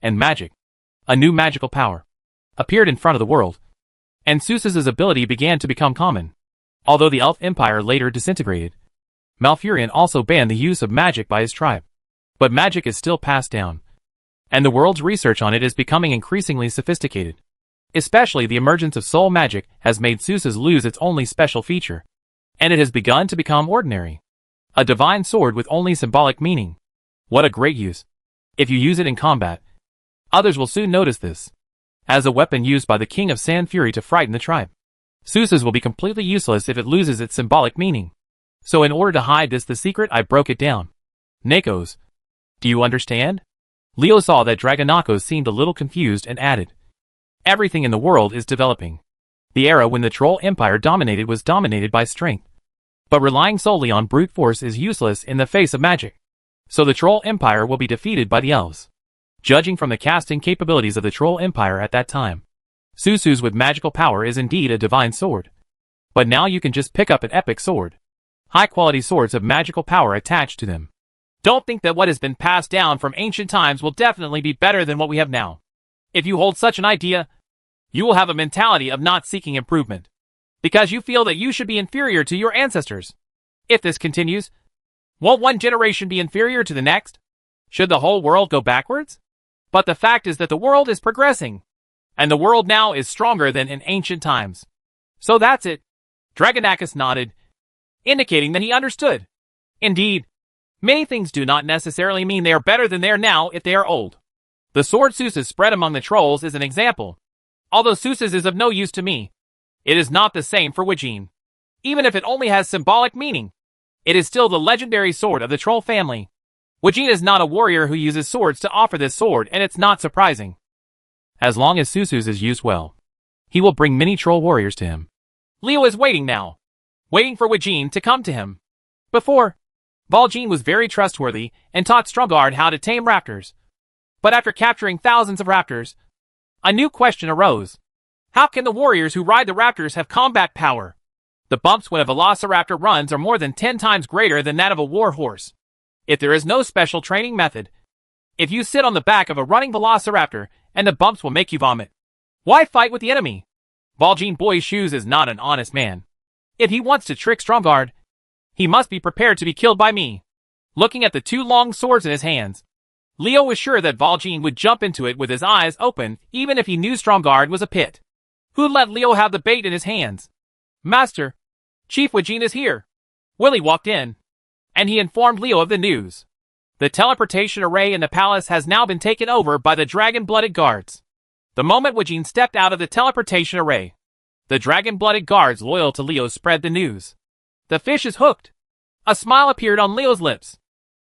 and magic, a new magical power, appeared in front of the world, and Susus's ability began to become common. Although the elf empire later disintegrated, Malfurion also banned the use of magic by his tribe. But magic is still passed down, and the world's research on it is becoming increasingly sophisticated. Especially the emergence of soul magic has made Susus lose its only special feature, and it has begun to become ordinary. A divine sword with only symbolic meaning. What a great use. If you use it in combat, others will soon notice this. As a weapon used by the King of Sand Fury to frighten the tribe, Susus will be completely useless if it loses its symbolic meaning. So in order to hide this the secret, I broke it down. Nakos, do you understand? Leo saw that Dragonakos seemed a little confused and added, everything in the world is developing. The era when the Troll Empire dominated was dominated by strength. But relying solely on brute force is useless in the face of magic. So the Troll Empire will be defeated by the elves. Judging from the casting capabilities of the Troll Empire at that time, Susus with magical power is indeed a divine sword. But now you can just pick up an epic sword. High-quality swords have magical power attached to them. Don't think that what has been passed down from ancient times will definitely be better than what we have now. If you hold such an idea, you will have a mentality of not seeking improvement, because you feel that you should be inferior to your ancestors. If this continues, won't one generation be inferior to the next? Should the whole world go backwards? But the fact is that the world is progressing, and the world now is stronger than in ancient times. So that's it. Dragonakos nodded, indicating that he understood. Indeed, many things do not necessarily mean they are better than they are now if they are old. The sword Susus spread among the trolls is an example. Although Susus is of no use to me, it is not the same for Wajin. Even if it only has symbolic meaning, it is still the legendary sword of the troll family. Wajin is not a warrior who uses swords to offer this sword, and it's not surprising. As long as Susus is used well, he will bring many troll warriors to him. Leo is waiting now, waiting for Wajin to come to him. Before, Valjean was very trustworthy and taught Stromgarde how to tame raptors. But after capturing thousands of raptors, a new question arose. How can the warriors who ride the raptors have combat power? The bumps when a velociraptor runs are more than 10 times greater than that of a war horse. If there is no special training method, if you sit on the back of a running velociraptor and the bumps will make you vomit, why fight with the enemy? Valjean Boy's Shoes is not an honest man. If he wants to trick Stromgarde, he must be prepared to be killed by me. Looking at the two long swords in his hands, Leo was sure that Valjean would jump into it with his eyes open, even if he knew Stromgarde was a pit. Who'd let Leo have the bait in his hands? Master, Chief Wajin is here. Willie walked in, and he informed Leo of the news. The teleportation array in the palace has now been taken over by the dragon-blooded guards. The moment Wajin stepped out of the teleportation array, the dragon-blooded guards loyal to Leo spread the news. The fish is hooked. A smile appeared on Leo's lips.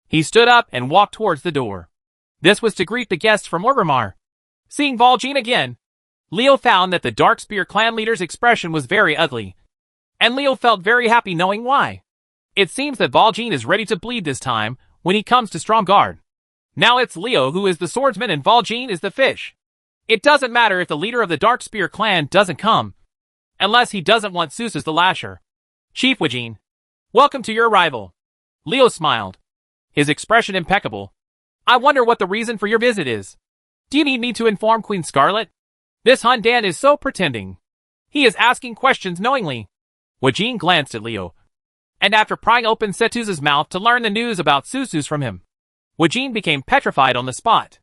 He stood up and walked towards the door. This was to greet the guests from Orgrimmar. Seeing Valjean again, Leo found that the Darkspear clan leader's expression was very ugly, and Leo felt very happy knowing why. It seems that Valjean is ready to bleed this time when he comes to Stromgarde. Now it's Leo who is the swordsman and Valjean is the fish. It doesn't matter if the leader of the Darkspear clan doesn't come, unless he doesn't want Susus the Lasher. Chief Wajin, welcome to your arrival. Leo smiled, his expression impeccable. I wonder what the reason for your visit is. Do you need me to inform Queen Scarlet? This Hundan is so pretending. He is asking questions knowingly. Wajin glanced at Leo, and after prying open Setuz's mouth to learn the news about Susus from him, Wajin became petrified on the spot.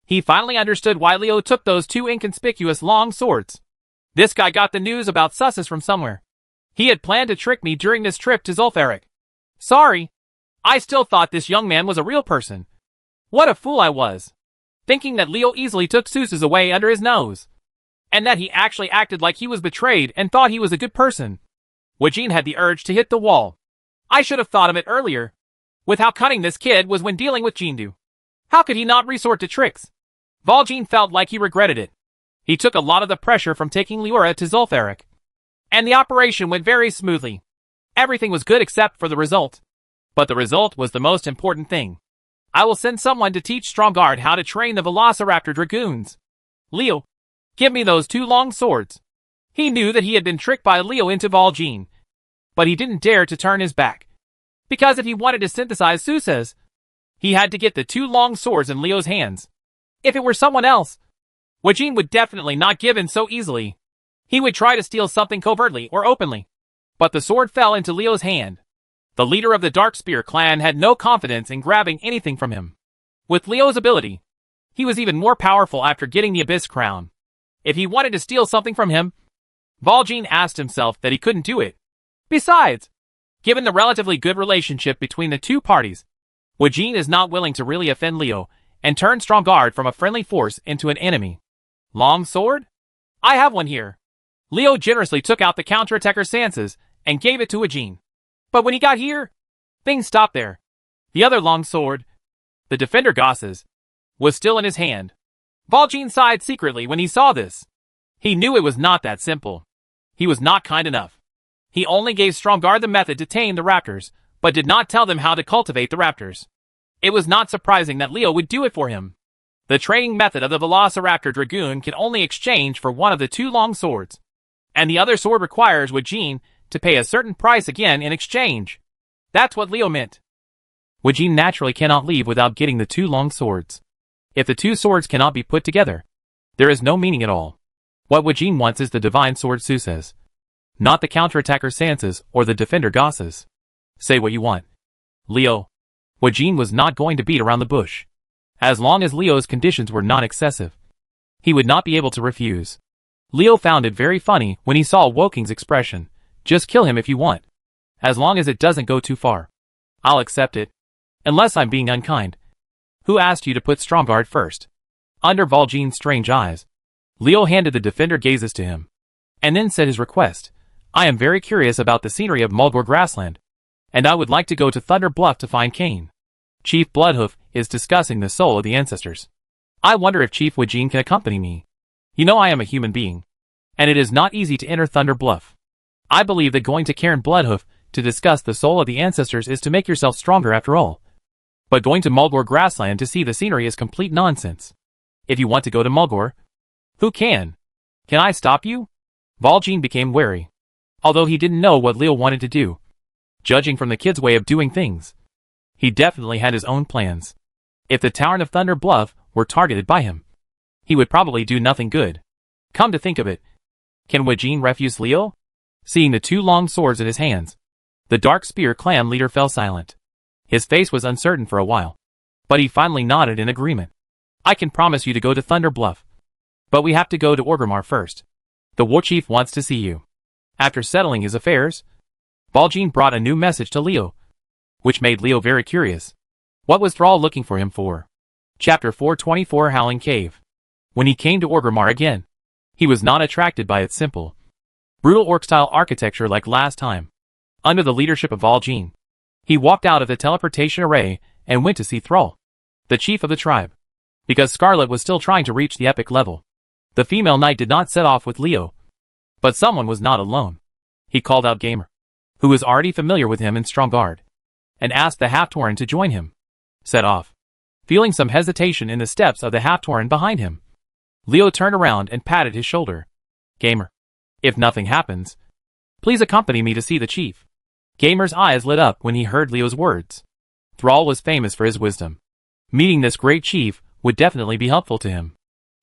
He finally understood why Leo took those two inconspicuous long swords. This guy got the news about Susus from somewhere. He had planned to trick me during this trip to Zul'Farrak. Sorry, I still thought this young man was a real person. What a fool I was, thinking that Leo easily took Seuss's away under his nose, and that he actually acted like he was betrayed and thought he was a good person. Wajin had the urge to hit the wall. I should have thought of it earlier. With how cunning this kid was when dealing with Jindu, how could he not resort to tricks? Valjean felt like he regretted it. He took a lot of the pressure from taking Liura to Zul'Farrak, and the operation went very smoothly. Everything was good except for the result. But the result was the most important thing. I will send someone to teach Strongguard how to train the Velociraptor Dragoons. Leo, give me those 2 long swords. He knew that he had been tricked by Leo into Valjean, but he didn't dare to turn his back. Because if he wanted to synthesize Seuss's, he had to get the 2 long swords in Leo's hands. If it were someone else, Wajin would definitely not give in so easily. He would try to steal something covertly or openly. But the sword fell into Leo's hand. The leader of the Darkspear clan had no confidence in grabbing anything from him. With Leo's ability, he was even more powerful after getting the Abyss Crown. If he wanted to steal something from him, Valjean asked himself that he couldn't do it. Besides, given the relatively good relationship between the 2 parties, Wajin is not willing to really offend Leo and turn Strongguard from a friendly force into an enemy. Long sword? I have one here. Leo generously took out the counterattacker Sansa's and gave it to Wajin. But when he got here, things stopped there. The other long sword, the Defender Goss's, was still in his hand. Valjean sighed secretly when he saw this. He knew it was not that simple. He was not kind enough. He only gave Strongguard the method to tame the raptors, but did not tell them how to cultivate the raptors. It was not surprising that Leo would do it for him. The training method of the Velociraptor Dragoon can only exchange for one of the 2 long swords, and the other sword requires Wajin to pay a certain price again in exchange. That's what Leo meant. Wajin naturally cannot leave without getting the 2 long swords. If the 2 swords cannot be put together, there is no meaning at all. What Wajin wants is the divine sword Seuss's, not the counterattacker Sansa's or the Defender Goss's. Say what you want, Leo. Wajin was not going to beat around the bush. As long as Leo's conditions were not excessive, he would not be able to refuse. Leo found it very funny when he saw Woking's expression. Just kill him if you want. As long as it doesn't go too far, I'll accept it. Unless I'm being unkind. Who asked you to put Strongguard first? Under Valjean's strange eyes, Leo handed the Defender Gazes to him, and then said his request. I am very curious about the scenery of Mulgore Grassland, and I would like to go to Thunder Bluff to find Cain. Chief Bloodhoof is discussing the soul of the ancestors. I wonder if Chief Wajin can accompany me. You know I am a human being, and it is not easy to enter Thunder Bluff. I believe that going to Cairn Bloodhoof to discuss the soul of the ancestors is to make yourself stronger after all. But going to Mulgore Grassland to see the scenery is complete nonsense. If you want to go to Mulgore, who can? Can I stop you? Valjean became wary, although he didn't know what Leo wanted to do. Judging from the kid's way of doing things, he definitely had his own plans. If the Tavern of Thunder Bluff were targeted by him, he would probably do nothing good. Come to think of it, can Wajin refuse Leo? Seeing the 2 long swords in his hands, the Darkspear clan leader fell silent. His face was uncertain for a while, but he finally nodded in agreement. I can promise you to go to Thunder Bluff, but we have to go to Orgrimmar first. The war chief wants to see you. After settling his affairs, Valjean brought a new message to Leo, which made Leo very curious. What was Thrall looking for him for? Chapter 424 Howling Cave. When he came to Orgrimmar again, he was not attracted by its simple, brutal orc-style architecture like last time. Under the leadership of Valjean, he walked out of the teleportation array and went to see Thrall, the chief of the tribe. Because Scarlet was still trying to reach the epic level, the female knight did not set off with Leo. But someone was not alone. He called out Gamer, who was already familiar with him in Strongguard, and asked the Half-Tauren to join him. Set off. Feeling some hesitation in the steps of the Half-Tauren behind him, Leo turned around and patted his shoulder. Gamer, if nothing happens, please accompany me to see the chief. Gamer's eyes lit up when he heard Leo's words. Thrall was famous for his wisdom. Meeting this great chief would definitely be helpful to him.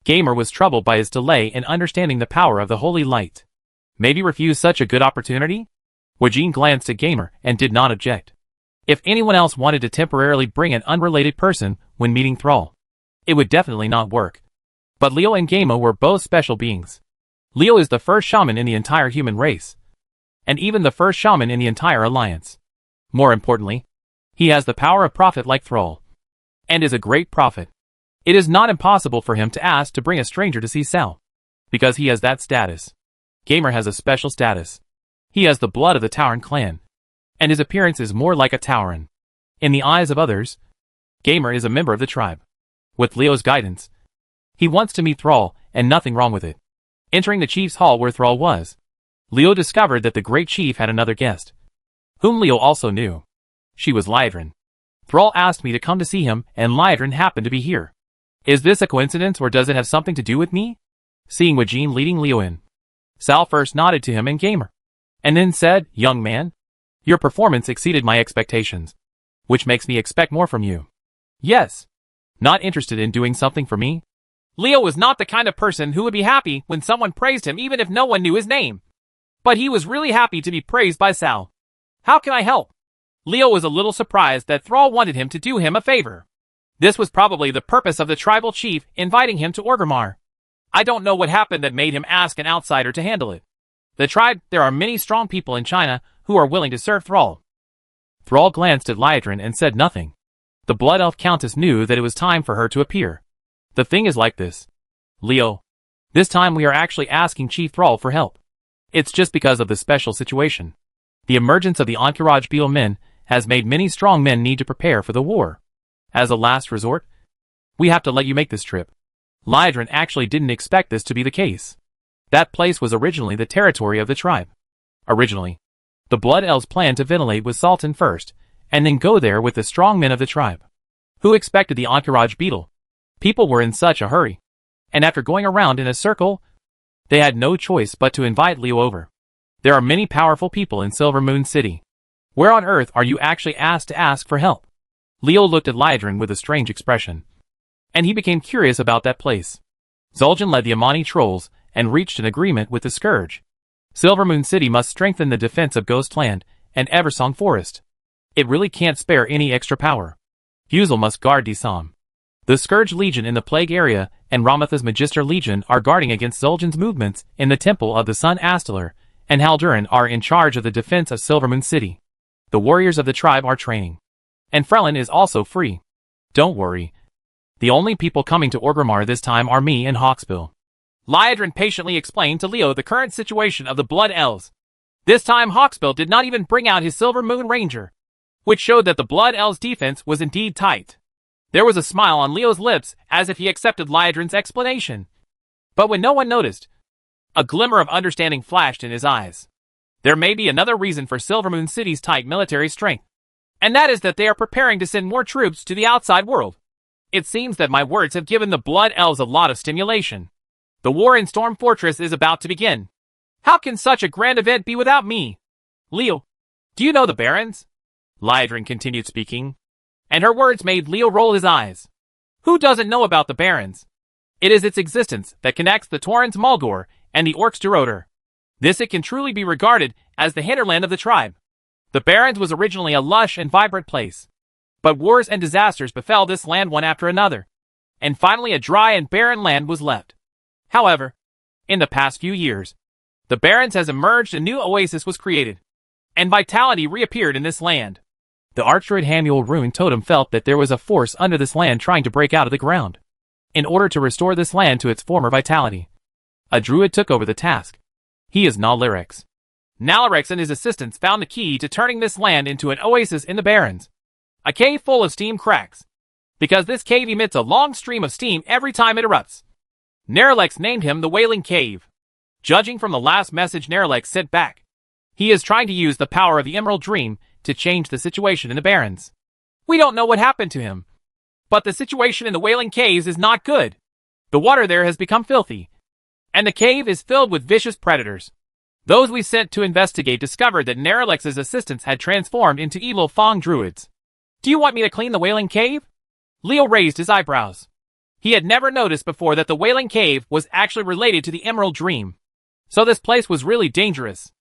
Gamer was troubled by his delay in understanding the power of the holy light. Maybe refuse such a good opportunity? Wajin glanced at Gamer and did not object. If anyone else wanted to temporarily bring an unrelated person when meeting Thrall, it would definitely not work. But Leo and Gamer were both special beings. Leo is the first shaman in the entire human race, and even the first shaman in the entire alliance. More importantly, He has the power of prophet like Thrall, and is a great prophet. It is not impossible for him to ask to bring a stranger to see Sal, because he has that status. Gamer has a special status. He has the blood of the Tauren clan, and his appearance is more like a Tauren. In the eyes of others, Gamer is a member of the tribe. With Leo's guidance, he wants to meet Thrall, and nothing wrong with it. Entering the chief's hall where Thrall was, Leo discovered that the great chief had another guest, whom Leo also knew. She was Liedrin. Thrall asked me to come to see him, and Liedrin happened to be here. Is this a coincidence, or does it have something to do with me? Seeing Wajin leading Leo in, Sal first nodded to him and Gamer, and then said, "Young man, your performance exceeded my expectations, which makes me expect more from you." Yes. Not interested in doing something for me? Leo was not the kind of person who would be happy when someone praised him even if no one knew his name. But he was really happy to be praised by Sal. How can I help? Leo was a little surprised that Thrall wanted him to do him a favor. This was probably the purpose of the tribal chief inviting him to Orgrimmar. I don't know what happened that made him ask an outsider to handle it. The tribe, there are many strong people in China who are willing to serve Thrall. Thrall glanced at Liedrin and said nothing. The Blood Elf Countess knew that it was time for her to appear. The thing is like this, Leo. This time we are actually asking Chief Thrall for help. It's just because of the special situation. The emergence of the Entourage Beetle men has made many strong men need to prepare for the war. As a last resort, we have to let you make this trip. Liedrin actually didn't expect this to be the case. That place was originally the territory of the tribe. Originally, the Blood Elves planned to ventilate with Sultan first, and then go there with the strong men of the tribe. Who expected the Entourage Beetle? People were in such a hurry, and after going around in a circle, they had no choice but to invite Leo over. There are many powerful people in Silver Moon City. Where on earth are you actually asked to ask for help? Leo looked at Liedrin with a strange expression, and he became curious about that place. Zul'jin led the Amani trolls and reached an agreement with the Scourge. Silver Moon City must strengthen the defense of Ghostland and Eversong Forest. It really can't spare any extra power. Fuzel must guard Disam. The Scourge Legion in the Plague area and Ramatha's Magister Legion are guarding against Zul'jin's movements in the Temple of the Sun Astalar, and Haldurin are in charge of the defense of Silver Moon City. The warriors of the tribe are training. And Frelin is also free. Don't worry. The only people coming to Orgrimmar this time are me and Hawksbill. Liedrin patiently explained to Leo the current situation of the Blood Elves. This time Hawksbill did not even bring out his Silver Moon Ranger, which showed that the Blood Elves' defense was indeed tight. There was a smile on Leo's lips as if he accepted Liedrin's explanation. But when no one noticed, a glimmer of understanding flashed in his eyes. There may be another reason for Silver Moon City's tight military strength, and that is that they are preparing to send more troops to the outside world. It seems that my words have given the Blood Elves a lot of stimulation. The war in Storm Fortress is about to begin. How can such a grand event be without me? Leo, do you know the Barons? Liedrin continued speaking, and her words made Leo roll his eyes. Who doesn't know about the Barons? It is its existence that connects the Taurens Mulgore and the Orcs Duroder. This it can truly be regarded as the hinterland of the tribe. The Barrens was originally a lush and vibrant place, but wars and disasters befell this land one after another, and finally a dry and barren land was left. However, in the past few years, the Barrens has emerged, a new oasis was created, and vitality reappeared in this land. The Archdruid Hamuel Rune Totem felt that there was a force under this land trying to break out of the ground. In order to restore this land to its former vitality, a druid took over the task. He is Nalarex. Nalarex and his assistants found the key to turning this land into an oasis in the Barrens. A cave full of steam cracks, because this cave emits a long stream of steam every time it erupts. Neralex named him the Wailing Cave. Judging from the last message Neralex sent back, he is trying to use the power of the Emerald Dream to change the situation in the Barrens. We don't know what happened to him, but the situation in the Wailing Caves is not good. The water there has become filthy, and the cave is filled with vicious predators. Those we sent to investigate discovered that Neralex's assistants had transformed into evil Fong druids. Do you want me to clean the Wailing Cave? Leo raised his eyebrows. He had never noticed before that the Wailing Cave was actually related to the Emerald Dream. So this place was really dangerous.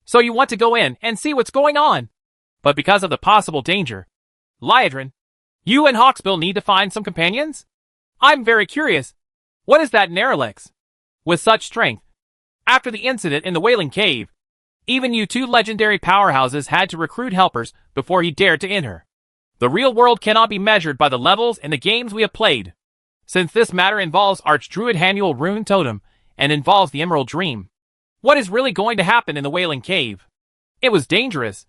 So you want to go in and see what's going on? But because of the possible danger, Liedrin, you and Hawksbill need to find some companions? I'm very curious. What is that Neralex? With such strength, after the incident in the Wailing Cave, even you two legendary powerhouses had to recruit helpers before he dared to enter. The real world cannot be measured by the levels in the games we have played. Since this matter involves Archdruid Hamuel Rune Totem, and involves the Emerald Dream, what is really going to happen in the Wailing Cave? It was dangerous,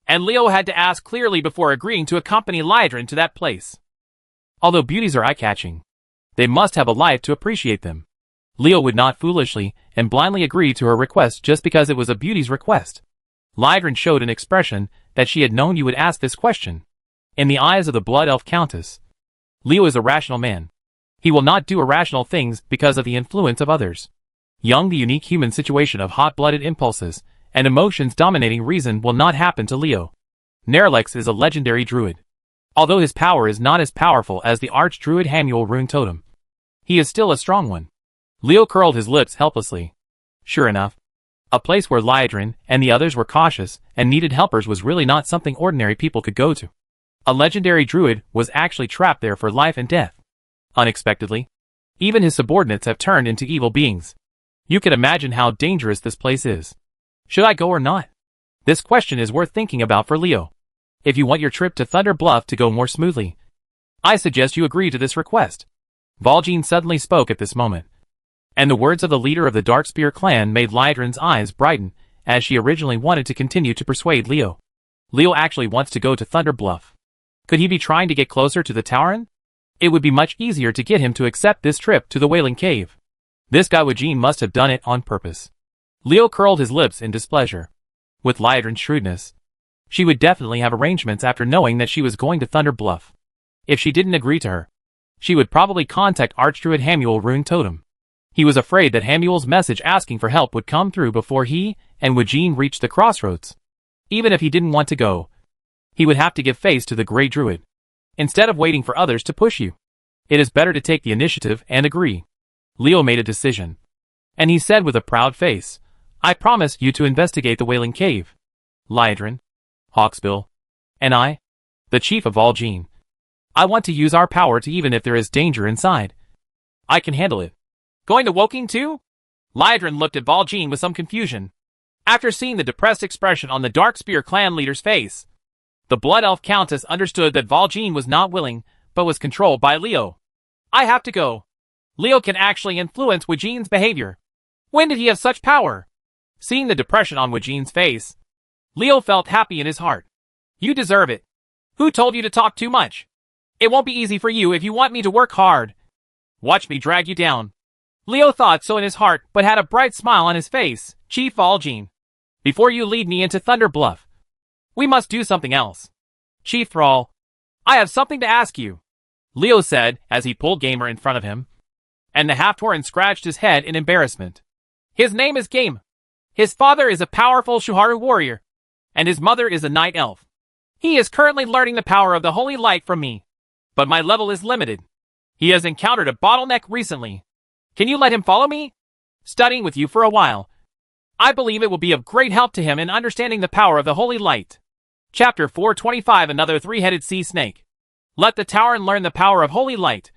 and Leo had to ask clearly before agreeing to accompany Lydron to that place. Although beauties are eye-catching, they must have a life to appreciate them. Leo would not foolishly and blindly agree to her request just because it was a beauty's request. Lydron showed an expression that she had known you would ask this question. In the eyes of the Blood Elf Countess, Leo is a rational man. He will not do irrational things because of the influence of others. Young, the unique human situation of hot-blooded impulses and emotions dominating reason will not happen to Leo. Nerlex is a legendary druid. Although his power is not as powerful as the Archdruid Hamuel Rune Totem, he is still a strong one. Leo curled his lips helplessly. Sure enough, a place where Lydron and the others were cautious and needed helpers was really not something ordinary people could go to. A legendary druid was actually trapped there for life and death. Unexpectedly, even his subordinates have turned into evil beings. You can imagine how dangerous this place is. Should I go or not? This question is worth thinking about for Leo. If you want your trip to Thunder Bluff to go more smoothly, I suggest you agree to this request. Vol'jin suddenly spoke at this moment, and the words of the leader of the Darkspear clan made Lydron's eyes brighten, as she originally wanted to continue to persuade Leo. Leo actually wants to go to Thunder Bluff. Could he be trying to get closer to the Tauren? It would be much easier to get him to accept this trip to the Wailing Cave. This guy Vol'jin must have done it on purpose. Leo curled his lips in displeasure. With Lydron's shrewdness, she would definitely have arrangements after knowing that she was going to Thunder Bluff. If she didn't agree to her, she would probably contact Archdruid Hamuel Rune Totem. He was afraid that Hamuel's message asking for help would come through before he and Vol'jin reached the crossroads. Even if he didn't want to go, he would have to give face to the Grey Druid. Instead of waiting for others to push you, it is better to take the initiative and agree. Leo made a decision, and he said with a proud face, I promise you to investigate the Wailing Cave. Lydron, Hawksbill, and I, the chief of Vol'jin, I want to use our power to even if there is danger inside. I can handle it. Going to Woking too? Lydron looked at Vol'jin with some confusion. After seeing the depressed expression on the Darkspear clan leader's face, the Blood Elf Countess understood that Vol'jin was not willing, but was controlled by Leo. I have to go. Leo can actually influence Vol'jin's behavior. When did he have such power? Seeing the depression on Vol'jin's face, Leo felt happy in his heart. You deserve it. Who told you to talk too much? It won't be easy for you if you want me to work hard. Watch me drag you down. Leo thought so in his heart, but had a bright smile on his face. Chief Vol'jin, before you lead me into Thunder Bluff, we must do something else. Chief Thrall, I have something to ask you, Leo said as he pulled Gamer in front of him, and the half-Tauren scratched his head in embarrassment. His name is Game. His father is a powerful Shuharu warrior, and his mother is a night elf. He is currently learning the power of the Holy Light from me, but my level is limited. He has encountered a bottleneck recently. Can you let him follow me? Studying with you for a while, I believe it will be of great help to him in understanding the power of the Holy Light. Chapter 425 Another Three-Headed Sea Snake. Let the Tauren learn the power of Holy Light,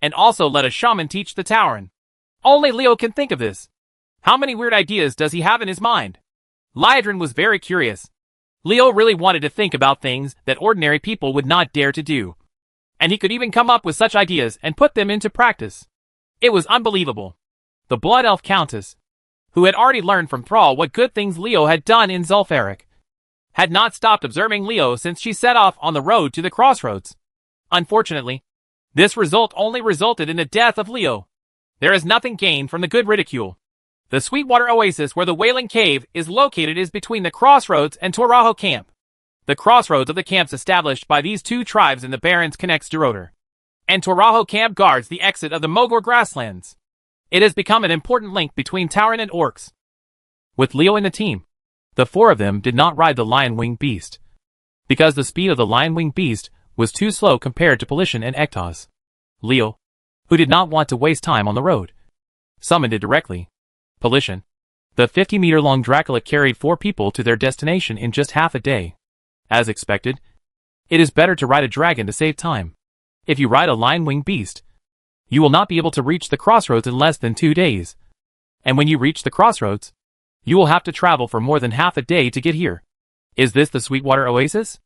and also let a shaman teach the Tauren. Only Leo can think of this. How many weird ideas does he have in his mind? Lydron was very curious. Leo really wanted to think about things that ordinary people would not dare to do, and he could even come up with such ideas and put them into practice. It was unbelievable. The Blood Elf Countess, who had already learned from Thrall what good things Leo had done in Zul'Farrak, had not stopped observing Leo since she set off on the road to the crossroads. Unfortunately, this result only resulted in the death of Leo. There is nothing gained from the good ridicule. The Sweetwater Oasis where the Wailing Cave is located is between the crossroads and Toraho Camp. The crossroads of the camps established by these two tribes in the Barrens connects Durotor, and Toraho Camp guards the exit of the Mogor grasslands. It has become an important link between Tauren and Orcs. With Leo in the team, the four of them did not ride the Lion-Winged Beast, because the speed of the Lion-Winged Beast was too slow compared to Polishan and Ektoz. Leo, who did not want to waste time on the road, summoned it directly. Polishan, the 50-meter-long Draculate carried 4 people to their destination in just half a day. As expected, it is better to ride a dragon to save time. If you ride a Lion-Winged Beast, you will not be able to reach the crossroads in less than 2 days. And when you reach the crossroads, you will have to travel for more than half a day to get here. Is this the Sweetwater Oasis?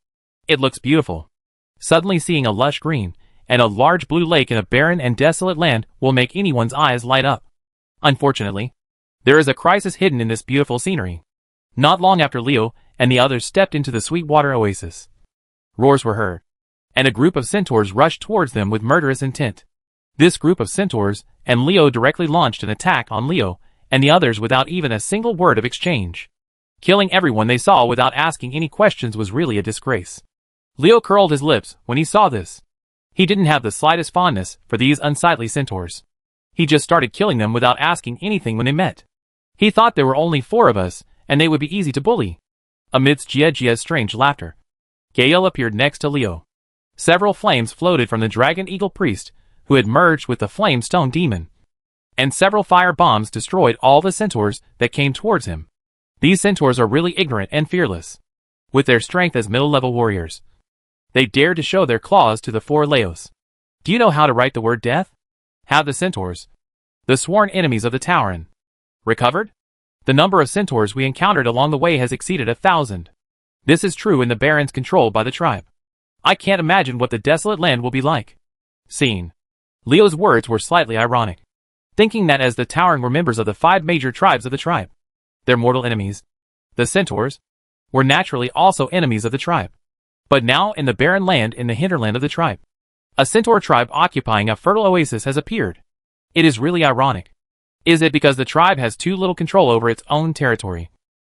It looks beautiful. Suddenly seeing a lush green and a large blue lake in a barren and desolate land will make anyone's eyes light up. Unfortunately, there is a crisis hidden in this beautiful scenery. Not long after Leo and the others stepped into the Sweetwater oasis, roars were heard, and a group of centaurs rushed towards them with murderous intent. This group of centaurs and Leo directly launched an attack on Leo and the others without even a single word of exchange. Killing everyone they saw without asking any questions was really a disgrace. Leo curled his lips when he saw this. He didn't have the slightest fondness for these unsightly centaurs. He just started killing them without asking anything when they met. He thought there were only 4 of us, and they would be easy to bully. Amidst Jiejia's strange laughter, Gael appeared next to Leo. Several flames floated from the Dragon Eagle Priest, who had merged with the Flame Stone Demon, and several fire bombs destroyed all the centaurs that came towards him. These centaurs are really ignorant and fearless. With their strength as middle-level warriors, they dared to show their claws to the 4 Leos. Do you know how to write the word death? Have the centaurs, the sworn enemies of the Tauren, recovered? The number of centaurs we encountered along the way has exceeded 1,000. This is true in the barrens controlled by the tribe. I can't imagine what the desolate land will be like. Scene. Leo's words were slightly ironic, thinking that as the Tauren were members of the 5 major tribes of the tribe, their mortal enemies, the centaurs, were naturally also enemies of the tribe. But now in the barren land in the hinterland of the tribe, a centaur tribe occupying a fertile oasis has appeared. It is really ironic. Is it because the tribe has too little control over its own territory?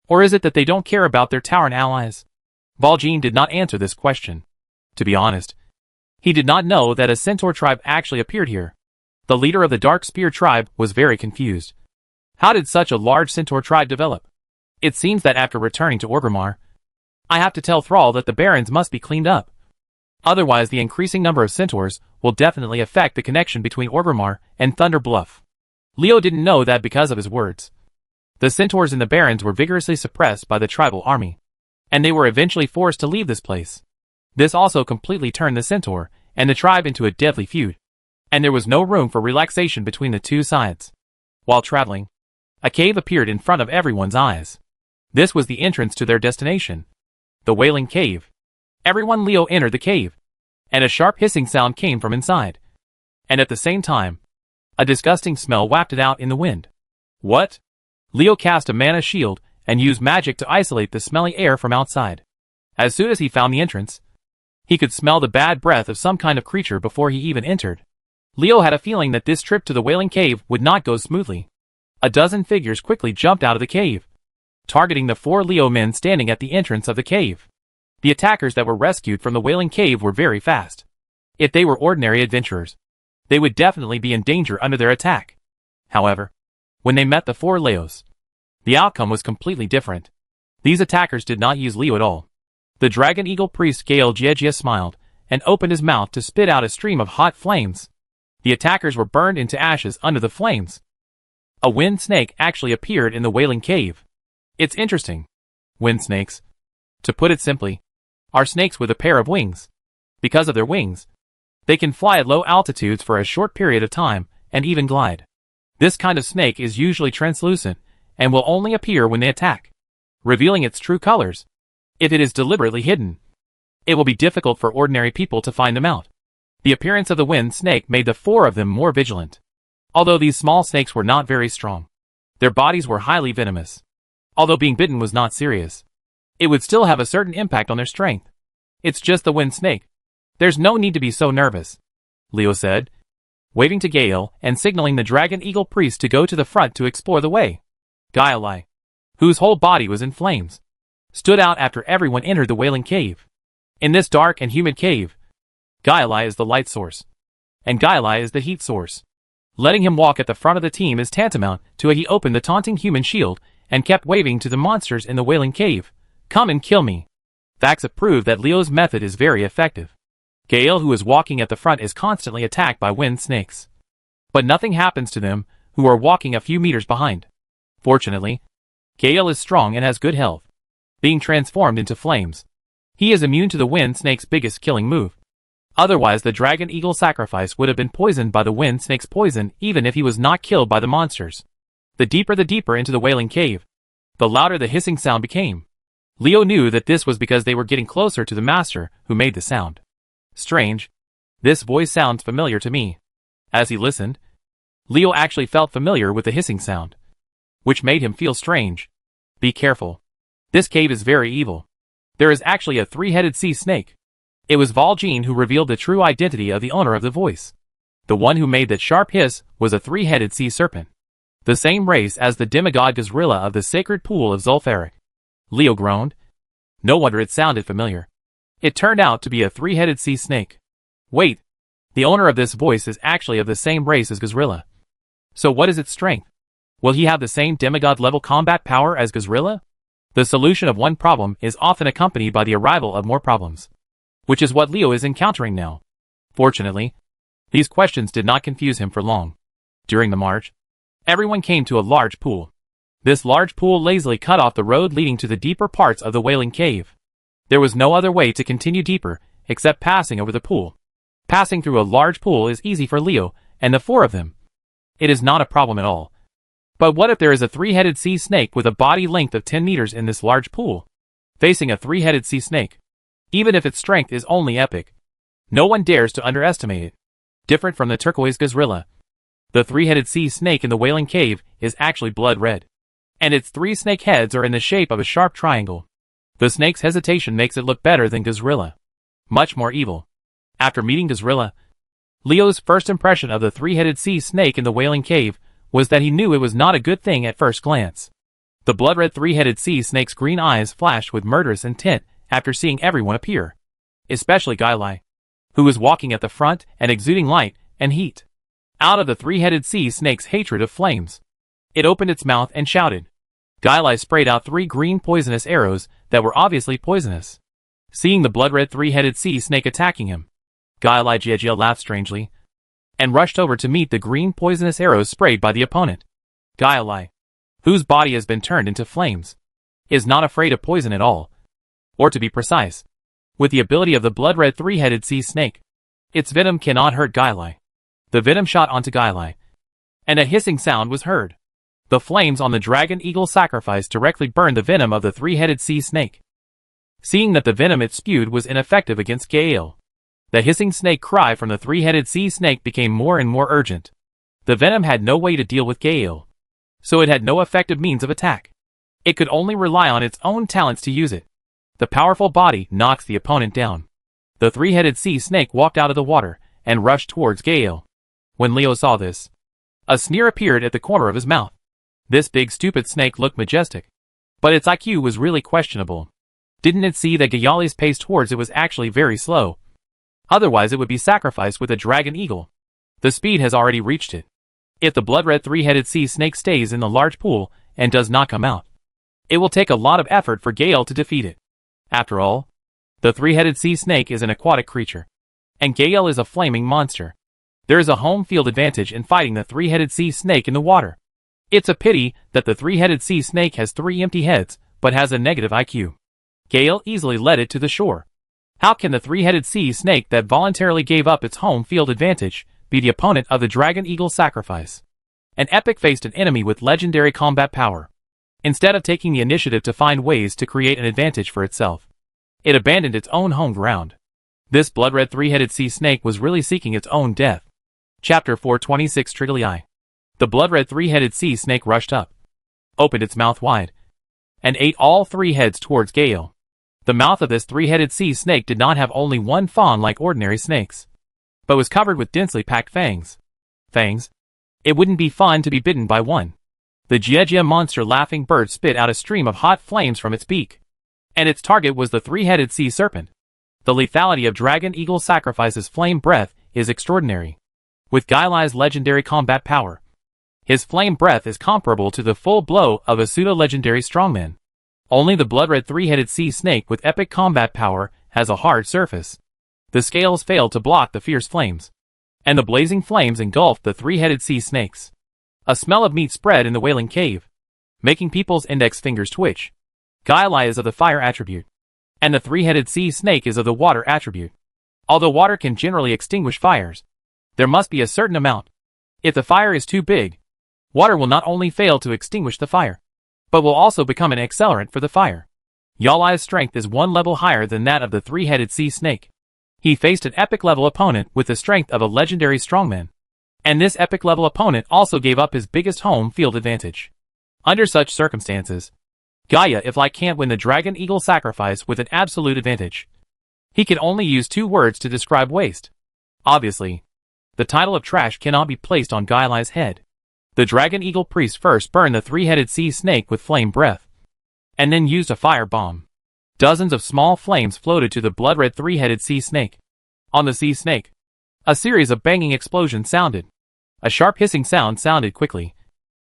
Or is it that they don't care about their Tauren allies? Valjean did not answer this question. To be honest, he did not know that a centaur tribe actually appeared here. The leader of the Dark Spear tribe was very confused. How did such a large centaur tribe develop? It seems that after returning to Orgrimmar, I have to tell Thrall that the barrens must be cleaned up. Otherwise the increasing number of centaurs will definitely affect the connection between Orgrimmar and Thunder Bluff. Leo didn't know that because of his words. The centaurs in the barrens were vigorously suppressed by the tribal army, and they were eventually forced to leave this place. This also completely turned the centaur and the tribe into a deadly feud, and there was no room for relaxation between the 2 sides. While traveling, a cave appeared in front of everyone's eyes. This was the entrance to their destination, the Wailing Cave. Everyone Leo entered the cave, and a sharp hissing sound came from inside. And at the same time, a disgusting smell wafted out in the wind. What? Leo cast a mana shield and used magic to isolate the smelly air from outside. As soon as he found the entrance, he could smell the bad breath of some kind of creature before he even entered. Leo had a feeling that this trip to the Wailing Cave would not go smoothly. A dozen figures quickly jumped out of the cave, targeting the 4 Leo men standing at the entrance of the cave. The attackers that were rescued from the Wailing Cave were very fast. If they were ordinary adventurers, they would definitely be in danger under their attack. However, when they met the 4 Leos, the outcome was completely different. These attackers did not use Leo at all. The Dragon Eagle Priest Gael Jiegia smiled and opened his mouth to spit out a stream of hot flames. The attackers were burned into ashes under the flames. A wind snake actually appeared in the Wailing Cave. It's interesting. Wind snakes, to put it simply, are snakes with a pair of wings. Because of their wings, they can fly at low altitudes for a short period of time and even glide. This kind of snake is usually translucent and will only appear when they attack, revealing its true colors. If it is deliberately hidden, it will be difficult for ordinary people to find them out. The appearance of the wind snake made the 4 of them more vigilant. Although these small snakes were not very strong, their bodies were highly venomous. Although being bitten was not serious, it would still have a certain impact on their strength. It's just the wind snake. There's no need to be so nervous, Leo said, waving to Gael and signaling the Dragon Eagle Priest to go to the front to explore the way. Gaelai, whose whole body was in flames, stood out after everyone entered the Wailing Cave. In this dark and humid cave, Gaelai is the light source, and Gaelai is the heat source. Letting him walk at the front of the team is tantamount to he opened the taunting human shield and kept waving to the monsters in the Wailing Cave, "Come and kill me." Facts have proved that Leo's method is very effective. Gael, who is walking at the front, is constantly attacked by wind snakes. But nothing happens to them, who are walking a few meters behind. Fortunately, Gael is strong and has good health, being transformed into flames. He is immune to the wind snake's biggest killing move. Otherwise the Dragon Eagle sacrifice would have been poisoned by the wind snake's poison even if he was not killed by the monsters. The deeper into the Wailing Cave, the louder the hissing sound became. Leo knew that this was because they were getting closer to the master who made the sound. Strange. This voice sounds familiar to me. As he listened, Leo actually felt familiar with the hissing sound, which made him feel strange. Be careful. This cave is very evil. There is actually a three-headed sea snake. It was Valjean who revealed the true identity of the owner of the voice. The one who made that sharp hiss was a three-headed sea serpent. The same race as the demigod Gazrilla of the sacred pool of Zulfaric. Leo groaned. No wonder it sounded familiar. It turned out to be a three-headed sea snake. Wait. The owner of this voice is actually of the same race as Gazrilla. So what is its strength? Will he have the same demigod-level combat power as Gazrilla? The solution of one problem is often accompanied by the arrival of more problems, which is what Leo is encountering now. Fortunately, these questions did not confuse him for long. During the march, everyone came to a large pool. This large pool lazily cut off the road leading to the deeper parts of the Wailing Cave. There was no other way to continue deeper, except passing over the pool. Passing through a large pool is easy for Leo and the four of them. It is not a problem at all. But what if there is a three-headed sea snake with a body length of 10 meters in this large pool? Facing a three-headed sea snake, even if its strength is only epic, no one dares to underestimate it. Different from the turquoise Gazrilla, the three-headed sea snake in the Wailing Cave is actually blood red, and its three snake heads are in the shape of a sharp triangle. The snake's hesitation makes it look better than Gazrilla. Much more evil. After meeting Gazrilla, Leo's first impression of the three-headed sea snake in the Wailing Cave was that he knew it was not a good thing at first glance. The blood-red three-headed sea snake's green eyes flashed with murderous intent after seeing everyone appear, especially Gailai, who was walking at the front and exuding light and heat. Out of the three-headed sea snake's hatred of flames, it opened its mouth and shouted. Gailai sprayed out 3 green poisonous arrows that were obviously poisonous. Seeing the blood-red three-headed sea snake attacking him, Gailai Jia laughed strangely and rushed over to meet the green poisonous arrows sprayed by the opponent. Gailai, whose body has been turned into flames, is not afraid of poison at all. Or to be precise, with the ability of the blood-red three-headed sea snake, its venom cannot hurt Gailai. The venom shot onto Gailai, and a hissing sound was heard. The flames on the dragon eagle sacrifice directly burned the venom of the three-headed sea snake. Seeing that the venom it spewed was ineffective against Gael, the hissing snake cry from the three-headed sea snake became more and more urgent. The venom had no way to deal with Gael, so it had no effective means of attack. It could only rely on its own talents to use it. The powerful body knocks the opponent down. The three-headed sea snake walked out of the water and rushed towards Gael. When Leo saw this, a sneer appeared at the corner of his mouth. This big stupid snake looked majestic, but its IQ was really questionable. Didn't it see that Gaeli's pace towards it was actually very slow? Otherwise it would be sacrificed with a dragon eagle. The speed has already reached it. If the blood-red three-headed sea snake stays in the large pool and does not come out, it will take a lot of effort for Gael to defeat it. After all, the three-headed sea snake is an aquatic creature, and Gael is a flaming monster. There is a home field advantage in fighting the three-headed sea snake in the water. It's a pity that the three-headed sea snake has 3 empty heads, but has a negative IQ. Gael easily led it to the shore. How can the three-headed sea snake that voluntarily gave up its home field advantage be the opponent of the dragon eagle sacrifice? An epic faced an enemy with legendary combat power. Instead of taking the initiative to find ways to create an advantage for itself, it abandoned its own home ground. This blood-red three-headed sea snake was really seeking its own death. Chapter 426 Triglii. The blood-red three-headed sea snake rushed up, opened its mouth wide, and ate all 3 heads towards Gael. The mouth of this three-headed sea snake did not have only one fawn like ordinary snakes, but was covered with densely packed fangs. Fangs? It wouldn't be fun to be bitten by one. The Jia monster laughing bird spit out a stream of hot flames from its beak, and its target was the three-headed sea serpent. The lethality of Dragon Eagle Sacrifice's flame breath is extraordinary. With Gailai's legendary combat power, his flame breath is comparable to the full blow of a pseudo-legendary strongman. Only the blood-red three-headed sea snake with epic combat power has a hard surface. The scales failed to block the fierce flames, and the blazing flames engulfed the three-headed sea snakes. A smell of meat spread in the Wailing Cave, making people's index fingers twitch. Gailai is of the fire attribute, and the three-headed sea snake is of the water attribute. Although water can generally extinguish fires, there must be a certain amount. If the fire is too big, water will not only fail to extinguish the fire, but will also become an accelerant for the fire. Gailai's strength is 1 level higher than that of the three-headed sea snake. He faced an epic-level opponent with the strength of a legendary strongman. And this epic-level opponent also gave up his biggest home field advantage. Under such circumstances, Gaia if like can't win the Dragon Eagle sacrifice with an absolute advantage. He can only use 2 words to describe waste. Obviously, the title of trash cannot be placed on Gailai's head. The Dragon Eagle priest first burned the 3-headed sea snake with flame breath, and then used a fire bomb. Dozens of small flames floated to the blood-red 3-headed sea snake. On the sea snake, a series of banging explosions sounded. A sharp hissing sound sounded quickly,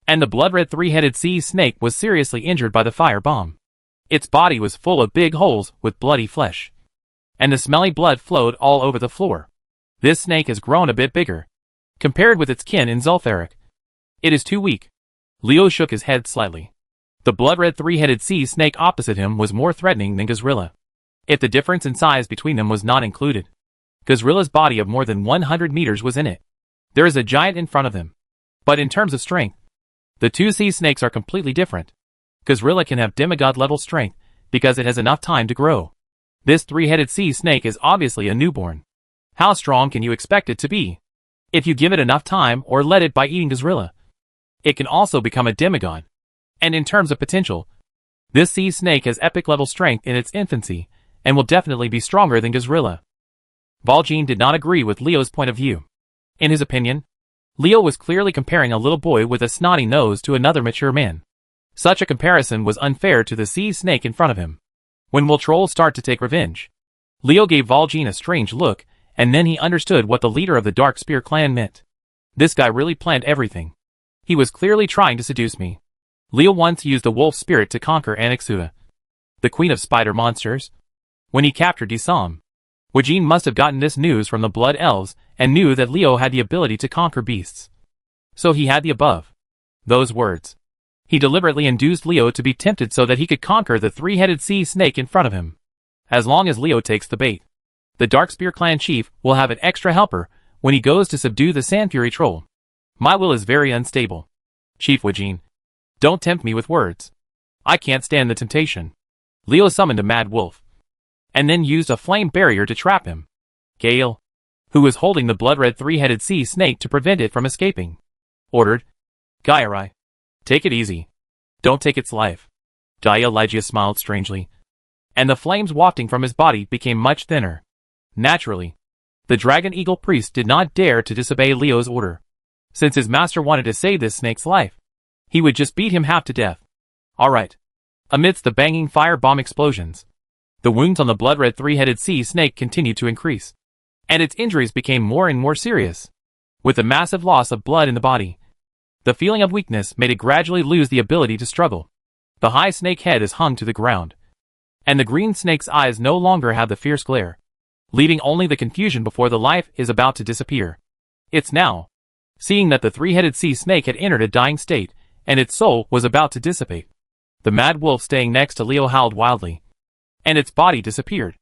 and the blood-red 3-headed sea snake was seriously injured by the fire bomb. Its body was full of big holes with bloody flesh, and the smelly blood flowed all over the floor. This snake has grown a bit bigger, compared with its kin in Zul'Tharic. It is too weak. Leo shook his head slightly. The blood-red 3-headed sea snake opposite him was more threatening than Gazrilla, if the difference in size between them was not included. Gazrilla's body of more than 100 meters was in it. There is a giant in front of him. But in terms of strength, the 2 sea snakes are completely different. Gazrilla can have demigod-level strength because it has enough time to grow. This 3-headed sea snake is obviously a newborn. How strong can you expect it to be? If you give it enough time or let it by eating Gazrilla, it can also become a demigod. And in terms of potential, this sea snake has epic-level strength in its infancy and will definitely be stronger than Gazrilla. Valjean did not agree with Leo's point of view. In his opinion, Leo was clearly comparing a little boy with a snotty nose to another mature man. Such a comparison was unfair to the sea snake in front of him. When will trolls start to take revenge? Leo gave Valjean a strange look, and then he understood what the leader of the Dark Spear clan meant. This guy really planned everything. He was clearly trying to seduce me. Leo once used the wolf spirit to conquer Anixuta, the queen of spider monsters, when he captured Disam. Valjean must have gotten this news from the Blood Elves and knew that Leo had the ability to conquer beasts. So he had the above. Those words. He deliberately induced Leo to be tempted so that he could conquer the 3-headed sea snake in front of him. As long as Leo takes the bait, the Darkspear clan chief will have an extra helper when he goes to subdue the Sandfury troll. My will is very unstable. Chief Valjean, don't tempt me with words. I can't stand the temptation. Leo summoned a mad wolf, and then used a flame barrier to trap him. Gale, who was holding the blood-red 3-headed sea snake to prevent it from escaping, ordered, Gairai, take it easy. Don't take its life. Elijah smiled strangely, and the flames wafting from his body became much thinner. Naturally, the Dragon Eagle priest did not dare to disobey Leo's order. Since his master wanted to save this snake's life, he would just beat him half to death. Alright. Amidst the banging fire bomb explosions, the wounds on the blood-red 3-headed sea snake continued to increase, and its injuries became more and more serious. With the massive loss of blood in the body, the feeling of weakness made it gradually lose the ability to struggle. The high snake head is hung to the ground, and the green snake's eyes no longer have the fierce glare, leaving only the confusion before the life is about to disappear. It's now, seeing that the 3-headed sea snake had entered a dying state, and its soul was about to dissipate. The mad wolf staying next to Leo howled wildly, and its body disappeared.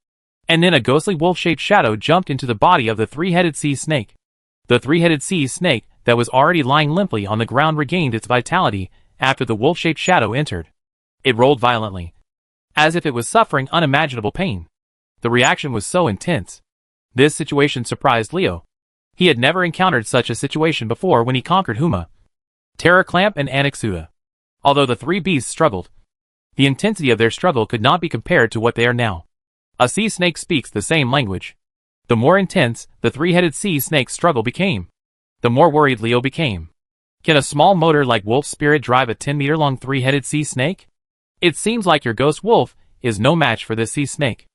And then a ghostly wolf-shaped shadow jumped into the body of the 3-headed sea snake. The 3-headed sea snake that was already lying limply on the ground regained its vitality after the wolf-shaped shadow entered. It rolled violently, as if it was suffering unimaginable pain. The reaction was so intense. This situation surprised Leo. He had never encountered such a situation before when he conquered Huma, Terror Clamp and Anixuta. Although the 3 beasts struggled, the intensity of their struggle could not be compared to what they are now. A sea snake speaks the same language. The more intense the 3-headed sea snake's struggle became, the more worried Leo became. Can a small motor like Wolf Spirit drive a 10-meter-long 3-headed sea snake? It seems like your ghost wolf is no match for this sea snake.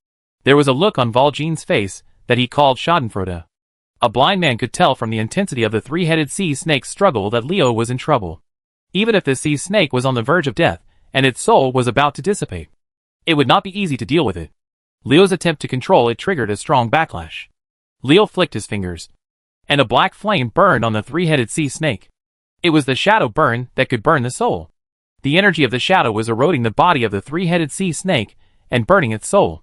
There was a look on Valjean's face that he called schadenfreude. A blind man could tell from the intensity of the 3-headed sea snake's struggle that Leo was in trouble. Even if this sea snake was on the verge of death, and its soul was about to dissipate, it would not be easy to deal with it. Leo's attempt to control it triggered a strong backlash. Leo flicked his fingers, and a black flame burned on the 3-headed sea snake. It was the shadow burn that could burn the soul. The energy of the shadow was eroding the body of the 3-headed sea snake and burning its soul.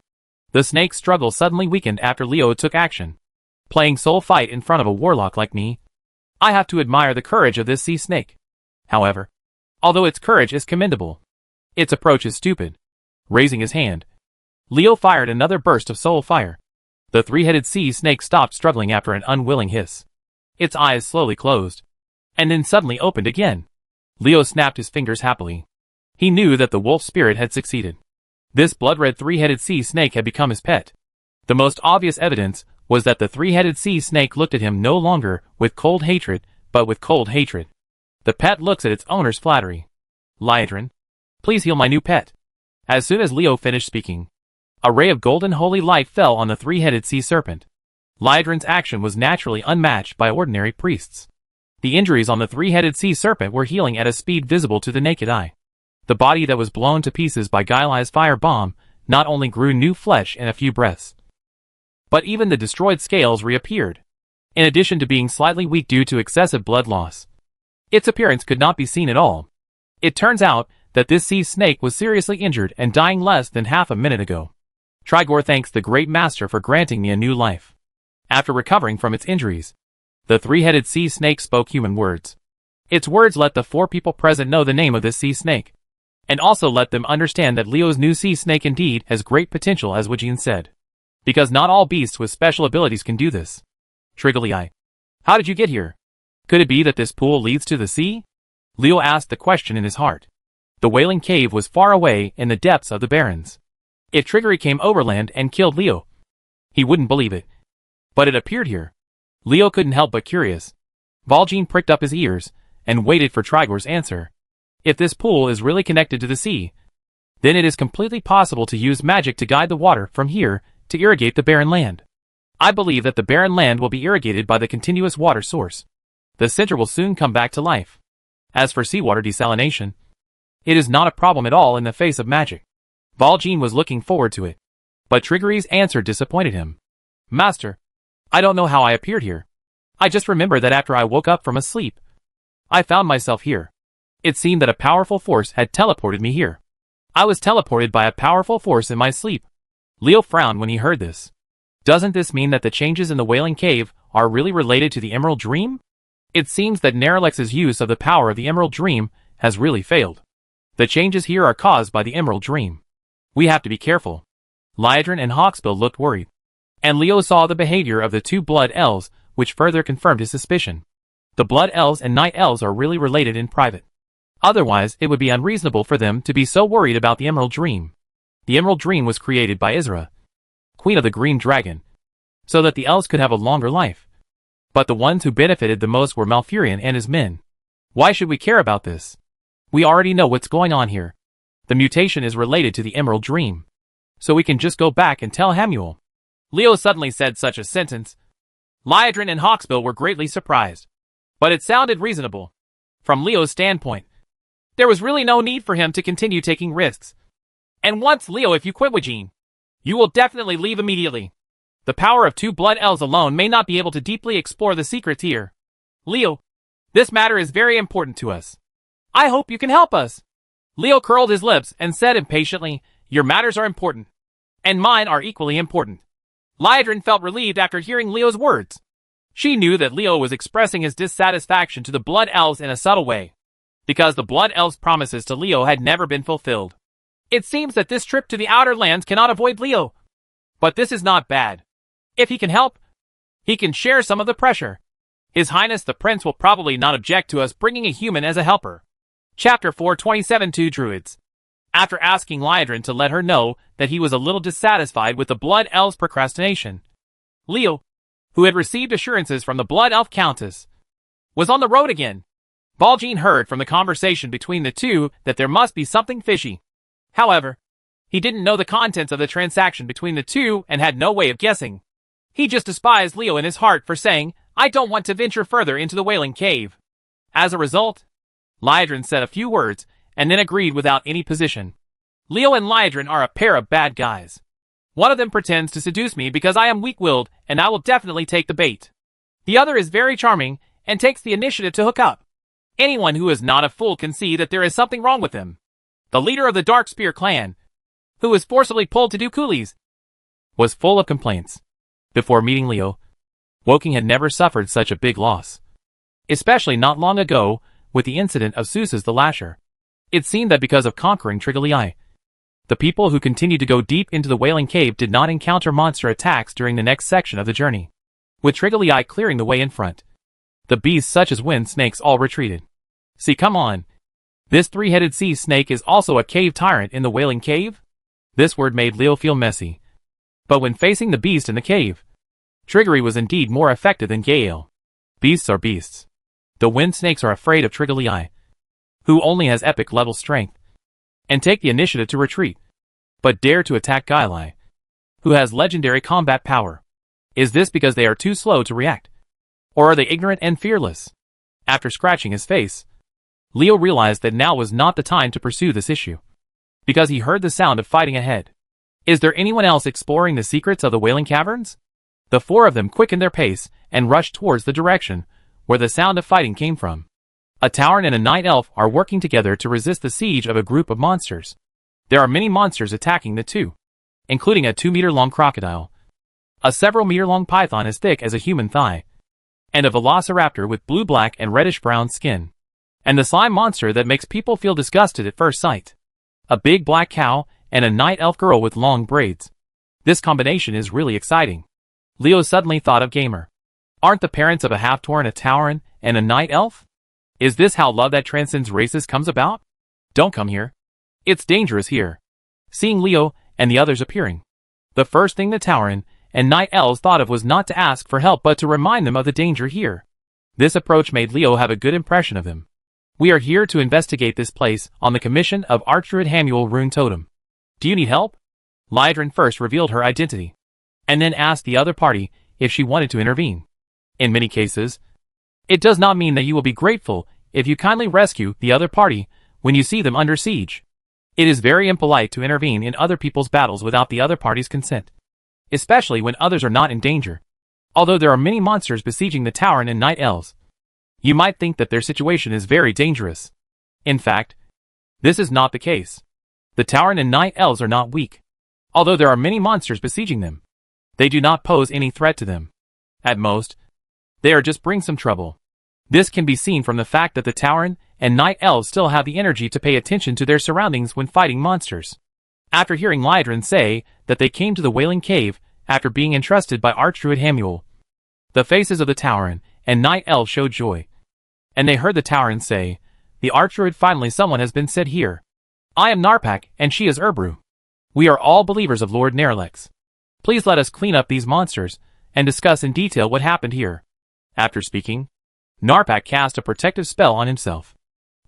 The snake's struggle suddenly weakened after Leo took action. Playing soul fight in front of a warlock like me, I have to admire the courage of this sea snake. However, although its courage is commendable, its approach is stupid. Raising his hand, Leo fired another burst of soul fire. The three-headed sea snake stopped struggling after an unwilling hiss. Its eyes slowly closed, and then suddenly opened again. Leo snapped his fingers happily. He knew that the wolf spirit had succeeded. This blood-red three-headed sea snake had become his pet. The most obvious evidence was that the three-headed sea snake looked at him no longer with cold hatred, but with cold hatred. The pet looks at its owner's flattery. Liadrin, please heal my new pet. As soon as Leo finished speaking, a ray of golden holy light fell on the three-headed sea serpent. Liadrin's action was naturally unmatched by ordinary priests. The injuries on the three-headed sea serpent were healing at a speed visible to the naked eye. The body that was blown to pieces by Guilai's fire bomb not only grew new flesh in a few breaths, but even the destroyed scales reappeared, in addition to being slightly weak due to excessive blood loss. Its appearance could not be seen at all. It turns out that this sea snake was seriously injured and dying less than half a minute ago. Trigor thanks the Great Master for granting me a new life. After recovering from its injuries, the three-headed sea snake spoke human words. Its words let the four people present know the name of this sea snake, and also let them understand that Leo's new sea snake indeed has great potential, as Wajin said. Because not all beasts with special abilities can do this. Trigger, how did you get here? Could it be that this pool leads to the sea? Leo asked the question in his heart. The Wailing Cave was far away in the depths of the Barrens. If Triggery came overland and killed Leo, he wouldn't believe it. But it appeared here. Leo couldn't help but curious. Valjean pricked up his ears and waited for Trigor's answer. If this pool is really connected to the sea, then it is completely possible to use magic to guide the water from here to irrigate the barren land. I believe that the barren land will be irrigated by the continuous water source. The center will soon come back to life. As for seawater desalination, it is not a problem at all in the face of magic. Valjean was looking forward to it. But Triggery's answer disappointed him. Master, I don't know how I appeared here. I just remember that after I woke up from a sleep, I found myself here. It seemed that a powerful force had teleported me here. I was teleported by a powerful force in my sleep. Leo frowned when he heard this. Doesn't this mean that the changes in the Wailing Cave are really related to the Emerald Dream? It seems that Neralex's use of the power of the Emerald Dream has really failed. The changes here are caused by the Emerald Dream. We have to be careful. Liadrin and Hawksbill looked worried, and Leo saw the behavior of the two Blood Elves, which further confirmed his suspicion. The Blood Elves and Night Elves are really related in private. Otherwise, it would be unreasonable for them to be so worried about the Emerald Dream. The Emerald Dream was created by Isra, Queen of the Green Dragon, so that the elves could have a longer life. But the ones who benefited the most were Malfurion and his men. Why should we care about this? We already know what's going on here. The mutation is related to the Emerald Dream. So we can just go back and tell Hamuel. Leo suddenly said such a sentence. Liadrin and Hawksbill were greatly surprised. But it sounded reasonable. From Leo's standpoint, there was really no need for him to continue taking risks. And once Leo, if you quit Wajin, you will definitely leave immediately. The power of two Blood Elves alone may not be able to deeply explore the secrets here. Leo, this matter is very important to us. I hope you can help us. Leo curled his lips and said impatiently, your matters are important. And mine are equally important. Liadrin felt relieved after hearing Leo's words. She knew that Leo was expressing his dissatisfaction to the Blood Elves in a subtle way, because the Blood Elves' promises to Leo had never been fulfilled. It seems that this trip to the Outer Lands cannot avoid Leo. But this is not bad. If he can help, he can share some of the pressure. His Highness the Prince will probably not object to us bringing a human as a helper. Chapter 427 Two Druids. After asking Liadrin to let her know that he was a little dissatisfied with the Blood Elf's procrastination, Leo, who had received assurances from the Blood Elf Countess, was on the road again. Valjean heard from the conversation between the two that there must be something fishy. However, he didn't know the contents of the transaction between the two and had no way of guessing. He just despised Leo in his heart for saying, I don't want to venture further into the Wailing Cave. As a result, Liadrin said a few words and then agreed without any position. Leo and Liadrin are a pair of bad guys. One of them pretends to seduce me because I am weak-willed and I will definitely take the bait. The other is very charming and takes the initiative to hook up. Anyone who is not a fool can see that there is something wrong with them. The leader of the Dark Spear clan, who was forcibly pulled to do coolies, was full of complaints. Before meeting Leo, Woking had never suffered such a big loss. Especially not long ago, with the incident of Seuss's the Lasher. It seemed that because of conquering Trigger, The people who continued to go deep into the Wailing Cave did not encounter monster attacks during the next section of the journey, with Triggly clearing the way in front. The beasts such as wind snakes all retreated. See, come on. This three-headed sea snake is also a cave tyrant in the Wailing Cave? This word made Leo feel messy. But when facing the beast in the cave, Triggly was indeed more effective than Gale. Beasts are beasts. The wind snakes are afraid of Triggly, who only has epic level strength, and take the initiative to retreat, but dare to attack Gailai, who has legendary combat power. Is this because they are too slow to react? Or are they ignorant and fearless? After scratching his face, Leo realized that now was not the time to pursue this issue, because he heard the sound of fighting ahead. Is there anyone else exploring the secrets of the Wailing Caverns? The four of them quickened their pace and rushed towards the direction where the sound of fighting came from. A Tauren and a Night Elf are working together to resist the siege of a group of monsters. There are many monsters attacking the two, including a 2-meter-long crocodile, a several-meter-long python as thick as a human thigh, and a velociraptor with blue-black and reddish-brown skin, and the slime monster that makes people feel disgusted at first sight. A big black cow and a Night Elf girl with long braids. This combination is really exciting. Leo suddenly thought of Gamer. Aren't the parents of a half-Tauren a Tauren and a Night Elf? Is this how love that transcends races comes about? Don't come here. It's dangerous here. Seeing Leo and the others appearing, the first thing the Tauren and Night Elves thought of was not to ask for help but to remind them of the danger here. This approach made Leo have a good impression of them. We are here to investigate this place on the commission of Archdruid Hamuel Rune Totem. Do you need help? Lydrin first revealed her identity, and then asked the other party if she wanted to intervene. In many cases, it does not mean that you will be grateful if you kindly rescue the other party when you see them under siege. It is very impolite to intervene in other people's battles without the other party's consent, especially when others are not in danger. Although there are many monsters besieging the Tauren and Night Elves, you might think that their situation is very dangerous. In fact, this is not the case. The Tauren and Night Elves are not weak. Although there are many monsters besieging them, they do not pose any threat to them. At most, they are just bring some trouble. This can be seen from the fact that the Tauren and Night Elves still have the energy to pay attention to their surroundings when fighting monsters. After hearing Lydrin say that they came to the Wailing Cave after being entrusted by Archdruid Hamuel, the faces of the Tauren and Night Elves showed joy. And they heard the Tauren say, "The Archdruid, finally someone has been sent here. I am Narpak and she is Urbru. We are all believers of Lord Nerlex. Please let us clean up these monsters and discuss in detail what happened here." After speaking, Narpak cast a protective spell on himself.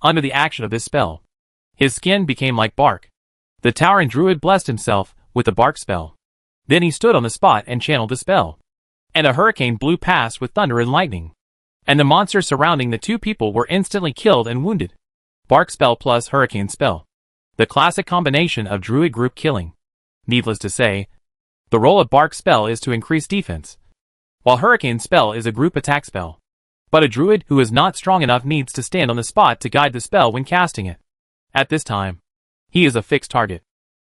Under the action of this spell, his skin became like bark. The Tauren druid blessed himself with the bark spell. Then he stood on the spot and channeled the spell. And a hurricane blew past with thunder and lightning. And the monsters surrounding the two people were instantly killed and wounded. Bark spell plus hurricane spell. The classic combination of druid group killing. Needless to say, the role of bark spell is to increase defense, while hurricane spell is a group attack spell. But a druid who is not strong enough needs to stand on the spot to guide the spell when casting it. At this time, he is a fixed target.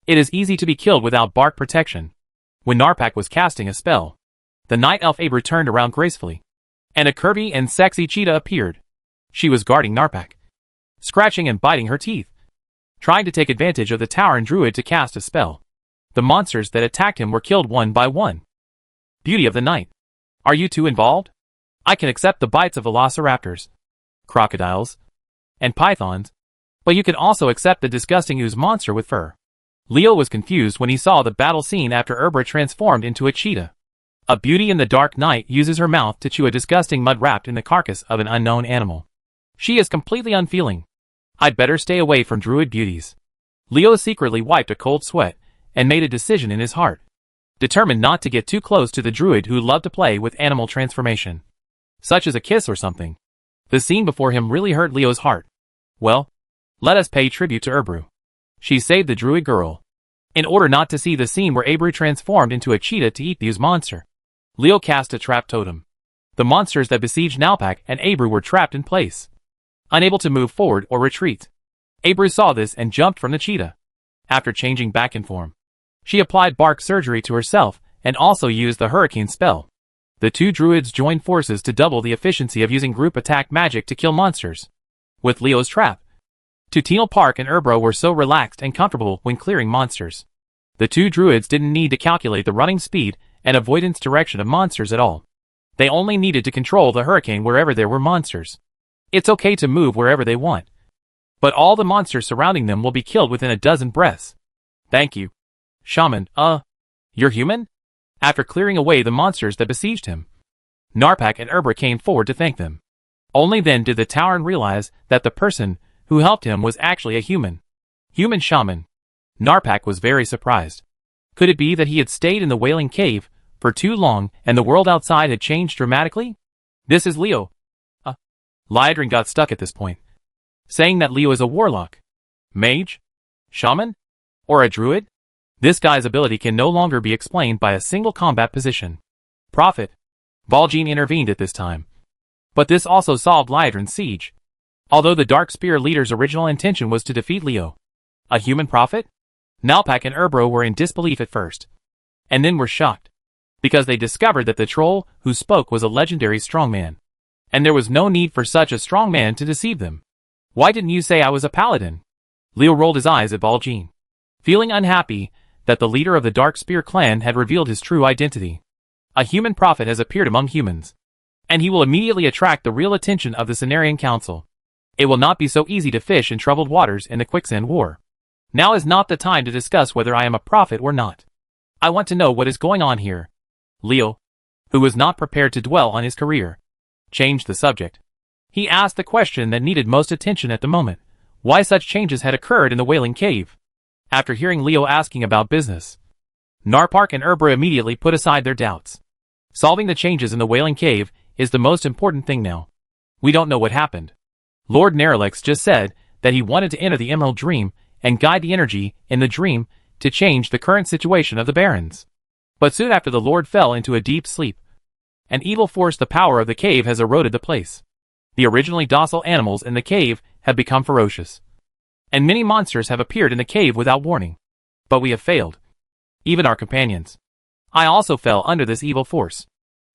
It is easy to be killed without bark protection. When Narpak was casting a spell, the Night Elf Abru turned around gracefully, and a curvy and sexy cheetah appeared. She was guarding Narpak, scratching and biting her teeth, trying to take advantage of the Tauren druid to cast a spell. The monsters that attacked him were killed one by one. Beauty of the night. Are you two involved? I can accept the bites of velociraptors, crocodiles, and pythons, but you can also accept the disgusting ooze monster with fur. Leo was confused when he saw the battle scene after Urbra transformed into a cheetah. A beauty in the dark night uses her mouth to chew a disgusting mud wrapped in the carcass of an unknown animal. She is completely unfeeling. I'd better stay away from druid beauties. Leo secretly wiped a cold sweat and made a decision in his heart, determined not to get too close to the druid who loved to play with animal transformation, such as a kiss or something. The scene before him really hurt Leo's heart. Well, let us pay tribute to Urbru. She saved the druid girl. In order not to see the scene where Abru transformed into a cheetah to eat the ooze monster, Leo cast a trap totem. The monsters that besieged Narpak and Abru were trapped in place, unable to move forward or retreat. Abru saw this and jumped from the cheetah. After changing back in form, she applied bark surgery to herself and also used the hurricane spell. The two druids joined forces to double the efficiency of using group attack magic to kill monsters. With Leo's trap, Tutinal Park and Urbro were so relaxed and comfortable when clearing monsters. The two druids didn't need to calculate the running speed and avoidance direction of monsters at all. They only needed to control the hurricane wherever there were monsters. It's okay to move wherever they want, but all the monsters surrounding them will be killed within a dozen breaths. Thank you. Shaman, you're human? After clearing away the monsters that besieged him, Narpak and Urbra came forward to thank them. Only then did the Tauren realize that the person who helped him was actually a human. Human shaman. Narpak was very surprised. Could it be that he had stayed in the Wailing Cave for too long and the world outside had changed dramatically? This is Leo. Liadrin got stuck at this point, saying that Leo is a warlock, mage, shaman, or a druid. This guy's ability can no longer be explained by a single combat position. Prophet. Baljean intervened at this time. But this also solved Liadrin's siege. Although the Dark Spear leader's original intention was to defeat Leo. A human prophet? Nalpak and Urbro were in disbelief at first, and then were shocked, because they discovered that the troll who spoke was a legendary strongman, and there was no need for such a strongman to deceive them. Why didn't you say I was a paladin? Leo rolled his eyes at Baljean, feeling unhappy that the leader of the Dark Spear clan had revealed his true identity. A human prophet has appeared among humans, and he will immediately attract the real attention of the Cenarian Council. It will not be so easy to fish in troubled waters in the Quicksand War. Now is not the time to discuss whether I am a prophet or not. I want to know what is going on here. Leo, who was not prepared to dwell on his career, changed the subject. He asked the question that needed most attention at the moment: why such changes had occurred in the Wailing Cave. After hearing Leo asking about business, Narpak and Urbra immediately put aside their doubts. Solving the changes in the Wailing Cave is the most important thing now. We don't know what happened. Lord Neralex just said that he wanted to enter the Emerald Dream and guide the energy in the dream to change the current situation of the Barrens. But soon after the Lord fell into a deep sleep. An evil force, the power of the cave, has eroded the place. The originally docile animals in the cave have become ferocious, and many monsters have appeared in the cave without warning. But we have failed. Even our companions. I also fell under this evil force,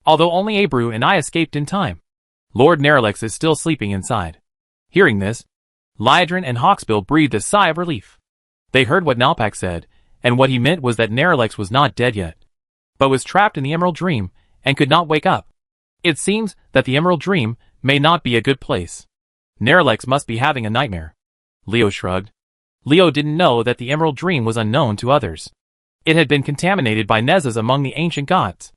although only Abru and I escaped in time. Lord Neralex is still sleeping inside. Hearing this, Liadrin and Hawksbill breathed a sigh of relief. They heard what Nalpak said, and what he meant was that Neralex was not dead yet, but was trapped in the Emerald Dream and could not wake up. It seems that the Emerald Dream may not be a good place. Neralex must be having a nightmare. Leo shrugged. Leo didn't know that the Emerald Dream was unknown to others. It had been contaminated by Nezas among the ancient gods.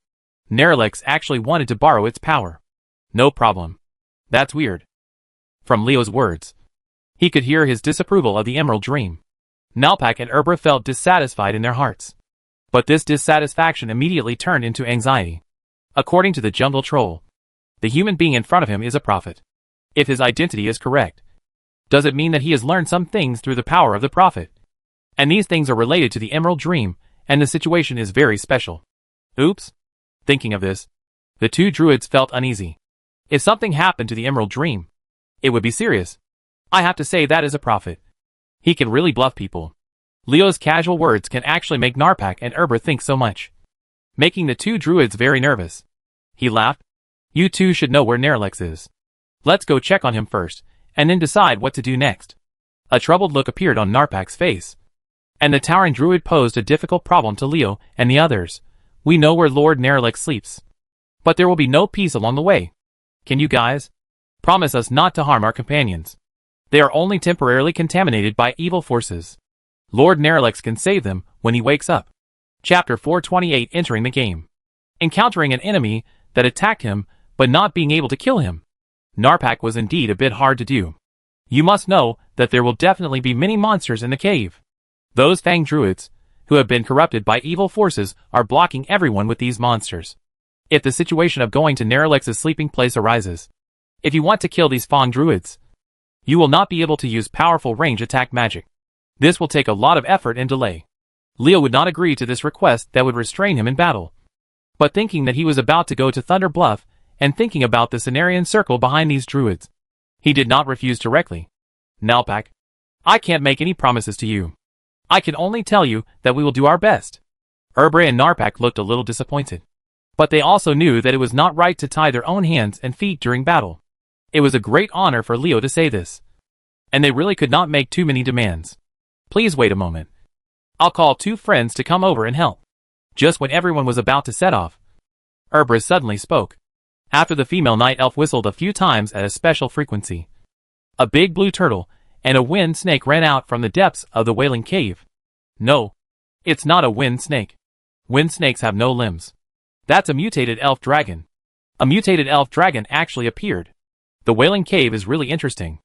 Neralex actually wanted to borrow its power. No problem. That's weird. From Leo's words, he could hear his disapproval of the Emerald Dream. Nalpak and Urbra felt dissatisfied in their hearts. But this dissatisfaction immediately turned into anxiety. According to the jungle troll, the human being in front of him is a prophet. If his identity is correct, does it mean that he has learned some things through the power of the prophet? And these things are related to the Emerald Dream, and the situation is very special. Oops. Thinking of this, the two druids felt uneasy. If something happened to the Emerald Dream, it would be serious. I have to say that is a prophet. He can really bluff people. Leo's casual words can actually make Narpak and Urbra think so much, making the two druids very nervous. He laughed. You two should know where Neralex is. Let's go check on him first, and then decide what to do next. A troubled look appeared on Narpak's face, and the Tauren druid posed a difficult problem to Leo and the others. We know where Lord Neralex sleeps, but there will be no peace along the way. Can you guys promise us not to harm our companions? They are only temporarily contaminated by evil forces. Lord Neralex can save them when he wakes up. Chapter 428, Entering the Game. Encountering an enemy that attacked him, but not being able to kill him. Narpak was indeed a bit hard to do. You must know that there will definitely be many monsters in the cave. Those Fang druids, who have been corrupted by evil forces, are blocking everyone with these monsters. If the situation of going to Neralex's sleeping place arises, if you want to kill these Fang druids, you will not be able to use powerful range attack magic. This will take a lot of effort and delay. Leo would not agree to this request that would restrain him in battle. But thinking that he was about to go to Thunder Bluff, and thinking about the Cenarian circle behind these druids, he did not refuse directly. Nalpak, I can't make any promises to you. I can only tell you that we will do our best. Urbra and Narpak looked a little disappointed. But they also knew that it was not right to tie their own hands and feet during battle. It was a great honor for Leo to say this. and they really could not make too many demands. Please wait a moment. I'll call 2 friends to come over and help. Just when everyone was about to set off, Erebus suddenly spoke. After the female night elf whistled a few times at a special frequency, a big blue turtle and a wind snake ran out from the depths of the Wailing Cave. No, it's not a wind snake. Wind snakes have no limbs. That's a mutated elf dragon. A mutated elf dragon actually appeared. The Wailing Cave is really interesting.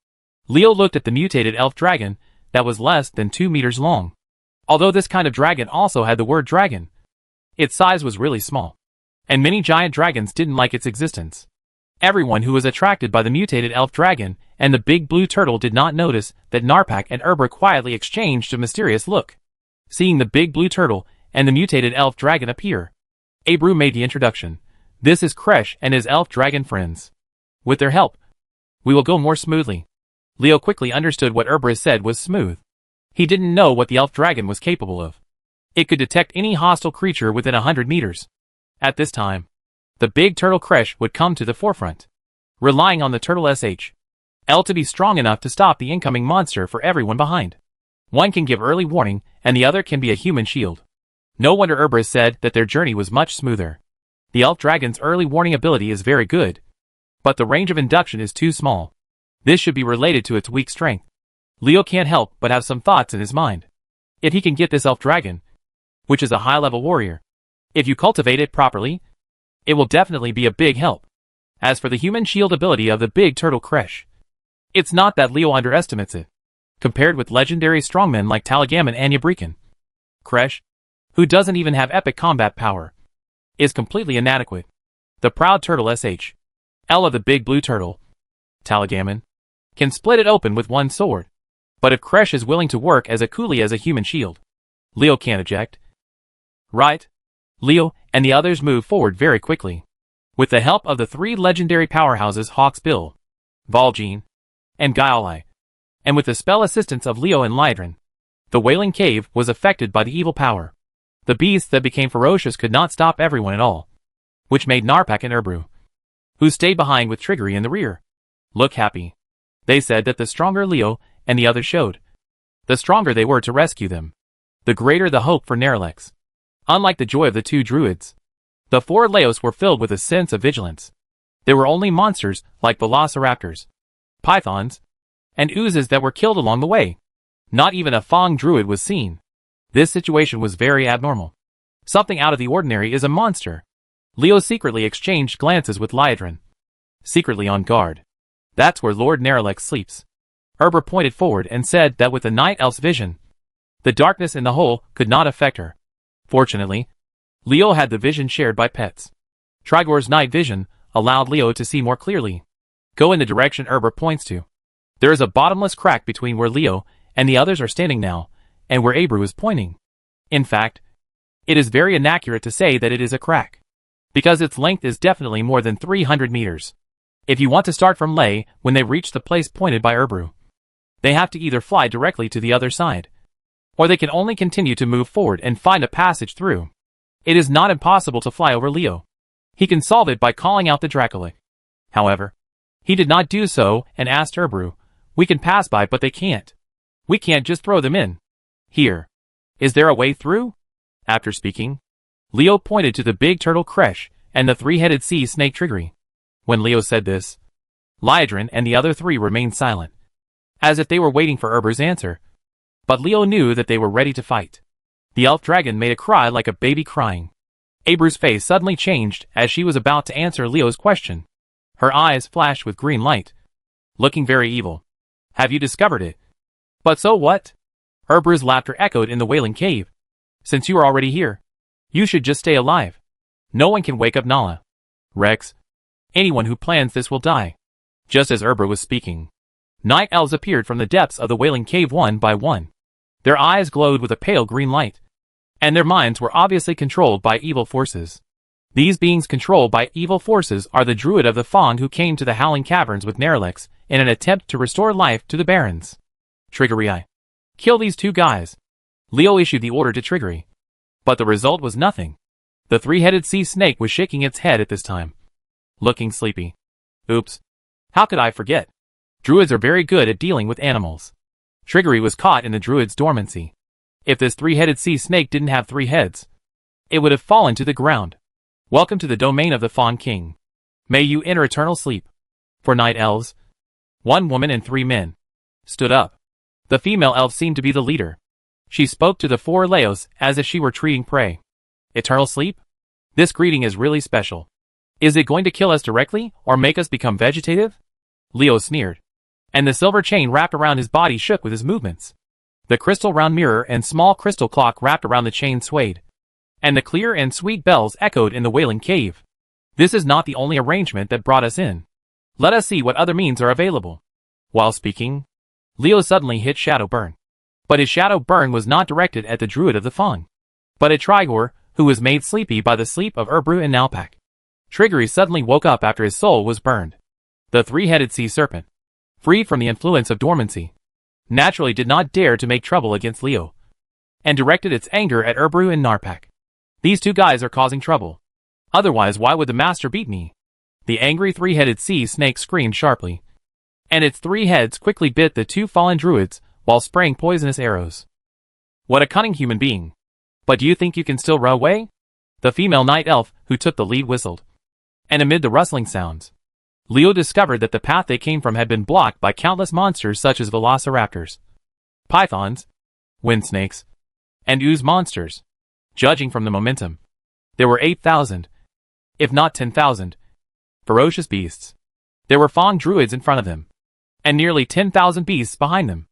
Leo looked at the mutated elf dragon that was less than 2 meters long. Although this kind of dragon also had the word dragon, its size was really small, and many giant dragons didn't like its existence. Everyone who was attracted by the mutated elf dragon and the big blue turtle did not notice that Narpak and Erebus quietly exchanged a mysterious look. Seeing the big blue turtle and the mutated elf dragon appear, Abreu made the introduction. This is Kresh and his elf dragon friends. With their help, we will go more smoothly. Leo quickly understood what Erebus said was smooth. He didn't know what the elf dragon was capable of. It could detect any hostile creature within 100 meters. At this time, the big turtle Kresh would come to the forefront, relying on the turtle SH.L to be strong enough to stop the incoming monster for everyone behind. One can give early warning, and the other can be a human shield. No wonder Erebus said that their journey was much smoother. The elf dragon's early warning ability is very good, but the range of induction is too small. This should be related to its weak strength. Leo can't help but have some thoughts in his mind. If he can get this elf dragon, which is a high-level warrior, if you cultivate it properly, it will definitely be a big help. As for the human shield ability of the big turtle Kresh, it's not that Leo underestimates it. Compared with legendary strongmen like Talagam and Anyabrikan, Kresh, who doesn't even have epic combat power, is completely inadequate. The proud turtle SH.L of the big blue turtle, Talagaman, can split it open with one sword. But if Kresh is willing to work as a coolie as a human shield, Leo can't eject. Right? Leo and the others move forward very quickly. With the help of the 3 legendary powerhouses Hawksbill, Vol'jin, and Guile, and with the spell assistance of Leo and Lydron, the Wailing Cave was affected by the evil power. The beasts that became ferocious could not stop everyone at all, which made Narpak and Erebus, who stayed behind with Triggery in the rear, look happy. They said that the stronger Leo and the others showed, the stronger they were to rescue them, the greater the hope for Nerlex. Unlike the joy of the 2 druids, the 4 Laos were filled with a sense of vigilance. There were only monsters like velociraptors, pythons, and oozes that were killed along the way. Not even a Fang druid was seen. This situation was very abnormal. Something out of the ordinary is a monster. Leo secretly exchanged glances with Lydron, secretly on guard. That's where Lord Nerlex sleeps. Erebus pointed forward and said that with the night elf's vision, the darkness in the hole could not affect her. Fortunately, Leo had the vision shared by pets. Trigor's night vision allowed Leo to see more clearly. Go in the direction Erebus points to. There is a bottomless crack between where Leo and the others are standing now, and where Abreu is pointing. In fact, it is very inaccurate to say that it is a crack, because its length is definitely more than 300 meters. If you want to start from Lei when they reach the place pointed by Erebus, they have to either fly directly to the other side, or they can only continue to move forward and find a passage through. It is not impossible to fly over Leo. He can solve it by calling out the Dracolic. However, he did not do so and asked Erebus, we can pass by but they can't. We can't just throw them in. Here. Is there a way through? After speaking, Leo pointed to the big turtle Kresh and the 3-headed sea snake Triggery. When Leo said this, Lydron and the other 3 remained silent, as if they were waiting for Erebus' answer. But Leo knew that they were ready to fight. The elf dragon made a cry like a baby crying. Abreu's face suddenly changed as she was about to answer Leo's question. Her eyes flashed with green light, looking very evil. Have you discovered it? But so what? Erebus' laughter echoed in the Wailing Cave. Since you are already here, you should just stay alive. No one can wake up Nala. Rex. Anyone who plans this will die. Just as Erebus was speaking, night elves appeared from the depths of the Wailing Cave one by one. Their eyes glowed with a pale green light, and their minds were obviously controlled by evil forces. These beings controlled by evil forces are the druid of the Fang who came to the Howling Caverns with Nerlex in an attempt to restore life to the Barons. Triggery. Kill these 2 guys. Leo issued the order to Triggery. But the result was nothing. The 3-headed sea snake was shaking its head at this time, looking sleepy. Oops. How could I forget? Druids are very good at dealing with animals. Triggery was caught in the druid's dormancy. If this three-headed sea snake didn't have 3 heads, it would have fallen to the ground. Welcome to the domain of the Fawn King. May you enter eternal sleep. For night elves, 1 woman and 3 men stood up. The female elf seemed to be the leader. She spoke to the 4 Leos as if she were treating prey. Eternal sleep? This greeting is really special. Is it going to kill us directly or make us become vegetative? Leo sneered. And the silver chain wrapped around his body shook with his movements. The crystal round mirror and small crystal clock wrapped around the chain swayed. And the clear and sweet bells echoed in the wailing cave. This is not the only arrangement that brought us in. Let us see what other means are available. While speaking, Leo suddenly hit Shadow Burn. But his Shadow Burn was not directed at the Druid of the Fawn, but at Trigor, who was made sleepy by the sleep of Urbru and Nalpak. Triggery suddenly woke up after his soul was burned. The 3-headed sea serpent, freed from the influence of dormancy, naturally did not dare to make trouble against Leo, and directed its anger at Urbru and Narpak. These 2 guys are causing trouble. Otherwise, why would the master beat me? The angry 3-headed sea snake screamed sharply, and its 3 heads quickly bit the 2 fallen druids while spraying poisonous arrows. What a cunning human being. But do you think you can still run away? The female night elf who took the lead whistled. And amid the rustling sounds, Leo discovered that the path they came from had been blocked by countless monsters such as velociraptors, pythons, wind snakes, and ooze monsters. Judging from the momentum, there were 8,000, if not 10,000, ferocious beasts. There were fawn druids in front of them, and nearly 10,000 beasts behind them.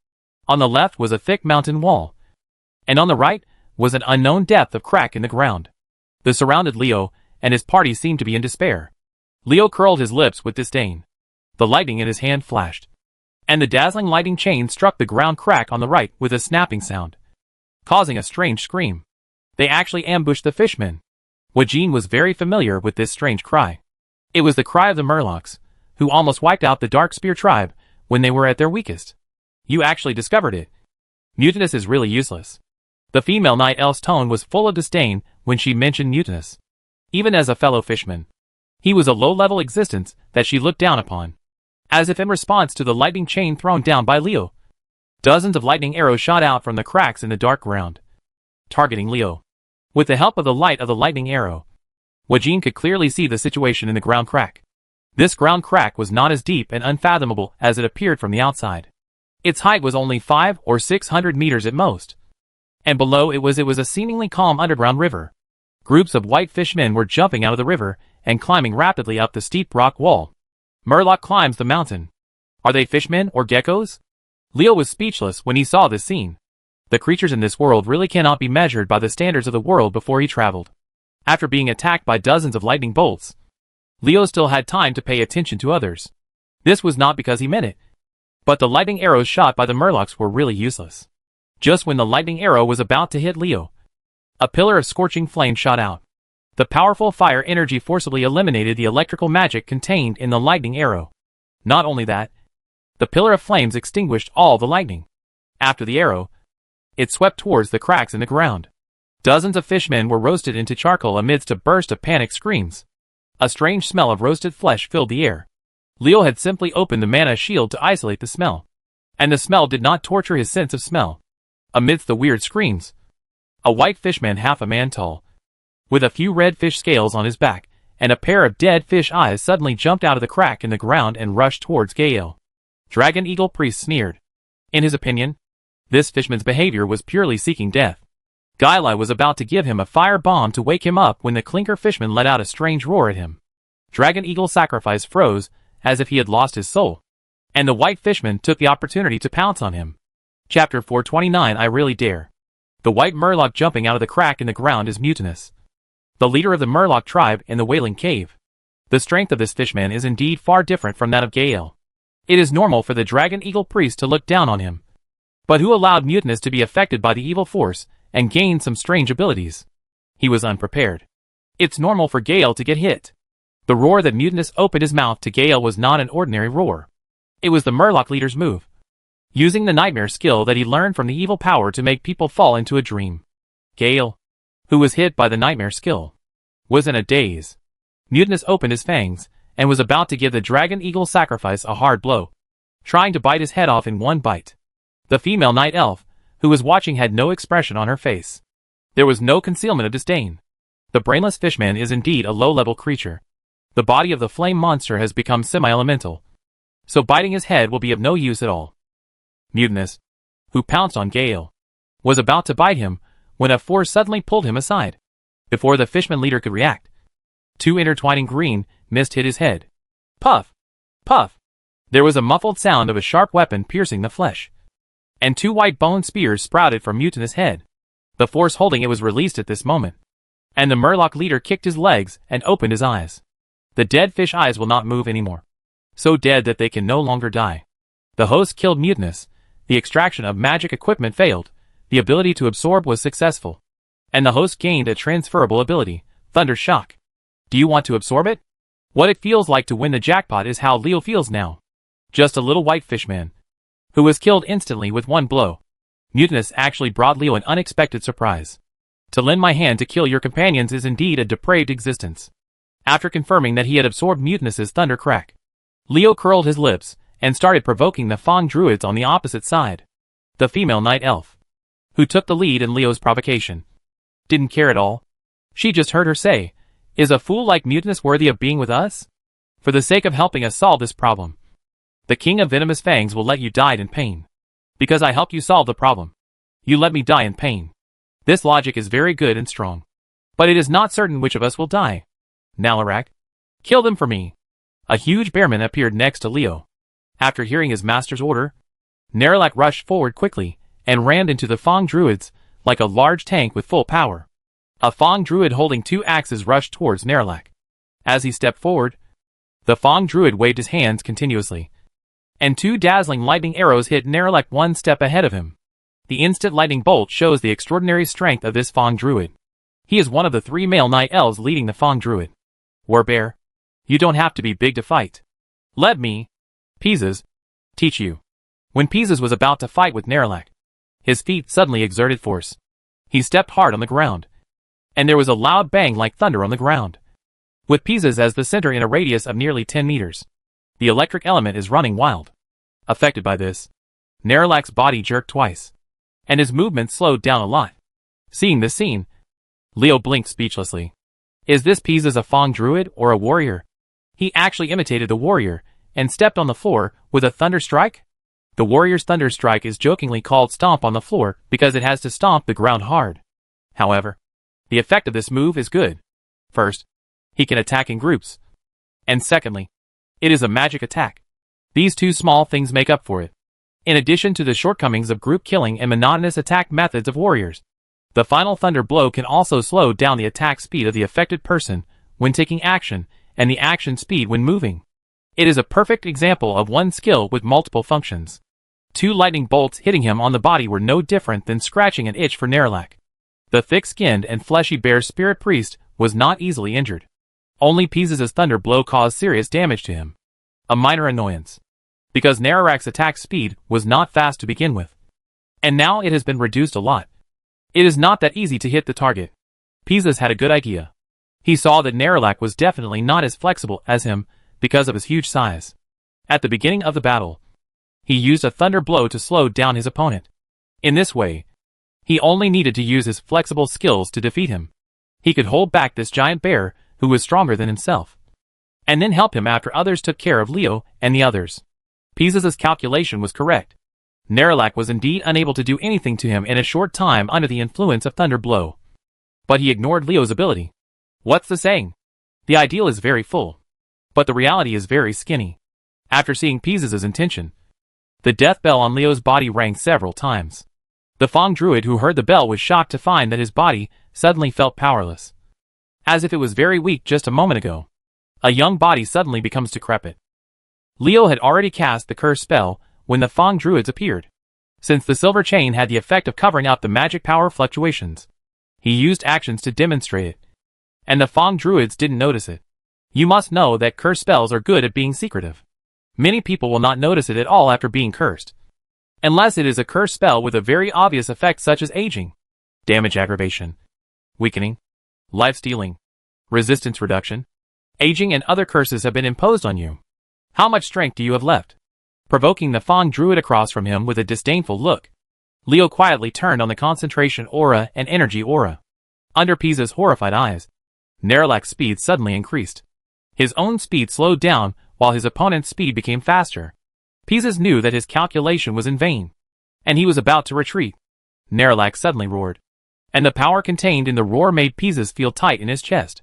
On the left was a thick mountain wall, and on the right was an unknown depth of crack in the ground. The surrounded Leo, and his party seemed to be in despair. Leo curled his lips with disdain. The lightning in his hand flashed, and the dazzling lightning chain struck the ground crack on the right with a snapping sound, causing a strange scream. They actually ambushed the fishmen. Wajin was very familiar with this strange cry. It was the cry of the Murlocs, who almost wiped out the Dark Spear tribe when they were at their weakest. You actually discovered it. Mutinous is really useless. The female night elf's tone was full of disdain when she mentioned Mutinous. Even as a fellow fishman, he was a low-level existence that she looked down upon. As if in response to the lightning chain thrown down by Leo, dozens of lightning arrows shot out from the cracks in the dark ground, targeting Leo. With the help of the light of the lightning arrow, Wajin could clearly see the situation in the ground crack. This ground crack was not as deep and unfathomable as it appeared from the outside. Its height was only 500 or 600 meters at most, and below it was a seemingly calm underground river. Groups of white fishmen were jumping out of the river and climbing rapidly up the steep rock wall. Murloc climbs the mountain. Are they fishmen or geckos? Leo was speechless when he saw this scene. The creatures in this world really cannot be measured by the standards of the world before he traveled. After being attacked by dozens of lightning bolts, Leo still had time to pay attention to others. This was not because he meant it, but the lightning arrows shot by the Murlocs were really useless. Just when the lightning arrow was about to hit Leo, a pillar of scorching flame shot out. The powerful fire energy forcibly eliminated the electrical magic contained in the lightning arrow. Not only that, the pillar of flames extinguished all the lightning. After the arrow, it swept towards the cracks in the ground. Dozens of fishmen were roasted into charcoal amidst a burst of panicked screams. A strange smell of roasted flesh filled the air. Leo had simply opened the mana shield to isolate the smell, and the smell did not torture his sense of smell. Amidst the weird screams, a white fishman half a man tall, with a few red fish scales on his back, and a pair of dead fish eyes suddenly jumped out of the crack in the ground and rushed towards Gael. Dragon Eagle Priest sneered. In his opinion, this fishman's behavior was purely seeking death. Gaeli was about to give him a fire bomb to wake him up when the Clinker fishman let out a strange roar at him. Dragon Eagle Sacrifice froze, as if he had lost his soul, and the white fishman took the opportunity to pounce on him. Chapter 429 I Really Dare. The white Murloc jumping out of the crack in the ground is Mutinous, the leader of the Murloc tribe in the Wailing Cave. The strength of this fishman is indeed far different from that of Gael. It is normal for the Dragon Eagle Priest to look down on him. But who allowed Mutinous to be affected by the evil force and gain some strange abilities? He was unprepared. It's normal for Gael to get hit. The roar that Mutinous opened his mouth to Gael was not an ordinary roar. It was the Murloc leader's move, using the nightmare skill that he learned from the evil power to make people fall into a dream. Gael, who was hit by the nightmare skill, was in a daze. Mutinous opened his fangs, and was about to give the Dragon Eagle Sacrifice a hard blow. trying to bite his head off in one bite. The female night elf, who was watching, had no expression on her face. There was no concealment of disdain. The brainless fishman is indeed a low-level creature. The body of the flame monster has become semi-elemental, so biting his head will be of no use at all. Mutinous, who pounced on Gale, was about to bite him when a force suddenly pulled him aside. Before the fishman leader could react, two intertwining green mist hit his head. Puff! Puff! There was a muffled sound of a sharp weapon piercing the flesh, and two white bone spears sprouted from Mutinous' head. The force holding it was released at this moment, and the Murloc leader kicked his legs and opened his eyes. The dead fish eyes will not move anymore, so dead that they can no longer die. The host killed Mutinous, the extraction of magic equipment failed, the ability to absorb was successful, and the host gained a transferable ability, Thunder Shock. Do you want to absorb it? What it feels like to win the jackpot is how Leo feels now. Just a little white fishman, who was killed instantly with one blow. Mutinous actually brought Leo an unexpected surprise. To lend my hand to kill your companions is indeed a depraved existence. After confirming that he had absorbed Mutinous' thunder crack, Leo curled his lips and started provoking the Fang druids on the opposite side. The female night elf, who took the lead in Leo's provocation, didn't care at all. She just heard her say, "Is a fool like Mutinous worthy of being with us? For the sake of helping us solve this problem, the King of Venomous Fangs will let you die in pain. Because I helped you solve the problem, you let me die in pain. This logic is very good and strong. But it is not certain which of us will die. Nalarak, kill them for me." A huge bearman appeared next to Leo. After hearing his master's order, Narlac rushed forward quickly and rammed into the Fang druids like a large tank with full power. A Fang druid holding two axes rushed towards Narlac. As he stepped forward, the Fang druid waved his hands continuously, and two dazzling lightning arrows hit Narlac one step ahead of him. The instant lightning bolt shows the extraordinary strength of this Fang druid. He is one of the three male night elves leading the Fang druid. Warbear, you don't have to be big to fight. Let me, Pizzas, teach you. When Pizzas was about to fight with Narlac, his feet suddenly exerted force. He stepped hard on the ground, and there was a loud bang like thunder on the ground. With Pizzas as the center in a radius of nearly 10 meters, the electric element is running wild. Affected by this, Narlac's body jerked twice, and his movement slowed down a lot. Seeing this scene, Leo blinked speechlessly. Is this Pizzas a Fang druid or a warrior? He actually imitated the warrior and stepped on the floor with a thunder strike? The warrior's thunder strike is jokingly called stomp on the floor because it has to stomp the ground hard. However, the effect of this move is good. First, he can attack in groups, and secondly, it is a magic attack. These two small things make up for it. In addition to the shortcomings of group killing and monotonous attack methods of warriors, the final thunder blow can also slow down the attack speed of the affected person when taking action and the action speed when moving. It is a perfect example of one skill with multiple functions. Two lightning bolts hitting him on the body were no different than scratching an itch for Narlac. The thick-skinned and fleshy bear spirit priest was not easily injured. Only Pizzas' thunder blow caused serious damage to him. A minor annoyance, because Narlac's attack speed was not fast to begin with, and now it has been reduced a lot. It is not that easy to hit the target. Pizzas had a good idea. He saw that Narlac was definitely not as flexible as him because of his huge size. At the beginning of the battle, he used a thunder blow to slow down his opponent. In this way, he only needed to use his flexible skills to defeat him. He could hold back this giant bear who was stronger than himself, and then help him after others took care of Leo and the others. Pizzas' calculation was correct. Narlac was indeed unable to do anything to him in a short time under the influence of thunder blow. But he ignored Leo's ability. What's the saying? The ideal is very full, but the reality is very skinny. After seeing Pizzas' intention, the death bell on Leo's body rang several times. The Fang druid who heard the bell was shocked to find that his body suddenly felt powerless, as if it was very weak just a moment ago. A young body suddenly becomes decrepit. Leo had already cast the curse spell when the Fang druids appeared. Since the silver chain had the effect of covering up the magic power fluctuations, he used actions to demonstrate it, and the Fang druids didn't notice it. You must know that curse spells are good at being secretive. Many people will not notice it at all after being cursed, unless it is a curse spell with a very obvious effect such as aging, damage aggravation, weakening, life stealing, resistance reduction. Aging and other curses have been imposed on you. How much strength do you have left? provoking the Fang druid across from him with a disdainful look. Leo quietly turned on the concentration aura and energy aura. Under Pisa's horrified eyes, Nerlak's speed suddenly increased. His own speed slowed down, while his opponent's speed became faster. Pisa's knew that his calculation was in vain, and he was about to retreat. Nerlak suddenly roared, and the power contained in the roar made Pisa's feel tight in his chest.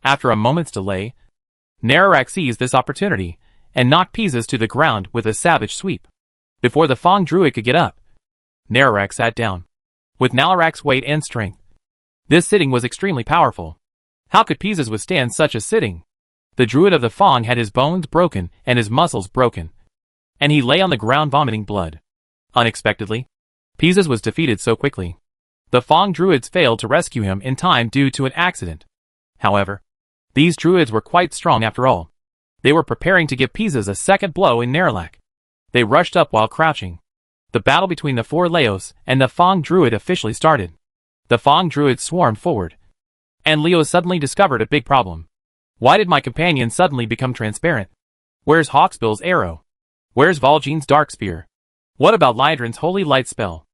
After a moment's delay, Nerlak seized this opportunity, and knocked Pisa's to the ground with a savage sweep. Before the Fang druid could get up, Nerlak sat down. With Nerlak's weight and strength, this sitting was extremely powerful. How could Pisa's withstand such a sitting? The druid of the Fang had his bones broken and his muscles broken, and he lay on the ground vomiting blood. Unexpectedly, Pisa's was defeated so quickly. The Fang druids failed to rescue him in time due to an accident. However, these druids were quite strong after all. They were preparing to give Pisa's a second blow in Nerlak. They rushed up while crouching. The battle between the four Leos and the Fang druid officially started. The Fang druid swarmed forward, and Leo suddenly discovered a big problem. Why did my companion suddenly become transparent? Where's Hawksbill's arrow? Where's Valjean's dark spear? What about Lydron's holy light spell?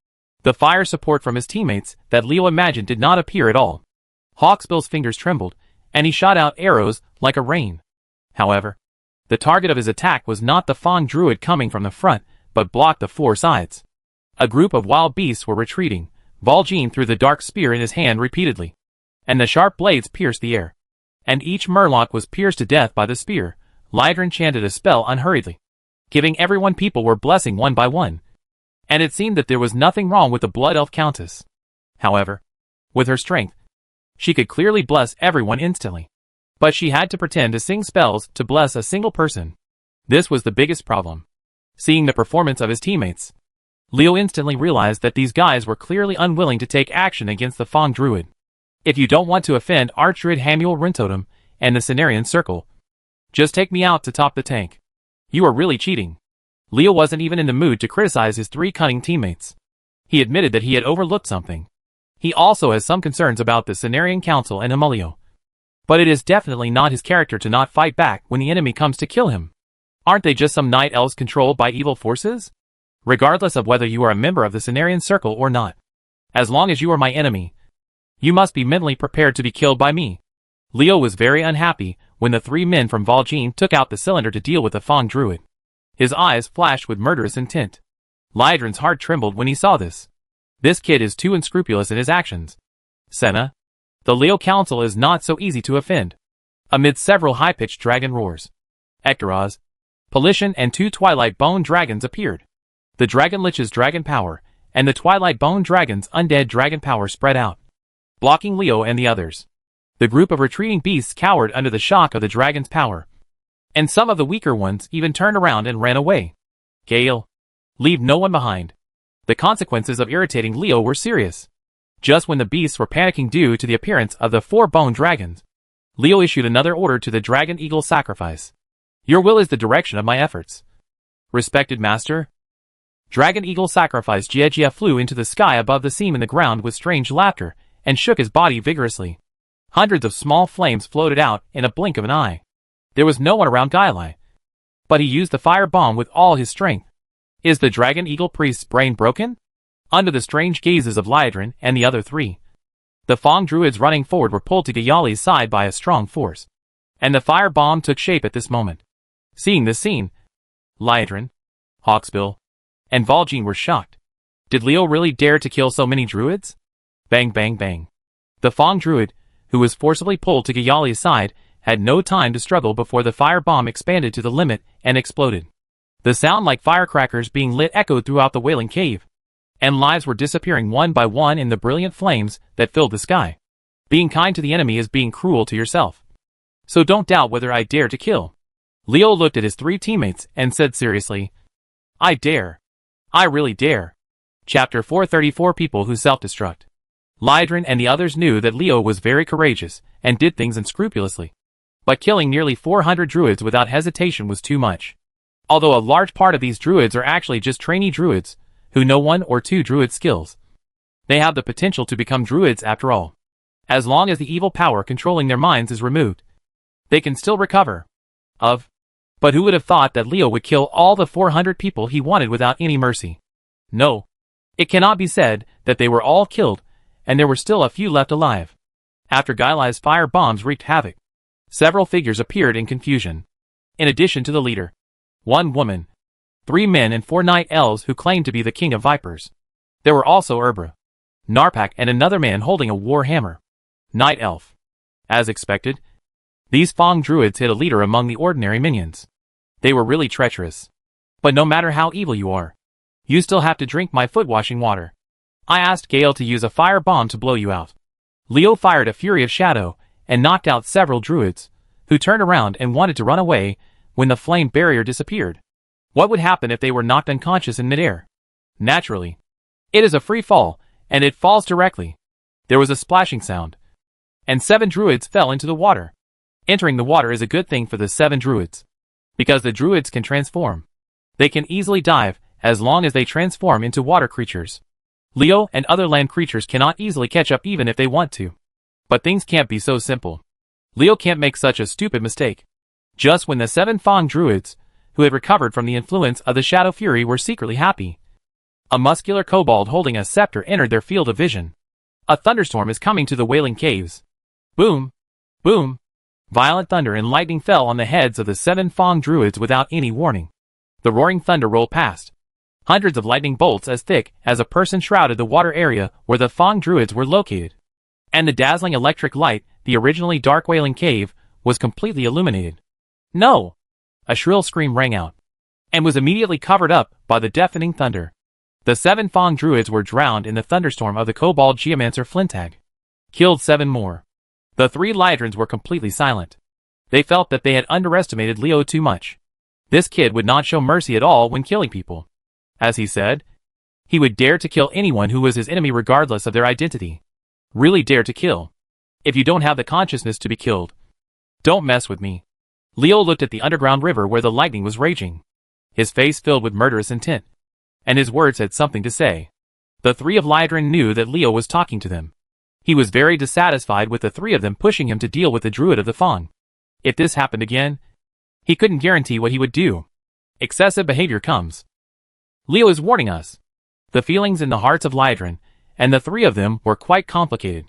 The fire support from his teammates that Leo imagined did not appear at all. Hawksbill's fingers trembled, and he shot out arrows like a rain. However, the target of his attack was not the Fang druid coming from the front, but blocked the four sides. A group of wild beasts were retreating. Valjean threw the dark spear in his hand repeatedly, and the sharp blades pierced the air. And each Murloc was pierced to death by the spear. Lydron chanted a spell unhurriedly, giving everyone people were blessing one by one. And it seemed that there was nothing wrong with the Blood Elf Countess. However, with her strength, she could clearly bless everyone instantly. But she had to pretend to sing spells to bless a single person. This was the biggest problem. Seeing the performance of his teammates, Leo instantly realized that these guys were clearly unwilling to take action against the Fang druid. If you don't want to offend Archdruid Hamuel Rintotem and the Cenarian Circle, just take me out to top the tank. You are really cheating. Leo wasn't even in the mood to criticize his three cunning teammates. He admitted that he had overlooked something. He also has some concerns about the Cenarian Council and Emilio. But it is definitely not his character to not fight back when the enemy comes to kill him. Aren't they just some night elves controlled by evil forces? Regardless of whether you are a member of the Cenarian Circle or not, as long as you are my enemy, you must be mentally prepared to be killed by me. Leo was very unhappy when the three men from Valjean took out the cylinder to deal with the Fang druid. His eyes flashed with murderous intent. Lydron's heart trembled when he saw this. This kid is too unscrupulous in his actions. Senna, the Leo Council is not so easy to offend. Amid several high-pitched dragon roars, Ectoraz, Polition and two Twilight Bone dragons appeared. The Dragon Lich's dragon power and the Twilight Bone dragon's undead dragon power spread out, blocking Leo and the others. The group of retreating beasts cowered under the shock of the dragon's power, and some of the weaker ones even turned around and ran away. Gale, leave no one behind. The consequences of irritating Leo were serious. Just when the beasts were panicking due to the appearance of the four bone dragons, Leo issued another order to the Dragon Eagle sacrifice. Your will is the direction of my efforts. Respected master. Dragon Eagle sacrifice Jia flew into the sky above the seam in the ground with strange laughter, and shook his body vigorously. Hundreds of small flames floated out in a blink of an eye. There was no one around Gailai, but he used the fire bomb with all his strength. Is the Dragon Eagle priest's brain broken? Under the strange gazes of Lydron and the other three, the Fang druids running forward were pulled to Gayali's side by a strong force, and the fire bomb took shape at this moment. Seeing this scene, Lydron, Hawksbill, and Valjean were shocked. Did Leo really dare to kill so many druids? Bang bang bang. The Fang druid, who was forcibly pulled to Gayali's side, had no time to struggle before the fire bomb expanded to the limit and exploded. The sound like firecrackers being lit echoed throughout the Wailing Cave, and lives were disappearing one by one in the brilliant flames that filled the sky. Being kind to the enemy is being cruel to yourself. So don't doubt whether I dare to kill. Leo looked at his three teammates and said seriously, I dare. I really dare. Chapter 434 People Who Self-Destruct. Lydron and the others knew that Leo was very courageous and did things unscrupulously. But killing nearly 400 druids without hesitation was too much. Although a large part of these druids are actually just trainee druids, who know one or two druid skills. They have the potential to become druids after all. As long as the evil power controlling their minds is removed, they can still recover. But who would have thought that Leo would kill all the 400 people he wanted without any mercy? No. It cannot be said that they were all killed, and there were still a few left alive. After Gailai's fire bombs wreaked havoc, several figures appeared in confusion. In addition to the leader, 1 woman, 3 men and 4 night elves who claimed to be the king of vipers. There were also Erbra, Narpak and another man holding a war hammer. Night elf. As expected, these Fang druids hid a leader among the ordinary minions. They were really treacherous. But no matter how evil you are, you still have to drink my foot-washing water. I asked Gale to use a fire bomb to blow you out. Leo fired a fury of shadow and knocked out several druids, who turned around and wanted to run away when the flame barrier disappeared. What would happen if they were knocked unconscious in midair? Naturally, it is a free fall, and it falls directly. There was a splashing sound, and 7 druids fell into the water. Entering the water is a good thing for the 7 druids, because the druids can transform. They can easily dive, as long as they transform into water creatures. Leo and other land creatures cannot easily catch up even if they want to. But things can't be so simple. Leo can't make such a stupid mistake. Just when the 7 Fang druids, who had recovered from the influence of the Shadow Fury, were secretly happy, a muscular kobold holding a scepter entered their field of vision. A thunderstorm is coming to the Wailing Caves. Boom! Boom! Violent thunder and lightning fell on the heads of the 7 Fang druids without any warning. The roaring thunder rolled past. Hundreds of lightning bolts as thick as a person shrouded the water area where the Fang druids were located. And the dazzling electric light, the originally dark Wailing Cave, was completely illuminated. No! A shrill scream rang out, and was immediately covered up by the deafening thunder. The 7 Fang druids were drowned in the thunderstorm of the kobold geomancer Flintag. Killed 7 more. The 3 Lydrons were completely silent. They felt that they had underestimated Leo too much. This kid would not show mercy at all when killing people. As he said, he would dare to kill anyone who was his enemy regardless of their identity. Really dare to kill. If you don't have the consciousness to be killed, don't mess with me. Leo looked at the underground river where the lightning was raging, his face filled with murderous intent, and his words had something to say. The 3 of Lydron knew that Leo was talking to them. He was very dissatisfied with the 3 of them pushing him to deal with the druid of the Fang. If this happened again, he couldn't guarantee what he would do. Excessive behavior comes. Leo is warning us. The feelings in the hearts of Lydron, and the 3 of them, were quite complicated.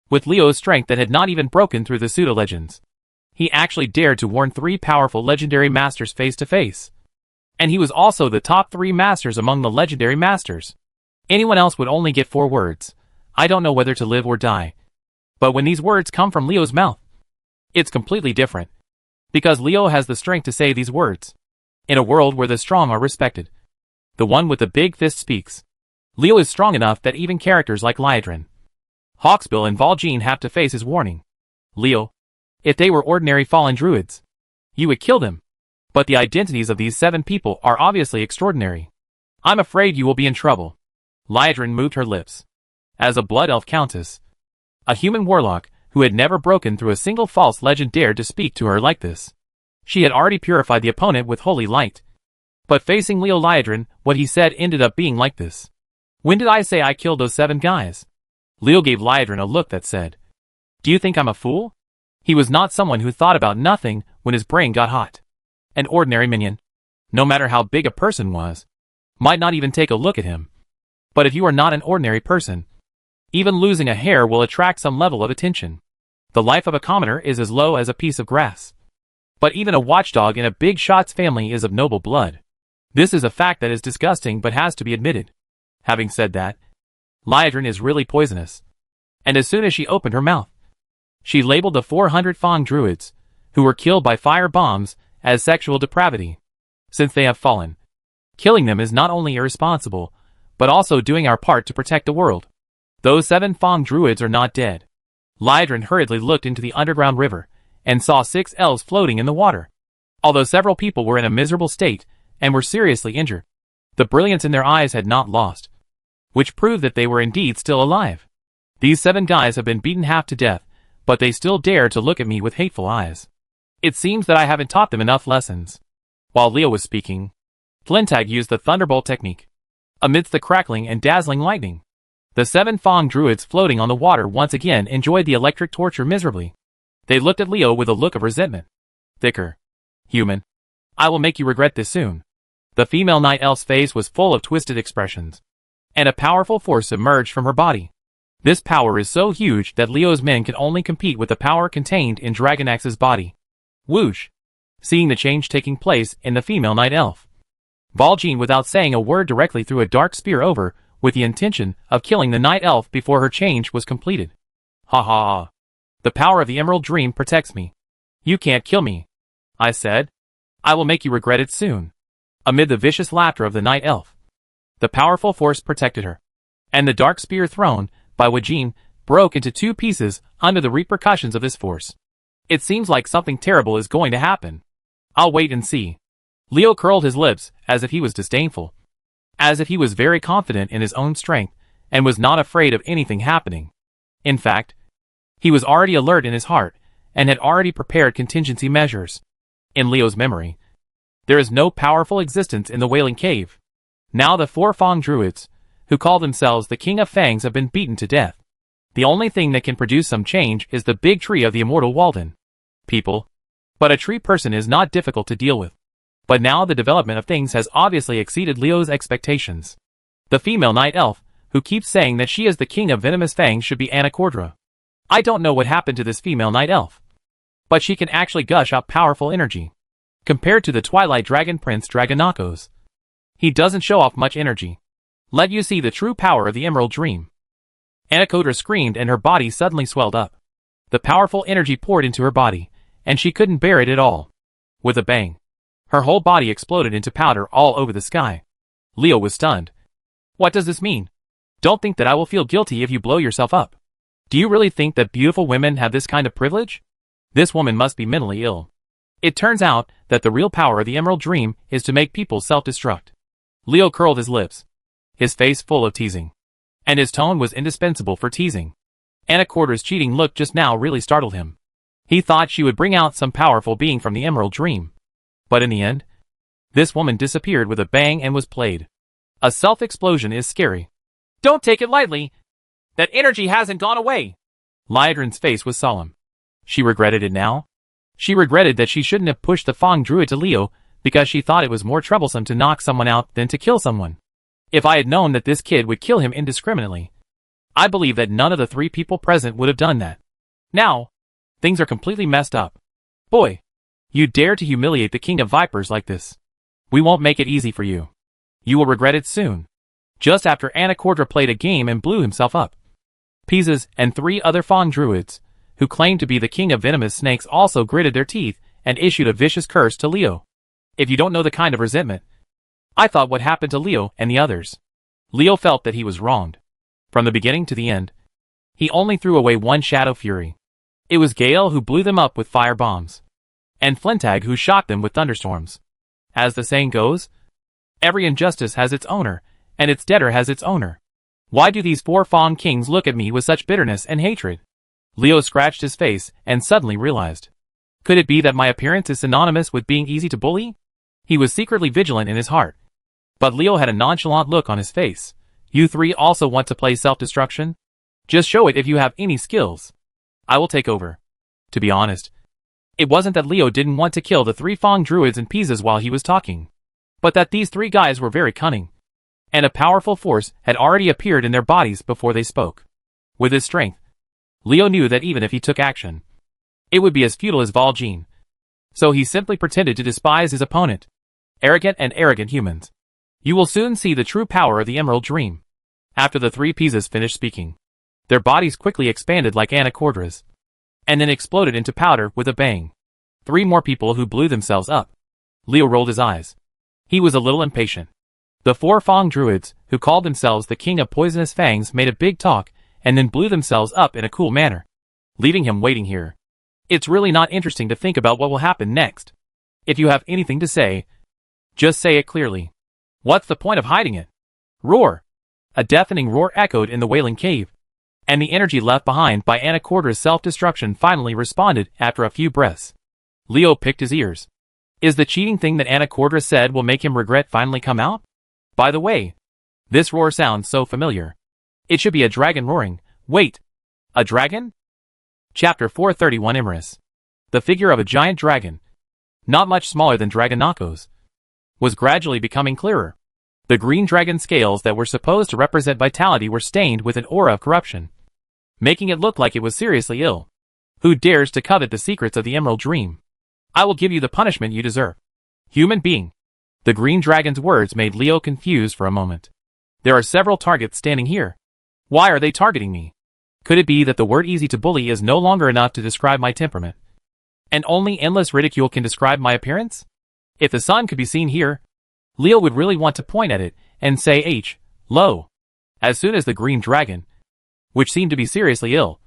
With Leo's strength that had not even broken through the pseudo-legends, he actually dared to warn 3 powerful legendary masters face to face. And he was also the top 3 masters among the legendary masters. Anyone else would only get 4 words. I don't know whether to live or die. But when these words come from Leo's mouth, it's completely different. Because Leo has the strength to say these words. In a world where the strong are respected, the one with the big fist speaks. Leo is strong enough that even characters like Lydron, Hawksbill and Valjean have to face his warning. Leo, if they were ordinary fallen druids, you would kill them. But the identities of these 7 people are obviously extraordinary. I'm afraid you will be in trouble. Lydron moved her lips. As a blood elf countess, a human warlock who had never broken through a single false legend dared to speak to her like this. She had already purified the opponent with holy light. But facing Leo Lydron, what he said ended up being like this. When did I say I killed those 7 guys? Leo gave Lydron a look that said, do you think I'm a fool? He was not someone who thought about nothing when his brain got hot. An ordinary minion, no matter how big a person was, might not even take a look at him. But if you are not an ordinary person, even losing a hair will attract some level of attention. The life of a commoner is as low as a piece of grass. But even a watchdog in a big shot's family is of noble blood. This is a fact that is disgusting but has to be admitted. Having said that, Lydron is really poisonous. And as soon as she opened her mouth, she labeled the 400 Fang druids, who were killed by fire bombs, as sexual depravity. Since they have fallen, killing them is not only irresponsible, but also doing our part to protect the world. Those 7 Fang druids are not dead. Lydron hurriedly looked into the underground river, and saw 6 elves floating in the water. Although several people were in a miserable state, and were seriously injured, the brilliance in their eyes had not lost, which proved that they were indeed still alive. These 7 guys have been beaten half to death, but they still dare to look at me with hateful eyes. It seems that I haven't taught them enough lessons. While Leo was speaking, Flintag used the Thunderbolt technique. Amidst the crackling and dazzling lightning, the 7 Fang druids floating on the water once again enjoyed the electric torture miserably. They looked at Leo with a look of resentment. Thicker. Human. I will make you regret this soon. The female night elf's face was full of twisted expressions, and a powerful force emerged from her body. This power is so huge that Leo's men can only compete with the power contained in Dragonax's body. Whoosh! Seeing the change taking place in the female night elf, Valjean, without saying a word, directly threw a dark spear over, with the intention of killing the night elf before her change was completed. Ha ha ha. The power of the Emerald Dream protects me. You can't kill me, I said. I will make you regret it soon. Amid the vicious laughter of the night elf, the powerful force protected her, and the dark spear thrown by Valjean broke into two pieces under the repercussions of this force. It seems like something terrible is going to happen. I'll wait and see. Leo curled his lips as if he was disdainful, as if he was very confident in his own strength and was not afraid of anything happening. In fact, he was already alert in his heart and had already prepared contingency measures. In Leo's memory, there is no powerful existence in the Wailing Cave. Now the four Fang druids, who call themselves the King of Fangs, have been beaten to death. The only thing that can produce some change is the big tree of the immortal Walden. People. But a tree person is not difficult to deal with. But now the development of things has obviously exceeded Leo's expectations. The female night elf, who keeps saying that she is the king of venomous fangs, should be Anacordra. I don't know what happened to this female night elf, but she can actually gush up powerful energy. Compared to the Twilight Dragon Prince Dragonakos, he doesn't show off much energy. Let you see the true power of the Emerald Dream. Anacodra screamed and her body suddenly swelled up. The powerful energy poured into her body, and she couldn't bear it at all. With a bang, her whole body exploded into powder all over the sky. Leo was stunned. What does this mean? Don't think that I will feel guilty if you blow yourself up. Do you really think that beautiful women have this kind of privilege? This woman must be mentally ill. It turns out that the real power of the Emerald Dream is to make people self-destruct. Leo curled his lips, his face full of teasing. And his tone was indispensable for teasing. Anacordra's cheating look just now really startled him. He thought she would bring out some powerful being from the Emerald Dream. But in the end, this woman disappeared with a bang and was played. A self-explosion is scary. Don't take it lightly. That energy hasn't gone away. Liadrin's face was solemn. She regretted it now. She regretted that she shouldn't have pushed the Fang Druid to Leo, because she thought it was more troublesome to knock someone out than to kill someone. If I had known that this kid would kill him indiscriminately, I believe that none of the three people present would have done that. Now, things are completely messed up. Boy, you dare to humiliate the King of Vipers like this. We won't make it easy for you. You will regret it soon. Just after Anacordra played a game and blew himself up, Pisces and three other Fang Druids, who claimed to be the king of venomous snakes, also gritted their teeth and issued a vicious curse to Leo. If you don't know the kind of resentment I thought what happened to Leo and the others. Leo felt that he was wronged. From the beginning to the end, he only threw away one shadow fury. It was Gale who blew them up with fire bombs, and Flintag who shot them with thunderstorms. As the saying goes, every injustice has its owner, and its debtor has its owner. Why do these four Fang kings look at me with such bitterness and hatred? Leo scratched his face and suddenly realized. Could it be that my appearance is synonymous with being easy to bully? He was secretly vigilant in his heart. But Leo had a nonchalant look on his face. You three also want to play self-destruction? Just show it if you have any skills. I will take over. To be honest, it wasn't that Leo didn't want to kill the three Fang Druids and Pisces while he was talking, but that these three guys were very cunning, and a powerful force had already appeared in their bodies before they spoke. With his strength, Leo knew that even if he took action, it would be as futile as Valjean. So he simply pretended to despise his opponent. Arrogant humans. You will soon see the true power of the Emerald Dream. After the three Pisces finished speaking, their bodies quickly expanded like Anacordra's, and then exploded into powder with a bang. Three more people who blew themselves up. Leo rolled his eyes. He was a little impatient. The four Fang Druids, who called themselves the King of Poisonous Fangs, made a big talk, and then blew themselves up in a cool manner, leaving him waiting here. It's really not interesting to think about what will happen next. If you have anything to say, just say it clearly. What's the point of hiding it? Roar! A deafening roar echoed in the Wailing Cave, and the energy left behind by Anacordra's self-destruction finally responded after a few breaths. Leo picked his ears. Is the cheating thing that Anacordra said will make him regret finally come out? By the way, this roar sounds so familiar. It should be a dragon roaring. Wait, a dragon? Chapter 431 Imaris. The figure of a giant dragon. not much smaller than Dragonako's, was gradually becoming clearer. The green dragon scales that were supposed to represent vitality were stained with an aura of corruption, making it look like it was seriously ill. Who dares to covet the secrets of the Emerald Dream? I will give you the punishment you deserve. Human being. The green dragon's words made Leo confused for a moment. There are several targets standing here. Why are they targeting me? Could it be that the word easy to bully is no longer enough to describe my temperament, and only endless ridicule can describe my appearance? If the sun could be seen here, Leo would really want to point at it and say lo. As soon as the green dragon, which seemed to be seriously ill,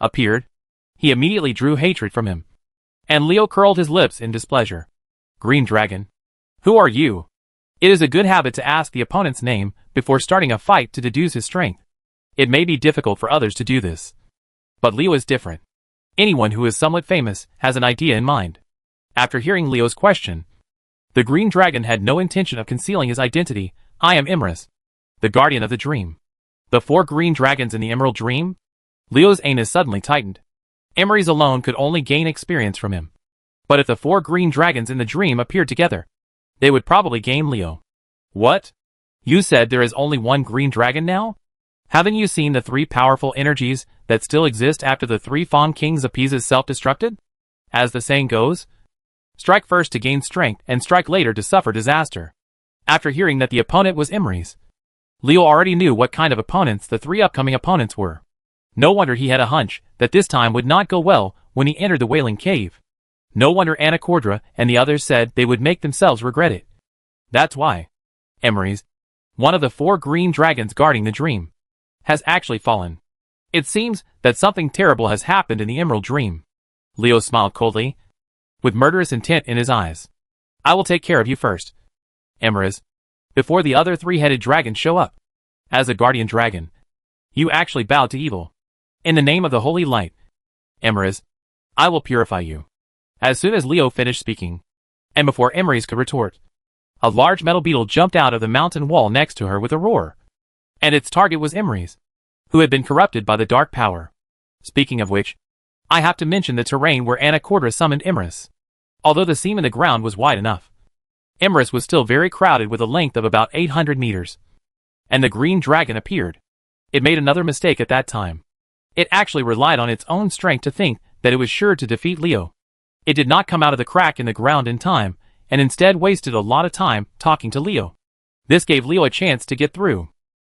appeared, he immediately drew hatred from him. And Leo curled his lips in displeasure. Green dragon. Who are you? It is a good habit to ask the opponent's name before starting a fight to deduce his strength. It may be difficult for others to do this, but Leo is different. Anyone who is somewhat famous has an idea in mind. After hearing Leo's question, the green dragon had no intention of concealing his identity. I am Imrys, the guardian of the dream. The 4 green dragons in the Emerald Dream? Leo's anus suddenly tightened. Imrys alone could only gain experience from him. But if the 4 green dragons in the dream appeared together, they would probably gain Leo. What? You said there is only 1 green dragon now? Haven't you seen the 3 powerful energies that still exist after the 3 Fawn Kings of Pisa's self-destructed? As the saying goes, strike first to gain strength and strike later to suffer disaster. After hearing that the opponent was Imrys, Leo already knew what kind of opponents the 3 upcoming opponents were. No wonder he had a hunch that this time would not go well when he entered the Wailing Cave. No wonder Anacordra and the others said they would make themselves regret it. That's why Imrys, one of the 4 green dragons guarding the dream, has actually fallen. It seems that something terrible has happened in the Emerald Dream. Leo smiled coldly, with murderous intent in his eyes. I will take care of you first, Imrys, before the other 3-headed dragons show up. As a guardian dragon, you actually bowed to evil. In the name of the holy light, Imrys, I will purify you. As soon as Leo finished speaking, and before Imrys could retort, a large metal beetle jumped out of the mountain wall next to her with a roar. And its target was Imrys, who had been corrupted by the dark power. Speaking of which, I have to mention the terrain where Anacordra summoned Imrys. Although the seam in the ground was wide enough, Imrys was still very crowded with a length of about 800 meters. And the green dragon appeared. It made another mistake at that time. It actually relied on its own strength to think that it was sure to defeat Leo. It did not come out of the crack in the ground in time, and instead wasted a lot of time talking to Leo. This gave Leo a chance to get through.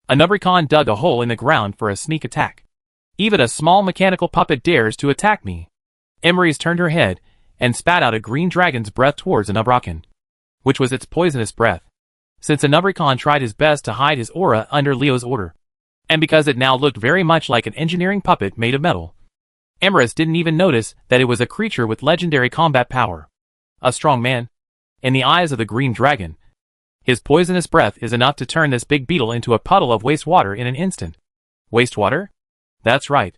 A Nubricon dug a hole in the ground for a sneak attack. Even a small mechanical puppet dares to attack me. Imrys turned her head and spat out a green dragon's breath towards a Nubricon, which was its poisonous breath. Since a Nubricon tried his best to hide his aura under Leo's order, and because it now looked very much like an engineering puppet made of metal, Imrys didn't even notice that it was a creature with legendary combat power. A strong man. In the eyes of the green dragon, his poisonous breath is enough to turn this big beetle into a puddle of wastewater in an instant. Wastewater? That's right.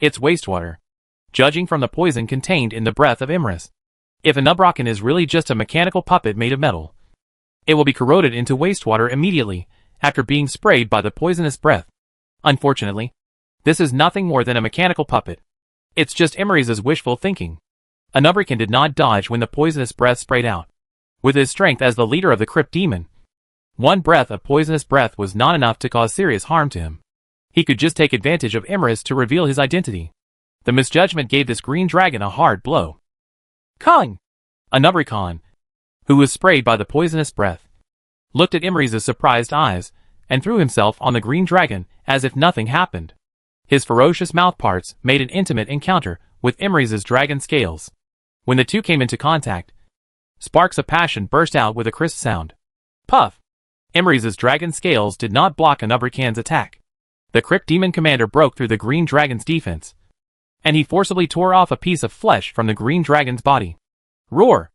It's wastewater. Judging from the poison contained in the breath of Imrys. If a Nubricon is really just a mechanical puppet made of metal, it will be corroded into wastewater immediately after being sprayed by the poisonous breath. Unfortunately, this is nothing more than a mechanical puppet. It's just Imrys' wishful thinking. A Nubricon did not dodge when the poisonous breath sprayed out. With his strength as the leader of the Crypt Demon, one breath of poisonous breath was not enough to cause serious harm to him. He could just take advantage of Imrys to reveal his identity. The misjudgment gave this green dragon a hard blow. Kong! A Nubricon, who was sprayed by the poisonous breath, looked at Imrys' surprised eyes and threw himself on the green dragon as if nothing happened. His ferocious mouthparts made an intimate encounter with Imrys' dragon scales. When the two came into contact, sparks of passion burst out with a crisp sound. Puff! Imrys' dragon scales did not block a Nubricon's attack. The Crypt Demon Commander broke through the green dragon's defense, and he forcibly tore off a piece of flesh from the green dragon's body. Roar!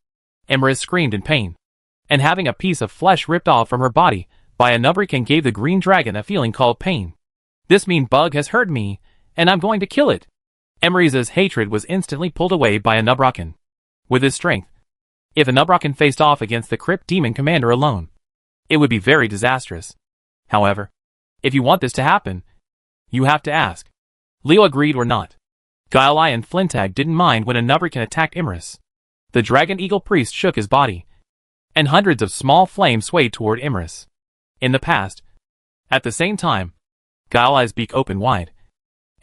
Imrys screamed in pain, and having a piece of flesh ripped off from her body by a Nubricon gave the green dragon a feeling called pain. This mean bug has hurt me, and I'm going to kill it. Imrys' hatred was instantly pulled away by a Nubricon. With his strength, if a Nubricon faced off against the Crypt Demon Commander alone, it would be very disastrous. However, if you want this to happen, you have to ask. Leo agreed or not. Guilei and Flintag didn't mind when a Nubricon attacked Imrys. The dragon eagle priest shook his body, and hundreds of small flames swayed toward Imris. In the past, at the same time, Guile-Eye's beak opened wide,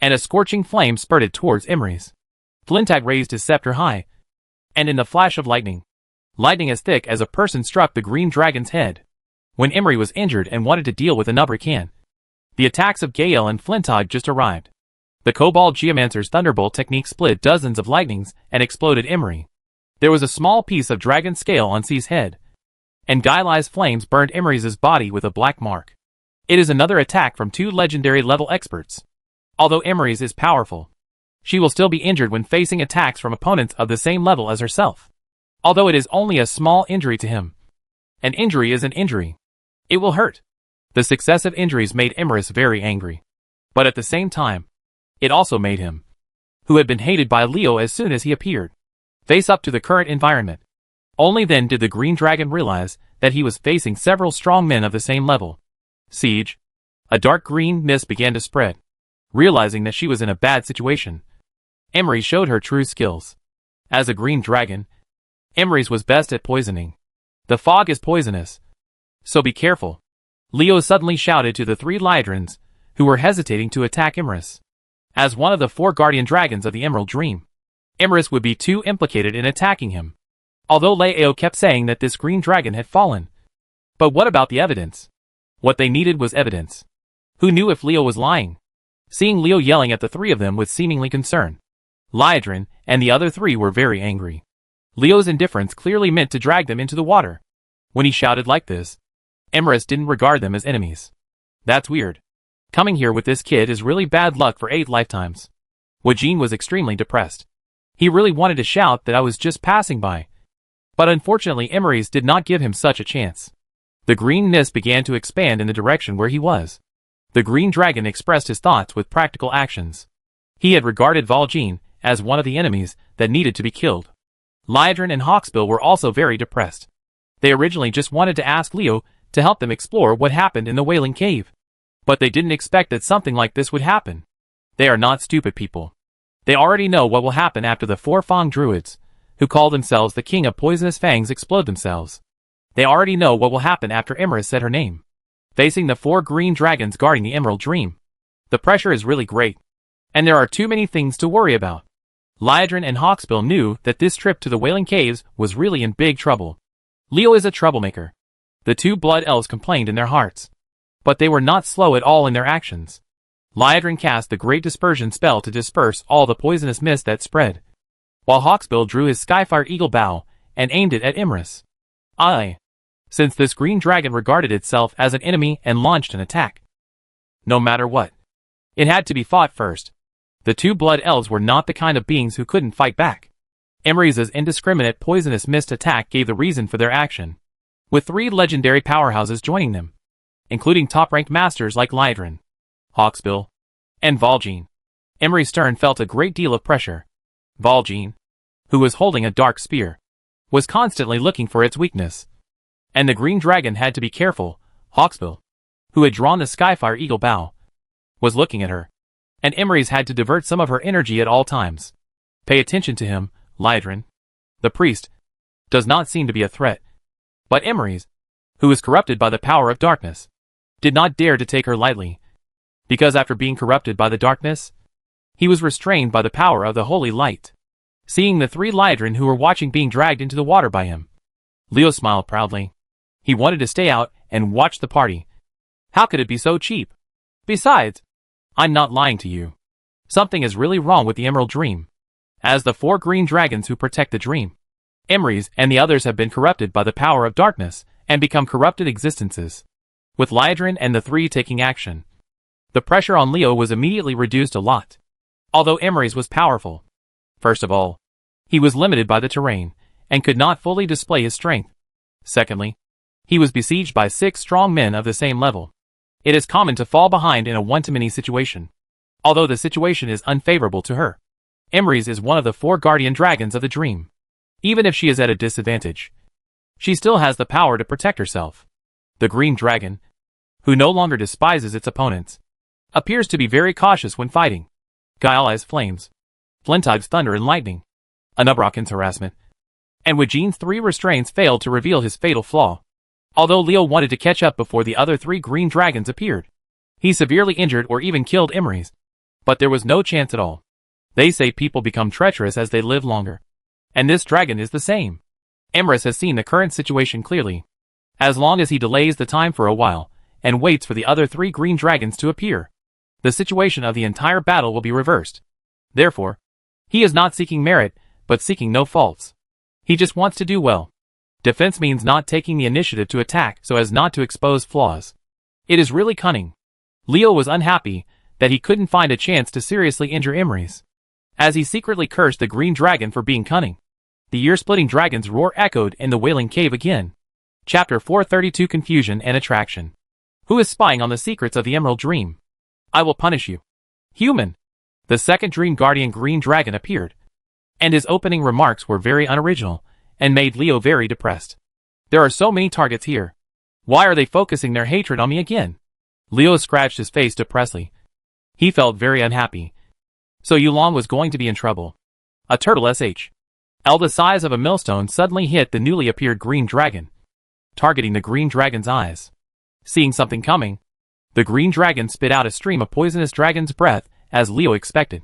and a scorching flame spurted towards Imris. Flintag raised his scepter high, and in the flash of lightning as thick as a person struck the green dragon's head. When Imri was injured and wanted to deal with another can, the attacks of Gael and Flintag just arrived. The Kobold Geomancer's thunderbolt technique split dozens of lightnings and exploded Imri. There was a small piece of dragon scale on C's head, and Guile-Eye's flames burned Imri's body with a black mark. It is another attack from two legendary level experts. Although Imri's is powerful, she will still be injured when facing attacks from opponents of the same level as herself. Although it is only a small injury to him, an injury is an injury. It will hurt. The successive injuries made Imris very angry. But at the same time, it also made him, who had been hated by Leo as soon as he appeared, face up to the current environment. Only then did the green dragon realize that he was facing several strong men of the same level. Siege. A dark green mist began to spread. Realizing that she was in a bad situation, Imri showed her true skills. As a green dragon, Imri's was best at poisoning. The fog is poisonous, so be careful. Leo suddenly shouted to the three Lydrons, who were hesitating to attack Imris. As one of the 4 guardian dragons of the Emerald Dream, Imris would be too implicated in attacking him. Although Leo kept saying that this green dragon had fallen. But what about the evidence? What they needed was evidence. Who knew if Leo was lying? Seeing Leo yelling at the 3 of them with seemingly concern, Lydron and the other 3 were very angry. Leo's indifference clearly meant to drag them into the water. When he shouted like this, Imris didn't regard them as enemies. That's weird. Coming here with this kid is really bad luck for 8 lifetimes. Wajin was extremely depressed. He really wanted to shout that I was just passing by. But unfortunately Imris did not give him such a chance. The green mist began to expand in the direction where he was. The green dragon expressed his thoughts with practical actions. He had regarded Valjean as one of the enemies that needed to be killed. Lydron and Hawksbill were also very depressed. They originally just wanted to ask Leo to help them explore what happened in the Wailing Cave. But they didn't expect that something like this would happen. They are not stupid people. They already know what will happen after the 4 Fang druids, who call themselves the King of Poisonous Fangs, explode themselves. They already know what will happen after Imris said her name. Facing the 4 green dragons guarding the Emerald Dream, the pressure is really great. And there are too many things to worry about. Lydron and Hawksbill knew that this trip to the Wailing Caves was really in big trouble. Leo is a troublemaker. The 2 blood elves complained in their hearts. But they were not slow at all in their actions. Lydron cast the Great Dispersion spell to disperse all the poisonous mist that spread, while Hawksbill drew his Skyfire Eagle bow and aimed it at Imris. Since this green dragon regarded itself as an enemy and launched an attack. No matter what, it had to be fought first. The 2 blood elves were not the kind of beings who couldn't fight back. Imris's indiscriminate poisonous mist attack gave the reason for their action, with 3 legendary powerhouses joining them, including top-ranked masters like Lydron, Hawksbill, and Valjean. Imri Stern felt a great deal of pressure. Valjean, who was holding a dark spear, was constantly looking for its weakness. And the green dragon had to be careful. Hawksbill, who had drawn the Skyfire Eagle bow, was looking at her. And Imri's had to divert some of her energy at all times. Pay attention to him, Lydron. The priest does not seem to be a threat. But Imri's, who is corrupted by the power of darkness, did not dare to take her lightly. Because after being corrupted by the darkness, he was restrained by the power of the holy light. Seeing the 3 Lydron who were watching being dragged into the water by him, Leo smiled proudly. He wanted to stay out and watch the party. How could it be so cheap? Besides, I'm not lying to you. Something is really wrong with the Emerald Dream. As the 4 green dragons who protect the dream, Imri's and the others have been corrupted by the power of darkness and become corrupted existences. With Lydron and the 3 taking action, the pressure on Leo was immediately reduced a lot. Although Imri's was powerful. First of all, he was limited by the terrain and could not fully display his strength. Secondly, he was besieged by 6 strong men of the same level. It is common to fall behind in a one-to-many situation. Although the situation is unfavorable to her, Imri's is one of the 4 guardian dragons of the dream. Even if she is at a disadvantage, she still has the power to protect herself. The green dragon, who no longer despises its opponents, appears to be very cautious when fighting. Guile-Eye's flames, Flintag's thunder and lightning, Anubroken's harassment, And Wajin's 3 restraints failed to reveal his fatal flaw. Although Leo wanted to catch up before the other 3 green dragons appeared, he severely injured or even killed Imries. But there was no chance at all. They say people become treacherous as they live longer. And this dragon is the same. Imris has seen the current situation clearly. As long as he delays the time for a while, and waits for the other 3 green dragons to appear, the situation of the entire battle will be reversed. Therefore, he is not seeking merit, but seeking no faults. He just wants to do well. Defense means not taking the initiative to attack so as not to expose flaws. It is really cunning. Leo was unhappy that he couldn't find a chance to seriously injure Imries, as he secretly cursed the green dragon for being cunning. The ear-splitting dragon's roar echoed in the Wailing Cave again. Chapter 432 Confusion and Attraction. Who is spying on the secrets of the Emerald Dream? I will punish you. Human. The second Dream Guardian Green Dragon appeared, and his opening remarks were very unoriginal, and made Leo very depressed. There are so many targets here. Why are they focusing their hatred on me again? Leo scratched his face depressedly. He felt very unhappy. So Yulong was going to be in trouble. A turtle L the size of a millstone suddenly hit the newly appeared green dragon, targeting the green dragon's eyes. Seeing something coming, the green dragon spit out a stream of poisonous dragon's breath, as Leo expected.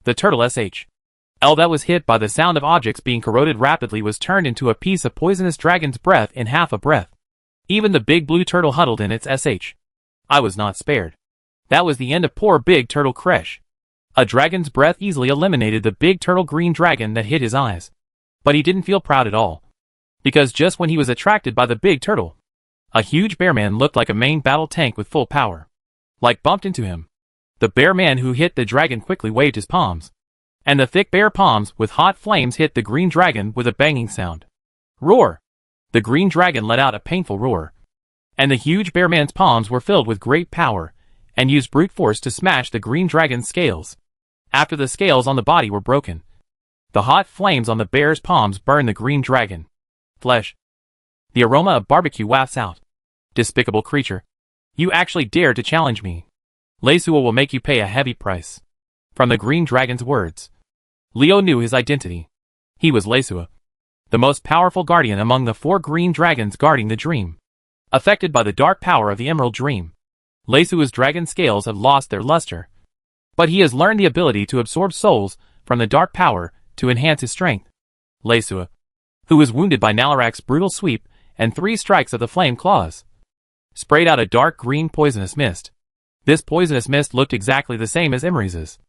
The turtle L that was hit by the sound of objects being corroded rapidly was turned into a piece of poisonous dragon's breath in half a breath. Even the big blue turtle huddled in its I was not spared. That was the end of poor big turtle Kresh. A dragon's breath easily eliminated the big turtle green dragon that hit his eyes. But he didn't feel proud at all. Because just when he was attracted by the big turtle, a huge bear man looked like a main battle tank with full power, bumped into him. The bear man who hit the dragon quickly waved his palms, and the thick bear palms with hot flames hit the green dragon with a banging sound. Roar! The green dragon let out a painful roar, and the huge bear man's palms were filled with great power, and used brute force to smash the green dragon's scales. After the scales on the body were broken, the hot flames on the bear's palms burned the green dragon. Flesh. The aroma of barbecue wafts out. Despicable creature. You actually dared to challenge me. Leisua will make you pay a heavy price. From the green dragon's words, Leo knew his identity. He was Leisua, the most powerful guardian among the 4 green dragons guarding the dream. Affected by the dark power of the Emerald Dream, Leisua's dragon scales have lost their luster. But he has learned the ability to absorb souls from the dark power to enhance his strength. Leisua, who was wounded by Nalarak's brutal sweep and 3 strikes of the flame claws, sprayed out a dark green poisonous mist. This poisonous mist looked exactly the same as Imri's,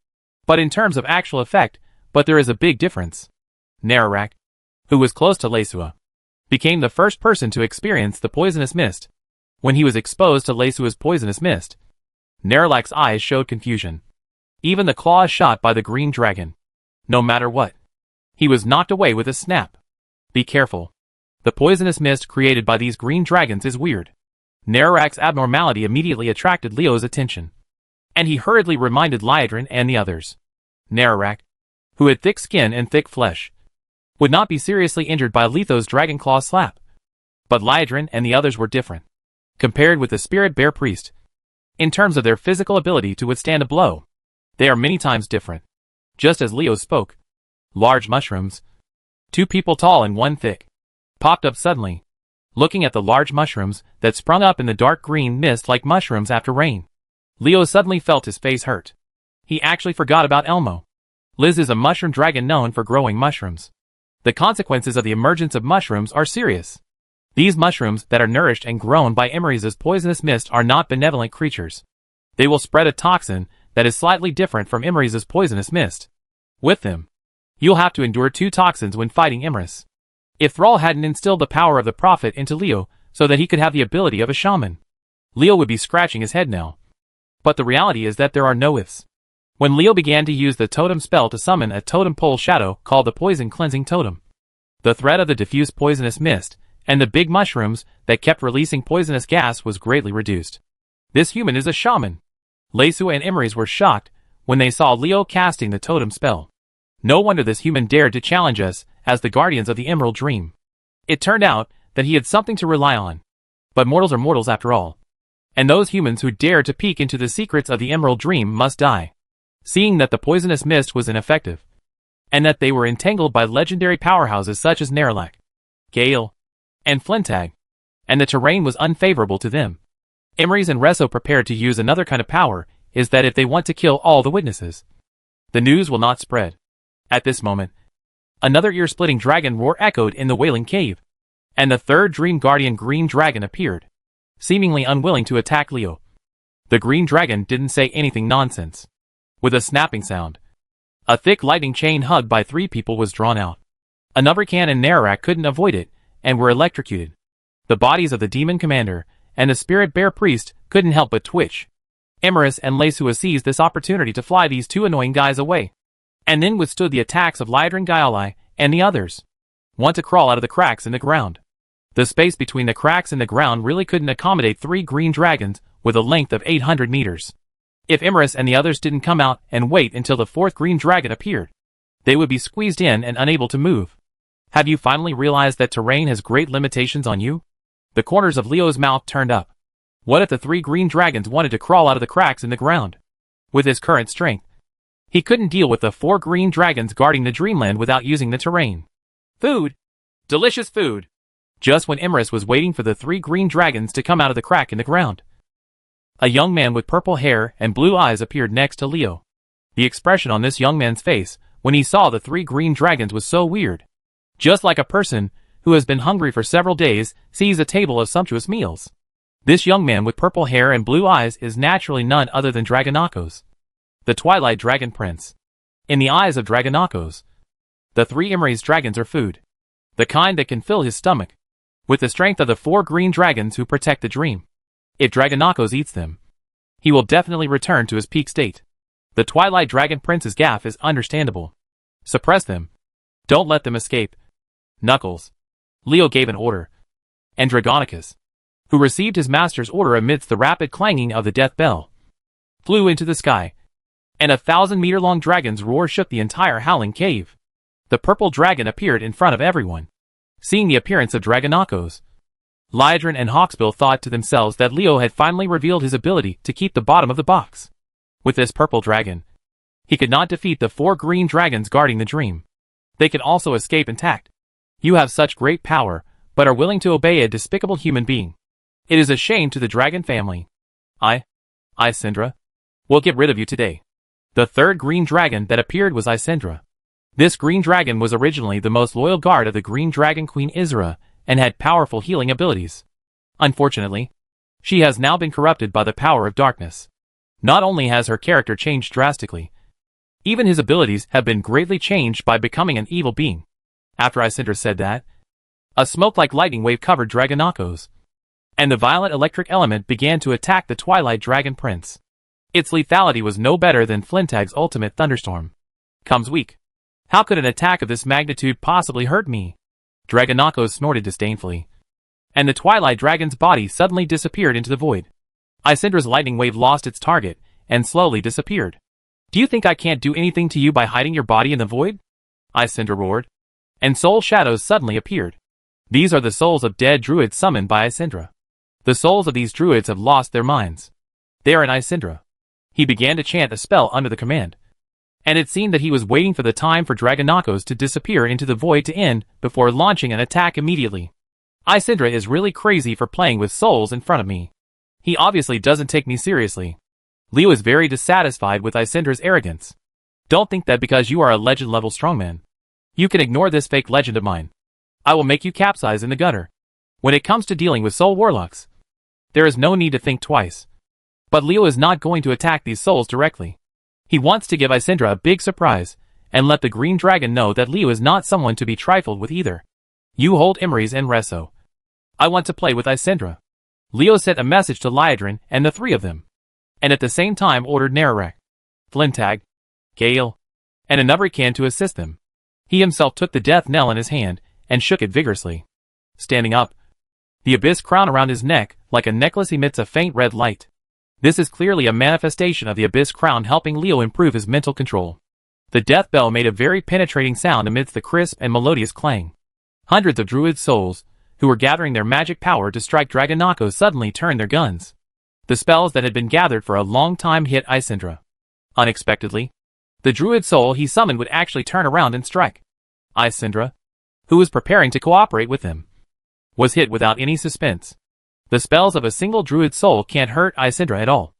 but in terms of actual effect, there is a big difference. Nalarak, who was close to Leisua, became the first person to experience the poisonous mist. When he was exposed to Leisua's poisonous mist, Nalarak's eyes showed confusion. Even the claws shot by the green dragon. No matter what, he was knocked away with a snap. Be careful. The poisonous mist created by these green dragons is weird. Nalarak's abnormality immediately attracted Leo's attention, and he hurriedly reminded Liadrin and the others. Nalarak, who had thick skin and thick flesh, would not be seriously injured by Letho's dragon claw slap. But Liadrin and the others were different, compared with the spirit bear priest. In terms of their physical ability to withstand a blow, they are many times different. Just as Leo spoke, large mushrooms, 2 people tall and 1 thick, popped up suddenly. Looking at the large mushrooms that sprung up in the dark green mist like mushrooms after rain, Leo suddenly felt his face hurt. He actually forgot about Elmo. Liz is a mushroom dragon known for growing mushrooms. The consequences of the emergence of mushrooms are serious. These mushrooms that are nourished and grown by Imri's poisonous mist are not benevolent creatures. They will spread a toxin that is slightly different from Imri's poisonous mist. With them, you'll have to endure 2 toxins when fighting Imris. If Thrall hadn't instilled the power of the prophet into Leo so that he could have the ability of a shaman, Leo would be scratching his head now. But the reality is that there are no ifs. When Leo began to use the totem spell to summon a totem pole shadow called the Poison Cleansing Totem, the threat of the diffuse poisonous mist and the big mushrooms that kept releasing poisonous gas was greatly reduced. This human is a shaman. Leisua and Imris were shocked when they saw Leo casting the totem spell. No wonder this human dared to challenge us as the guardians of the Emerald Dream. It turned out that he had something to rely on. But mortals are mortals after all. And those humans who dare to peek into the secrets of the Emerald Dream must die. Seeing that the poisonous mist was ineffective, and that they were entangled by legendary powerhouses such as Nerlac, Gale, and Flintag, and the terrain was unfavorable to them. Imries and Resso prepared to use another kind of power, is that if they want to kill all the witnesses, the news will not spread. At this moment, another ear-splitting dragon roar echoed in the Wailing Cave, and the third Dream Guardian Green Dragon appeared, seemingly unwilling to attack Leo. The Green Dragon didn't say anything nonsense. With a snapping sound, a thick lightning chain hugged by 3 people was drawn out. Anubrican and Nerlac couldn't avoid it, and were electrocuted. The bodies of the demon commander and the spirit bear priest couldn't help but twitch. Emerus and Lesua seized this opportunity to fly these 2 annoying guys away, and then withstood the attacks of Liadrin Gyali and the others. Want to crawl out of the cracks in the ground. The space between the cracks in the ground really couldn't accommodate 3 green dragons with a length of 800 meters. If Emerus and the others didn't come out and wait until the 4th green dragon appeared, they would be squeezed in and unable to move. Have you finally realized that terrain has great limitations on you? The corners of Leo's mouth turned up. What if the 3 green dragons wanted to crawl out of the cracks in the ground? With his current strength, he couldn't deal with the 4 green dragons guarding the dreamland without using the terrain. Food! Delicious food! Just when Emerus was waiting for the 3 green dragons to come out of the crack in the ground, a young man with purple hair and blue eyes appeared next to Leo. The expression on this young man's face when he saw the 3 green dragons was so weird. Just like a person who has been hungry for several days sees a table of sumptuous meals. This young man with purple hair and blue eyes is naturally none other than Dragonakos, the Twilight Dragon Prince. In the eyes of Dragonakos, the 3 Imries dragons are food, the kind that can fill his stomach, with the strength of the 4 green dragons who protect the dream. If Dragonakos eats them, he will definitely return to his peak state. The Twilight Dragon Prince's gaffe is understandable. Suppress them. Don't let them escape. Knuckles. Leo gave an order, and Dragonicus, who received his master's order amidst the rapid clanging of the death bell, flew into the sky, and 1,000-meter-long dragon's roar shook the entire Howling Cave. The purple dragon appeared in front of everyone. Seeing the appearance of Dragonakos, Liadrin and Hawksbill thought to themselves that Leo had finally revealed his ability to keep the bottom of the box. With this purple dragon, he could not defeat the 4 green dragons guarding the dream. They could also escape intact. You have such great power, but are willing to obey a despicable human being. It is a shame to the dragon family. I, Isindra, will get rid of you today. The 3rd green dragon that appeared was Isindra. This green dragon was originally the most loyal guard of the green dragon Queen Isra, and had powerful healing abilities. Unfortunately, she has now been corrupted by the power of darkness. Not only has her character changed drastically, even his abilities have been greatly changed by becoming an evil being. After Isindra said that, a smoke-like lightning wave covered Dragonakos, and the violent electric element began to attack the Twilight Dragon Prince. Its lethality was no better than Flintag's ultimate thunderstorm. Comes weak. How could an attack of this magnitude possibly hurt me? Dragonakos snorted disdainfully, and the Twilight Dragon's body suddenly disappeared into the void. Isindra's lightning wave lost its target, and slowly disappeared. Do you think I can't do anything to you by hiding your body in the void? Isindra roared, and soul shadows suddenly appeared. These are the souls of dead druids summoned by Isindra. The souls of these druids have lost their minds. They are in Isindra. He began to chant a spell under the command, and it seemed that he was waiting for the time for Dragonakos to disappear into the void to end before launching an attack immediately. Isindra is really crazy for playing with souls in front of me. He obviously doesn't take me seriously. Leo is very dissatisfied with Isindra's arrogance. Don't think that because you are a legend-level strongman, you can ignore this fake legend of mine. I will make you capsize in the gutter. When it comes to dealing with soul warlocks, there is no need to think twice. But Leo is not going to attack these souls directly. He wants to give Isindra a big surprise, and let the green dragon know that Leo is not someone to be trifled with either. You hold Imries and Resso. I want to play with Isindra. Leo sent a message to Liadrin and the 3 of them, and at the same time ordered Nerlac, Flintag, Gale, and Anubri to assist them. He himself took the death knell in his hand, and shook it vigorously. Standing up, the abyss crown around his neck, like a necklace, emits a faint red light. This is clearly a manifestation of the abyss crown helping Leo improve his mental control. The death bell made a very penetrating sound amidst the crisp and melodious clang. Hundreds of druid souls, who were gathering their magic power to strike Dragonakos, suddenly turned their guns. The spells that had been gathered for a long time hit Isindra. Unexpectedly, The druid soul he summoned would actually turn around and strike. Isindra, who was preparing to cooperate with him, was hit without any suspense. The spells of a single druid soul can't hurt Isindra at all.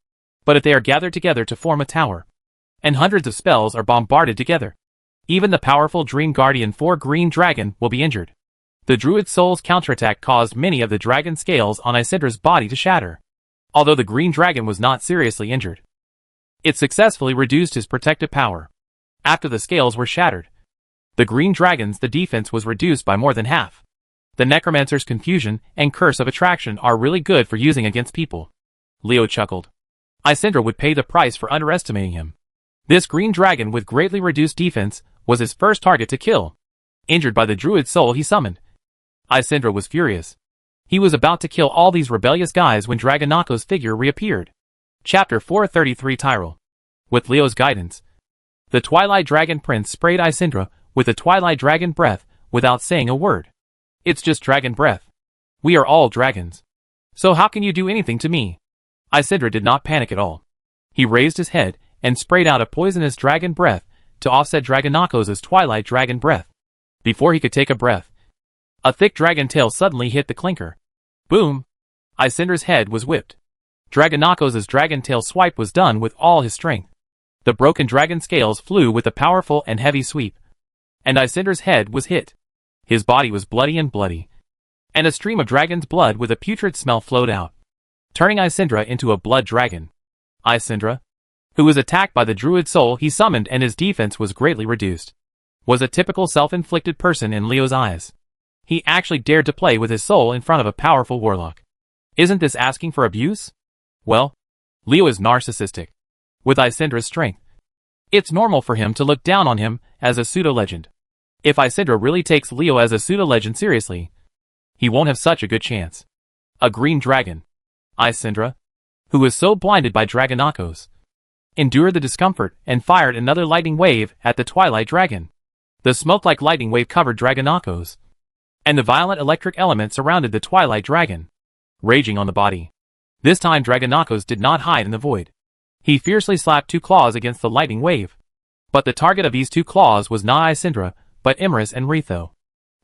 But if they are gathered together to form a tower, and hundreds of spells are bombarded together, even the powerful Dream Guardian 4 Green Dragon will be injured. The druid soul's counterattack caused many of the dragon scales on Isindra's body to shatter. Although the Green Dragon was not seriously injured, it successfully reduced his protective power. After the scales were shattered, the Green Dragon's defense was reduced by more than half. The Necromancer's confusion and curse of attraction are really good for using against people. Leo chuckled. Isindra would pay the price for underestimating him. This Green Dragon with greatly reduced defense was his first target to kill. Injured by the druid soul he summoned, Isindra was furious. He was about to kill all these rebellious guys when Dragonako's figure reappeared. Chapter 433 Tyrell. With Leo's guidance, the Twilight Dragon Prince sprayed Isindra with the Twilight Dragon breath without saying a word. It's just dragon breath. We are all dragons. So how can you do anything to me? Isindra did not panic at all. He raised his head and sprayed out a poisonous dragon breath to offset Dragonako's Twilight Dragon breath. Before he could take a breath, a thick dragon tail suddenly hit the clinker. Boom! Isindra's head was whipped. Dragonako's dragon tail swipe was done with all his strength. The broken dragon scales flew with a powerful and heavy sweep, and Isindra's head was hit. His body was bloody, and a stream of dragon's blood with a putrid smell flowed out, turning Isindra into a blood dragon. Isindra, who was attacked by the druid soul he summoned and his defense was greatly reduced, was a typical self-inflicted person in Leo's eyes. He actually dared to play with his soul in front of a powerful warlock. Isn't this asking for abuse? Well, Leo is narcissistic. With Isindra's strength, it's normal for him to look down on him as a pseudo-legend. If Isindra really takes Leo as a pseudo-legend seriously, he won't have such a good chance. A green dragon. Isindra, who was so blinded by Dragonako's, endured the discomfort and fired another lightning wave at the Twilight Dragon. The smoke-like lightning wave covered Dragonako's, and the violent electric element surrounded the Twilight Dragon, raging on the body. This time Dragonako's did not hide in the void. He fiercely slapped 2 claws against the lightning wave. But the target of these 2 claws was not Isindra, but Imris and Retho.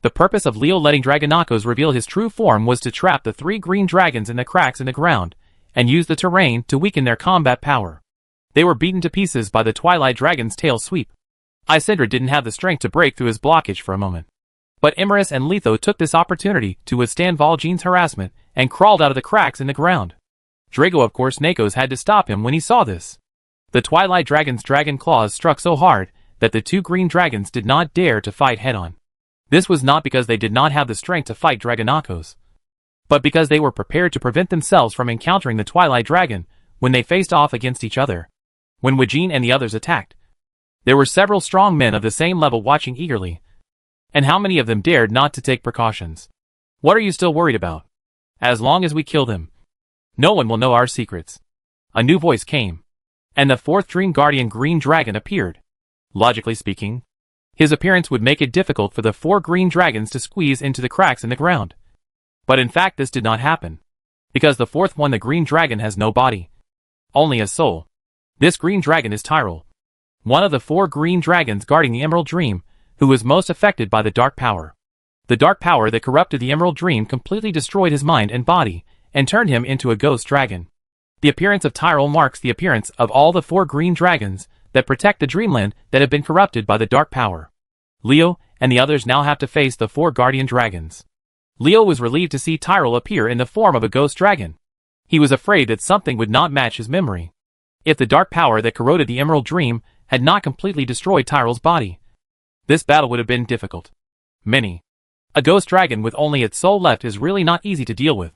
The purpose of Leo letting Dragonako's reveal his true form was to trap the 3 green dragons in the cracks in the ground, and use the terrain to weaken their combat power. They were beaten to pieces by the Twilight Dragon's tail sweep. Isindra didn't have the strength to break through his blockage for a moment. But Imris and Letho took this opportunity to withstand Vol'jin's harassment and crawled out of the cracks in the ground. Drago of course Nakos had to stop him when he saw this. The Twilight Dragon's dragon claws struck so hard that the 2 green dragons did not dare to fight head-on. This was not because they did not have the strength to fight Dragonako's, but because they were prepared to prevent themselves from encountering the Twilight Dragon when they faced off against each other. When Vol'jin and the others attacked, there were several strong men of the same level watching eagerly. And how many of them dared not to take precautions? What are you still worried about? As long as we kill them, no one will know our secrets. A new voice came, and the 4th Dream Guardian Green Dragon appeared. Logically speaking, his appearance would make it difficult for the 4 green dragons to squeeze into the cracks in the ground. But in fact this did not happen, because the 4th one, the Green Dragon, has no body, only a soul. This green dragon is Tyrell, one of the 4 green dragons guarding the Emerald Dream, who was most affected by the dark power. The dark power that corrupted the Emerald Dream completely destroyed his mind and body, and turned him into a ghost dragon. The appearance of Tyrell marks the appearance of all the 4 green dragons that protect the Dreamland that have been corrupted by the dark power. Leo and the others now have to face the 4 guardian dragons. Leo was relieved to see Tyrell appear in the form of a ghost dragon. He was afraid that something would not match his memory. If the dark power that corroded the Emerald Dream had not completely destroyed Tyrell's body, this battle would have been difficult. A ghost dragon with only its soul left is really not easy to deal with.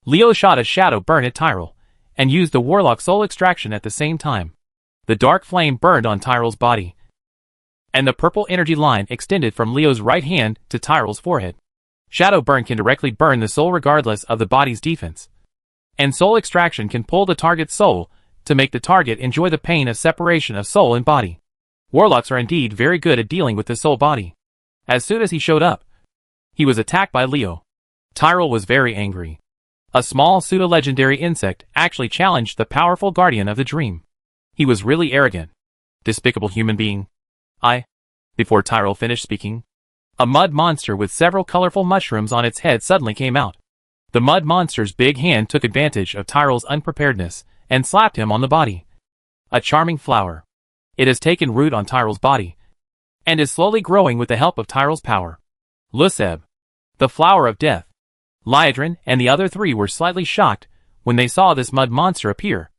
Leo shot a shadow burn at Tyrell, and used the warlock soul extraction at the same time. The dark flame burned on Tyrell's body, and the purple energy line extended from Leo's right hand to Tyrell's forehead. Shadow burn can directly burn the soul regardless of the body's defense, and soul extraction can pull the target's soul to make the target enjoy the pain of separation of soul and body. Warlocks are indeed very good at dealing with the soul body. As soon as he showed up, he was attacked by Leo. Tyrell was very angry. A small pseudo-legendary insect actually challenged the powerful guardian of the dream. He was really arrogant. Despicable human being. Before Tyrell finished speaking, a mud monster with several colorful mushrooms on its head suddenly came out. The mud monster's big hand took advantage of Tyrell's unpreparedness and slapped him on the body. A charming flower. It has taken root on Tyrell's body and is slowly growing with the help of Tyrell's power. Luseb, the flower of death. Liadrin and the other three were slightly shocked when they saw this mud monster appear,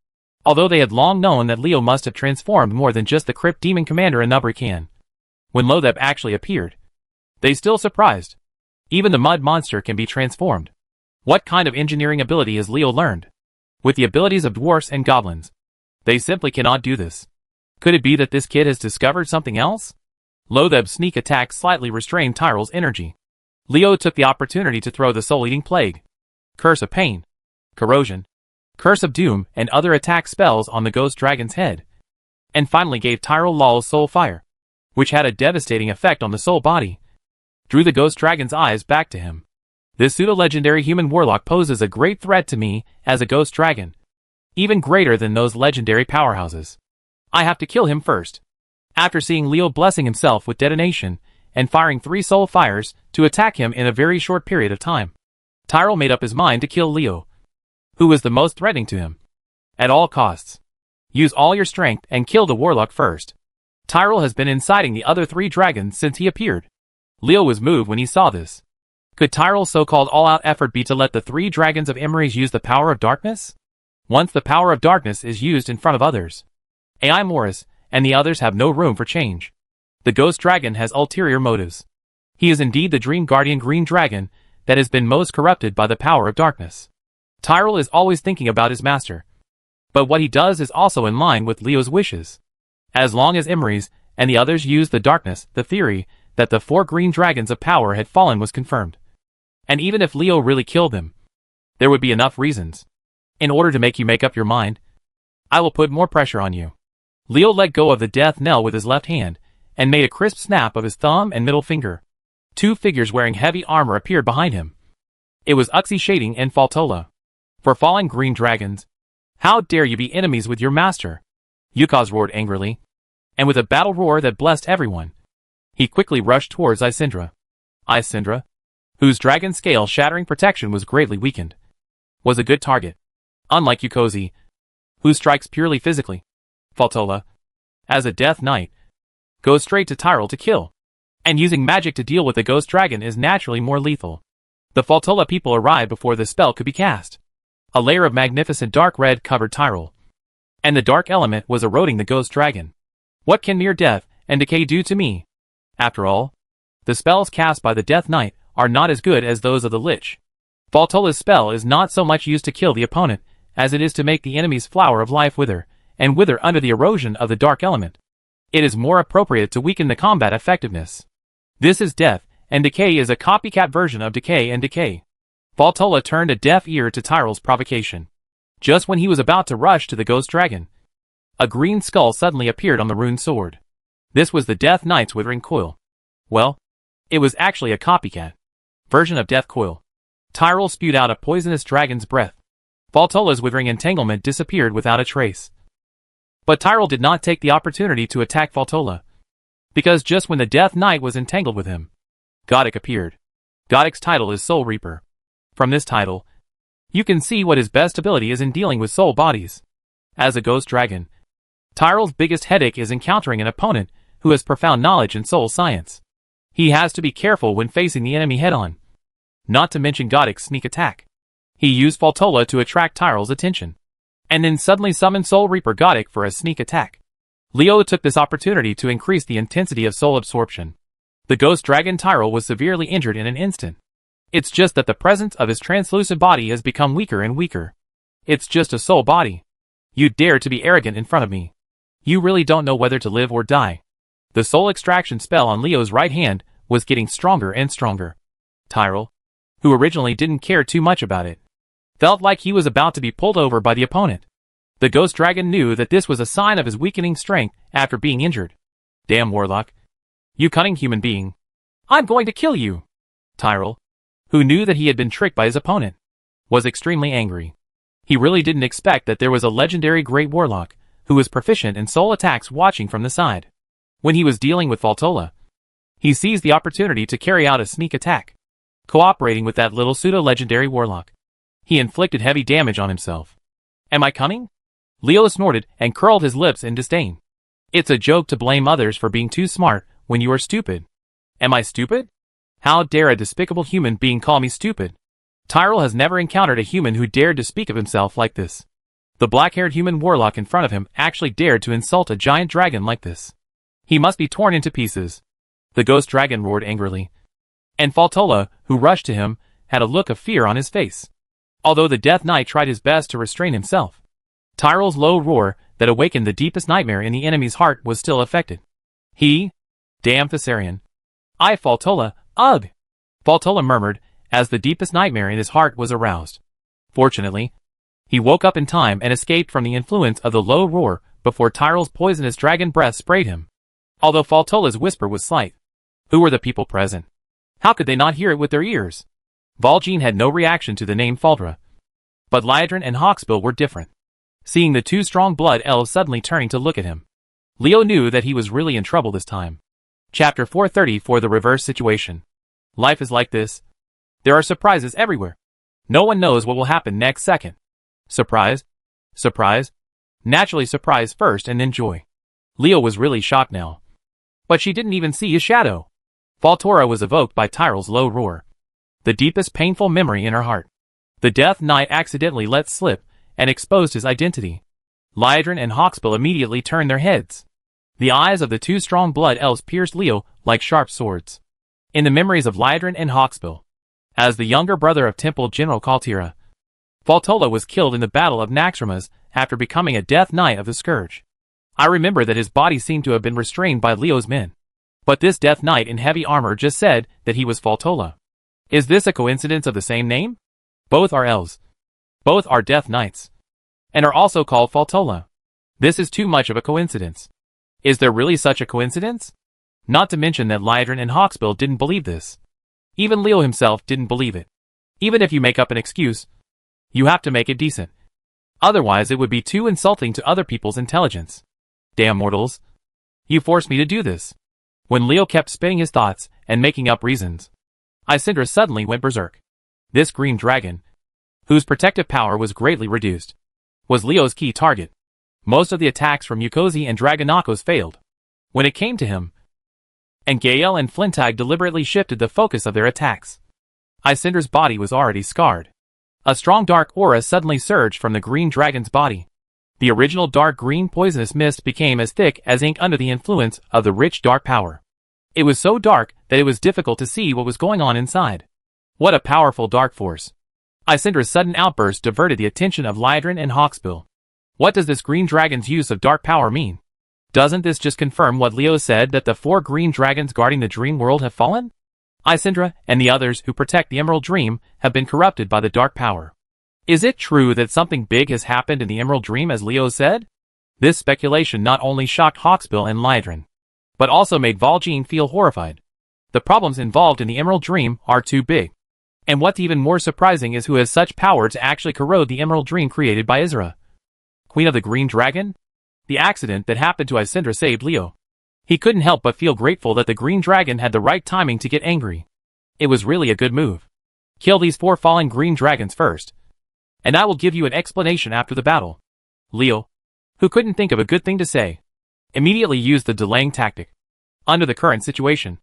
although they had long known that Leo must have transformed more than just the crypt demon commander Anubrican. When Lotheb actually appeared, they still surprised. Even the mud monster can be transformed. What kind of engineering ability has Leo learned? With the abilities of dwarfs and goblins, they simply cannot do this. Could it be that this kid has discovered something else? Lotheb's sneak attack slightly restrained Tyrell's energy. Leo took the opportunity to throw the soul-eating plague, Curse of Pain, Corrosion, Curse of Doom, and other attack spells on the ghost dragon's head, and finally gave Tyrell Law's soul fire, which had a devastating effect on the soul body, drew the ghost dragon's eyes back to him. This pseudo-legendary human warlock poses a great threat to me as a ghost dragon, even greater than those legendary powerhouses. I have to kill him first. After seeing Leo blessing himself with detonation and firing 3 soul fires to attack him in a very short period of time, Tyrell made up his mind to kill Leo, who was the most threatening to him. At all costs, use all your strength and kill the warlock first. Tyrell has been inciting the other 3 dragons since he appeared. Leo was moved when he saw this. Could Tyrell's so-called all-out effort be to let the 3 dragons of Imries use the power of darkness? Once the power of darkness is used in front of others, AI Morris and the others have no room for change. The ghost dragon has ulterior motives. He is indeed the Dream Guardian green dragon that has been most corrupted by the power of darkness. Tyrell is always thinking about his master, but what he does is also in line with Leo's wishes. As long as Imries and the others use the darkness, the theory that the 4 green dragons of power had fallen was confirmed. And even if Leo really killed them, there would be enough reasons in order to make you make up your mind. I will put more pressure on you. Leo let go of the death knell with his left hand and made a crisp snap of his thumb and middle finger. 2 figures wearing heavy armor appeared behind him. It was Uxie Shading and Faltola. For fallen green dragons, how dare you be enemies with your master? Yukaz roared angrily, and with a battle roar that blessed everyone, he quickly rushed towards Isindra. Isindra, whose dragon scale shattering protection was greatly weakened, was a good target. Unlike Yukozi, who strikes purely physically, Faltola, as a death knight, goes straight to Tyrell to kill, and using magic to deal with the ghost dragon is naturally more lethal. The Faltola people arrived before the spell could be cast. A layer of magnificent dark red covered Tyrell, and the dark element was eroding the ghost dragon. What can mere death and decay do to me? After all, the spells cast by the Death Knight are not as good as those of the Lich. Faltola's spell is not so much used to kill the opponent as it is to make the enemy's flower of life wither, and wither under the erosion of the dark element. It is more appropriate to weaken the combat effectiveness. This is death, and decay is a copycat version of decay and decay. Faltola turned a deaf ear to Tyrell's provocation. Just when he was about to rush to the ghost dragon, a green skull suddenly appeared on the rune sword. This was the Death Knight's withering coil. Well, it was actually a copycat version of Death Coil. Tyrell spewed out a poisonous dragon's breath. Faltola's withering entanglement disappeared without a trace. But Tyrell did not take the opportunity to attack Faltola, because just when the Death Knight was entangled with him, Goddic appeared. Goddic's title is Soul Reaper. From this title, you can see what his best ability is in dealing with soul bodies. As a ghost dragon, Tyrell's biggest headache is encountering an opponent who has profound knowledge in soul science. He has to be careful when facing the enemy head-on. Not to mention Goddic's sneak attack. He used Faltola to attract Tyrell's attention, and then suddenly summoned Soul Reaper Goddic for a sneak attack. Leo took this opportunity to increase the intensity of soul absorption. The ghost dragon Tyrell was severely injured in an instant. It's just that the presence of his translucent body has become weaker and weaker. It's just a soul body. You dare to be arrogant in front of me. You really don't know whether to live or die. The soul extraction spell on Leo's right hand was getting stronger and stronger. Tyrell, who originally didn't care too much about it, felt like he was about to be pulled over by the opponent. The ghost dragon knew that this was a sign of his weakening strength after being injured. Damn warlock. You cunning human being. I'm going to kill you. Tyrell, who knew that he had been tricked by his opponent, was extremely angry. He really didn't expect that there was a legendary great warlock who was proficient in soul attacks, watching from the side. When he was dealing with Valtola, he seized the opportunity to carry out a sneak attack. Cooperating with that little pseudo-legendary warlock, he inflicted heavy damage on himself. Am I cunning? Leo snorted and curled his lips in disdain. It's a joke to blame others for being too smart when you are stupid. Am I stupid? How dare a despicable human being call me stupid? Tyrell has never encountered a human who dared to speak of himself like this. The black-haired human warlock in front of him actually dared to insult a giant dragon like this. He must be torn into pieces. The ghost dragon roared angrily. And Valtola, who rushed to him, had a look of fear on his face. Although the Death Knight tried his best to restrain himself, Tyrell's low roar that awakened the deepest nightmare in the enemy's heart was still affected. Damn Thessarian. Valtola, ugh! Valtola murmured, as the deepest nightmare in his heart was aroused. Fortunately, he woke up in time and escaped from the influence of the low roar before Tyrell's poisonous dragon breath sprayed him. Although Valtola's whisper was slight. Who were the people present? How could they not hear it with their ears? Valjean had no reaction to the name Faldra. But Liadrin and Hawksbill were different. Seeing the two strong blood elves suddenly turning to look at him, Leo knew that he was really in trouble this time. Chapter 430 for the reverse situation. Life is like this. There are surprises everywhere. No one knows what will happen next second. Surprise. Surprise. Naturally surprise first and then joy. Leo was really shocked now. But she didn't even see his shadow. Valtora was evoked by Tyrell's low roar. The deepest painful memory in her heart. The Death Knight accidentally let slip and exposed his identity. Liadrin and Hawksbill immediately turned their heads. The eyes of the two strong blood elves pierced Leo like sharp swords. In the memories of Liadrin and Hawksbill, as the younger brother of Temple General Kaltira, Valtola was killed in the Battle of Naxxramas after becoming a Death Knight of the Scourge. I remember that his body seemed to have been restrained by Leo's men. But this Death Knight in heavy armor just said that he was Valtola. Is this a coincidence of the same name? Both are elves. Both are Death Knights. And are also called Valtola. This is too much of a coincidence. Is there really such a coincidence? Not to mention that Liadrin and Hawksbill didn't believe this. Even Leo himself didn't believe it. Even if you make up an excuse, you have to make it decent. Otherwise it would be too insulting to other people's intelligence. Damn mortals. You forced me to do this. When Leo kept spinning his thoughts and making up reasons, Isindra suddenly went berserk. This green dragon, whose protective power was greatly reduced, was Leo's key target. Most of the attacks from Yukozi and Dragonakos failed when it came to him, and Gael and Flintag deliberately shifted the focus of their attacks. Isindra's body was already scarred. A strong dark aura suddenly surged from the green dragon's body. The original dark green poisonous mist became as thick as ink under the influence of the rich dark power. It was so dark that it was difficult to see what was going on inside. What a powerful dark force. Isindra's sudden outburst diverted the attention of Liadrin and Hawksbill. What does this green dragon's use of dark power mean? Doesn't this just confirm what Leo said, that the 4 green dragons guarding the dream world have fallen? Isindra and the others who protect the Emerald Dream have been corrupted by the dark power. Is it true that something big has happened in the Emerald Dream as Leo said? This speculation not only shocked Hawksbill and Liadrin, but also made Valjean feel horrified. The problems involved in the Emerald Dream are too big. And what's even more surprising is who has such power to actually corrode the Emerald Dream created by Isra. Queen of the Green Dragon? The accident that happened to Isindra saved Leo. He couldn't help but feel grateful that the Green Dragon had the right timing to get angry. It was really a good move. Kill these 4 fallen green dragons first, and I will give you an explanation after the battle. Leo, who couldn't think of a good thing to say, immediately used the delaying tactic. Under the current situation,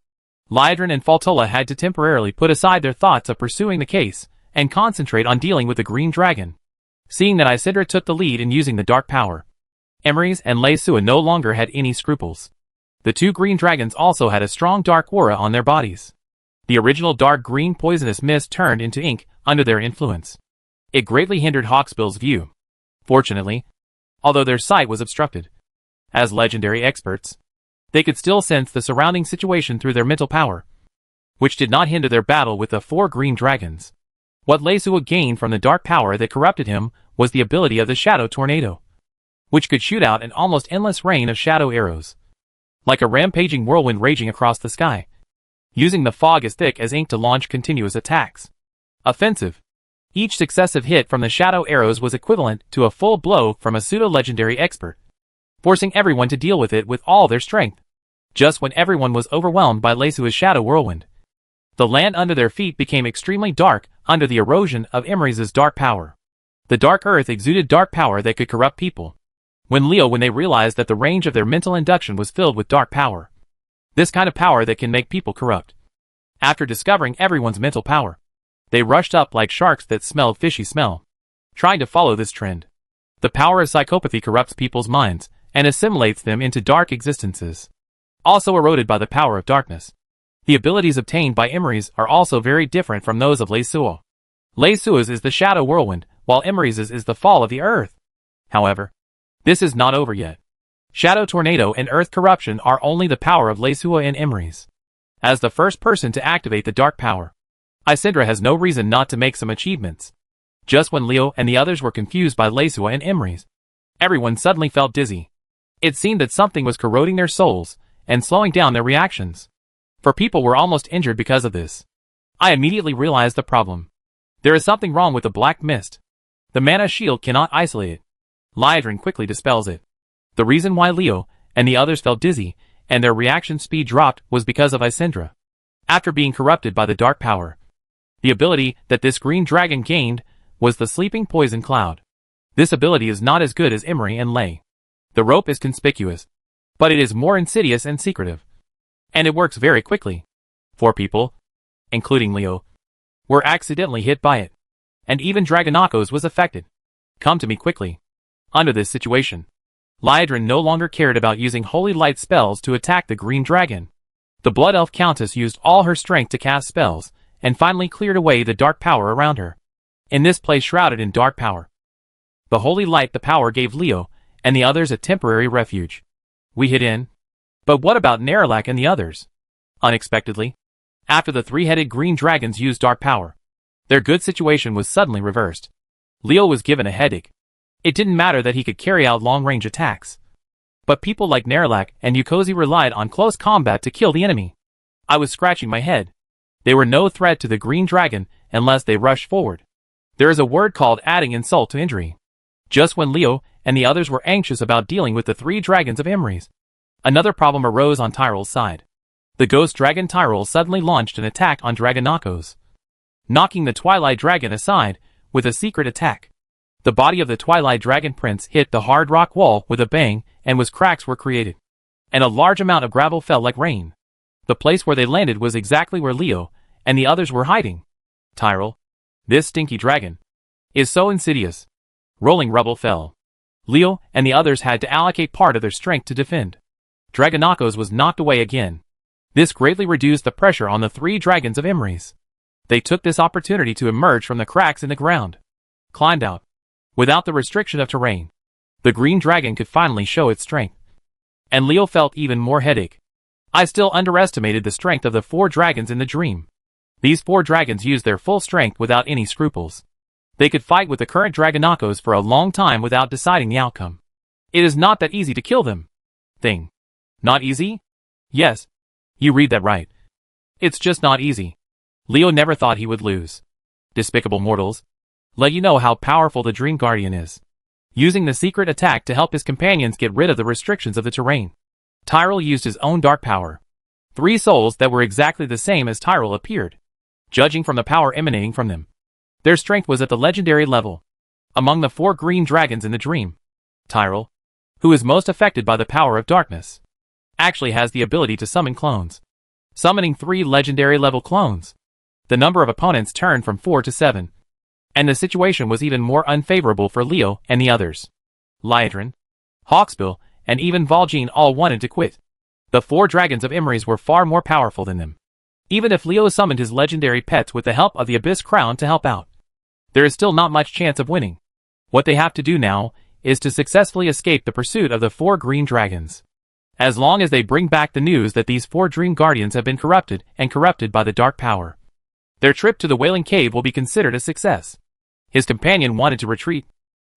Liadrin and Valtola had to temporarily put aside their thoughts of pursuing the case and concentrate on dealing with the green dragon. Seeing that Isindra took the lead in using the dark power, Emeries and Leisua no longer had any scruples. The 2 green dragons also had a strong dark aura on their bodies. The original dark green poisonous mist turned into ink under their influence. It greatly hindered Hawksbill's view. Fortunately, although their sight was obstructed, as legendary experts, they could still sense the surrounding situation through their mental power, which did not hinder their battle with the 4 green dragons. What Leisua gained from the dark power that corrupted him was the ability of the Shadow Tornado, which could shoot out an almost endless rain of shadow arrows, like a rampaging whirlwind raging across the sky, using the fog as thick as ink to launch continuous attacks. Offensive. Each successive hit from the shadow arrows was equivalent to a full blow from a pseudo-legendary expert. forcing everyone to deal with it with all their strength. Just when everyone was overwhelmed by Leisua's shadow whirlwind, the land under their feet became extremely dark under the erosion of Imri's dark power. The dark earth exuded dark power that could corrupt people. When they realized that the range of their mental induction was filled with dark power. This kind of power that can make people corrupt. After discovering everyone's mental power, they rushed up like sharks that smelled fishy smell, trying to follow this trend. The power of psychopathy corrupts people's minds and assimilates them into dark existences, also eroded by the power of darkness. The abilities obtained by Imri's are also very different from those of Leisua. Leisua's is the shadow whirlwind, while Imri's is the fall of the earth. However, this is not over yet. Shadow tornado and earth corruption are only the power of Leisua and Imri's. As the first person to activate the dark power, Isindra has no reason not to make some achievements. Just when Leo and the others were confused by Leisua and Imri's, everyone suddenly felt dizzy. It seemed that something was corroding their souls and slowing down their reactions. For people were almost injured because of this. I immediately realized the problem. There is something wrong with the black mist. The mana shield cannot isolate it. Liadrin quickly dispels it. The reason why Leo and the others felt dizzy and their reaction speed dropped was because of Isindra. After being corrupted by the dark power, the ability that this green dragon gained was the sleeping poison cloud. This ability is not as good as Imri and Lei. The rope is conspicuous, but it is more insidious and secretive. And it works very quickly. 4 people, including Leo, were accidentally hit by it. And even Dragonakos was affected. Come to me quickly. Under this situation, Liadrin no longer cared about using holy light spells to attack the green dragon. The Blood Elf Countess used all her strength to cast spells, and finally cleared away the dark power around her. In this place shrouded in dark power, the holy light the power gave Leo and the others a temporary refuge. We hid in. But what about Nerlac and the others? Unexpectedly, after the 3-headed green dragons used dark power, their good situation was suddenly reversed. Leo was given a headache. It didn't matter that he could carry out long-range attacks. But people like Nerlac and Yukozi relied on close combat to kill the enemy. I was scratching my head. They were no threat to the green dragon unless they rushed forward. There is a word called adding insult to injury. Just when Leo and the others were anxious about dealing with the 3 dragons of Imri's, another problem arose on Tyrell's side. The ghost dragon Tyrell suddenly launched an attack on Dragonakos, knocking the Twilight Dragon aside with a secret attack. The body of the Twilight Dragon Prince hit the hard rock wall with a bang, and cracks were created, and a large amount of gravel fell like rain. The place where they landed was exactly where Leo and the others were hiding. Tyrell, this stinky dragon, is so insidious. Rolling rubble fell. Leo and the others had to allocate part of their strength to defend. Dragonakos was knocked away again. This greatly reduced the pressure on the 3 dragons of Imri's. They took this opportunity to emerge from the cracks in the ground, climbed out. Without the restriction of terrain, the green dragon could finally show its strength. And Leo felt even more headache. I still underestimated the strength of the 4 dragons in the dream. These 4 dragons used their full strength without any scruples. They could fight with the current Dragonakos for a long time without deciding the outcome. It is not that easy to kill them. Thing. Not easy? Yes. You read that right. It's just not easy. Leo never thought he would lose. Despicable mortals. Let you know how powerful the Dream Guardian is. Using the secret attack to help his companions get rid of the restrictions of the terrain, Tyrell used his own dark power. 3 souls that were exactly the same as Tyrell appeared. Judging from the power emanating from them, their strength was at the legendary level. Among the 4 green dragons in the dream, Tyrell, who is most affected by the power of darkness, actually has the ability to summon clones. Summoning 3 legendary level clones. The number of opponents turned from 4 to 7. And the situation was even more unfavorable for Leo and the others. Liadrin, Hawksbill, and even Valjean all wanted to quit. The 4 dragons of Imri's were far more powerful than them. Even if Leo summoned his legendary pets with the help of the Abyss Crown to help out, there is still not much chance of winning. What they have to do now is to successfully escape the pursuit of the 4 green dragons. As long as they bring back the news that these 4 Dream Guardians have been corrupted by the dark power, their trip to the Wailing Cave will be considered a success. His companion wanted to retreat,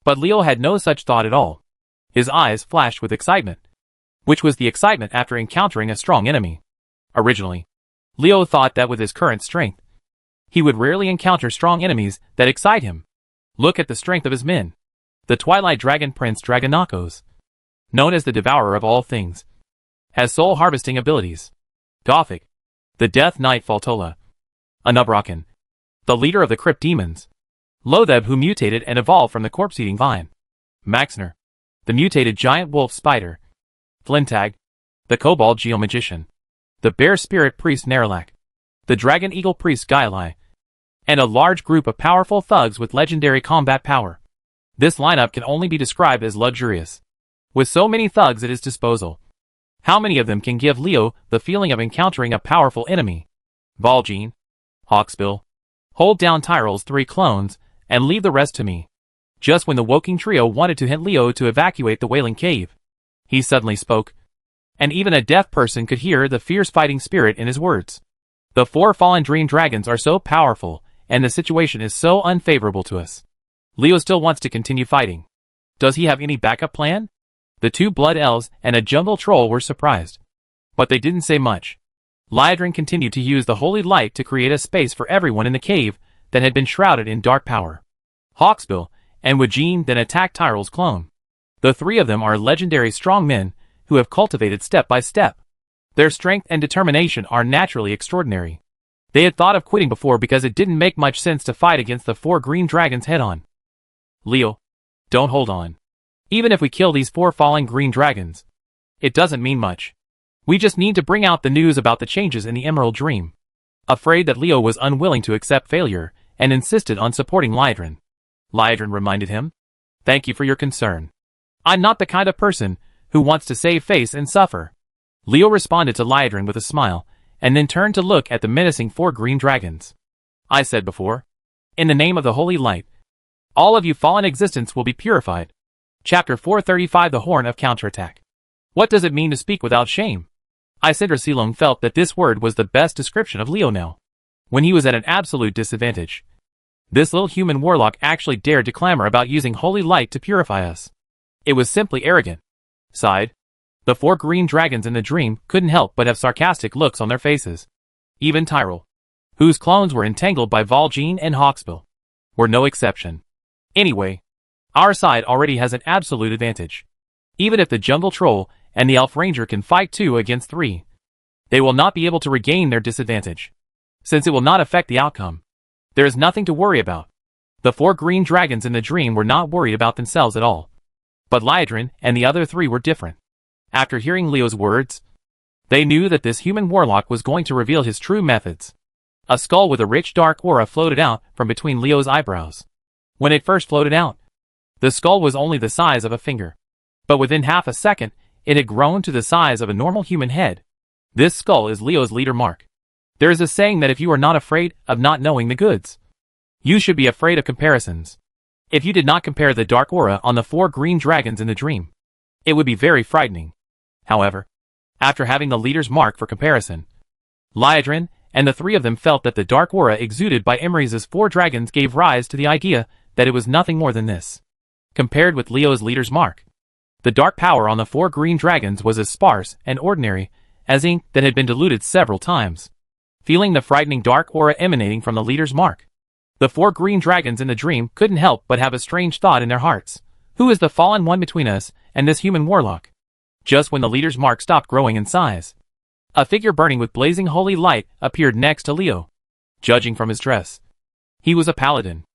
but Leo had no such thought at all. His eyes flashed with excitement, which was the excitement after encountering a strong enemy. Originally, Leo thought that with his current strength, he would rarely encounter strong enemies that excite him. Look at the strength of his men. The Twilight Dragon Prince Dragonakos. known as the Devourer of all things, has soul harvesting abilities. Gothic, the Death Knight Faltola. Anubraken, the leader of the Crypt Demons. Lotheb, who mutated and evolved from the corpse-eating vine. Maxner, the mutated giant wolf spider. Flintag, the kobold geomagician. The bear spirit priest Nerelak. The dragon eagle priest Gailai. And a large group of powerful thugs with legendary combat power. This lineup can only be described as luxurious. With so many thugs at his disposal, how many of them can give Leo the feeling of encountering a powerful enemy? Valjean, Hawksbill, hold down Tyrell's 3 clones, and leave the rest to me. Just when the Woking trio wanted to hint Leo to evacuate the Wailing Cave, he suddenly spoke, and even a deaf person could hear the fierce fighting spirit in his words. The 4 fallen dream dragons are so powerful, and the situation is so unfavorable to us. Leo still wants to continue fighting. Does he have any backup plan? The 2 blood elves and a jungle troll were surprised, but they didn't say much. Liadrin continued to use the holy light to create a space for everyone in the cave that had been shrouded in dark power. Hawksbill and Wajin then attacked Tyrell's clone. The 3 of them are legendary strong men who have cultivated step by step. Their strength and determination are naturally extraordinary. They had thought of quitting before because it didn't make much sense to fight against the 4 green dragons head-on. Leo, don't hold on. Even if we kill these 4 falling green dragons, it doesn't mean much. We just need to bring out the news about the changes in the Emerald Dream. Afraid that Leo was unwilling to accept failure, and insisted on supporting Liadrin. Liadrin reminded him, "Thank you for your concern. I'm not the kind of person who wants to save face and suffer." Leo responded to Liadrin with a smile, and then turned to look at the menacing 4 green dragons. "I said before, in the name of the Holy Light, all of you fallen existence will be purified." Chapter 435, The Horn of Counterattack. What does it mean to speak without shame? Isidra Silong felt that this word was the best description of Leo now, when he was at an absolute disadvantage. This little human warlock actually dared to clamor about using holy light to purify us. It was simply arrogant. Sighed. The 4 green dragons in the dream couldn't help but have sarcastic looks on their faces. Even Tyrell, whose clones were entangled by Valjean and Hawksbill, were no exception. Anyway, our side already has an absolute advantage. Even if the jungle troll and the elf ranger can fight 2 against 3, they will not be able to regain their disadvantage, since it will not affect the outcome. There is nothing to worry about. The 4 green dragons in the dream were not worried about themselves at all. But Liadrin and the other 3 were different. After hearing Leo's words, they knew that this human warlock was going to reveal his true methods. A skull with a rich dark aura floated out from between Leo's eyebrows. When it first floated out, the skull was only the size of a finger. But within half a second, it had grown to the size of a normal human head. This skull is Leo's leader mark. There is a saying that if you are not afraid of not knowing the goods, you should be afraid of comparisons. If you did not compare the dark aura on the 4 green dragons in the dream, it would be very frightening. However, after having the leader's mark for comparison, Liadrin and the 3 of them felt that the dark aura exuded by Emery's 4 dragons gave rise to the idea that it was nothing more than this. Compared with Leo's leader's mark, the dark power on the 4 green dragons was as sparse and ordinary as ink that had been diluted several times. Feeling the frightening dark aura emanating from the leader's mark, the 4 green dragons in the dream couldn't help but have a strange thought in their hearts. Who is the fallen one between us and this human warlock? Just when the leader's mark stopped growing in size, a figure burning with blazing holy light appeared next to Leo. Judging from his dress, he was a paladin.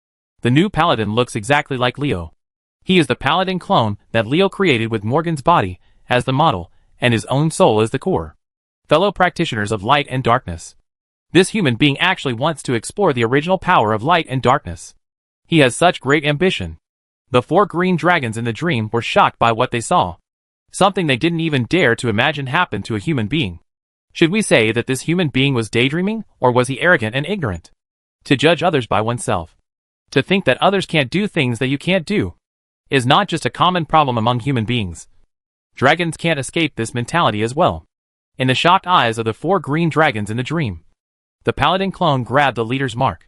The new paladin looks exactly like Leo. He is the paladin clone that Leo created with Morgan's body as the model and his own soul as the core. Fellow practitioners of light and darkness, this human being actually wants to explore the original power of light and darkness. He has such great ambition. The 4 green dragons in the dream were shocked by what they saw. Something they didn't even dare to imagine happened to a human being. Should we say that this human being was daydreaming, or was he arrogant and ignorant? To judge others by oneself, to think that others can't do things that you can't do, is not just a common problem among human beings. Dragons can't escape this mentality as well. In the shocked eyes of the 4 green dragons in the dream, the paladin clone grabbed the leader's mark,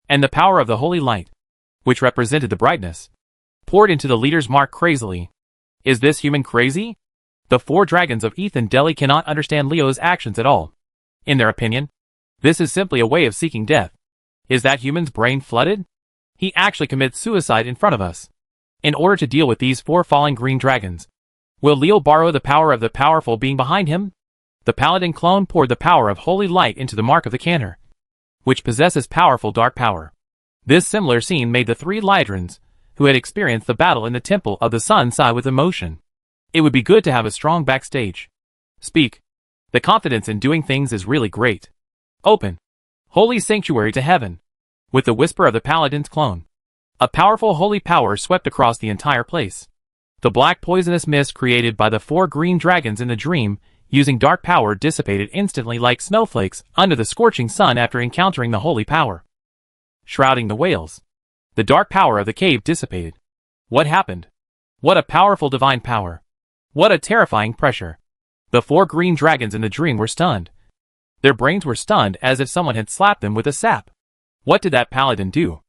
and the power of the holy light, which represented the brightness, poured into the leader's mark crazily. Is this human crazy? The 4 dragons of Ethan Delhi cannot understand Leo's actions at all. In their opinion, this is simply a way of seeking death. Is that human's brain flooded? He actually commits suicide in front of us. In order to deal with these 4 falling green dragons, Will Leo borrow the power of the powerful being behind him? The paladin clone poured the power of holy light into the mark of the cantor, which possesses powerful dark power. This similar scene made the three Lydrons, who had experienced the battle in the Temple of the Sun, sigh with emotion. It would be good to have a strong backstage. Speak. The confidence in doing things is really great. Open. Holy sanctuary to heaven. With the whisper of the paladin's clone, a powerful holy power swept across the entire place. The black poisonous mist created by the 4 green dragons in the dream, using dark power, dissipated instantly like snowflakes under the scorching sun after encountering the holy power. Shrouding the whales, the dark power of the cave dissipated. What happened? What a powerful divine power. What a terrifying pressure. The 4 green dragons in the dream were stunned. Their brains were stunned as if someone had slapped them with a sap. What did that paladin do?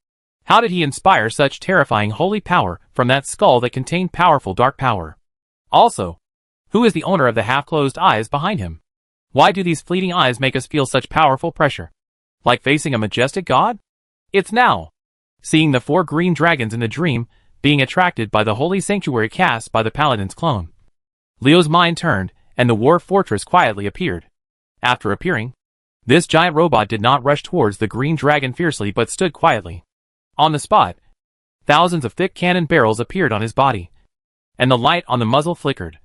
How did he inspire such terrifying holy power from that skull that contained powerful dark power? Also, who is the owner of the half-closed eyes behind him? Why do these fleeting eyes make us feel such powerful pressure? Like facing a majestic god? It's now. Seeing the 4 green dragons in the dream, being attracted by the holy sanctuary cast by the paladin's clone. Leo's mind turned, and the war fortress quietly appeared. After appearing, this giant robot did not rush towards the green dragon fiercely but stood quietly. On the spot, thousands of thick cannon barrels appeared on his body, and the light on the muzzle flickered,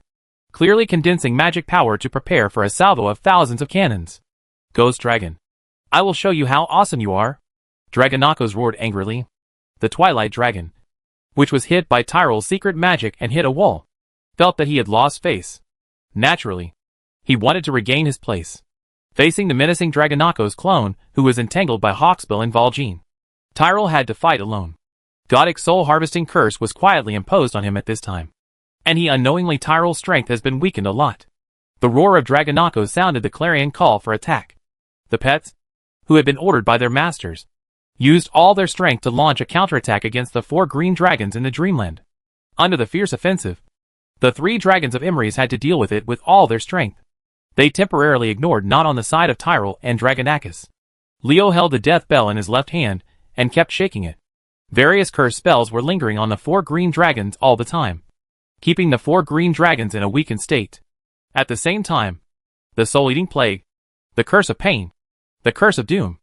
clearly condensing magic power to prepare for a salvo of thousands of cannons. Ghost Dragon, I will show you how awesome you are. Dragonakos roared angrily. The Twilight Dragon, which was hit by Tyrell's secret magic and hit a wall, felt that he had lost face. Naturally, he wanted to regain his place, facing the menacing Dragonakos clone who was entangled by Hawksbill and Valjean. Tyrell had to fight alone. Godic soul harvesting curse was quietly imposed on him at this time, and he unknowingly Tyrell's strength has been weakened a lot. The roar of Dragonakos sounded the clarion call for attack. The pets, who had been ordered by their masters, used all their strength to launch a counterattack against the 4 green dragons in the dreamland. Under the fierce offensive, the 3 dragons of Imries had to deal with it with all their strength. They temporarily ignored not on the side of Tyrell and Dragonakos. Leo held the death bell in his left hand and kept shaking it. Various curse spells were lingering on the 4 green dragons all the time, keeping the 4 green dragons in a weakened state. At the same time, the soul-eating plague, the curse of pain, the curse of doom,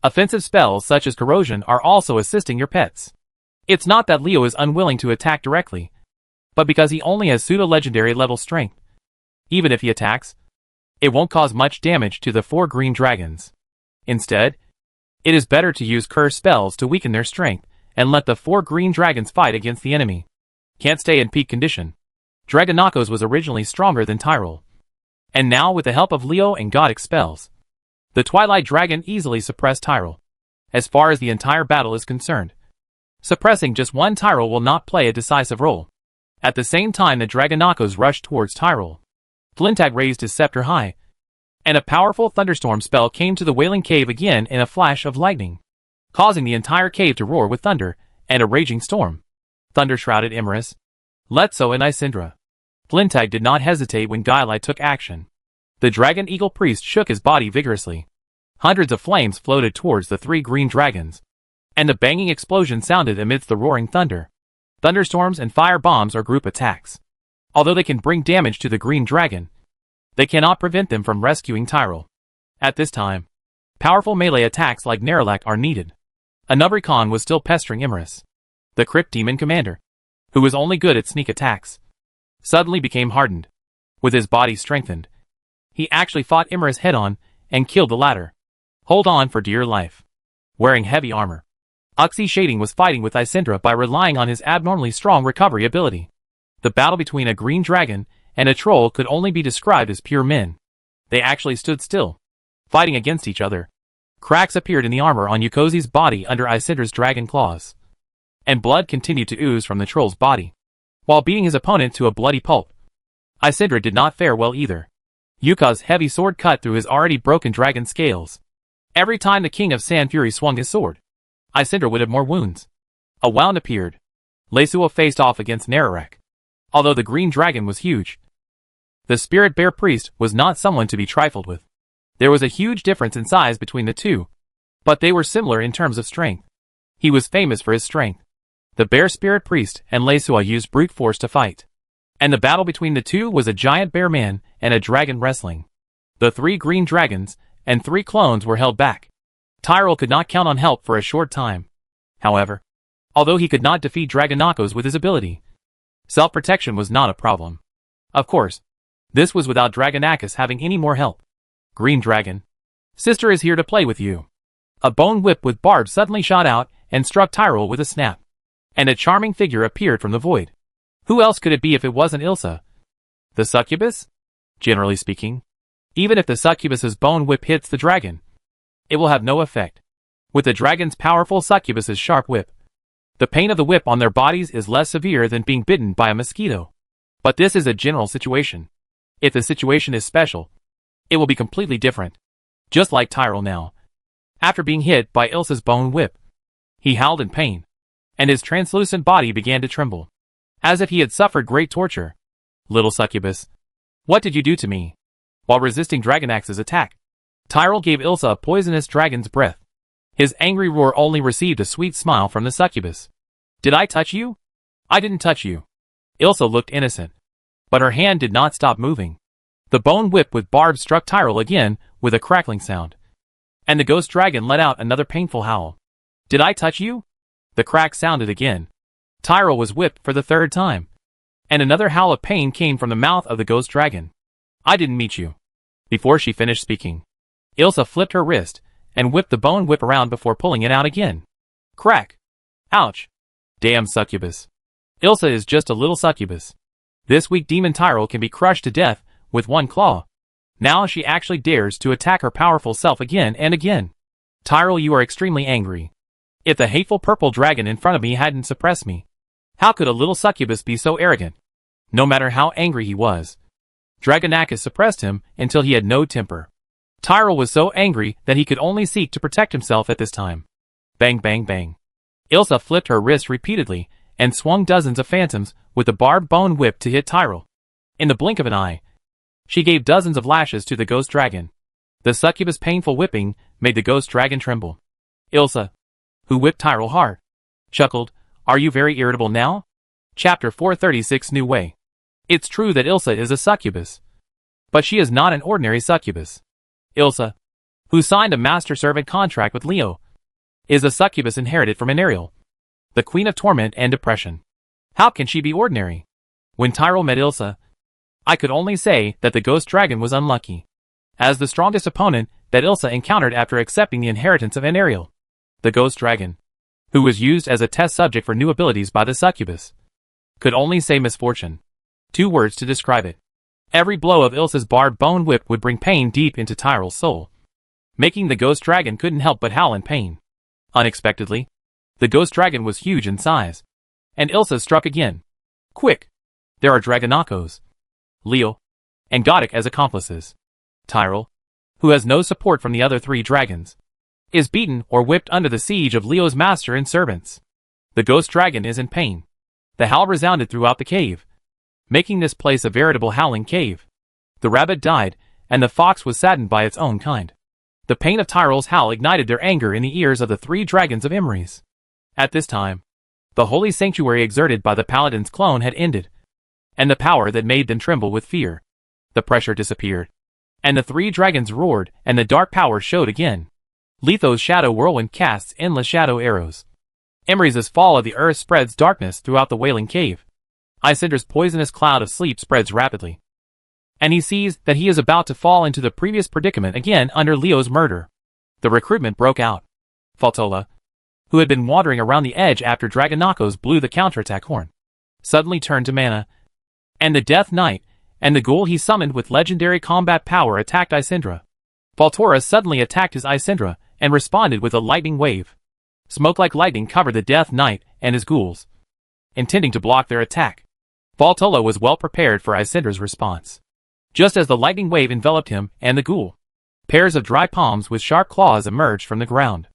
offensive spells such as corrosion are also assisting your pets. It's not that Leo is unwilling to attack directly, but because he only has pseudo-legendary level strength. Even if he attacks, it won't cause much damage to the 4 green dragons. Instead, it is better to use curse spells to weaken their strength and let the 4 green dragons fight against the enemy. Can't stay in peak condition. Dragonakos was originally stronger than Tyrell, and now with the help of Leo and Godic spells, the Twilight Dragon easily suppressed Tyrell. As far as the entire battle is concerned, suppressing just one Tyrell will not play a decisive role. At the same time that Dragonakos rushed towards Tyrell, Flintag raised his scepter high, and a powerful thunderstorm spell came to the Wailing Cave again in a flash of lightning, causing the entire cave to roar with thunder and a raging storm. Thunder shrouded Imris, Letso and Isindra. Flintag did not hesitate when Gailai took action. The Dragon Eagle Priest shook his body vigorously. Hundreds of flames floated towards the 3 green dragons, and the banging explosion sounded amidst the roaring thunder. Thunderstorms and fire bombs are group attacks. Although they can bring damage to the green dragon, they cannot prevent them from rescuing Tyrell. At this time, powerful melee attacks like Nerelak are needed. Anubrikon was still pestering Imris. The Crypt Demon Commander, who was only good at sneak attacks, suddenly became hardened. With his body strengthened, he actually fought Imris head-on and killed the latter. Hold on for dear life. Wearing heavy armor, Uxie Shading was fighting with Isindra by relying on his abnormally strong recovery ability. The battle between a green dragon and a troll could only be described as pure men. They actually stood still, fighting against each other. Cracks appeared in the armor on Yukozi's body under Isindra's dragon claws, and blood continued to ooze from the troll's body. While beating his opponent to a bloody pulp, Isindra did not fare well either. Yuka's heavy sword cut through his already broken dragon scales. Every time the King of Sand Fury swung his sword, Isindra would have more wounds. A wound appeared. Lesua faced off against Nerarek. Although the green dragon was huge, the Spirit Bear Priest was not someone to be trifled with. There was a huge difference in size between the two, but they were similar in terms of strength. He was famous for his strength. The Bear Spirit Priest and Lesua used brute force to fight. And the battle between the two was a giant bear man and a dragon wrestling. The 3 green dragons and 3 clones were held back. Tyrell could not count on help for a short time. However, although he could not defeat Dragonakos with his ability, self-protection was not a problem. Of course, this was without Dragonakos having any more help. Green Dragon, sister is here to play with you. A bone whip with barbs suddenly shot out and struck Tyrell with a snap. And a charming figure appeared from the void. Who else could it be if it wasn't Ilsa? The succubus? Generally speaking, even if the succubus's bone whip hits the dragon, it will have no effect. With the dragon's powerful succubus's sharp whip, the pain of the whip on their bodies is less severe than being bitten by a mosquito. But this is a general situation. If the situation is special, it will be completely different. Just like Tyrell now. After being hit by Ilsa's bone whip, he howled in pain, and his translucent body began to tremble, as if he had suffered great torture. Little succubus, what did you do to me? While resisting Dragonax's attack, Tyrell gave Ilsa a poisonous dragon's breath. His angry roar only received a sweet smile from the succubus. Did I touch you? I didn't touch you. Ilsa looked innocent, but her hand did not stop moving. The bone whip with barbs struck Tyrell again with a crackling sound, and the ghost dragon let out another painful howl. Did I touch you? The crack sounded again. Tyrell was whipped for the 3rd time, and another howl of pain came from the mouth of the ghost dragon. I didn't meet you. Before she finished speaking, Ilsa flipped her wrist and whipped the bone whip around before pulling it out again. Crack! Ouch! Damn succubus. Ilsa is just a little succubus. This weak demon Tyrell can be crushed to death with one claw. Now she actually dares to attack her powerful self again and again. Tyrell, you are extremely angry. If the hateful purple dragon in front of me hadn't suppressed me, how could a little succubus be so arrogant? No matter how angry he was, Dragonakis suppressed him until he had no temper. Tyrell was so angry that he could only seek to protect himself at this time. Bang bang bang. Ilsa flipped her wrist repeatedly and swung dozens of phantoms with the barbed bone whip to hit Tyrell. In the blink of an eye, she gave dozens of lashes to the ghost dragon. The succubus' painful whipping made the ghost dragon tremble. Ilsa, who whipped Tyrell hard, chuckled, "Are you very irritable now?" Chapter 436 New Way. It's true that Ilsa is a succubus, but she is not an ordinary succubus. Ilsa, who signed a master-servant contract with Leo, is a succubus inherited from Anariel, the queen of torment and depression. How can she be ordinary? When Tyrell met Ilsa, I could only say that the ghost dragon was unlucky, as the strongest opponent that Ilsa encountered after accepting the inheritance of Anariel. The ghost dragon, who was used as a test subject for new abilities by the succubus, could only say misfortune. 2 words to describe it. Every blow of Ilsa's barbed bone whip would bring pain deep into Tyrell's soul, making the ghost dragon couldn't help but howl in pain. Unexpectedly, the ghost dragon was huge in size, and Ilsa struck again. Quick! There are Dragonakos, Leo, and Godic as accomplices. Tyrell, who has no support from the other 3 dragons, is beaten or whipped under the siege of Leo's master and servants. The ghost dragon is in pain. The howl resounded throughout the cave, making this place a veritable howling cave. The rabbit died, and the fox was saddened by its own kind. The pain of Tyrell's howl ignited their anger in the ears of the 3 dragons of Imris. At this time, the holy sanctuary exerted by the paladin's clone had ended, and the power that made them tremble with fear. The pressure disappeared, and the 3 dragons roared, and the dark power showed again. Letho's shadow whirlwind casts endless shadow arrows. Imris's fall of the earth spreads darkness throughout the wailing cave. Isendra's poisonous cloud of sleep spreads rapidly, and he sees that he is about to fall into the previous predicament again under Leo's murder. The recruitment broke out. Faltola, who had been wandering around the edge after Dragonakos blew the counterattack horn, suddenly turned to mana, and the Death Knight and the ghoul he summoned with legendary combat power attacked Isendra. Faltora suddenly attacked his Isendra and responded with a lightning wave. Smoke like lightning covered the Death Knight and his ghouls, intending to block their attack. Faltola was well prepared for Isendra's response. Just as the lightning wave enveloped him and the ghoul, pairs of dry palms with sharp claws emerged from the ground.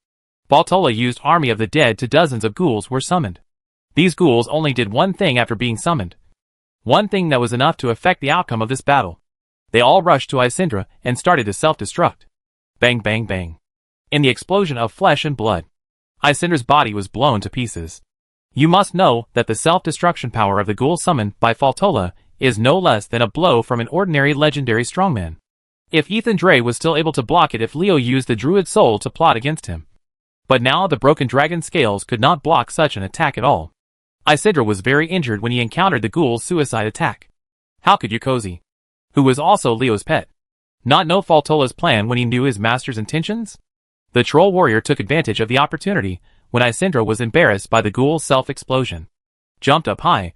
Faltola used Army of the Dead to dozens of ghouls were summoned. These ghouls only did one thing after being summoned. One thing that was enough to affect the outcome of this battle. They all rushed to Isendra and started to self-destruct. Bang bang bang. In the explosion of flesh and blood, Isendra's body was blown to pieces. You must know that the self-destruction power of the ghoul summoned by Faltola is no less than a blow from an ordinary legendary strongman. If Ethan Drake was still able to block it if Leo used the druid soul to plot against him. But now the broken dragon scales could not block such an attack at all. Isidra was very injured when he encountered the ghoul's suicide attack. How could Yukozi, who was also Leo's pet, not know Faltola's plan when he knew his master's intentions? The troll warrior took advantage of the opportunity when Isidra was embarrassed by the ghoul's self-explosion, jumped up high,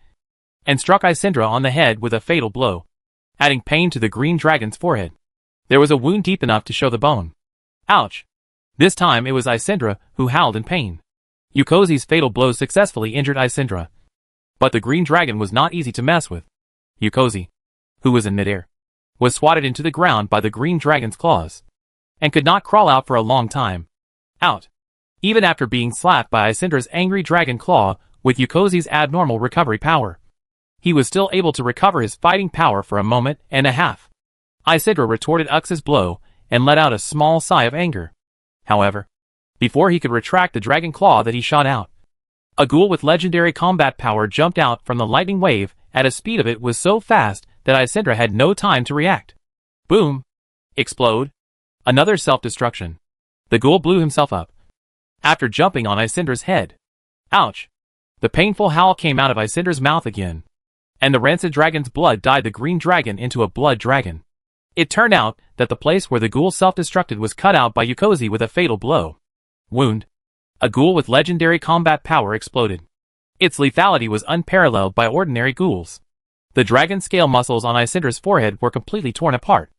and struck Isidra on the head with a fatal blow, adding pain to the green dragon's forehead. There was a wound deep enough to show the bone. Ouch! This time it was Isidra who howled in pain. Yukozi's fatal blow successfully injured Isidra. But the green dragon was not easy to mess with. Yukozi, who was in midair, was swatted into the ground by the green dragon's claws, and could not crawl out for a long time. Out. Even after being slapped by Isidra's angry dragon claw with Yukozi's abnormal recovery power, he was still able to recover his fighting power for a moment and a half. Isidra retorted Ux's blow and let out a small sigh of anger. However, before he could retract the dragon claw that he shot out, a ghoul with legendary combat power jumped out from the lightning wave at a speed of it was so fast that Isidra had no time to react. Boom! Explode! Another self-destruction. The ghoul blew himself up after jumping on Isidra's head. Ouch! The painful howl came out of Isidra's mouth again, and the rancid dragon's blood dyed the green dragon into a blood dragon. It turned out that the place where the ghoul self-destructed was cut out by Yukozi with a fatal blow. Wound. A ghoul with legendary combat power exploded. Its lethality was unparalleled by ordinary ghouls. The dragon scale muscles on Isidra's forehead were completely torn apart,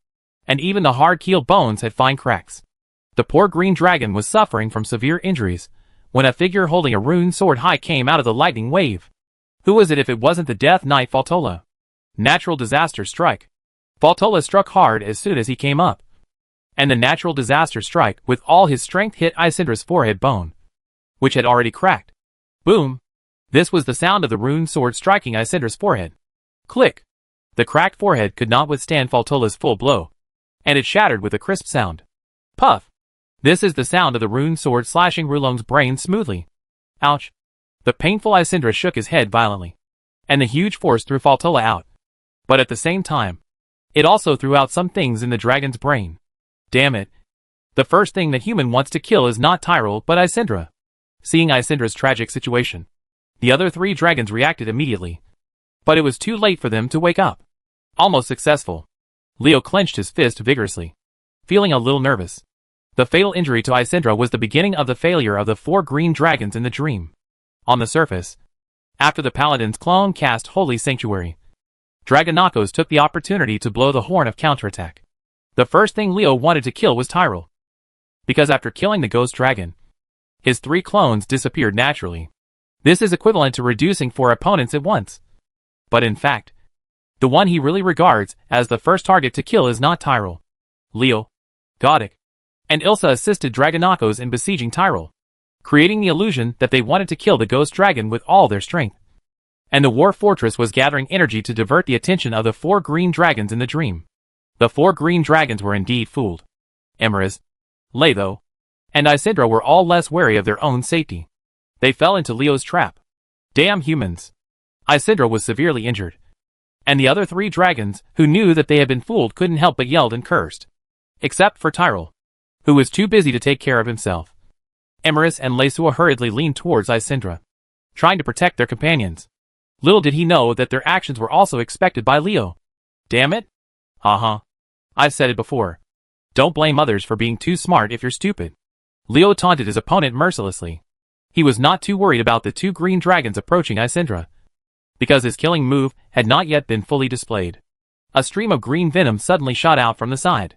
and even the hard-keeled bones had fine cracks. The poor green dragon was suffering from severe injuries when a figure holding a rune sword high came out of the lightning wave. Who was it if it wasn't the Death Knight Faltola? Natural disaster strike. Faltola struck hard as soon as he came up, and the natural disaster strike with all his strength hit Isidra's forehead bone, which had already cracked. Boom! This was the sound of the rune sword striking Isidra's forehead. Click! The cracked forehead could not withstand Faltola's full blow, and it shattered with a crisp sound. Puff! This is the sound of the rune sword slashing Rulong's brain smoothly. Ouch! The painful Isidra shook his head violently, and the huge force threw Faltola out. But at the same time, it also threw out some things in the dragon's brain. Damn it. The first thing that human wants to kill is not Tyrell but Isidra. Seeing Isidra's tragic situation, the other three dragons reacted immediately. But it was too late for them to wake up. Almost successful. Leo clenched his fist vigorously, feeling a little nervous. The fatal injury to Isidra was the beginning of the failure of the four green dragons in the dream. On the surface, after the paladin's clone cast Holy Sanctuary, Dragonakos took the opportunity to blow the horn of counterattack. The first thing Leo wanted to kill was Tyrell, because after killing the ghost dragon, his three clones disappeared naturally. This is equivalent to reducing four opponents at once. But in fact, the one he really regards as the first target to kill is not Tyrell. Leo, Godic, and Ilsa assisted Dragonakos in besieging Tyrell, creating the illusion that they wanted to kill the ghost dragon with all their strength. And the war fortress was gathering energy to divert the attention of the four green dragons in the dream. The four green dragons were indeed fooled. Emrys, Letho, and Isidra were all less wary of their own safety. They fell into Leo's trap. Damn humans. Isidra was severely injured, and the other three dragons, who knew that they had been fooled, couldn't help but yelled and cursed. Except for Tyrell, who was too busy to take care of himself. Emrys and Lesua hurriedly leaned towards Isidra, trying to protect their companions. Little did he know that their actions were also expected by Leo. Damn it. I've said it before. Don't blame others for being too smart if you're stupid. Leo taunted his opponent mercilessly. He was not too worried about the two green dragons approaching Isidra, because his killing move had not yet been fully displayed. A stream of green venom suddenly shot out from the side.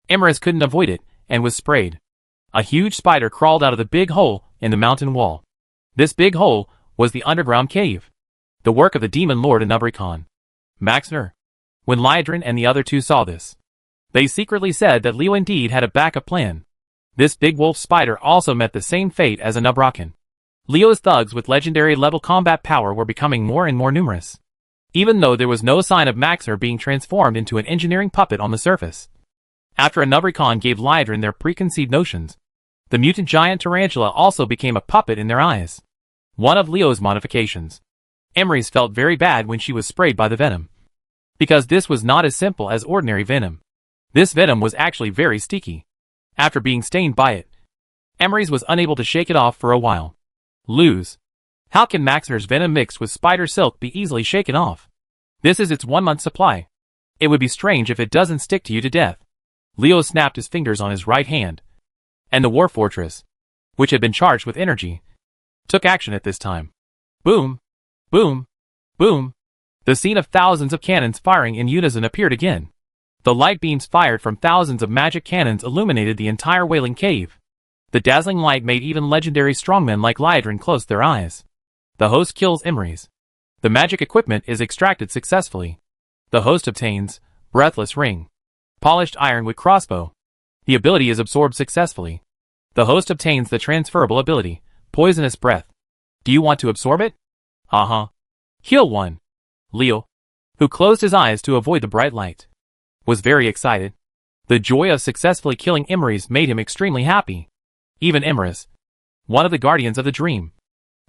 Emrys couldn't avoid it, and was sprayed. A huge spider crawled out of the big hole in the mountain wall. This big hole was the underground cave, the work of the demon lord Anubricon. Maxner. When Lydrin and the other two saw this, they secretly said that Leo indeed had a backup plan. This big wolf spider also met the same fate as Anubricon. Leo's thugs with legendary level combat power were becoming more and more numerous, even though there was no sign of Maxner being transformed into an engineering puppet on the surface. After Anubricon gave Lydrin their preconceived notions, the mutant giant tarantula also became a puppet in their eyes. One of Leo's modifications. Emrys felt very bad when she was sprayed by the venom. Because this was not as simple as ordinary venom. This venom was actually very sticky. After being stained by it, Emery's was unable to shake it off for a while. Lose. How can Maxer's venom mixed with spider silk be easily shaken off? This is its 1 month supply. It would be strange if it doesn't stick to you to death. Leo snapped his fingers on his right hand, and the war fortress, which had been charged with energy, took action at this time. Boom! Boom! Boom! The scene of thousands of cannons firing in unison appeared again. The light beams fired from thousands of magic cannons illuminated the entire Wailing Cave. The dazzling light made even legendary strongmen like Liadrin close their eyes. The host kills Emery's. The magic equipment is extracted successfully. The host obtains Breathless Ring, Polished Ironwood Crossbow. The ability is absorbed successfully. The host obtains the transferable ability, Poisonous Breath. Do you want to absorb it? Heal 1. Leo, who closed his eyes to avoid the bright light, was very excited. The joy of successfully killing Emery's made him extremely happy. Even Emery's, one of the guardians of the dream,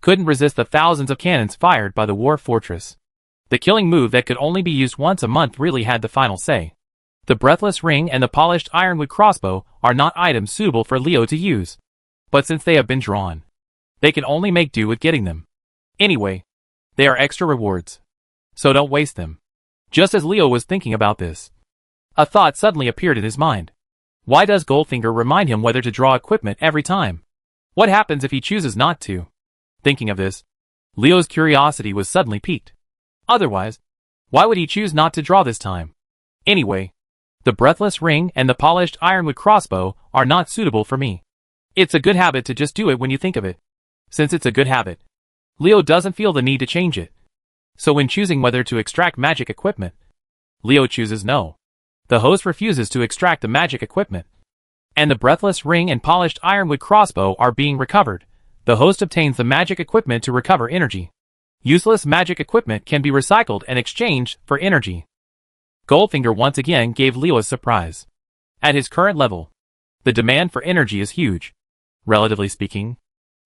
couldn't resist the thousands of cannons fired by the war fortress. The killing move that could only be used once a month really had the final say. The Breathless Ring and the Polished Ironwood Crossbow are not items suitable for Leo to use. But since they have been drawn, they can only make do with getting them. Anyway, they are extra rewards, so don't waste them. Just as Leo was thinking about this, a thought suddenly appeared in his mind. Why does Goldfinger remind him whether to draw equipment every time? What happens if he chooses not to? Thinking of this, Leo's curiosity was suddenly piqued. Otherwise, why would he choose not to draw this time? Anyway, the Breathless Ring and the Polished Ironwood Crossbow are not suitable for me. It's a good habit to just do it when you think of it. Since it's a good habit, Leo doesn't feel the need to change it. So when choosing whether to extract magic equipment, Leo chooses no. The host refuses to extract the magic equipment, and the Breathless Ring and Polished Ironwood Crossbow are being recovered. The host obtains the magic equipment to recover energy. Useless magic equipment can be recycled and exchanged for energy. Goldfinger once again gave Leo a surprise. At his current level, the demand for energy is huge. Relatively speaking,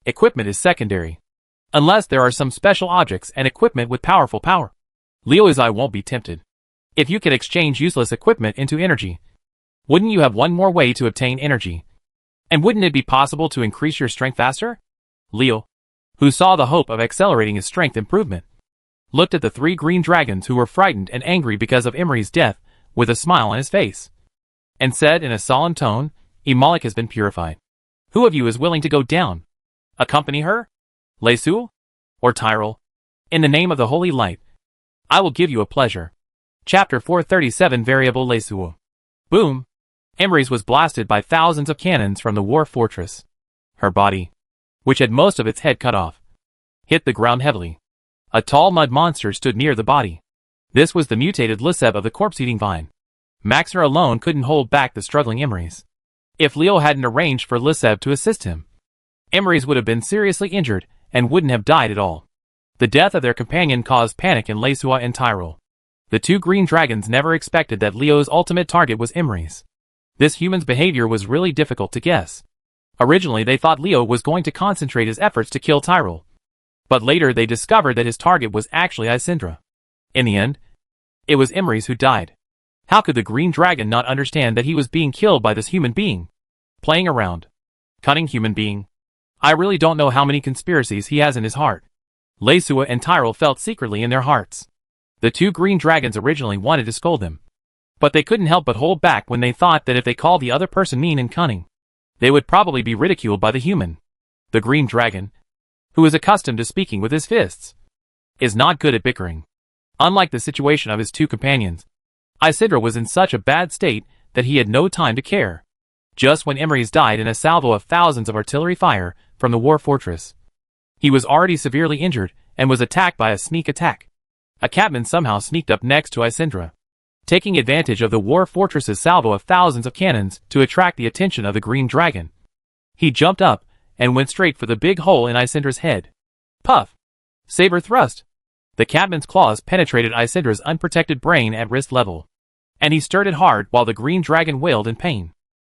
equipment is secondary, unless there are some special objects and equipment with powerful power. Leo's eye won't be tempted. If you could exchange useless equipment into energy, wouldn't you have one more way to obtain energy? And wouldn't it be possible to increase your strength faster? Leo, who saw the hope of accelerating his strength improvement, looked at the 3 green dragons who were frightened and angry because of Emery's death with a smile on his face, and said in a solemn tone, Imalik has been purified. Who of you is willing to go down? Accompany her? Lesu? Or Tyrell? In the name of the Holy Light, I will give you a pleasure. Chapter 437 Variable Lesu. Boom! Emery's was blasted by thousands of cannons from the war fortress. Her body, which had most of its head cut off, hit the ground heavily. A tall mud monster stood near the body. This was the mutated Liseb of the corpse-eating vine. Maxer alone couldn't hold back the struggling Emery's. If Leo hadn't arranged for Liseb to assist him, Emery's would have been seriously injured and wouldn't have died at all. The death of their companion caused panic in Lesua and Tyrell. The 2 green dragons never expected that Leo's ultimate target was Emery's. This human's behavior was really difficult to guess. Originally they thought Leo was going to concentrate his efforts to kill Tyrell, but later they discovered that his target was actually Isindra. In the end, it was Emery's who died. How could the green dragon not understand that he was being killed by this human being? Playing around. Cunning human being. I really don't know how many conspiracies he has in his heart. Lesua and Tyrell felt secretly in their hearts. The 2 green dragons originally wanted to scold him, but they couldn't help but hold back when they thought that if they called the other person mean and cunning, they would probably be ridiculed by the human. The green dragon, who is accustomed to speaking with his fists, is not good at bickering. Unlike the situation of his 2 companions, Isidra was in such a bad state that he had no time to care. Just when Emery's died in a salvo of thousands of artillery fire from the war fortress, he was already severely injured and was attacked by a sneak attack. A catman somehow sneaked up next to Isindra, taking advantage of the war fortress's salvo of thousands of cannons to attract the attention of the green dragon. He jumped up and went straight for the big hole in Isindra's head. Puff! Saber thrust! The catman's claws penetrated Isindra's unprotected brain at wrist level, and he stirred it hard while the green dragon wailed in pain.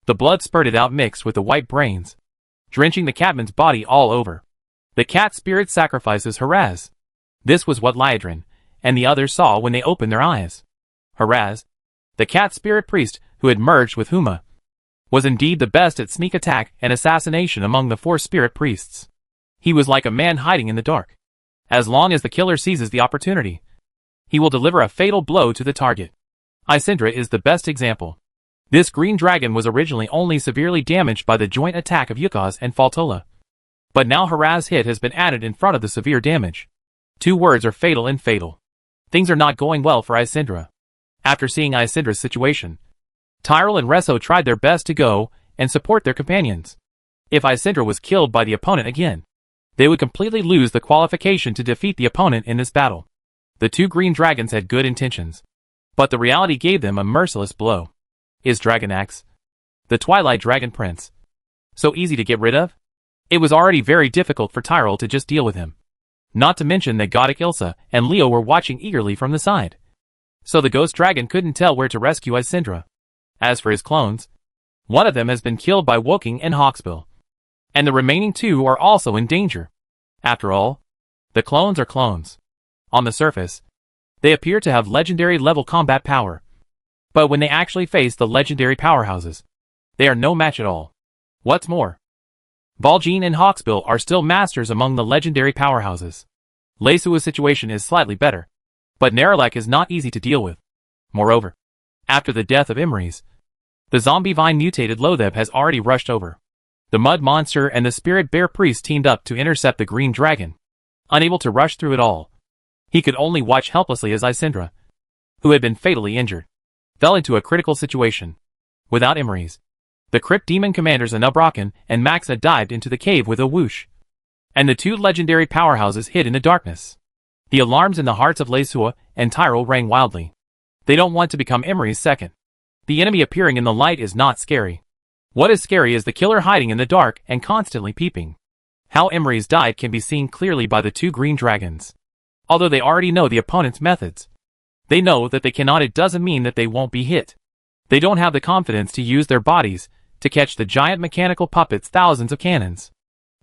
The blood spurted out mixed with the white brains, drenching the catman's body all over. The cat spirit sacrifices Haraz. This was what Liadrin and the others saw when they opened their eyes. Haraz, the cat spirit priest who had merged with Huma, was indeed the best at sneak attack and assassination among the 4 spirit priests. He was like a man hiding in the dark. As long as the killer seizes the opportunity, he will deliver a fatal blow to the target. Isindra is the best example. This green dragon was originally only severely damaged by the joint attack of Yukaz and Faltola. But now Haraz's hit has been added in front of the severe damage. 2 words are fatal and fatal. Things are not going well for Isindra. After seeing Isindra's situation, Tyrell and Resso tried their best to go and support their companions. If Isindra was killed by the opponent again, they would completely lose the qualification to defeat the opponent in this battle. The 2 green dragons had good intentions, but the reality gave them a merciless blow. Is Dragon Axe, the Twilight Dragon Prince, so easy to get rid of? It was already very difficult for Tyrell to just deal with him. Not to mention that Godic Ilsa and Leo were watching eagerly from the side. So the ghost dragon couldn't tell where to rescue Isindra. As for his clones, one of them has been killed by Woking and Hawksbill, and the remaining 2 are also in danger. After all, the clones are clones. On the surface, they appear to have legendary level combat power. But when they actually face the legendary powerhouses, they are no match at all. What's more, Valjean and Hawksbill are still masters among the legendary powerhouses. Leisua's situation is slightly better, but Nerelek is not easy to deal with. Moreover, after the death of Imries, the zombie vine mutated Lotheb has already rushed over. The mud monster and the spirit bear priest teamed up to intercept the green dragon. Unable to rush through it all, he could only watch helplessly as Isindra, who had been fatally injured, fell into a critical situation. Without Imries, the Crypt Demon commanders Anubraken and Maxa dived into the cave with a whoosh, and the 2 legendary powerhouses hid in the darkness. The alarms in the hearts of Leisua and Tyrell rang wildly. They don't want to become Imries' second. The enemy appearing in the light is not scary. What is scary is the killer hiding in the dark and constantly peeping. How Imries died can be seen clearly by the 2 green dragons. Although they already know the opponent's methods, they know that they cannot. It doesn't mean that they won't be hit. They don't have the confidence to use their bodies to catch the giant mechanical puppet's thousands of cannons.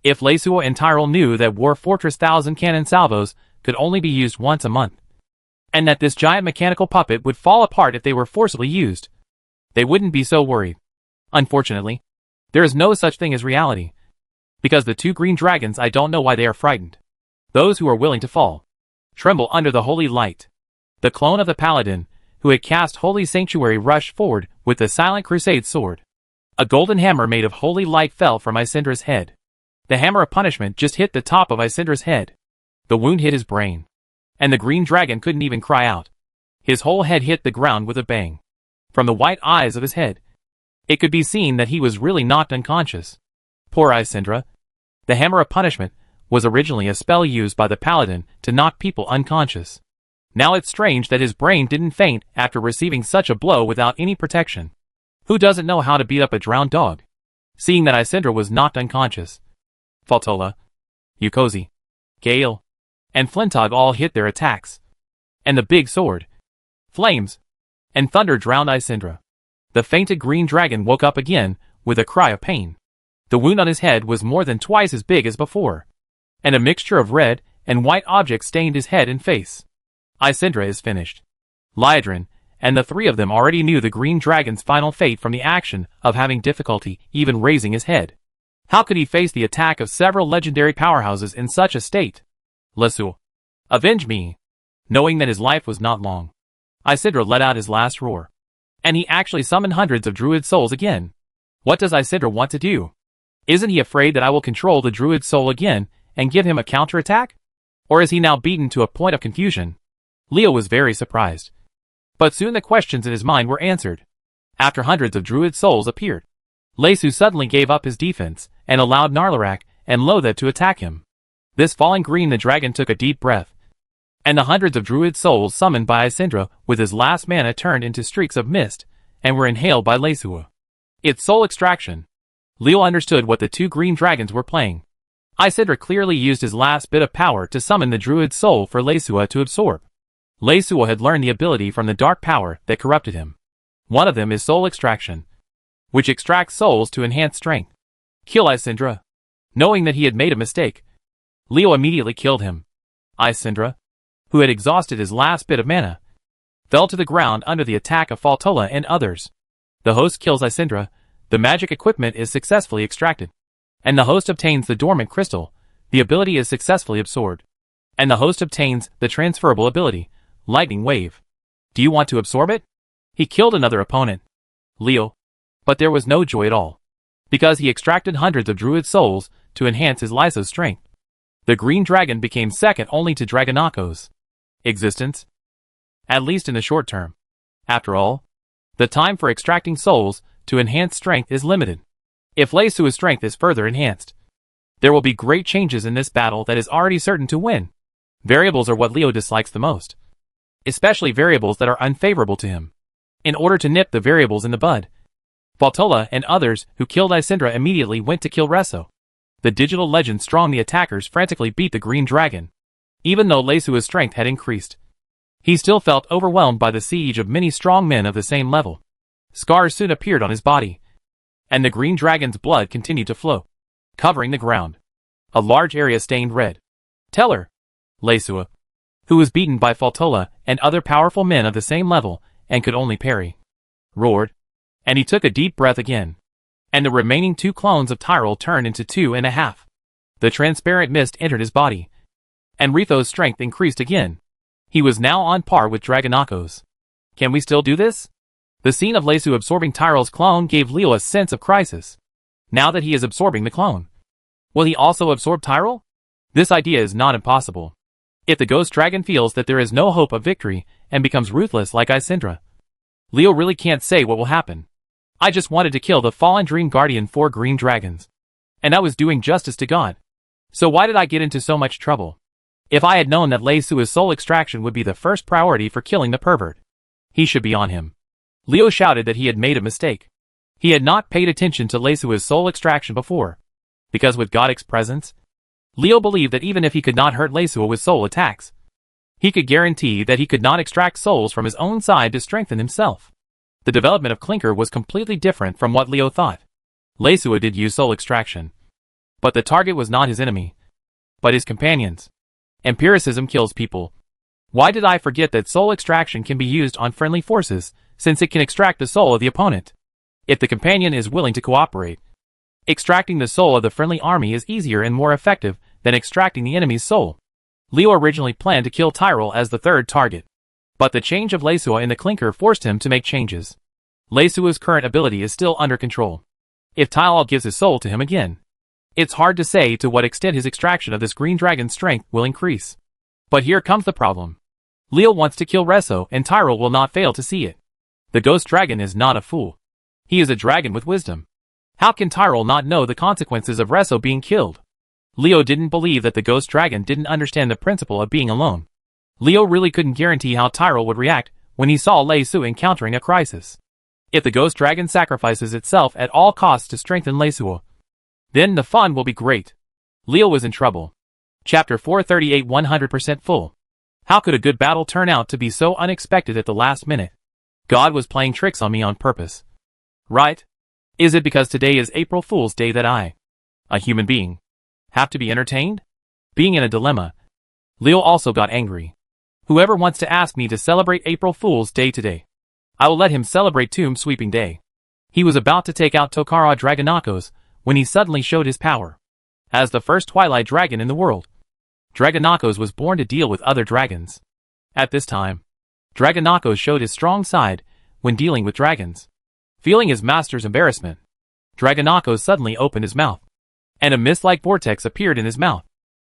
If Leisua and Tyrell knew that War Fortress 1000 cannon salvos could only be used once a month, and that this giant mechanical puppet would fall apart if they were forcibly used, they wouldn't be so worried. Unfortunately, there is no such thing as reality. Because the 2 green dragons, I don't know why they are frightened. Those who are willing to fall tremble under the holy light. The clone of the paladin, who had cast Holy Sanctuary, rushed forward with the Silent Crusade sword. A golden hammer made of holy light fell from Isindra's head. The hammer of punishment just hit the top of Isindra's head. The wound hit his brain, and the green dragon couldn't even cry out. His whole head hit the ground with a bang. From the white eyes of his head, it could be seen that he was really knocked unconscious. Poor Isindra. The hammer of punishment was originally a spell used by the paladin to knock people unconscious. Now it's strange that his brain didn't faint after receiving such a blow without any protection. Who doesn't know how to beat up a drowned dog? Seeing that Isindra was knocked unconscious, Faltola, Yukozi, Gale, and Flintog all hit their attacks. And the big sword, flames, and thunder drowned Isindra. The fainted green dragon woke up again with a cry of pain. The wound on his head was more than twice as big as before, and a mixture of red and white objects stained his head and face. Isindra is finished. Liadrin and the 3 of them already knew the green dragon's final fate from the action of having difficulty even raising his head. How could he face the attack of several legendary powerhouses in such a state? Lesu, avenge me! Knowing that his life was not long, Isindra let out his last roar. And he actually summoned hundreds of druid souls again. What does Isindra want to do? Isn't he afraid that I will control the druid soul again and give him a counterattack? Or is he now beaten to a point of confusion? Leo was very surprised. But soon the questions in his mind were answered. After hundreds of druid souls appeared, Lesu suddenly gave up his defense and allowed Narlarak and Lotheb to attack him. This falling green the dragon took a deep breath, and the hundreds of druid souls summoned by Isindra with his last mana turned into streaks of mist and were inhaled by Lesua. It's soul extraction. Leo understood what the 2 green dragons were playing. Isindra clearly used his last bit of power to summon the druid soul for Lesua to absorb. Lesua had learned the ability from the dark power that corrupted him. One of them is soul extraction, which extracts souls to enhance strength. Kill Isindra. Knowing that he had made a mistake, Leo immediately killed him. Isindra, who had exhausted his last bit of mana, fell to the ground under the attack of Faltola and others. The host kills Isindra, the magic equipment is successfully extracted. And the host obtains the dormant crystal, the ability is successfully absorbed. And the host obtains the transferable ability, Lightning Wave. Do you want to absorb it? He killed another opponent, Leo. But there was no joy at all. Because he extracted hundreds of druid souls to enhance his Lyso's strength. The green dragon became second only to Dragonako's existence. At least in the short term. After all, the time for extracting souls to enhance strength is limited. If Lyso's strength is further enhanced, there will be great changes in this battle that is already certain to win. Variables are what Leo dislikes the most. Especially variables that are unfavorable to him. In order to nip the variables in the bud, Faltola and others who killed Isindra immediately went to kill Resso. The digital legend Strong the attackers frantically beat the green dragon. Even though Lyso's strength had increased, he still felt overwhelmed by the siege of many strong men of the same level. Scars soon appeared on his body, and the green dragon's blood continued to flow, covering the ground. A large area stained red. Tell her, Lyso, who was beaten by Faltola and other powerful men of the same level and could only parry, roared, and he took a deep breath again. And the remaining 2 clones of Tyrell turned into 2.5. The transparent mist entered his body, and Retho's strength increased again. He was now on par with Dragonako's. Can we still do this? The scene of Lyso absorbing Tyrell's clone gave Leo a sense of crisis. Now that he is absorbing the clone, will he also absorb Tyrell? This idea is not impossible. If the ghost dragon feels that there is no hope of victory and becomes ruthless like Isindra, Leo really can't say what will happen. I just wanted to kill the fallen Dream Guardian 4 green dragons. And I was doing justice to God. So why did I get into so much trouble? If I had known that Lyso's soul extraction would be the first priority for killing the pervert, he should be on him. Leo shouted that he had made a mistake. He had not paid attention to Lyso's soul extraction before. Because with Godic's presence, Leo believed that even if he could not hurt Lyso with soul attacks, he could guarantee that he could not extract souls from his own side to strengthen himself. The development of Clinker was completely different from what Leo thought. Lyso did use soul extraction. But the target was not his enemy, but his companions. Empiricism kills people. Why did I forget that soul extraction can be used on friendly forces, since it can extract the soul of the opponent? If the companion is willing to cooperate, extracting the soul of the friendly army is easier and more effective than extracting the enemy's soul. Leo originally planned to kill Tyrell as the third target. But the change of Lyso in the Clinker forced him to make changes. Lyso's current ability is still under control. If Tyrell gives his soul to him again, it's hard to say to what extent his extraction of this green dragon's strength will increase. But here comes the problem. Leo wants to kill Resso and Tyrell will not fail to see it. The ghost dragon is not a fool. He is a dragon with wisdom. How can Tyrell not know the consequences of Resso being killed? Leo didn't believe that the ghost dragon didn't understand the principle of being alone. Leo really couldn't guarantee how Tyrell would react when he saw Lyso encountering a crisis. If the ghost dragon sacrifices itself at all costs to strengthen Lyso, then the fun will be great. Leo was in trouble. Chapter 438 100% full. How could a good battle turn out to be so unexpected at the last minute? God was playing tricks on me on purpose. Right? Is it because today is April Fool's Day that I, a human being, have to be entertained? Being in a dilemma, Leo also got angry. Whoever wants to ask me to celebrate April Fool's Day today, I will let him celebrate Tomb Sweeping Day. He was about to take out Tokara Dragonakos when he suddenly showed his power. As the first Twilight Dragon in the world, Dragonakos was born to deal with other dragons. At this time, Dragonakos showed his strong side when dealing with dragons. Feeling his master's embarrassment, Dragonakos suddenly opened his mouth, and a mist-like vortex appeared in his mouth.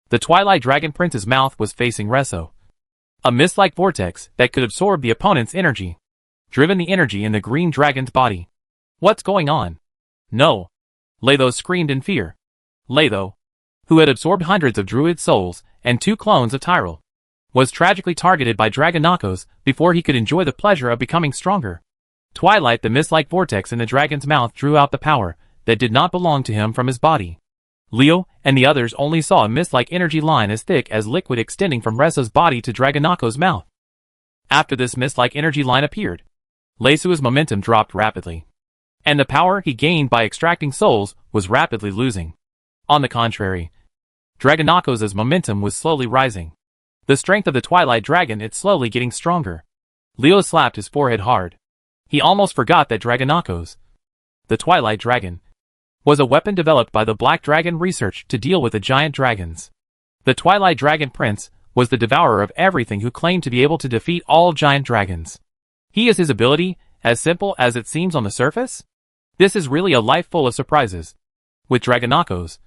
The Twilight Dragon Prince's mouth was facing Resso. A mist-like vortex that could absorb the opponent's energy, driven the energy in the green dragon's body. What's going on? No. Lyso screamed in fear. Lyso, who had absorbed hundreds of druid souls and 2 clones of Tyrell, was tragically targeted by Dragonakos before he could enjoy the pleasure of becoming stronger. Twilight, the mist-like vortex in the dragon's mouth, drew out the power that did not belong to him from his body. Leo and the others only saw a mist-like energy line as thick as liquid extending from Resso's body to Dragonakos' mouth. After this mist-like energy line appeared, Lyso's momentum dropped rapidly, and the power he gained by extracting souls was rapidly losing. On the contrary, Dragonakos' momentum was slowly rising. The strength of the Twilight Dragon is slowly getting stronger. Leo slapped his forehead hard. He almost forgot that Dragonakos, the Twilight Dragon, was a weapon developed by the Black Dragon Research to deal with the giant dragons. The Twilight Dragon Prince was the devourer of everything who claimed to be able to defeat all giant dragons. He is his ability, as simple as it seems on the surface? This is really a life full of surprises. With Dragonakos,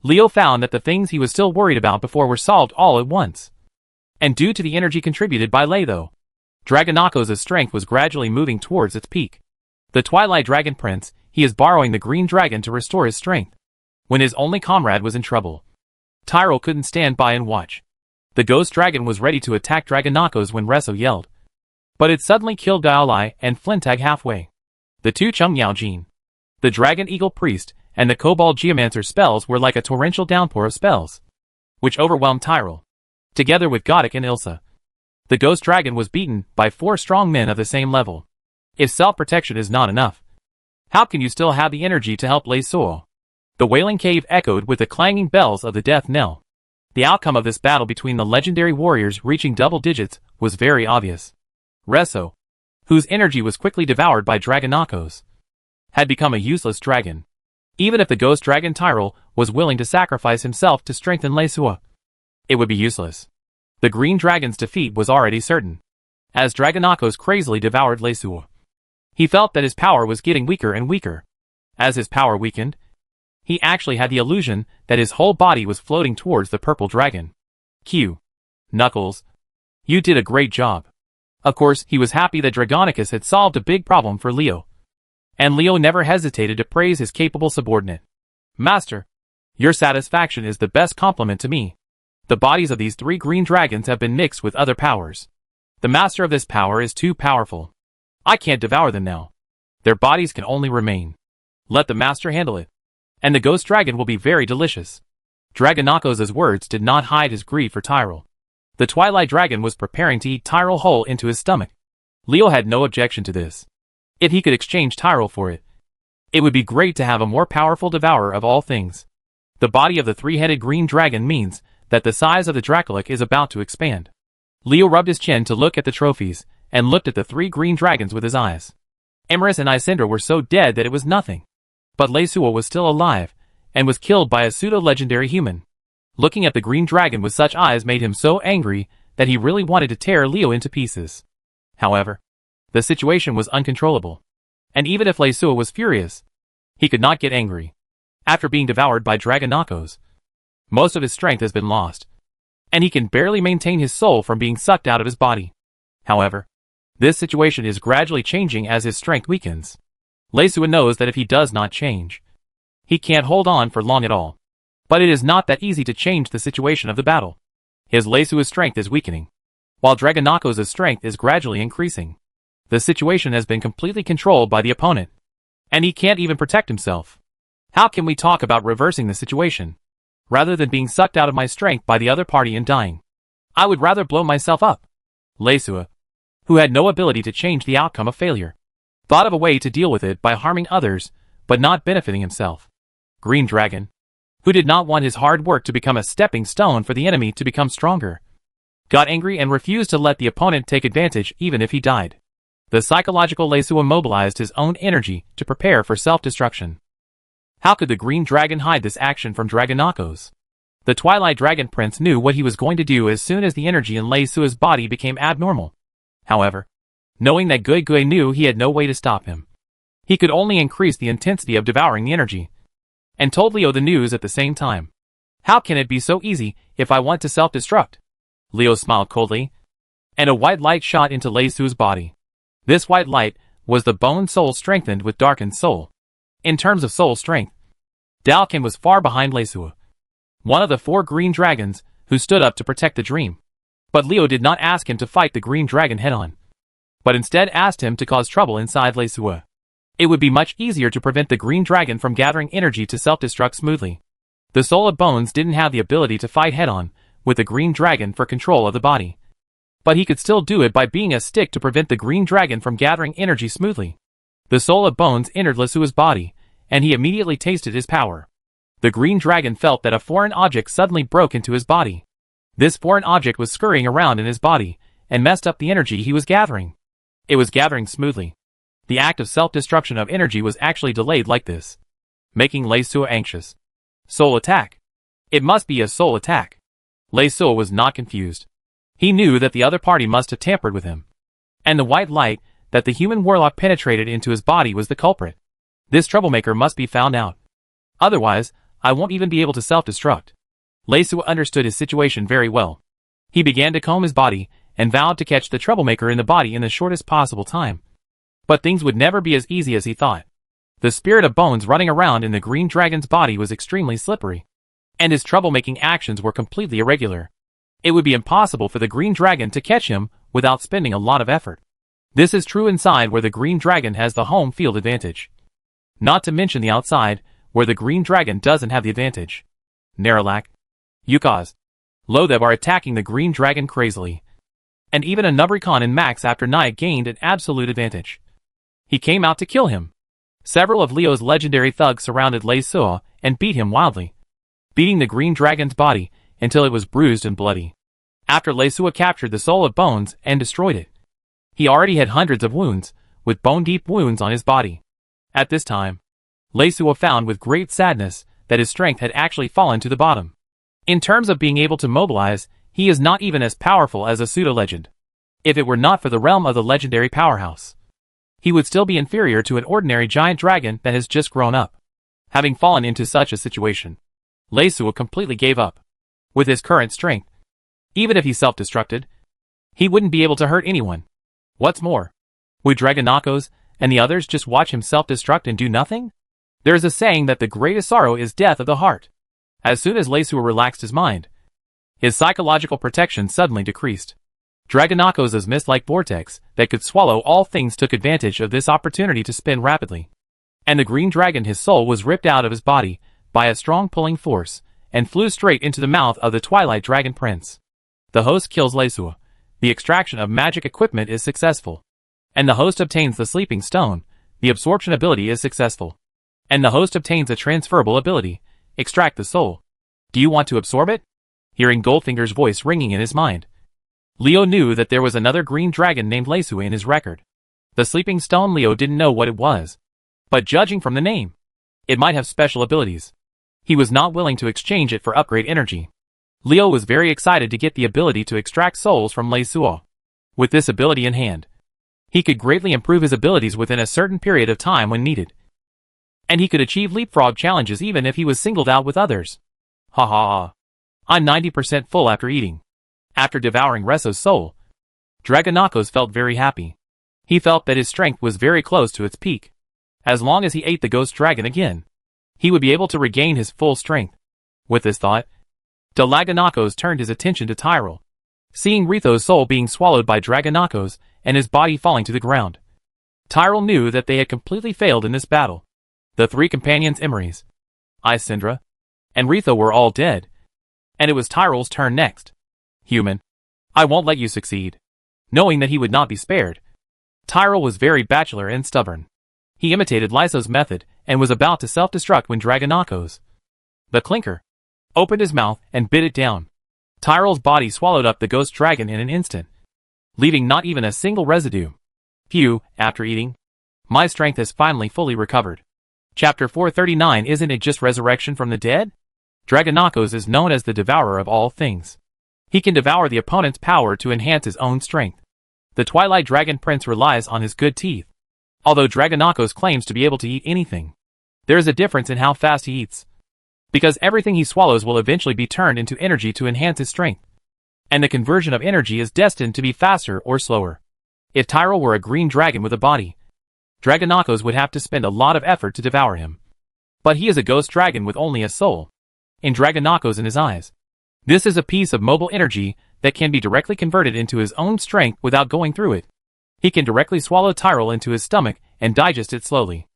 Leo found that the things he was still worried about before were solved all at once. And due to the energy contributed by Lei though, Dragonakos' strength was gradually moving towards its peak. The Twilight Dragon Prince, he is borrowing the Green Dragon to restore his strength. When his only comrade was in trouble, Tyrell couldn't stand by and watch. The Ghost Dragon was ready to attack Dragonakos when Resso yelled. But it suddenly killed Gaolai and Flintag halfway. The two Chung Yaojin, the Dragon Eagle Priest, and the Kobold Geomancer spells were like a torrential downpour of spells, which overwhelmed Tyrell. Together with Godok and Ilsa, the Ghost Dragon was beaten by 4 strong men of the same level. If self-protection is not enough, how can you still have the energy to help Lei Suo? The Wailing Cave echoed with the clanging bells of the death knell. The outcome of this battle between the legendary warriors reaching double digits was very obvious. Resso, whose energy was quickly devoured by Dragonakos, had become a useless dragon. Even if the Ghost Dragon Tyrell was willing to sacrifice himself to strengthen Lei Suo, it would be useless. The Green Dragon's defeat was already certain, as Dragonakos crazily devoured Lei Suo. He felt that his power was getting weaker and weaker. As his power weakened, he actually had the illusion that his whole body was floating towards the purple dragon. Q. Knuckles, you did a great job. Of course, he was happy that Dragonicus had solved a big problem for Leo. And Leo never hesitated to praise his capable subordinate. Master, your satisfaction is the best compliment to me. The bodies of these 3 green dragons have been mixed with other powers. The master of this power is too powerful. I can't devour them now. Their bodies can only remain. Let the master handle it. And the Ghost Dragon will be very delicious. Dragonakos' words did not hide his grief for Tyrell. The Twilight Dragon was preparing to eat Tyrell whole into his stomach. Leo had no objection to this. If he could exchange Tyrell for it, it would be great to have a more powerful devourer of all things. The body of the 3-headed green dragon means that the size of the Dracolic is about to expand. Leo rubbed his chin to look at the trophies, and looked at the 3 green dragons with his eyes. Emerus and Isindra were so dead that it was nothing. But Lei Suo was still alive, and was killed by a pseudo-legendary human. Looking at the green dragon with such eyes made him so angry that he really wanted to tear Leo into pieces. However, the situation was uncontrollable. And even if Lei Suo was furious, he could not get angry. After being devoured by Dragonakos, most of his strength has been lost, and he can barely maintain his soul from being sucked out of his body. However, this situation is gradually changing as his strength weakens. Lei Suo knows that if he does not change, he can't hold on for long at all. But it is not that easy to change the situation of the battle. His Lei Suo's strength is weakening, while Dragonakos' strength is gradually increasing. The situation has been completely controlled by the opponent, and he can't even protect himself. How can we talk about reversing the situation, rather than being sucked out of my strength by the other party and dying? I would rather blow myself up. Lei Suo, who had no ability to change the outcome of failure, thought of a way to deal with it by harming others, but not benefiting himself. Green Dragon, who did not want his hard work to become a stepping stone for the enemy to become stronger, got angry and refused to let the opponent take advantage even if he died. The psychological Lei Suo mobilized his own energy to prepare for self-destruction. How could the Green Dragon hide this action from Dragonakos? The Twilight Dragon Prince knew what he was going to do as soon as the energy in Lei Suo's body became abnormal. However, knowing that Gui Gui knew he had no way to stop him, he could only increase the intensity of devouring the energy, and told Leo the news at the same time. How can it be so easy if I want to self-destruct? Leo smiled coldly, and a white light shot into Lei Suo's body. This white light was the bone soul strengthened with darkened soul. In terms of soul strength, Dalkin was far behind Lei Suo, one of the 4 green dragons who stood up to protect the dream. But Leo did not ask him to fight the green dragon head-on, but instead asked him to cause trouble inside Lei Suo. It would be much easier to prevent the green dragon from gathering energy to self-destruct smoothly. The Soul of Bones didn't have the ability to fight head-on with the green dragon for control of the body, but he could still do it by being a stick to prevent the green dragon from gathering energy smoothly. The Soul of Bones entered Lei Suo's body, and he immediately tasted his power. The green dragon felt that a foreign object suddenly broke into his body. This foreign object was scurrying around in his body, and messed up the energy he was gathering. It was gathering smoothly. The act of self-destruction of energy was actually delayed like this, making Lei Suo anxious. Soul attack. It must be a soul attack. Lei Suo was not confused. He knew that the other party must have tampered with him. And the white light that the human warlock penetrated into his body was the culprit. This troublemaker must be found out. Otherwise, I won't even be able to self-destruct. Lei Suo understood his situation very well. He began to comb his body and vowed to catch the troublemaker in the body in the shortest possible time. But things would never be as easy as he thought. The spirit of bones running around in the green dragon's body was extremely slippery, and his troublemaking actions were completely irregular. It would be impossible for the green dragon to catch him without spending a lot of effort. This is true inside where the green dragon has the home field advantage. Not to mention the outside, where the green dragon doesn't have the advantage. Naralak, Yukaz, Lotheb are attacking the green dragon crazily. And even a Nubricon and Max after Nia gained an absolute advantage. He came out to kill him. Several of Leo's legendary thugs surrounded Lei Suo and beat him wildly, beating the green dragon's body until it was bruised and bloody. After Lei Suo captured the soul of bones and destroyed it, he already had hundreds of wounds, with bone-deep wounds on his body. At this time, Lei Suo found with great sadness that his strength had actually fallen to the bottom. In terms of being able to mobilize, he is not even as powerful as a pseudo-legend. If it were not for the realm of the legendary powerhouse, he would still be inferior to an ordinary giant dragon that has just grown up. Having fallen into such a situation, Lei Suo completely gave up. With his current strength, even if he self-destructed, he wouldn't be able to hurt anyone. What's more, would Dragonakos and the others just watch him self-destruct and do nothing? There is a saying that the greatest sorrow is death of the heart. As soon as Lei Suo relaxed his mind, his psychological protection suddenly decreased. Dragonakos' mist-like vortex that could swallow all things took advantage of this opportunity to spin rapidly. And the green dragon, his soul was ripped out of his body by a strong pulling force and flew straight into the mouth of the Twilight Dragon Prince. The host kills Lei Suo. The extraction of magic equipment is successful. And the host obtains the sleeping stone. The absorption ability is successful. And the host obtains a transferable ability. Extract the soul. Do you want to absorb it? Hearing Goldfinger's voice ringing in his mind, Leo knew that there was another green dragon named Lei Suo in his record. The sleeping stone, Leo didn't know what it was, but judging from the name, it might have special abilities. He was not willing to exchange it for upgrade energy. Leo was very excited to get the ability to extract souls from Lei Suo. With this ability in hand, he could greatly improve his abilities within a certain period of time when needed. And he could achieve leapfrog challenges even if he was singled out with others. Ha ha ha. I'm 90% full after eating. After devouring Reso's soul, Dragonakos felt very happy. He felt that his strength was very close to its peak. As long as he ate the ghost dragon again, he would be able to regain his full strength. With this thought, Dragonakos turned his attention to Tyrell. Seeing Ritho's soul being swallowed by Dragonakos and his body falling to the ground, Tyrell knew that they had completely failed in this battle. The three companions Emery's, Isindra, and Ritho were all dead, and it was Tyrell's turn next. Human, I won't let you succeed. Knowing that he would not be spared, Tyrell was very bachelor and stubborn. He imitated Lyso's method and was about to self-destruct when Dragonakos, the clinker, opened his mouth and bit it down. Tyrell's body swallowed up the ghost dragon in an instant, leaving not even a single residue. Phew, after eating, my strength has finally fully recovered. Chapter 439. Isn't it just resurrection from the dead? Dragonakos is known as the devourer of all things. He can devour the opponent's power to enhance his own strength. The Twilight Dragon Prince relies on his good teeth. Although Dragonakos claims to be able to eat anything, there is a difference in how fast he eats. Because everything he swallows will eventually be turned into energy to enhance his strength. And the conversion of energy is destined to be faster or slower. If Tyrell were a green dragon with a body, Dragonakos would have to spend a lot of effort to devour him. But he is a ghost dragon with only a soul, in Dragonakos in his eyes. This is a piece of mobile energy that can be directly converted into his own strength without going through it. He can directly swallow Tyrell into his stomach and digest it slowly.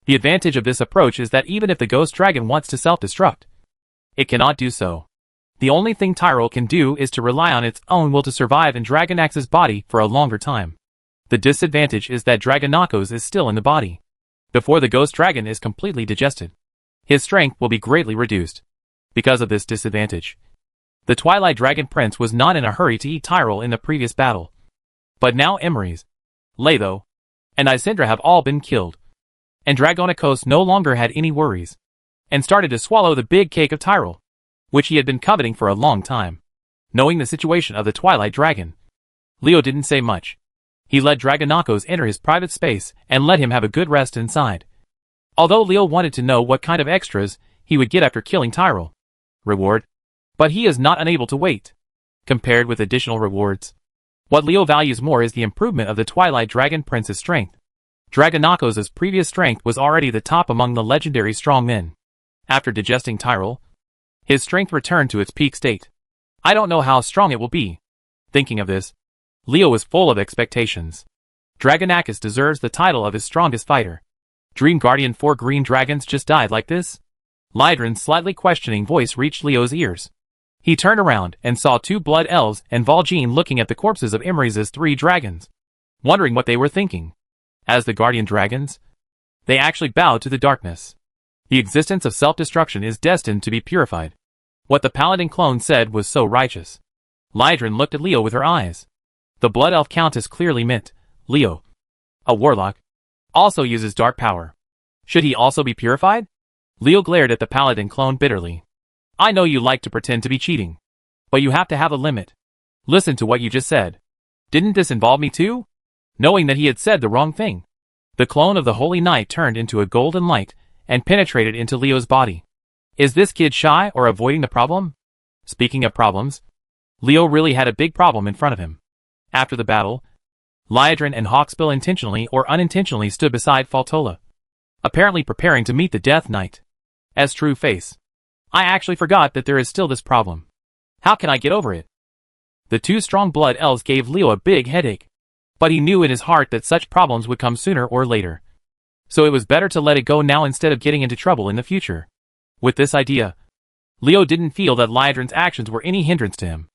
The advantage of this approach is that even if the ghost dragon wants to self-destruct, it cannot do so. The only thing Tyrell can do is to rely on its own will to survive in Dragonax's body for a longer time. The disadvantage is that Dragonakos is still in the body. Before the ghost dragon is completely digested, his strength will be greatly reduced. Because of this disadvantage, the Twilight Dragon Prince was not in a hurry to eat Tyrell in the previous battle. But now Emery's, Letho, and Isindra have all been killed. And Dragonikos no longer had any worries, and started to swallow the big cake of Tyrol, which he had been coveting for a long time. Knowing the situation of the Twilight Dragon, Leo didn't say much. He let Dragonakos enter his private space and let him have a good rest inside. Although Leo wanted to know what kind of extras he would get after killing Tyrol. Reward. But he is not unable to wait. Compared with additional rewards, what Leo values more is the improvement of the Twilight Dragon Prince's strength. Dragonakos' previous strength was already the top among the legendary strong men. After digesting Tyrol, his strength returned to its peak state. I don't know how strong it will be. Thinking of this, Leo was full of expectations. Dragonakos deserves the title of his strongest fighter. Dream Guardian 4 green dragons just died like this? Lydran's slightly questioning voice reached Leo's ears. He turned around and saw 2 blood elves and Valjean looking at the corpses of Imri's 3 dragons, wondering what they were thinking. As the guardian dragons, they actually bowed to the darkness. The existence of self-destruction is destined to be purified. What the paladin clone said was so righteous. Lydran looked at Leo with her eyes. The blood elf countess clearly meant Leo, a warlock, also uses dark power. Should he also be purified? Leo glared at the paladin clone bitterly. I know you like to pretend to be cheating, but you have to have a limit. Listen to what you just said. Didn't this involve me too? Knowing that he had said the wrong thing, the clone of the Holy Knight turned into a golden light and penetrated into Leo's body. Is this kid shy or avoiding the problem? Speaking of problems, Leo really had a big problem in front of him. After the battle, Lydran and Hawksbill intentionally or unintentionally stood beside Faltola, apparently preparing to meet the Death Knight. As true face, I actually forgot that there is still this problem. How can I get over it? The 2 strong blood elves gave Leo a big headache, but he knew in his heart that such problems would come sooner or later. So it was better to let it go now instead of getting into trouble in the future. With this idea, Leo didn't feel that Lydran's actions were any hindrance to him.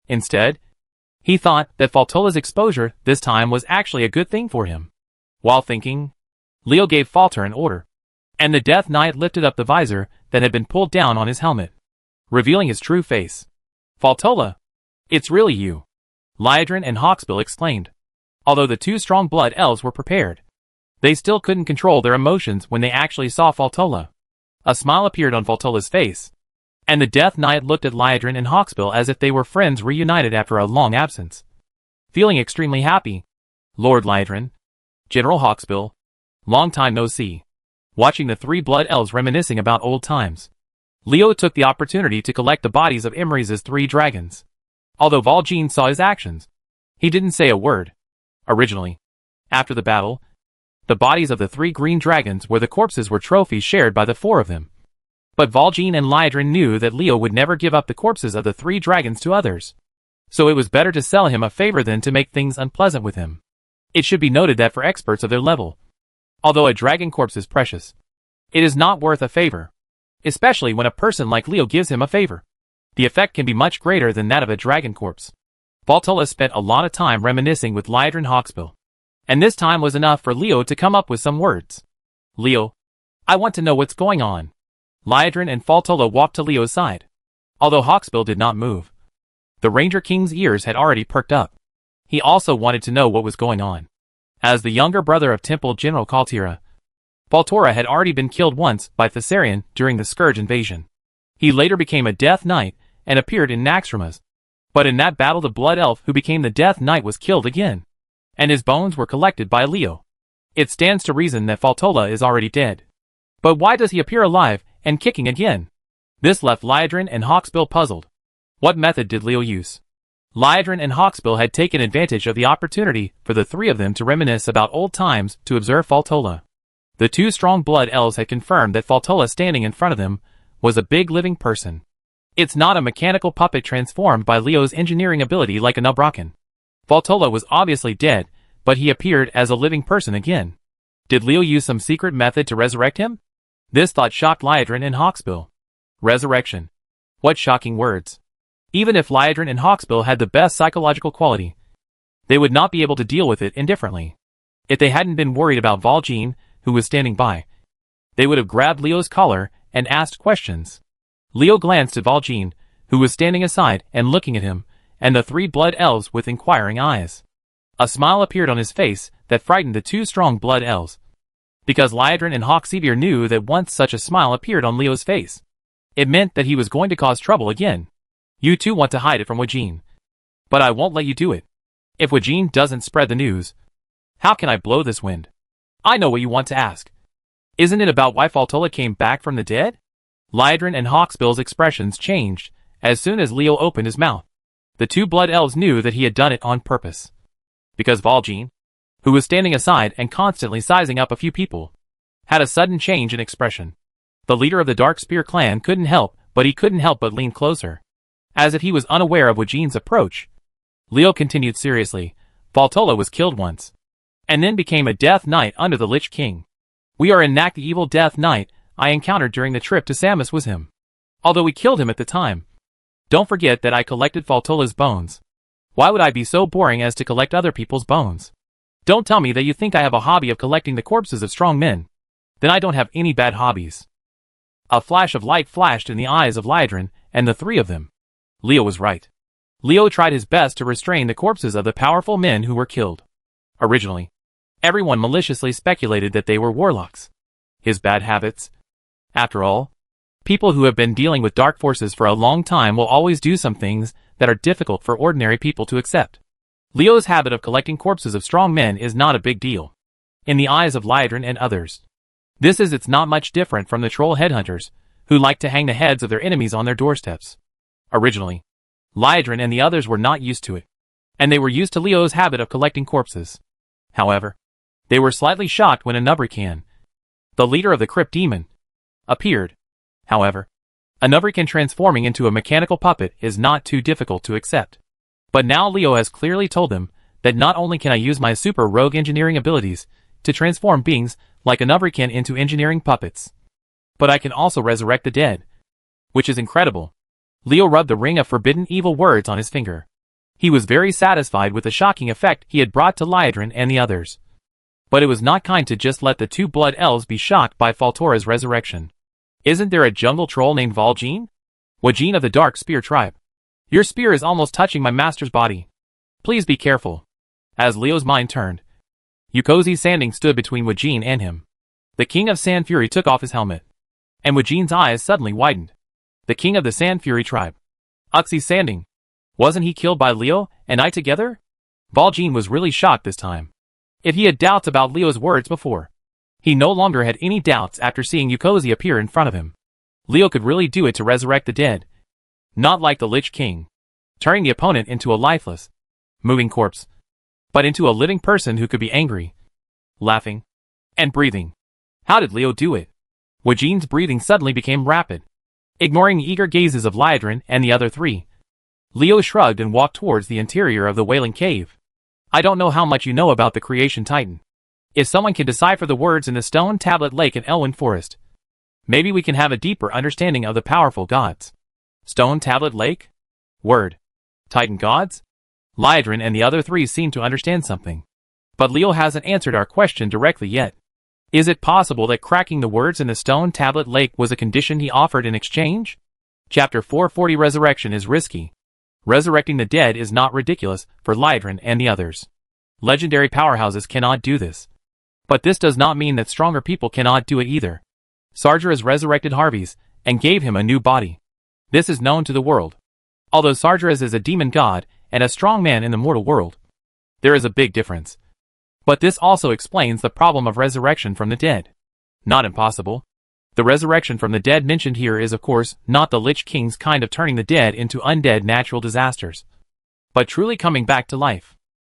Instead, he thought that Faltola's exposure this time was actually a good thing for him. While thinking, Leo gave Falter an order, and the Death Knight lifted up the visor that had been pulled down on his helmet, revealing his true face. Faltola, it's really you, Lydran and Hawksbill exclaimed. Although the 2 strong blood elves were prepared, they still couldn't control their emotions when they actually saw Faltola. A smile appeared on Faltola's face, and the Death Knight looked at Lydran and Hawksbill as if they were friends reunited after a long absence. Feeling extremely happy, Lord Lydran, General Hawksbill, long time no see. Watching the 3 blood elves reminiscing about old times, Leo took the opportunity to collect the bodies of Imri's 3 dragons. Although Valjean saw his actions, he didn't say a word. Originally, after the battle, the bodies of the 3 green dragons were the corpses were trophies shared by the 4 of them. But Valjean and Lydran knew that Leo would never give up the corpses of the 3 dragons to others. So it was better to sell him a favor than to make things unpleasant with him. It should be noted that for experts of their level, although a dragon corpse is precious, it is not worth a favor. Especially when a person like Leo gives him a favor. The effect can be much greater than that of a dragon corpse. Faltola spent a lot of time reminiscing with Lydran Hawksbill, and this time was enough for Leo to come up with some words. Leo, I want to know what's going on. Lydran and Faltola walked to Leo's side, although Hawksbill did not move. The Ranger King's ears had already perked up. He also wanted to know what was going on. As the younger brother of Temple General Kaltira, Faltora had already been killed once by Thessarian during the Scourge invasion. He later became a Death Knight and appeared in Naxxramas. But in that battle the Blood Elf who became the Death Knight was killed again, and his bones were collected by Leo. It stands to reason that Faltola is already dead. But why does he appear alive and kicking again? This left Lydran and Hawksbill puzzled. What method did Leo use? Lydran and Hawksbill had taken advantage of the opportunity for the 3 of them to reminisce about old times to observe Faltola. The 2 strong blood elves had confirmed that Faltola standing in front of them was a big living person. It's not a mechanical puppet transformed by Leo's engineering ability like a Nubrakan. Faltola was obviously dead, but he appeared as a living person again. Did Leo use some secret method to resurrect him? This thought shocked Lydran and Hawksbill. Resurrection. What shocking words. Even if Lydran and Hawksbill had the best psychological quality, they would not be able to deal with it indifferently. If they hadn't been worried about Valjean, who was standing by, they would have grabbed Leo's collar and asked questions. Leo glanced at Valjean, who was standing aside and looking at him, and the 3 blood elves with inquiring eyes. A smile appeared on his face that frightened the two strong blood elves. Because Liadrin and Hawksevere knew that once such a smile appeared on Leo's face, it meant that he was going to cause trouble again. You two want to hide it from Wajin. But I won't let you do it. If Wajin doesn't spread the news, how can I blow this wind? I know what you want to ask. Isn't it about why Faltola came back from the dead? Liadrin and Hawksbill's expressions changed as soon as Leo opened his mouth. The two blood elves knew that he had done it on purpose. Because Valjean, who was standing aside and constantly sizing up a few people, had a sudden change in expression. The leader of the Dark Spear clan couldn't help but lean closer, as if he was unaware of Wajin's approach. Leo continued seriously, Faltola was killed once, and then became a Death Knight under the Lich King. We are in Nak. The evil Death Knight I encountered during the trip to Samus was him. Although we killed him at the time. Don't forget that I collected Faltola's bones. Why would I be so boring as to collect other people's bones? Don't tell me that you think I have a hobby of collecting the corpses of strong men. Then I don't have any bad hobbies. A flash of light flashed in the eyes of Liadrin and the three of them. Leo was right. Leo tried his best to restrain the corpses of the powerful men who were killed. Originally, everyone maliciously speculated that they were warlocks. His bad habits. After all, people who have been dealing with dark forces for a long time will always do some things that are difficult for ordinary people to accept. Leo's habit of collecting corpses of strong men is not a big deal. In the eyes of Liadrin and others, it's not much different from the troll headhunters, who like to hang the heads of their enemies on their doorsteps. Originally, Liadrin and the others were not used to it, and they were used to Leo's habit of collecting corpses. However, they were slightly shocked when Anubrican, the leader of the Crypt Demon, appeared. However, Anubrican transforming into a mechanical puppet is not too difficult to accept. But now Leo has clearly told them that not only can I use my super rogue engineering abilities to transform beings like Anubrican into engineering puppets, but I can also resurrect the dead, which is incredible. Leo rubbed the ring of forbidden evil words on his finger. He was very satisfied with the shocking effect he had brought to Liadrin and the others. But it was not kind to just let the two blood elves be shocked by Faltora's resurrection. Isn't there a jungle troll named Valjean? Wajin of the Dark Spear tribe. Your spear is almost touching my master's body. Please be careful. As Leo's mind turned, Yukozi Sanding stood between Wajin and him. The king of Sand Fury took off his helmet, and Wajin's eyes suddenly widened. The king of the Sand Fury tribe. Uxie Sanding. Wasn't he killed by Leo and I together? Valjean was really shocked this time. If he had doubts about Leo's words before, he no longer had any doubts after seeing Yukozi appear in front of him. Leo could really do it to resurrect the dead. Not like the Lich King, turning the opponent into a lifeless, moving corpse, but into a living person who could be angry, laughing, and breathing. How did Leo do it? Wajin's breathing suddenly became rapid. Ignoring the eager gazes of Liadrin and the other three, Leo shrugged and walked towards the interior of the Wailing Cave. I don't know how much you know about the Creation Titan. If someone can decipher the words in the Stone Tablet Lake in Elwyn Forest, maybe we can have a deeper understanding of the powerful gods. Stone Tablet Lake? Word. Titan gods? Liadrin and the other three seem to understand something. But Leo hasn't answered our question directly yet. Is it possible that cracking the words in the Stone Tablet Lake was a condition he offered in exchange? Chapter 440 Resurrection is risky. Resurrecting the dead is not ridiculous for Liadrin and the others. Legendary powerhouses cannot do this. But this does not mean that stronger people cannot do it either. Sargeras resurrected Harvey's and gave him a new body. This is known to the world. Although Sargeras is a demon god and a strong man in the mortal world, there is a big difference. But this also explains the problem of resurrection from the dead. Not impossible. The resurrection from the dead mentioned here is of course not the Lich King's kind of turning the dead into undead natural disasters, but truly coming back to life.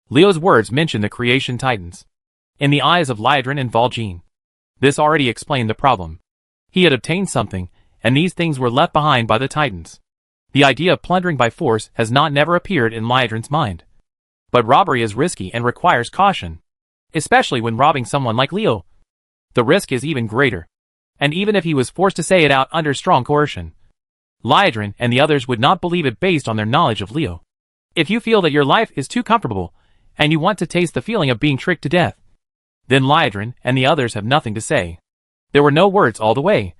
Leo's words mention the Creation Titans. In the eyes of Liadrin and Valjean, this already explained the problem. He had obtained something, and these things were left behind by the Titans. The idea of plundering by force has not never appeared in Liadrin's mind. But robbery is risky and requires caution, especially when robbing someone like Leo. The risk is even greater. And even if he was forced to say it out under strong coercion, Liadrin and the others would not believe it based on their knowledge of Leo. If you feel that your life is too comfortable, and you want to taste the feeling of being tricked to death, then Liadrin and the others have nothing to say. There were no words all the way,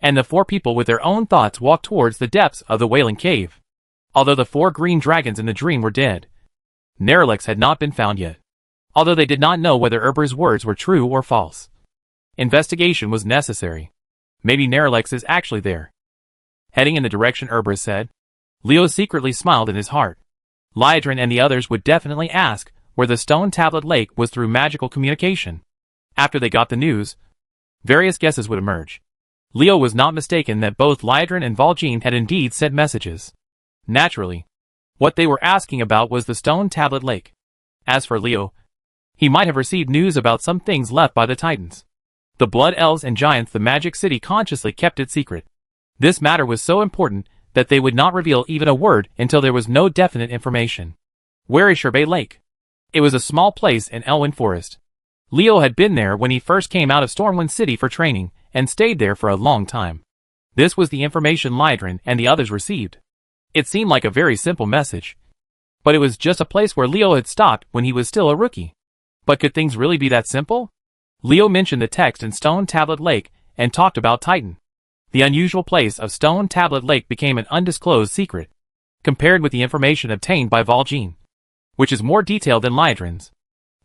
and the four people with their own thoughts walked towards the depths of the Wailing Cave. Although the four green dragons in the dream were dead, Neralex had not been found yet. although they did not know whether Erber's words were true or false. Investigation was necessary. Maybe Nerlex is actually there. Heading in the direction Erber said, Leo secretly smiled in his heart. Liedrin and the others would definitely ask where the stone tablet lake was through magical communication. After they got the news, various guesses would emerge. Leo was not mistaken that both Liedrin and Valjean had indeed sent messages. Naturally, what they were asking about was the stone tablet lake. As for Leo, he might have received news about some things left by the Titans. The Blood Elves and Giants, the Magic City consciously kept it secret. This matter was so important that they would not reveal even a word until there was no definite information. Where is Sherbet Lake? It was a small place in Elwyn Forest. Leo had been there when he first came out of Stormwind City for training, and stayed there for a long time. This was the information Liedrin and the others received. It seemed like a very simple message. But it was just a place where Leo had stopped when he was still a rookie. But could things really be that simple? Leo mentioned the text in Stone Tablet Lake, and talked about Titan. The unusual place of Stone Tablet Lake became an undisclosed secret, compared with the information obtained by Valjean, which is more detailed than Liedrin's,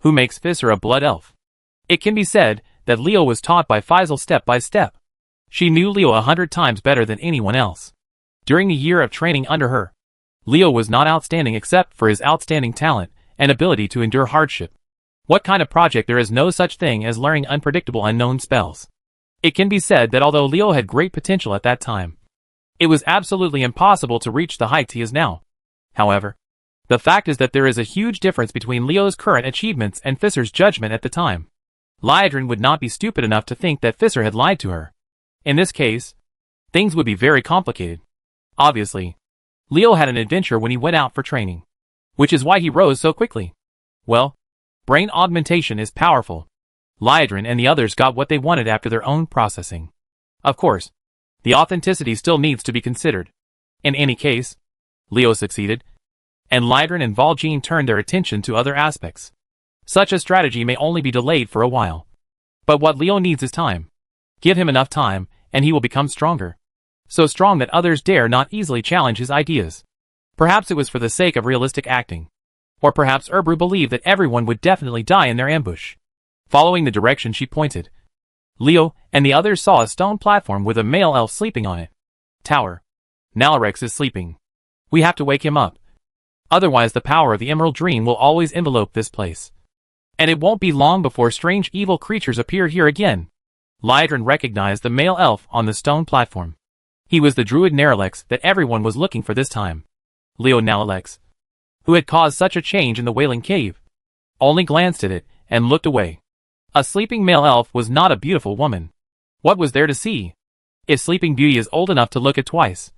who makes Visser a blood elf. It can be said that Leo was taught by Faisal step by step. She knew Leo 100 times better than anyone else. During the year of training under her, Leo was not outstanding except for his outstanding talent and ability to endure hardship. What kind of project? There is no such thing as learning unpredictable unknown spells. It can be said that although Leo had great potential at that time, it was absolutely impossible to reach the heights he is now. However, the fact is that there is a huge difference between Leo's current achievements and Visser's judgment at the time. Liedrin would not be stupid enough to think that Visser had lied to her. In this case, things would be very complicated. Obviously, Leo had an adventure when he went out for training, which is why he rose so quickly. Well, brain augmentation is powerful. Liedrin and the others got what they wanted after their own processing. Of course, the authenticity still needs to be considered. In any case, Leo succeeded, and Liedrin and Valjean turned their attention to other aspects. Such a strategy may only be delayed for a while. But what Leo needs is time. Give him enough time, and he will become stronger. So strong that others dare not easily challenge his ideas. Perhaps it was for the sake of realistic acting. Or perhaps Erber believed that everyone would definitely die in their ambush. Following the direction she pointed, Leo and the others saw a stone platform with a male elf sleeping on it. Tower. Nalrex is sleeping. We have to wake him up. Otherwise the power of the Emerald Dream will always envelope this place. And it won't be long before strange evil creatures appear here again. Liedrin recognized the male elf on the stone platform. He was the druid Nerlex that everyone was looking for this time. Leo Nerlex, who had caused such a change in the Wailing Cave, only glanced at it and looked away. A sleeping male elf was not a beautiful woman. What was there to see? If Sleeping Beauty is old enough to look at twice,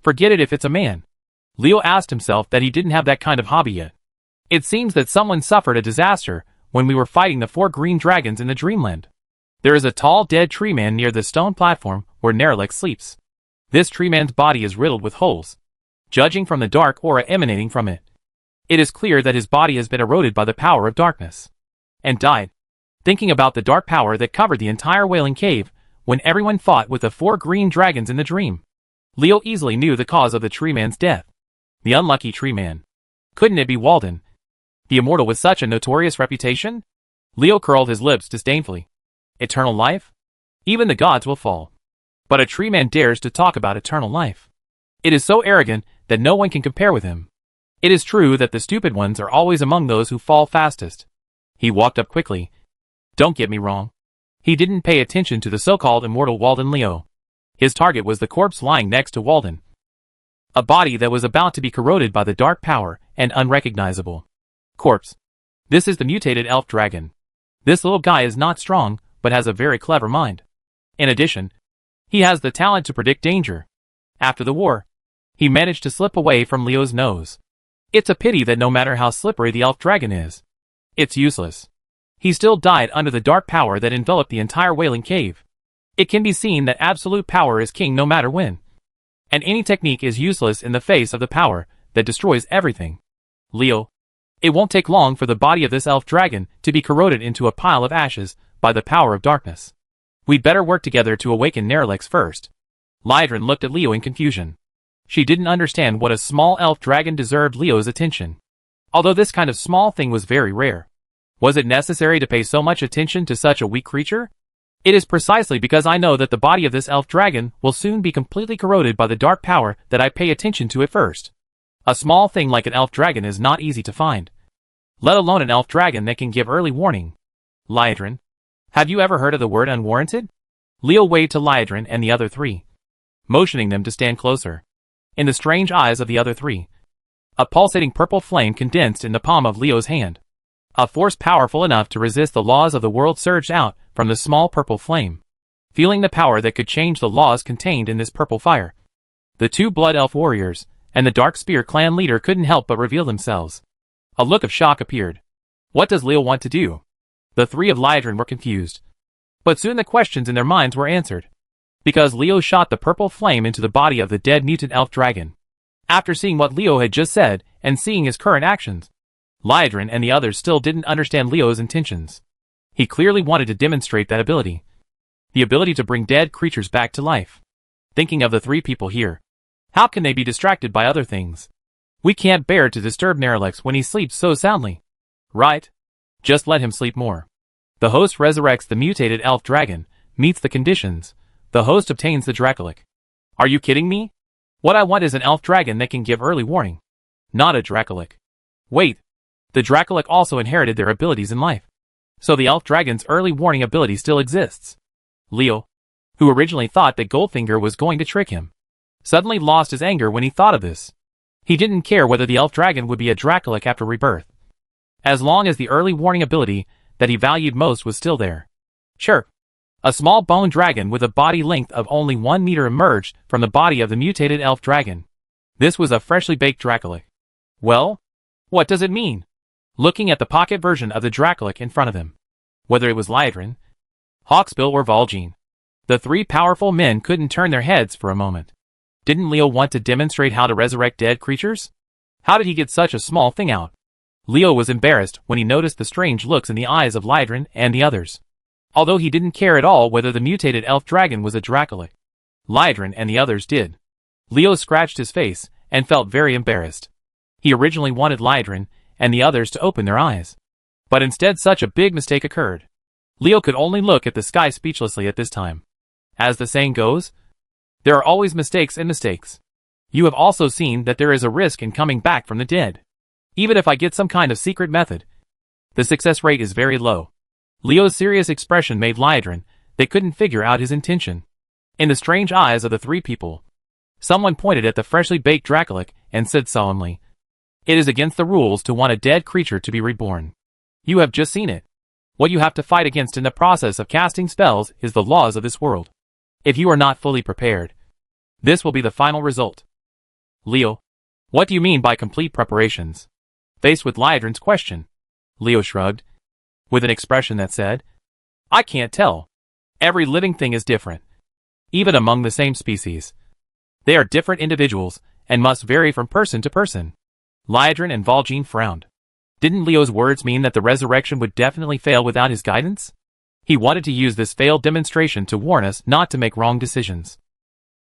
forget it if it's a man. Leo asked himself that he didn't have that kind of hobby yet. It seems that someone suffered a disaster when we were fighting the 4 green dragons in the Dreamland. There is a tall dead tree man near the stone platform where Nerlex sleeps. This tree man's body is riddled with holes. Judging from the dark aura emanating from it, it is clear that his body has been eroded by the power of darkness, and died. Thinking about the dark power that covered the entire Wailing Cave when everyone fought with the 4 green dragons in the dream, Leo easily knew the cause of the tree man's death. The unlucky tree man. Couldn't it be Walden, the immortal with such a notorious reputation? Leo curled his lips disdainfully. Eternal life? Even the gods will fall. But a tree man dares to talk about eternal life. It is so arrogant that no one can compare with him. It is true that the stupid ones are always among those who fall fastest. He walked up quickly. Don't get me wrong. He didn't pay attention to the so-called immortal Walden Leo. His target was the corpse lying next to Walden. A body that was about to be corroded by the dark power and unrecognizable. Corpse. This is the mutated elf dragon. This little guy is not strong, but has a very clever mind. In addition, he has the talent to predict danger. After the war, he managed to slip away from Leo's nose. It's a pity that no matter how slippery the elf dragon is, it's useless. He still died under the dark power that enveloped the entire Wailing Cave. It can be seen that absolute power is king no matter when. And any technique is useless in the face of the power that destroys everything. Leo, it won't take long for the body of this elf dragon to be corroded into a pile of ashes by the power of darkness. We'd better work together to awaken Nerlex first. Liedrin looked at Leo in confusion. She didn't understand what a small elf dragon deserved Leo's attention. Although this kind of small thing was very rare. Was it necessary to pay so much attention to such a weak creature? It is precisely because I know that the body of this elf dragon will soon be completely corroded by the dark power that I pay attention to it first. A small thing like an elf dragon is not easy to find, let alone an elf dragon that can give early warning. Liedrin, have you ever heard of the word unwarranted? Leo waved to Liedrin and the other three, motioning them to stand closer. In the strange eyes of the other three, a pulsating purple flame condensed in the palm of Leo's hand. A force powerful enough to resist the laws of the world surged out from the small purple flame. Feeling the power that could change the laws contained in this purple fire, the two blood elf warriors and the Dark Spear clan leader couldn't help but reveal themselves. A look of shock appeared. What does Leo want to do? The three of Liedrin were confused. But soon the questions in their minds were answered. Because Leo shot the purple flame into the body of the dead mutant elf dragon. After seeing what Leo had just said, and seeing his current actions, Liedrin and the others still didn't understand Leo's intentions. He clearly wanted to demonstrate that ability. The ability to bring dead creatures back to life. Thinking of the three people here. How can they be distracted by other things? We can't bear to disturb Neralex when he sleeps so soundly. Right? Just let him sleep more. The host resurrects the mutated elf dragon, meets the conditions. The host obtains the Dracolic. Are you kidding me? What I want is an elf dragon that can give early warning. Not a Dracolic. Wait. The Dracolic also inherited their abilities in life. So the elf dragon's early warning ability still exists. Leo, who originally thought that Goldfinger was going to trick him, suddenly lost his anger when he thought of this. He didn't care whether the elf dragon would be a Dracolic after rebirth, as long as the early warning ability that he valued most was still there. Sure. A small bone dragon with a body length of only 1 meter emerged from the body of the mutated elf dragon. This was a freshly baked Dracolic. Well, what does it mean? Looking at the pocket version of the Dracolic in front of him, whether it was Liedrin, Hawksbill or Vol'jin, the three powerful men couldn't turn their heads for a moment. Didn't Leo want to demonstrate how to resurrect dead creatures? How did he get such a small thing out? Leo was embarrassed when he noticed the strange looks in the eyes of Liedrin and the others. Although he didn't care at all whether the mutated elf dragon was a Dracolic, Liedrin and the others did. Leo scratched his face and felt very embarrassed. He originally wanted Liedrin and the others to open their eyes. But instead such a big mistake occurred. Leo could only look at the sky speechlessly at this time. As the saying goes, there are always mistakes and mistakes. You have also seen that there is a risk in coming back from the dead. Even if I get some kind of secret method, the success rate is very low. Leo's serious expression made Liedrin, they couldn't figure out his intention. In the strange eyes of the three people, someone pointed at the freshly baked Dracolic and said solemnly, "It is against the rules to want a dead creature to be reborn. You have just seen it. What you have to fight against in the process of casting spells is the laws of this world. If you are not fully prepared, this will be the final result." Leo, what do you mean by complete preparations? Faced with Liedrin's question, Leo shrugged, with an expression that said, I can't tell. Every living thing is different. Even among the same species. They are different individuals, and must vary from person to person. Liedrin and Vol'jin frowned. Didn't Leo's words mean that the resurrection would definitely fail without his guidance? He wanted to use this failed demonstration to warn us not to make wrong decisions.